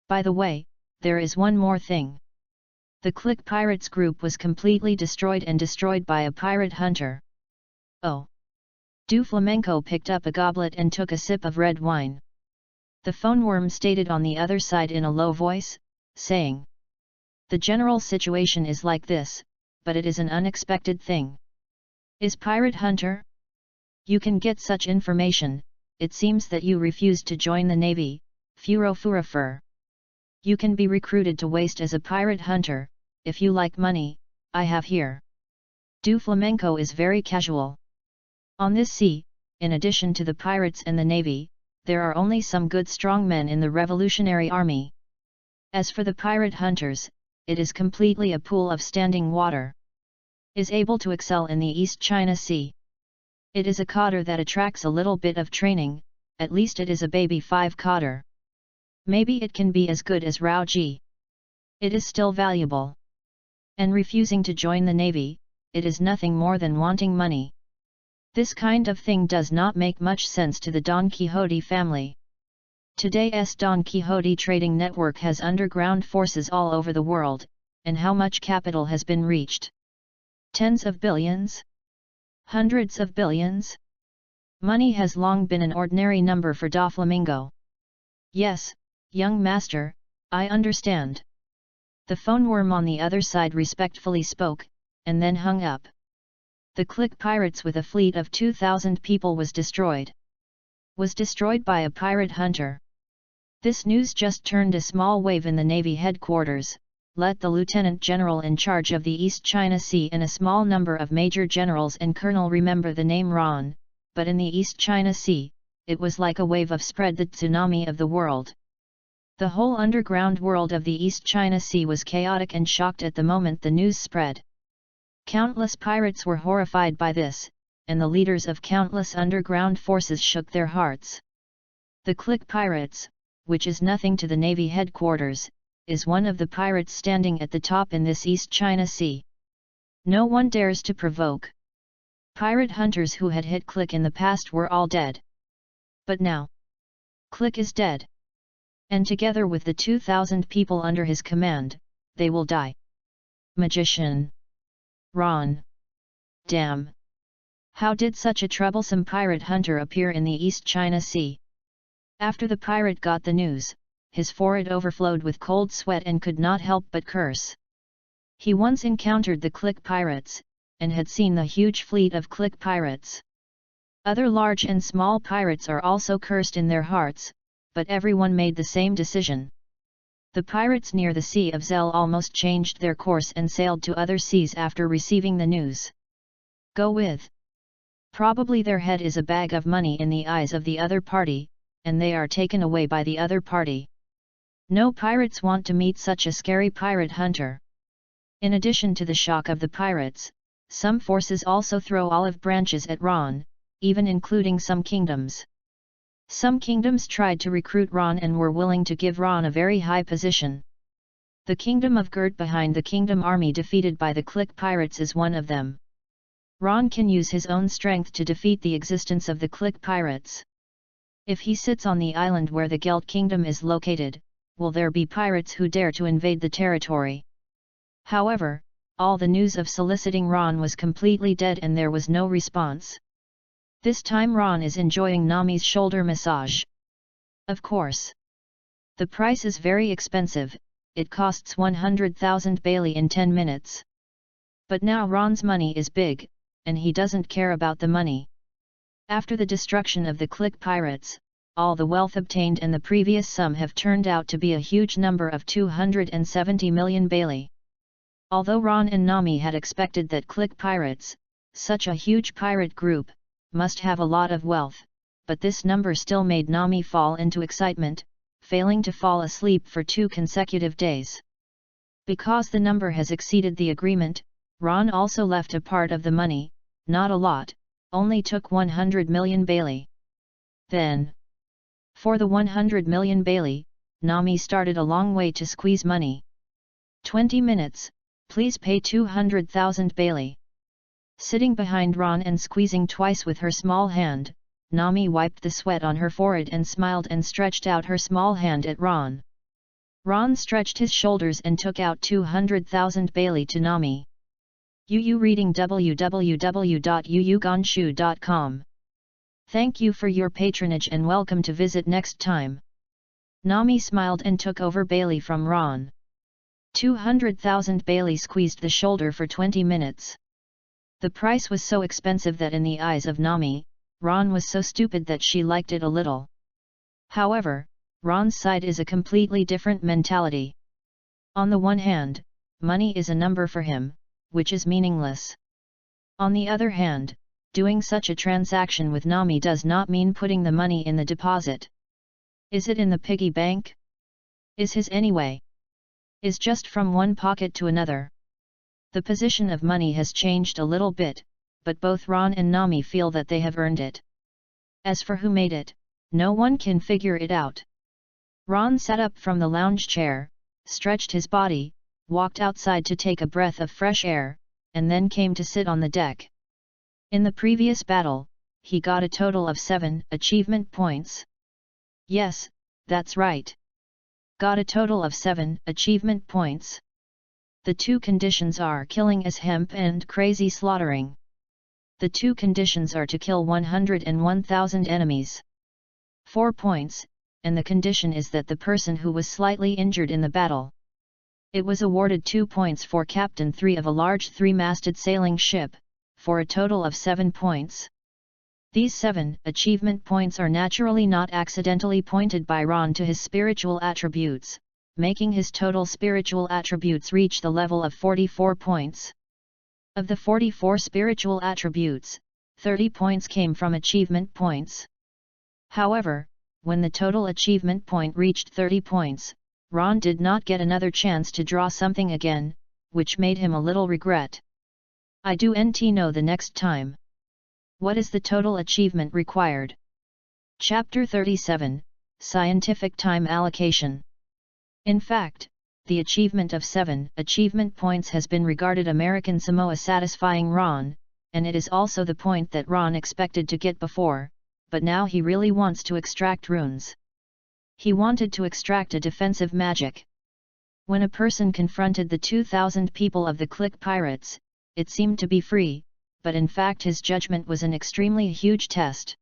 By the way, there is one more thing. The Click Pirates group was completely destroyed by a pirate hunter. Oh! Du Flamenco picked up a goblet and took a sip of red wine. The phoneworm stated on the other side in a low voice, saying, "The general situation is like this, but it is an unexpected thing." "Is Pirate Hunter? You can get such information, it seems that you refused to join the navy, Furofurafur. You can be recruited to waste as a pirate hunter, if you like money, I have here." Du Flamenco is very casual. On this sea, in addition to the pirates and the navy, there are only some good strong men in the Revolutionary Army. As for the pirate hunters, it is completely a pool of standing water. Is able to excel in the East China Sea. It is a cotter that attracts a little bit of training, at least it is a baby 5 cotter. Maybe it can be as good as Rao Ji. It is still valuable. And refusing to join the navy, it is nothing more than wanting money. This kind of thing does not make much sense to the Don Quixote family. Today's Don Quixote trading network has underground forces all over the world, and how much capital has been reached? Tens of billions? Hundreds of billions? Money has long been an ordinary number for Doflamingo. Yes, young master, I understand. The phoneworm on the other side respectfully spoke, and then hung up. The Click Pirates with a fleet of 2,000 people was destroyed. Was destroyed by a pirate hunter. This news just turned a small wave in the Navy headquarters, let the Lieutenant General in charge of the East China Sea and a small number of Major Generals and Colonel remember the name Ron, but in the East China Sea, it was like a wave of spread the tsunami of the world. The whole underground world of the East China Sea was chaotic and shocked at the moment the news spread. Countless pirates were horrified by this, and the leaders of countless underground forces shook their hearts. The Click Pirates, which is nothing to the Navy headquarters, is one of the pirates standing at the top in this East China Sea. No one dares to provoke. Pirate hunters who had hit Click in the past were all dead. But now, Click is dead. And together with the 2,000 people under his command, they will die. Magician. Ron. Damn. How did such a troublesome pirate hunter appear in the East China Sea? After the pirate got the news, his forehead overflowed with cold sweat and could not help but curse. He once encountered the Click Pirates, and had seen the huge fleet of Click Pirates. Other large and small pirates are also cursed in their hearts, but everyone made the same decision. The pirates near the Sea of Zell almost changed their course and sailed to other seas after receiving the news. Go with. Probably their head is a bag of money in the eyes of the other party, and they are taken away by the other party. No pirates want to meet such a scary pirate hunter. In addition to the shock of the pirates, some forces also throw olive branches at Ron, even including some kingdoms. Some kingdoms tried to recruit Ron and were willing to give Ron a very high position. The kingdom of Gert behind the kingdom army defeated by the Click Pirates is one of them. Ron can use his own strength to defeat the existence of the Click Pirates. If he sits on the island where the Gelt kingdom is located, will there be pirates who dare to invade the territory? However, all the news of soliciting Ron was completely dead and there was no response. This time Ron is enjoying Nami's shoulder massage. Of course. The price is very expensive, it costs 100,000 Bailey in 10 minutes. But now Ron's money is big, and he doesn't care about the money. After the destruction of the Click Pirates, all the wealth obtained and the previous sum have turned out to be a huge number of 270 million Bailey. Although Ron and Nami had expected that Click Pirates, such a huge pirate group, must have a lot of wealth, but this number still made Nami fall into excitement, failing to fall asleep for 2 consecutive days. Because the number has exceeded the agreement, Ron also left a part of the money, not a lot, only took 100 million Bailey. Then, for the 100 million Bailey, Nami started a long way to squeeze money. 20 minutes, please pay 200,000 Bailey. Sitting behind Ron and squeezing twice with her small hand, Nami wiped the sweat on her forehead and smiled and stretched out her small hand at Ron. Ron stretched his shoulders and took out 200,000 Bailey to Nami. Reading www.yuyugonshu.com Thank you for your patronage and welcome to visit next time. Nami smiled and took over Bailey from Ron. 200,000 Bailey squeezed the shoulder for 20 minutes. The price was so expensive that in the eyes of Nami, Ron was so stupid that she liked it a little. However, Ron's side is a completely different mentality. On the one hand, money is a number for him, which is meaningless. On the other hand, doing such a transaction with Nami does not mean putting the money in the deposit. Is it in the piggy bank? Is his anyway? Is just from one pocket to another. The position of money has changed a little bit, but both Ron and Nami feel that they have earned it. As for who made it, no one can figure it out. Ron sat up from the lounge chair, stretched his body, walked outside to take a breath of fresh air, and then came to sit on the deck. In the previous battle, he got a total of 7 achievement points. Yes, that's right. Got a total of 7 achievement points. The two conditions are killing as hemp and crazy slaughtering. The two conditions are to kill 101,000 enemies. 4 points, and the condition is that the person who was slightly injured in the battle. It was awarded 2 points for Captain 3 of a large 3-masted sailing ship, for a total of 7 points. These 7 achievement points are naturally not accidentally pointed by Ron to his spiritual attributes, making his total spiritual attributes reach the level of 44 points. Of the 44 spiritual attributes, 30 points came from achievement points. However, when the total achievement point reached 30 points, Ron did not get another chance to draw something again, which made him a little regret. I do not know the next time. What is the total achievement required? Chapter 37, Scientific Time Allocation. In fact, the achievement of 7 achievement points has been regarded American Samoa satisfying Ron, and it is also the point that Ron expected to get before, but now he really wants to extract runes. He wanted to extract a defensive magic. When a person confronted the 2,000 people of the Click Pirates, it seemed to be free, but in fact his judgment was an extremely huge test.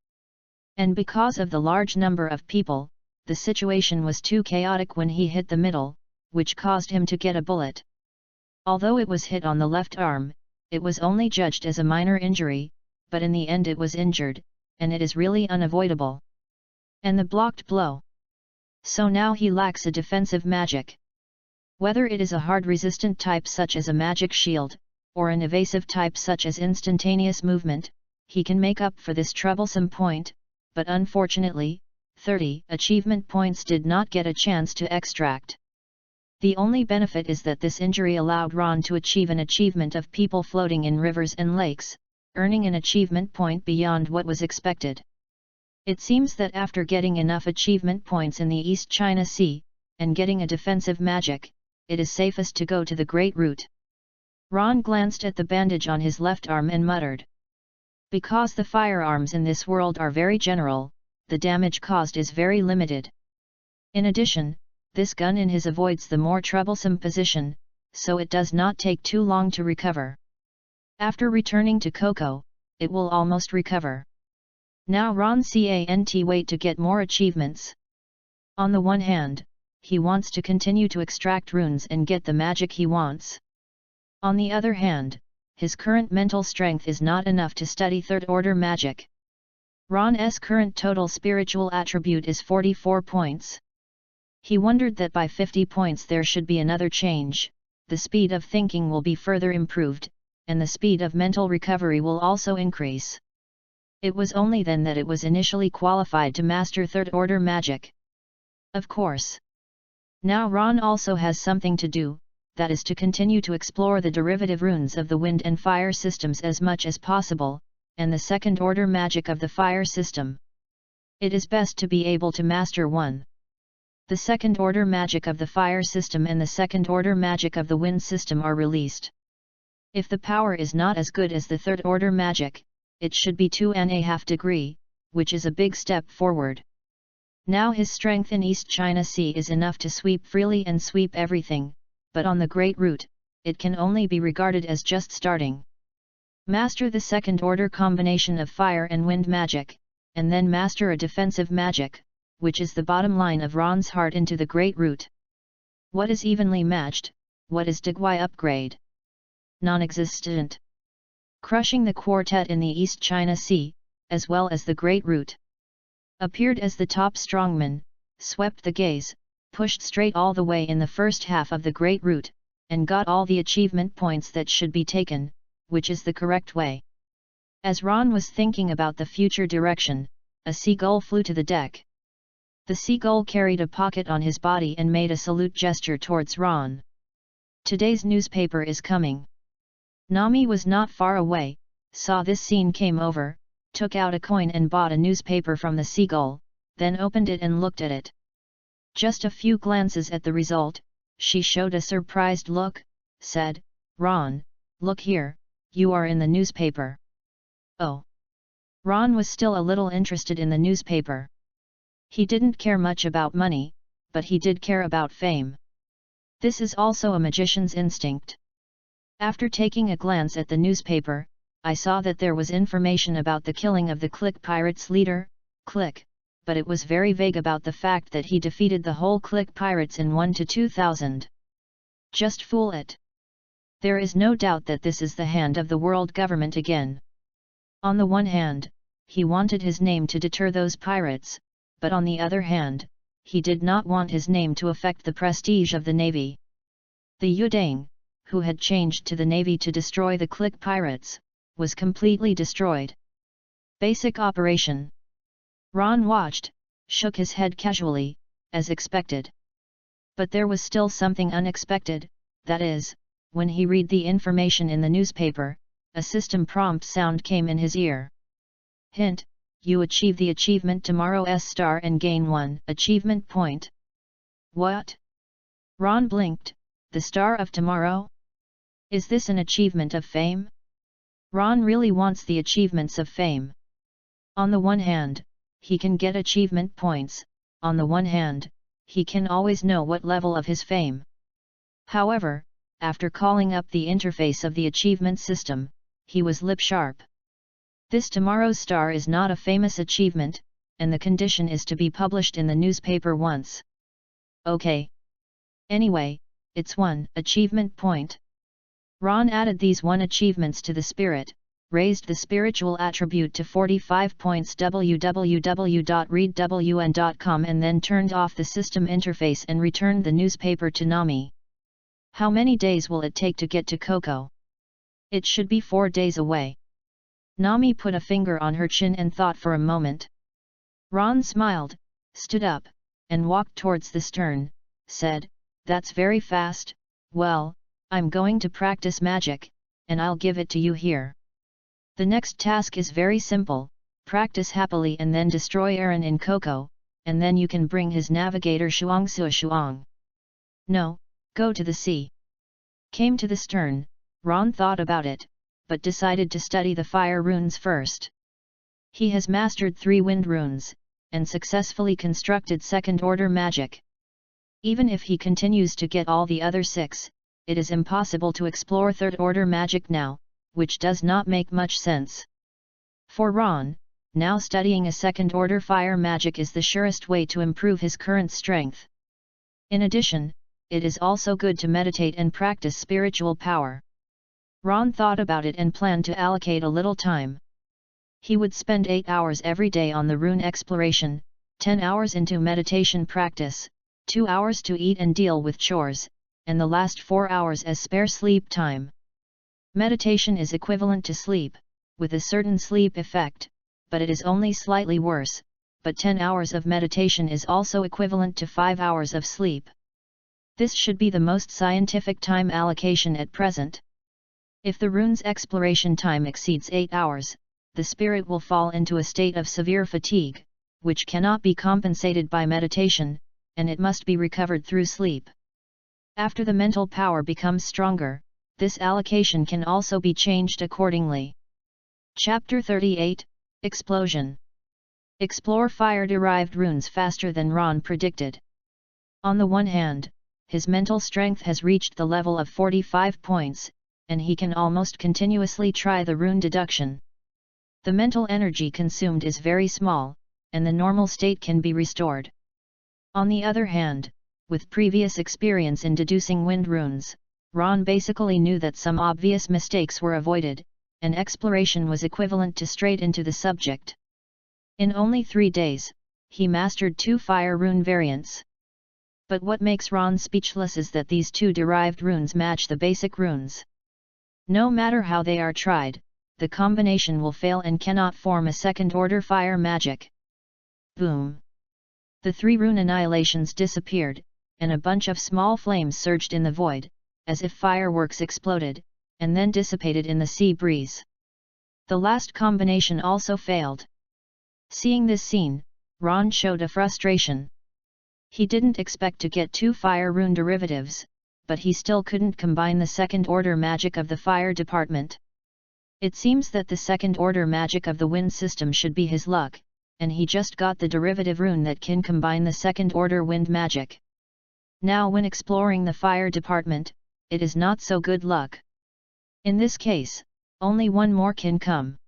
And because of the large number of people, the situation was too chaotic when he hit the middle, which caused him to get a bullet. Although it was hit on the left arm, it was only judged as a minor injury, but in the end it was injured, and it is really unavoidable. And the blocked blow. So now he lacks a defensive magic. Whether it is a hard resistant type such as a magic shield, or an evasive type such as instantaneous movement, he can make up for this troublesome point, but unfortunately, 30 achievement points did not get a chance to extract. The only benefit is that this injury allowed Ron to achieve an achievement of people floating in rivers and lakes, earning an achievement point beyond what was expected. It seems that after getting enough achievement points in the East China Sea, and getting a defensive magic, it is safest to go to the Great Route. Ron glanced at the bandage on his left arm and muttered. Because the firearms in this world are very general, the damage caused is very limited. In addition, this gun in his avoids the more troublesome position, so it does not take too long to recover. After returning to Coco, it will almost recover. Now Ron can't wait to get more achievements. On the one hand, he wants to continue to extract runes and get the magic he wants. On the other hand, his current mental strength is not enough to study third-order magic. Ron's current total spiritual attribute is 44 points. He wondered that by 50 points there should be another change, the speed of thinking will be further improved, and the speed of mental recovery will also increase. It was only then that it was initially qualified to master third-order magic. Of course. Now Ron also has something to do, that is to continue to explore the derivative runes of the wind and fire systems as much as possible, and the second-order magic of the fire system. It is best to be able to master one. The second-order magic of the fire system and the second-order magic of the wind system are released. If the power is not as good as the third-order magic, it should be 2.5 degree, which is a big step forward. Now his strength in East China Sea is enough to sweep freely and sweep everything, but on the Great Route, it can only be regarded as just starting. Master the second-order combination of fire and wind magic, and then master a defensive magic, which is the bottom line of Ron's heart into the Great Root. What is evenly matched? What is Digwai upgrade? Non-existent. Crushing the quartet in the East China Sea, as well as the Great Root. Appeared as the top strongman, swept the gaze, pushed straight all the way in the first half of the Great Root, and got all the achievement points that should be taken, which is the correct way. As Ron was thinking about the future direction, a seagull flew to the deck. The seagull carried a pocket on his body and made a salute gesture towards Ron. Today's newspaper is coming. Nami was not far away, saw this scene, came over, took out a coin and bought a newspaper from the seagull, then opened it and looked at it. Just a few glances at the result, she showed a surprised look, said, "Ron, look here, you are in the newspaper." Oh! Ron was still a little interested in the newspaper. He didn't care much about money, but he did care about fame. This is also a magician's instinct. After taking a glance at the newspaper, I saw that there was information about the killing of the Click Pirates leader, Click, but it was very vague about the fact that he defeated the whole Click Pirates in 1 to 2000. Just fool it. There is no doubt that this is the hand of the world government again. On the one hand, he wanted his name to deter those pirates, but on the other hand, he did not want his name to affect the prestige of the navy. The Yudang, who had changed to the navy to destroy the Click Pirates, was completely destroyed. Basic operation. Ron watched, shook his head casually, as expected. But there was still something unexpected, that is, when he read the information in the newspaper, a system prompt sound came in his ear. Hint: you achieve the achievement Tomorrow's star and gain 1 achievement point. What? Ron blinked. The Star of Tomorrow? Is this an achievement of fame? Ron really wants the achievements of fame. On the one hand, he can get achievement points, on the one hand, he can always know what level of his fame. However, after calling up the interface of the achievement system, he was lip-sharp. This Tomorrow's Star is not a famous achievement, and the condition is to be published in the newspaper once. Okay. Anyway, it's 1 achievement point. Ron added these 1 achievements to the spirit, raised the spiritual attribute to 45 points www.readwn.com and then turned off the system interface and returned the newspaper to Nami. How many days will it take to get to Coco? It should be 4 days away. Nami put a finger on her chin and thought for a moment. Ron smiled, stood up, and walked towards the stern, said, "That's very fast. Well, I'm going to practice magic, and I'll give it to you here. The next task is very simple, practice happily and then destroy Aaron in Coco, and then you can bring his navigator Shuang Sua Shuang. No, go to the sea." Came to the stern, Ron thought about it, but decided to study the fire runes first. He has mastered 3 wind runes, and successfully constructed second-order magic. Even if he continues to get all the other 6, it is impossible to explore third-order magic now, which does not make much sense. For Ron, now studying a second-order fire magic is the surest way to improve his current strength. In addition, it is also good to meditate and practice spiritual power. Ron thought about it and planned to allocate a little time. He would spend 8 hours every day on the rune exploration, 10 hours into meditation practice, 2 hours to eat and deal with chores, and the last 4 hours as spare sleep time. Meditation is equivalent to sleep, with a certain sleep effect, but it is only slightly worse, but 10 hours of meditation is also equivalent to 5 hours of sleep. This should be the most scientific time allocation at present. If the rune's exploration time exceeds 8 hours, the spirit will fall into a state of severe fatigue, which cannot be compensated by meditation, and it must be recovered through sleep. After the mental power becomes stronger, this allocation can also be changed accordingly. Chapter 38, Explosion. Explore fire-derived runes faster than Ron predicted. On the one hand, his mental strength has reached the level of 45 points, and he can almost continuously try the rune deduction. The mental energy consumed is very small, and the normal state can be restored. On the other hand, with previous experience in deducing wind runes, Ron basically knew that some obvious mistakes were avoided, and exploration was equivalent to straight into the subject. In only 3 days, he mastered 2 fire rune variants. But what makes Ron speechless is that these 2 derived runes match the basic runes. No matter how they are tried, the combination will fail and cannot form a second-order fire magic. Boom! The 3 rune annihilations disappeared, and a bunch of small flames surged in the void, as if fireworks exploded, and then dissipated in the sea breeze. The last combination also failed. Seeing this scene, Ron showed a frustration. He didn't expect to get 2 fire rune derivatives, but he still couldn't combine the second-order magic of the fire department. It seems that the second-order magic of the wind system should be his luck, and he just got the derivative rune that can combine the second-order wind magic. Now when exploring the fire department, it is not so good luck. In this case, only one more can come.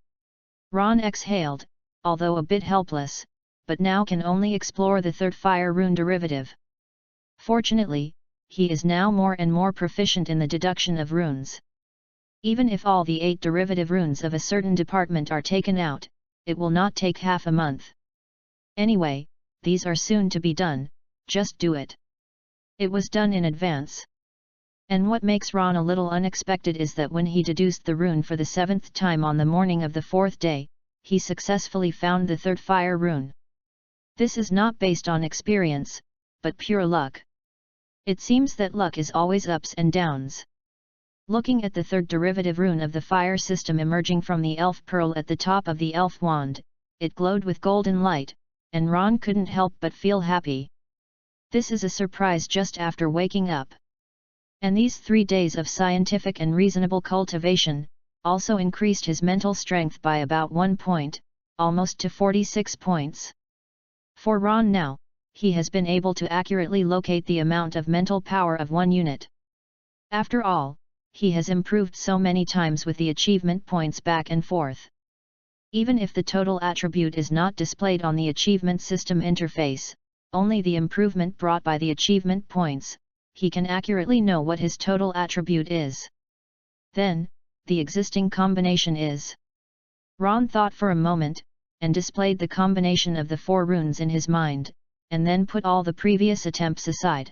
Ron exhaled, although a bit helpless, but now can only explore the 3rd fire rune derivative. Fortunately, he is now more and more proficient in the deduction of runes. Even if all the 8 derivative runes of a certain department are taken out, it will not take half a month. Anyway, these are soon to be done, just do it. It was done in advance. And what makes Ron a little unexpected is that when he deduced the rune for the 7th time on the morning of the 4th day, he successfully found the 3rd fire rune. This is not based on experience, but pure luck. It seems that luck is always ups and downs. Looking at the 3rd derivative rune of the fire system emerging from the elf pearl at the top of the elf wand, it glowed with golden light, and Ron couldn't help but feel happy. This is a surprise just after waking up. And these 3 days of scientific and reasonable cultivation also increased his mental strength by about 1 point, almost to 46 points. For Ron now, he has been able to accurately locate the amount of mental power of 1 unit. After all, he has improved so many times with the achievement points back and forth. Even if the total attribute is not displayed on the achievement system interface, only the improvement brought by the achievement points, he can accurately know what his total attribute is. Then, the existing combination is. Ron thought for a moment, and displayed the combination of the 4 runes in his mind, and then put all the previous attempts aside.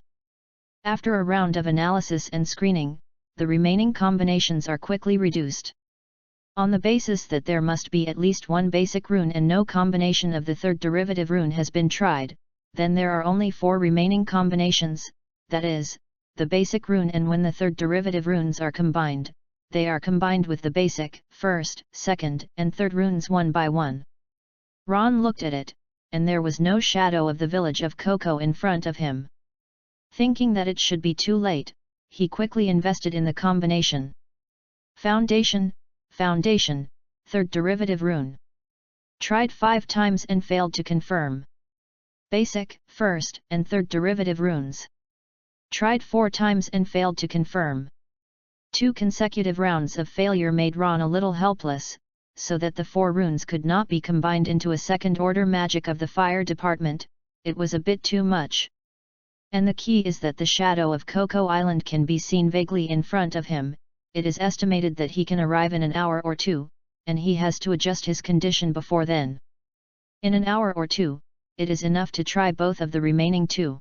After a round of analysis and screening, the remaining combinations are quickly reduced. On the basis that there must be at least 1 basic rune and no combination of the 3rd derivative rune has been tried, then there are only 4 remaining combinations, that is, the basic rune, and when the 3rd derivative runes are combined, they are combined with the basic, 1st, 2nd, and 3rd runes one by one. Ron looked at it, and there was no shadow of the village of Coco in front of him. Thinking that it should be too late, he quickly invested in the combination. Foundation, 3rd derivative rune. Tried 5 times and failed to confirm. Basic, 1st, and 3rd derivative runes. Tried 4 times and failed to confirm. 2 consecutive rounds of failure made Ron a little helpless, so that the 4 runes could not be combined into a second-order magic of the fire department. It was a bit too much. And the key is that the shadow of Coco Island can be seen vaguely in front of him. It is estimated that he can arrive in an hour or 2, and he has to adjust his condition before then. In an hour or 2, it is enough to try both of the remaining 2.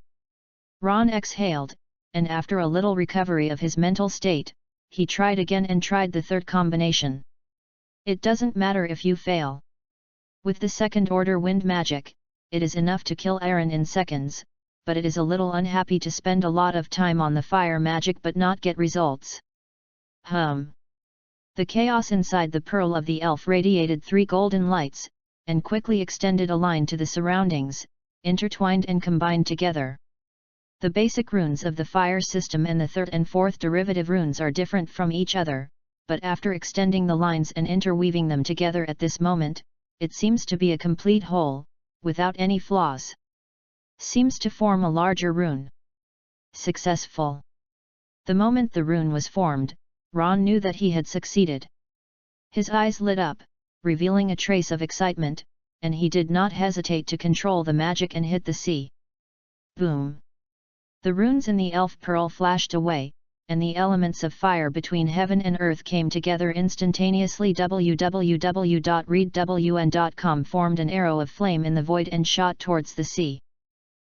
Ron exhaled, and after a little recovery of his mental state, he tried again and tried the 3rd combination. It doesn't matter if you fail. With the second-order wind magic, it is enough to kill Aaron in seconds, but it is a little unhappy to spend a lot of time on the fire magic but not get results. The chaos inside the pearl of the elf radiated 3 golden lights, and quickly extended a line to the surroundings, intertwined and combined together. The basic runes of the fire system and the 3rd and 4th derivative runes are different from each other, but after extending the lines and interweaving them together at this moment, it seems to be a complete whole, without any flaws. Seems to form a larger rune. Successful. The moment the rune was formed, Ron knew that he had succeeded. His eyes lit up, revealing a trace of excitement, and he did not hesitate to control the magic and hit the sea. Boom! The runes in the elf pearl flashed away, and the elements of fire between heaven and earth came together instantaneously. www.readwn.com formed an arrow of flame in the void and shot towards the sea.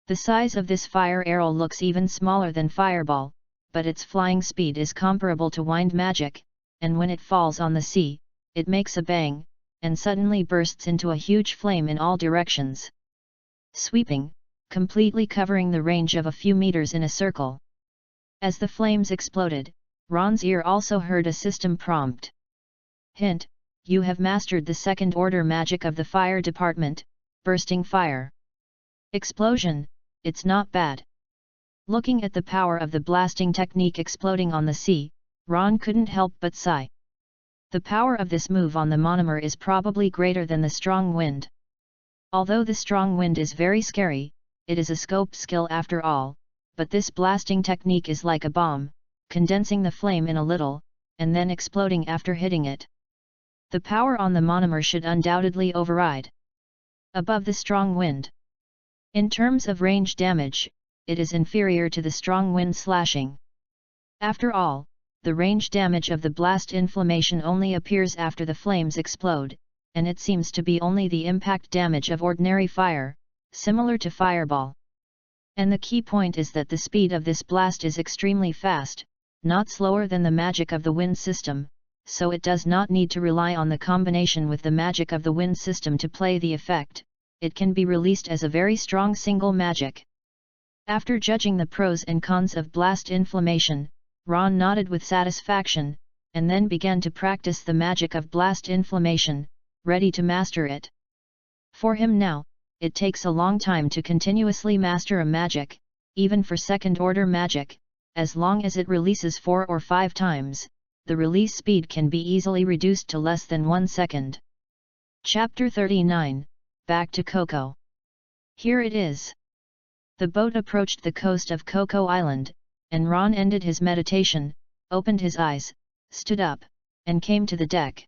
The size of this fire arrow looks even smaller than fireball, but its flying speed is comparable to wind magic, and when it falls on the sea, it makes a bang, and suddenly bursts into a huge flame in all directions. Sweeping, completely covering the range of a few meters in a circle. As the flames exploded, Ron's ear also heard a system prompt. Hint: you have mastered the second order magic of the fire department, bursting fire. Explosion: it's not bad. Looking at the power of the blasting technique exploding on the sea, Ron couldn't help but sigh. The power of this move on the monomer is probably greater than the strong wind. Although the strong wind is very scary, it is a scope skill after all, but this blasting technique is like a bomb, condensing the flame in a little, and then exploding after hitting it. The power on the monomer should undoubtedly override above the strong wind. In terms of range damage, it is inferior to the strong wind slashing. After all, the range damage of the blast inflammation only appears after the flames explode, and it seems to be only the impact damage of ordinary fire, similar to fireball. And the key point is that the speed of this blast is extremely fast, not slower than the magic of the wind system, so it does not need to rely on the combination with the magic of the wind system to play the effect. It can be released as a very strong single magic. After judging the pros and cons of blast inflammation, Ron nodded with satisfaction, and then began to practice the magic of blast inflammation, ready to master it. For him now, it takes a long time to continuously master a magic, even for second-order magic. As long as it releases 4 or 5 times, the release speed can be easily reduced to less than 1 second. Chapter 39, Back to Coco. Here it is. The boat approached the coast of Coco Island, and Ron ended his meditation, opened his eyes, stood up, and came to the deck.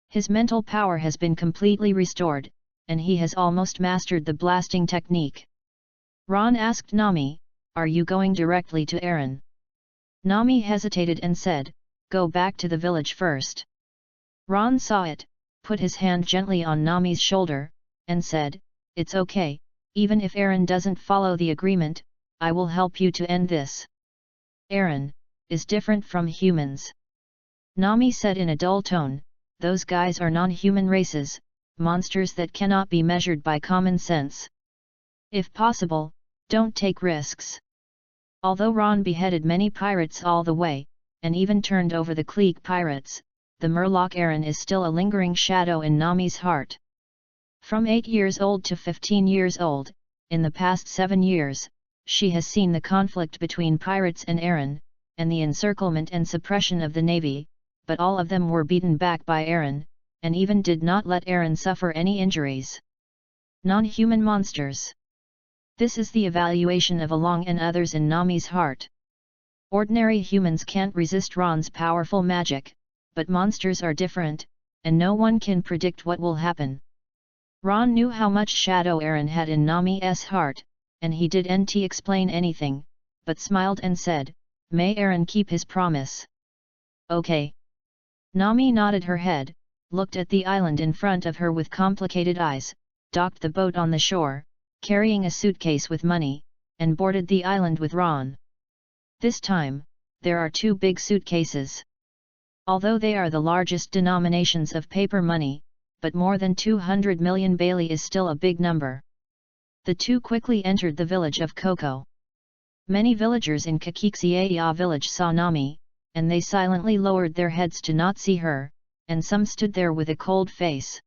His mental power has been completely restored, and he has almost mastered the blasting technique. Ron asked Nami, "Are you going directly to Aaron?" Nami hesitated and said, "Go back to the village first." Ron saw it, put his hand gently on Nami's shoulder, and said, "It's okay, even if Aaron doesn't follow the agreement, I will help you to end this." "Aaron is different from humans," Nami said in a dull tone. "Those guys are non-human races, monsters that cannot be measured by common sense. If possible, don't take risks." Although Ron beheaded many pirates all the way, and even turned over the clique pirates, the Murloc Aaron is still a lingering shadow in Nami's heart. From 8 years old to 15 years old, in the past 7 years, she has seen the conflict between pirates and Aaron, and the encirclement and suppression of the navy, but all of them were beaten back by Aaron, and even did not let Aaron suffer any injuries. Non-human monsters. This is the evaluation of Along and others in Nami's heart. Ordinary humans can't resist Ron's powerful magic, but monsters are different, and no one can predict what will happen. Ron knew how much shadow Aaron had in Nami's heart, and he didn't explain anything, but smiled and said, "May Aaron keep his promise." "Okay." Nami nodded her head, looked at the island in front of her with complicated eyes, docked the boat on the shore, carrying a suitcase with money, and boarded the island with Ron. This time, there are 2 big suitcases. Although they are the largest denominations of paper money, but more than 200 million Bailey is still a big number. The 2 quickly entered the village of Coco. Many villagers in Kakixiaya village saw Nami, and they silently lowered their heads to not see her, and some stood there with a cold face.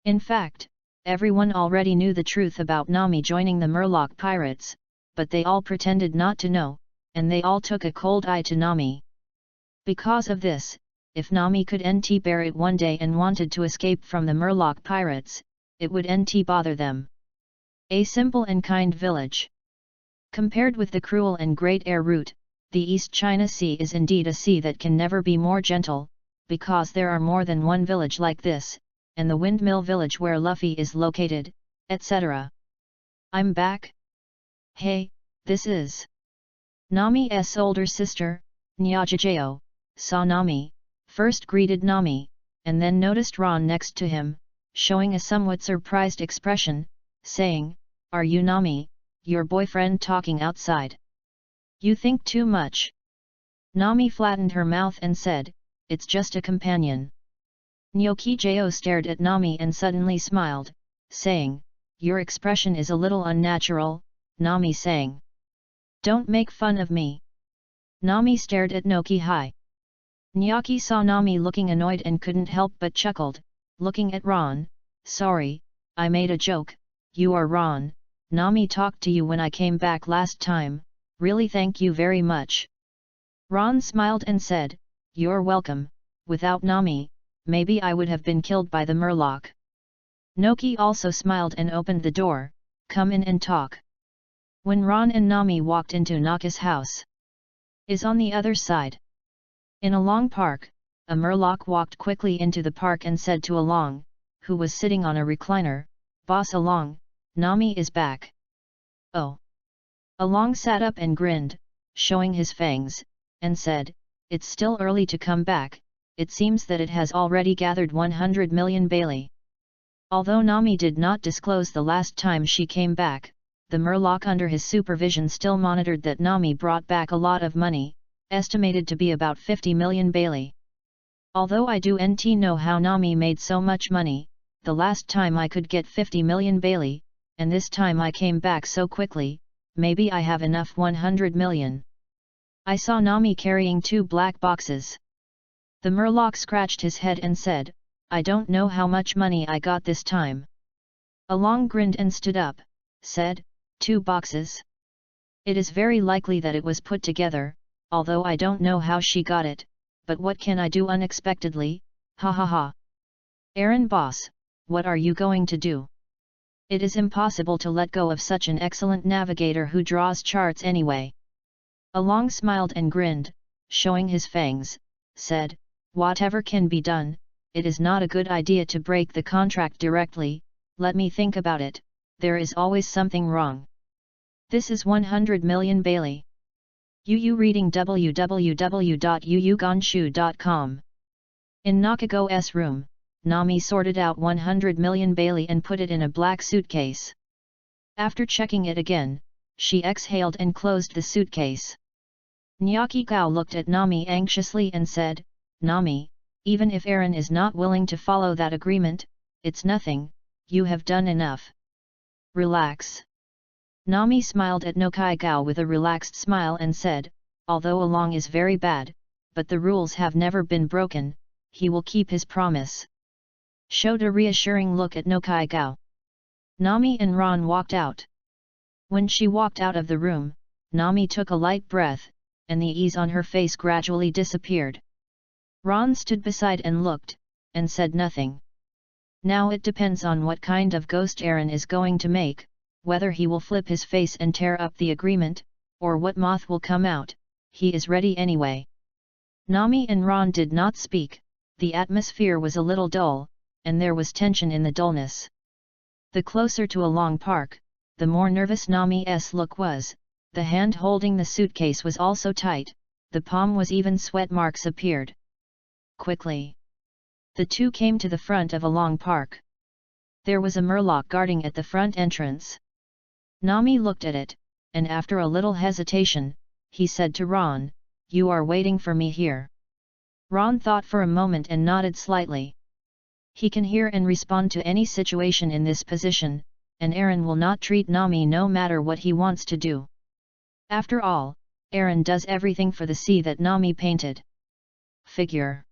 In fact, everyone already knew the truth about Nami joining the Murloc pirates, but they all pretended not to know, and they all took a cold eye to Nami. Because of this, if Nami could bear it one day and wanted to escape from the Murloc pirates, it would bother them. A simple and kind village. Compared with the cruel and great air route, the East China Sea is indeed a sea that can never be more gentle, because there are more than one village like this, and the windmill village where Luffy is located, etc. I'm back? Hey, this is Nami's older sister, Nyajijeo, saw Nami, first greeted Nami, and then noticed Ron next to him, showing a somewhat surprised expression, saying, "Are you Nami, your boyfriend talking outside? You think too much." Nami flattened her mouth and said, "It's just a companion." Nyokijeo stared at Nami and suddenly smiled, saying, "Your expression is a little unnatural," Nami sang. "Don't make fun of me." Nami stared at Nokihai. Nyaki saw Nami looking annoyed and couldn't help but chuckled, looking at Ron. "Sorry, I made a joke, you are Ron, Nami talked to you when I came back last time, really thank you very much." Ron smiled and said, "You're welcome, without Nami, maybe I would have been killed by the murloc." Noki also smiled and opened the door, "Come in and talk." When Ron and Nami walked into Naka's house, is on the other side. In a long park, a murloc walked quickly into the park and said to Along, who was sitting on a recliner, "Boss Along, Nami is back." "Oh." Along sat up and grinned, showing his fangs, and said, "It's still early to come back, it seems that it has already gathered 100 million Bailey." Although Nami did not disclose the last time she came back, the murloc under his supervision still monitored that Nami brought back a lot of money, estimated to be about 50 million Bailey. "Although I don't know how Nami made so much money, the last time I could get 50 million Bailey, and this time I came back so quickly, maybe I have enough 100 million. I saw Nami carrying 2 black boxes." The murloc scratched his head and said, "I don't know how much money I got this time." Along grinned and stood up, said, "2 boxes? It is very likely that it was put together, although I don't know how she got it, but what can I do unexpectedly, ha ha ha." "Aaron boss, what are you going to do? It is impossible to let go of such an excellent navigator who draws charts anyway." Along smiled and grinned, showing his fangs, said, "Whatever can be done, it is not a good idea to break the contract directly, let me think about it, there is always something wrong. This is 100 million Bailey. Yu reading www.yuyugonshu.com. In Nakago's room, Nami sorted out 100 million Bailey and put it in a black suitcase. After checking it again, she exhaled and closed the suitcase. Nyakigao looked at Nami anxiously and said, "Nami, even if Aaron is not willing to follow that agreement, it's nothing, you have done enough. Relax." Nami smiled at Nokigao with a relaxed smile and said, "Although Along is very bad, but the rules have never been broken, he will keep his promise." Showed a reassuring look at Nokigao. Nami and Ron walked out. When she walked out of the room, Nami took a light breath, and the ease on her face gradually disappeared. Ron stood beside and looked, and said nothing. Now it depends on what kind of ghost Aaron is going to make, whether he will flip his face and tear up the agreement, or what moth will come out, he is ready anyway. Nami and Ron did not speak, the atmosphere was a little dull, and there was tension in the dullness. The closer to Along Park, the more nervous Nami's look was, the hand holding the suitcase was also tight, the palm was even sweat marks appeared. Quickly, the two came to the front of Along Park. There was a murloc guarding at the front entrance. Nami looked at it, and after a little hesitation, he said to Ron, "You are waiting for me here." Ron thought for a moment and nodded slightly. He can hear and respond to any situation in this position, and Aaron will not treat Nami no matter what he wants to do. After all, Aaron does everything for the sea that Nami painted. Figure.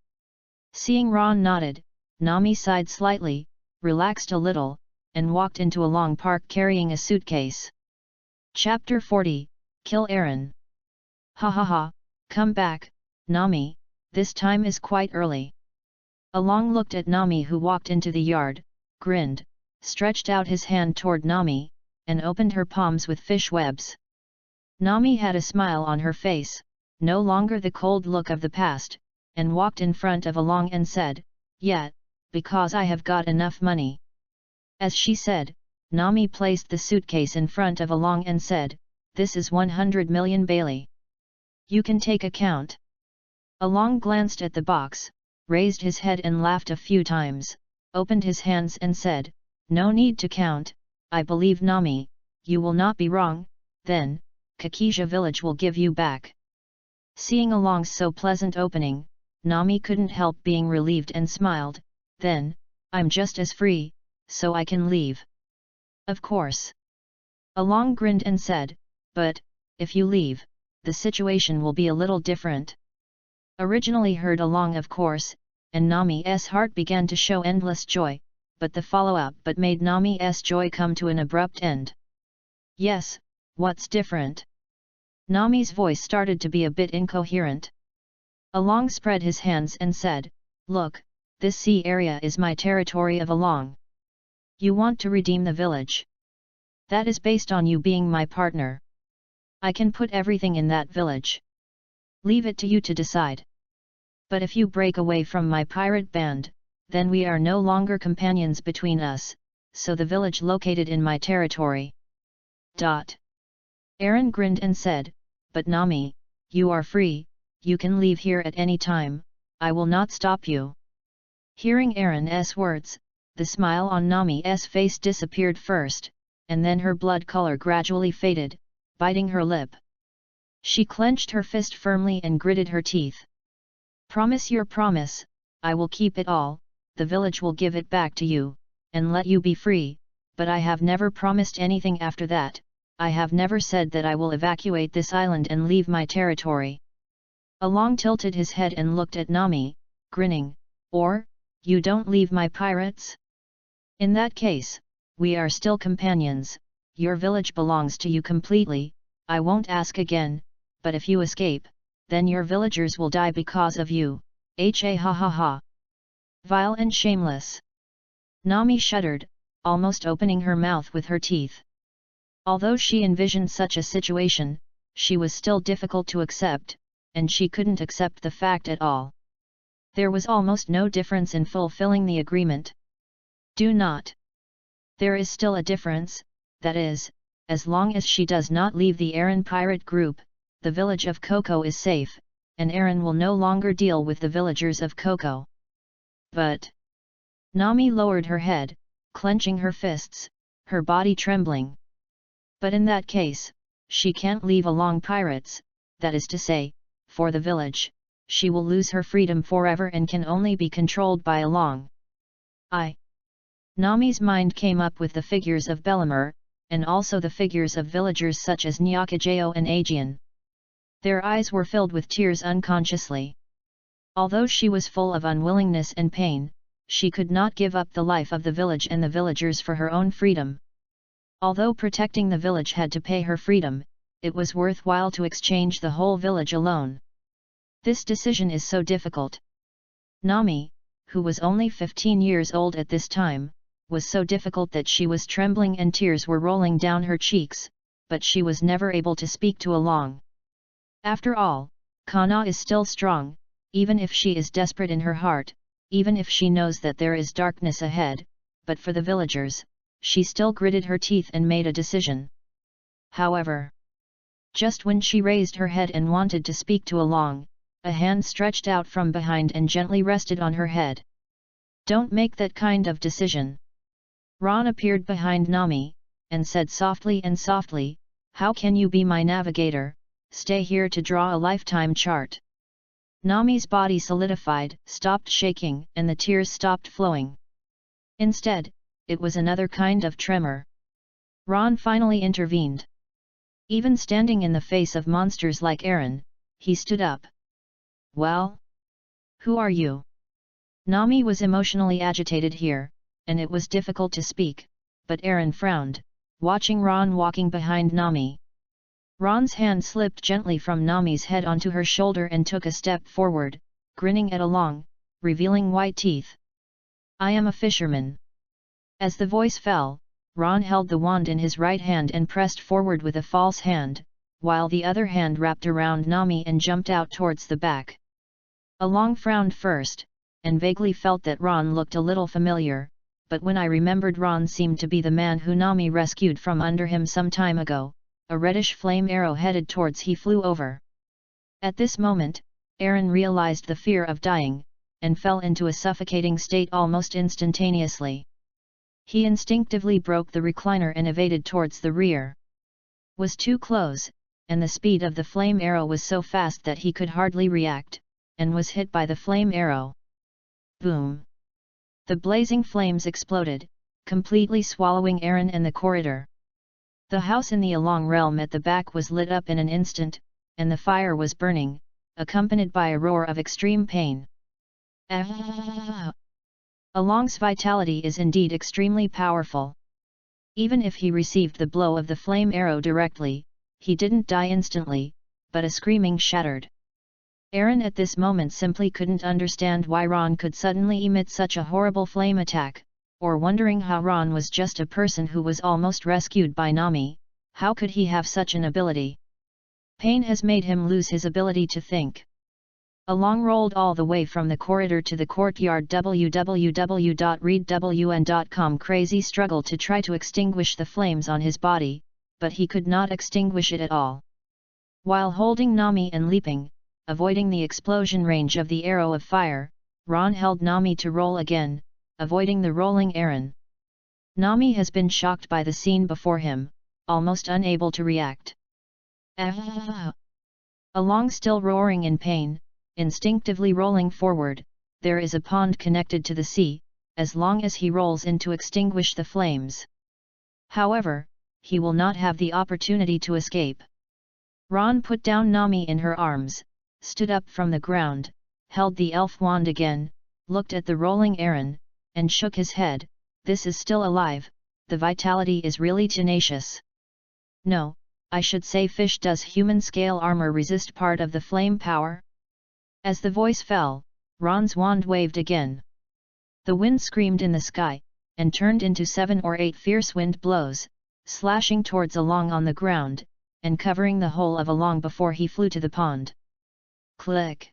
Seeing Ron nodded, Nami sighed slightly, relaxed a little, and walked into Along Park carrying a suitcase. Chapter 40, Kill Aaron. "Ha ha ha, come back, Nami, this time is quite early." Along looked at Nami who walked into the yard, grinned, stretched out his hand toward Nami, and opened her palms with fish webs. Nami had a smile on her face, no longer the cold look of the past, and walked in front of Along and said, "Yeah, because I have got enough money." As she said, Nami placed the suitcase in front of Along and said, "This is 100 million Bailey. You can take account." Along glanced at the box, raised his head and laughed a few times, opened his hands and said, "No need to count, I believe Nami, you will not be wrong, then, Kakisha village will give you back." Seeing Along's so pleasant opening, Nami couldn't help being relieved and smiled, "Then, I'm just as free, so I can leave." "Of course." Along grinned and said, "But, if you leave, the situation will be a little different." Originally heard Along of course, and Nami's heart began to show endless joy, but the follow-up but made Nami's joy come to an abrupt end. "Yes, what's different?" Nami's voice started to be a bit incoherent. Along spread his hands and said, "Look, this sea area is my territory of Along. You want to redeem the village. That is based on you being my partner. I can put everything in that village. Leave it to you to decide. But if you break away from my pirate band, then we are no longer companions between us, so the village located in my territory." Aaron grinned and said, "But Nami, you are free, you can leave here at any time, I will not stop you." Hearing Aaron's words, the smile on Nami's face disappeared first, and then her blood color gradually faded, biting her lip. She clenched her fist firmly and gritted her teeth. "Promise your promise, I will keep it all, the village will give it back to you, and let you be free, but I have never promised anything after that, I have never said that I will evacuate this island and leave my territory." Along tilted his head and looked at Nami, grinning, "Or, you don't leave my pirates? In that case, we are still companions, your village belongs to you completely, I won't ask again, but if you escape, then your villagers will die because of you, ha ha ha ha. Vile and shameless." Nami shuddered, almost opening her mouth with her teeth. Although she envisioned such a situation, she was still difficult to accept, and she couldn't accept the fact at all. There was almost no difference in fulfilling the agreement. Do not. There is still a difference, that is, as long as she does not leave the Aaron pirate group, the village of Coco is safe, and Aaron will no longer deal with the villagers of Coco. But Nami lowered her head, clenching her fists, her body trembling. But in that case, she can't leave Along pirates, that is to say, for the village, she will lose her freedom forever and can only be controlled by Along. Nami's mind came up with the figures of Bellamur, and also the figures of villagers such as Nyakajao and Aegean. Their eyes were filled with tears unconsciously. Although she was full of unwillingness and pain, she could not give up the life of the village and the villagers for her own freedom. Although protecting the village had to pay her freedom, it was worthwhile to exchange the whole village alone. This decision is so difficult. Nami, who was only 15 years old at this time, was so difficult that she was trembling and tears were rolling down her cheeks, but she was never able to speak to Along. After all, Kana is still strong, even if she is desperate in her heart, even if she knows that there is darkness ahead, but for the villagers, she still gritted her teeth and made a decision. However, just when she raised her head and wanted to speak to Along, a hand stretched out from behind and gently rested on her head. "Don't make that kind of decision." Ron appeared behind Nami, and said softly, "How can you be my navigator? Stay here to draw a lifetime chart." Nami's body solidified, stopped shaking, and the tears stopped flowing. Instead, it was another kind of tremor. Ron finally intervened. Even standing in the face of monsters like Aaron, he stood up. "Well? Who are you?" Nami was emotionally agitated here, and it was difficult to speak, but Aaron frowned, watching Ron walking behind Nami. Ron's hand slipped gently from Nami's head onto her shoulder and took a step forward, grinning at Along, revealing white teeth. "I am a fisherman." As the voice fell, Ron held the wand in his right hand and pressed forward with a false hand, while the other hand wrapped around Nami and jumped out towards the back. Along frowned first, and vaguely felt that Ron looked a little familiar, but when I remembered Ron seemed to be the man who Nami rescued from under him some time ago, a reddish flame arrow headed towards he flew over. At this moment, Aaron realized the fear of dying, and fell into a suffocating state almost instantaneously. He instinctively broke the recliner and evaded towards the rear. Was too close, and the speed of the flame arrow was so fast that he could hardly react, and was hit by the flame arrow. Boom! The blazing flames exploded, completely swallowing Aaron and the corridor. The house in the Along realm at the back was lit up in an instant, and the fire was burning, accompanied by a roar of extreme pain. Along's vitality is indeed extremely powerful. Even if he received the blow of the flame arrow directly, he didn't die instantly, but a screaming shattered. Aaron at this moment simply couldn't understand why Ron could suddenly emit such a horrible flame attack, or wondering how Ron was just a person who was almost rescued by Nami, how could he have such an ability? Pain has made him lose his ability to think. Along rolled all the way from the corridor to the courtyard. www.readwn.com. Crazy struggled to try to extinguish the flames on his body, but he could not extinguish it at all. While holding Nami and leaping, avoiding the explosion range of the arrow of fire, Ron held Nami to roll again, avoiding the rolling Aaron. Nami has been shocked by the scene before him, almost unable to react. Along still roaring in pain, instinctively rolling forward, there is a pond connected to the sea, as long as he rolls in to extinguish the flames. However, he will not have the opportunity to escape. Ron put down Nami in her arms, stood up from the ground, held the elf wand again, looked at the rolling Aaron, and shook his head. This is still alive, the vitality is really tenacious. No, I should say fish. Does human scale armor resist part of the flame power? As the voice fell, Ron's wand waved again. The wind screamed in the sky, and turned into 7 or 8 fierce wind blows, slashing towards Along on the ground, and covering the whole of Along before he flew to the pond. Click!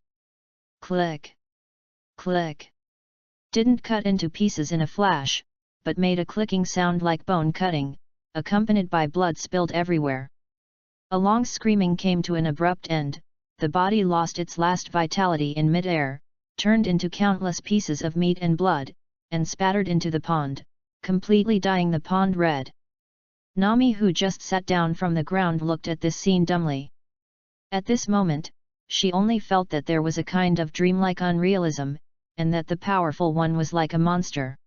Click! Click! Didn't cut into pieces in a flash, but made a clicking sound like bone cutting, accompanied by blood spilled everywhere. Along's screaming came to an abrupt end, the body lost its last vitality in mid-air, turned into countless pieces of meat and blood, and spattered into the pond, completely dyeing the pond red. Nami, who just sat down from the ground, looked at this scene dumbly. At this moment, she only felt that there was a kind of dreamlike unrealism, and that the powerful one was like a monster.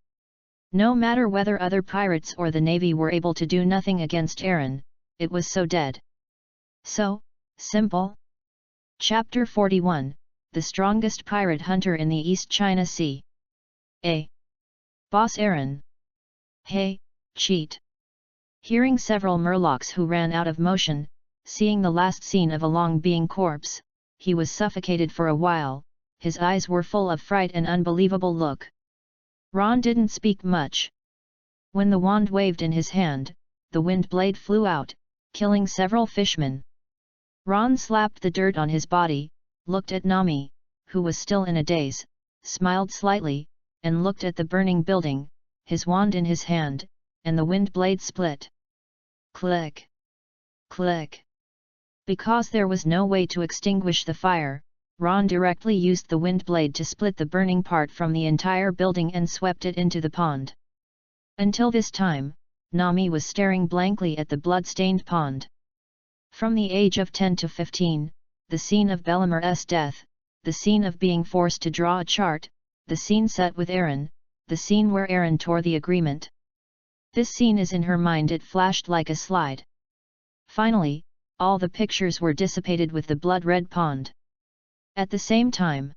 No matter whether other pirates or the navy were able to do nothing against Aaron, it was so dead. So simple. Chapter 41, The Strongest Pirate Hunter in the East China Sea. Boss Aaron. Hey, cheat. Hearing several murlocs who ran out of motion, seeing the last scene of Along being corpse, he was suffocated for a while, his eyes were full of fright and unbelievable look. Ron didn't speak much. When the wand waved in his hand, the wind blade flew out, killing several fishmen. Ron slapped the dirt on his body, looked at Nami, who was still in a daze, smiled slightly, and looked at the burning building, his wand in his hand, and the wind blade split. Click! Click! Because there was no way to extinguish the fire, Ron directly used the wind blade to split the burning part from the entire building and swept it into the pond. Until this time, Nami was staring blankly at the blood-stained pond. From the age of 10 to 15, the scene of Bellemore's death, the scene of being forced to draw a chart, the scene set with Aaron, the scene where Aaron tore the agreement. This scene is in her mind. It flashed like a slide. Finally, all the pictures were dissipated with the blood-red pond. At the same time,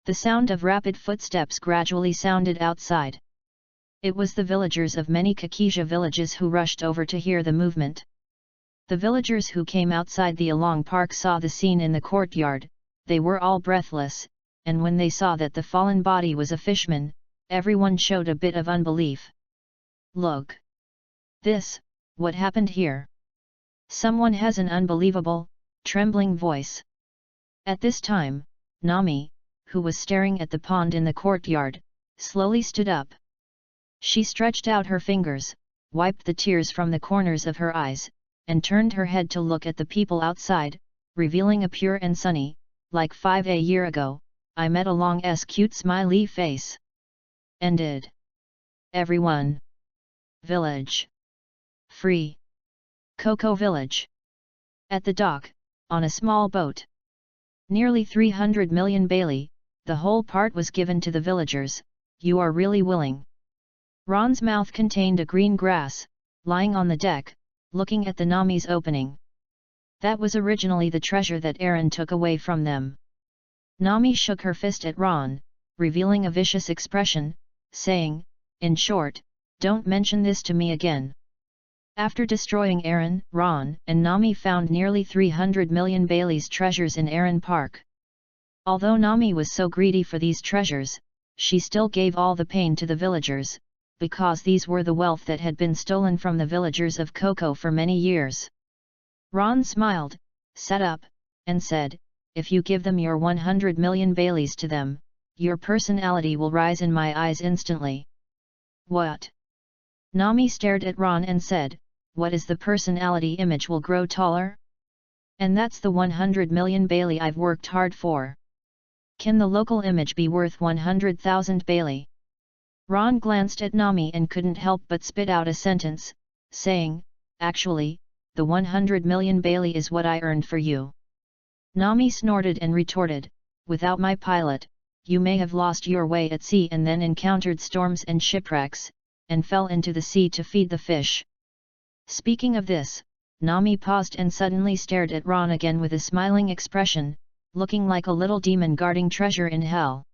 the sound of rapid footsteps gradually sounded outside. It was the villagers of many Kakisha villages who rushed over to hear the movement. The villagers who came outside the Along Park saw the scene in the courtyard. They were all breathless, and when they saw that the fallen body was a fishman, everyone showed a bit of unbelief. Look! What happened here? Someone has an unbelievable, trembling voice. At this time, Nami, who was staring at the pond in the courtyard, slowly stood up. She stretched out her fingers, wiped the tears from the corners of her eyes, and turned her head to look at the people outside, revealing a pure and sunny, like 5 a year ago, I met a long cute smiley face. Ended. Everyone. Village. Free. Cocoa Village. At the dock, on a small boat. Nearly 300 million Bailey, the whole part was given to the villagers. You are really willing. Ron's mouth contained a green grass, lying on the deck, looking at the Nami's opening. That was originally the treasure that Aaron took away from them. Nami shook her fist at Ron, revealing a vicious expression, saying, in short, don't mention this to me again. After destroying Aaron, Ron and Nami found nearly 300 million Bailey's treasures in Aaron Park. Although Nami was so greedy for these treasures, she still gave all the pain to the villagers, because these were the wealth that had been stolen from the villagers of Cocoa for many years. Ron smiled, sat up, and said, if you give them your 100 million Baileys to them, your personality will rise in my eyes instantly. What? Nami stared at Ron and said, what is the personality image will grow taller? And that's the 100 million Bailey I've worked hard for. Can the local image be worth 100,000 Bailey? Ron glanced at Nami and couldn't help but spit out a sentence, saying, actually, the 100 million Bailey is what I earned for you. Nami snorted and retorted, without my pilot, you may have lost your way at sea and then encountered storms and shipwrecks, and fell into the sea to feed the fish. Speaking of this, Nami paused and suddenly stared at Ron again with a smiling expression, looking like a little demon guarding treasure in hell.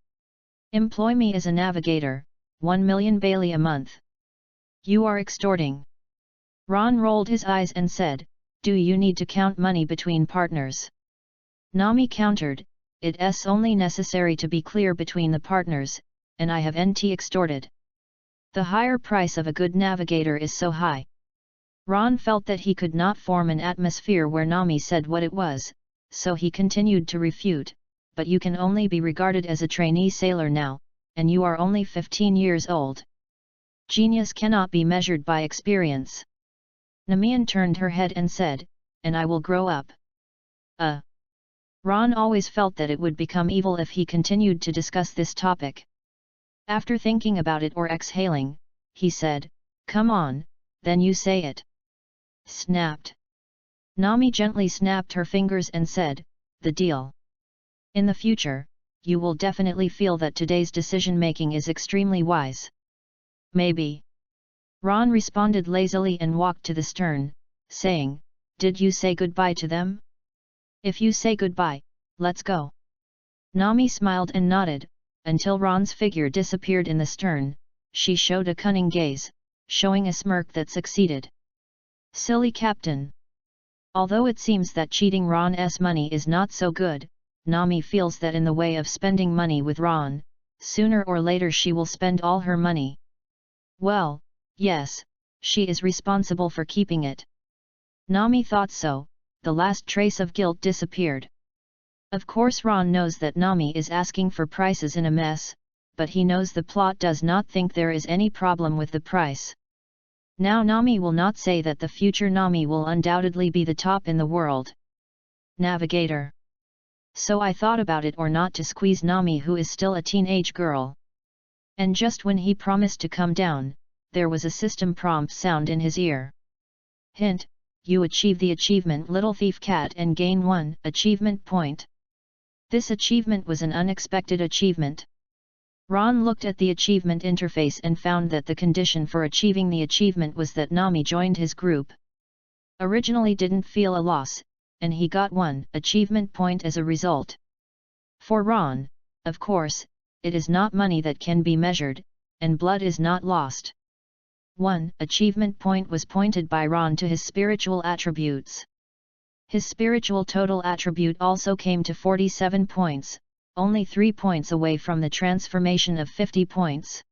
Employ me as a navigator, 1 million Bailey a month. You are extorting. Ron rolled his eyes and said, do you need to count money between partners? Nami countered, it's only necessary to be clear between the partners, and I have NT extorted. The higher price of a good navigator is so high. Ron felt that he could not form an atmosphere where Nami said what it was, so he continued to refute, but you can only be regarded as a trainee sailor now, and you are only 15 years old. Genius cannot be measured by experience. Namian turned her head and said, and I will grow up. Ron always felt that it would become evil if he continued to discuss this topic. After thinking about it or exhaling, he said, come on, then you say it. Snapped. Nami gently snapped her fingers and said, the deal. In the future, you will definitely feel that today's decision-making is extremely wise. Maybe. Ron responded lazily and walked to the stern, saying, did you say goodbye to them? If you say goodbye, let's go. Nami smiled and nodded, until Ron's figure disappeared in the stern. She showed a cunning gaze, showing a smirk that succeeded. Silly captain. Although it seems that cheating Ron's money is not so good, Nami feels that in the way of spending money with Ron, sooner or later she will spend all her money. Well, yes, she is responsible for keeping it. Nami thought so, the last trace of guilt disappeared. Of course Ron knows that Nami is asking for prices in a mess, but he knows the plot does not think there is any problem with the price. Now Nami will not say that the future Nami will undoubtedly be the top in the world. Navigator. So I thought about it or not to squeeze Nami, who is still a teenage girl. And just when he promised to come down, there was a system prompt sound in his ear. Hint, you achieve the achievement Little Thief Cat and gain 1 achievement point. This achievement was an unexpected achievement. Ron looked at the achievement interface and found that the condition for achieving the achievement was that Nami joined his group. Originally didn't feel a loss, and he got 1 achievement point as a result. For Ron, of course, it is not money that can be measured, and blood is not lost. 1 achievement point was pointed by Ron to his spiritual attributes. His spiritual total attribute also came to 47 points, only 3 points away from the transformation of 50 points.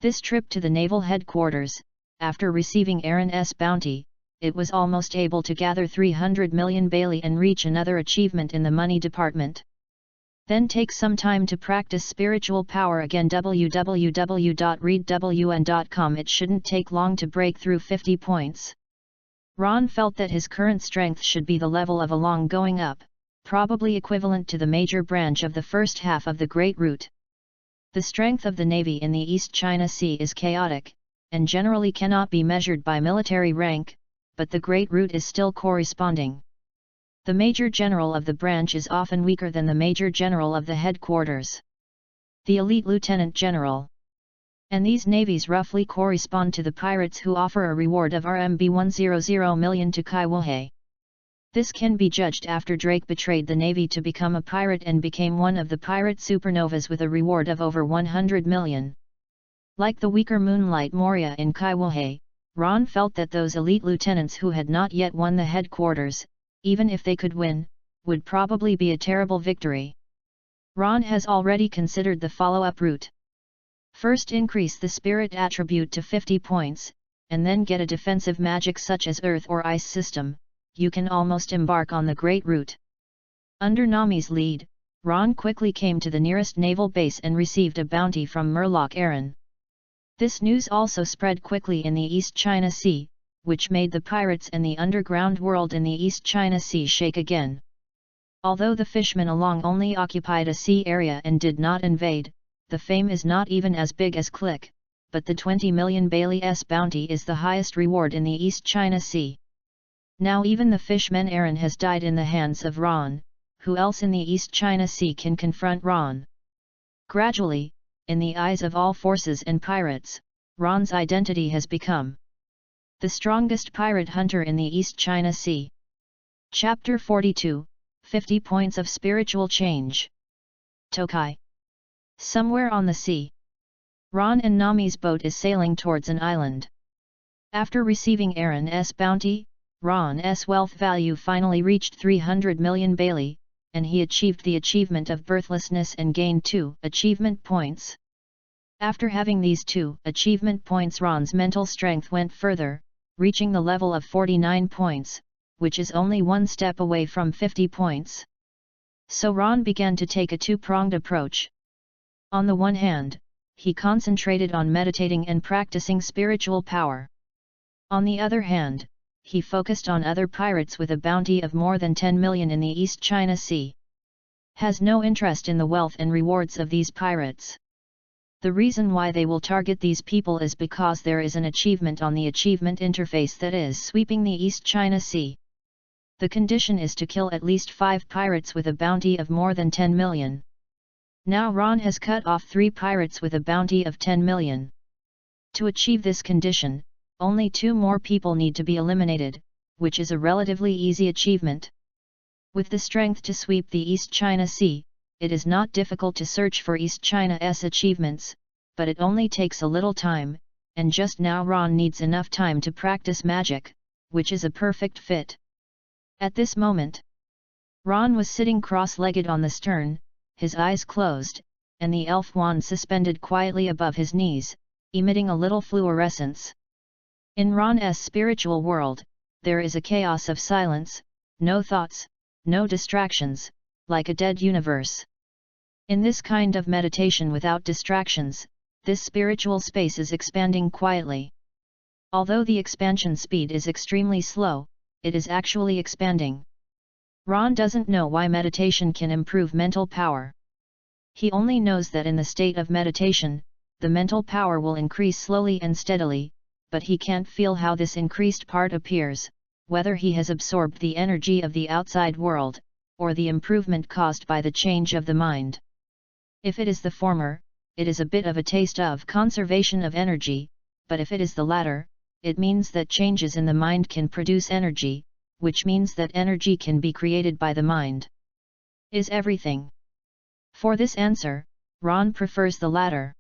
This trip to the naval headquarters, after receiving Aaron's bounty, it was almost able to gather 300 million Bailey and reach another achievement in the money department. Then take some time to practice spiritual power again. www.readwn.com. It shouldn't take long to break through 50 points. Ron felt that his current strength should be the level of a long going up, probably equivalent to the major branch of the first half of the Great Root. The strength of the Navy in the East China Sea is chaotic, and generally cannot be measured by military rank, but the Great Root is still corresponding. The Major General of the branch is often weaker than the Major General of the headquarters, the Elite Lieutenant General. And these navies roughly correspond to the pirates who offer a reward of RMB 100 million to Kai Wuhei. This can be judged after Drake betrayed the Navy to become a pirate and became one of the pirate supernovas with a reward of over 100 million. Like the weaker Moonlight Moria in Kai Wuhei, Ron felt that those elite lieutenants who had not yet won the headquarters, even if they could win, would probably be a terrible victory. Ron has already considered the follow-up route. First increase the spirit attribute to 50 points, and then get a defensive magic such as Earth or Ice system. You can almost embark on the Great Route. Under Nami's lead, Ron quickly came to the nearest naval base and received a bounty from Murloc Aaron. This news also spread quickly in the East China Sea, which made the pirates and the underground world in the East China Sea shake again. Although the fishmen along only occupied a sea area and did not invade, the fame is not even as big as Click, but the 20 million Bailey's bounty is the highest reward in the East China Sea. Now even the fishman Aaron has died in the hands of Ron. Who else in the East China Sea can confront Ron? Gradually, in the eyes of all forces and pirates, Ron's identity has become the strongest pirate hunter in the East China Sea. Chapter 42, 50 Points of Spiritual Change. Tokai. Somewhere on the sea, Ron and Nami's boat is sailing towards an island. After receiving Aaron's bounty, Ron's wealth value finally reached 300 million Bailey, and he achieved the achievement of birthlessness and gained 2 achievement points. After having these 2 achievement points, Ron's mental strength went further, reaching the level of 49 points, which is only one step away from 50 points. So Ron began to take a two-pronged approach. On the one hand, he concentrated on meditating and practicing spiritual power. On the other hand, he focused on other pirates with a bounty of more than 10 million in the East China Sea. Has no interest in the wealth and rewards of these pirates. The reason why they will target these people is because there is an achievement on the achievement interface that is sweeping the East China Sea. The condition is to kill at least 5 pirates with a bounty of more than 10 million. Now Ron has cut off 3 pirates with a bounty of 10 million. To achieve this condition, only 2 more people need to be eliminated, which is a relatively easy achievement. With the strength to sweep the East China Sea, it is not difficult to search for East China's achievements, but it only takes a little time, and just now Ron needs enough time to practice magic, which is a perfect fit. At this moment, Ron was sitting cross-legged on the stern, his eyes closed, and the elf wand suspended quietly above his knees, emitting a little fluorescence. In Ron's spiritual world, there is a chaos of silence, no thoughts, no distractions, like a dead universe. In this kind of meditation without distractions, this spiritual space is expanding quietly. Although the expansion speed is extremely slow, it is actually expanding. Ron doesn't know why meditation can improve mental power. He only knows that in the state of meditation, the mental power will increase slowly and steadily, but he can't feel how this increased part appears, whether he has absorbed the energy of the outside world, or the improvement caused by the change of the mind. If it is the former, it is a bit of a taste of conservation of energy, but if it is the latter, it means that changes in the mind can produce energy, which means that energy can be created by the mind. Is everything? For this answer, Ron prefers the latter.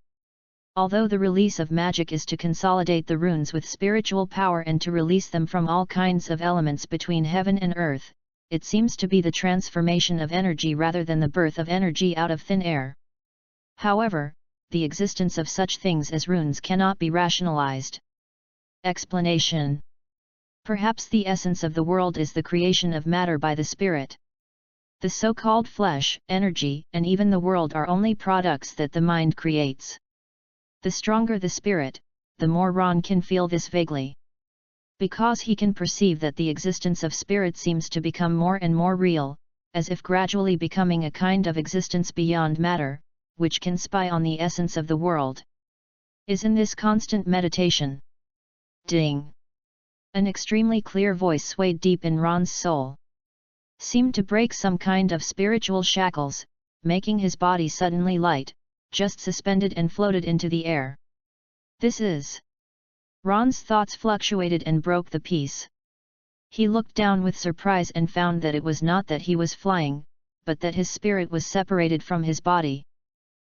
Although the release of magic is to consolidate the runes with spiritual power and to release them from all kinds of elements between heaven and earth, it seems to be the transformation of energy rather than the birth of energy out of thin air. However, the existence of such things as runes cannot be rationalized. Explanation. Perhaps the essence of the world is the creation of matter by the spirit. The so-called flesh, energy, and even the world are only products that the mind creates. The stronger the spirit, the more Ron can feel this vaguely. Because he can perceive that the existence of spirit seems to become more and more real, as if gradually becoming a kind of existence beyond matter, which can spy on the essence of the world. Is in this constant meditation. Ding! An extremely clear voice swayed deep in Ron's soul. Seemed to break some kind of spiritual shackles, making his body suddenly light, just suspended and floated into the air. This is... Ron's thoughts fluctuated and broke the peace. He looked down with surprise and found that it was not that he was flying, but that his spirit was separated from his body.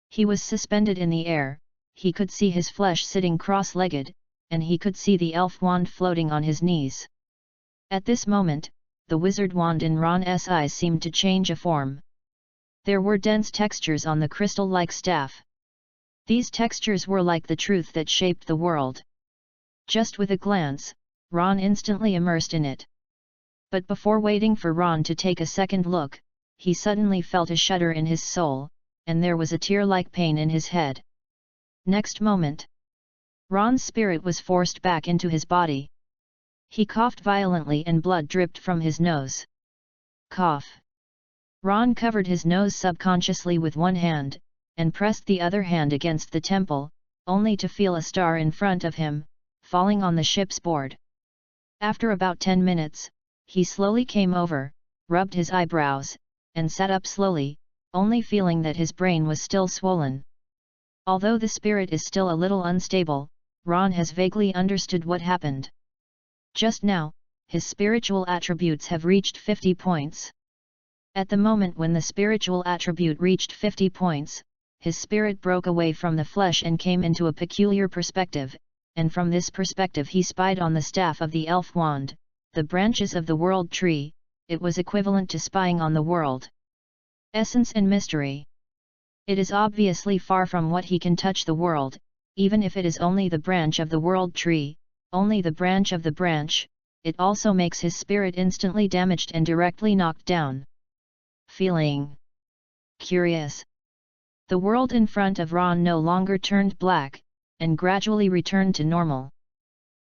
He was suspended in the air, he could see his flesh sitting cross-legged, and he could see the elf wand floating on his knees. At this moment, the wizard wand in Ron's eyes seemed to change a form. There were dense textures on the crystal-like staff. These textures were like the truth that shaped the world. Just with a glance, Ron instantly immersed in it. But before waiting for Ron to take a second look, he suddenly felt a shudder in his soul, and there was a tear-like pain in his head. Next moment, Ron's spirit was forced back into his body. He coughed violently and blood dripped from his nose. Cough. Ron covered his nose subconsciously with one hand, and pressed the other hand against the temple, only to feel a star in front of him, falling on the ship's board. After about 10 minutes, he slowly came over, rubbed his eyebrows, and sat up slowly, only feeling that his brain was still swollen. Although the spirit is still a little unstable, Ron has vaguely understood what happened. Just now, his spiritual attributes have reached 50 points. At the moment when the spiritual attribute reached 50 points, his spirit broke away from the flesh and came into a peculiar perspective, and from this perspective he spied on the staff of the elf wand, the branches of the world tree. It was equivalent to spying on the world. Essence and mystery. It is obviously far from what he can touch the world, even if it is only the branch of the world tree, only the branch of the branch. It also makes his spirit instantly damaged and directly knocked down. Feeling curious. The world in front of Ron no longer turned black, and gradually returned to normal.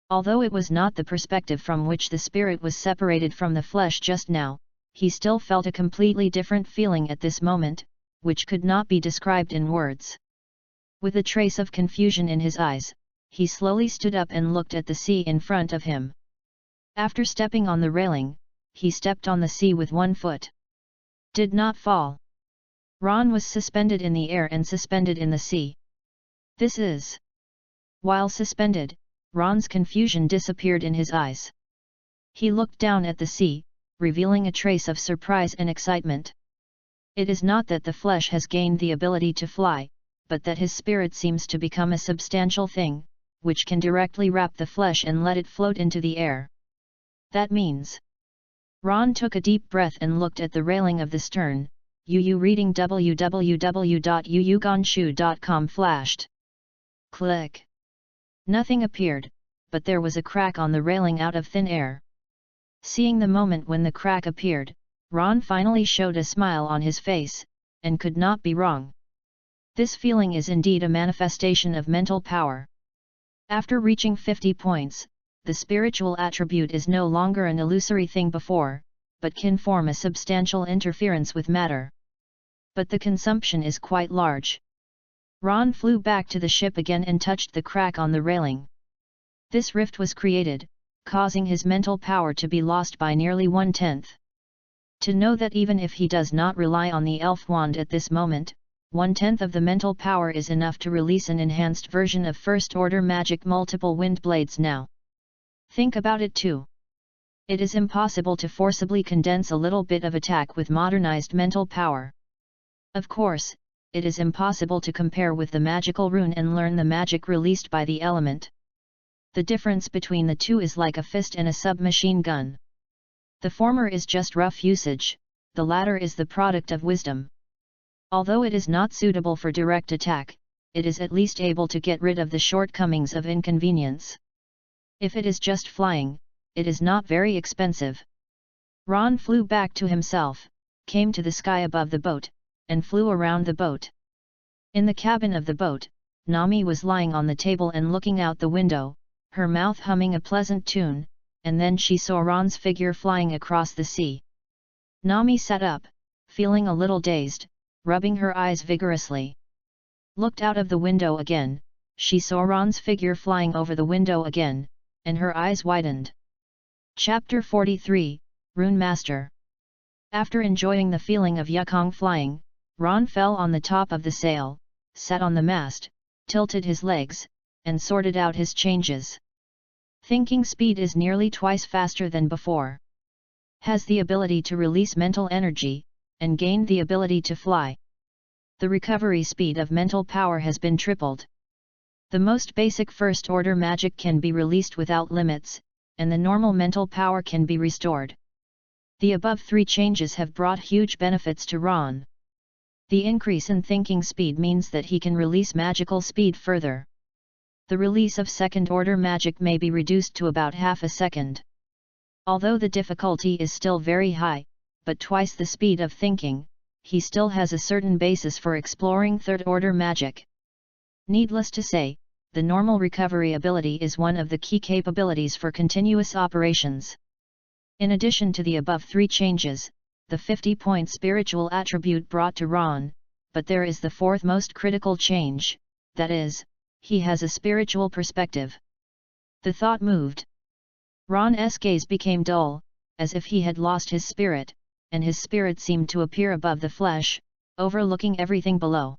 Although it was not the perspective from which the spirit was separated from the flesh just now, he still felt a completely different feeling at this moment, which could not be described in words. With a trace of confusion in his eyes, he slowly stood up and looked at the sea in front of him. After stepping on the railing, he stepped on the sea with one foot. Did not fall. Ron was suspended in the air and suspended in the sea. This is... While suspended, Ron's confusion disappeared in his eyes. He looked down at the sea, revealing a trace of surprise and excitement. It is not that the flesh has gained the ability to fly, but that his spirit seems to become a substantial thing, which can directly wrap the flesh and let it float into the air. That means... Ron took a deep breath and looked at the railing of the stern. Reading www.yuyugonshu.com flashed. Click. Nothing appeared, but there was a crack on the railing out of thin air. Seeing the moment when the crack appeared, Ron finally showed a smile on his face, and could not be wrong. This feeling is indeed a manifestation of mental power. After reaching 50 points, the spiritual attribute is no longer an illusory thing before, but can form a substantial interference with matter. But the consumption is quite large. Ron flew back to the ship again and touched the crack on the railing. This rift was created, causing his mental power to be lost by nearly 1/10. To know that even if he does not rely on the elf wand at this moment, 1/10 of the mental power is enough to release an enhanced version of first-order magic multiple wind blades now. Think about it too. It is impossible to forcibly condense a little bit of attack with modernized mental power. Of course, it is impossible to compare with the magical rune and learn the magic released by the element. The difference between the two is like a fist and a submachine gun. The former is just rough usage, the latter is the product of wisdom. Although it is not suitable for direct attack, it is at least able to get rid of the shortcomings of inconvenience. If it is just flying, it is not very expensive. Ron flew back to himself, came to the sky above the boat, and flew around the boat. In the cabin of the boat, Nami was lying on the table and looking out the window, her mouth humming a pleasant tune, and then she saw Ron's figure flying across the sea. Nami sat up, feeling a little dazed, rubbing her eyes vigorously. Looked out of the window again, she saw Ron's figure flying over the window again, and her eyes widened. Chapter 43, Rune Master. After enjoying the feeling of Yukong flying, Ron fell on the top of the sail, sat on the mast, tilted his legs, and sorted out his changes. Thinking speed is nearly twice faster than before. Has the ability to release mental energy, and gained the ability to fly. The recovery speed of mental power has been tripled. The most basic first-order magic can be released without limits, and the normal mental power can be restored. The above three changes have brought huge benefits to Ron. The increase in thinking speed means that he can release magical speed further. The release of second-order magic may be reduced to about half a second. Although the difficulty is still very high, but twice the speed of thinking, he still has a certain basis for exploring third-order magic. Needless to say, the normal recovery ability is one of the key capabilities for continuous operations. In addition to the above three changes, the 50-point spiritual attribute brought to Ron, but there is the fourth most critical change, that is, he has a spiritual perspective. The thought moved. Ron's gaze became dull, as if he had lost his spirit, and his spirit seemed to appear above the flesh, overlooking everything below.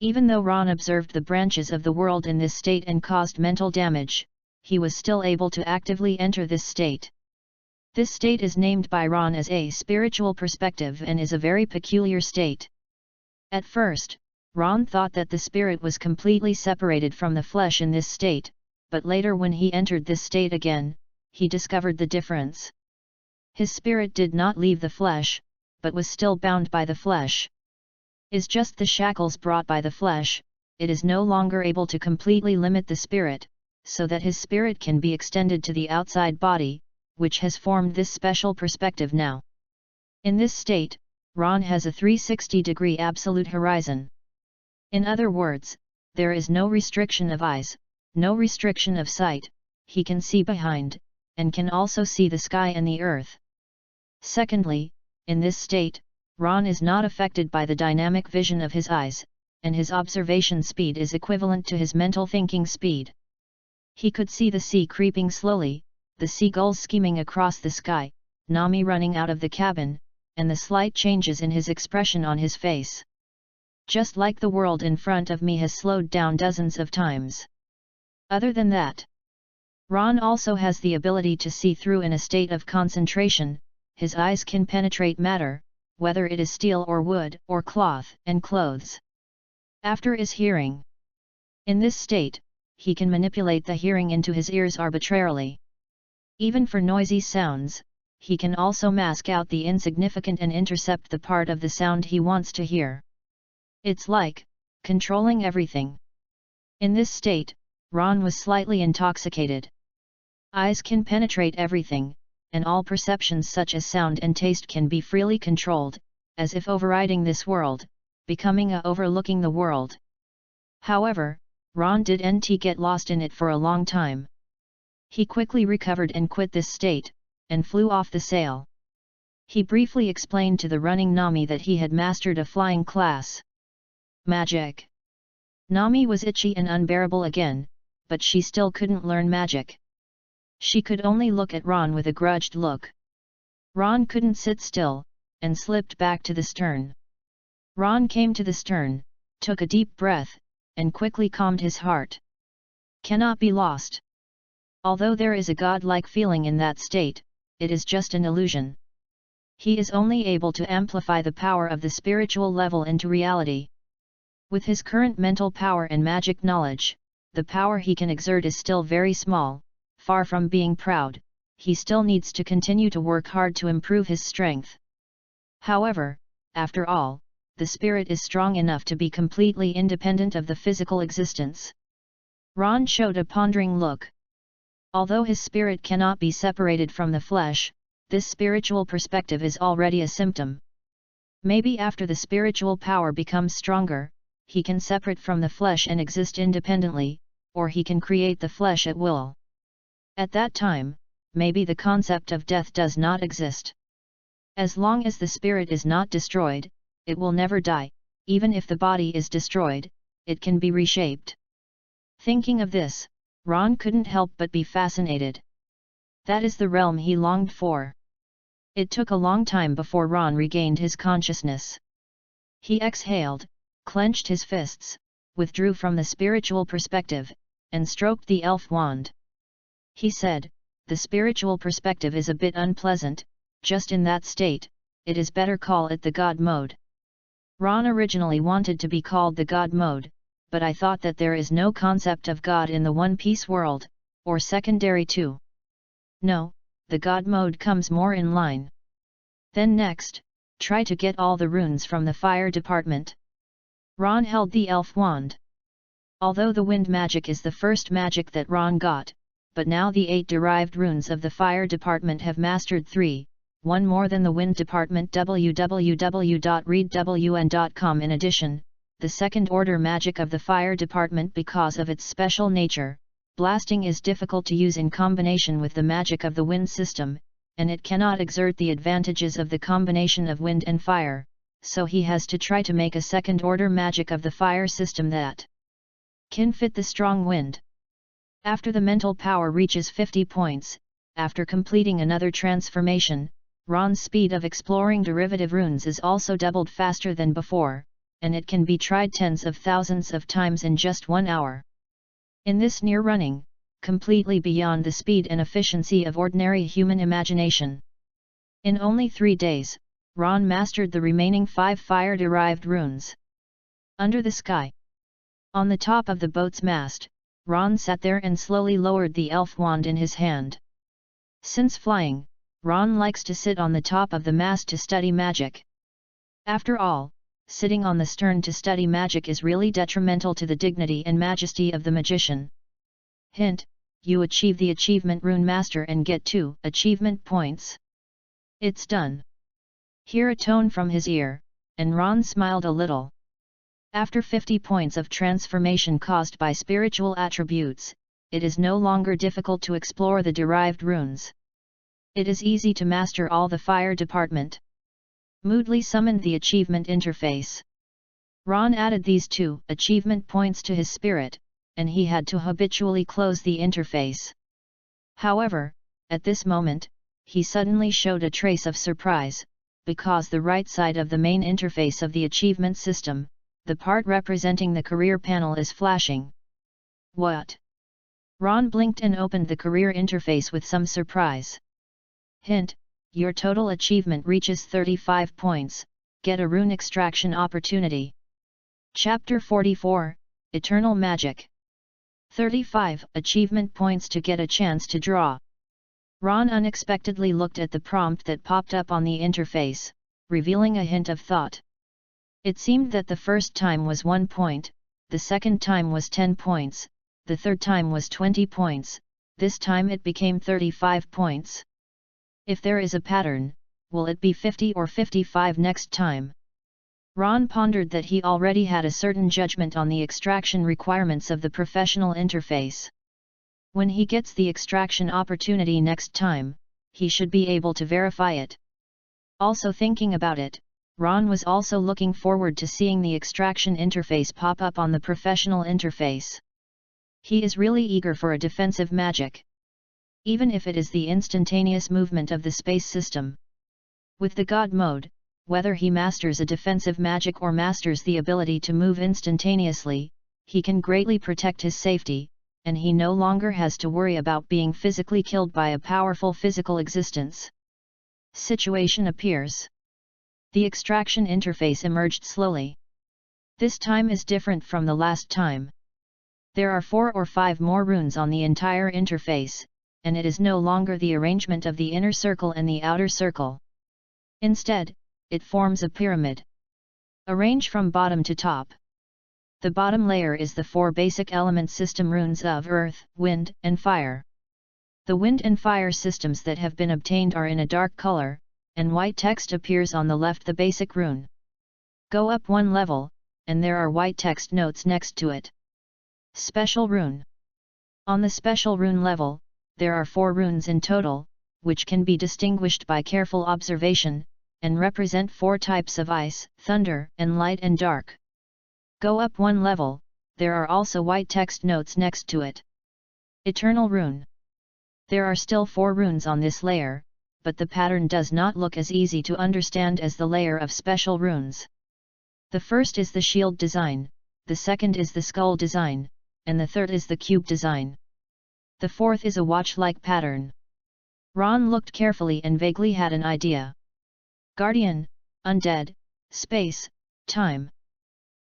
Even though Ron observed the branches of the world in this state and caused mental damage, he was still able to actively enter this state. This state is named by Ron as a spiritual perspective and is a very peculiar state. At first, Ron thought that the spirit was completely separated from the flesh in this state, but later when he entered this state again, he discovered the difference. His spirit did not leave the flesh, but was still bound by the flesh. Is just the shackles brought by the flesh, it is no longer able to completely limit the spirit, so that his spirit can be extended to the outside body, which has formed this special perspective now. In this state, Ron has a 360-degree absolute horizon. In other words, there is no restriction of eyes, no restriction of sight, he can see behind, and can also see the sky and the earth. Secondly, in this state, Ron is not affected by the dynamic vision of his eyes, and his observation speed is equivalent to his mental thinking speed. He could see the sea creeping slowly, the seagulls skimming across the sky, Nami running out of the cabin, and the slight changes in his expression on his face. Just like the world in front of me has slowed down dozens of times. Other than that, Ron also has the ability to see through in a state of concentration. His eyes can penetrate matter, whether it is steel or wood or cloth and clothes. After is hearing. In this state, he can manipulate the hearing into his ears arbitrarily. Even for noisy sounds, he can also mask out the insignificant and intercept the part of the sound he wants to hear. It's like controlling everything. In this state, Ron was slightly intoxicated. Eyes can penetrate everything, and all perceptions such as sound and taste can be freely controlled, as if overriding this world, becoming overlooking the world. However, Ron didn't get lost in it for a long time. He quickly recovered and quit this state, and flew off the sail. He briefly explained to the running Nami that he had mastered a flying class. Magic. Nami was itchy and unbearable again, but she still couldn't learn magic. She could only look at Ron with a grudged look. Ron couldn't sit still, and slipped back to the stern. Ron came to the stern, took a deep breath, and quickly calmed his heart. Cannot be lost. Although there is a godlike feeling in that state, it is just an illusion. He is only able to amplify the power of the spiritual level into reality. With his current mental power and magic knowledge, the power he can exert is still very small. Far from being proud, he still needs to continue to work hard to improve his strength. However, after all, the spirit is strong enough to be completely independent of the physical existence. Ron showed a pondering look. Although his spirit cannot be separated from the flesh, this spiritual perspective is already a symptom. Maybe after the spiritual power becomes stronger, he can separate from the flesh and exist independently, or he can create the flesh at will. At that time, maybe the concept of death does not exist. As long as the spirit is not destroyed, it will never die. Even if the body is destroyed, it can be reshaped. Thinking of this, Ron couldn't help but be fascinated. That is the realm he longed for. It took a long time before Ron regained his consciousness. He exhaled, clenched his fists, withdrew from the spiritual perspective, and stroked the elf wand. He said, "The spiritual perspective is a bit unpleasant, just in that state, it is better call it the God mode." Ron originally wanted to be called the God mode, but I thought that there is no concept of God in the One Piece world, or secondary to. No, the God mode comes more in line. Then next, try to get all the runes from the fire department. Ron held the elf wand. Although the wind magic is the first magic that Ron got, but now the 8 derived runes of the fire department have mastered 3, one more than the wind department. www.readwn.com. In addition, the second order magic of the fire department, because of its special nature, blasting is difficult to use in combination with the magic of the wind system, and it cannot exert the advantages of the combination of wind and fire, so he has to try to make a second order magic of the fire system that can fit the strong wind. After the mental power reaches 50 points, after completing another transformation, Ron's speed of exploring derivative runes is also doubled faster than before, and it can be tried tens of thousands of times in just 1 hour. In this near running, completely beyond the speed and efficiency of ordinary human imagination. In only 3 days, Ron mastered the remaining 5 fire-derived runes. Under the sky. On the top of the boat's mast, Ron sat there and slowly lowered the elf wand in his hand. Since flying, Ron likes to sit on the top of the mast to study magic. After all, sitting on the stern to study magic is really detrimental to the dignity and majesty of the magician. Hint: you achieve the achievement Rune Master and get 2 achievement points. It's done. Hear a tone from his ear, and Ron smiled a little. After 50 points of transformation caused by spiritual attributes, it is no longer difficult to explore the derived runes. It is easy to master all the fire department. Moodley summoned the achievement interface. Ron added these 2 achievement points to his spirit, and he had to habitually close the interface. However, at this moment, he suddenly showed a trace of surprise, because the right side of the main interface of the achievement system, the part representing the career panel, is flashing. What? Ron blinked and opened the career interface with some surprise. Hint: your total achievement reaches 35 points, get a rune extraction opportunity. Chapter 44, Eternal Magic. 35 achievement points to get a chance to draw. Ron unexpectedly looked at the prompt that popped up on the interface, revealing a hint of thought. It seemed that the first time was 1 point, the second time was 10 points, the third time was 20 points, this time it became 35 points. If there is a pattern, will it be 50 or 55 next time? Ron pondered that he already had a certain judgment on the extraction requirements of the professional interface. When he gets the extraction opportunity next time, he should be able to verify it. Also thinking about it, Ron was also looking forward to seeing the extraction interface pop up on the professional interface. He is really eager for a defensive magic. Even if it is the instantaneous movement of the space system. With the God mode, whether he masters a defensive magic or masters the ability to move instantaneously, he can greatly protect his safety, and he no longer has to worry about being physically killed by a powerful physical existence. Situation appears. The extraction interface emerged slowly. This time is different from the last time. There are 4 or 5 more runes on the entire interface, and it is no longer the arrangement of the inner circle and the outer circle. Instead, it forms a pyramid. Arrange from bottom to top. The bottom layer is the 4 basic element system runes of earth, wind, and fire. The wind and fire systems that have been obtained are in a dark color, and white text appears on the left. The basic rune, Go up one level, and there are white text notes next to it. Special rune. On the special rune level, there are 4 runes in total, which can be distinguished by careful observation, and represent 4 types of ice, thunder, and light and dark. Go up one level, there are also white text notes next to it. Eternal rune. There are still 4 runes on this layer, but the pattern does not look as easy to understand as the layer of special runes. The first is the shield design, the second is the skull design, and the third is the cube design. The fourth is a watch-like pattern. Ron looked carefully and vaguely had an idea. Guardian, undead, space, time.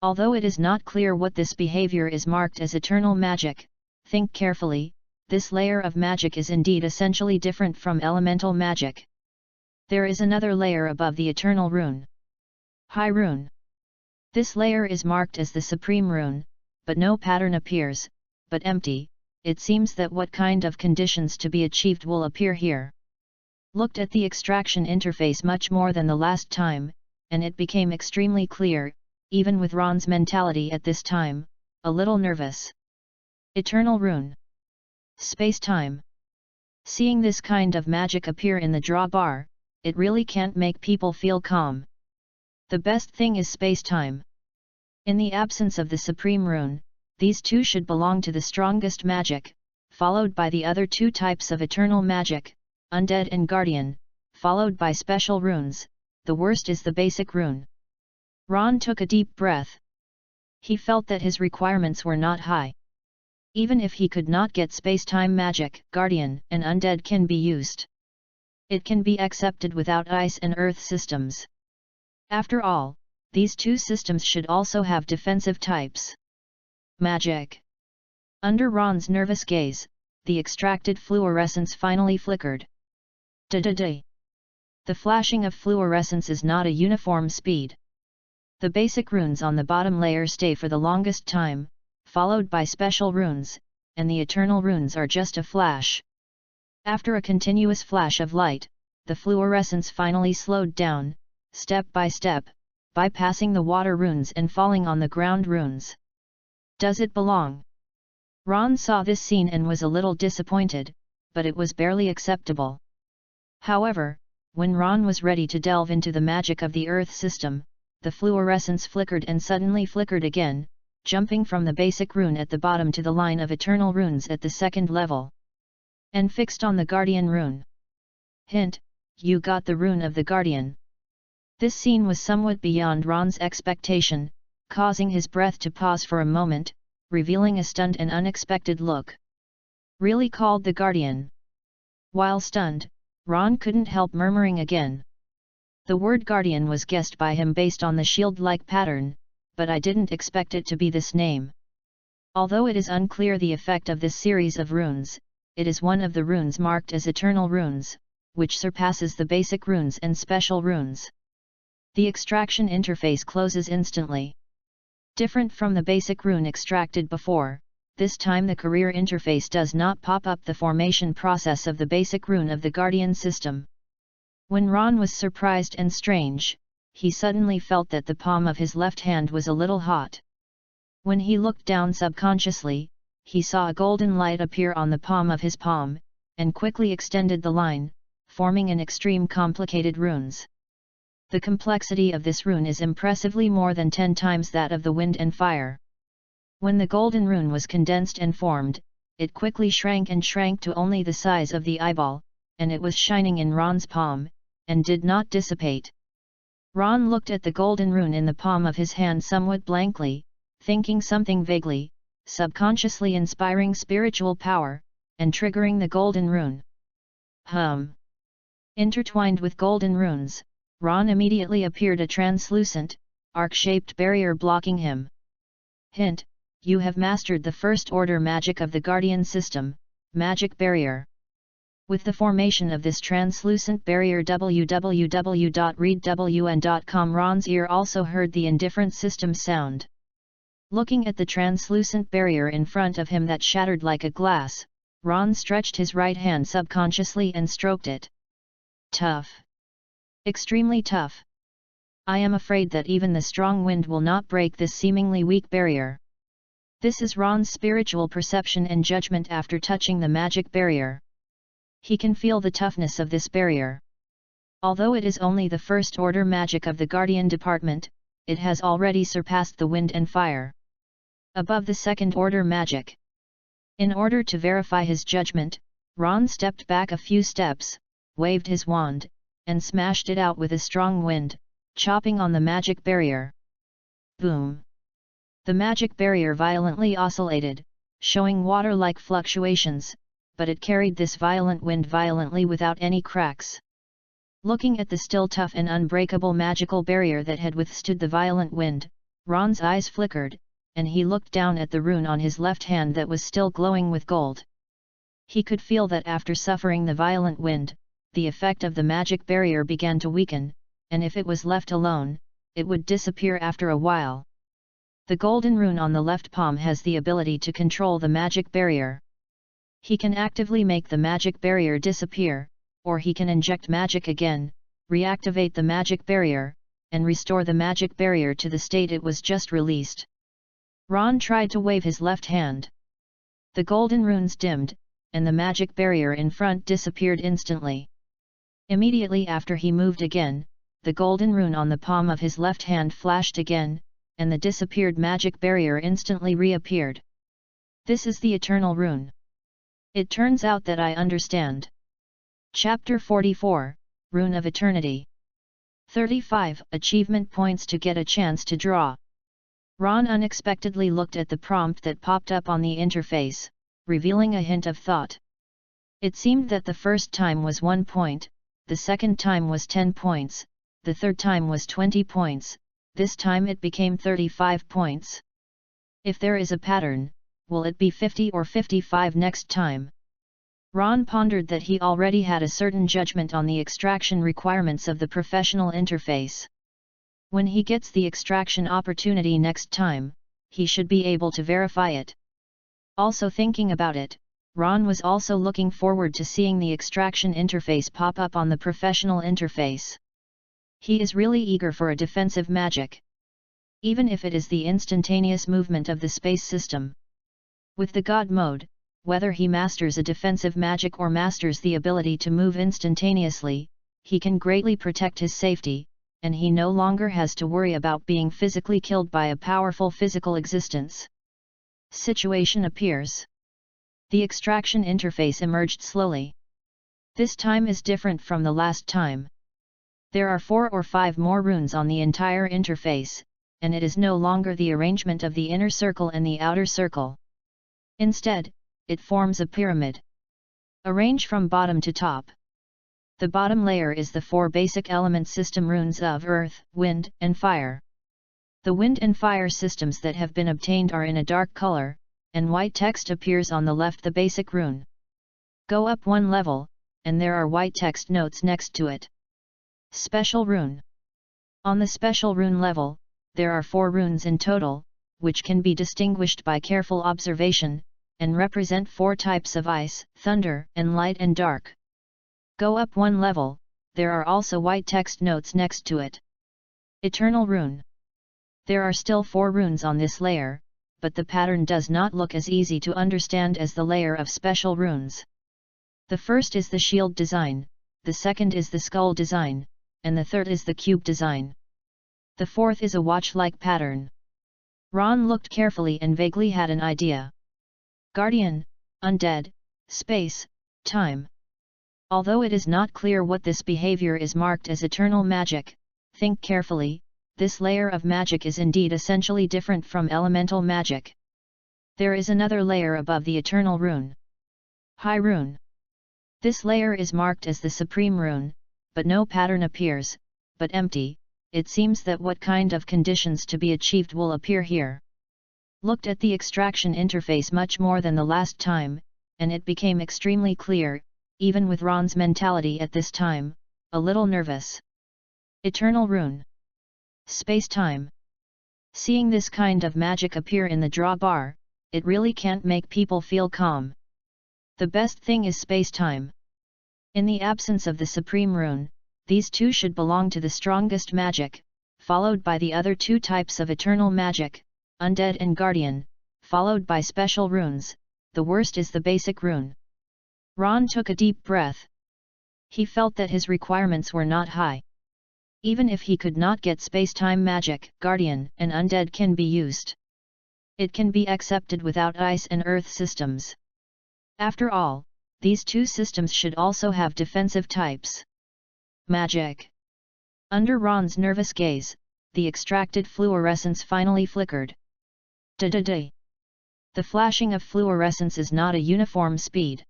Although it is not clear what this behavior is marked as eternal magic, think carefully, this layer of magic is indeed essentially different from elemental magic. There is another layer above the eternal rune. High rune. This layer is marked as the supreme rune, but no pattern appears, but empty. It seems that what kind of conditions to be achieved will appear here. Looked at the extraction interface much more than the last time, and it became extremely clear, even with Ron's mentality at this time, a little nervous. Eternal rune. Space-time. Seeing this kind of magic appear in the draw bar, it really can't make people feel calm. The best thing is space-time. In the absence of the supreme rune, these two should belong to the strongest magic, followed by the other 2 types of eternal magic, undead and guardian, followed by special runes. The worst is the basic rune. Ron took a deep breath. He felt that his requirements were not high. Even if he could not get space-time magic, guardian and undead can be used. It can be accepted without ice and earth systems. After all, these 2 systems should also have defensive types. Magic. Under Ron's nervous gaze, the extracted fluorescence finally flickered. Da-da-da. The flashing of fluorescence is not a uniform speed. The basic runes on the bottom layer stay for the longest time, followed by special runes, and the eternal runes are just a flash. After a continuous flash of light, the fluorescence finally slowed down, step by step, bypassing the water runes and falling on the ground runes. Does it belong? Ron saw this scene and was a little disappointed, but it was barely acceptable. However, when Ron was ready to delve into the magic of the Earth system, the fluorescence flickered and suddenly flickered again, jumping from the basic rune at the bottom to the line of eternal runes at the second level. And fixed on the Guardian rune. Hint, you got the rune of the Guardian. This scene was somewhat beyond Ron's expectation, causing his breath to pause for a moment, revealing a stunned and unexpected look. Really called the Guardian? While stunned, Ron couldn't help murmuring again. The word Guardian was guessed by him based on the shield-like pattern, but I didn't expect it to be this name. Although it is unclear the effect of this series of runes, it is one of the runes marked as eternal runes, which surpasses the basic runes and special runes. The extraction interface closes instantly. Different from the basic rune extracted before, this time the career interface does not pop up the formation process of the basic rune of the Guardian system. When Ron was surprised and strange, he suddenly felt that the palm of his left hand was a little hot. When he looked down subconsciously, he saw a golden light appear on the palm of his palm, and quickly extended the line, forming an extreme complicated runes. The complexity of this rune is impressively more than 10 times that of the wind and fire. When the golden rune was condensed and formed, it quickly shrank to only the size of the eyeball, and it was shining in Ron's palm, and did not dissipate. Ron looked at the golden rune in the palm of his hand somewhat blankly, thinking something vaguely, subconsciously inspiring spiritual power, and triggering the golden rune. Intertwined with golden runes, Ron immediately appeared a translucent, arc-shaped barrier blocking him. Hint, you have mastered the first order magic of the Guardian system, Magic Barrier. With the formation of this translucent barrier www.readwn.com, Ron's ear also heard the indifferent system sound. Looking at the translucent barrier in front of him that shattered like a glass, Ron stretched his right hand subconsciously and stroked it. Tough. Extremely tough. I am afraid that even the strong wind will not break this seemingly weak barrier. This is Ron's spiritual perception and judgment after touching the magic barrier. He can feel the toughness of this barrier. Although it is only the first order magic of the Guardian Department, it has already surpassed the wind and fire. Above the second order magic. In order to verify his judgment, Ron stepped back a few steps, waved his wand, and smashed it out with a strong wind, chopping on the magic barrier. Boom! The magic barrier violently oscillated, showing water-like fluctuations, but it carried this violent wind violently without any cracks. Looking at the still tough and unbreakable magical barrier that had withstood the violent wind, Ron's eyes flickered, and he looked down at the rune on his left hand that was still glowing with gold. He could feel that after suffering the violent wind, the effect of the magic barrier began to weaken, and if it was left alone, it would disappear after a while. The golden rune on the left palm has the ability to control the magic barrier. He can actively make the magic barrier disappear, or he can inject magic again, reactivate the magic barrier, and restore the magic barrier to the state it was just released. Ron tried to wave his left hand. The golden runes dimmed, and the magic barrier in front disappeared instantly. Immediately after he moved again, the golden rune on the palm of his left hand flashed again, and the disappeared magic barrier instantly reappeared. This is the Eternal Rune. It turns out that I understand. Chapter 44, Rune of Eternity. 35 Achievement points to get a chance to draw. Ron unexpectedly looked at the prompt that popped up on the interface, revealing a hint of thought. It seemed that the first time was 1 point, the second time was 10 points, the third time was 20 points, this time it became 35 points. If there is a pattern, will it be 50 or 55 next time? Ron pondered that he already had a certain judgment on the extraction requirements of the professional interface. When he gets the extraction opportunity next time, he should be able to verify it. Also thinking about it, Ron was also looking forward to seeing the extraction interface pop up on the professional interface. He is really eager for a defensive magic. Even if it is the instantaneous movement of the space system. With the God mode, whether he masters a defensive magic or masters the ability to move instantaneously, he can greatly protect his safety, and he no longer has to worry about being physically killed by a powerful physical existence. Situation appears. The extraction interface emerged slowly. This time is different from the last time. There are 4 or 5 more runes on the entire interface, and it is no longer the arrangement of the inner circle and the outer circle. Instead, it forms a pyramid. Arrange from bottom to top. The bottom layer is the 4 basic element system runes of earth, wind, and fire. The wind and fire systems that have been obtained are in a dark color, and white text appears on the left, the basic rune. Go up 1 level, and there are white text notes next to it. Special rune. On the special rune level, there are 4 runes in total, which can be distinguished by careful observation, and represent 4 types of ice, thunder, and light and dark. Go up 1 level, there are also white text notes next to it. Eternal Rune. There are still 4 runes on this layer, but the pattern does not look as easy to understand as the layer of special runes. The first is the shield design, the second is the skull design, and the third is the cube design. The fourth is a watch-like pattern. Ron looked carefully and vaguely had an idea. Guardian, undead, space, time. Although it is not clear what this behavior is marked as eternal magic, think carefully, this layer of magic is indeed essentially different from elemental magic. There is another layer above the eternal rune. High rune. This layer is marked as the supreme rune, but no pattern appears, but empty. It seems that what kind of conditions to be achieved will appear here. Looked at the extraction interface much more than the last time, and it became extremely clear, even with Ron's mentality at this time, a little nervous. Eternal Rune. Space-time. Seeing this kind of magic appear in the draw bar, it really can't make people feel calm. The best thing is space-time. In the absence of the supreme rune, these two should belong to the strongest magic, followed by the other two types of eternal magic, undead and guardian, followed by special runes. The worst is the basic rune. Ron took a deep breath. He felt that his requirements were not high. Even if he could not get space-time magic, guardian and undead can be used. It can be accepted without ice and earth systems. After all, these two systems should also have defensive types. Magic. Under Ron's nervous gaze, the extracted fluorescence finally flickered. Da-da-da. The flashing of fluorescence is not a uniform speed.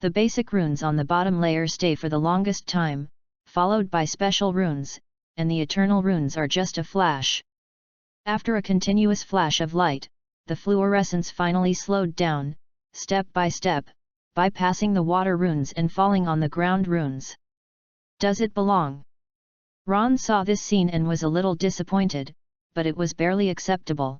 The basic runes on the bottom layer stay for the longest time, followed by special runes, and the eternal runes are just a flash. After a continuous flash of light, the fluorescence finally slowed down, step by step, bypassing the water runes and falling on the ground runes. Does it belong? Ron saw this scene and was a little disappointed, but it was barely acceptable.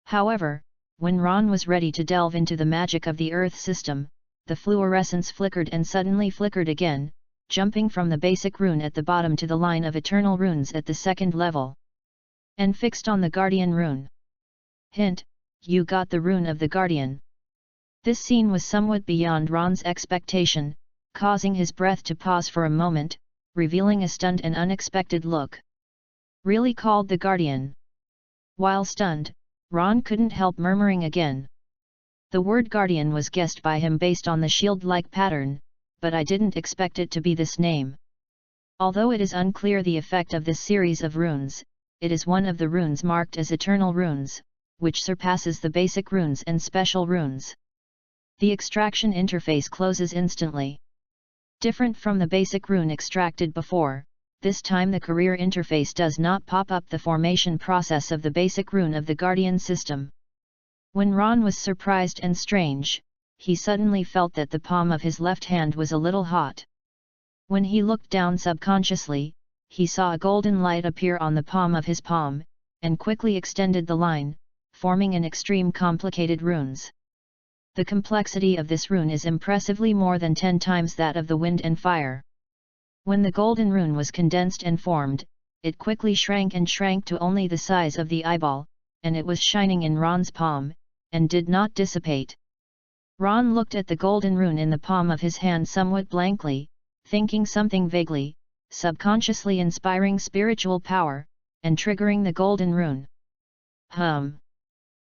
However, when Ron was ready to delve into the magic of the Earth system, the fluorescence flickered and suddenly flickered again, jumping from the basic rune at the bottom to the line of eternal runes at the second level. And fixed on the Guardian rune. Hint, you got the rune of the Guardian. This scene was somewhat beyond Ron's expectation, causing his breath to pause for a moment, revealing a stunned and unexpected look. Really called the Guardian? While stunned, Ron couldn't help murmuring again. The word Guardian was guessed by him based on the shield-like pattern, but I didn't expect it to be this name. Although it is unclear the effect of this series of runes, it is one of the runes marked as eternal runes, which surpasses the basic runes and special runes. The extraction interface closes instantly. Different from the basic rune extracted before, this time the career interface does not pop up the formation process of the basic rune of the Guardian system. When Ron was surprised and strange, he suddenly felt that the palm of his left hand was a little hot. When he looked down subconsciously, he saw a golden light appear on the palm of his palm, and quickly extended the line, forming an extreme complicated runes. The complexity of this rune is impressively more than 10 times that of the wind and fire. When the golden rune was condensed and formed, it quickly shrank to only the size of the eyeball, and it was shining in Ron's palm, and did not dissipate. Ron looked at the golden rune in the palm of his hand somewhat blankly, thinking something vaguely, subconsciously inspiring spiritual power, and triggering the golden rune.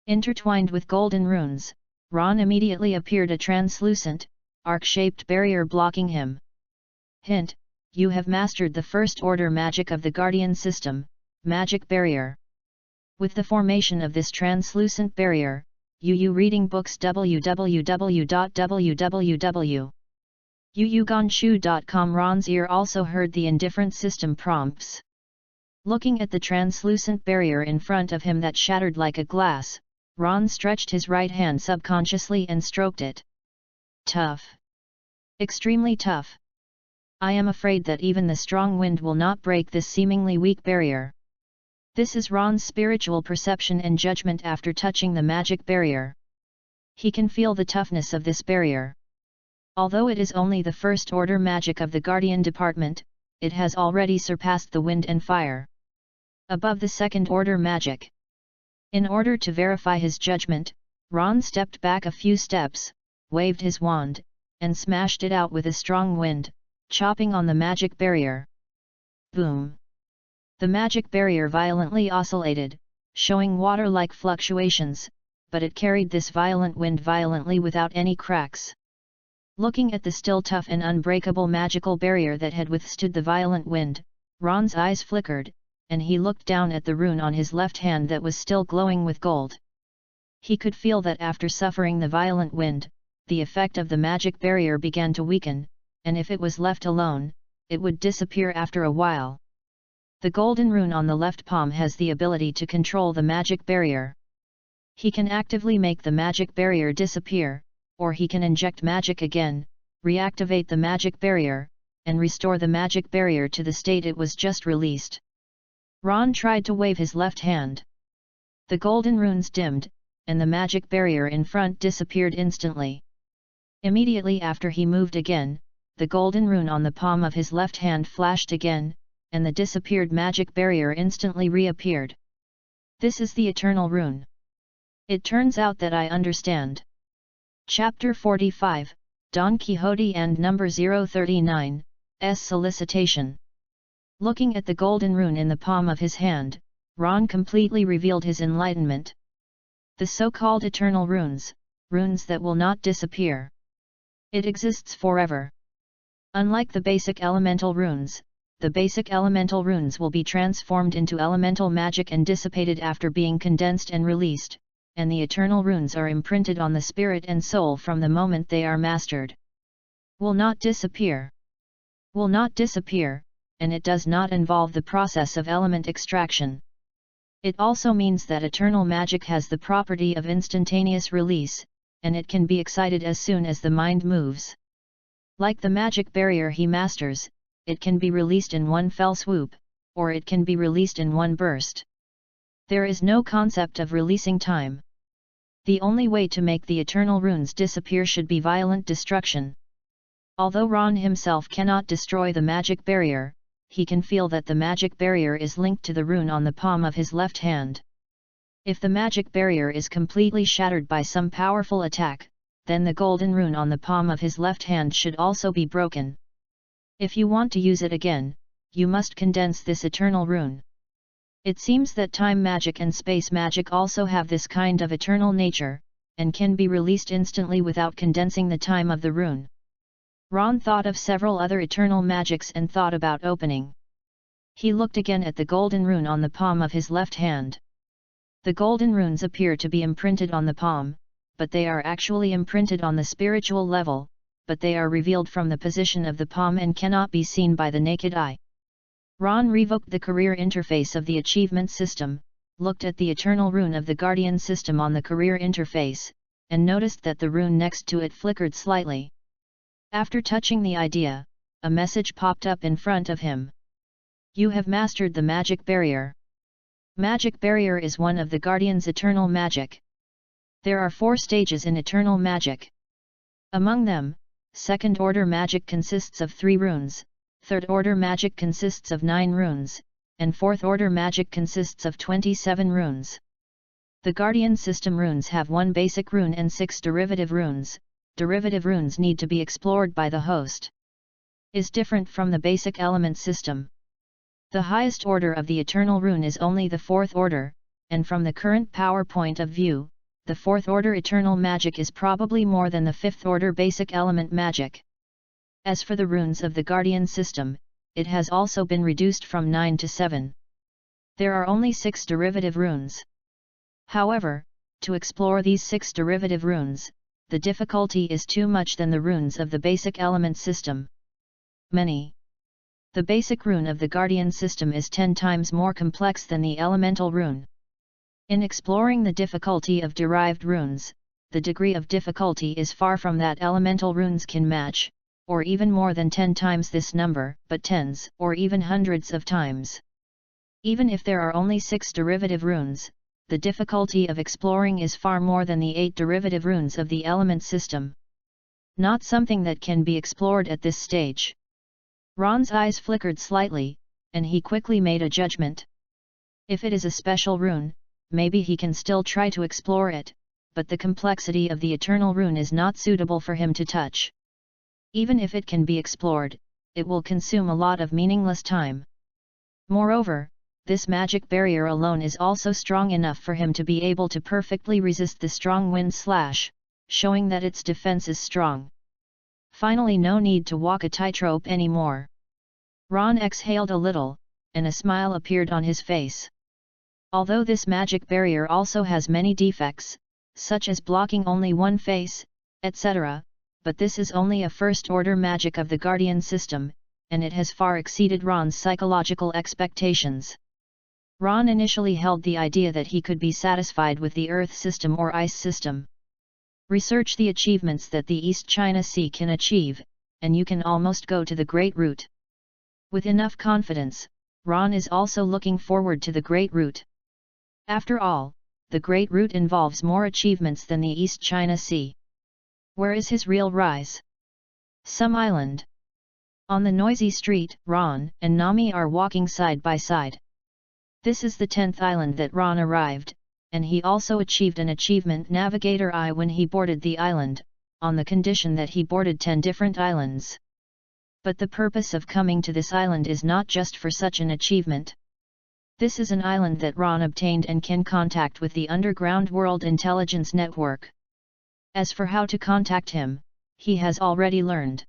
Intertwined with golden runes, Ron immediately appeared a translucent, arc-shaped barrier blocking him. Hint, you have mastered the first order magic of the Guardian system, Magic Barrier. With the formation of this translucent barrier, reading books www.uugonshu.com. Ron's ear also heard the indifferent system prompts. Looking at the translucent barrier in front of him that shattered like a glass, Ron stretched his right hand subconsciously and stroked it. Tough. Extremely tough. I am afraid that even the strong wind will not break this seemingly weak barrier. This is Ron's spiritual perception and judgment after touching the magic barrier. He can feel the toughness of this barrier. Although it is only the first order magic of the Guardian department, it has already surpassed the wind and fire. Above the second order magic. In order to verify his judgment, Ron stepped back a few steps, waved his wand, and smashed it out with a strong wind, chopping on the magic barrier. Boom! The magic barrier violently oscillated, showing water-like fluctuations, but it carried this violent wind violently without any cracks. Looking at the still tough and unbreakable magical barrier that had withstood the violent wind, Ron's eyes flickered, and he looked down at the rune on his left hand that was still glowing with gold. He could feel that after suffering the violent wind, the effect of the magic barrier began to weaken, and if it was left alone, it would disappear after a while. The golden rune on the left palm has the ability to control the magic barrier. He can actively make the magic barrier disappear, or he can inject magic again, reactivate the magic barrier, and restore the magic barrier to the state it was just released. Ron tried to wave his left hand. The golden runes dimmed, and the magic barrier in front disappeared instantly. Immediately after he moved again, the golden rune on the palm of his left hand flashed again, and the disappeared magic barrier instantly reappeared. This is the Eternal Rune. It turns out that I understand. Chapter 45, Don Quixote and number 039, S. Solicitation. Looking at the golden rune in the palm of his hand, Ron completely revealed his enlightenment. The so-called eternal runes, runes that will not disappear. It exists forever. Unlike the basic elemental runes, the basic elemental runes will be transformed into elemental magic and dissipated after being condensed and released, and the eternal runes are imprinted on the spirit and soul from the moment they are mastered. Will not disappear. Will not disappear, and it does not involve the process of element extraction. It also means that eternal magic has the property of instantaneous release, and it can be excited as soon as the mind moves. Like the magic barrier he masters, it can be released in one fell swoop, or it can be released in one burst. There is no concept of releasing time. The only way to make the eternal runes disappear should be violent destruction. Although Ron himself cannot destroy the magic barrier, he can feel that the magic barrier is linked to the rune on the palm of his left hand. If the magic barrier is completely shattered by some powerful attack, then the golden rune on the palm of his left hand should also be broken. If you want to use it again, you must condense this eternal rune. It seems that time magic and space magic also have this kind of eternal nature, and can be released instantly without condensing the time of the rune. Ron thought of several other eternal magics and thought about opening. He looked again at the golden rune on the palm of his left hand. The golden runes appear to be imprinted on the palm, but they are actually imprinted on the spiritual level, but they are revealed from the position of the palm and cannot be seen by the naked eye. Ron revoked the career interface of the achievement system, looked at the eternal rune of the guardian system on the career interface, and noticed that the rune next to it flickered slightly. After touching the idea, a message popped up in front of him. You have mastered the magic barrier. Magic barrier is one of the guardian's eternal magic. There are 4 stages in eternal magic. Among them, second-order magic consists of 3 runes, third-order magic consists of 9 runes, and fourth-order magic consists of 27 runes. The guardian system runes have 1 basic rune and 6 derivative runes. Derivative runes need to be explored by the host. Is different from the basic element system. The highest order of the eternal rune is only the 4th order, and from the current power point of view, the 4th order eternal magic is probably more than the 5th order basic element magic. As for the runes of the guardian system, it has also been reduced from 9 to 7. There are only 6 derivative runes. However, to explore these 6 derivative runes, the difficulty is too much than the runes of the basic element system. The basic rune of the guardian system is 10 times more complex than the elemental rune. In exploring the difficulty of derived runes, the degree of difficulty is far from that elemental runes can match, or even more than 10 times this number, but tens or even hundreds of times. Even if there are only 6 derivative runes, the difficulty of exploring is far more than the 8 derivative runes of the element system. Not something that can be explored at this stage. Ron's eyes flickered slightly, and he quickly made a judgment. If it is a special rune, maybe he can still try to explore it, but the complexity of the eternal rune is not suitable for him to touch. Even if it can be explored, it will consume a lot of meaningless time. Moreover, this magic barrier alone is also strong enough for him to be able to perfectly resist the strong wind slash, showing that its defense is strong. Finally, no need to walk a tightrope anymore. Ron exhaled a little, and a smile appeared on his face. Although this magic barrier also has many defects, such as blocking only one face, etc., but this is only a first-order magic of the guardian system, and it has far exceeded Ron's psychological expectations. Ron initially held the idea that he could be satisfied with the Earth system or Ice system. Research the achievements that the East China Sea can achieve, and you can almost go to the Great Route. With enough confidence, Ron is also looking forward to the Great Route. After all, the Great Route involves more achievements than the East China Sea. Where is his real rise? Some island. On the noisy street, Ron and Nami are walking side by side. This is the 10th island that Ron arrived, and he also achieved an achievement Navigator I when he boarded the island, on the condition that he boarded 10 different islands. But the purpose of coming to this island is not just for such an achievement. This is an island that Ron obtained and can contact with the Underground World Intelligence Network. As for how to contact him, he has already learned.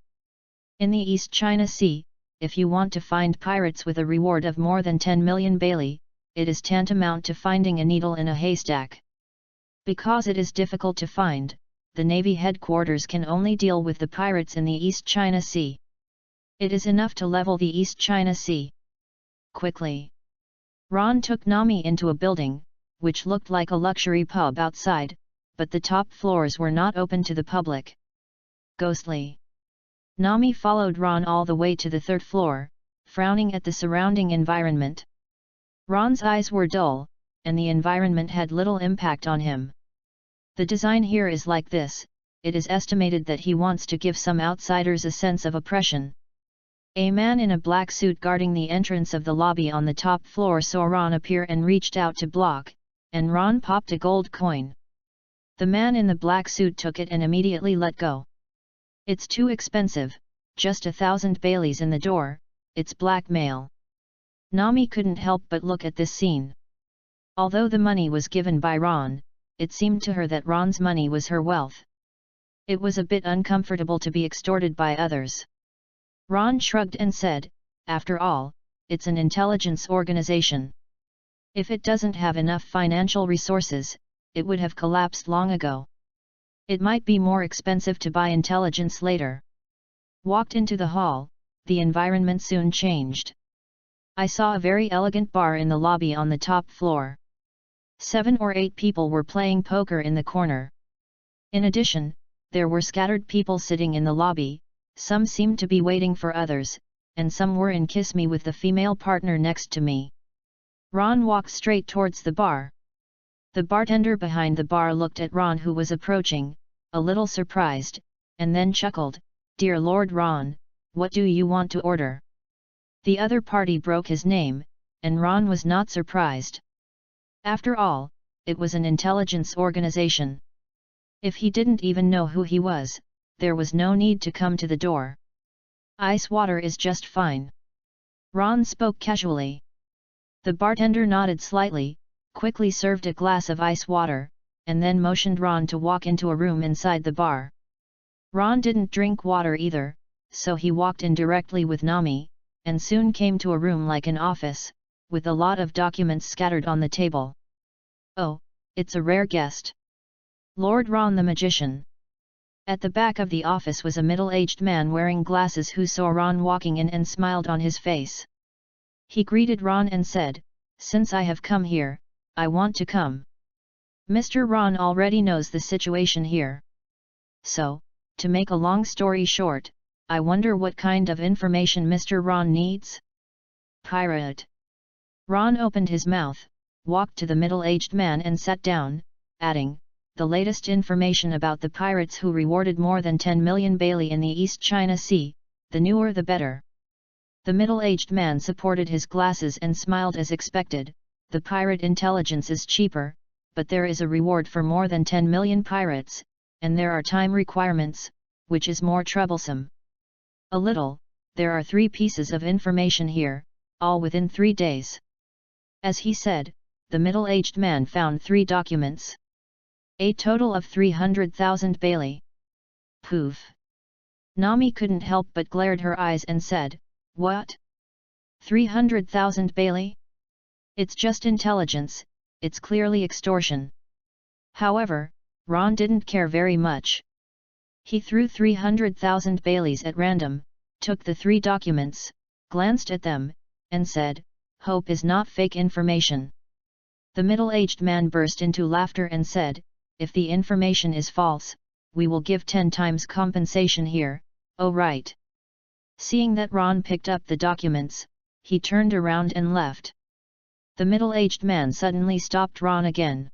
In the East China Sea, if you want to find pirates with a reward of more than 10 million Bailey, it is tantamount to finding a needle in a haystack. Because it is difficult to find, the Navy headquarters can only deal with the pirates in the East China Sea. It is enough to level the East China Sea. Quickly, Ron took Nami into a building, which looked like a luxury pub outside, but the top floors were not open to the public. Ghostly. Nami followed Ron all the way to the 3rd floor, frowning at the surrounding environment. Ron's eyes were dull, and the environment had little impact on him. The design here is like this. It is estimated that he wants to give some outsiders a sense of oppression. A man in a black suit guarding the entrance of the lobby on the top floor saw Ron appear and reached out to block, and Ron popped a gold coin. The man in the black suit took it and immediately let go. It's too expensive, just 1,000 Baileys in the door, it's blackmail. Nami couldn't help but look at this scene. Although the money was given by Ron, it seemed to her that Ron's money was her wealth. It was a bit uncomfortable to be extorted by others. Ron shrugged and said, after all, it's an intelligence organization. If it doesn't have enough financial resources, it would have collapsed long ago. It might be more expensive to buy intelligence later. Walked into the hall, the environment soon changed. I saw a very elegant bar in the lobby on the top floor. 7 or 8 people were playing poker in the corner. In addition, there were scattered people sitting in the lobby, some seemed to be waiting for others, and some were in kiss me with the female partner next to me. Ron walked straight towards the bar. The bartender behind the bar looked at Ron, who was approaching, a little surprised, and then chuckled, "Dear Lord Ron, what do you want to order?" The other party broke his name, and Ron was not surprised. After all, it was an intelligence organization. If he didn't even know who he was, there was no need to come to the door. "Ice water is just fine." Ron spoke casually. The bartender nodded slightly, quickly served a glass of ice water, and then motioned Ron to walk into a room inside the bar. Ron didn't drink water either, so he walked in directly with Nami, and soon came to a room like an office, with a lot of documents scattered on the table. "Oh, it's a rare guest. Lord Ron the magician." At the back of the office was a middle-aged man wearing glasses who saw Ron walking in and smiled on his face. He greeted Ron and said, "Since I have come here, I want to come." Mr. Ron already knows the situation here. So, to make a long story short, I wonder what kind of information Mr. Ron needs? Pirate. Ron opened his mouth, walked to the middle-aged man and sat down, adding, "The latest information about the pirates who rewarded more than 10 million Bailey in the East China Sea, the newer the better." The middle-aged man supported his glasses and smiled as expected. "The pirate intelligence is cheaper, but there is a reward for more than 10 million pirates, and there are time requirements, which is more troublesome. A little, there are 3 pieces of information here, all within 3 days." As he said, the middle-aged man found 3 documents. A total of 300,000 Bailey. Poof! Nami couldn't help but glared her eyes and said, "What? 300,000 Bailey? It's just intelligence, it's clearly extortion." However, Ron didn't care very much. He threw 300,000 Baileys at random, took the 3 documents, glanced at them, and said, "Hope is not fake information." The middle-aged man burst into laughter and said, "If the information is false, we will give 10 times compensation here, oh right." Seeing that Ron picked up the documents, he turned around and left. The middle-aged man suddenly stopped Ron again.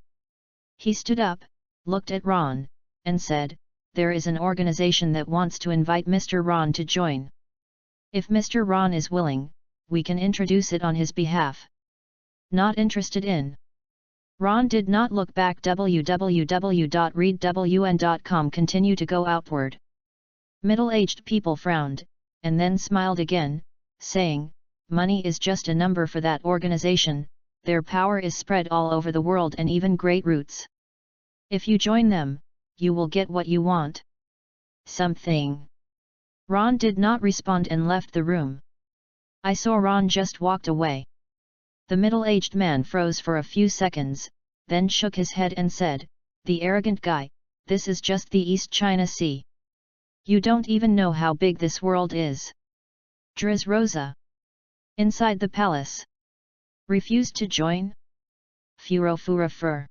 He stood up, looked at Ron, and said, "There is an organization that wants to invite Mr. Ron to join. If Mr. Ron is willing, we can introduce it on his behalf. Not interested in. Ron did not look back. www.readwn.com continue to go outward. Middle-aged people frowned, and then smiled again, saying, money is just a number for that organization, their power is spread all over the world and even great roots. If you join them, you will get what you want. Something. Ron did not respond and left the room. I saw Ron just walked away. The middle-aged man froze for a few seconds, then shook his head and said, the arrogant guy, this is just the East China Sea. You don't even know how big this world is. Driz Rosa. Inside the palace. Refused to join? Fura fur.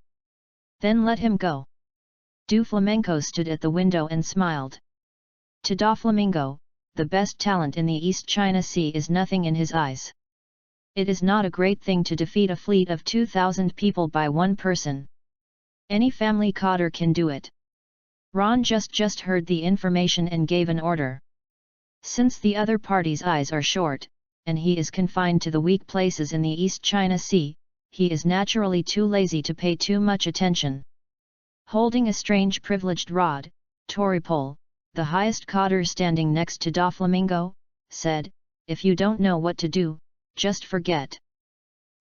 Then let him go. Do Flamenco stood at the window and smiled. To Da Flamingo, the best talent in the East China Sea is nothing in his eyes. It is not a great thing to defeat a fleet of 2,000 people by one person. Any family cotter can do it. Ron just heard the information and gave an order. Since the other party's eyes are short, and he is confined to the weak places in the East China Sea, he is naturally too lazy to pay too much attention. Holding a strange privileged rod, Toripole, the highest cotter standing next to Da Flamingo, said, if you don't know what to do, just forget.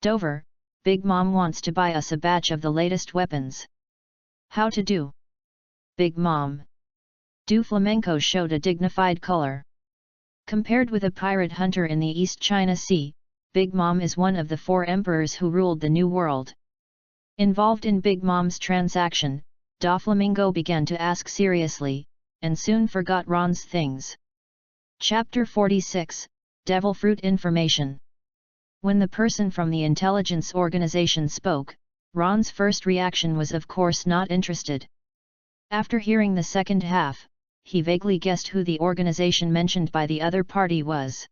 Dover, Big Mom wants to buy us a batch of the latest weapons. How to do? Big Mom. Do Flamenco showed a dignified color. Compared with a pirate hunter in the East China Sea, Big Mom is one of the 4 emperors who ruled the New World. Involved in Big Mom's transaction, Da Flamingo began to ask seriously, and soon forgot Ron's things. Chapter 46, Devil Fruit Information. When the person from the intelligence organization spoke, Ron's first reaction was of course not interested. After hearing the second half, he vaguely guessed who the organization mentioned by the other party was.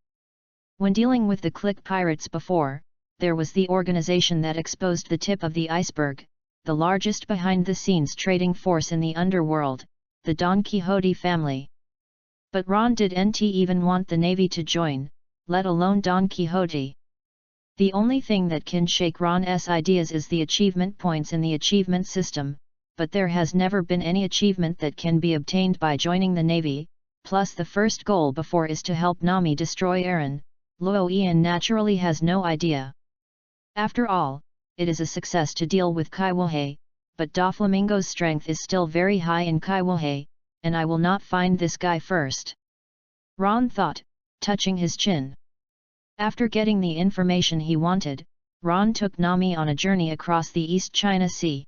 When dealing with the clique pirates before, there was the organization that exposed the tip of the iceberg, the largest behind-the-scenes trading force in the underworld, the Don Quixote family. But Ron didn't even want the Navy to join, let alone Don Quixote. The only thing that can shake Ron's ideas is the achievement points in the achievement system, but there has never been any achievement that can be obtained by joining the Navy, plus the first goal before is to help Nami destroy Eren. Luo Ian naturally has no idea. After all, it is a success to deal with Kaiwahe, but Da Flamingo's strength is still very high in Kaiwahe, and I will not find this guy first. Ron thought, touching his chin. After getting the information he wanted, Ron took Nami on a journey across the East China Sea.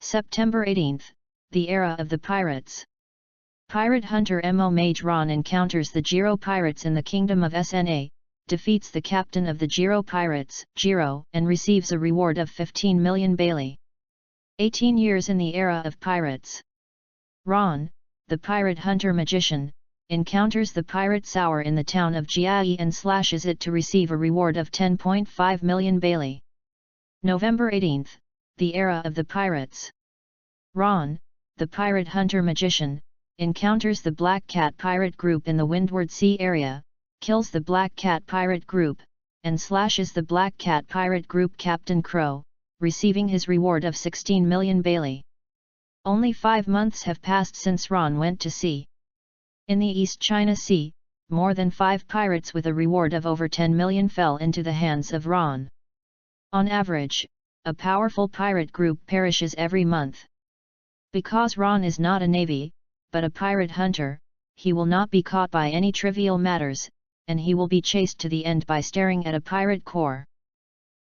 September 18, the era of the pirates. Pirate hunter Mo Mage Ron encounters the Jiro pirates in the kingdom of Sna, defeats the captain of the Jiro pirates, Jiro, and receives a reward of 15 million Bailey. 18 years in the era of pirates. Ron, the pirate hunter magician, encounters the pirate Sour in the town of Jiai and slashes it to receive a reward of 10.5 million Bailey. November 18, the era of the pirates. Ron, the pirate hunter magician, encounters the Black Cat pirate group in the Windward Sea area, kills the Black Cat pirate group, and slashes the Black Cat pirate group Captain Crow, receiving his reward of 16 million Bailey. Only 5 months have passed since Ron went to sea. In the East China Sea, more than 5 pirates with a reward of over 10 million fell into the hands of Ron. On average, a powerful pirate group perishes every month. Because Ron is not a navy, but a pirate hunter, he will not be caught by any trivial matters, and he will be chased to the end by staring at a pirate corps.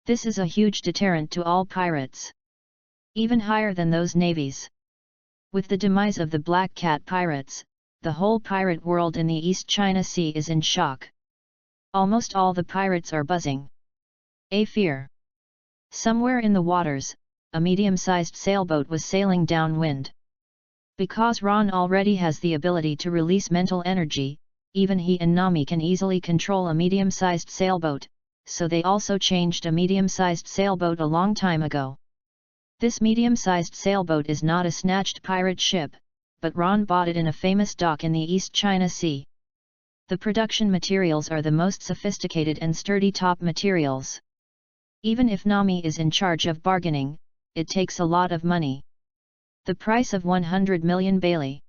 This is a huge deterrent to all pirates. Even higher than those navies. With the demise of the Black Cat pirates, the whole pirate world in the East China Sea is in shock. Almost all the pirates are buzzing. A fear. Somewhere in the waters, a medium-sized sailboat was sailing downwind. Because Ron already has the ability to release mental energy, even he and Nami can easily control a medium-sized sailboat, so they also changed a medium-sized sailboat a long time ago. This medium-sized sailboat is not a snatched pirate ship, but Ron bought it in a famous dock in the East China Sea. The production materials are the most sophisticated and sturdy top materials. Even if Nami is in charge of bargaining, it takes a lot of money. The price of 100 million Bailey.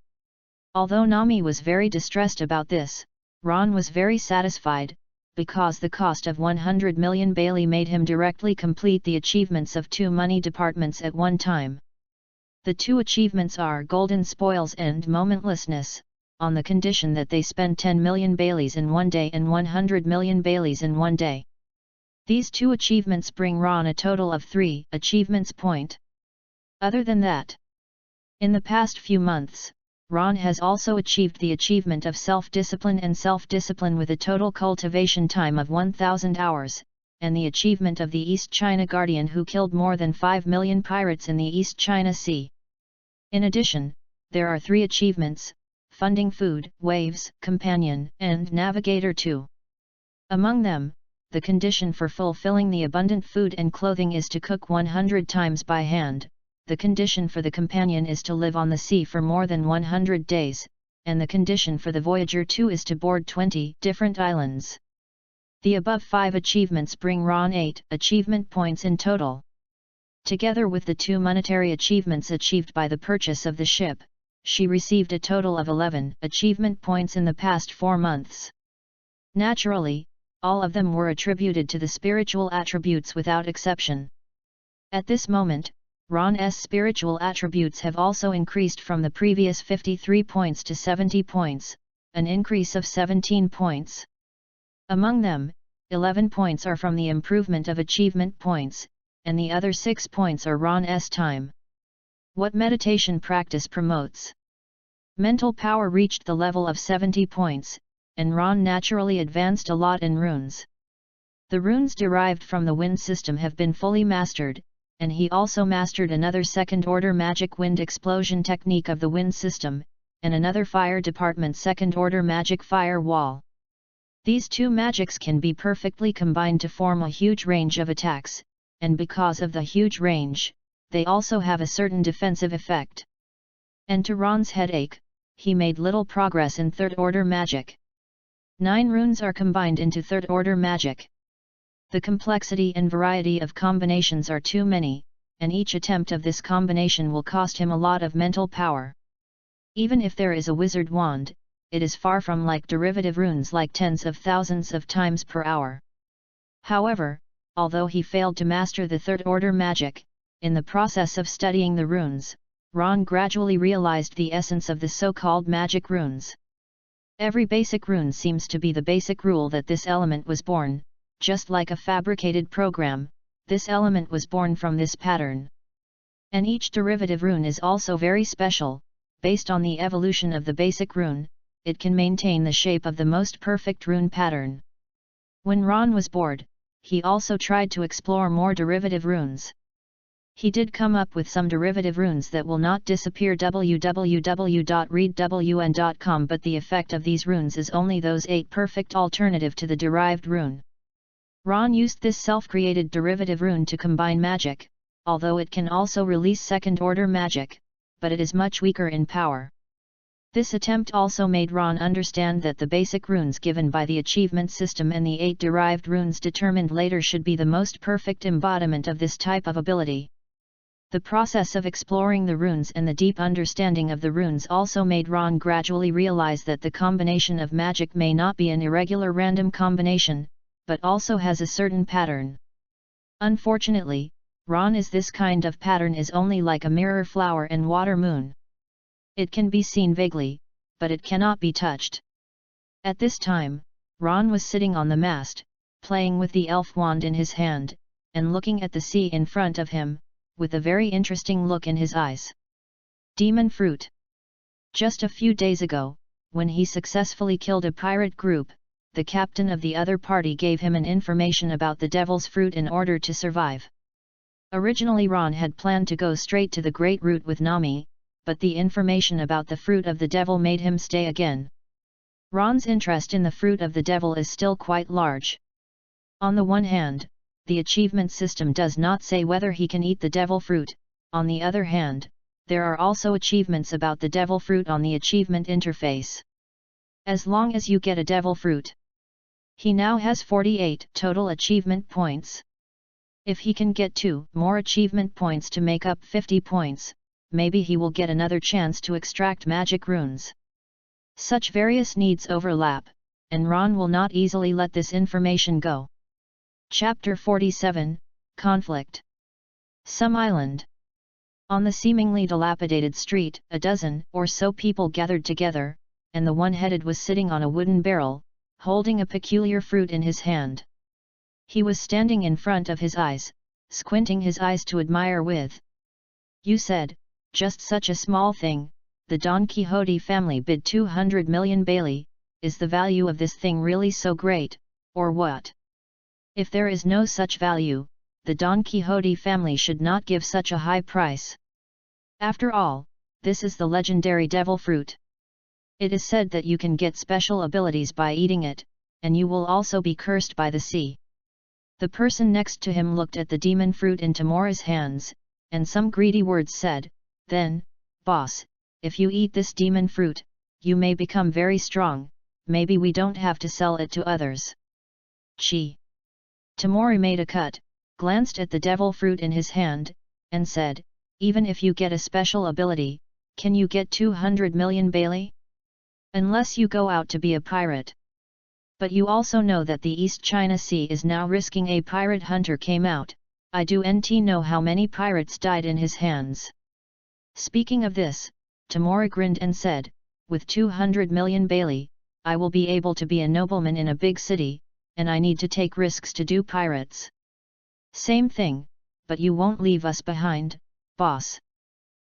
Although Nami was very distressed about this, Ron was very satisfied, because the cost of 100 million Bailey made him directly complete the achievements of 2 money departments at one time. The 2 achievements are Golden Spoils and Momentlessness, on the condition that they spend 10 million Baileys in one day and 100 million Baileys in one day. These 2 achievements bring Ron a total of 3 achievements point. Other than that, in the past few months, Ron has also achieved the achievement of self-discipline and self-discipline with a total cultivation time of 1,000 hours, and the achievement of the East China Guardian who killed more than 5 million pirates in the East China Sea. In addition, there are 3 achievements: Funding Food, Waves, Companion, and Navigator 2. Among them, the condition for fulfilling the abundant food and clothing is to cook 100 times by hand, the condition for the Companion is to live on the sea for more than 100 days, and the condition for the Voyager 2 is to board 20 different islands. The above 5 achievements bring Ron 8 achievement points in total. Together with the 2 monetary achievements achieved by the purchase of the ship, she received a total of 11 achievement points in the past 4 months. Naturally, all of them were attributed to the spiritual attributes without exception. At this moment, Ron's spiritual attributes have also increased from the previous 53 points to 70 points, an increase of 17 points. Among them, 11 points are from the improvement of achievement points, and the other 6 points are Ron's time. What meditation practice promotes? Mental power reached the level of 70 points, and Ron naturally advanced a lot in runes. The runes derived from the wind system have been fully mastered, and he also mastered another second-order magic wind explosion technique of the wind system, and another fire department second-order magic fire wall. These 2 magics can be perfectly combined to form a huge range of attacks, and because of the huge range, they also have a certain defensive effect. And to Ron's headache, he made little progress in third-order magic. 9 runes are combined into third-order magic. The complexity and variety of combinations are too many, and each attempt of this combination will cost him a lot of mental power. Even if there is a wizard wand, it is far from like derivative runes like tens of thousands of times per hour. However, although he failed to master the third-order magic, in the process of studying the runes, Ron gradually realized the essence of the so-called magic runes. Every basic rune seems to be the basic rule that this element was born, just like a fabricated program, this element was born from this pattern. And each derivative rune is also very special, based on the evolution of the basic rune, it can maintain the shape of the most perfect rune pattern. When Ron was bored, he also tried to explore more derivative runes. He did come up with some derivative runes that will not disappear www.readwn.com, but the effect of these runes is only those 8 perfect alternative to the derived rune. Ron used this self-created derivative rune to combine magic, although it can also release second-order magic, but it is much weaker in power. This attempt also made Ron understand that the basic runes given by the achievement system and the 8 derived runes determined later should be the most perfect embodiment of this type of ability. The process of exploring the runes and the deep understanding of the runes also made Ron gradually realize that the combination of magic may not be an irregular random combination, but also has a certain pattern. Unfortunately, Ron is this kind of pattern is only like a mirror flower and water moon. It can be seen vaguely, but it cannot be touched. At this time, Ron was sitting on the mast, playing with the elf wand in his hand, and looking at the sea in front of him, with a very interesting look in his eyes. Demon Fruit. Just a few days ago, when he successfully killed a pirate group, the captain of the other party gave him an information about the Devil's Fruit in order to survive. Originally Ron had planned to go straight to the Great Root with Nami, but the information about the Fruit of the Devil made him stay again. Ron's interest in the Fruit of the Devil is still quite large. On the one hand, the achievement system does not say whether he can eat the devil fruit, on the other hand, there are also achievements about the devil fruit on the achievement interface. as long as you get a devil fruit. He now has 48 total achievement points. If he can get 2 more achievement points to make up 50 points, maybe he will get another chance to extract magic runes. Such various needs overlap, and Ron will not easily let this information go. Chapter 47, Conflict. Some island. On the seemingly dilapidated street, a dozen or so people gathered together, and the one-headed was sitting on a wooden barrel, holding a peculiar fruit in his hand. He was standing in front of his eyes, squinting his eyes to admire with. You said, just such a small thing, the Don Quixote family bid 200 million Bailey, is the value of this thing really so great, or what? If there is no such value, the Don Quixote family should not give such a high price. After all, this is the legendary devil fruit. It is said that you can get special abilities by eating it, and you will also be cursed by the sea. The person next to him looked at the demon fruit in Tamori's hands, and some greedy words said, then, boss, if you eat this demon fruit, you may become very strong, maybe we don't have to sell it to others. Chi. Tamori made a cut, glanced at the devil fruit in his hand, and said, even if you get a special ability, can you get 200 million Bailey? Unless you go out to be a pirate. But you also know that the East China Sea is now risking a pirate hunter came out, I do nt know how many pirates died in his hands. Speaking of this, Tamori grinned and said, with 200 million Bailey, I will be able to be a nobleman in a big city, and I need to take risks to do pirates. Same thing, but you won't leave us behind, boss.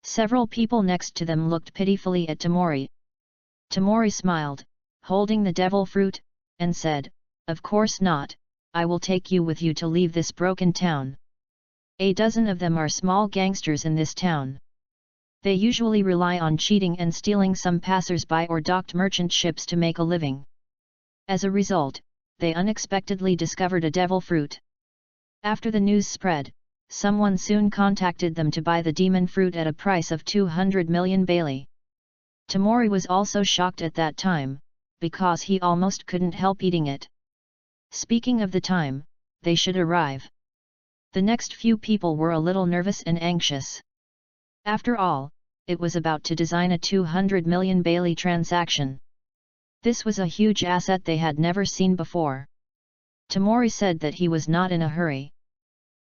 Several people next to them looked pitifully at Tamori. Tamori smiled, holding the devil fruit, and said, of course not, I will take you with you to leave this broken town. A dozen of them are small gangsters in this town. They usually rely on cheating and stealing some passers-by or docked merchant ships to make a living. As a result, they unexpectedly discovered a devil fruit. After the news spread, someone soon contacted them to buy the demon fruit at a price of 200 million Bailey. Tamori was also shocked at that time, because he almost couldn't help eating it. Speaking of the time, they should arrive. The next few people were a little nervous and anxious. After all, it was about to design a 200 million Bailey transaction. This was a huge asset they had never seen before. Tamori said that he was not in a hurry.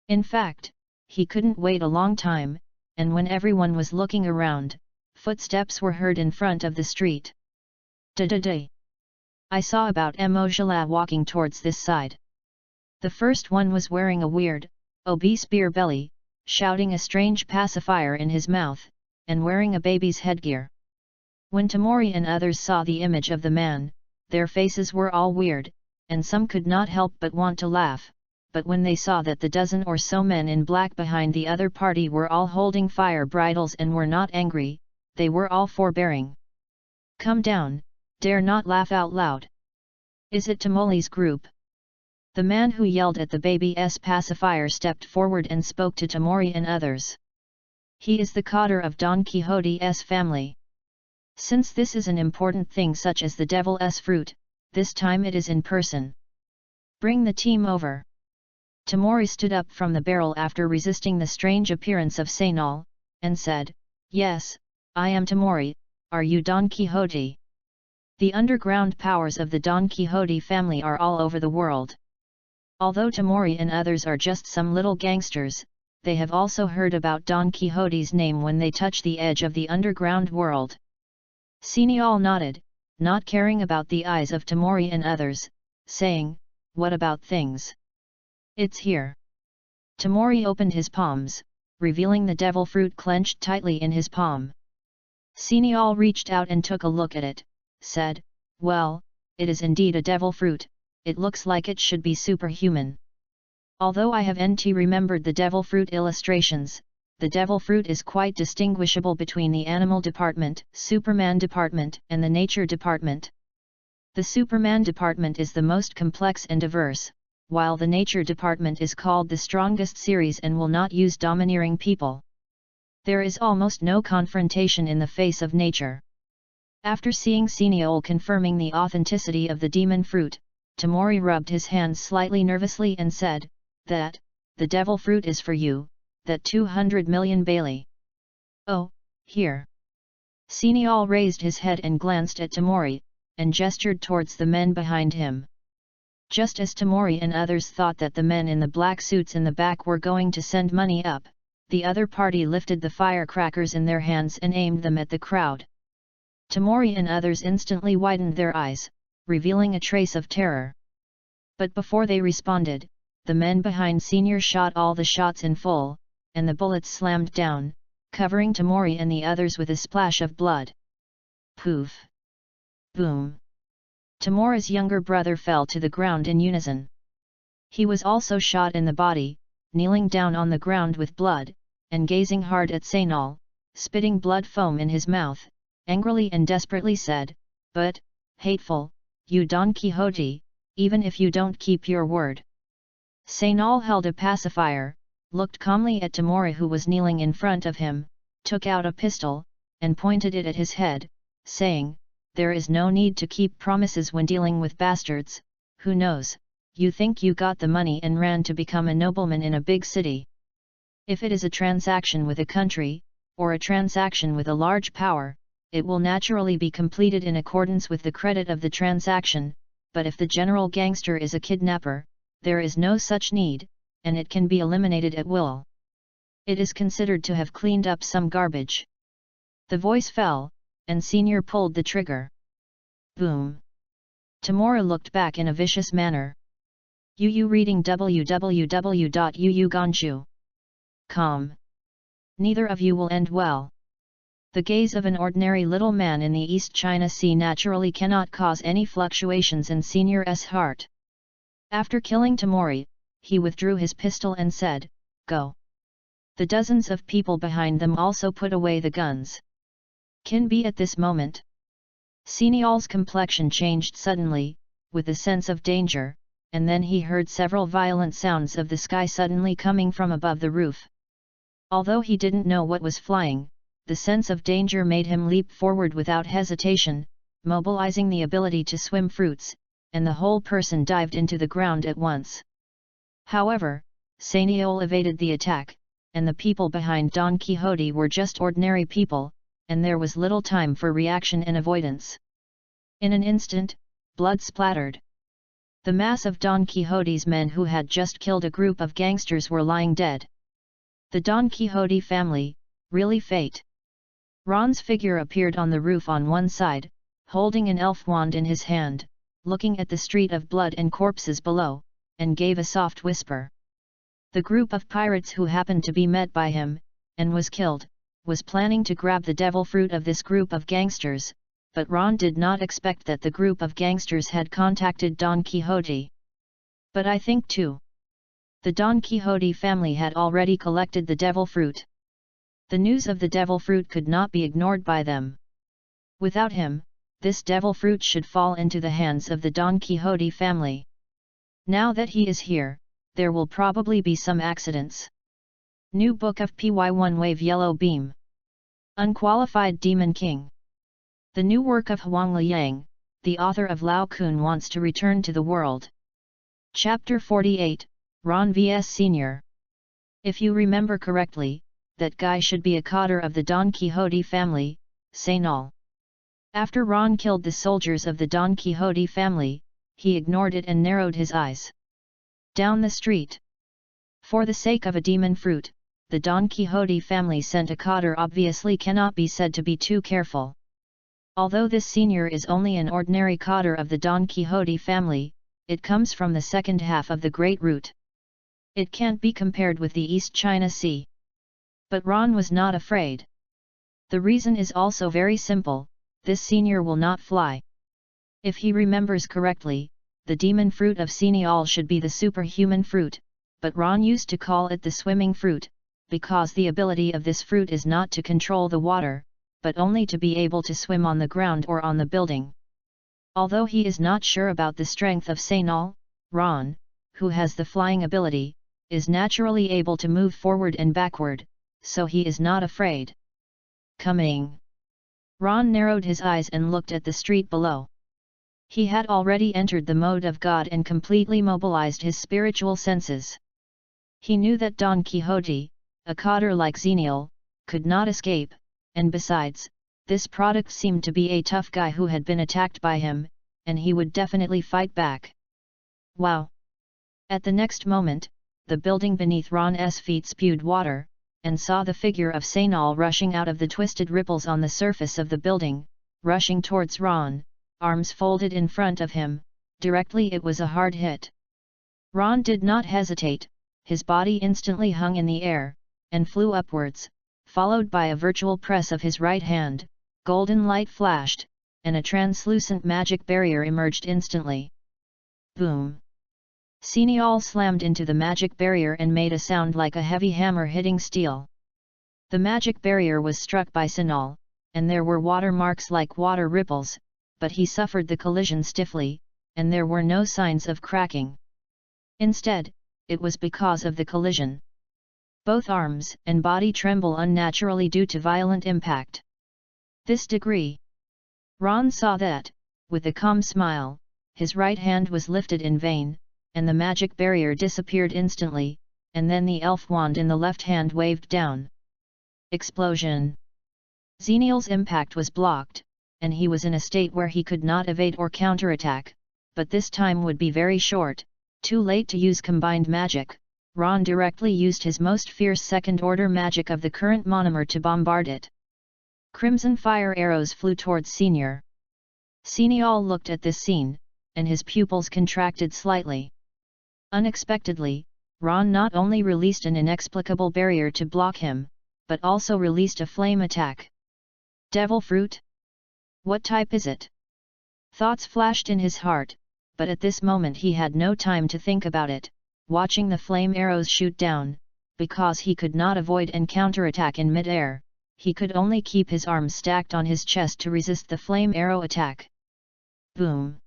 In fact, he couldn't wait a long time, and when everyone was looking around, footsteps were heard in front of the street. Da-da-da! I saw about Mojala walking towards this side. The first one was wearing a weird, obese beer belly, shouting a strange pacifier in his mouth, and wearing a baby's headgear. When Tamori and others saw the image of the man, their faces were all weird, and some could not help but want to laugh, but when they saw that the dozen or so men in black behind the other party were all holding fire bridles and were not angry, they were all forbearing. Come down, dare not laugh out loud. Is it Tamoli's group? The man who yelled at the baby's pacifier stepped forward and spoke to Tamori and others. He is the cotter of Don Quixote's family. Since this is an important thing such as the devil's fruit, this time it is in person. Bring the team over. Tamori stood up from the barrel after resisting the strange appearance of Sainal, and said, yes, I am Tamori, are you Don Quixote? The underground powers of the Don Quixote family are all over the world. Although Tamori and others are just some little gangsters, they have also heard about Don Quixote's name when they touch the edge of the underground world. Sainal nodded, not caring about the eyes of Tamori and others, saying, what about things? It's here. Tamori opened his palms, revealing the devil fruit clenched tightly in his palm. Sainal reached out and took a look at it, said, well, it is indeed a devil fruit, it looks like it should be superhuman. Although I have remembered the devil fruit illustrations, the devil fruit is quite distinguishable between the animal department, Superman department, and the nature department. The Superman department is the most complex and diverse, while the nature department is called the strongest series and will not use domineering people. There is almost no confrontation in the face of nature. After seeing Seniol confirming the authenticity of the demon fruit, Tamori rubbed his hands slightly nervously and said, "That, the devil fruit is for you, that 200 million Bailey." "Oh, here." Seniol raised his head and glanced at Tamori, and gestured towards the men behind him. Just as Tamori and others thought that the men in the black suits in the back were going to send money up, the other party lifted the firecrackers in their hands and aimed them at the crowd. Tamori and others instantly widened their eyes, revealing a trace of terror. But before they responded, the men behind Senior shot all the shots in full, and the bullets slammed down, covering Tamori and the others with a splash of blood. Poof! Boom! Tamori's younger brother fell to the ground in unison. He was also shot in the body, kneeling down on the ground with blood, and gazing hard at Seniol, spitting blood foam in his mouth, angrily and desperately said, "But, hateful, you Don Quixote, even if you don't keep your word." Seniol held a pacifier, looked calmly at Tamori who was kneeling in front of him, took out a pistol, and pointed it at his head, saying, "There is no need to keep promises when dealing with bastards. Who knows, you think you got the money and ran to become a nobleman in a big city. If it is a transaction with a country, or a transaction with a large power, it will naturally be completed in accordance with the credit of the transaction, but if the general gangster is a kidnapper, there is no such need, and it can be eliminated at will. It is considered to have cleaned up some garbage." The voice fell, and Senior pulled the trigger. Boom! Tamori looked back in a vicious manner. "You reading www.uuganju.com. Neither of you will end well." The gaze of an ordinary little man in the East China Sea naturally cannot cause any fluctuations in Senior's heart. After killing Tamori, he withdrew his pistol and said, "Go." The dozens of people behind them also put away the guns. Can be at this moment. Seniol's complexion changed suddenly, with a sense of danger, and then he heard several violent sounds of the sky suddenly coming from above the roof. Although he didn't know what was flying, the sense of danger made him leap forward without hesitation, mobilizing the ability to swim fruits, and the whole person dived into the ground at once. However, Seniol evaded the attack, and the people behind Don Quixote were just ordinary people, and there was little time for reaction and avoidance. In an instant, blood splattered. The mass of Don Quixote's men who had just killed a group of gangsters were lying dead. The Don Quixote family, really fate. Ron's figure appeared on the roof on one side, holding an elf wand in his hand, looking at the street of blood and corpses below, and gave a soft whisper. The group of pirates who happened to be met by him, and was killed, was planning to grab the devil fruit of this group of gangsters, but Ron did not expect that the group of gangsters had contacted Don Quixote. But I think too. The Don Quixote family had already collected the devil fruit. The news of the devil fruit could not be ignored by them. Without him, this devil fruit should fall into the hands of the Don Quixote family. Now that he is here, there will probably be some accidents. New book of PY1 Wave Yellow Beam. Unqualified Demon King. The new work of Huang Liang, the author of Lao Kun wants to return to the world. Chapter 48, Ron vs Senior. If you remember correctly, that guy should be a cotter of the Don Quixote family, Seniol. After Ron killed the soldiers of the Don Quixote family, he ignored it and narrowed his eyes. Down the street. For the sake of a demon fruit, the Don Quixote family sent a cotter obviously cannot be said to be too careful. Although this senior is only an ordinary cotter of the Don Quixote family, it comes from the second half of the Great Root. It can't be compared with the East China Sea. But Ron was not afraid. The reason is also very simple, this senior will not fly. If he remembers correctly, the demon fruit of Seniol should be the superhuman fruit, but Ron used to call it the swimming fruit, because the ability of this fruit is not to control the water, but only to be able to swim on the ground or on the building. Although he is not sure about the strength of Seniol, Ron, who has the flying ability, is naturally able to move forward and backward, so he is not afraid. Coming. Ron narrowed his eyes and looked at the street below. He had already entered the mode of God and completely mobilized his spiritual senses. He knew that Don Quixote, a cotter like Xenial, could not escape, and besides, this product seemed to be a tough guy who had been attacked by him, and he would definitely fight back. Wow! At the next moment, the building beneath Ron's feet spewed water, and saw the figure of Xenial rushing out of the twisted ripples on the surface of the building, rushing towards Ron, arms folded in front of him. Directly it was a hard hit. Ron did not hesitate, his body instantly hung in the air, and flew upwards, followed by a virtual press of his right hand. Golden light flashed, and a translucent magic barrier emerged instantly. Boom! Xenial slammed into the magic barrier and made a sound like a heavy hammer hitting steel. The magic barrier was struck by Xenial, and there were water marks like water ripples, but he suffered the collision stiffly, and there were no signs of cracking. Instead, it was because of the collision. Both arms and body tremble unnaturally due to violent impact. This degree. Ron saw that, with a calm smile, his right hand was lifted in vain, and the magic barrier disappeared instantly, and then the elf wand in the left hand waved down. Explosion! Xenial's impact was blocked, and he was in a state where he could not evade or counterattack, but this time would be very short. Too late to use combined magic, Ron directly used his most fierce second-order magic of the current monomer to bombard it. Crimson fire arrows flew towards Senior. Xenial looked at this scene, and his pupils contracted slightly. Unexpectedly, Ron not only released an inexplicable barrier to block him, but also released a flame attack. Devil fruit? What type is it? Thoughts flashed in his heart, but at this moment he had no time to think about it, watching the flame arrows shoot down. Because he could not avoid and counterattack in mid-air, he could only keep his arms stacked on his chest to resist the flame arrow attack. Boom!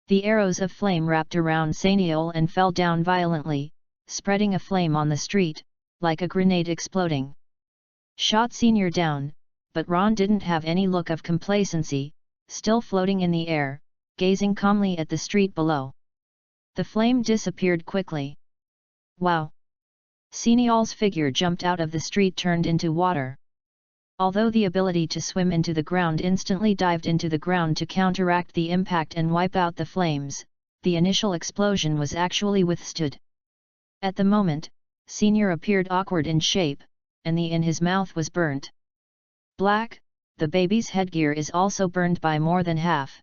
The arrows of flame wrapped around Xenial and fell down violently, spreading a flame on the street, like a grenade exploding. Shot Senior down, but Ron didn't have any look of complacency, still floating in the air, gazing calmly at the street below. The flame disappeared quickly. Wow! Xenial's figure jumped out of the street, turned into water. Although the ability to swim into the ground instantly dived into the ground to counteract the impact and wipe out the flames, the initial explosion was actually withstood. At the moment, Senior appeared awkward in shape, and the in his mouth was burnt. Black, the baby's headgear is also burned by more than half.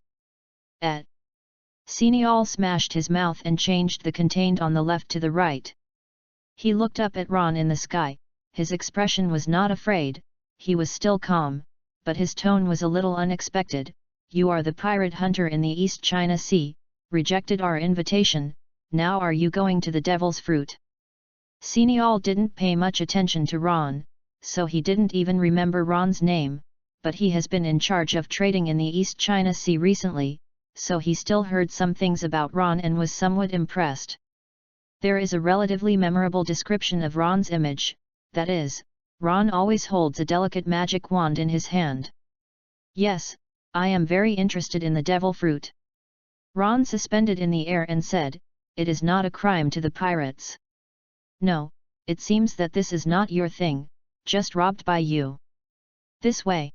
Xenial smashed his mouth and changed the contained on the left to the right. He looked up at Ron in the sky, his expression was not afraid. He was still calm, but his tone was a little unexpected. You are the pirate hunter in the East China Sea, rejected our invitation, now are you going to the Devil's Fruit? Xenial didn't pay much attention to Ron, so he didn't even remember Ron's name, but he has been in charge of trading in the East China Sea recently, so he still heard some things about Ron and was somewhat impressed. There is a relatively memorable description of Ron's image, that is, Ron always holds a delicate magic wand in his hand. Yes, I am very interested in the devil fruit. Ron suspended in the air and said, it is not a crime to the pirates. No, it seems that this is not your thing, just robbed by you. This way.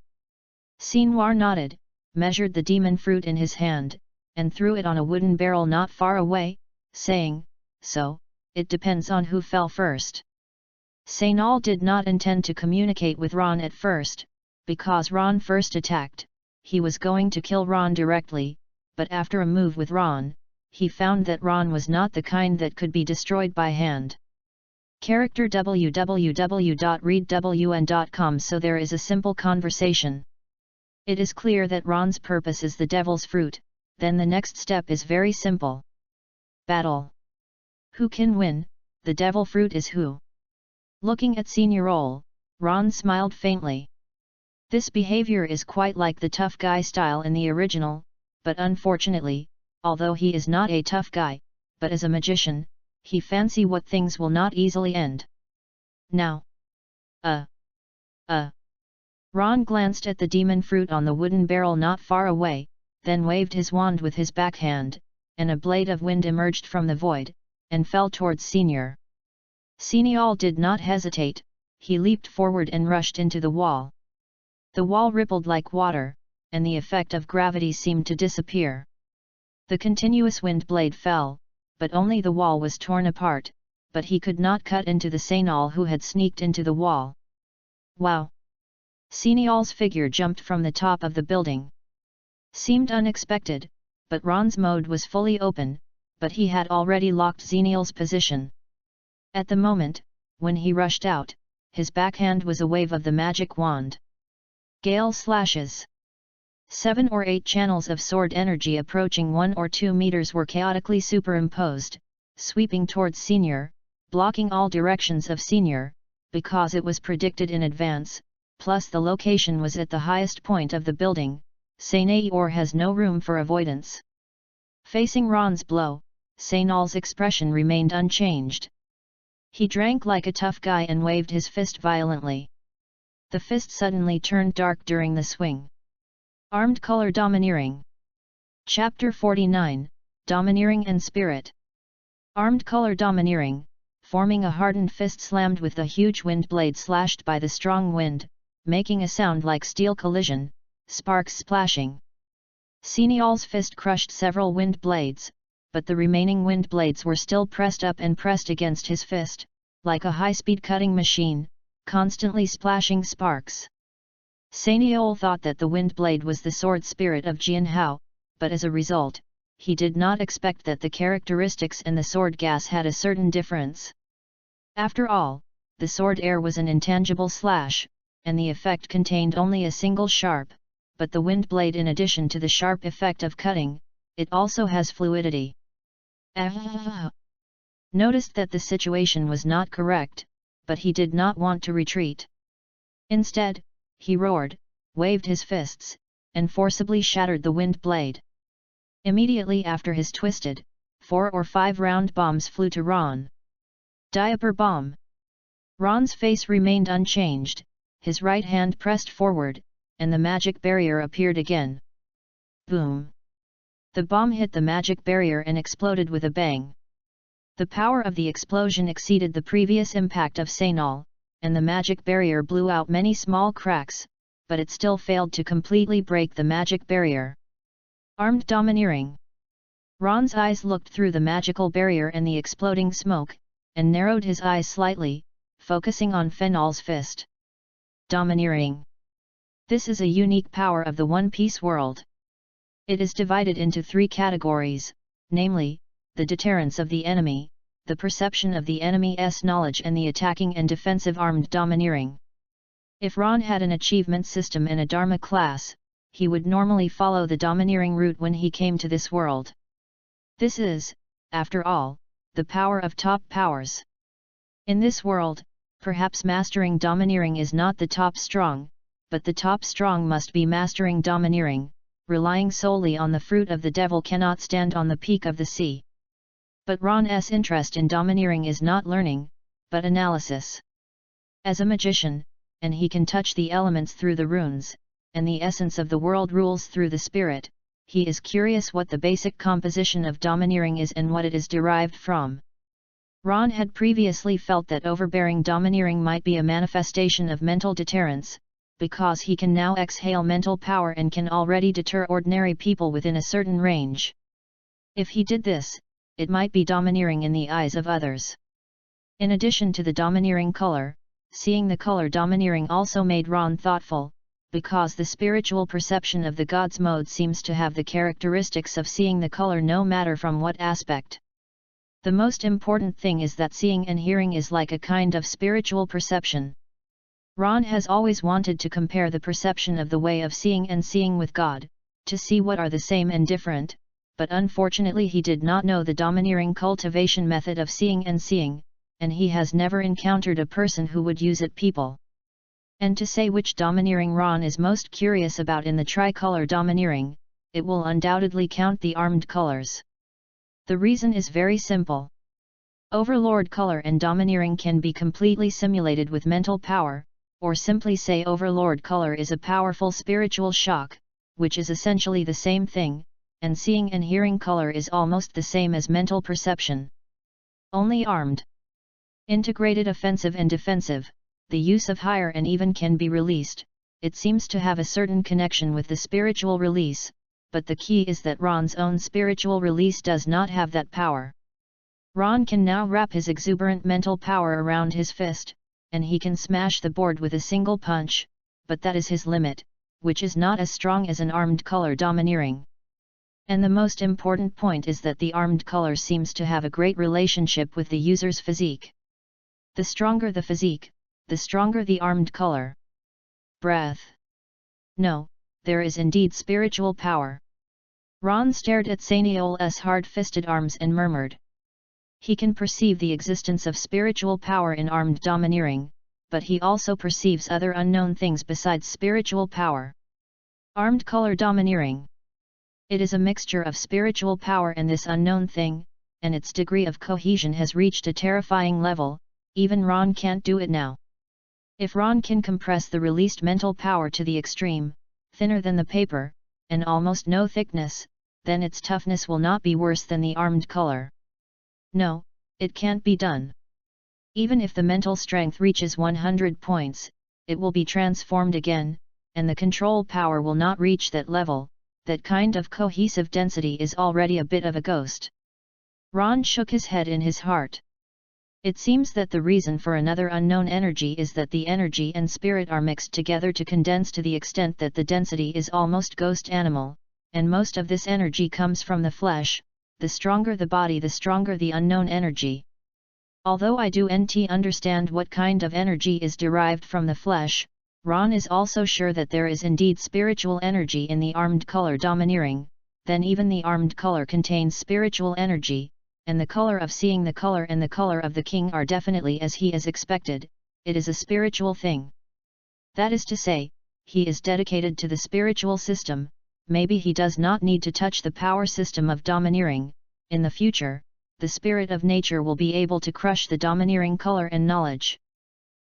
Senior nodded, measured the demon fruit in his hand, and threw it on a wooden barrel not far away, saying, so, it depends on who fell first. Xenial did not intend to communicate with Ron at first, because Ron first attacked, he was going to kill Ron directly, but after a move with Ron, he found that Ron was not the kind that could be destroyed by hand. Character www.readwn.com. So there is a simple conversation. It is clear that Ron's purpose is the devil's fruit, then the next step is very simple. Battle. Who can win? The devil fruit is who? Looking at Senior, Ron smiled faintly. This behavior is quite like the tough guy style in the original, but unfortunately, although he is not a tough guy, but as a magician, he fancy what things will not easily end. Now. Ron glanced at the demon fruit on the wooden barrel not far away, then waved his wand with his backhand, and a blade of wind emerged from the void, and fell towards Senior. Senior did not hesitate, he leaped forward and rushed into the wall. The wall rippled like water, and the effect of gravity seemed to disappear. The continuous wind blade fell, but only the wall was torn apart, but he could not cut into the Senal who had sneaked into the wall. Wow! Senial's figure jumped from the top of the building. Seemed unexpected, but Ron's mode was fully open, but he had already locked Zenial's position. At the moment, when he rushed out, his backhand was a wave of the magic wand. Gale slashes. 7 or 8 channels of sword energy approaching 1 or 2 meters were chaotically superimposed, sweeping towards Senior, blocking all directions of Senior, because it was predicted in advance, plus the location was at the highest point of the building, Senior has no room for avoidance. Facing Ron's blow, Senal's expression remained unchanged. He drank like a tough guy and waved his fist violently. The fist suddenly turned dark during the swing. Armed Color Domineering. Chapter 49, Domineering and Spirit. Armed Color Domineering, forming a hardened fist slammed with the huge wind blade slashed by the strong wind, making a sound like steel collision, sparks splashing. Senial's fist crushed several wind blades, but the remaining wind blades were still pressed up and pressed against his fist, like a high-speed cutting machine, constantly splashing sparks. Senial thought that the wind blade was the sword spirit of Jianhao, but as a result, he did not expect that the characteristics and the sword gas had a certain difference. After all, the sword air was an intangible slash, and the effect contained only a single sharp, but the wind blade, in addition to the sharp effect of cutting, it also has fluidity. Noticed that the situation was not correct, but he did not want to retreat. Instead, he roared, waved his fists, and forcibly shattered the wind blade. Immediately after his twisted, 4 or 5 round bombs flew to Ron. Diaper bomb. Ron's face remained unchanged, his right hand pressed forward, and the magic barrier appeared again. Boom! The bomb hit the magic barrier and exploded with a bang. The power of the explosion exceeded the previous impact of Senal, and the magic barrier blew out many small cracks, but it still failed to completely break the magic barrier. Armed Domineering. Ron's eyes looked through the magical barrier and the exploding smoke, and narrowed his eyes slightly, focusing on Fenal's fist. Domineering. This is a unique power of the One Piece world. It is divided into 3 categories, namely, the deterrence of the enemy, the perception of the enemy's knowledge, and the attacking and defensive armed domineering. If Ron had an achievement system and a Dharma class, he would normally follow the domineering route when he came to this world. This is, after all, the power of top powers. In this world, perhaps mastering domineering is not the top strong, but the top strong must be mastering domineering. Relying solely on the fruit of the devil cannot stand on the peak of the sea. But Ron's interest in domineering is not learning, but analysis. As a magician, and he can touch the elements through the runes, and the essence of the world rules through the spirit, he is curious what the basic composition of domineering is and what it is derived from. Ron had previously felt that overbearing domineering might be a manifestation of mental deterrence, because he can now exhale mental power and can already deter ordinary people within a certain range. If he did this, it might be domineering in the eyes of others. In addition to the domineering color, seeing the color domineering also made Ron thoughtful, because the spiritual perception of the gods mode seems to have the characteristics of seeing the color no matter from what aspect. The most important thing is that seeing and hearing is like a kind of spiritual perception. Ron has always wanted to compare the perception of the way of seeing and seeing with God, to see what are the same and different, but unfortunately he did not know the domineering cultivation method of seeing and seeing, and he has never encountered a person who would use it people. And to say which domineering Ron is most curious about in the tricolor domineering, it will undoubtedly count the armed colors. The reason is very simple. Overlord color and domineering can be completely simulated with mental power, or simply say overlord color is a powerful spiritual shock, which is essentially the same thing, and seeing and hearing color is almost the same as mental perception. Only armed. Integrated offensive and defensive, the use of higher and even can be released, it seems to have a certain connection with the spiritual release, but the key is that Ron's own spiritual release does not have that power. Ron can now wrap his exuberant mental power around his fist, and he can smash the board with a single punch, but that is his limit, which is not as strong as an armed color domineering. And the most important point is that the armed color seems to have a great relationship with the user's physique. The stronger the physique, the stronger the armed color. Breath. No, there is indeed spiritual power. Ron stared at Saniol's hard-fisted arms and murmured. He can perceive the existence of spiritual power in armed domineering, but he also perceives other unknown things besides spiritual power. Armed color domineering. It is a mixture of spiritual power and this unknown thing, and its degree of cohesion has reached a terrifying level. Even Ron can't do it now. If Ron can compress the released mental power to the extreme, thinner than the paper, and almost no thickness, then its toughness will not be worse than the armed color. No, it can't be done. Even if the mental strength reaches 100 points, it will be transformed again, and the control power will not reach that level. That kind of cohesive density is already a bit of a ghost. Ron shook his head in his heart. It seems that the reason for another unknown energy is that the energy and spirit are mixed together to condense to the extent that the density is almost ghost animal, and most of this energy comes from the flesh. The stronger the body, the stronger the unknown energy. Although I do not understand what kind of energy is derived from the flesh, Ron is also sure that there is indeed spiritual energy in the armed color domineering. Then even the armed color contains spiritual energy, and the color of seeing the color and the color of the king are definitely as he is expected. It is a spiritual thing. That is to say, he is dedicated to the spiritual system. Maybe he does not need to touch the power system of domineering. In the future, the spirit of nature will be able to crush the domineering color and knowledge.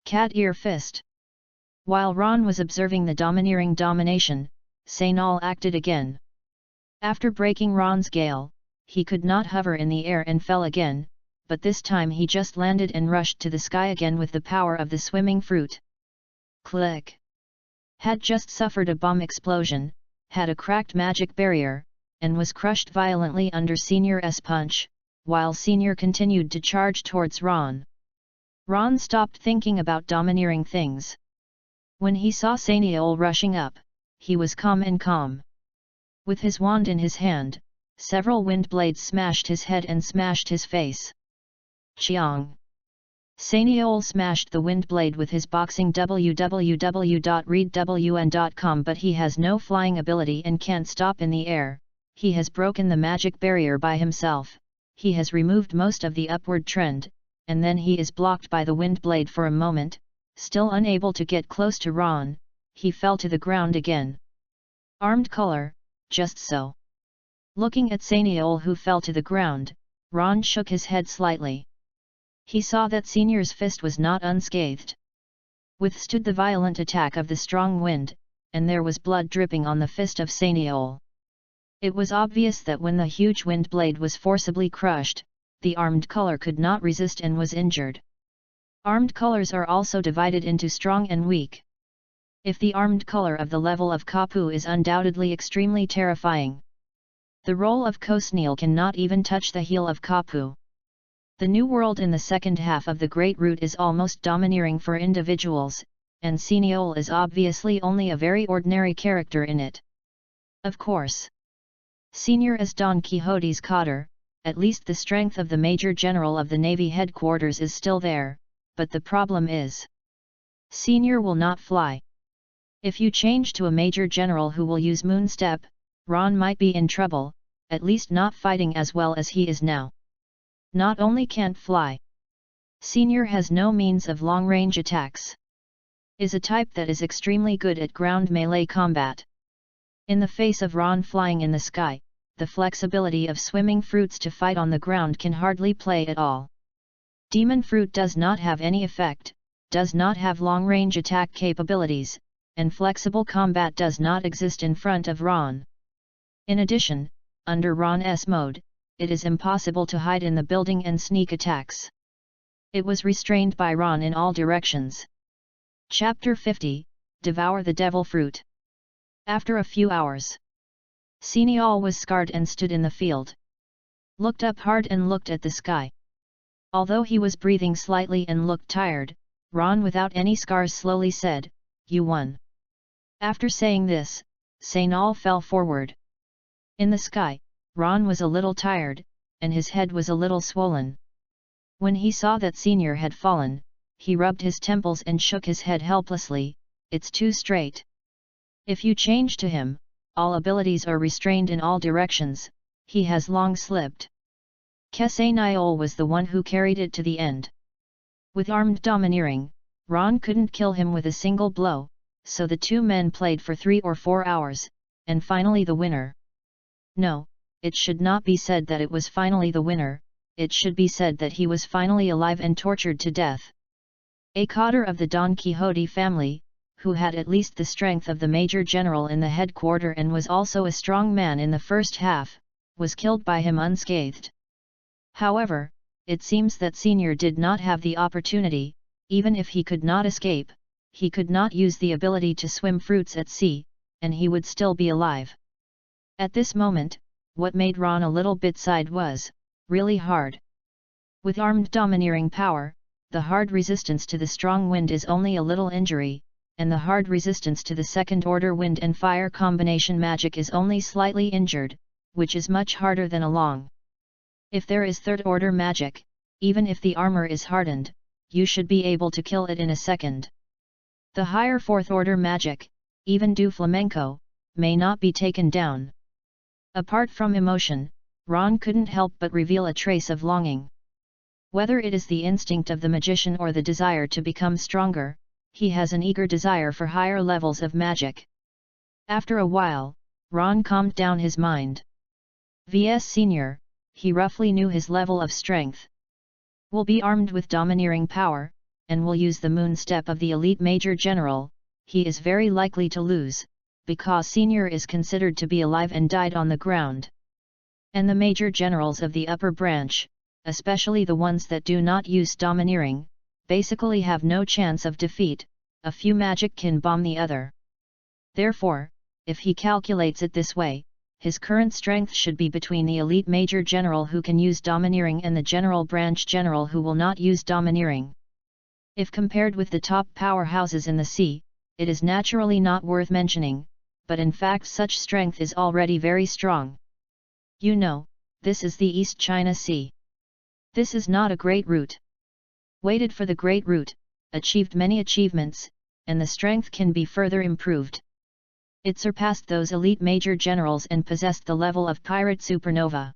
Cat ear fist. While Ron was observing the domineering domination, Sanal acted again. After breaking Ron's gale, he could not hover in the air and fell again, but this time he just landed and rushed to the sky again with the power of the swimming fruit. Click! Had just suffered a bomb explosion, had a cracked magic barrier, and was crushed violently under Senior's punch, while Senior continued to charge towards Ron. Ron stopped thinking about domineering things. When he saw Saniol rushing up, he was calm and calm. With his wand in his hand, several wind blades smashed his head and smashed his face. Chiang! Saniol smashed the wind blade with his boxing www.readwn.com, but he has no flying ability and can't stop in the air. He has broken the magic barrier by himself. He has removed most of the upward trend, and then he is blocked by the wind blade for a moment. Still unable to get close to Ron, he fell to the ground again. Armed color, just so. Looking at Saniol, who fell to the ground, Ron shook his head slightly. He saw that Senior's fist was not unscathed. Withstood the violent attack of the strong wind, and there was blood dripping on the fist of Saniol. It was obvious that when the huge wind blade was forcibly crushed, the armed color could not resist and was injured. Armed colors are also divided into strong and weak. If the armed color of the level of Kapu is undoubtedly extremely terrifying. The role of Kosneil cannot even touch the heel of Kapu. The new world in the second half of the Great Root is almost domineering for individuals, and Seniol is obviously only a very ordinary character in it. Of course. Senior as Don Quixote's cotter, at least the strength of the Major General of the Navy headquarters is still there, but the problem is, Senior will not fly. If you change to a Major General who will use Moonstep, Ron might be in trouble, at least not fighting as well as he is now. Not only can't fly, Senior has no means of long-range attacks. Is a type that is extremely good at ground melee combat. In the face of Ron flying in the sky, the flexibility of swimming fruits to fight on the ground can hardly play at all. Demon fruit does not have any effect, does not have long-range attack capabilities, and flexible combat does not exist in front of Ron. In addition, under Ron's mode, it is impossible to hide in the building and sneak attacks. It was restrained by Ron in all directions. Chapter 50, Devour the Devil Fruit. After a few hours, Senial was scarred and stood in the field. Looked up hard and looked at the sky. Although he was breathing slightly and looked tired, Ron without any scars slowly said, "You won." After saying this, Senial fell forward. In the sky, Ron was a little tired, and his head was a little swollen. When he saw that Senior had fallen, he rubbed his temples and shook his head helplessly. "It's too straight. If you change to him, all abilities are restrained in all directions, he has long slipped." Kesaniol was the one who carried it to the end. With armed domineering, Ron couldn't kill him with a single blow, so the two men played for 3 or 4 hours, and finally the winner. No, it should not be said that it was finally the winner, it should be said that he was finally alive and tortured to death. A cotter of the Don Quixote family, who had at least the strength of the Major General in the headquarter and was also a strong man in the first half, was killed by him unscathed. However, it seems that Senior did not have the opportunity. Even if he could not escape, he could not use the ability to swim fruits at sea, and he would still be alive. At this moment, what made Ron a little bit sighed was, really hard. With armed domineering power, the hard resistance to the strong wind is only a little injury, and the hard resistance to the second-order wind and fire combination magic is only slightly injured, which is much harder than a long. If there is third-order magic, even if the armor is hardened, you should be able to kill it in a second. The higher fourth-order magic, even do flamenco, may not be taken down. Apart from emotion, Ron couldn't help but reveal a trace of longing. Whether it is the instinct of the magician or the desire to become stronger, he has an eager desire for higher levels of magic. After a while, Ron calmed down his mind. vs Senior, he roughly knew his level of strength. Will be armed with domineering power, and will use the moon step of the elite Major General. He is very likely to lose, because Senior is considered to be alive and died on the ground. And the Major Generals of the upper branch, especially the ones that do not use domineering, basically have no chance of defeat. A few magic can bomb the other. Therefore, if he calculates it this way, his current strength should be between the elite Major General who can use domineering and the General Branch General who will not use domineering. If compared with the top powerhouses in the sea, it is naturally not worth mentioning, but in fact such strength is already very strong. You know, this is the East China Sea. This is not a great route. Waited for the great route, achieved many achievements, and the strength can be further improved. It surpassed those elite Major Generals and possessed the level of Pirate Supernova.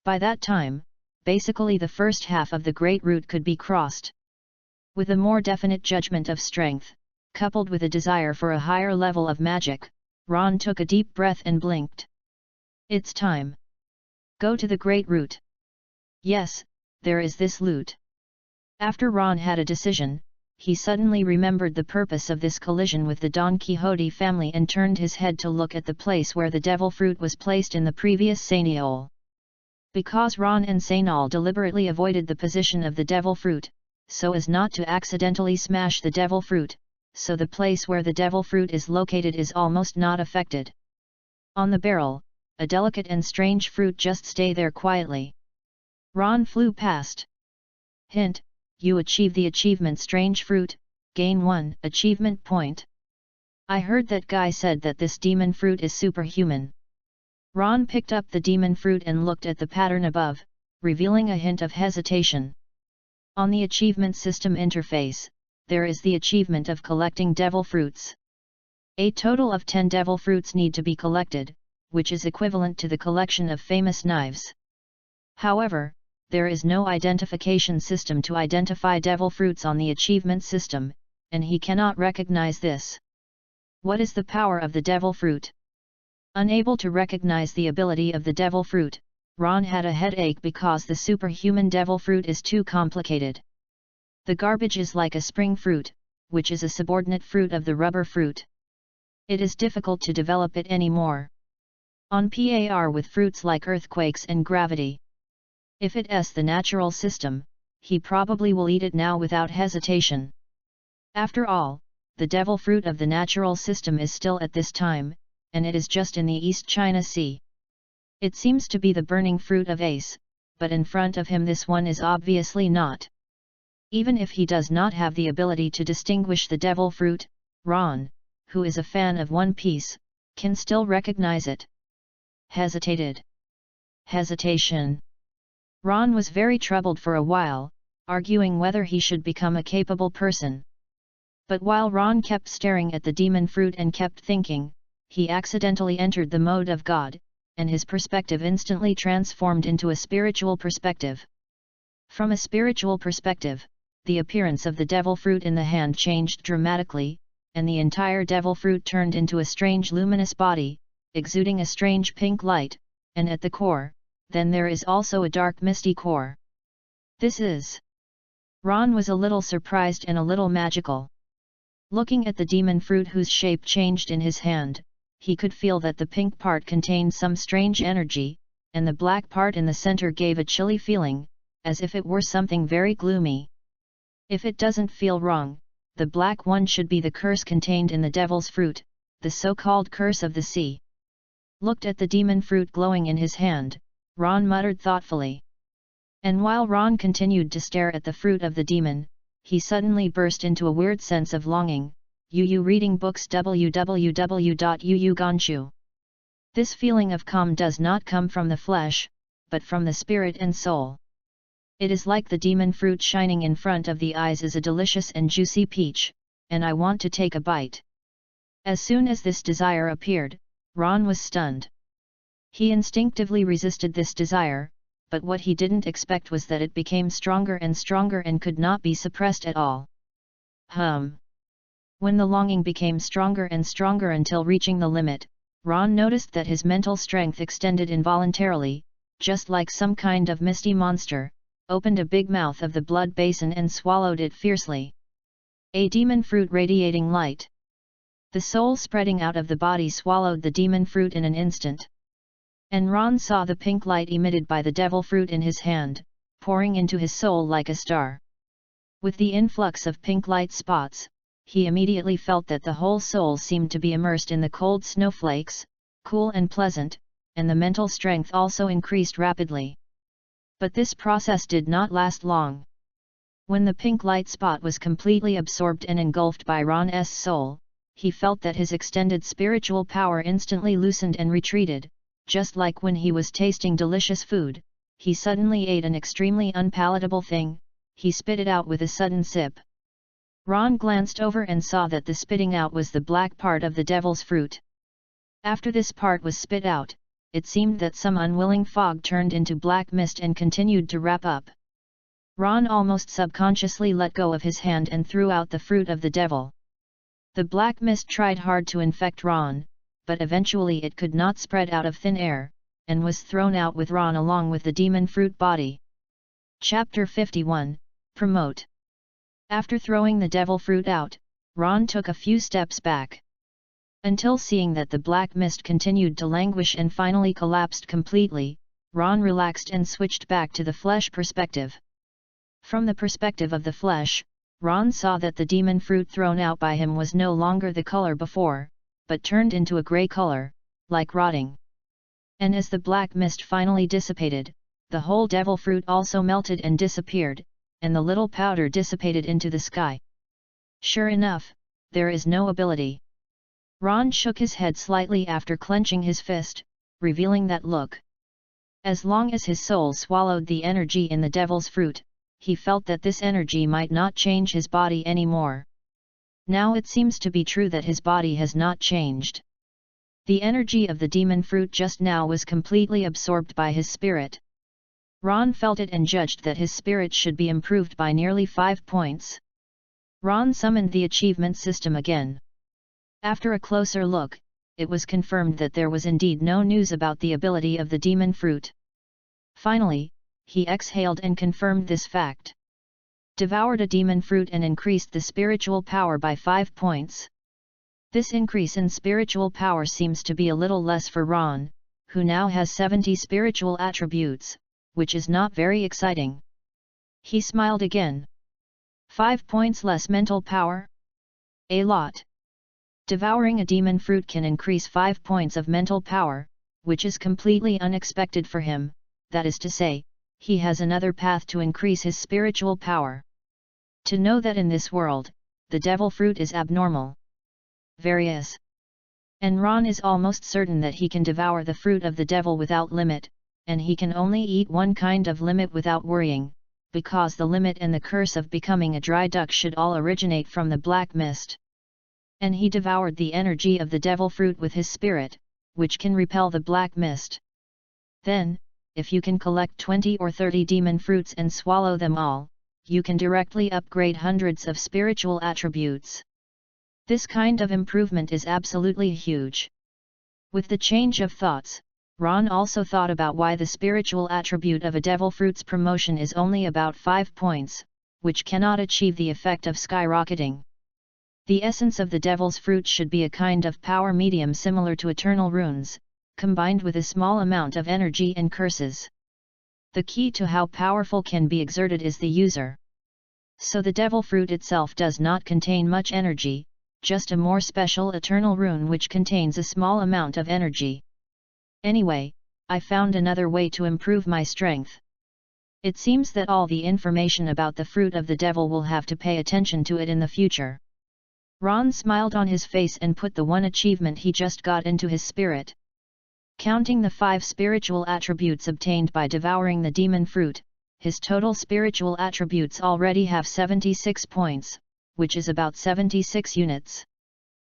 By that time, basically the first half of the Great Route could be crossed. With a more definite judgment of strength, coupled with a desire for a higher level of magic, Ron took a deep breath and blinked. It's time. Go to the Great Route. Yes, there is this loot. After Ron had a decision, he suddenly remembered the purpose of this collision with the Don Quixote family and turned his head to look at the place where the devil fruit was placed in the previous Senial. Because Ron and Senial deliberately avoided the position of the devil fruit, so as not to accidentally smash the devil fruit, so the place where the devil fruit is located is almost not affected. On the barrel, a delicate and strange fruit just stay there quietly. Ron flew past. Hint: you achieve the achievement Strange Fruit, gain 1 achievement point. I heard that guy said that this demon fruit is superhuman. Ron picked up the demon fruit and looked at the pattern above, revealing a hint of hesitation. On the achievement system interface, there is the achievement of collecting devil fruits. A total of 10 devil fruits need to be collected, which is equivalent to the collection of famous knives. However, there is no identification system to identify devil fruits on the achievement system, and he cannot recognize this. What is the power of the devil fruit? Unable to recognize the ability of the devil fruit, Ron had a headache because the superhuman devil fruit is too complicated. The garbage is like a spring fruit, which is a subordinate fruit of the rubber fruit. It is difficult to develop it anymore. On par with fruits like earthquakes and gravity. If it's the natural system, he probably will eat it now without hesitation. After all, the devil fruit of the natural system is still at this time, and it is just in the East China Sea. It seems to be the burning fruit of Ace, but in front of him this one is obviously not. Even if he does not have the ability to distinguish the devil fruit, Ron, who is a fan of One Piece, can still recognize it. Hesitated. Hesitation. Ron was very troubled for a while, arguing whether he should become a capable person. But while Ron kept staring at the demon fruit and kept thinking, he accidentally entered the mode of God, and his perspective instantly transformed into a spiritual perspective. From a spiritual perspective, the appearance of the devil fruit in the hand changed dramatically, and the entire devil fruit turned into a strange luminous body, exuding a strange pink light, and at the core, then there is also a dark misty core. This is... Ron was a little surprised and a little magical. Looking at the demon fruit whose shape changed in his hand, he could feel that the pink part contained some strange energy, and the black part in the center gave a chilly feeling, as if it were something very gloomy. If it doesn't feel wrong, the black one should be the curse contained in the devil's fruit, the so-called curse of the sea. Looked at the demon fruit glowing in his hand, Ron muttered thoughtfully. And while Ron continued to stare at the fruit of the demon, he suddenly burst into a weird sense of longing. Yu reading books www.yu. This feeling of calm does not come from the flesh, but from the spirit and soul. It is like the demon fruit shining in front of the eyes is a delicious and juicy peach, and I want to take a bite. As soon as this desire appeared, Ron was stunned. He instinctively resisted this desire, but what he didn't expect was that it became stronger and could not be suppressed at all. When the longing became stronger and stronger until reaching the limit, Ron noticed that his mental strength extended involuntarily, just like some kind of misty monster, opened a big mouth of the blood basin and swallowed it fiercely. A demon fruit radiating light. The soul spreading out of the body swallowed the demon fruit in an instant. And Ron saw the pink light emitted by the devil fruit in his hand, pouring into his soul like a star. With the influx of pink light spots, he immediately felt that the whole soul seemed to be immersed in the cold snowflakes, cool and pleasant, and the mental strength also increased rapidly. But this process did not last long. When the pink light spot was completely absorbed and engulfed by Ron's soul, he felt that his extended spiritual power instantly loosened and retreated. Just like when he was tasting delicious food, he suddenly ate an extremely unpalatable thing, he spit it out with a sudden sip. Ron glanced over and saw that the spitting out was the black part of the devil's fruit. After this part was spit out, it seemed that some unwilling fog turned into black mist and continued to wrap up. Ron almost subconsciously let go of his hand and threw out the fruit of the devil. The black mist tried hard to infect Ron, but eventually it could not spread out of thin air, and was thrown out with Ron along with the demon fruit body. Chapter 51, Promote. After throwing the devil fruit out, Ron took a few steps back. Until seeing that the black mist continued to languish and finally collapsed completely, Ron relaxed and switched back to the flesh perspective. From the perspective of the flesh, Ron saw that the demon fruit thrown out by him was no longer the color before, but turned into a grey color, like rotting. And as the black mist finally dissipated, the whole devil fruit also melted and disappeared, and the little powder dissipated into the sky. Sure enough, there is no ability. Ron shook his head slightly after clenching his fist, revealing that look. As long as his soul swallowed the energy in the devil's fruit, he felt that this energy might not change his body anymore. Now it seems to be true that his body has not changed. The energy of the demon fruit just now was completely absorbed by his spirit. Ron felt it and judged that his spirit should be improved by nearly 5 points. Ron summoned the achievement system again. After a closer look, it was confirmed that there was indeed no news about the ability of the demon fruit. Finally, he exhaled and confirmed this fact. devoured a demon fruit and increased the spiritual power by 5 points. This increase in spiritual power seems to be a little less for Ron, who now has 70 spiritual attributes, which is not very exciting. He smiled again. 5 points less mental power? A lot. Devouring a demon fruit can increase 5 points of mental power, which is completely unexpected for him, that is to say, he has another path to increase his spiritual power. To know that in this world, the devil fruit is abnormal. Various. And Ron is almost certain that he can devour the fruit of the devil without limit, and he can only eat one kind of limit without worrying, because the limit and the curse of becoming a dry duck should all originate from the black mist. And he devoured the energy of the devil fruit with his spirit, which can repel the black mist. Then, if you can collect 20 or 30 demon fruits and swallow them all, you can directly upgrade hundreds of spiritual attributes. This kind of improvement is absolutely huge. With the change of thoughts, Ron also thought about why the spiritual attribute of a devil fruit's promotion is only about 5 points, which cannot achieve the effect of skyrocketing. The essence of the devil's fruit should be a kind of power medium similar to eternal runes, combined with a small amount of energy and curses. The key to how powerful can be exerted is the user. So the devil fruit itself does not contain much energy, just a more special eternal rune which contains a small amount of energy. Anyway, I found another way to improve my strength. It seems that all the information about the fruit of the devil will have to pay attention to it in the future. Ron smiled on his face and put the one achievement he just got into his spirit. Counting the 5 spiritual attributes obtained by devouring the demon fruit, his total spiritual attributes already have 76 points, which is about 76 units.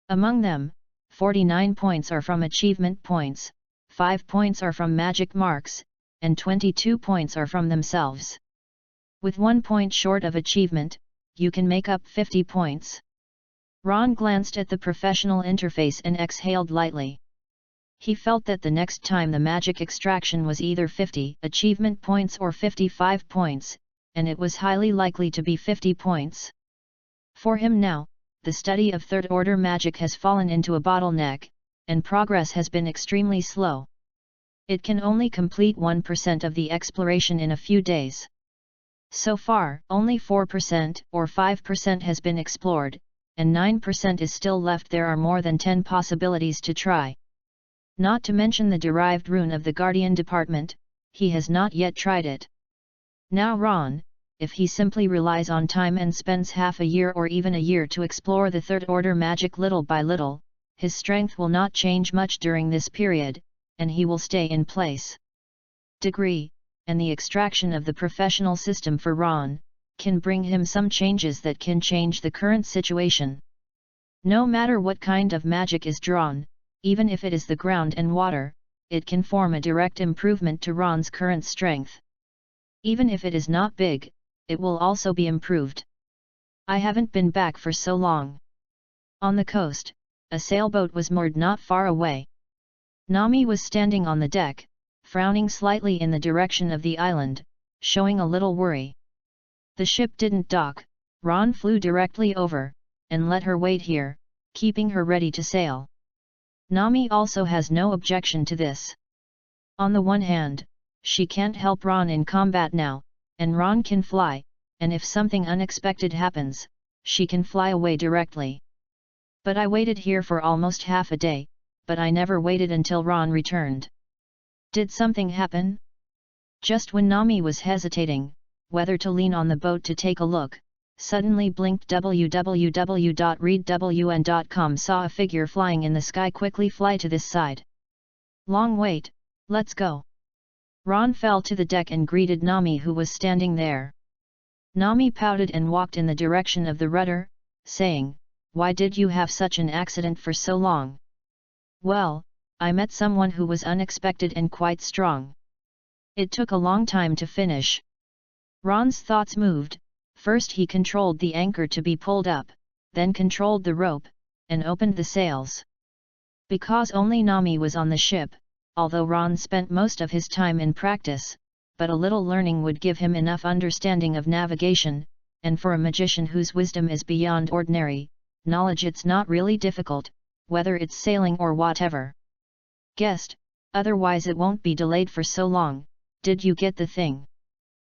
Among them, 49 points are from achievement points, 5 points are from magic marks, and 22 points are from themselves. With 1 point short of achievement, you can make up 50 points. Ron glanced at the professional interface and exhaled lightly. He felt that the next time the magic extraction was either 50 achievement points or 55 points, and it was highly likely to be 50 points. For him now, the study of third-order magic has fallen into a bottleneck, and progress has been extremely slow. It can only complete 1% of the exploration in a few days. So far, only 4% or 5% has been explored, and 9% is still left. There are more than 10 possibilities to try. Not to mention the derived rune of the Guardian Department, he has not yet tried it. Now Ron, if he simply relies on time and spends half a year or even a year to explore the third-order magic little by little, his strength will not change much during this period, and he will stay in place. Degree, and the extraction of the professional system for Ron, can bring him some changes that can change the current situation. No matter what kind of magic is drawn, even if it is the ground and water, it can form a direct improvement to Ron's current strength. Even if it is not big, it will also be improved. I haven't been back for so long. On the coast, a sailboat was moored not far away. Nami was standing on the deck, frowning slightly in the direction of the island, showing a little worry. The ship didn't dock. Ron flew directly over, and let her wait here, keeping her ready to sail. Nami also has no objection to this. On the one hand, she can't help Ron in combat now, and Ron can fly, and if something unexpected happens, she can fly away directly. But I waited here for almost half a day, but I never waited until Ron returned. Did something happen? Just when Nami was hesitating whether to lean on the boat to take a look, suddenly blinked www.readwn.com saw a figure flying in the sky quickly fly to this side. Long wait, let's go. Ron fell to the deck and greeted Nami, who was standing there. Nami pouted and walked in the direction of the rudder, saying, "Why did you have such an accident for so long?" "Well, I met someone who was unexpected and quite strong. It took a long time to finish." Ron's thoughts moved. First he controlled the anchor to be pulled up, then controlled the rope, and opened the sails. Because only Nami was on the ship, although Ron spent most of his time in practice, but a little learning would give him enough understanding of navigation, and for a magician whose wisdom is beyond ordinary knowledge it's not really difficult, whether it's sailing or whatever. Guessed, otherwise it won't be delayed for so long. Did you get the thing?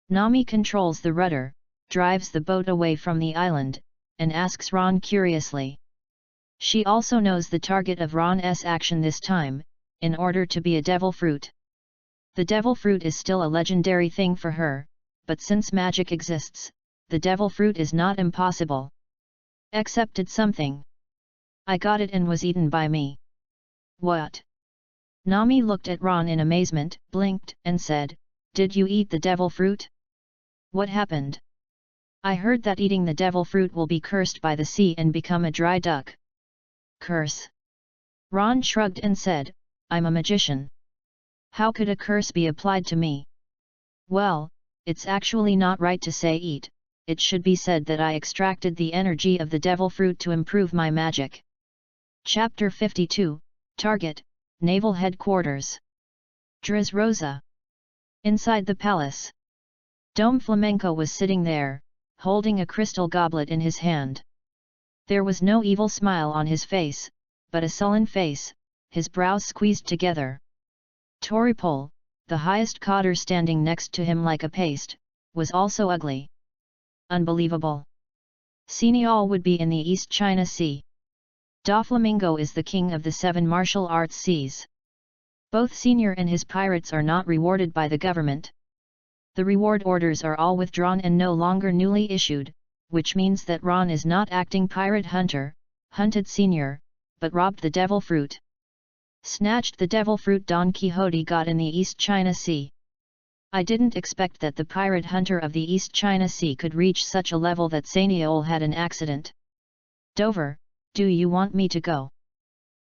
Nami controls the rudder, drives the boat away from the island, and asks Ron curiously. She also knows the target of Ron's action this time, in order to be a devil fruit. The devil fruit is still a legendary thing for her, but since magic exists, the devil fruit is not impossible. Accepted something. I got it and was eaten by me. What? Nami looked at Ron in amazement, blinked, and said, Did you eat the devil fruit? What happened? I heard that eating the devil fruit will be cursed by the sea and become a dry duck. Curse? Ron shrugged and said, I'm a magician. How could a curse be applied to me? Well, it's actually not right to say eat, it should be said that I extracted the energy of the devil fruit to improve my magic. Chapter 52, Target, Naval Headquarters. Dres Rosa. Inside the palace. Dom Flamenco was sitting there, holding a crystal goblet in his hand. There was no evil smile on his face, but a sullen face, his brows squeezed together. Toripol, the highest cotter standing next to him like a paste, was also ugly. Unbelievable. Senial would be in the East China Sea. Doflamingo is the king of the 7 martial arts seas. Both Senior and his pirates are not rewarded by the government. The reward orders are all withdrawn and no longer newly issued, which means that Ron is not acting pirate hunter, hunted Senior, but robbed the devil fruit. Snatched the devil fruit Don Quixote got in the East China Sea. I didn't expect that the pirate hunter of the East China Sea could reach such a level that Senial had an accident. Dover, do you want me to go?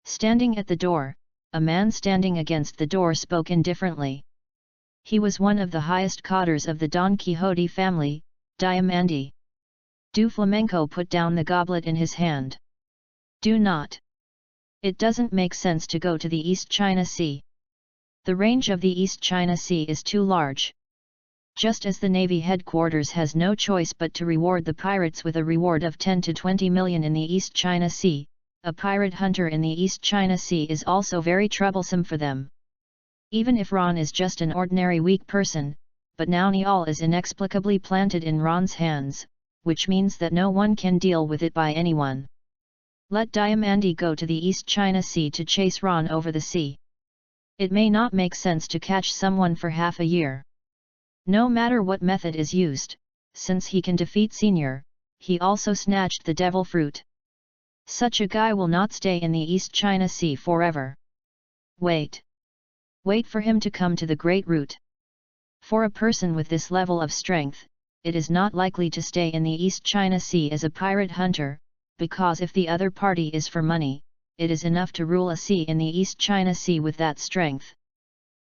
Standing at the door, a man standing against the door spoke indifferently. He was one of the highest cotters of the Don Quixote family, Diamandi. Do Flamenco put down the goblet in his hand. Do not. It doesn't make sense to go to the East China Sea. The range of the East China Sea is too large. Just as the Navy headquarters has no choice but to reward the pirates with a reward of 10 to 20 million in the East China Sea, a pirate hunter in the East China Sea is also very troublesome for them. Even if Ron is just an ordinary weak person, but now Niall is inexplicably planted in Ron's hands, which means that no one can deal with it by anyone. Let Diamandi go to the East China Sea to chase Ron over the sea. It may not make sense to catch someone for half a year. No matter what method is used, since he can defeat Senior, he also snatched the devil fruit. Such a guy will not stay in the East China Sea forever. Wait. Wait for him to come to the Great Root. For a person with this level of strength, it is not likely to stay in the East China Sea as a pirate hunter, because if the other party is for money, it is enough to rule a sea in the East China Sea with that strength.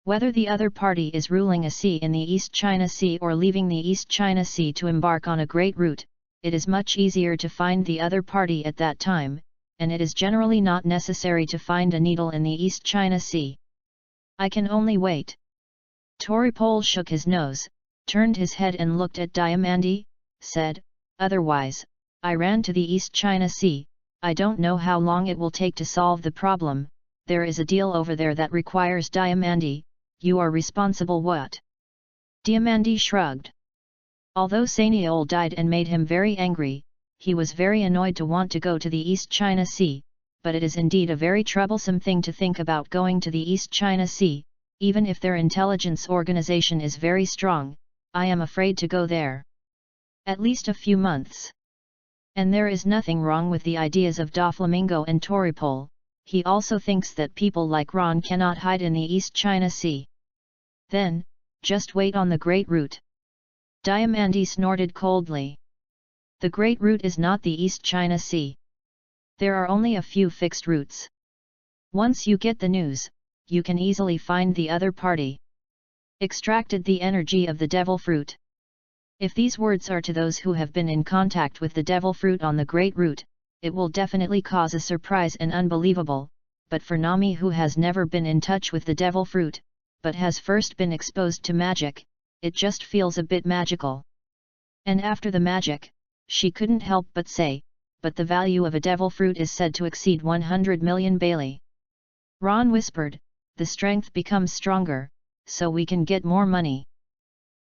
Whether the other party is ruling a sea in the East China Sea or leaving the East China Sea to embark on a great route, it is much easier to find the other party at that time, and it is generally not necessary to find a needle in the East China Sea. I can only wait. Toripol shook his nose, turned his head and looked at Diamandi, said, Otherwise, I ran to the East China Sea. I don't know how long it will take to solve the problem. There is a deal over there that requires Diamandi. You are responsible. What? Diamandi shrugged. Although Senial died and made him very angry, he was very annoyed to want to go to the East China Sea, but it is indeed a very troublesome thing to think about going to the East China Sea, even if their intelligence organization is very strong. I am afraid to go there. At least a few months. And there is nothing wrong with the ideas of Doflamingo and Toripol. He also thinks that people like Ron cannot hide in the East China Sea. Then, just wait on the Great Route. Diamandi snorted coldly. The Great Route is not the East China Sea. There are only a few fixed routes. Once you get the news, you can easily find the other party. Extracted the energy of the devil fruit. If these words are to those who have been in contact with the devil fruit on the Great Route, it will definitely cause a surprise and unbelievable, but for Nami who has never been in touch with the devil fruit, but has first been exposed to magic, it just feels a bit magical. And after the magic, she couldn't help but say, but the value of a devil fruit is said to exceed 100 million Bailey. Ron whispered, the strength becomes stronger, so we can get more money.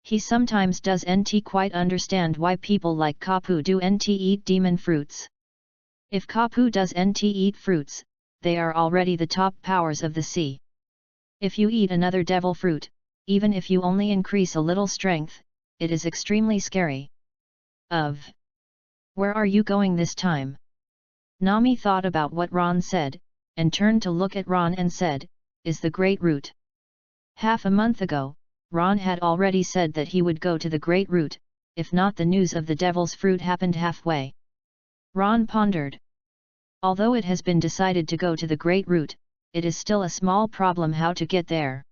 He sometimes doesn't quite understand why people like Kapu don't eat demon fruits. If Kapu doesn't eat fruits, they are already the top powers of the sea. If you eat another devil fruit, even if you only increase a little strength, it is extremely scary. Where are you going this time? Nami thought about what Ron said, and turned to look at Ron and said, is the Great Root. Half a month ago, Ron had already said that he would go to the Great Root, if not the news of the devil's fruit happened halfway. Ron pondered. Although it has been decided to go to the Great Root, it is still a small problem how to get there.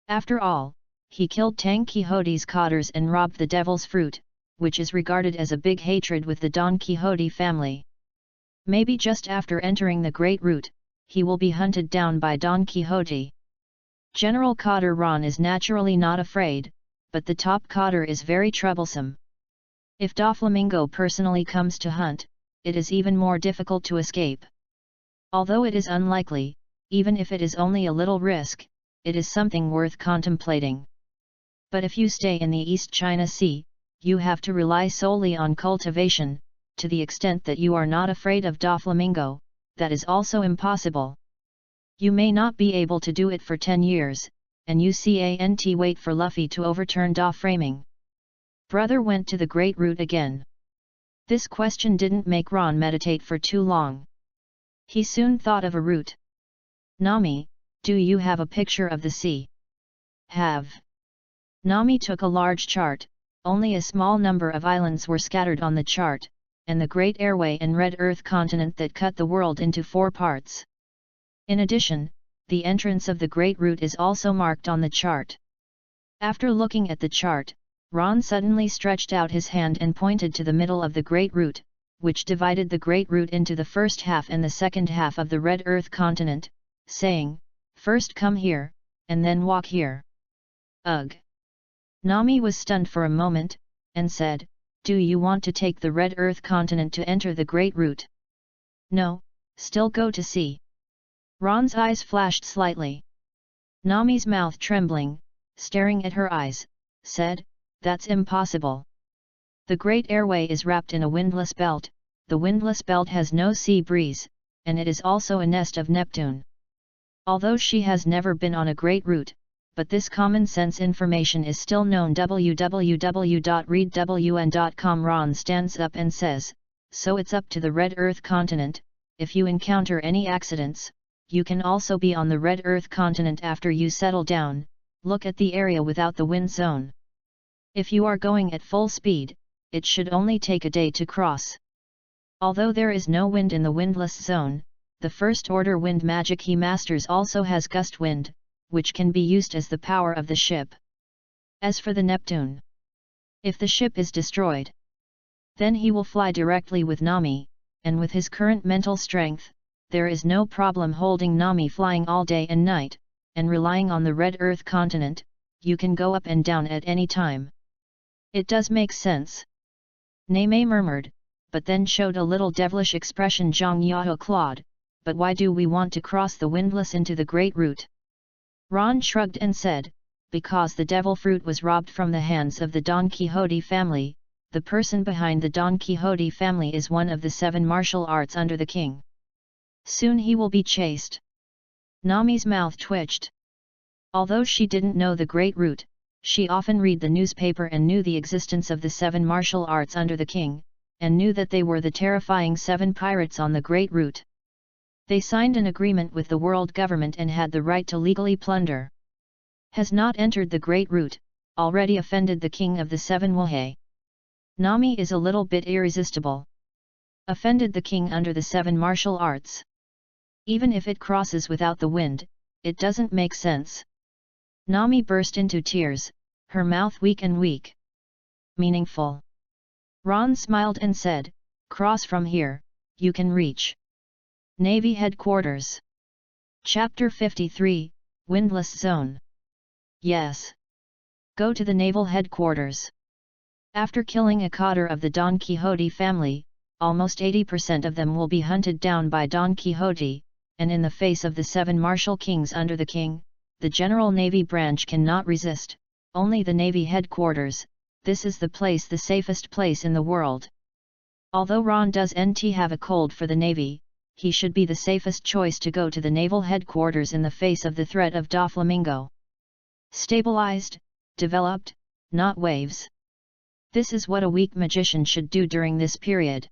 After all, he killed Don Quixote's cotters and robbed the devil's fruit, which is regarded as a big hatred with the Don Quixote family. Maybe just after entering the Great Root, he will be hunted down by Don Quixote. General Cotter Ron is naturally not afraid, but the top cotter is very troublesome. If Doflamingo personally comes to hunt, it is even more difficult to escape. Although it is unlikely, even if it is only a little risk, it is something worth contemplating. But if you stay in the East China Sea, you have to rely solely on cultivation, to the extent that you are not afraid of Doflamingo, that is also impossible. You may not be able to do it for 10 years, and you can't wait for Luffy to overturn Doframing. Brother went to the Great Root again. This question didn't make Ron meditate for too long. He soon thought of a route. Nami, do you have a picture of the sea? Have. Nami took a large chart, only a small number of islands were scattered on the chart, and the Great Airway and Red Earth continent that cut the world into 4 parts. In addition, the entrance of the Great Root is also marked on the chart. After looking at the chart, Ron suddenly stretched out his hand and pointed to the middle of the Great Root, which divided the Great Root into the first half and the second half of the Red Earth continent, saying, first come here, and then walk here. Ugh! Nami was stunned for a moment, and said, do you want to take the Red Earth continent to enter the Great Root? No, still go to sea. Ron's eyes flashed slightly. Nami's mouth trembling, staring at her eyes, said, that's impossible. The Great Airway is wrapped in a windless belt, the windless belt has no sea breeze, and it is also a nest of Neptune. Although she has never been on a Great Root, but this common sense information is still known. www.readwn.com. Ron stands up and says, so it's up to the Red Earth continent. If you encounter any accidents, you can also be on the Red Earth continent after you settle down. Look at the area without the wind zone. If you are going at full speed, it should only take a day to cross. Although there is no wind in the windless zone, the first order wind magic he masters also has gust wind, which can be used as the power of the ship. As for the Neptune, if the ship is destroyed, then he will fly directly with Nami, and with his current mental strength, there is no problem holding Nami flying all day and night, and relying on the Red Earth continent, you can go up and down at any time. It does make sense. Neme murmured, but then showed a little devilish expression. Zhang Yao clawed, but why do we want to cross the windless into the Great Root? Ron shrugged and said, because the devil fruit was robbed from the hands of the Don Quixote family. The person behind the Don Quixote family is one of the 7 martial arts under the king. Soon he will be chased. Nami's mouth twitched. Although she didn't know the Great Root, she often read the newspaper and knew the existence of the 7 martial arts under the king, and knew that they were the terrifying 7 pirates on the Great Root. They signed an agreement with the world government and had the right to legally plunder. Has not entered the Great Root, already offended the king of the 7 Wahei. Nami is a little bit irresistible. Offended the king under the 7 martial arts. Even if it crosses without the wind, it doesn't make sense. Nami burst into tears, her mouth weak and weak. Meaningful. Ron smiled and said, cross from here, you can reach Navy headquarters. Chapter 53, Windless Zone. Yes. Go to the naval headquarters. After killing a cotter of the Don Quixote family, almost 80% of them will be hunted down by Don Quixote, and in the face of the 7 martial kings under the king, the General Navy branch cannot resist, only the Navy headquarters, this is the safest place in the world. Although Ron does not have a cold for the Navy, he should be the safest choice to go to the naval headquarters in the face of the threat of Doflamingo. Stabilized, developed, not waves. This is what a weak magician should do during this period.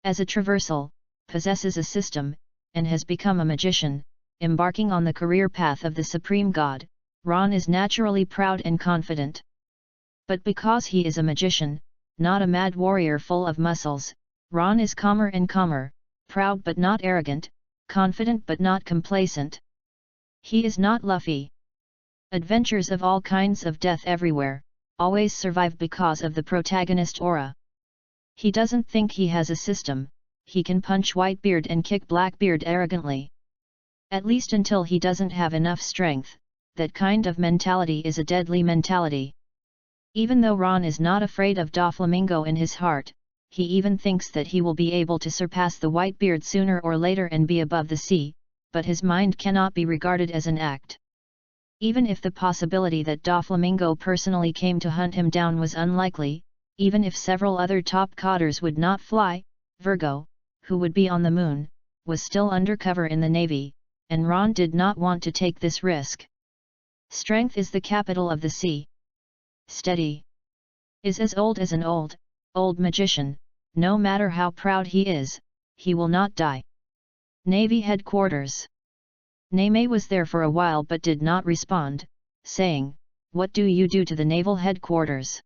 As a traversal, possesses a system, and has become a magician, embarking on the career path of the supreme god, Ron is naturally proud and confident. But because he is a magician, not a mad warrior full of muscles, Ron is calmer and calmer, proud but not arrogant, confident but not complacent. He is not Luffy. Adventures of all kinds of death everywhere, always survive because of the protagonist aura. He doesn't think he has a system, he can punch Whitebeard and kick Blackbeard arrogantly. At least until he doesn't have enough strength, that kind of mentality is a deadly mentality. Even though Ron is not afraid of Doflamingo in his heart, he even thinks that he will be able to surpass the Whitebeard sooner or later and be above the sea, but his mind cannot be regarded as an act. Even if the possibility that Doflamingo personally came to hunt him down was unlikely, even if several other top cotters would not fly, Virgo, who would be on the moon, was still undercover in the Navy, and Ron did not want to take this risk. Strength is the capital of the sea. Steady is as old as an old magician, no matter how proud he is, he will not die. Navy headquarters. Neme was there for a while but did not respond, saying, "What do you do to the naval headquarters?"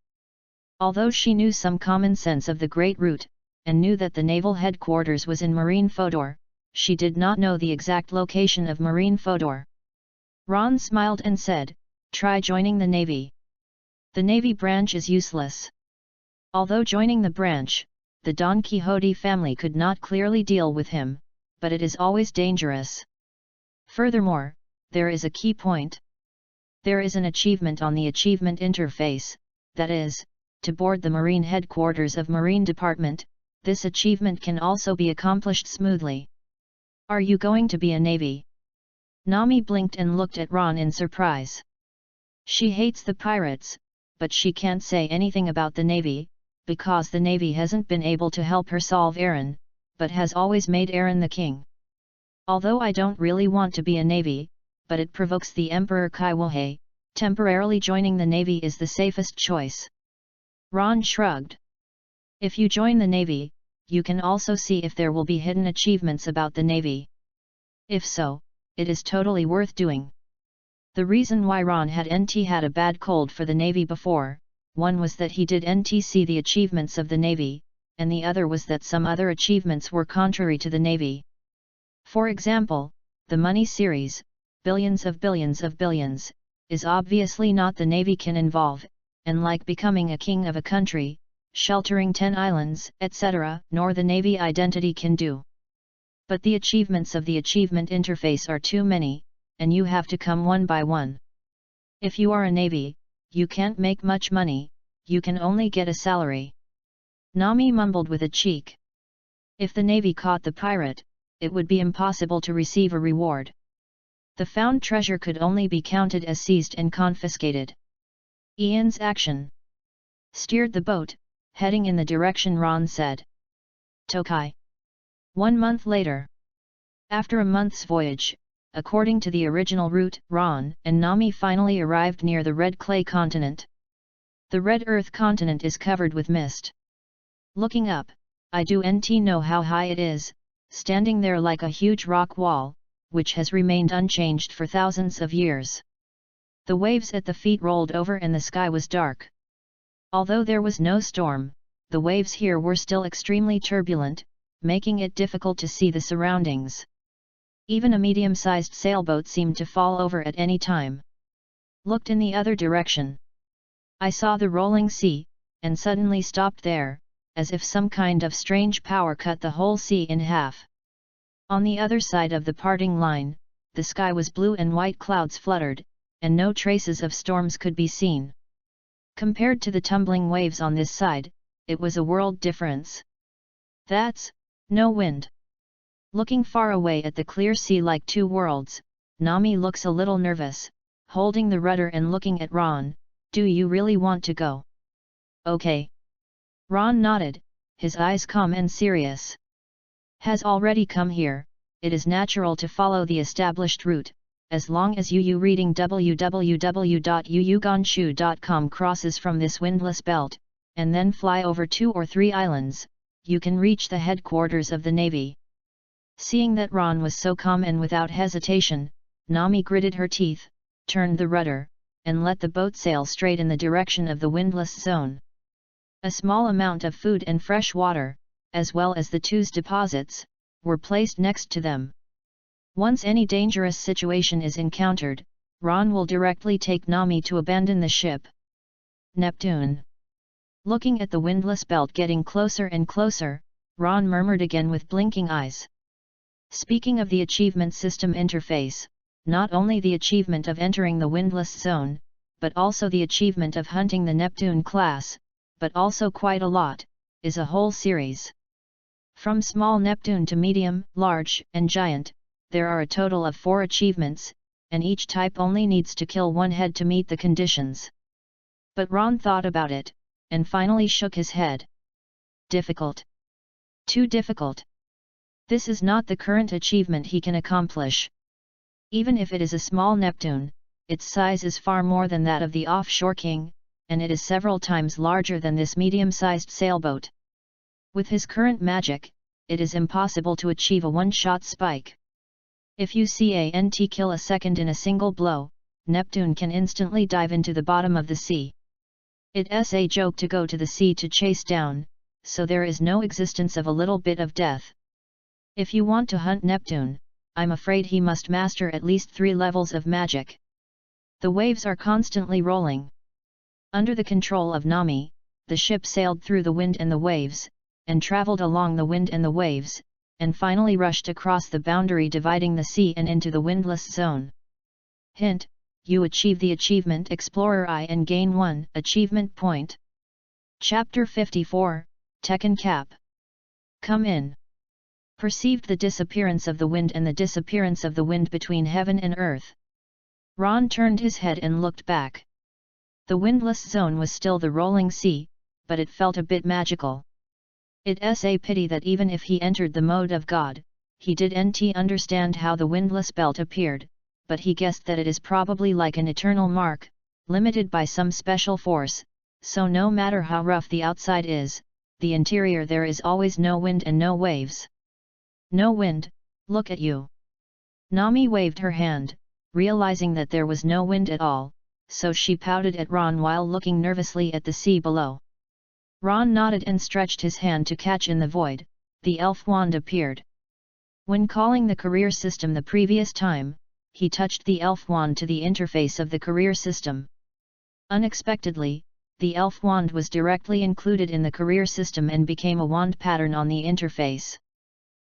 Although she knew some common sense of the Great Route, and knew that the naval headquarters was in Marine Fodor, she did not know the exact location of Marine Fodor. Ron smiled and said, "Try joining the Navy. The Navy branch is useless." Although joining the branch, the Don Quixote family could not clearly deal with him, but it is always dangerous. Furthermore, there is a key point. There is an achievement on the achievement interface, that is, to board the Marine headquarters of Marine Department. This achievement can also be accomplished smoothly. Are you going to be a Navy? Nami blinked and looked at Ron in surprise. She hates the pirates, but she can't say anything about the Navy, because the Navy hasn't been able to help her solve Eren, but has always made Eren the king. Although I don't really want to be a Navy, but it provokes the Emperor Kaiwohei, temporarily joining the Navy is the safest choice. Ron shrugged. If you join the Navy, you can also see if there will be hidden achievements about the Navy. If so, it is totally worth doing. The reason why Ron had a bad cold for the Navy before, one was that he did see the achievements of the Navy, and the other was that some other achievements were contrary to the Navy. For example, the money series, billions of billions, is obviously not the Navy can involve, and like becoming a king of a country, sheltering 10 islands, etc., nor the Navy identity can do. But the achievements of the achievement interface are too many, and you have to come one by one. If you are a Navy, you can't make much money, you can only get a salary. Nami mumbled with a cheek. If the Navy caught the pirate, it would be impossible to receive a reward. The found treasure could only be counted as seized and confiscated. Ian's action steered the boat, heading in the direction Ron said. Tokai. 1 month later. After a month's voyage, according to the original route, Ron and Nami finally arrived near the Red Clay continent. The Red Earth continent is covered with mist. Looking up, I do not know how high it is, standing there like a huge rock wall, which has remained unchanged for thousands of years. The waves at the feet rolled over and the sky was dark. Although there was no storm, the waves here were still extremely turbulent, making it difficult to see the surroundings. Even a medium-sized sailboat seemed to fall over at any time. Looked in the other direction. I saw the rolling sea, and suddenly stopped there, as if some kind of strange power cut the whole sea in half. On the other side of the parting line, the sky was blue and white clouds fluttered, and no traces of storms could be seen. Compared to the tumbling waves on this side, it was a world difference. That's no wind. Looking far away at the clear sea like two worlds, Nami looks a little nervous, holding the rudder and looking at Ron. Do you really want to go? Okay. Ron nodded, his eyes calm and serious. Has already come here, it is natural to follow the established route, as long as you reading www.yuyuganshu.com crosses from this windless belt, and then fly over 2 or 3 islands, you can reach the headquarters of the Navy. Seeing that Ron was so calm and without hesitation, Nami gritted her teeth, turned the rudder, and let the boat sail straight in the direction of the windless zone. A small amount of food and fresh water, as well as the two's deposits, were placed next to them. Once any dangerous situation is encountered, Ron will directly take Nami to abandon the ship. Neptune. Looking at the windless belt getting closer and closer, Ron murmured again with blinking eyes. Speaking of the achievement system interface, not only the achievement of entering the windless zone, but also the achievement of hunting the Neptune class, but also quite a lot, is a whole series. From small Neptune to medium, large, and giant, there are a total of 4 achievements, and each type only needs to kill 1 head to meet the conditions. But Ron thought about it, and finally shook his head. Difficult. Too difficult. This is not the current achievement he can accomplish. Even if it is a small Neptune, its size is far more than that of the Offshore King, and it is several times larger than this medium-sized sailboat. With his current magic, it is impossible to achieve a one-shot spike. If you can't kill a second in a single blow, Neptune can instantly dive into the bottom of the sea. It's a joke to go to the sea to chase down, so there is no existence of a little bit of death. If you want to hunt Neptune, I'm afraid he must master at least 3 levels of magic. The waves are constantly rolling. Under the control of Nami, the ship sailed through the wind and the waves, and traveled along the wind and the waves, and finally rushed across the boundary dividing the sea and into the windless zone. Hint: you achieve the achievement Explorer I and gain 1 achievement point. Chapter 54, Tekken Cap. Come in. Perceived the disappearance of the wind and the disappearance of the wind between heaven and earth. Ron turned his head and looked back. The windless zone was still the rolling sea, but it felt a bit magical. It's a pity that even if he entered the mode of God, he didn't understand how the windless belt appeared, but he guessed that it is probably like an eternal mark, limited by some special force, so no matter how rough the outside is, the interior there is always no wind and no waves. No wind, look at you. Nami waved her hand, realizing that there was no wind at all, so she pouted at Ron while looking nervously at the sea below. Ron nodded and stretched his hand to catch in the void. The elf wand appeared. When calling the career system the previous time, he touched the elf wand to the interface of the career system. Unexpectedly, the elf wand was directly included in the career system and became a wand pattern on the interface.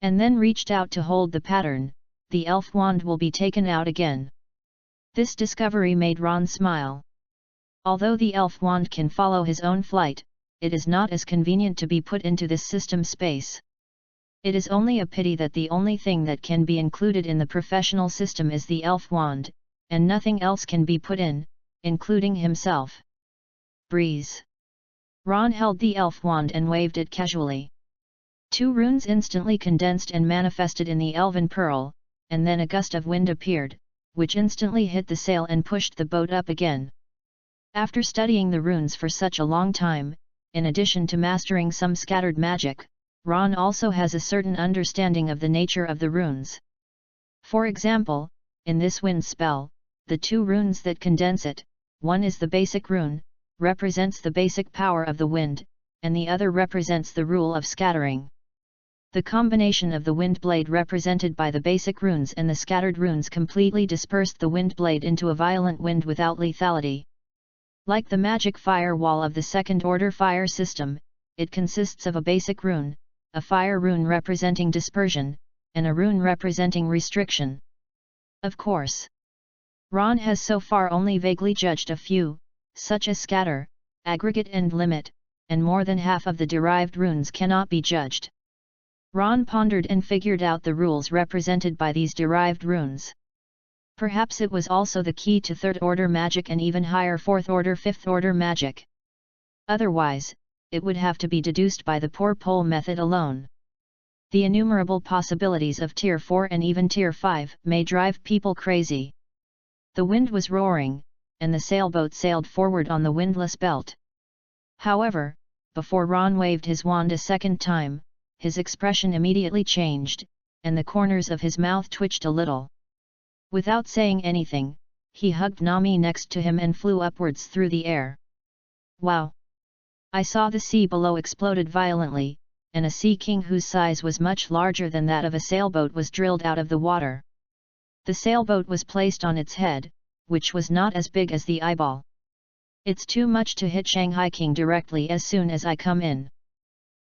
And then reached out to hold the pattern. The elf wand will be taken out again. This discovery made Ron smile. Although the elf wand can follow his own flight, it is not as convenient to be put into this system space. It is only a pity that the only thing that can be included in the professional system is the elf wand, and nothing else can be put in, including himself. Breeze. Ron held the elf wand and waved it casually. 2 runes instantly condensed and manifested in the elven pearl, and then a gust of wind appeared, which instantly hit the sail and pushed the boat up again. After studying the runes for such a long time, in addition to mastering some scattered magic, Ron also has a certain understanding of the nature of the runes. For example, in this wind spell, the 2 runes that condense it, one is the basic rune, represents the basic power of the wind, and the other represents the rule of scattering. The combination of the wind blade represented by the basic runes and the scattered runes completely dispersed the wind blade into a violent wind without lethality. Like the magic firewall of the second-order fire system, it consists of a basic rune, a fire rune representing dispersion, and a rune representing restriction. Of course, Ron has so far only vaguely judged a few, such as scatter, aggregate and limit, and more than half of the derived runes cannot be judged. Ron pondered and figured out the rules represented by these derived runes. Perhaps it was also the key to third-order magic and even higher fourth-order, fifth-order magic. Otherwise, it would have to be deduced by the poor pole method alone. The innumerable possibilities of Tier 4 and even Tier 5 may drive people crazy. The wind was roaring, and the sailboat sailed forward on the windless belt. However, before Ron waved his wand a second time, his expression immediately changed, and the corners of his mouth twitched a little. Without saying anything, he hugged Nami next to him and flew upwards through the air. Wow! I saw the sea below exploded violently, and a sea king whose size was much larger than that of a sailboat was drilled out of the water. The sailboat was placed on its head, which was not as big as the eyeball. It's too much to hit Shanghai King directly as soon as I come in.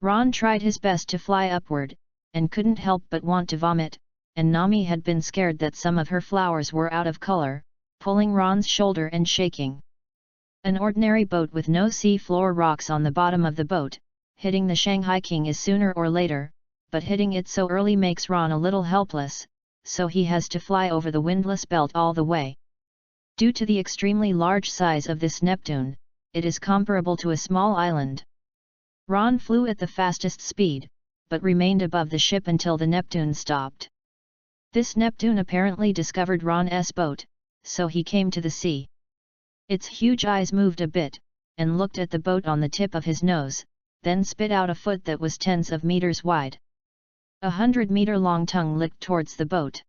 Ron tried his best to fly upward, and couldn't help but want to vomit, and Nami had been scared that some of her flowers were out of color, pulling Ron's shoulder and shaking. An ordinary boat with no sea floor rocks on the bottom of the boat, hitting the Shanghai King is sooner or later, but hitting it so early makes Ron a little helpless, so he has to fly over the windless belt all the way. Due to the extremely large size of this Neptune, it is comparable to a small island. Ron flew at the fastest speed, but remained above the ship until the Neptune stopped. This Neptune apparently discovered Ron's boat, so he came to the sea. Its huge eyes moved a bit, and looked at the boat on the tip of his nose, then spit out a foot that was tens of meters wide. 100-meter-long tongue licked towards the boat.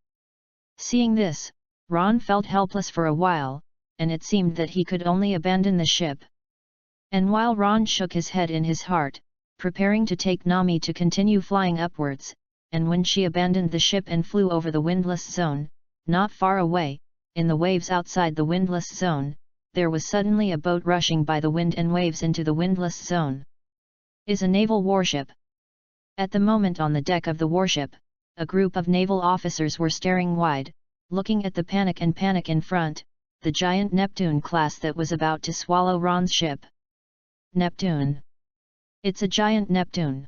Seeing this, Ron felt helpless for a while, and it seemed that he could only abandon the ship. And while Ron shook his head in his heart, preparing to take Nami to continue flying upwards, and when she abandoned the ship and flew over the windless zone, not far away, in the waves outside the windless zone, there was suddenly a boat rushing by the wind and waves into the windless zone. Is a naval warship. At the moment on the deck of the warship, a group of naval officers were staring wide, looking at the panic in front, the giant Neptune class that was about to swallow Ron's ship. Neptune. It's a giant Neptune.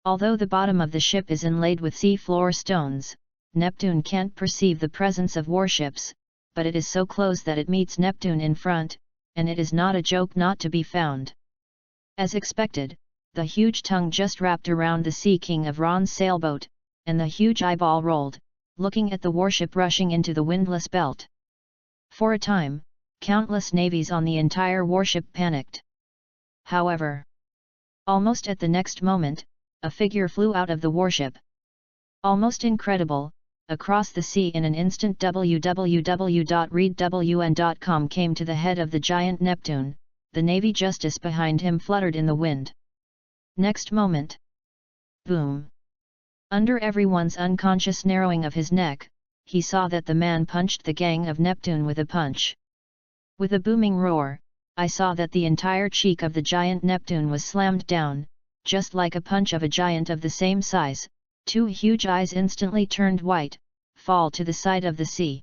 Although the bottom of the ship is inlaid with sea floor stones, Neptune can't perceive the presence of warships, but it is so close that it meets Neptune in front, and it is not a joke not to be found. As expected, the huge tongue just wrapped around the Sea King of Ron's sailboat, and the huge eyeball rolled, looking at the warship rushing into the windless belt. For a time, countless navies on the entire warship panicked. However, almost at the next moment, a figure flew out of the warship. Almost incredible, across the sea in an instant www.readwn.com came to the head of the giant Neptune, the Navy Justice behind him fluttered in the wind. Next moment. Boom! Under everyone's unconscious narrowing of his neck, he saw that the man punched the gang of Neptune with a punch. With a booming roar, I saw that the entire cheek of the giant Neptune was slammed down, just like a punch of a giant of the same size. Two huge eyes instantly turned white, fall to the side of the sea.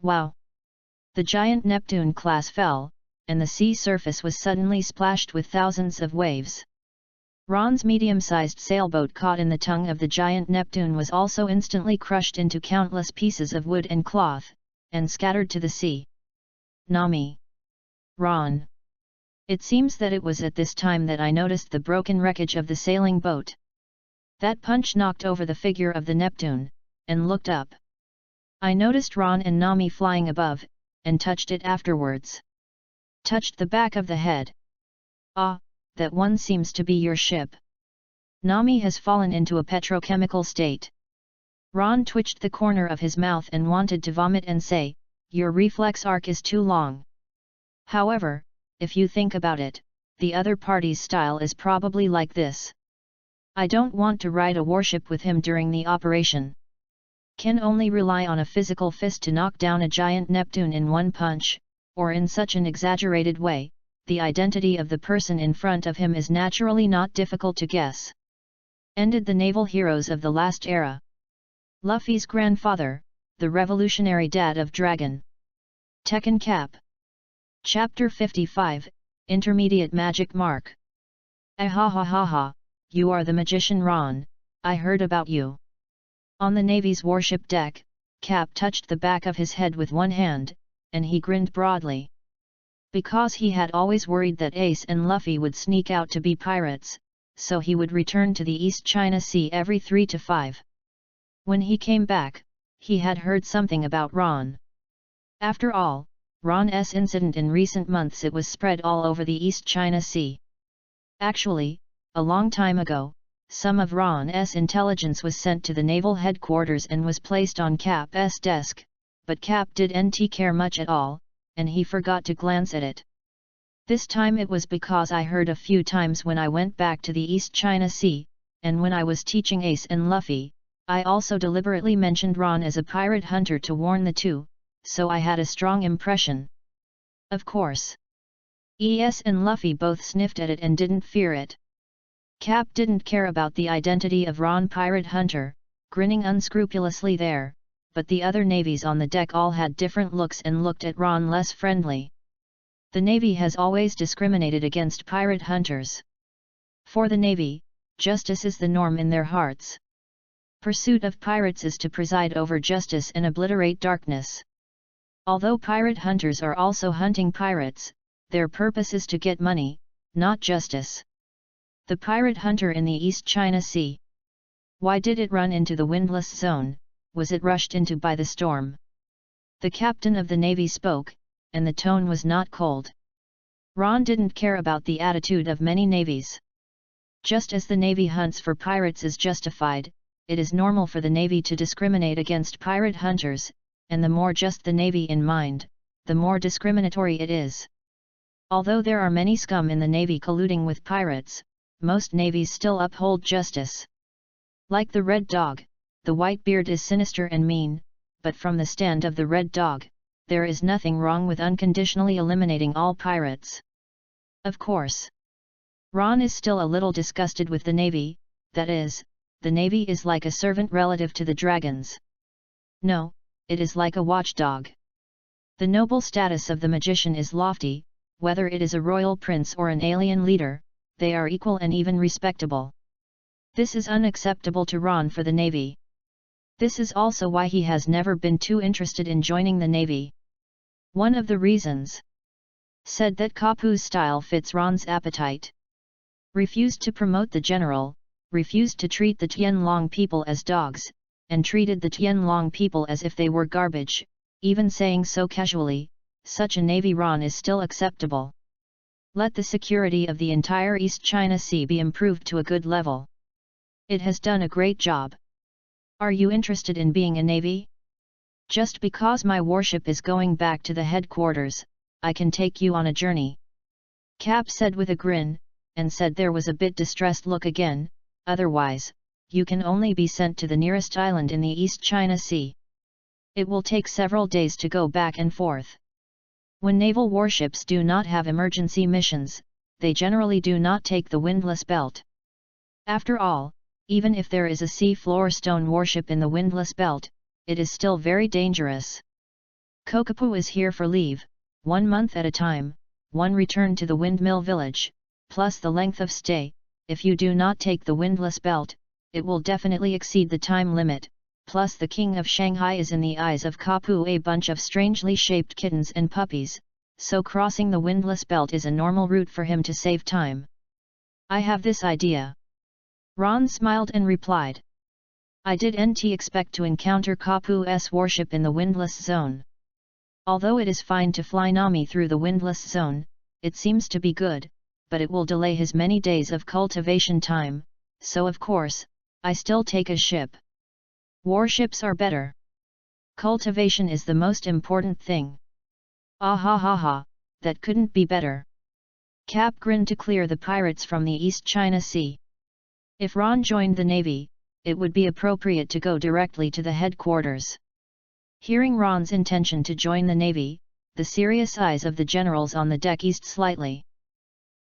Wow! The giant Neptune class fell, and the sea surface was suddenly splashed with thousands of waves. Ron's medium-sized sailboat caught in the tongue of the giant Neptune was also instantly crushed into countless pieces of wood and cloth, and scattered to the sea. Nami. Ron. It seems that it was at this time that I noticed the broken wreckage of the sailing boat. That punch knocked over the figure of the Neptune, and looked up. I noticed Ron and Nami flying above, and touched it afterwards. Touched the back of the head. Ah, that one seems to be your ship. Nami has fallen into a petrochemical state. Ron twitched the corner of his mouth and wanted to vomit and say, your reflex arc is too long. However, if you think about it, the other party's style is probably like this. I don't want to ride a warship with him during the operation. Can only rely on a physical fist to knock down a giant Neptune in one punch, or in such an exaggerated way. The identity of the person in front of him is naturally not difficult to guess. Ended the naval heroes of the last era. Luffy's grandfather, the revolutionary dad of Dragon. Tekken Cap. Chapter 55, Intermediate magic mark. Ah ha ha ha ha, you are the magician Ron, I heard about you. On the Navy's warship deck, Cap touched the back of his head with one hand, and he grinned broadly. Because he had always worried that Ace and Luffy would sneak out to be pirates, so he would return to the East China Sea every 3 to 5. When he came back, he had heard something about Ron. After all, Ron's incident in recent months, it was spread all over the East China Sea. Actually, a long time ago, some of Ron's intelligence was sent to the naval headquarters and was placed on Cap's desk, but Cap didn't care much at all, and he forgot to glance at it. This time it was because I heard a few times when I went back to the East China Sea, and when I was teaching Ace and Luffy, I also deliberately mentioned Ron as a pirate hunter to warn the two, so I had a strong impression. Of course. Ace and Luffy both sniffed at it and didn't fear it. Cap didn't care about the identity of Ron pirate hunter, grinning unscrupulously there, but the other navies on the deck all had different looks and looked at Ron less friendly. The Navy has always discriminated against pirate hunters. For the Navy, justice is the norm in their hearts. Pursuit of pirates is to preside over justice and obliterate darkness. Although pirate hunters are also hunting pirates, their purpose is to get money, not justice. The pirate hunter in the East China Sea. Why did it run into the windless zone? Was it rushed into by the storm? The captain of the Navy spoke, and the tone was not cold. Ron didn't care about the attitude of many navies. Just as the Navy hunts for pirates is justified, it is normal for the Navy to discriminate against pirate hunters, and the more just the Navy in mind, the more discriminatory it is. Although there are many scum in the Navy colluding with pirates, most navies still uphold justice. Like the Red Dog, the Whitebeard is sinister and mean, but from the stand of the Red Dog, there is nothing wrong with unconditionally eliminating all pirates. Of course. Ron is still a little disgusted with the Navy, that is, the Navy is like a servant relative to the dragons. No, it is like a watchdog. The noble status of the magician is lofty, whether it is a royal prince or an alien leader, they are equal and even respectable. This is unacceptable to Ron for the Navy. This is also why he has never been too interested in joining the Navy. One of the reasons said that Kapu's style fits Ron's appetite. Refused to promote the general, refused to treat the Tianlong people as dogs, and treated the Tianlong people as if they were garbage, even saying so casually, such a Navy Ron is still acceptable. Let the security of the entire East China Sea be improved to a good level. It has done a great job. Are you interested in being a Navy? Just because my warship is going back to the headquarters, I can take you on a journey. Cap said with a grin, and said there was a bit distressed look again, otherwise, you can only be sent to the nearest island in the East China Sea. It will take several days to go back and forth. When naval warships do not have emergency missions, they generally do not take the windless belt. After all, even if there is a sea-floor stone warship in the windless belt, it is still very dangerous. Kokopu is here for leave, 1 month at a time, one return to the windmill village, plus the length of stay. If you do not take the windless belt, it will definitely exceed the time limit, plus the king of Shanghai is in the eyes of Kapu a bunch of strangely shaped kittens and puppies, so crossing the windless belt is a normal route for him to save time. I have this idea. Ron smiled and replied. I didn't expect to encounter Kapu's warship in the windless zone. Although it is fine to fly Nami through the windless zone, it seems to be good, but it will delay his many days of cultivation time, so of course, I still take a ship. Warships are better. Cultivation is the most important thing. Ah ha ha ha, that couldn't be better. Cap grinned to clear the pirates from the East China Sea. If Ron joined the Navy, it would be appropriate to go directly to the headquarters. Hearing Ron's intention to join the Navy, the serious eyes of the generals on the deck eased slightly.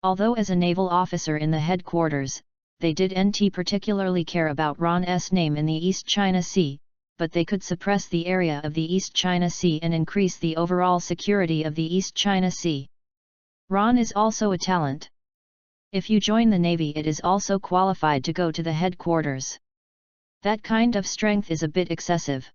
Although as a naval officer in the headquarters, they didn't particularly care about Ron's name in the East China Sea, but they could suppress the area of the East China Sea and increase the overall security of the East China Sea. Ron is also a talent. If you join the Navy, it is also qualified to go to the headquarters. That kind of strength is a bit excessive.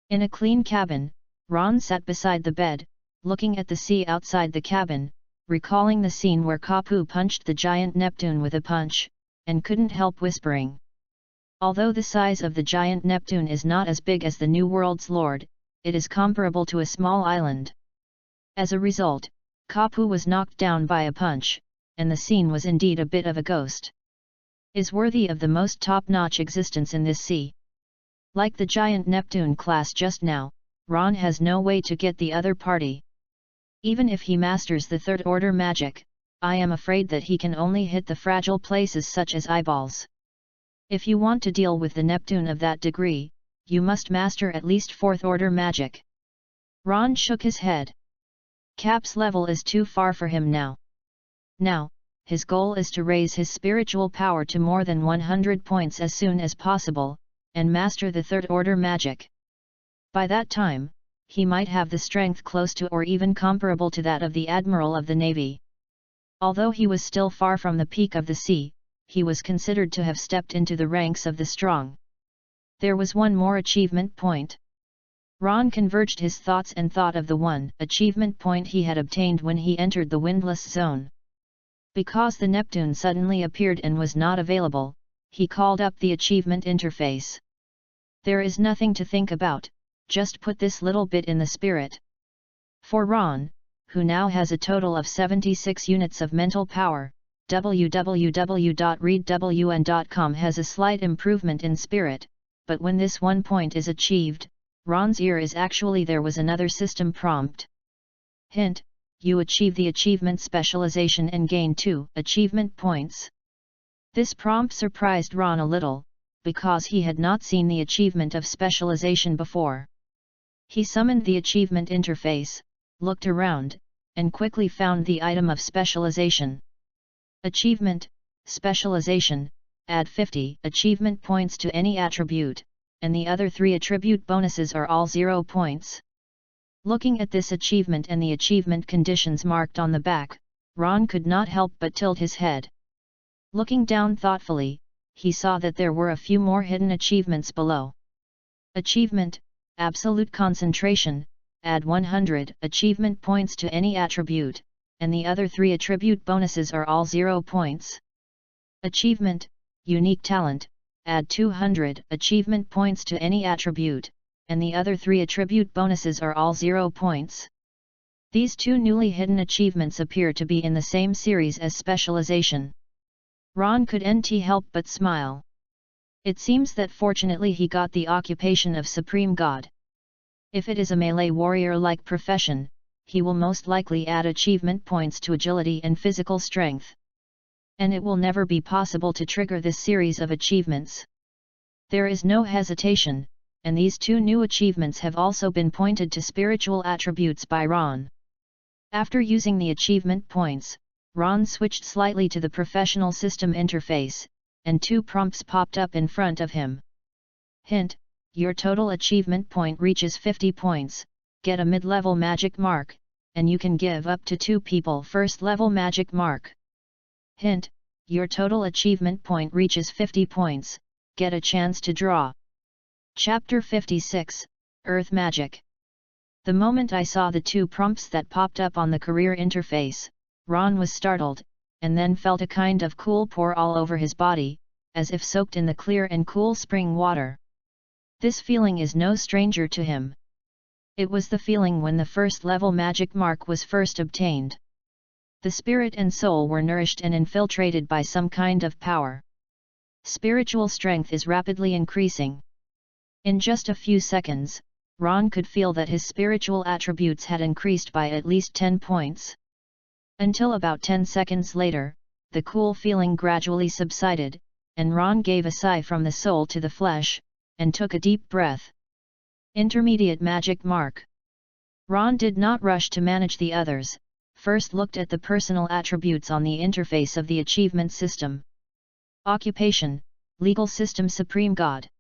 In a clean cabin, Ron sat beside the bed, looking at the sea outside the cabin, recalling the scene where Kapu punched the giant Neptune with a punch, and couldn't help whispering. Although the size of the giant Neptune is not as big as the New World's Lord, it is comparable to a small island. As a result, Kapu was knocked down by a punch, and the scene was indeed a bit of a ghost. Is worthy of the most top-notch existence in this sea. Like the giant Neptune class just now, Ron has no way to get the other party. Even if he masters the third-order magic, I am afraid that he can only hit the fragile places such as eyeballs. If you want to deal with the Neptune of that degree, you must master at least fourth-order magic. Ron shook his head. Cap's level is too far for him now. Now, his goal is to raise his spiritual power to more than 100 points as soon as possible, and master the third-order magic. By that time, he might have the strength close to or even comparable to that of the Admiral of the Navy. Although he was still far from the peak of the sea, he was considered to have stepped into the ranks of the strong. There was one more achievement point. Ron converged his thoughts and thought of the one achievement point he had obtained when he entered the windless zone. Because the Neptune suddenly appeared and was not available, he called up the achievement interface. There is nothing to think about, just put this little bit in the spirit. For Ron, who now has a total of 76 units of mental power, www.readwn.com has a slight improvement in spirit, but when this one point is achieved, Ron's ear is actually there was another system prompt. Hint: you achieve the achievement specialization and gain 2 achievement points. This prompt surprised Ron a little, because he had not seen the achievement of specialization before. He summoned the achievement interface, looked around, and quickly found the item of specialization. Achievement, Specialization, add 50 achievement points to any attribute, and the other 3 attribute bonuses are all 0 points. Looking at this achievement and the achievement conditions marked on the back, Ron could not help but tilt his head. Looking down thoughtfully, he saw that there were a few more hidden achievements below. Achievement, Absolute Concentration, add 100 achievement points to any attribute, and the other 3 attribute bonuses are all 0 points. Achievement, Unique Talent, add 200 achievement points to any attribute, and the other 3 attribute bonuses are all 0 points. These 2 newly hidden achievements appear to be in the same series as specialization. Ron couldn't help but smile. It seems that fortunately he got the occupation of Supreme God. If it is a melee warrior-like profession, he will most likely add achievement points to agility and physical strength. And it will never be possible to trigger this series of achievements. There is no hesitation, and these 2 new achievements have also been pointed to spiritual attributes by Ron. After using the achievement points, Ron switched slightly to the professional system interface, and 2 prompts popped up in front of him. Hint: your total achievement point reaches 50 points, get a mid-level magic mark, and you can give up to 2 people first-level magic mark. Hint: your total achievement point reaches 50 points, get a chance to draw. Chapter 56, Earth Magic. The moment I saw the 2 prompts that popped up on the career interface, Ron was startled, and then felt a kind of cool pour all over his body, as if soaked in the clear and cool spring water. This feeling is no stranger to him. It was the feeling when the first-level magic mark was first obtained. The spirit and soul were nourished and infiltrated by some kind of power. Spiritual strength is rapidly increasing. In just a few seconds, Ron could feel that his spiritual attributes had increased by at least 10 points. Until about 10 seconds later, the cool feeling gradually subsided, and Ron gave a sigh from the soul to the flesh, and took a deep breath. Intermediate magic mark. Ron did not rush to manage the others, first looked at the personal attributes on the interface of the achievement system. Occupation, Legal System Supreme God.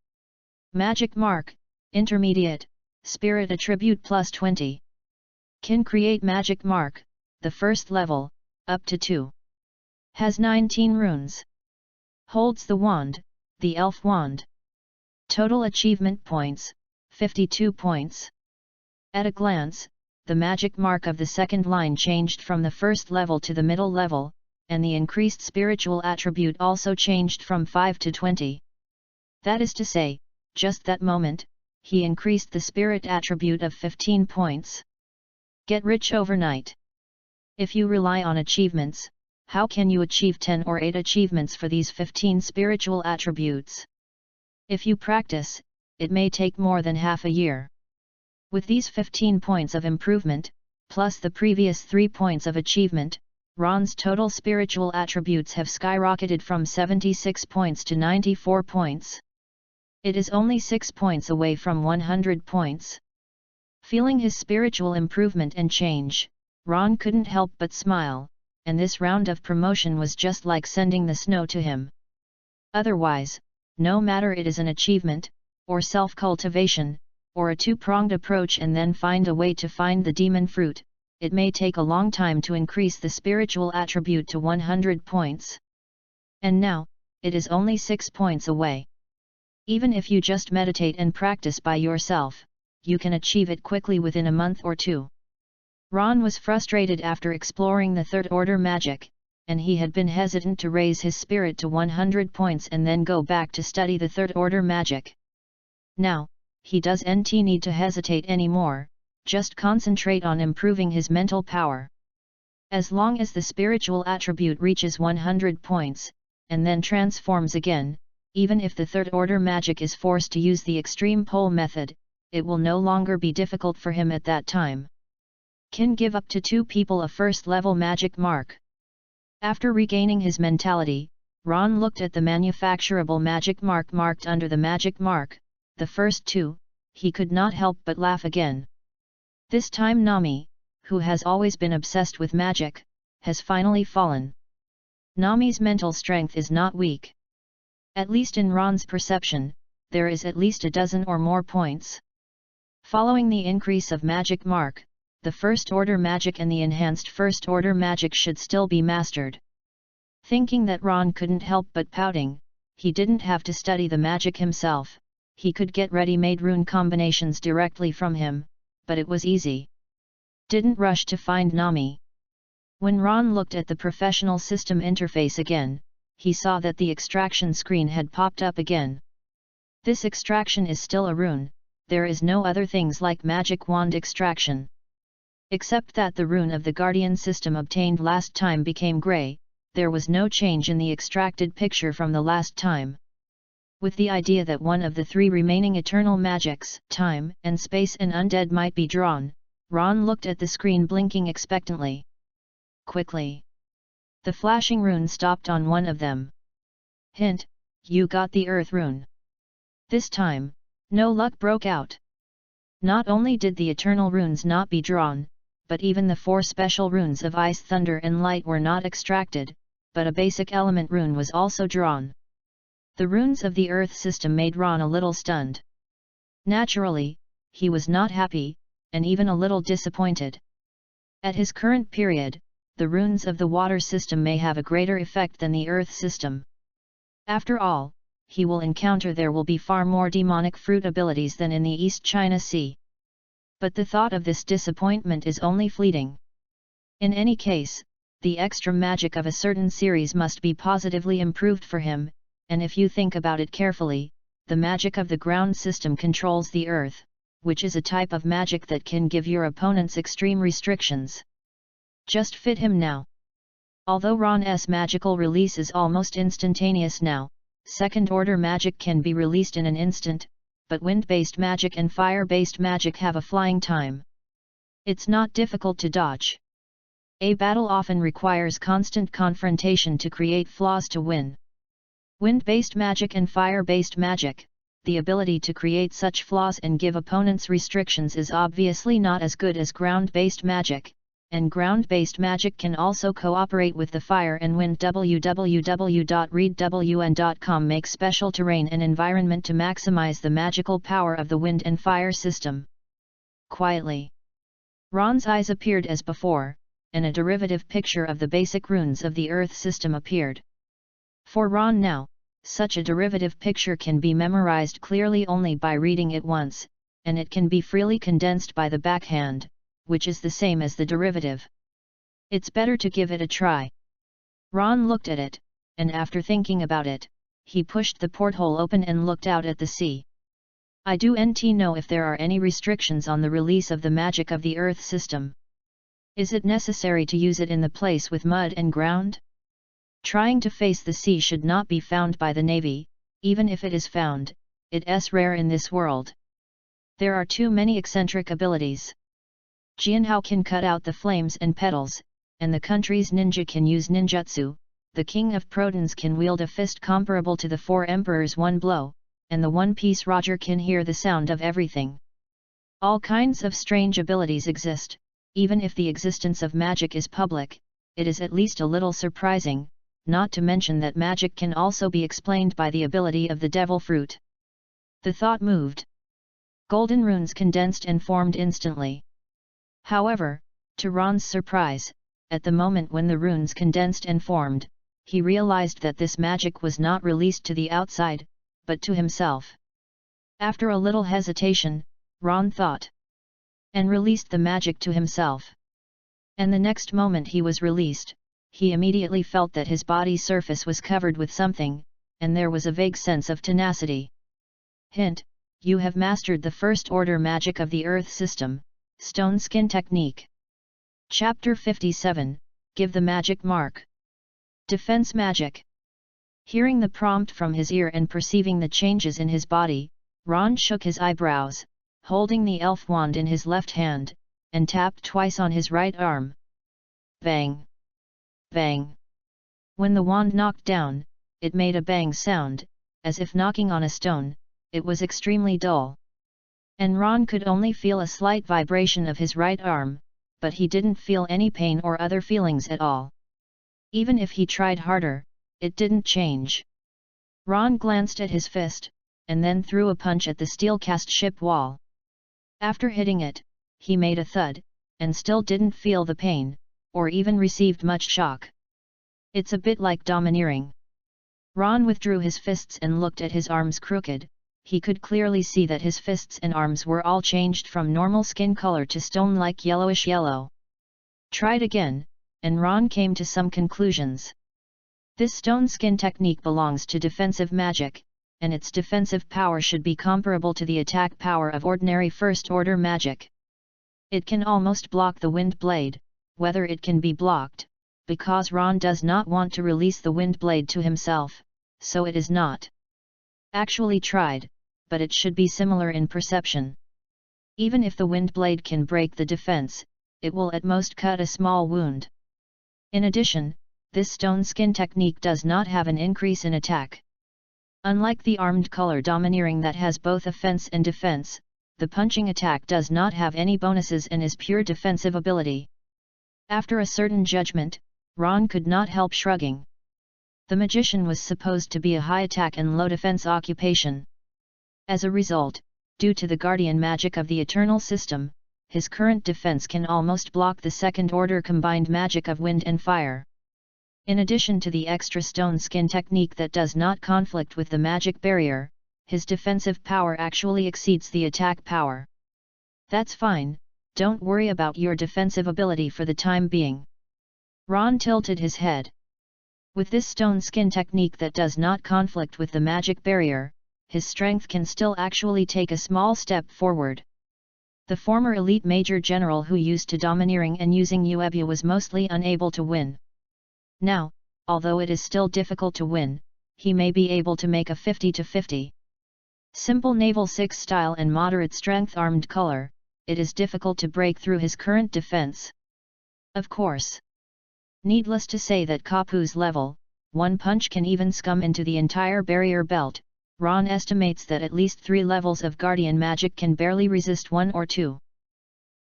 Magic mark, Intermediate, Spirit attribute plus 20. Can create magic mark, the first level, up to 2. Has 19 runes. Holds the wand, the elf wand. Total achievement points, 52 points. At a glance, the magic mark of the second line changed from the first level to the middle level, and the increased spiritual attribute also changed from 5 to 20. That is to say, just that moment, he increased the spirit attribute of 15 points. Get rich overnight. If you rely on achievements, how can you achieve 10 or 8 achievements for these 15 spiritual attributes? If you practice, it may take more than half a year. With these 15 points of improvement, plus the previous 3 points of achievement, Ron's total spiritual attributes have skyrocketed from 76 points to 94 points. It is only 6 points away from 100 points. Feeling his spiritual improvement and change, Ron couldn't help but smile, and this round of promotion was just like sending the snow to him. Otherwise, no matter it is an achievement, or self-cultivation, or a two-pronged approach and then find a way to find the demon fruit, it may take a long time to increase the spiritual attribute to 100 points. And now, it is only 6 points away. Even if you just meditate and practice by yourself, you can achieve it quickly within a month or 2. Ron was frustrated after exploring the third order magic, and he had been hesitant to raise his spirit to 100 points and then go back to study the third order magic. Now, he doesn't need to hesitate anymore, just concentrate on improving his mental power. As long as the spiritual attribute reaches 100 points, and then transforms again, even if the third order magic is forced to use the extreme pole method, it will no longer be difficult for him at that time. Can give up to 2 people a first level magic mark. After regaining his mentality, Ron looked at the manufacturable magic mark marked under the magic mark, the first 2, he could not help but laugh again. This time Nami, who has always been obsessed with magic, has finally fallen. Nami's mental strength is not weak. At least in Ron's perception, there is at least a dozen or more points. Following the increase of magic mark, the first order magic and the enhanced first order magic should still be mastered. Thinking that Ron couldn't help but pouting, he didn't have to study the magic himself, he could get ready-made rune combinations directly from him, but it was easy. Didn't rush to find Nami. When Ron looked at the professional system interface again, he saw that the extraction screen had popped up again. This extraction is still a rune, there is no other things like magic wand extraction. Except that the rune of the Guardian system obtained last time became grey, there was no change in the extracted picture from the last time. With the idea that one of the 3 remaining eternal magics, time and space and undead might be drawn, Ron looked at the screen blinking expectantly. Quickly. The flashing rune stopped on one of them. Hint, you got the earth rune. This time, no luck broke out. Not only did the eternal runes not be drawn, but even the 4 special runes of ice, thunder and light were not extracted, but a basic element rune was also drawn. The runes of the earth system made Ron a little stunned. Naturally, he was not happy, and even a little disappointed. At his current period, the runes of the water system may have a greater effect than the earth system. After all, he will encounter there will be far more demonic fruit abilities than in the East China Sea. But the thought of this disappointment is only fleeting. In any case, the extra magic of a certain series must be positively improved for him, and if you think about it carefully, the magic of the ground system controls the earth, which is a type of magic that can give your opponents extreme restrictions. Just fit him now. Although Ron's magical release is almost instantaneous now, second order magic can be released in an instant, but wind-based magic and fire-based magic have a flying time. It's not difficult to dodge. A battle often requires constant confrontation to create flaws to win. Wind-based magic and fire-based magic, the ability to create such flaws and give opponents restrictions is obviously not as good as ground-based magic, and ground-based magic can also cooperate with the fire and wind. www.readwn.com makes special terrain and environment to maximize the magical power of the wind and fire system. Quietly. Ron's eyes appeared as before, and a derivative picture of the basic runes of the Earth system appeared. For Ron now, such a derivative picture can be memorized clearly only by reading it once, and it can be freely condensed by the backhand, which is the same as the derivative. It's better to give it a try. Ron looked at it, and after thinking about it, he pushed the porthole open and looked out at the sea. I don't know if there are any restrictions on the release of the magic of the Earth system. Is it necessary to use it in the place with mud and ground? Trying to face the sea should not be found by the Navy, even if it is found, it's rare in this world. There are too many eccentric abilities. Jianhao can cut out the flames and petals, and the country's ninja can use ninjutsu. The king of protons can wield a fist comparable to the 4 emperors' one blow, and the one-piece Roger can hear the sound of everything. All kinds of strange abilities exist. Even if the existence of magic is public, it is at least a little surprising, not to mention that magic can also be explained by the ability of the devil fruit. The thought moved. Golden runes condensed and formed instantly. However, to Ron's surprise, at the moment when the runes condensed and formed, he realized that this magic was not released to the outside, but to himself. After a little hesitation, Ron thought, and released the magic to himself. And the next moment he was released, he immediately felt that his body's surface was covered with something, and there was a vague sense of tenacity. Hint: you have mastered the first order magic of the Earth system, Stone Skin Technique. Chapter 57, Give the Magic Mark. Defense Magic. Hearing the prompt from his ear and perceiving the changes in his body, Ron shook his eyebrows, holding the elf wand in his left hand, and tapped twice on his right arm. Bang! Bang! When the wand knocked down, it made a bang sound, as if knocking on a stone. It was extremely dull. And Ron could only feel a slight vibration of his right arm, but he didn't feel any pain or other feelings at all. Even if he tried harder, it didn't change. Ron glanced at his fist, and then threw a punch at the steel-cast ship wall. After hitting it, he made a thud, and still didn't feel the pain, or even received much shock. It's a bit like domineering. Ron withdrew his fists and looked at his arms crooked. He could clearly see that his fists and arms were all changed from normal skin color to stone-like yellowish yellow. Tried again, and Ron came to some conclusions. This stone skin technique belongs to defensive magic, and its defensive power should be comparable to the attack power of ordinary first-order magic. It can almost block the wind blade, whether it can be blocked, because Ron does not want to release the wind blade to himself, so it is not actually tried, but it should be similar in perception. Even if the wind blade can break the defense, it will at most cut a small wound. In addition, this stone skin technique does not have an increase in attack. Unlike the armed color domineering that has both offense and defense, the punching attack does not have any bonuses and is pure defensive ability. After a certain judgment, Ron could not help shrugging. The magician was supposed to be a high attack and low defense occupation. As a result, due to the guardian magic of the eternal system, his current defense can almost block the second-order combined magic of wind and fire. In addition to the extra stone skin technique that does not conflict with the magic barrier, his defensive power actually exceeds the attack power. That's fine, don't worry about your defensive ability for the time being. Ron tilted his head. With this stone skin technique that does not conflict with the magic barrier, his strength can still actually take a small step forward. The former elite major general who used to domineering and using Uebu was mostly unable to win. Now, although it is still difficult to win, he may be able to make a 50-50. Simple naval 6 style and moderate strength armed color, it is difficult to break through his current defense. Of course. Needless to say that Kapu's level, one punch can even scum into the entire barrier belt. Ron estimates that at least 3 levels of guardian magic can barely resist 1 or 2.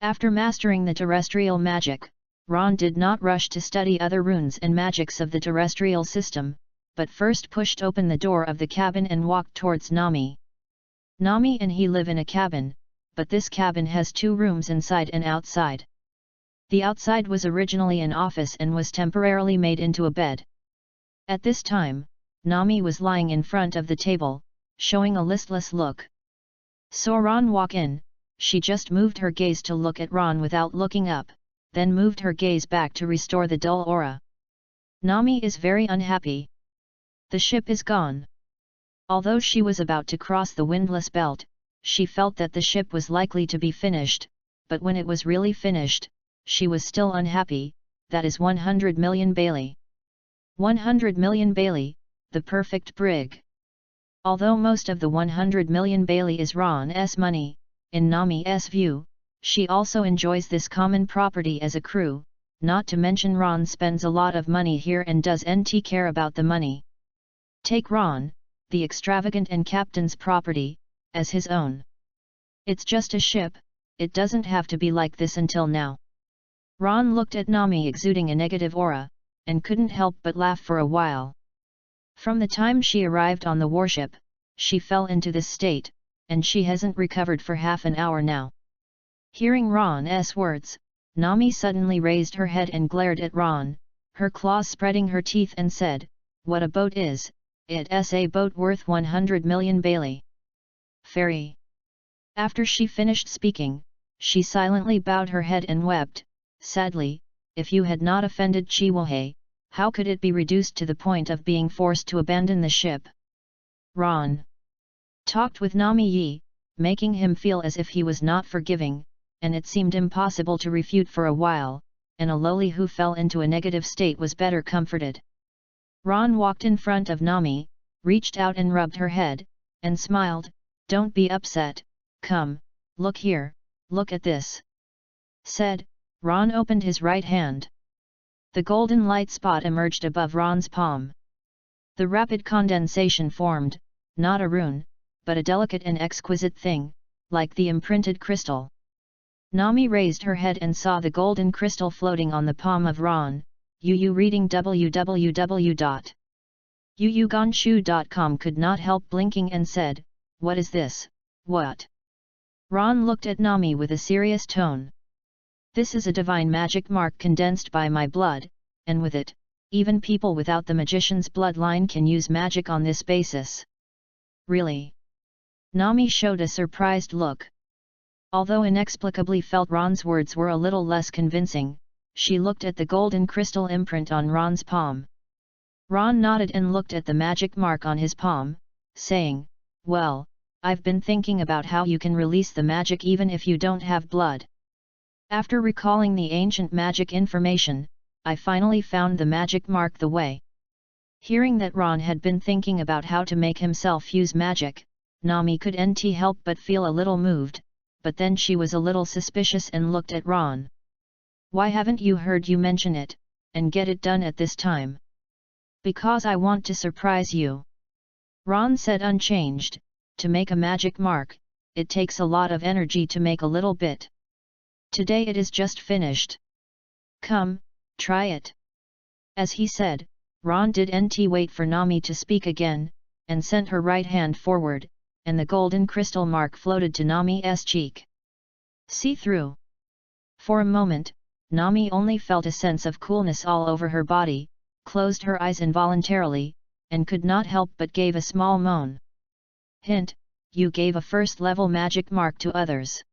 After mastering the terrestrial magic, Ron did not rush to study other runes and magics of the terrestrial system, but first pushed open the door of the cabin and walked towards Nami. Nami and he live in a cabin, but this cabin has 2 rooms inside and outside. The outside was originally an office and was temporarily made into a bed. At this time, Nami was lying in front of the table, showing a listless look. Saw Ron walk in, she just moved her gaze to look at Ron without looking up, then moved her gaze back to restore the dull aura. Nami is very unhappy. The ship is gone. Although she was about to cross the windless belt, she felt that the ship was likely to be finished, but when it was really finished, she was still unhappy. That is 100 million Bailey. 100 million Bailey, the perfect brig. Although most of the 100 million Bailey is Ron's money, in Nami's view, she also enjoys this common property as a crew, not to mention Ron spends a lot of money here and doesn't care about the money. Take Ron, the extravagant and captain's property, as his own. It's just a ship, it doesn't have to be like this until now. Ron looked at Nami exuding a negative aura, and couldn't help but laugh for a while. From the time she arrived on the warship, she fell into this state, and she hasn't recovered for half an hour now. Hearing Ron's words, Nami suddenly raised her head and glared at Ron, her claws spreading her teeth, and said, "What a boat is, it's a boat worth 100 million Bailey. Fairy." After she finished speaking, she silently bowed her head and wept, sadly, "If you had not offended Chihuahua, how could it be reduced to the point of being forced to abandon the ship?" Ron talked with Nami Yi, making him feel as if he was not forgiving, and it seemed impossible to refute for a while, and a lowly who fell into a negative state was better comforted. Ron walked in front of Nami, reached out and rubbed her head, and smiled, "Don't be upset, come, look here, look at this," said. Ron opened his right hand. The golden light spot emerged above Ron's palm. The rapid condensation formed, not a rune, but a delicate and exquisite thing, like the imprinted crystal. Nami raised her head and saw the golden crystal floating on the palm of Ron. Reading www.yuyuganshu.com could not help blinking and said, "What is this, what?" Ron looked at Nami with a serious tone. "This is a divine magic mark condensed by my blood, and with it, even people without the magician's bloodline can use magic on this basis." "Really?" Nami showed a surprised look. Although inexplicably felt Ron's words were a little less convincing, she looked at the golden crystal imprint on Ron's palm. Ron nodded and looked at the magic mark on his palm, saying, "Well, I've been thinking about how you can release the magic even if you don't have blood. After recalling the ancient magic information, I finally found the magic mark the way." Hearing that Ron had been thinking about how to make himself use magic, Nami couldn't help but feel a little moved, but then she was a little suspicious and looked at Ron. "Why haven't you heard you mention it, and get it done at this time?" "Because I want to surprise you," Ron said unchanged. "To make a magic mark, it takes a lot of energy to make a little bit. Today it is just finished. Come, try it." As he said, Ron didn't wait for Nami to speak again, and sent her right hand forward, and the golden crystal mark floated to Nami's cheek. See-through. For a moment, Nami only felt a sense of coolness all over her body, closed her eyes involuntarily, and could not help but gave a small moan. Hint, you gave a first-level magic mark to others.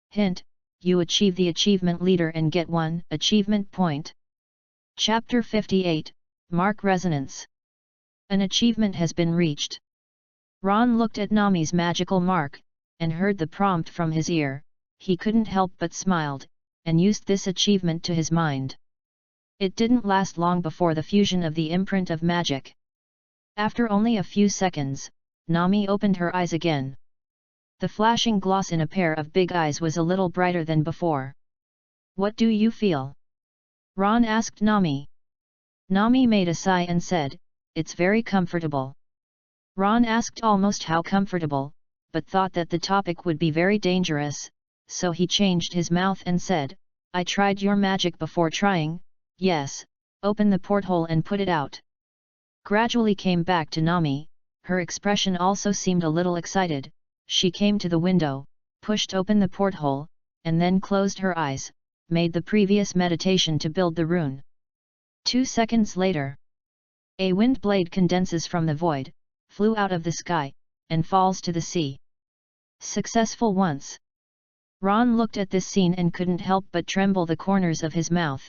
Hint, you achieve the achievement leader and get 1 achievement point. Chapter 58, Mark Resonance. An achievement has been reached. Ron looked at Nami's magical mark, and heard the prompt from his ear. He couldn't help but smiled, and used this achievement to his mind. It didn't last long before the fusion of the imprint of magic. After only a few seconds, Nami opened her eyes again. The flashing gloss in a pair of big eyes was a little brighter than before. "What do you feel?" Ron asked Nami. Nami made a sigh and said, "It's very comfortable." Ron asked almost how comfortable, but thought that the topic would be very dangerous, so he changed his mouth and said, "I tried your magic before trying, yes, open the porthole and put it out." Gradually came back to Nami, her expression also seemed a little excited. She came to the window, pushed open the porthole, and then closed her eyes, made the previous meditation to build the rune. 2 seconds later, a wind blade condenses from the void, flew out of the sky, and falls to the sea. Successful once. Ron looked at this scene and couldn't help but tremble the corners of his mouth.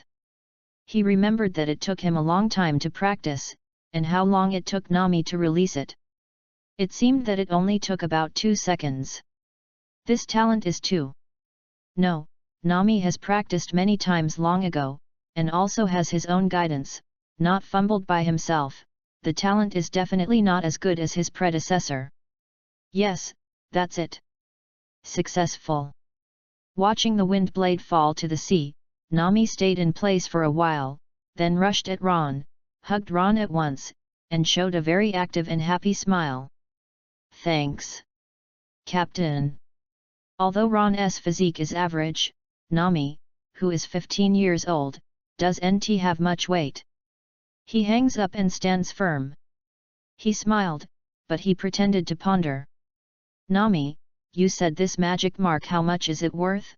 He remembered that it took him a long time to practice, and how long it took Nami to release it. It seemed that it only took about 2 seconds. This talent is too. No, Nami has practiced many times long ago, and also has his own guidance, not fumbled by himself. The talent is definitely not as good as his predecessor. Yes, that's it. Successful. Watching the wind blade fall to the sea, Nami stayed in place for a while, then rushed at Ron, hugged Ron at once, and showed a very active and happy smile. Thanks, Captain. Although Ron's physique is average, Nami, who is 15 years old, doesn't have much weight. He hangs up and stands firm. He smiled, but he pretended to ponder. Nami, you said this magic mark, how much is it worth?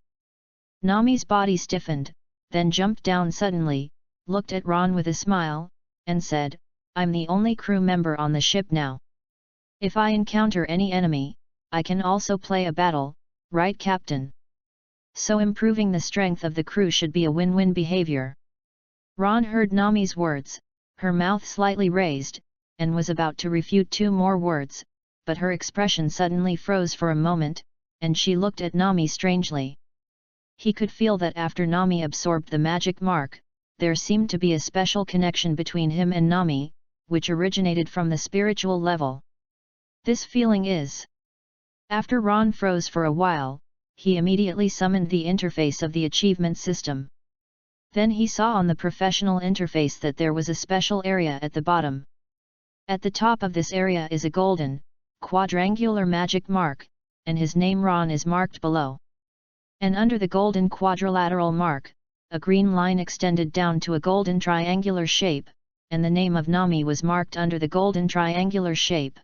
Nami's body stiffened, then jumped down suddenly, looked at Ron with a smile, and said, I'm the only crew member on the ship now. If I encounter any enemy, I can also play a battle, right, Captain? So improving the strength of the crew should be a win-win behavior. Ron heard Nami's words, her mouth slightly raised, and was about to refute 2 more words, but her expression suddenly froze for a moment, and she looked at Nami strangely. He could feel that after Nami absorbed the magic mark, there seemed to be a special connection between him and Nami, which originated from the spiritual level. This feeling is. After Ron froze for a while, he immediately summoned the interface of the achievement system. Then he saw on the professional interface that there was a special area at the bottom. At the top of this area is a golden, quadrangular magic mark, and his name Ron is marked below. And under the golden quadrilateral mark, a green line extended down to a golden triangular shape, and the name of Nami was marked under the golden triangular shape.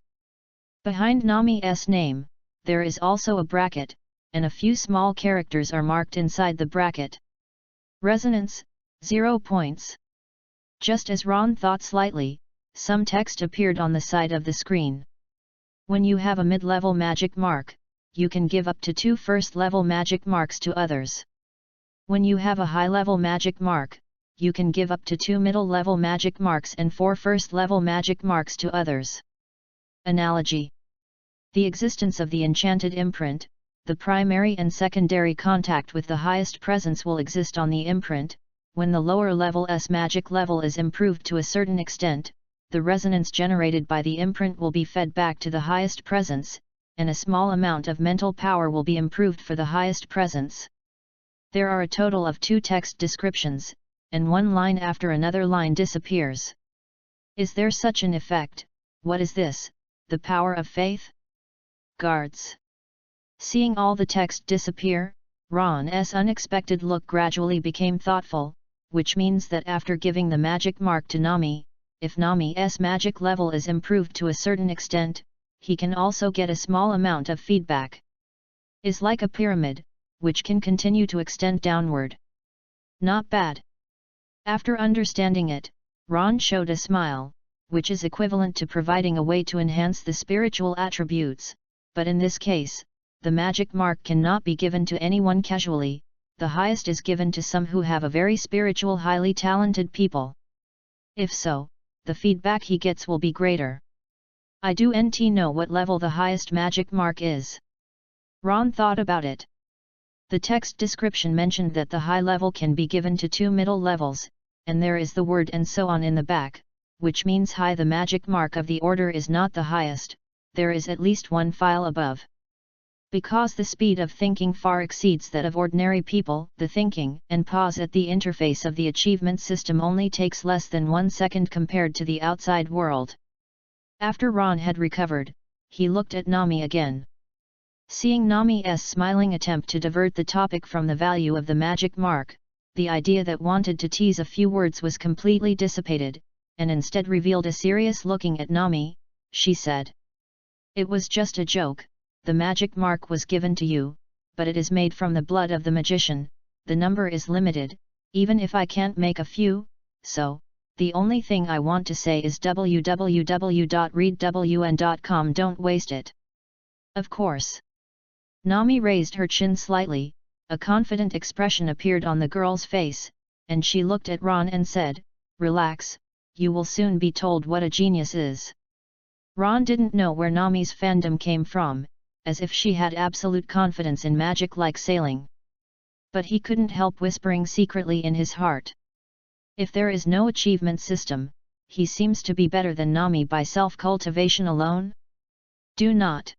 Behind Nami's name, there is also a bracket, and a few small characters are marked inside the bracket. Resonance, 0 points. Just as Ron thought slightly, some text appeared on the side of the screen. When you have a mid-level magic mark, you can give up to 2 first-level magic marks to others. When you have a high-level magic mark, you can give up to 2 middle-level magic marks and 4 first-level magic marks to others. Analogy. The existence of the enchanted imprint, the primary and secondary contact with the highest presence will exist on the imprint. When the lower level's magic level is improved to a certain extent, the resonance generated by the imprint will be fed back to the highest presence, and a small amount of mental power will be improved for the highest presence. There are a total of 2 text descriptions, and one line after another line disappears. Is there such an effect? What is this, the power of faith? Guards. Seeing all the text disappear, Ron's unexpected look gradually became thoughtful, which means that after giving the magic mark to Nami, if Nami's magic level is improved to a certain extent, he can also get a small amount of feedback. Is like a pyramid, which can continue to extend downward. Not bad. After understanding it, Ron showed a smile, which is equivalent to providing a way to enhance the spiritual attributes, but in this case, the magic mark cannot be given to anyone casually. The highest is given to some who have a very spiritual, highly talented people. If so, the feedback he gets will be greater. I don't know what level the highest magic mark is. Ron thought about it. The text description mentioned that the high level can be given to 2 middle levels, and there is the word and so on in the back, which means high. The magic mark of the order is not the highest, there is at least 1 file above. Because the speed of thinking far exceeds that of ordinary people, the thinking and pause at the interface of the achievement system only takes less than 1 second compared to the outside world. After Ron had recovered, he looked at Nami again. Seeing Nami's smiling attempt to divert the topic from the value of the magic mark, the idea that wanted to tease a few words was completely dissipated, and instead revealed a serious looking at Nami. She said, "It was just a joke. The magic mark was given to you, but it is made from the blood of the magician. the number is limited, even if I can't make a few, so, the only thing I want to say is www.readwn.com, don't waste it. Of course. Nami raised her chin slightly, a confident expression appeared on the girl's face, and she looked at Ron and said, "Relax, you will soon be told what a genius is." Ron didn't know where Nami's fandom came from, as if she had absolute confidence in magic like sailing. But he couldn't help whispering secretly in his heart. If there is no achievement system, he seems to be better than Nami by self-cultivation alone? Do not.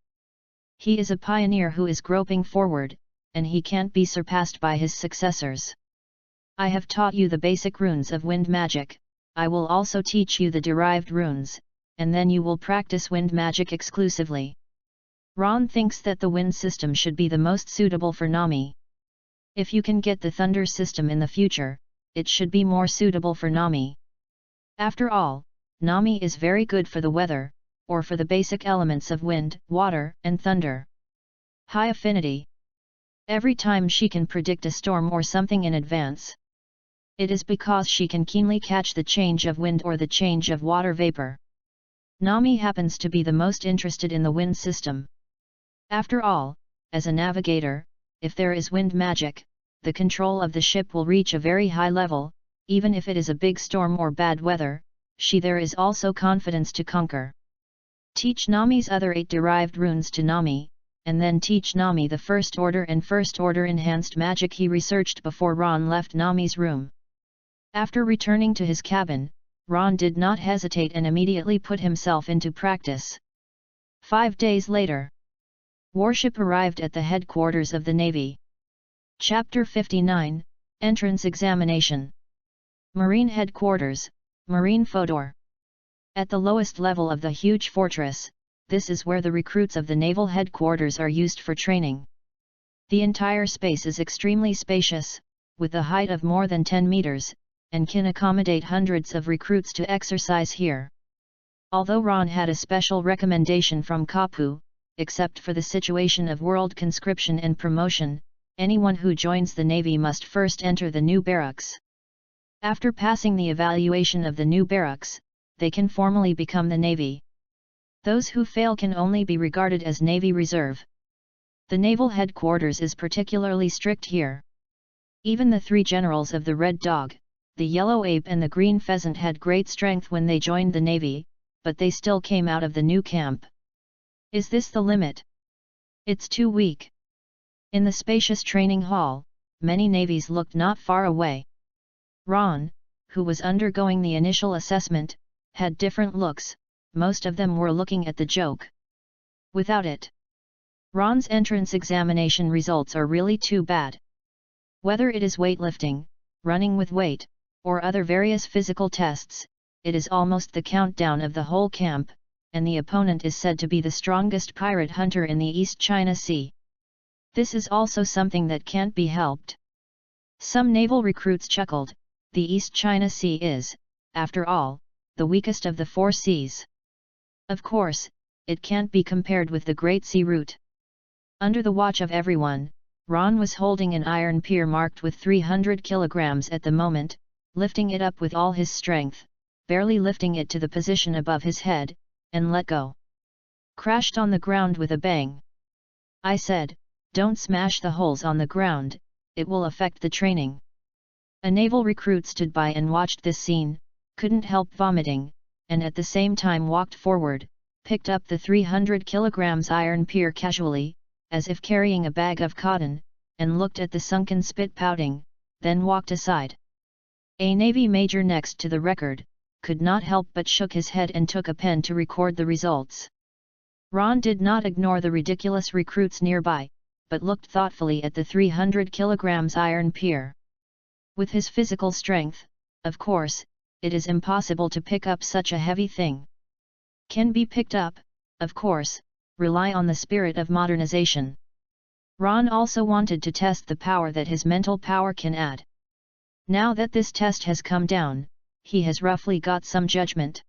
He is a pioneer who is groping forward, and he can't be surpassed by his successors. I have taught you the basic runes of wind magic, I will also teach you the derived runes, and then you will practice wind magic exclusively. Ron thinks that the wind system should be the most suitable for Nami. If you can get the thunder system in the future, it should be more suitable for Nami. After all, Nami is very good for the weather, or for the basic elements of wind, water, and thunder. High affinity. Every time she can predict a storm or something in advance. It is because she can keenly catch the change of wind or the change of water vapor. Nami happens to be the most interested in the wind system. After all, as a navigator, if there is wind magic, the control of the ship will reach a very high level, even if it is a big storm or bad weather, there is also confidence to conquer. Teach Nami's other 8 derived runes to Nami, and then teach Nami the first order and first order enhanced magic he researched before Ron left Nami's room. After returning to his cabin, Ron did not hesitate and immediately put himself into practice. 5 days later, warship arrived at the headquarters of the Navy. Chapter 59, Entrance Examination. Marine Headquarters, Marine Fodor. At the lowest level of the huge fortress, this is where the recruits of the naval headquarters are used for training. The entire space is extremely spacious, with a height of more than 10 meters, and can accommodate hundreds of recruits to exercise here. Although Ron had a special recommendation from Kapu, except for the situation of world conscription and promotion, anyone who joins the Navy must first enter the new barracks. After passing the evaluation of the new barracks, they can formally become the Navy. Those who fail can only be regarded as Navy Reserve. The naval headquarters is particularly strict here. Even the 3 generals of the Red Dog, the Yellow Ape and the Green Pheasant had great strength when they joined the Navy, but they still came out of the new camp. Is this the limit? It's too weak. In the spacious training hall, many navies looked not far away. Ron, who was undergoing the initial assessment, had different looks, most of them were looking at the joke. Without it, Ron's entrance examination results are really too bad. Whether it is weightlifting, running with weight, or other various physical tests, it is almost the countdown of the whole camp, and the opponent is said to be the strongest pirate hunter in the East China Sea. This is also something that can't be helped. Some naval recruits chuckled, the East China Sea is, after all, the weakest of the 4 seas. Of course, it can't be compared with the Great Sea Route. Under the watch of everyone, Ron was holding an iron pier marked with 300 kilograms at the moment, lifting it up with all his strength, barely lifting it to the position above his head, and let go. Crashed on the ground with a bang. I said, don't smash the holes on the ground, it will affect the training. A naval recruit stood by and watched this scene, couldn't help vomiting, and at the same time walked forward, picked up the 300 kilograms iron pier casually, as if carrying a bag of cotton, and looked at the sunken spit pouting, then walked aside. A Navy major next to the record, could not help but shook his head and took a pen to record the results. Ron did not ignore the ridiculous recruits nearby, but looked thoughtfully at the 300 kilograms iron pier. With his physical strength, of course, it is impossible to pick up such a heavy thing. Can be picked up, of course, rely on the spirit of modernization. Ron also wanted to test the power that his mental power can add. Now that this test has come down, he has roughly got some judgment.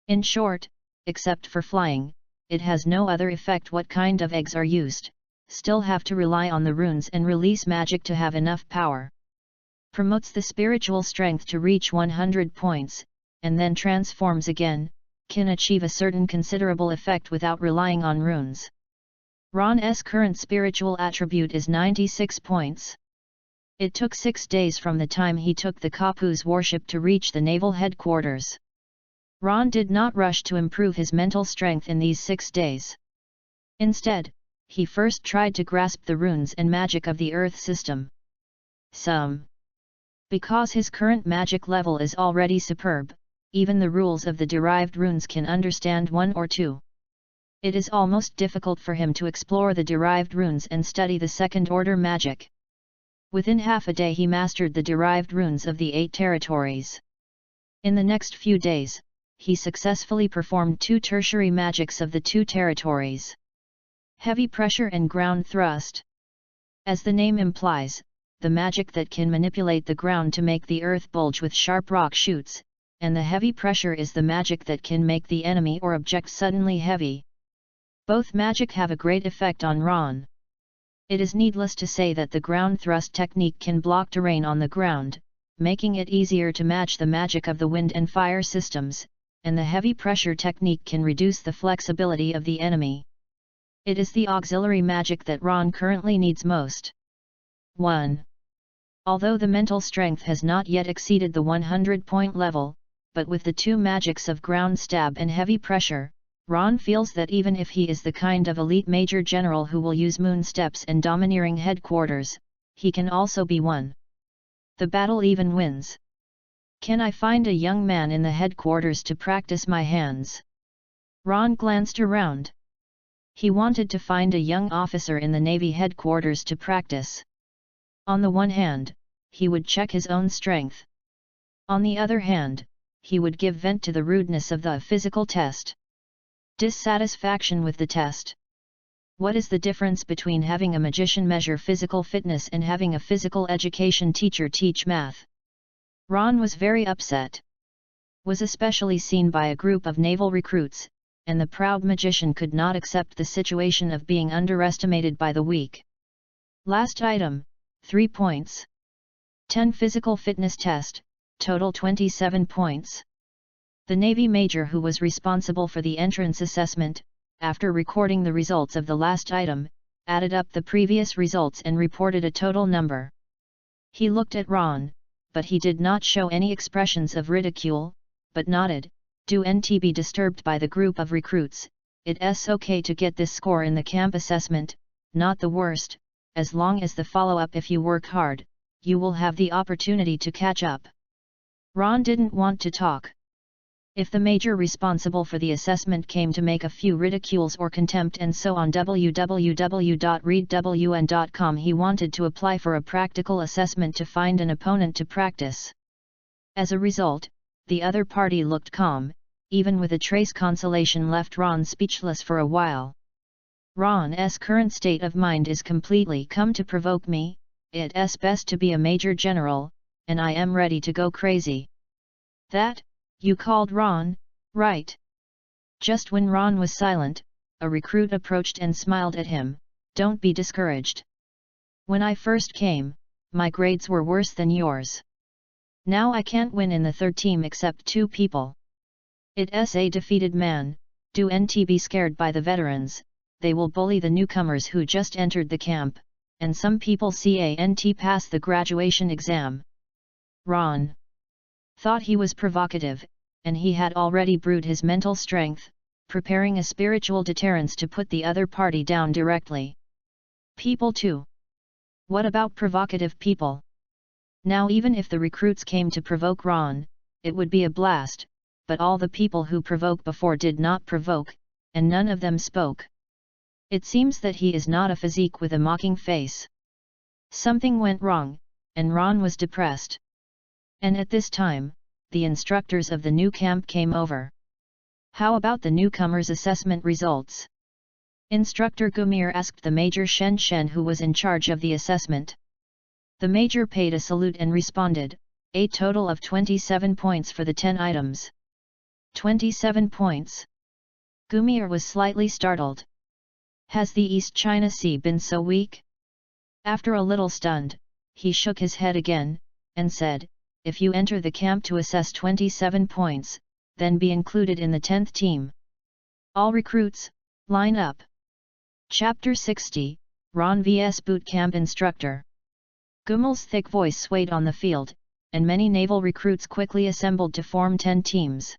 In short, except for flying, it has no other effect what kind of eggs are used, still have to rely on the runes and release magic to have enough power. Promotes the spiritual strength to reach 100 points, and then transforms again, can achieve a certain considerable effect without relying on runes. Ron's current spiritual attribute is 96 points. It took 6 days from the time he took the Kapu's warship to reach the naval headquarters. Ron did not rush to improve his mental strength in these 6 days. Instead, he first tried to grasp the runes and magic of the Earth system. Because his current magic level is already superb, even the rules of the derived runes can understand 1 or 2. It is almost difficult for him to explore the derived runes and study the second-order magic. Within half a day he mastered the derived runes of the 8 territories. In the next few days, he successfully performed 2 tertiary magics of the 2 territories. Heavy pressure and ground thrust. As the name implies, the magic that can manipulate the ground to make the earth bulge with sharp rock shoots, and the heavy pressure is the magic that can make the enemy or object suddenly heavy. Both magic have a great effect on Ron. It is needless to say that the ground thrust technique can block terrain on the ground, making it easier to match the magic of the wind and fire systems, and the heavy pressure technique can reduce the flexibility of the enemy. It is the auxiliary magic that Ron currently needs most. 1. Although the mental strength has not yet exceeded the 100-point level, but with the 2 magics of ground stab and heavy pressure, Ron feels that even if he is the kind of elite major general who will use moon steps and domineering headquarters, he can also be one. The battle even wins. Can I find a young man in the headquarters to practice my hands? Ron glanced around. He wanted to find a young officer in the Navy headquarters to practice. On the one hand, he would check his own strength. On the other hand, he would give vent to the rudeness of the physical test. Dissatisfaction with the test. What is the difference between having a magician measure physical fitness and having a physical education teacher teach math? Ron was very upset. Was especially seen by a group of naval recruits, and the proud magician could not accept the situation of being underestimated by the weak. Last item, 3 points. 10 physical fitness test, total 27 points. The Navy major who was responsible for the entrance assessment, after recording the results of the last item, added up the previous results and reported a total number. He looked at Ron, but he did not show any expressions of ridicule, but nodded. Do not be disturbed by the group of recruits, it's okay to get this score in the camp assessment, not the worst, as long as the follow-up if you work hard, you will have the opportunity to catch up. Ron didn't want to talk. If the major responsible for the assessment came to make a few ridicules or contempt and so on www.readwn.com, he wanted to apply for a practical assessment to find an opponent to practice. As a result, the other party looked calm, even with a trace consolation left Ron speechless for a while. Ron's current state of mind is completely come to provoke me, it's best to be a major general, and I am ready to go crazy. That, you called Ron, right? Just when Ron was silent, a recruit approached and smiled at him. Don't be discouraged. When I first came, my grades were worse than yours. Now I can't win in the third team except 2 people. It's a defeated man, do not be scared by the veterans, they will bully the newcomers who just entered the camp, and some people can't pass the graduation exam. Ron thought he was provocative, and he had already brewed his mental strength, preparing a spiritual deterrence to put the other party down directly. People too. What about provocative people? Now even if the recruits came to provoke Ron, it would be a blast, but all the people who provoked before did not provoke, and none of them spoke. It seems that he is not a physique with a mocking face. Something went wrong, and Ron was depressed. And at this time, the instructors of the new camp came over. How about the newcomers' assessment results? Instructor Gumir asked the Major Shen Shen who was in charge of the assessment. The Major paid a salute and responded, a total of 27 points for the 10 items. 27 points. Gumir was slightly startled. Has the East China Sea been so weak? After a little stunned, he shook his head again, and said, if you enter the camp to assess 27 points, then be included in the 10th team. All recruits, line up. Chapter 60, Ron vs Boot Camp Instructor. Gumel's thick voice swayed on the field, and many naval recruits quickly assembled to form 10 teams.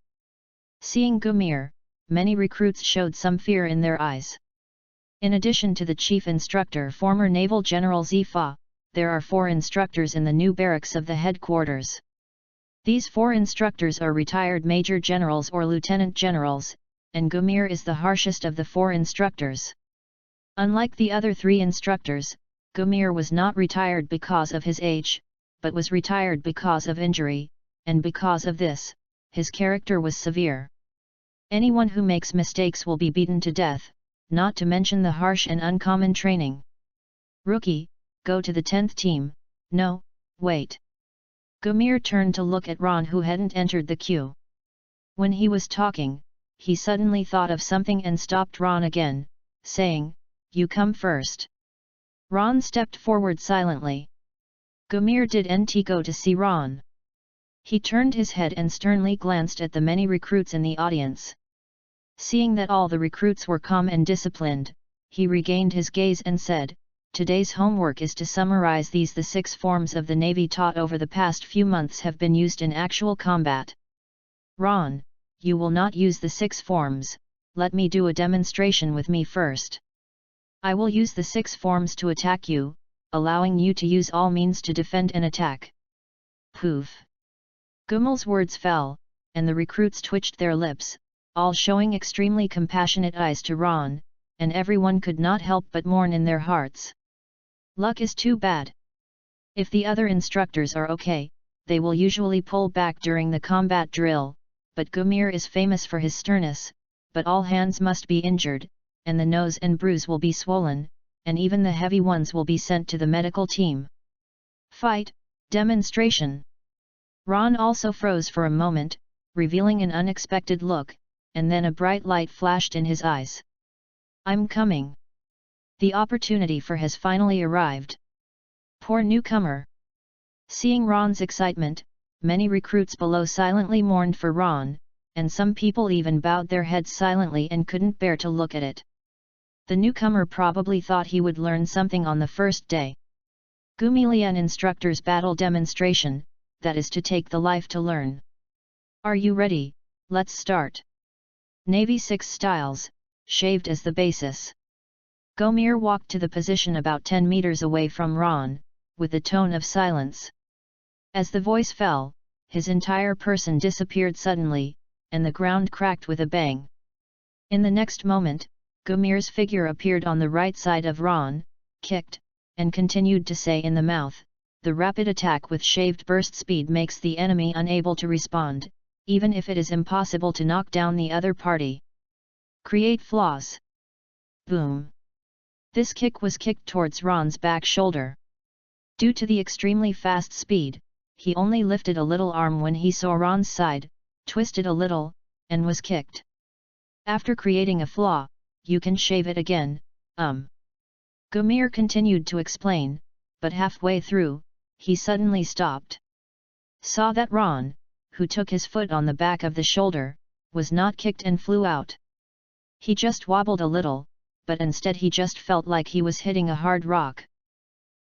Seeing Gumir, many recruits showed some fear in their eyes. In addition to the chief instructor former Naval General Zifa, there are 4 instructors in the new barracks of the headquarters. These 4 instructors are retired major generals or lieutenant generals, and Gumir is the harshest of the 4 instructors. Unlike the other 3 instructors, Gumir was not retired because of his age, but was retired because of injury, and because of this, his character was severe. Anyone who makes mistakes will be beaten to death, not to mention the harsh and uncommon training. Rookie, go to the 10th team. No, wait. Gumir turned to look at Ron, who hadn't entered the queue. When he was talking, he suddenly thought of something and stopped Ron again, saying, you come first. Ron stepped forward silently. Gumir didn't go to see Ron. He turned his head and sternly glanced at the many recruits in the audience. Seeing that all the recruits were calm and disciplined, he regained his gaze and said, today's homework is to summarize the 6 forms of the Navy taught over the past few months have been used in actual combat. Ron, you will not use the 6 forms, let me do a demonstration with me first. I will use the 6 forms to attack you, allowing you to use all means to defend and attack. Poof! Gumel's words fell, and the recruits twitched their lips, all showing extremely compassionate eyes to Ron, and everyone could not help but mourn in their hearts. Luck is too bad. If the other instructors are okay, they will usually pull back during the combat drill, but Gumir is famous for his sternness, but all hands must be injured, and the nose and bruise will be swollen, and even the heavy ones will be sent to the medical team. Fight, demonstration. Ron also froze for a moment, revealing an unexpected look, and then a bright light flashed in his eyes. I'm coming. The opportunity for has finally arrived. Poor newcomer. Seeing Ron's excitement, many recruits below silently mourned for Ron, and some people even bowed their heads silently and couldn't bear to look at it. The newcomer probably thought he would learn something on the first day. Gumilian instructor's battle demonstration, that is to take the life to learn. Are you ready? Let's start. Navy 6 styles, shaved as the basis. Gumir walked to the position about 10 meters away from Ron, with a tone of silence. As the voice fell, his entire person disappeared suddenly, and the ground cracked with a bang. In the next moment, Gumir's figure appeared on the right side of Ron, kicked, and continued to say in the mouth, the rapid attack with shaved burst speed makes the enemy unable to respond, even if it is impossible to knock down the other party. Create flaws. Boom. This kick was kicked towards Ron's back shoulder. Due to the extremely fast speed, he only lifted a little arm when he saw Ron's side, twisted a little, and was kicked. After creating a flaw, you can shave it again, Gumir continued to explain, but halfway through, he suddenly stopped. Saw that Ron, who took his foot on the back of the shoulder, was not kicked and flew out. He just wobbled a little, but instead he just felt like he was hitting a hard rock.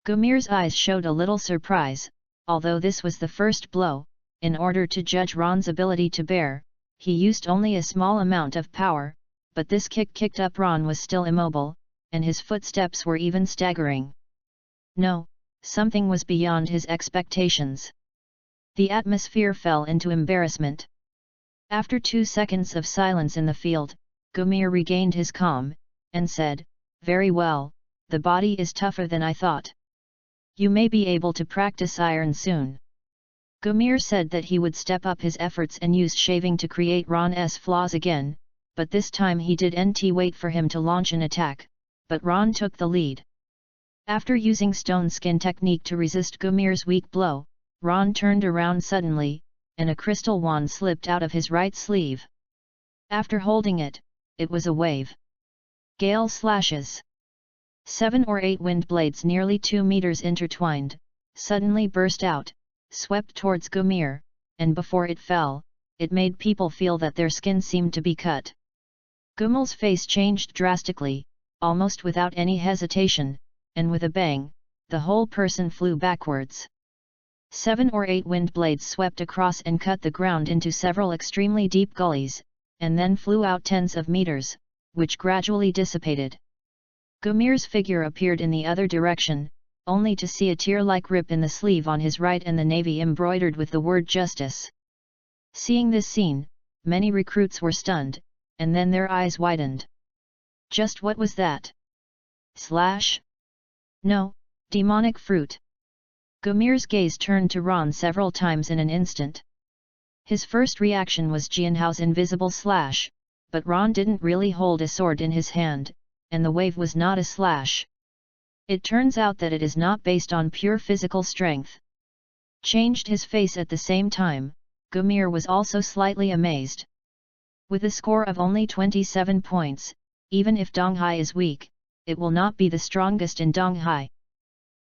Gumir's eyes showed a little surprise, although this was the first blow. In order to judge Ron's ability to bear, he used only a small amount of power, but this kick kicked up Ron was still immobile, and his footsteps were even staggering. No, something was beyond his expectations. The atmosphere fell into embarrassment. After 2 seconds of silence in the field, Gumir regained his calm, and said, very well, the body is tougher than I thought. You may be able to practice iron soon. Gumir said that he would step up his efforts and use shaving to create Ron's flaws again, but this time he didn't wait for him to launch an attack, but Ron took the lead. After using stone skin technique to resist Gumir's weak blow, Ron turned around suddenly, and a crystal wand slipped out of his right sleeve. After holding it, it was a wave. Gale slashes. 7 or 8 wind blades nearly 2 meters intertwined, suddenly burst out, swept towards Gumir, and before it fell, it made people feel that their skin seemed to be cut. Gumel's face changed drastically, almost without any hesitation, and with a bang, the whole person flew backwards. 7 or 8 wind blades swept across and cut the ground into several extremely deep gullies, and then flew out tens of meters, which gradually dissipated. Gumir's figure appeared in the other direction, only to see a tear-like rip in the sleeve on his right and the navy embroidered with the word justice. Seeing this scene, many recruits were stunned, and then their eyes widened. Just what was that? Slash? No, demonic fruit. Gumir's gaze turned to Ron several times in an instant. His first reaction was Jianhao's invisible slash, but Ron didn't really hold a sword in his hand, and the wave was not a slash. It turns out that it is not based on pure physical strength. Changed his face at the same time, Gumir was also slightly amazed. With a score of only 27 points, even if Donghai is weak, it will not be the strongest in Donghai.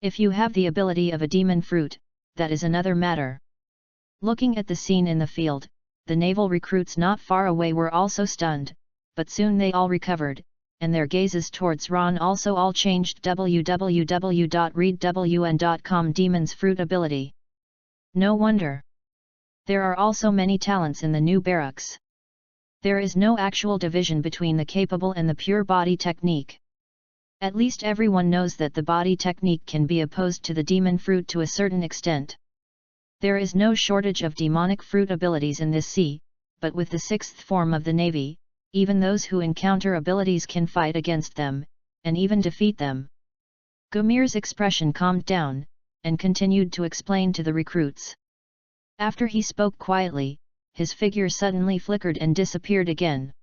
If you have the ability of a demon fruit, that is another matter. Looking at the scene in the field, the naval recruits not far away were also stunned, but soon they all recovered, and their gazes towards Ron also all changed. www.readwn.com Demon's Fruit Ability. No wonder. There are also many talents in the new barracks. There is no actual division between the capable and the pure body technique. At least everyone knows that the body technique can be opposed to the demon fruit to a certain extent. There is no shortage of demonic fruit abilities in this sea, but with the sixth form of the Navy, even those who encounter abilities can fight against them, and even defeat them. Gumir's expression calmed down, and continued to explain to the recruits. After he spoke quietly, his figure suddenly flickered and disappeared again.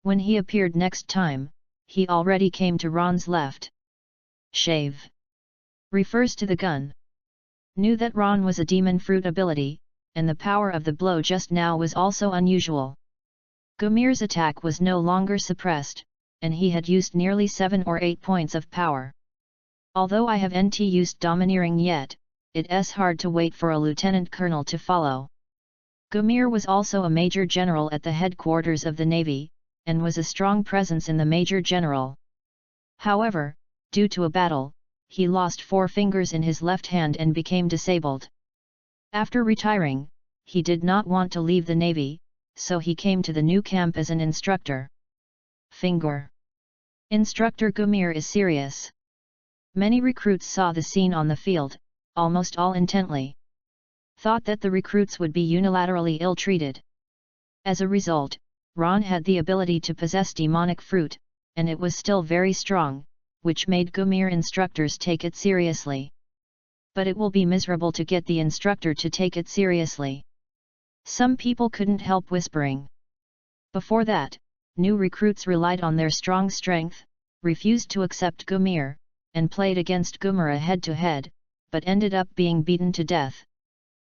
When he appeared next time, he already came to Ron's left. Shave. Refers to the gun. Knew that Ron was a demon fruit ability, and the power of the blow just now was also unusual. Gumir's attack was no longer suppressed, and he had used nearly 7 or 8 points of power. Although I haven't used domineering yet, it's hard to wait for a lieutenant colonel to follow. Gumir was also a major general at the headquarters of the Navy, and was a strong presence in the major general. However, due to a battle, he lost 4 fingers in his left hand and became disabled. After retiring, he did not want to leave the Navy, so he came to the new camp as an instructor. Finger. Instructor Gumir is serious. Many recruits saw the scene on the field, almost all intently. Thought that the recruits would be unilaterally ill-treated. As a result, Ron had the ability to possess demonic fruit, and it was still very strong, which made Gumir instructors take it seriously. But it will be miserable to get the instructor to take it seriously. Some people couldn't help whispering. Before that, new recruits relied on their strong strength, refused to accept Gumir, and played against Gumira head-to-head, but ended up being beaten to death.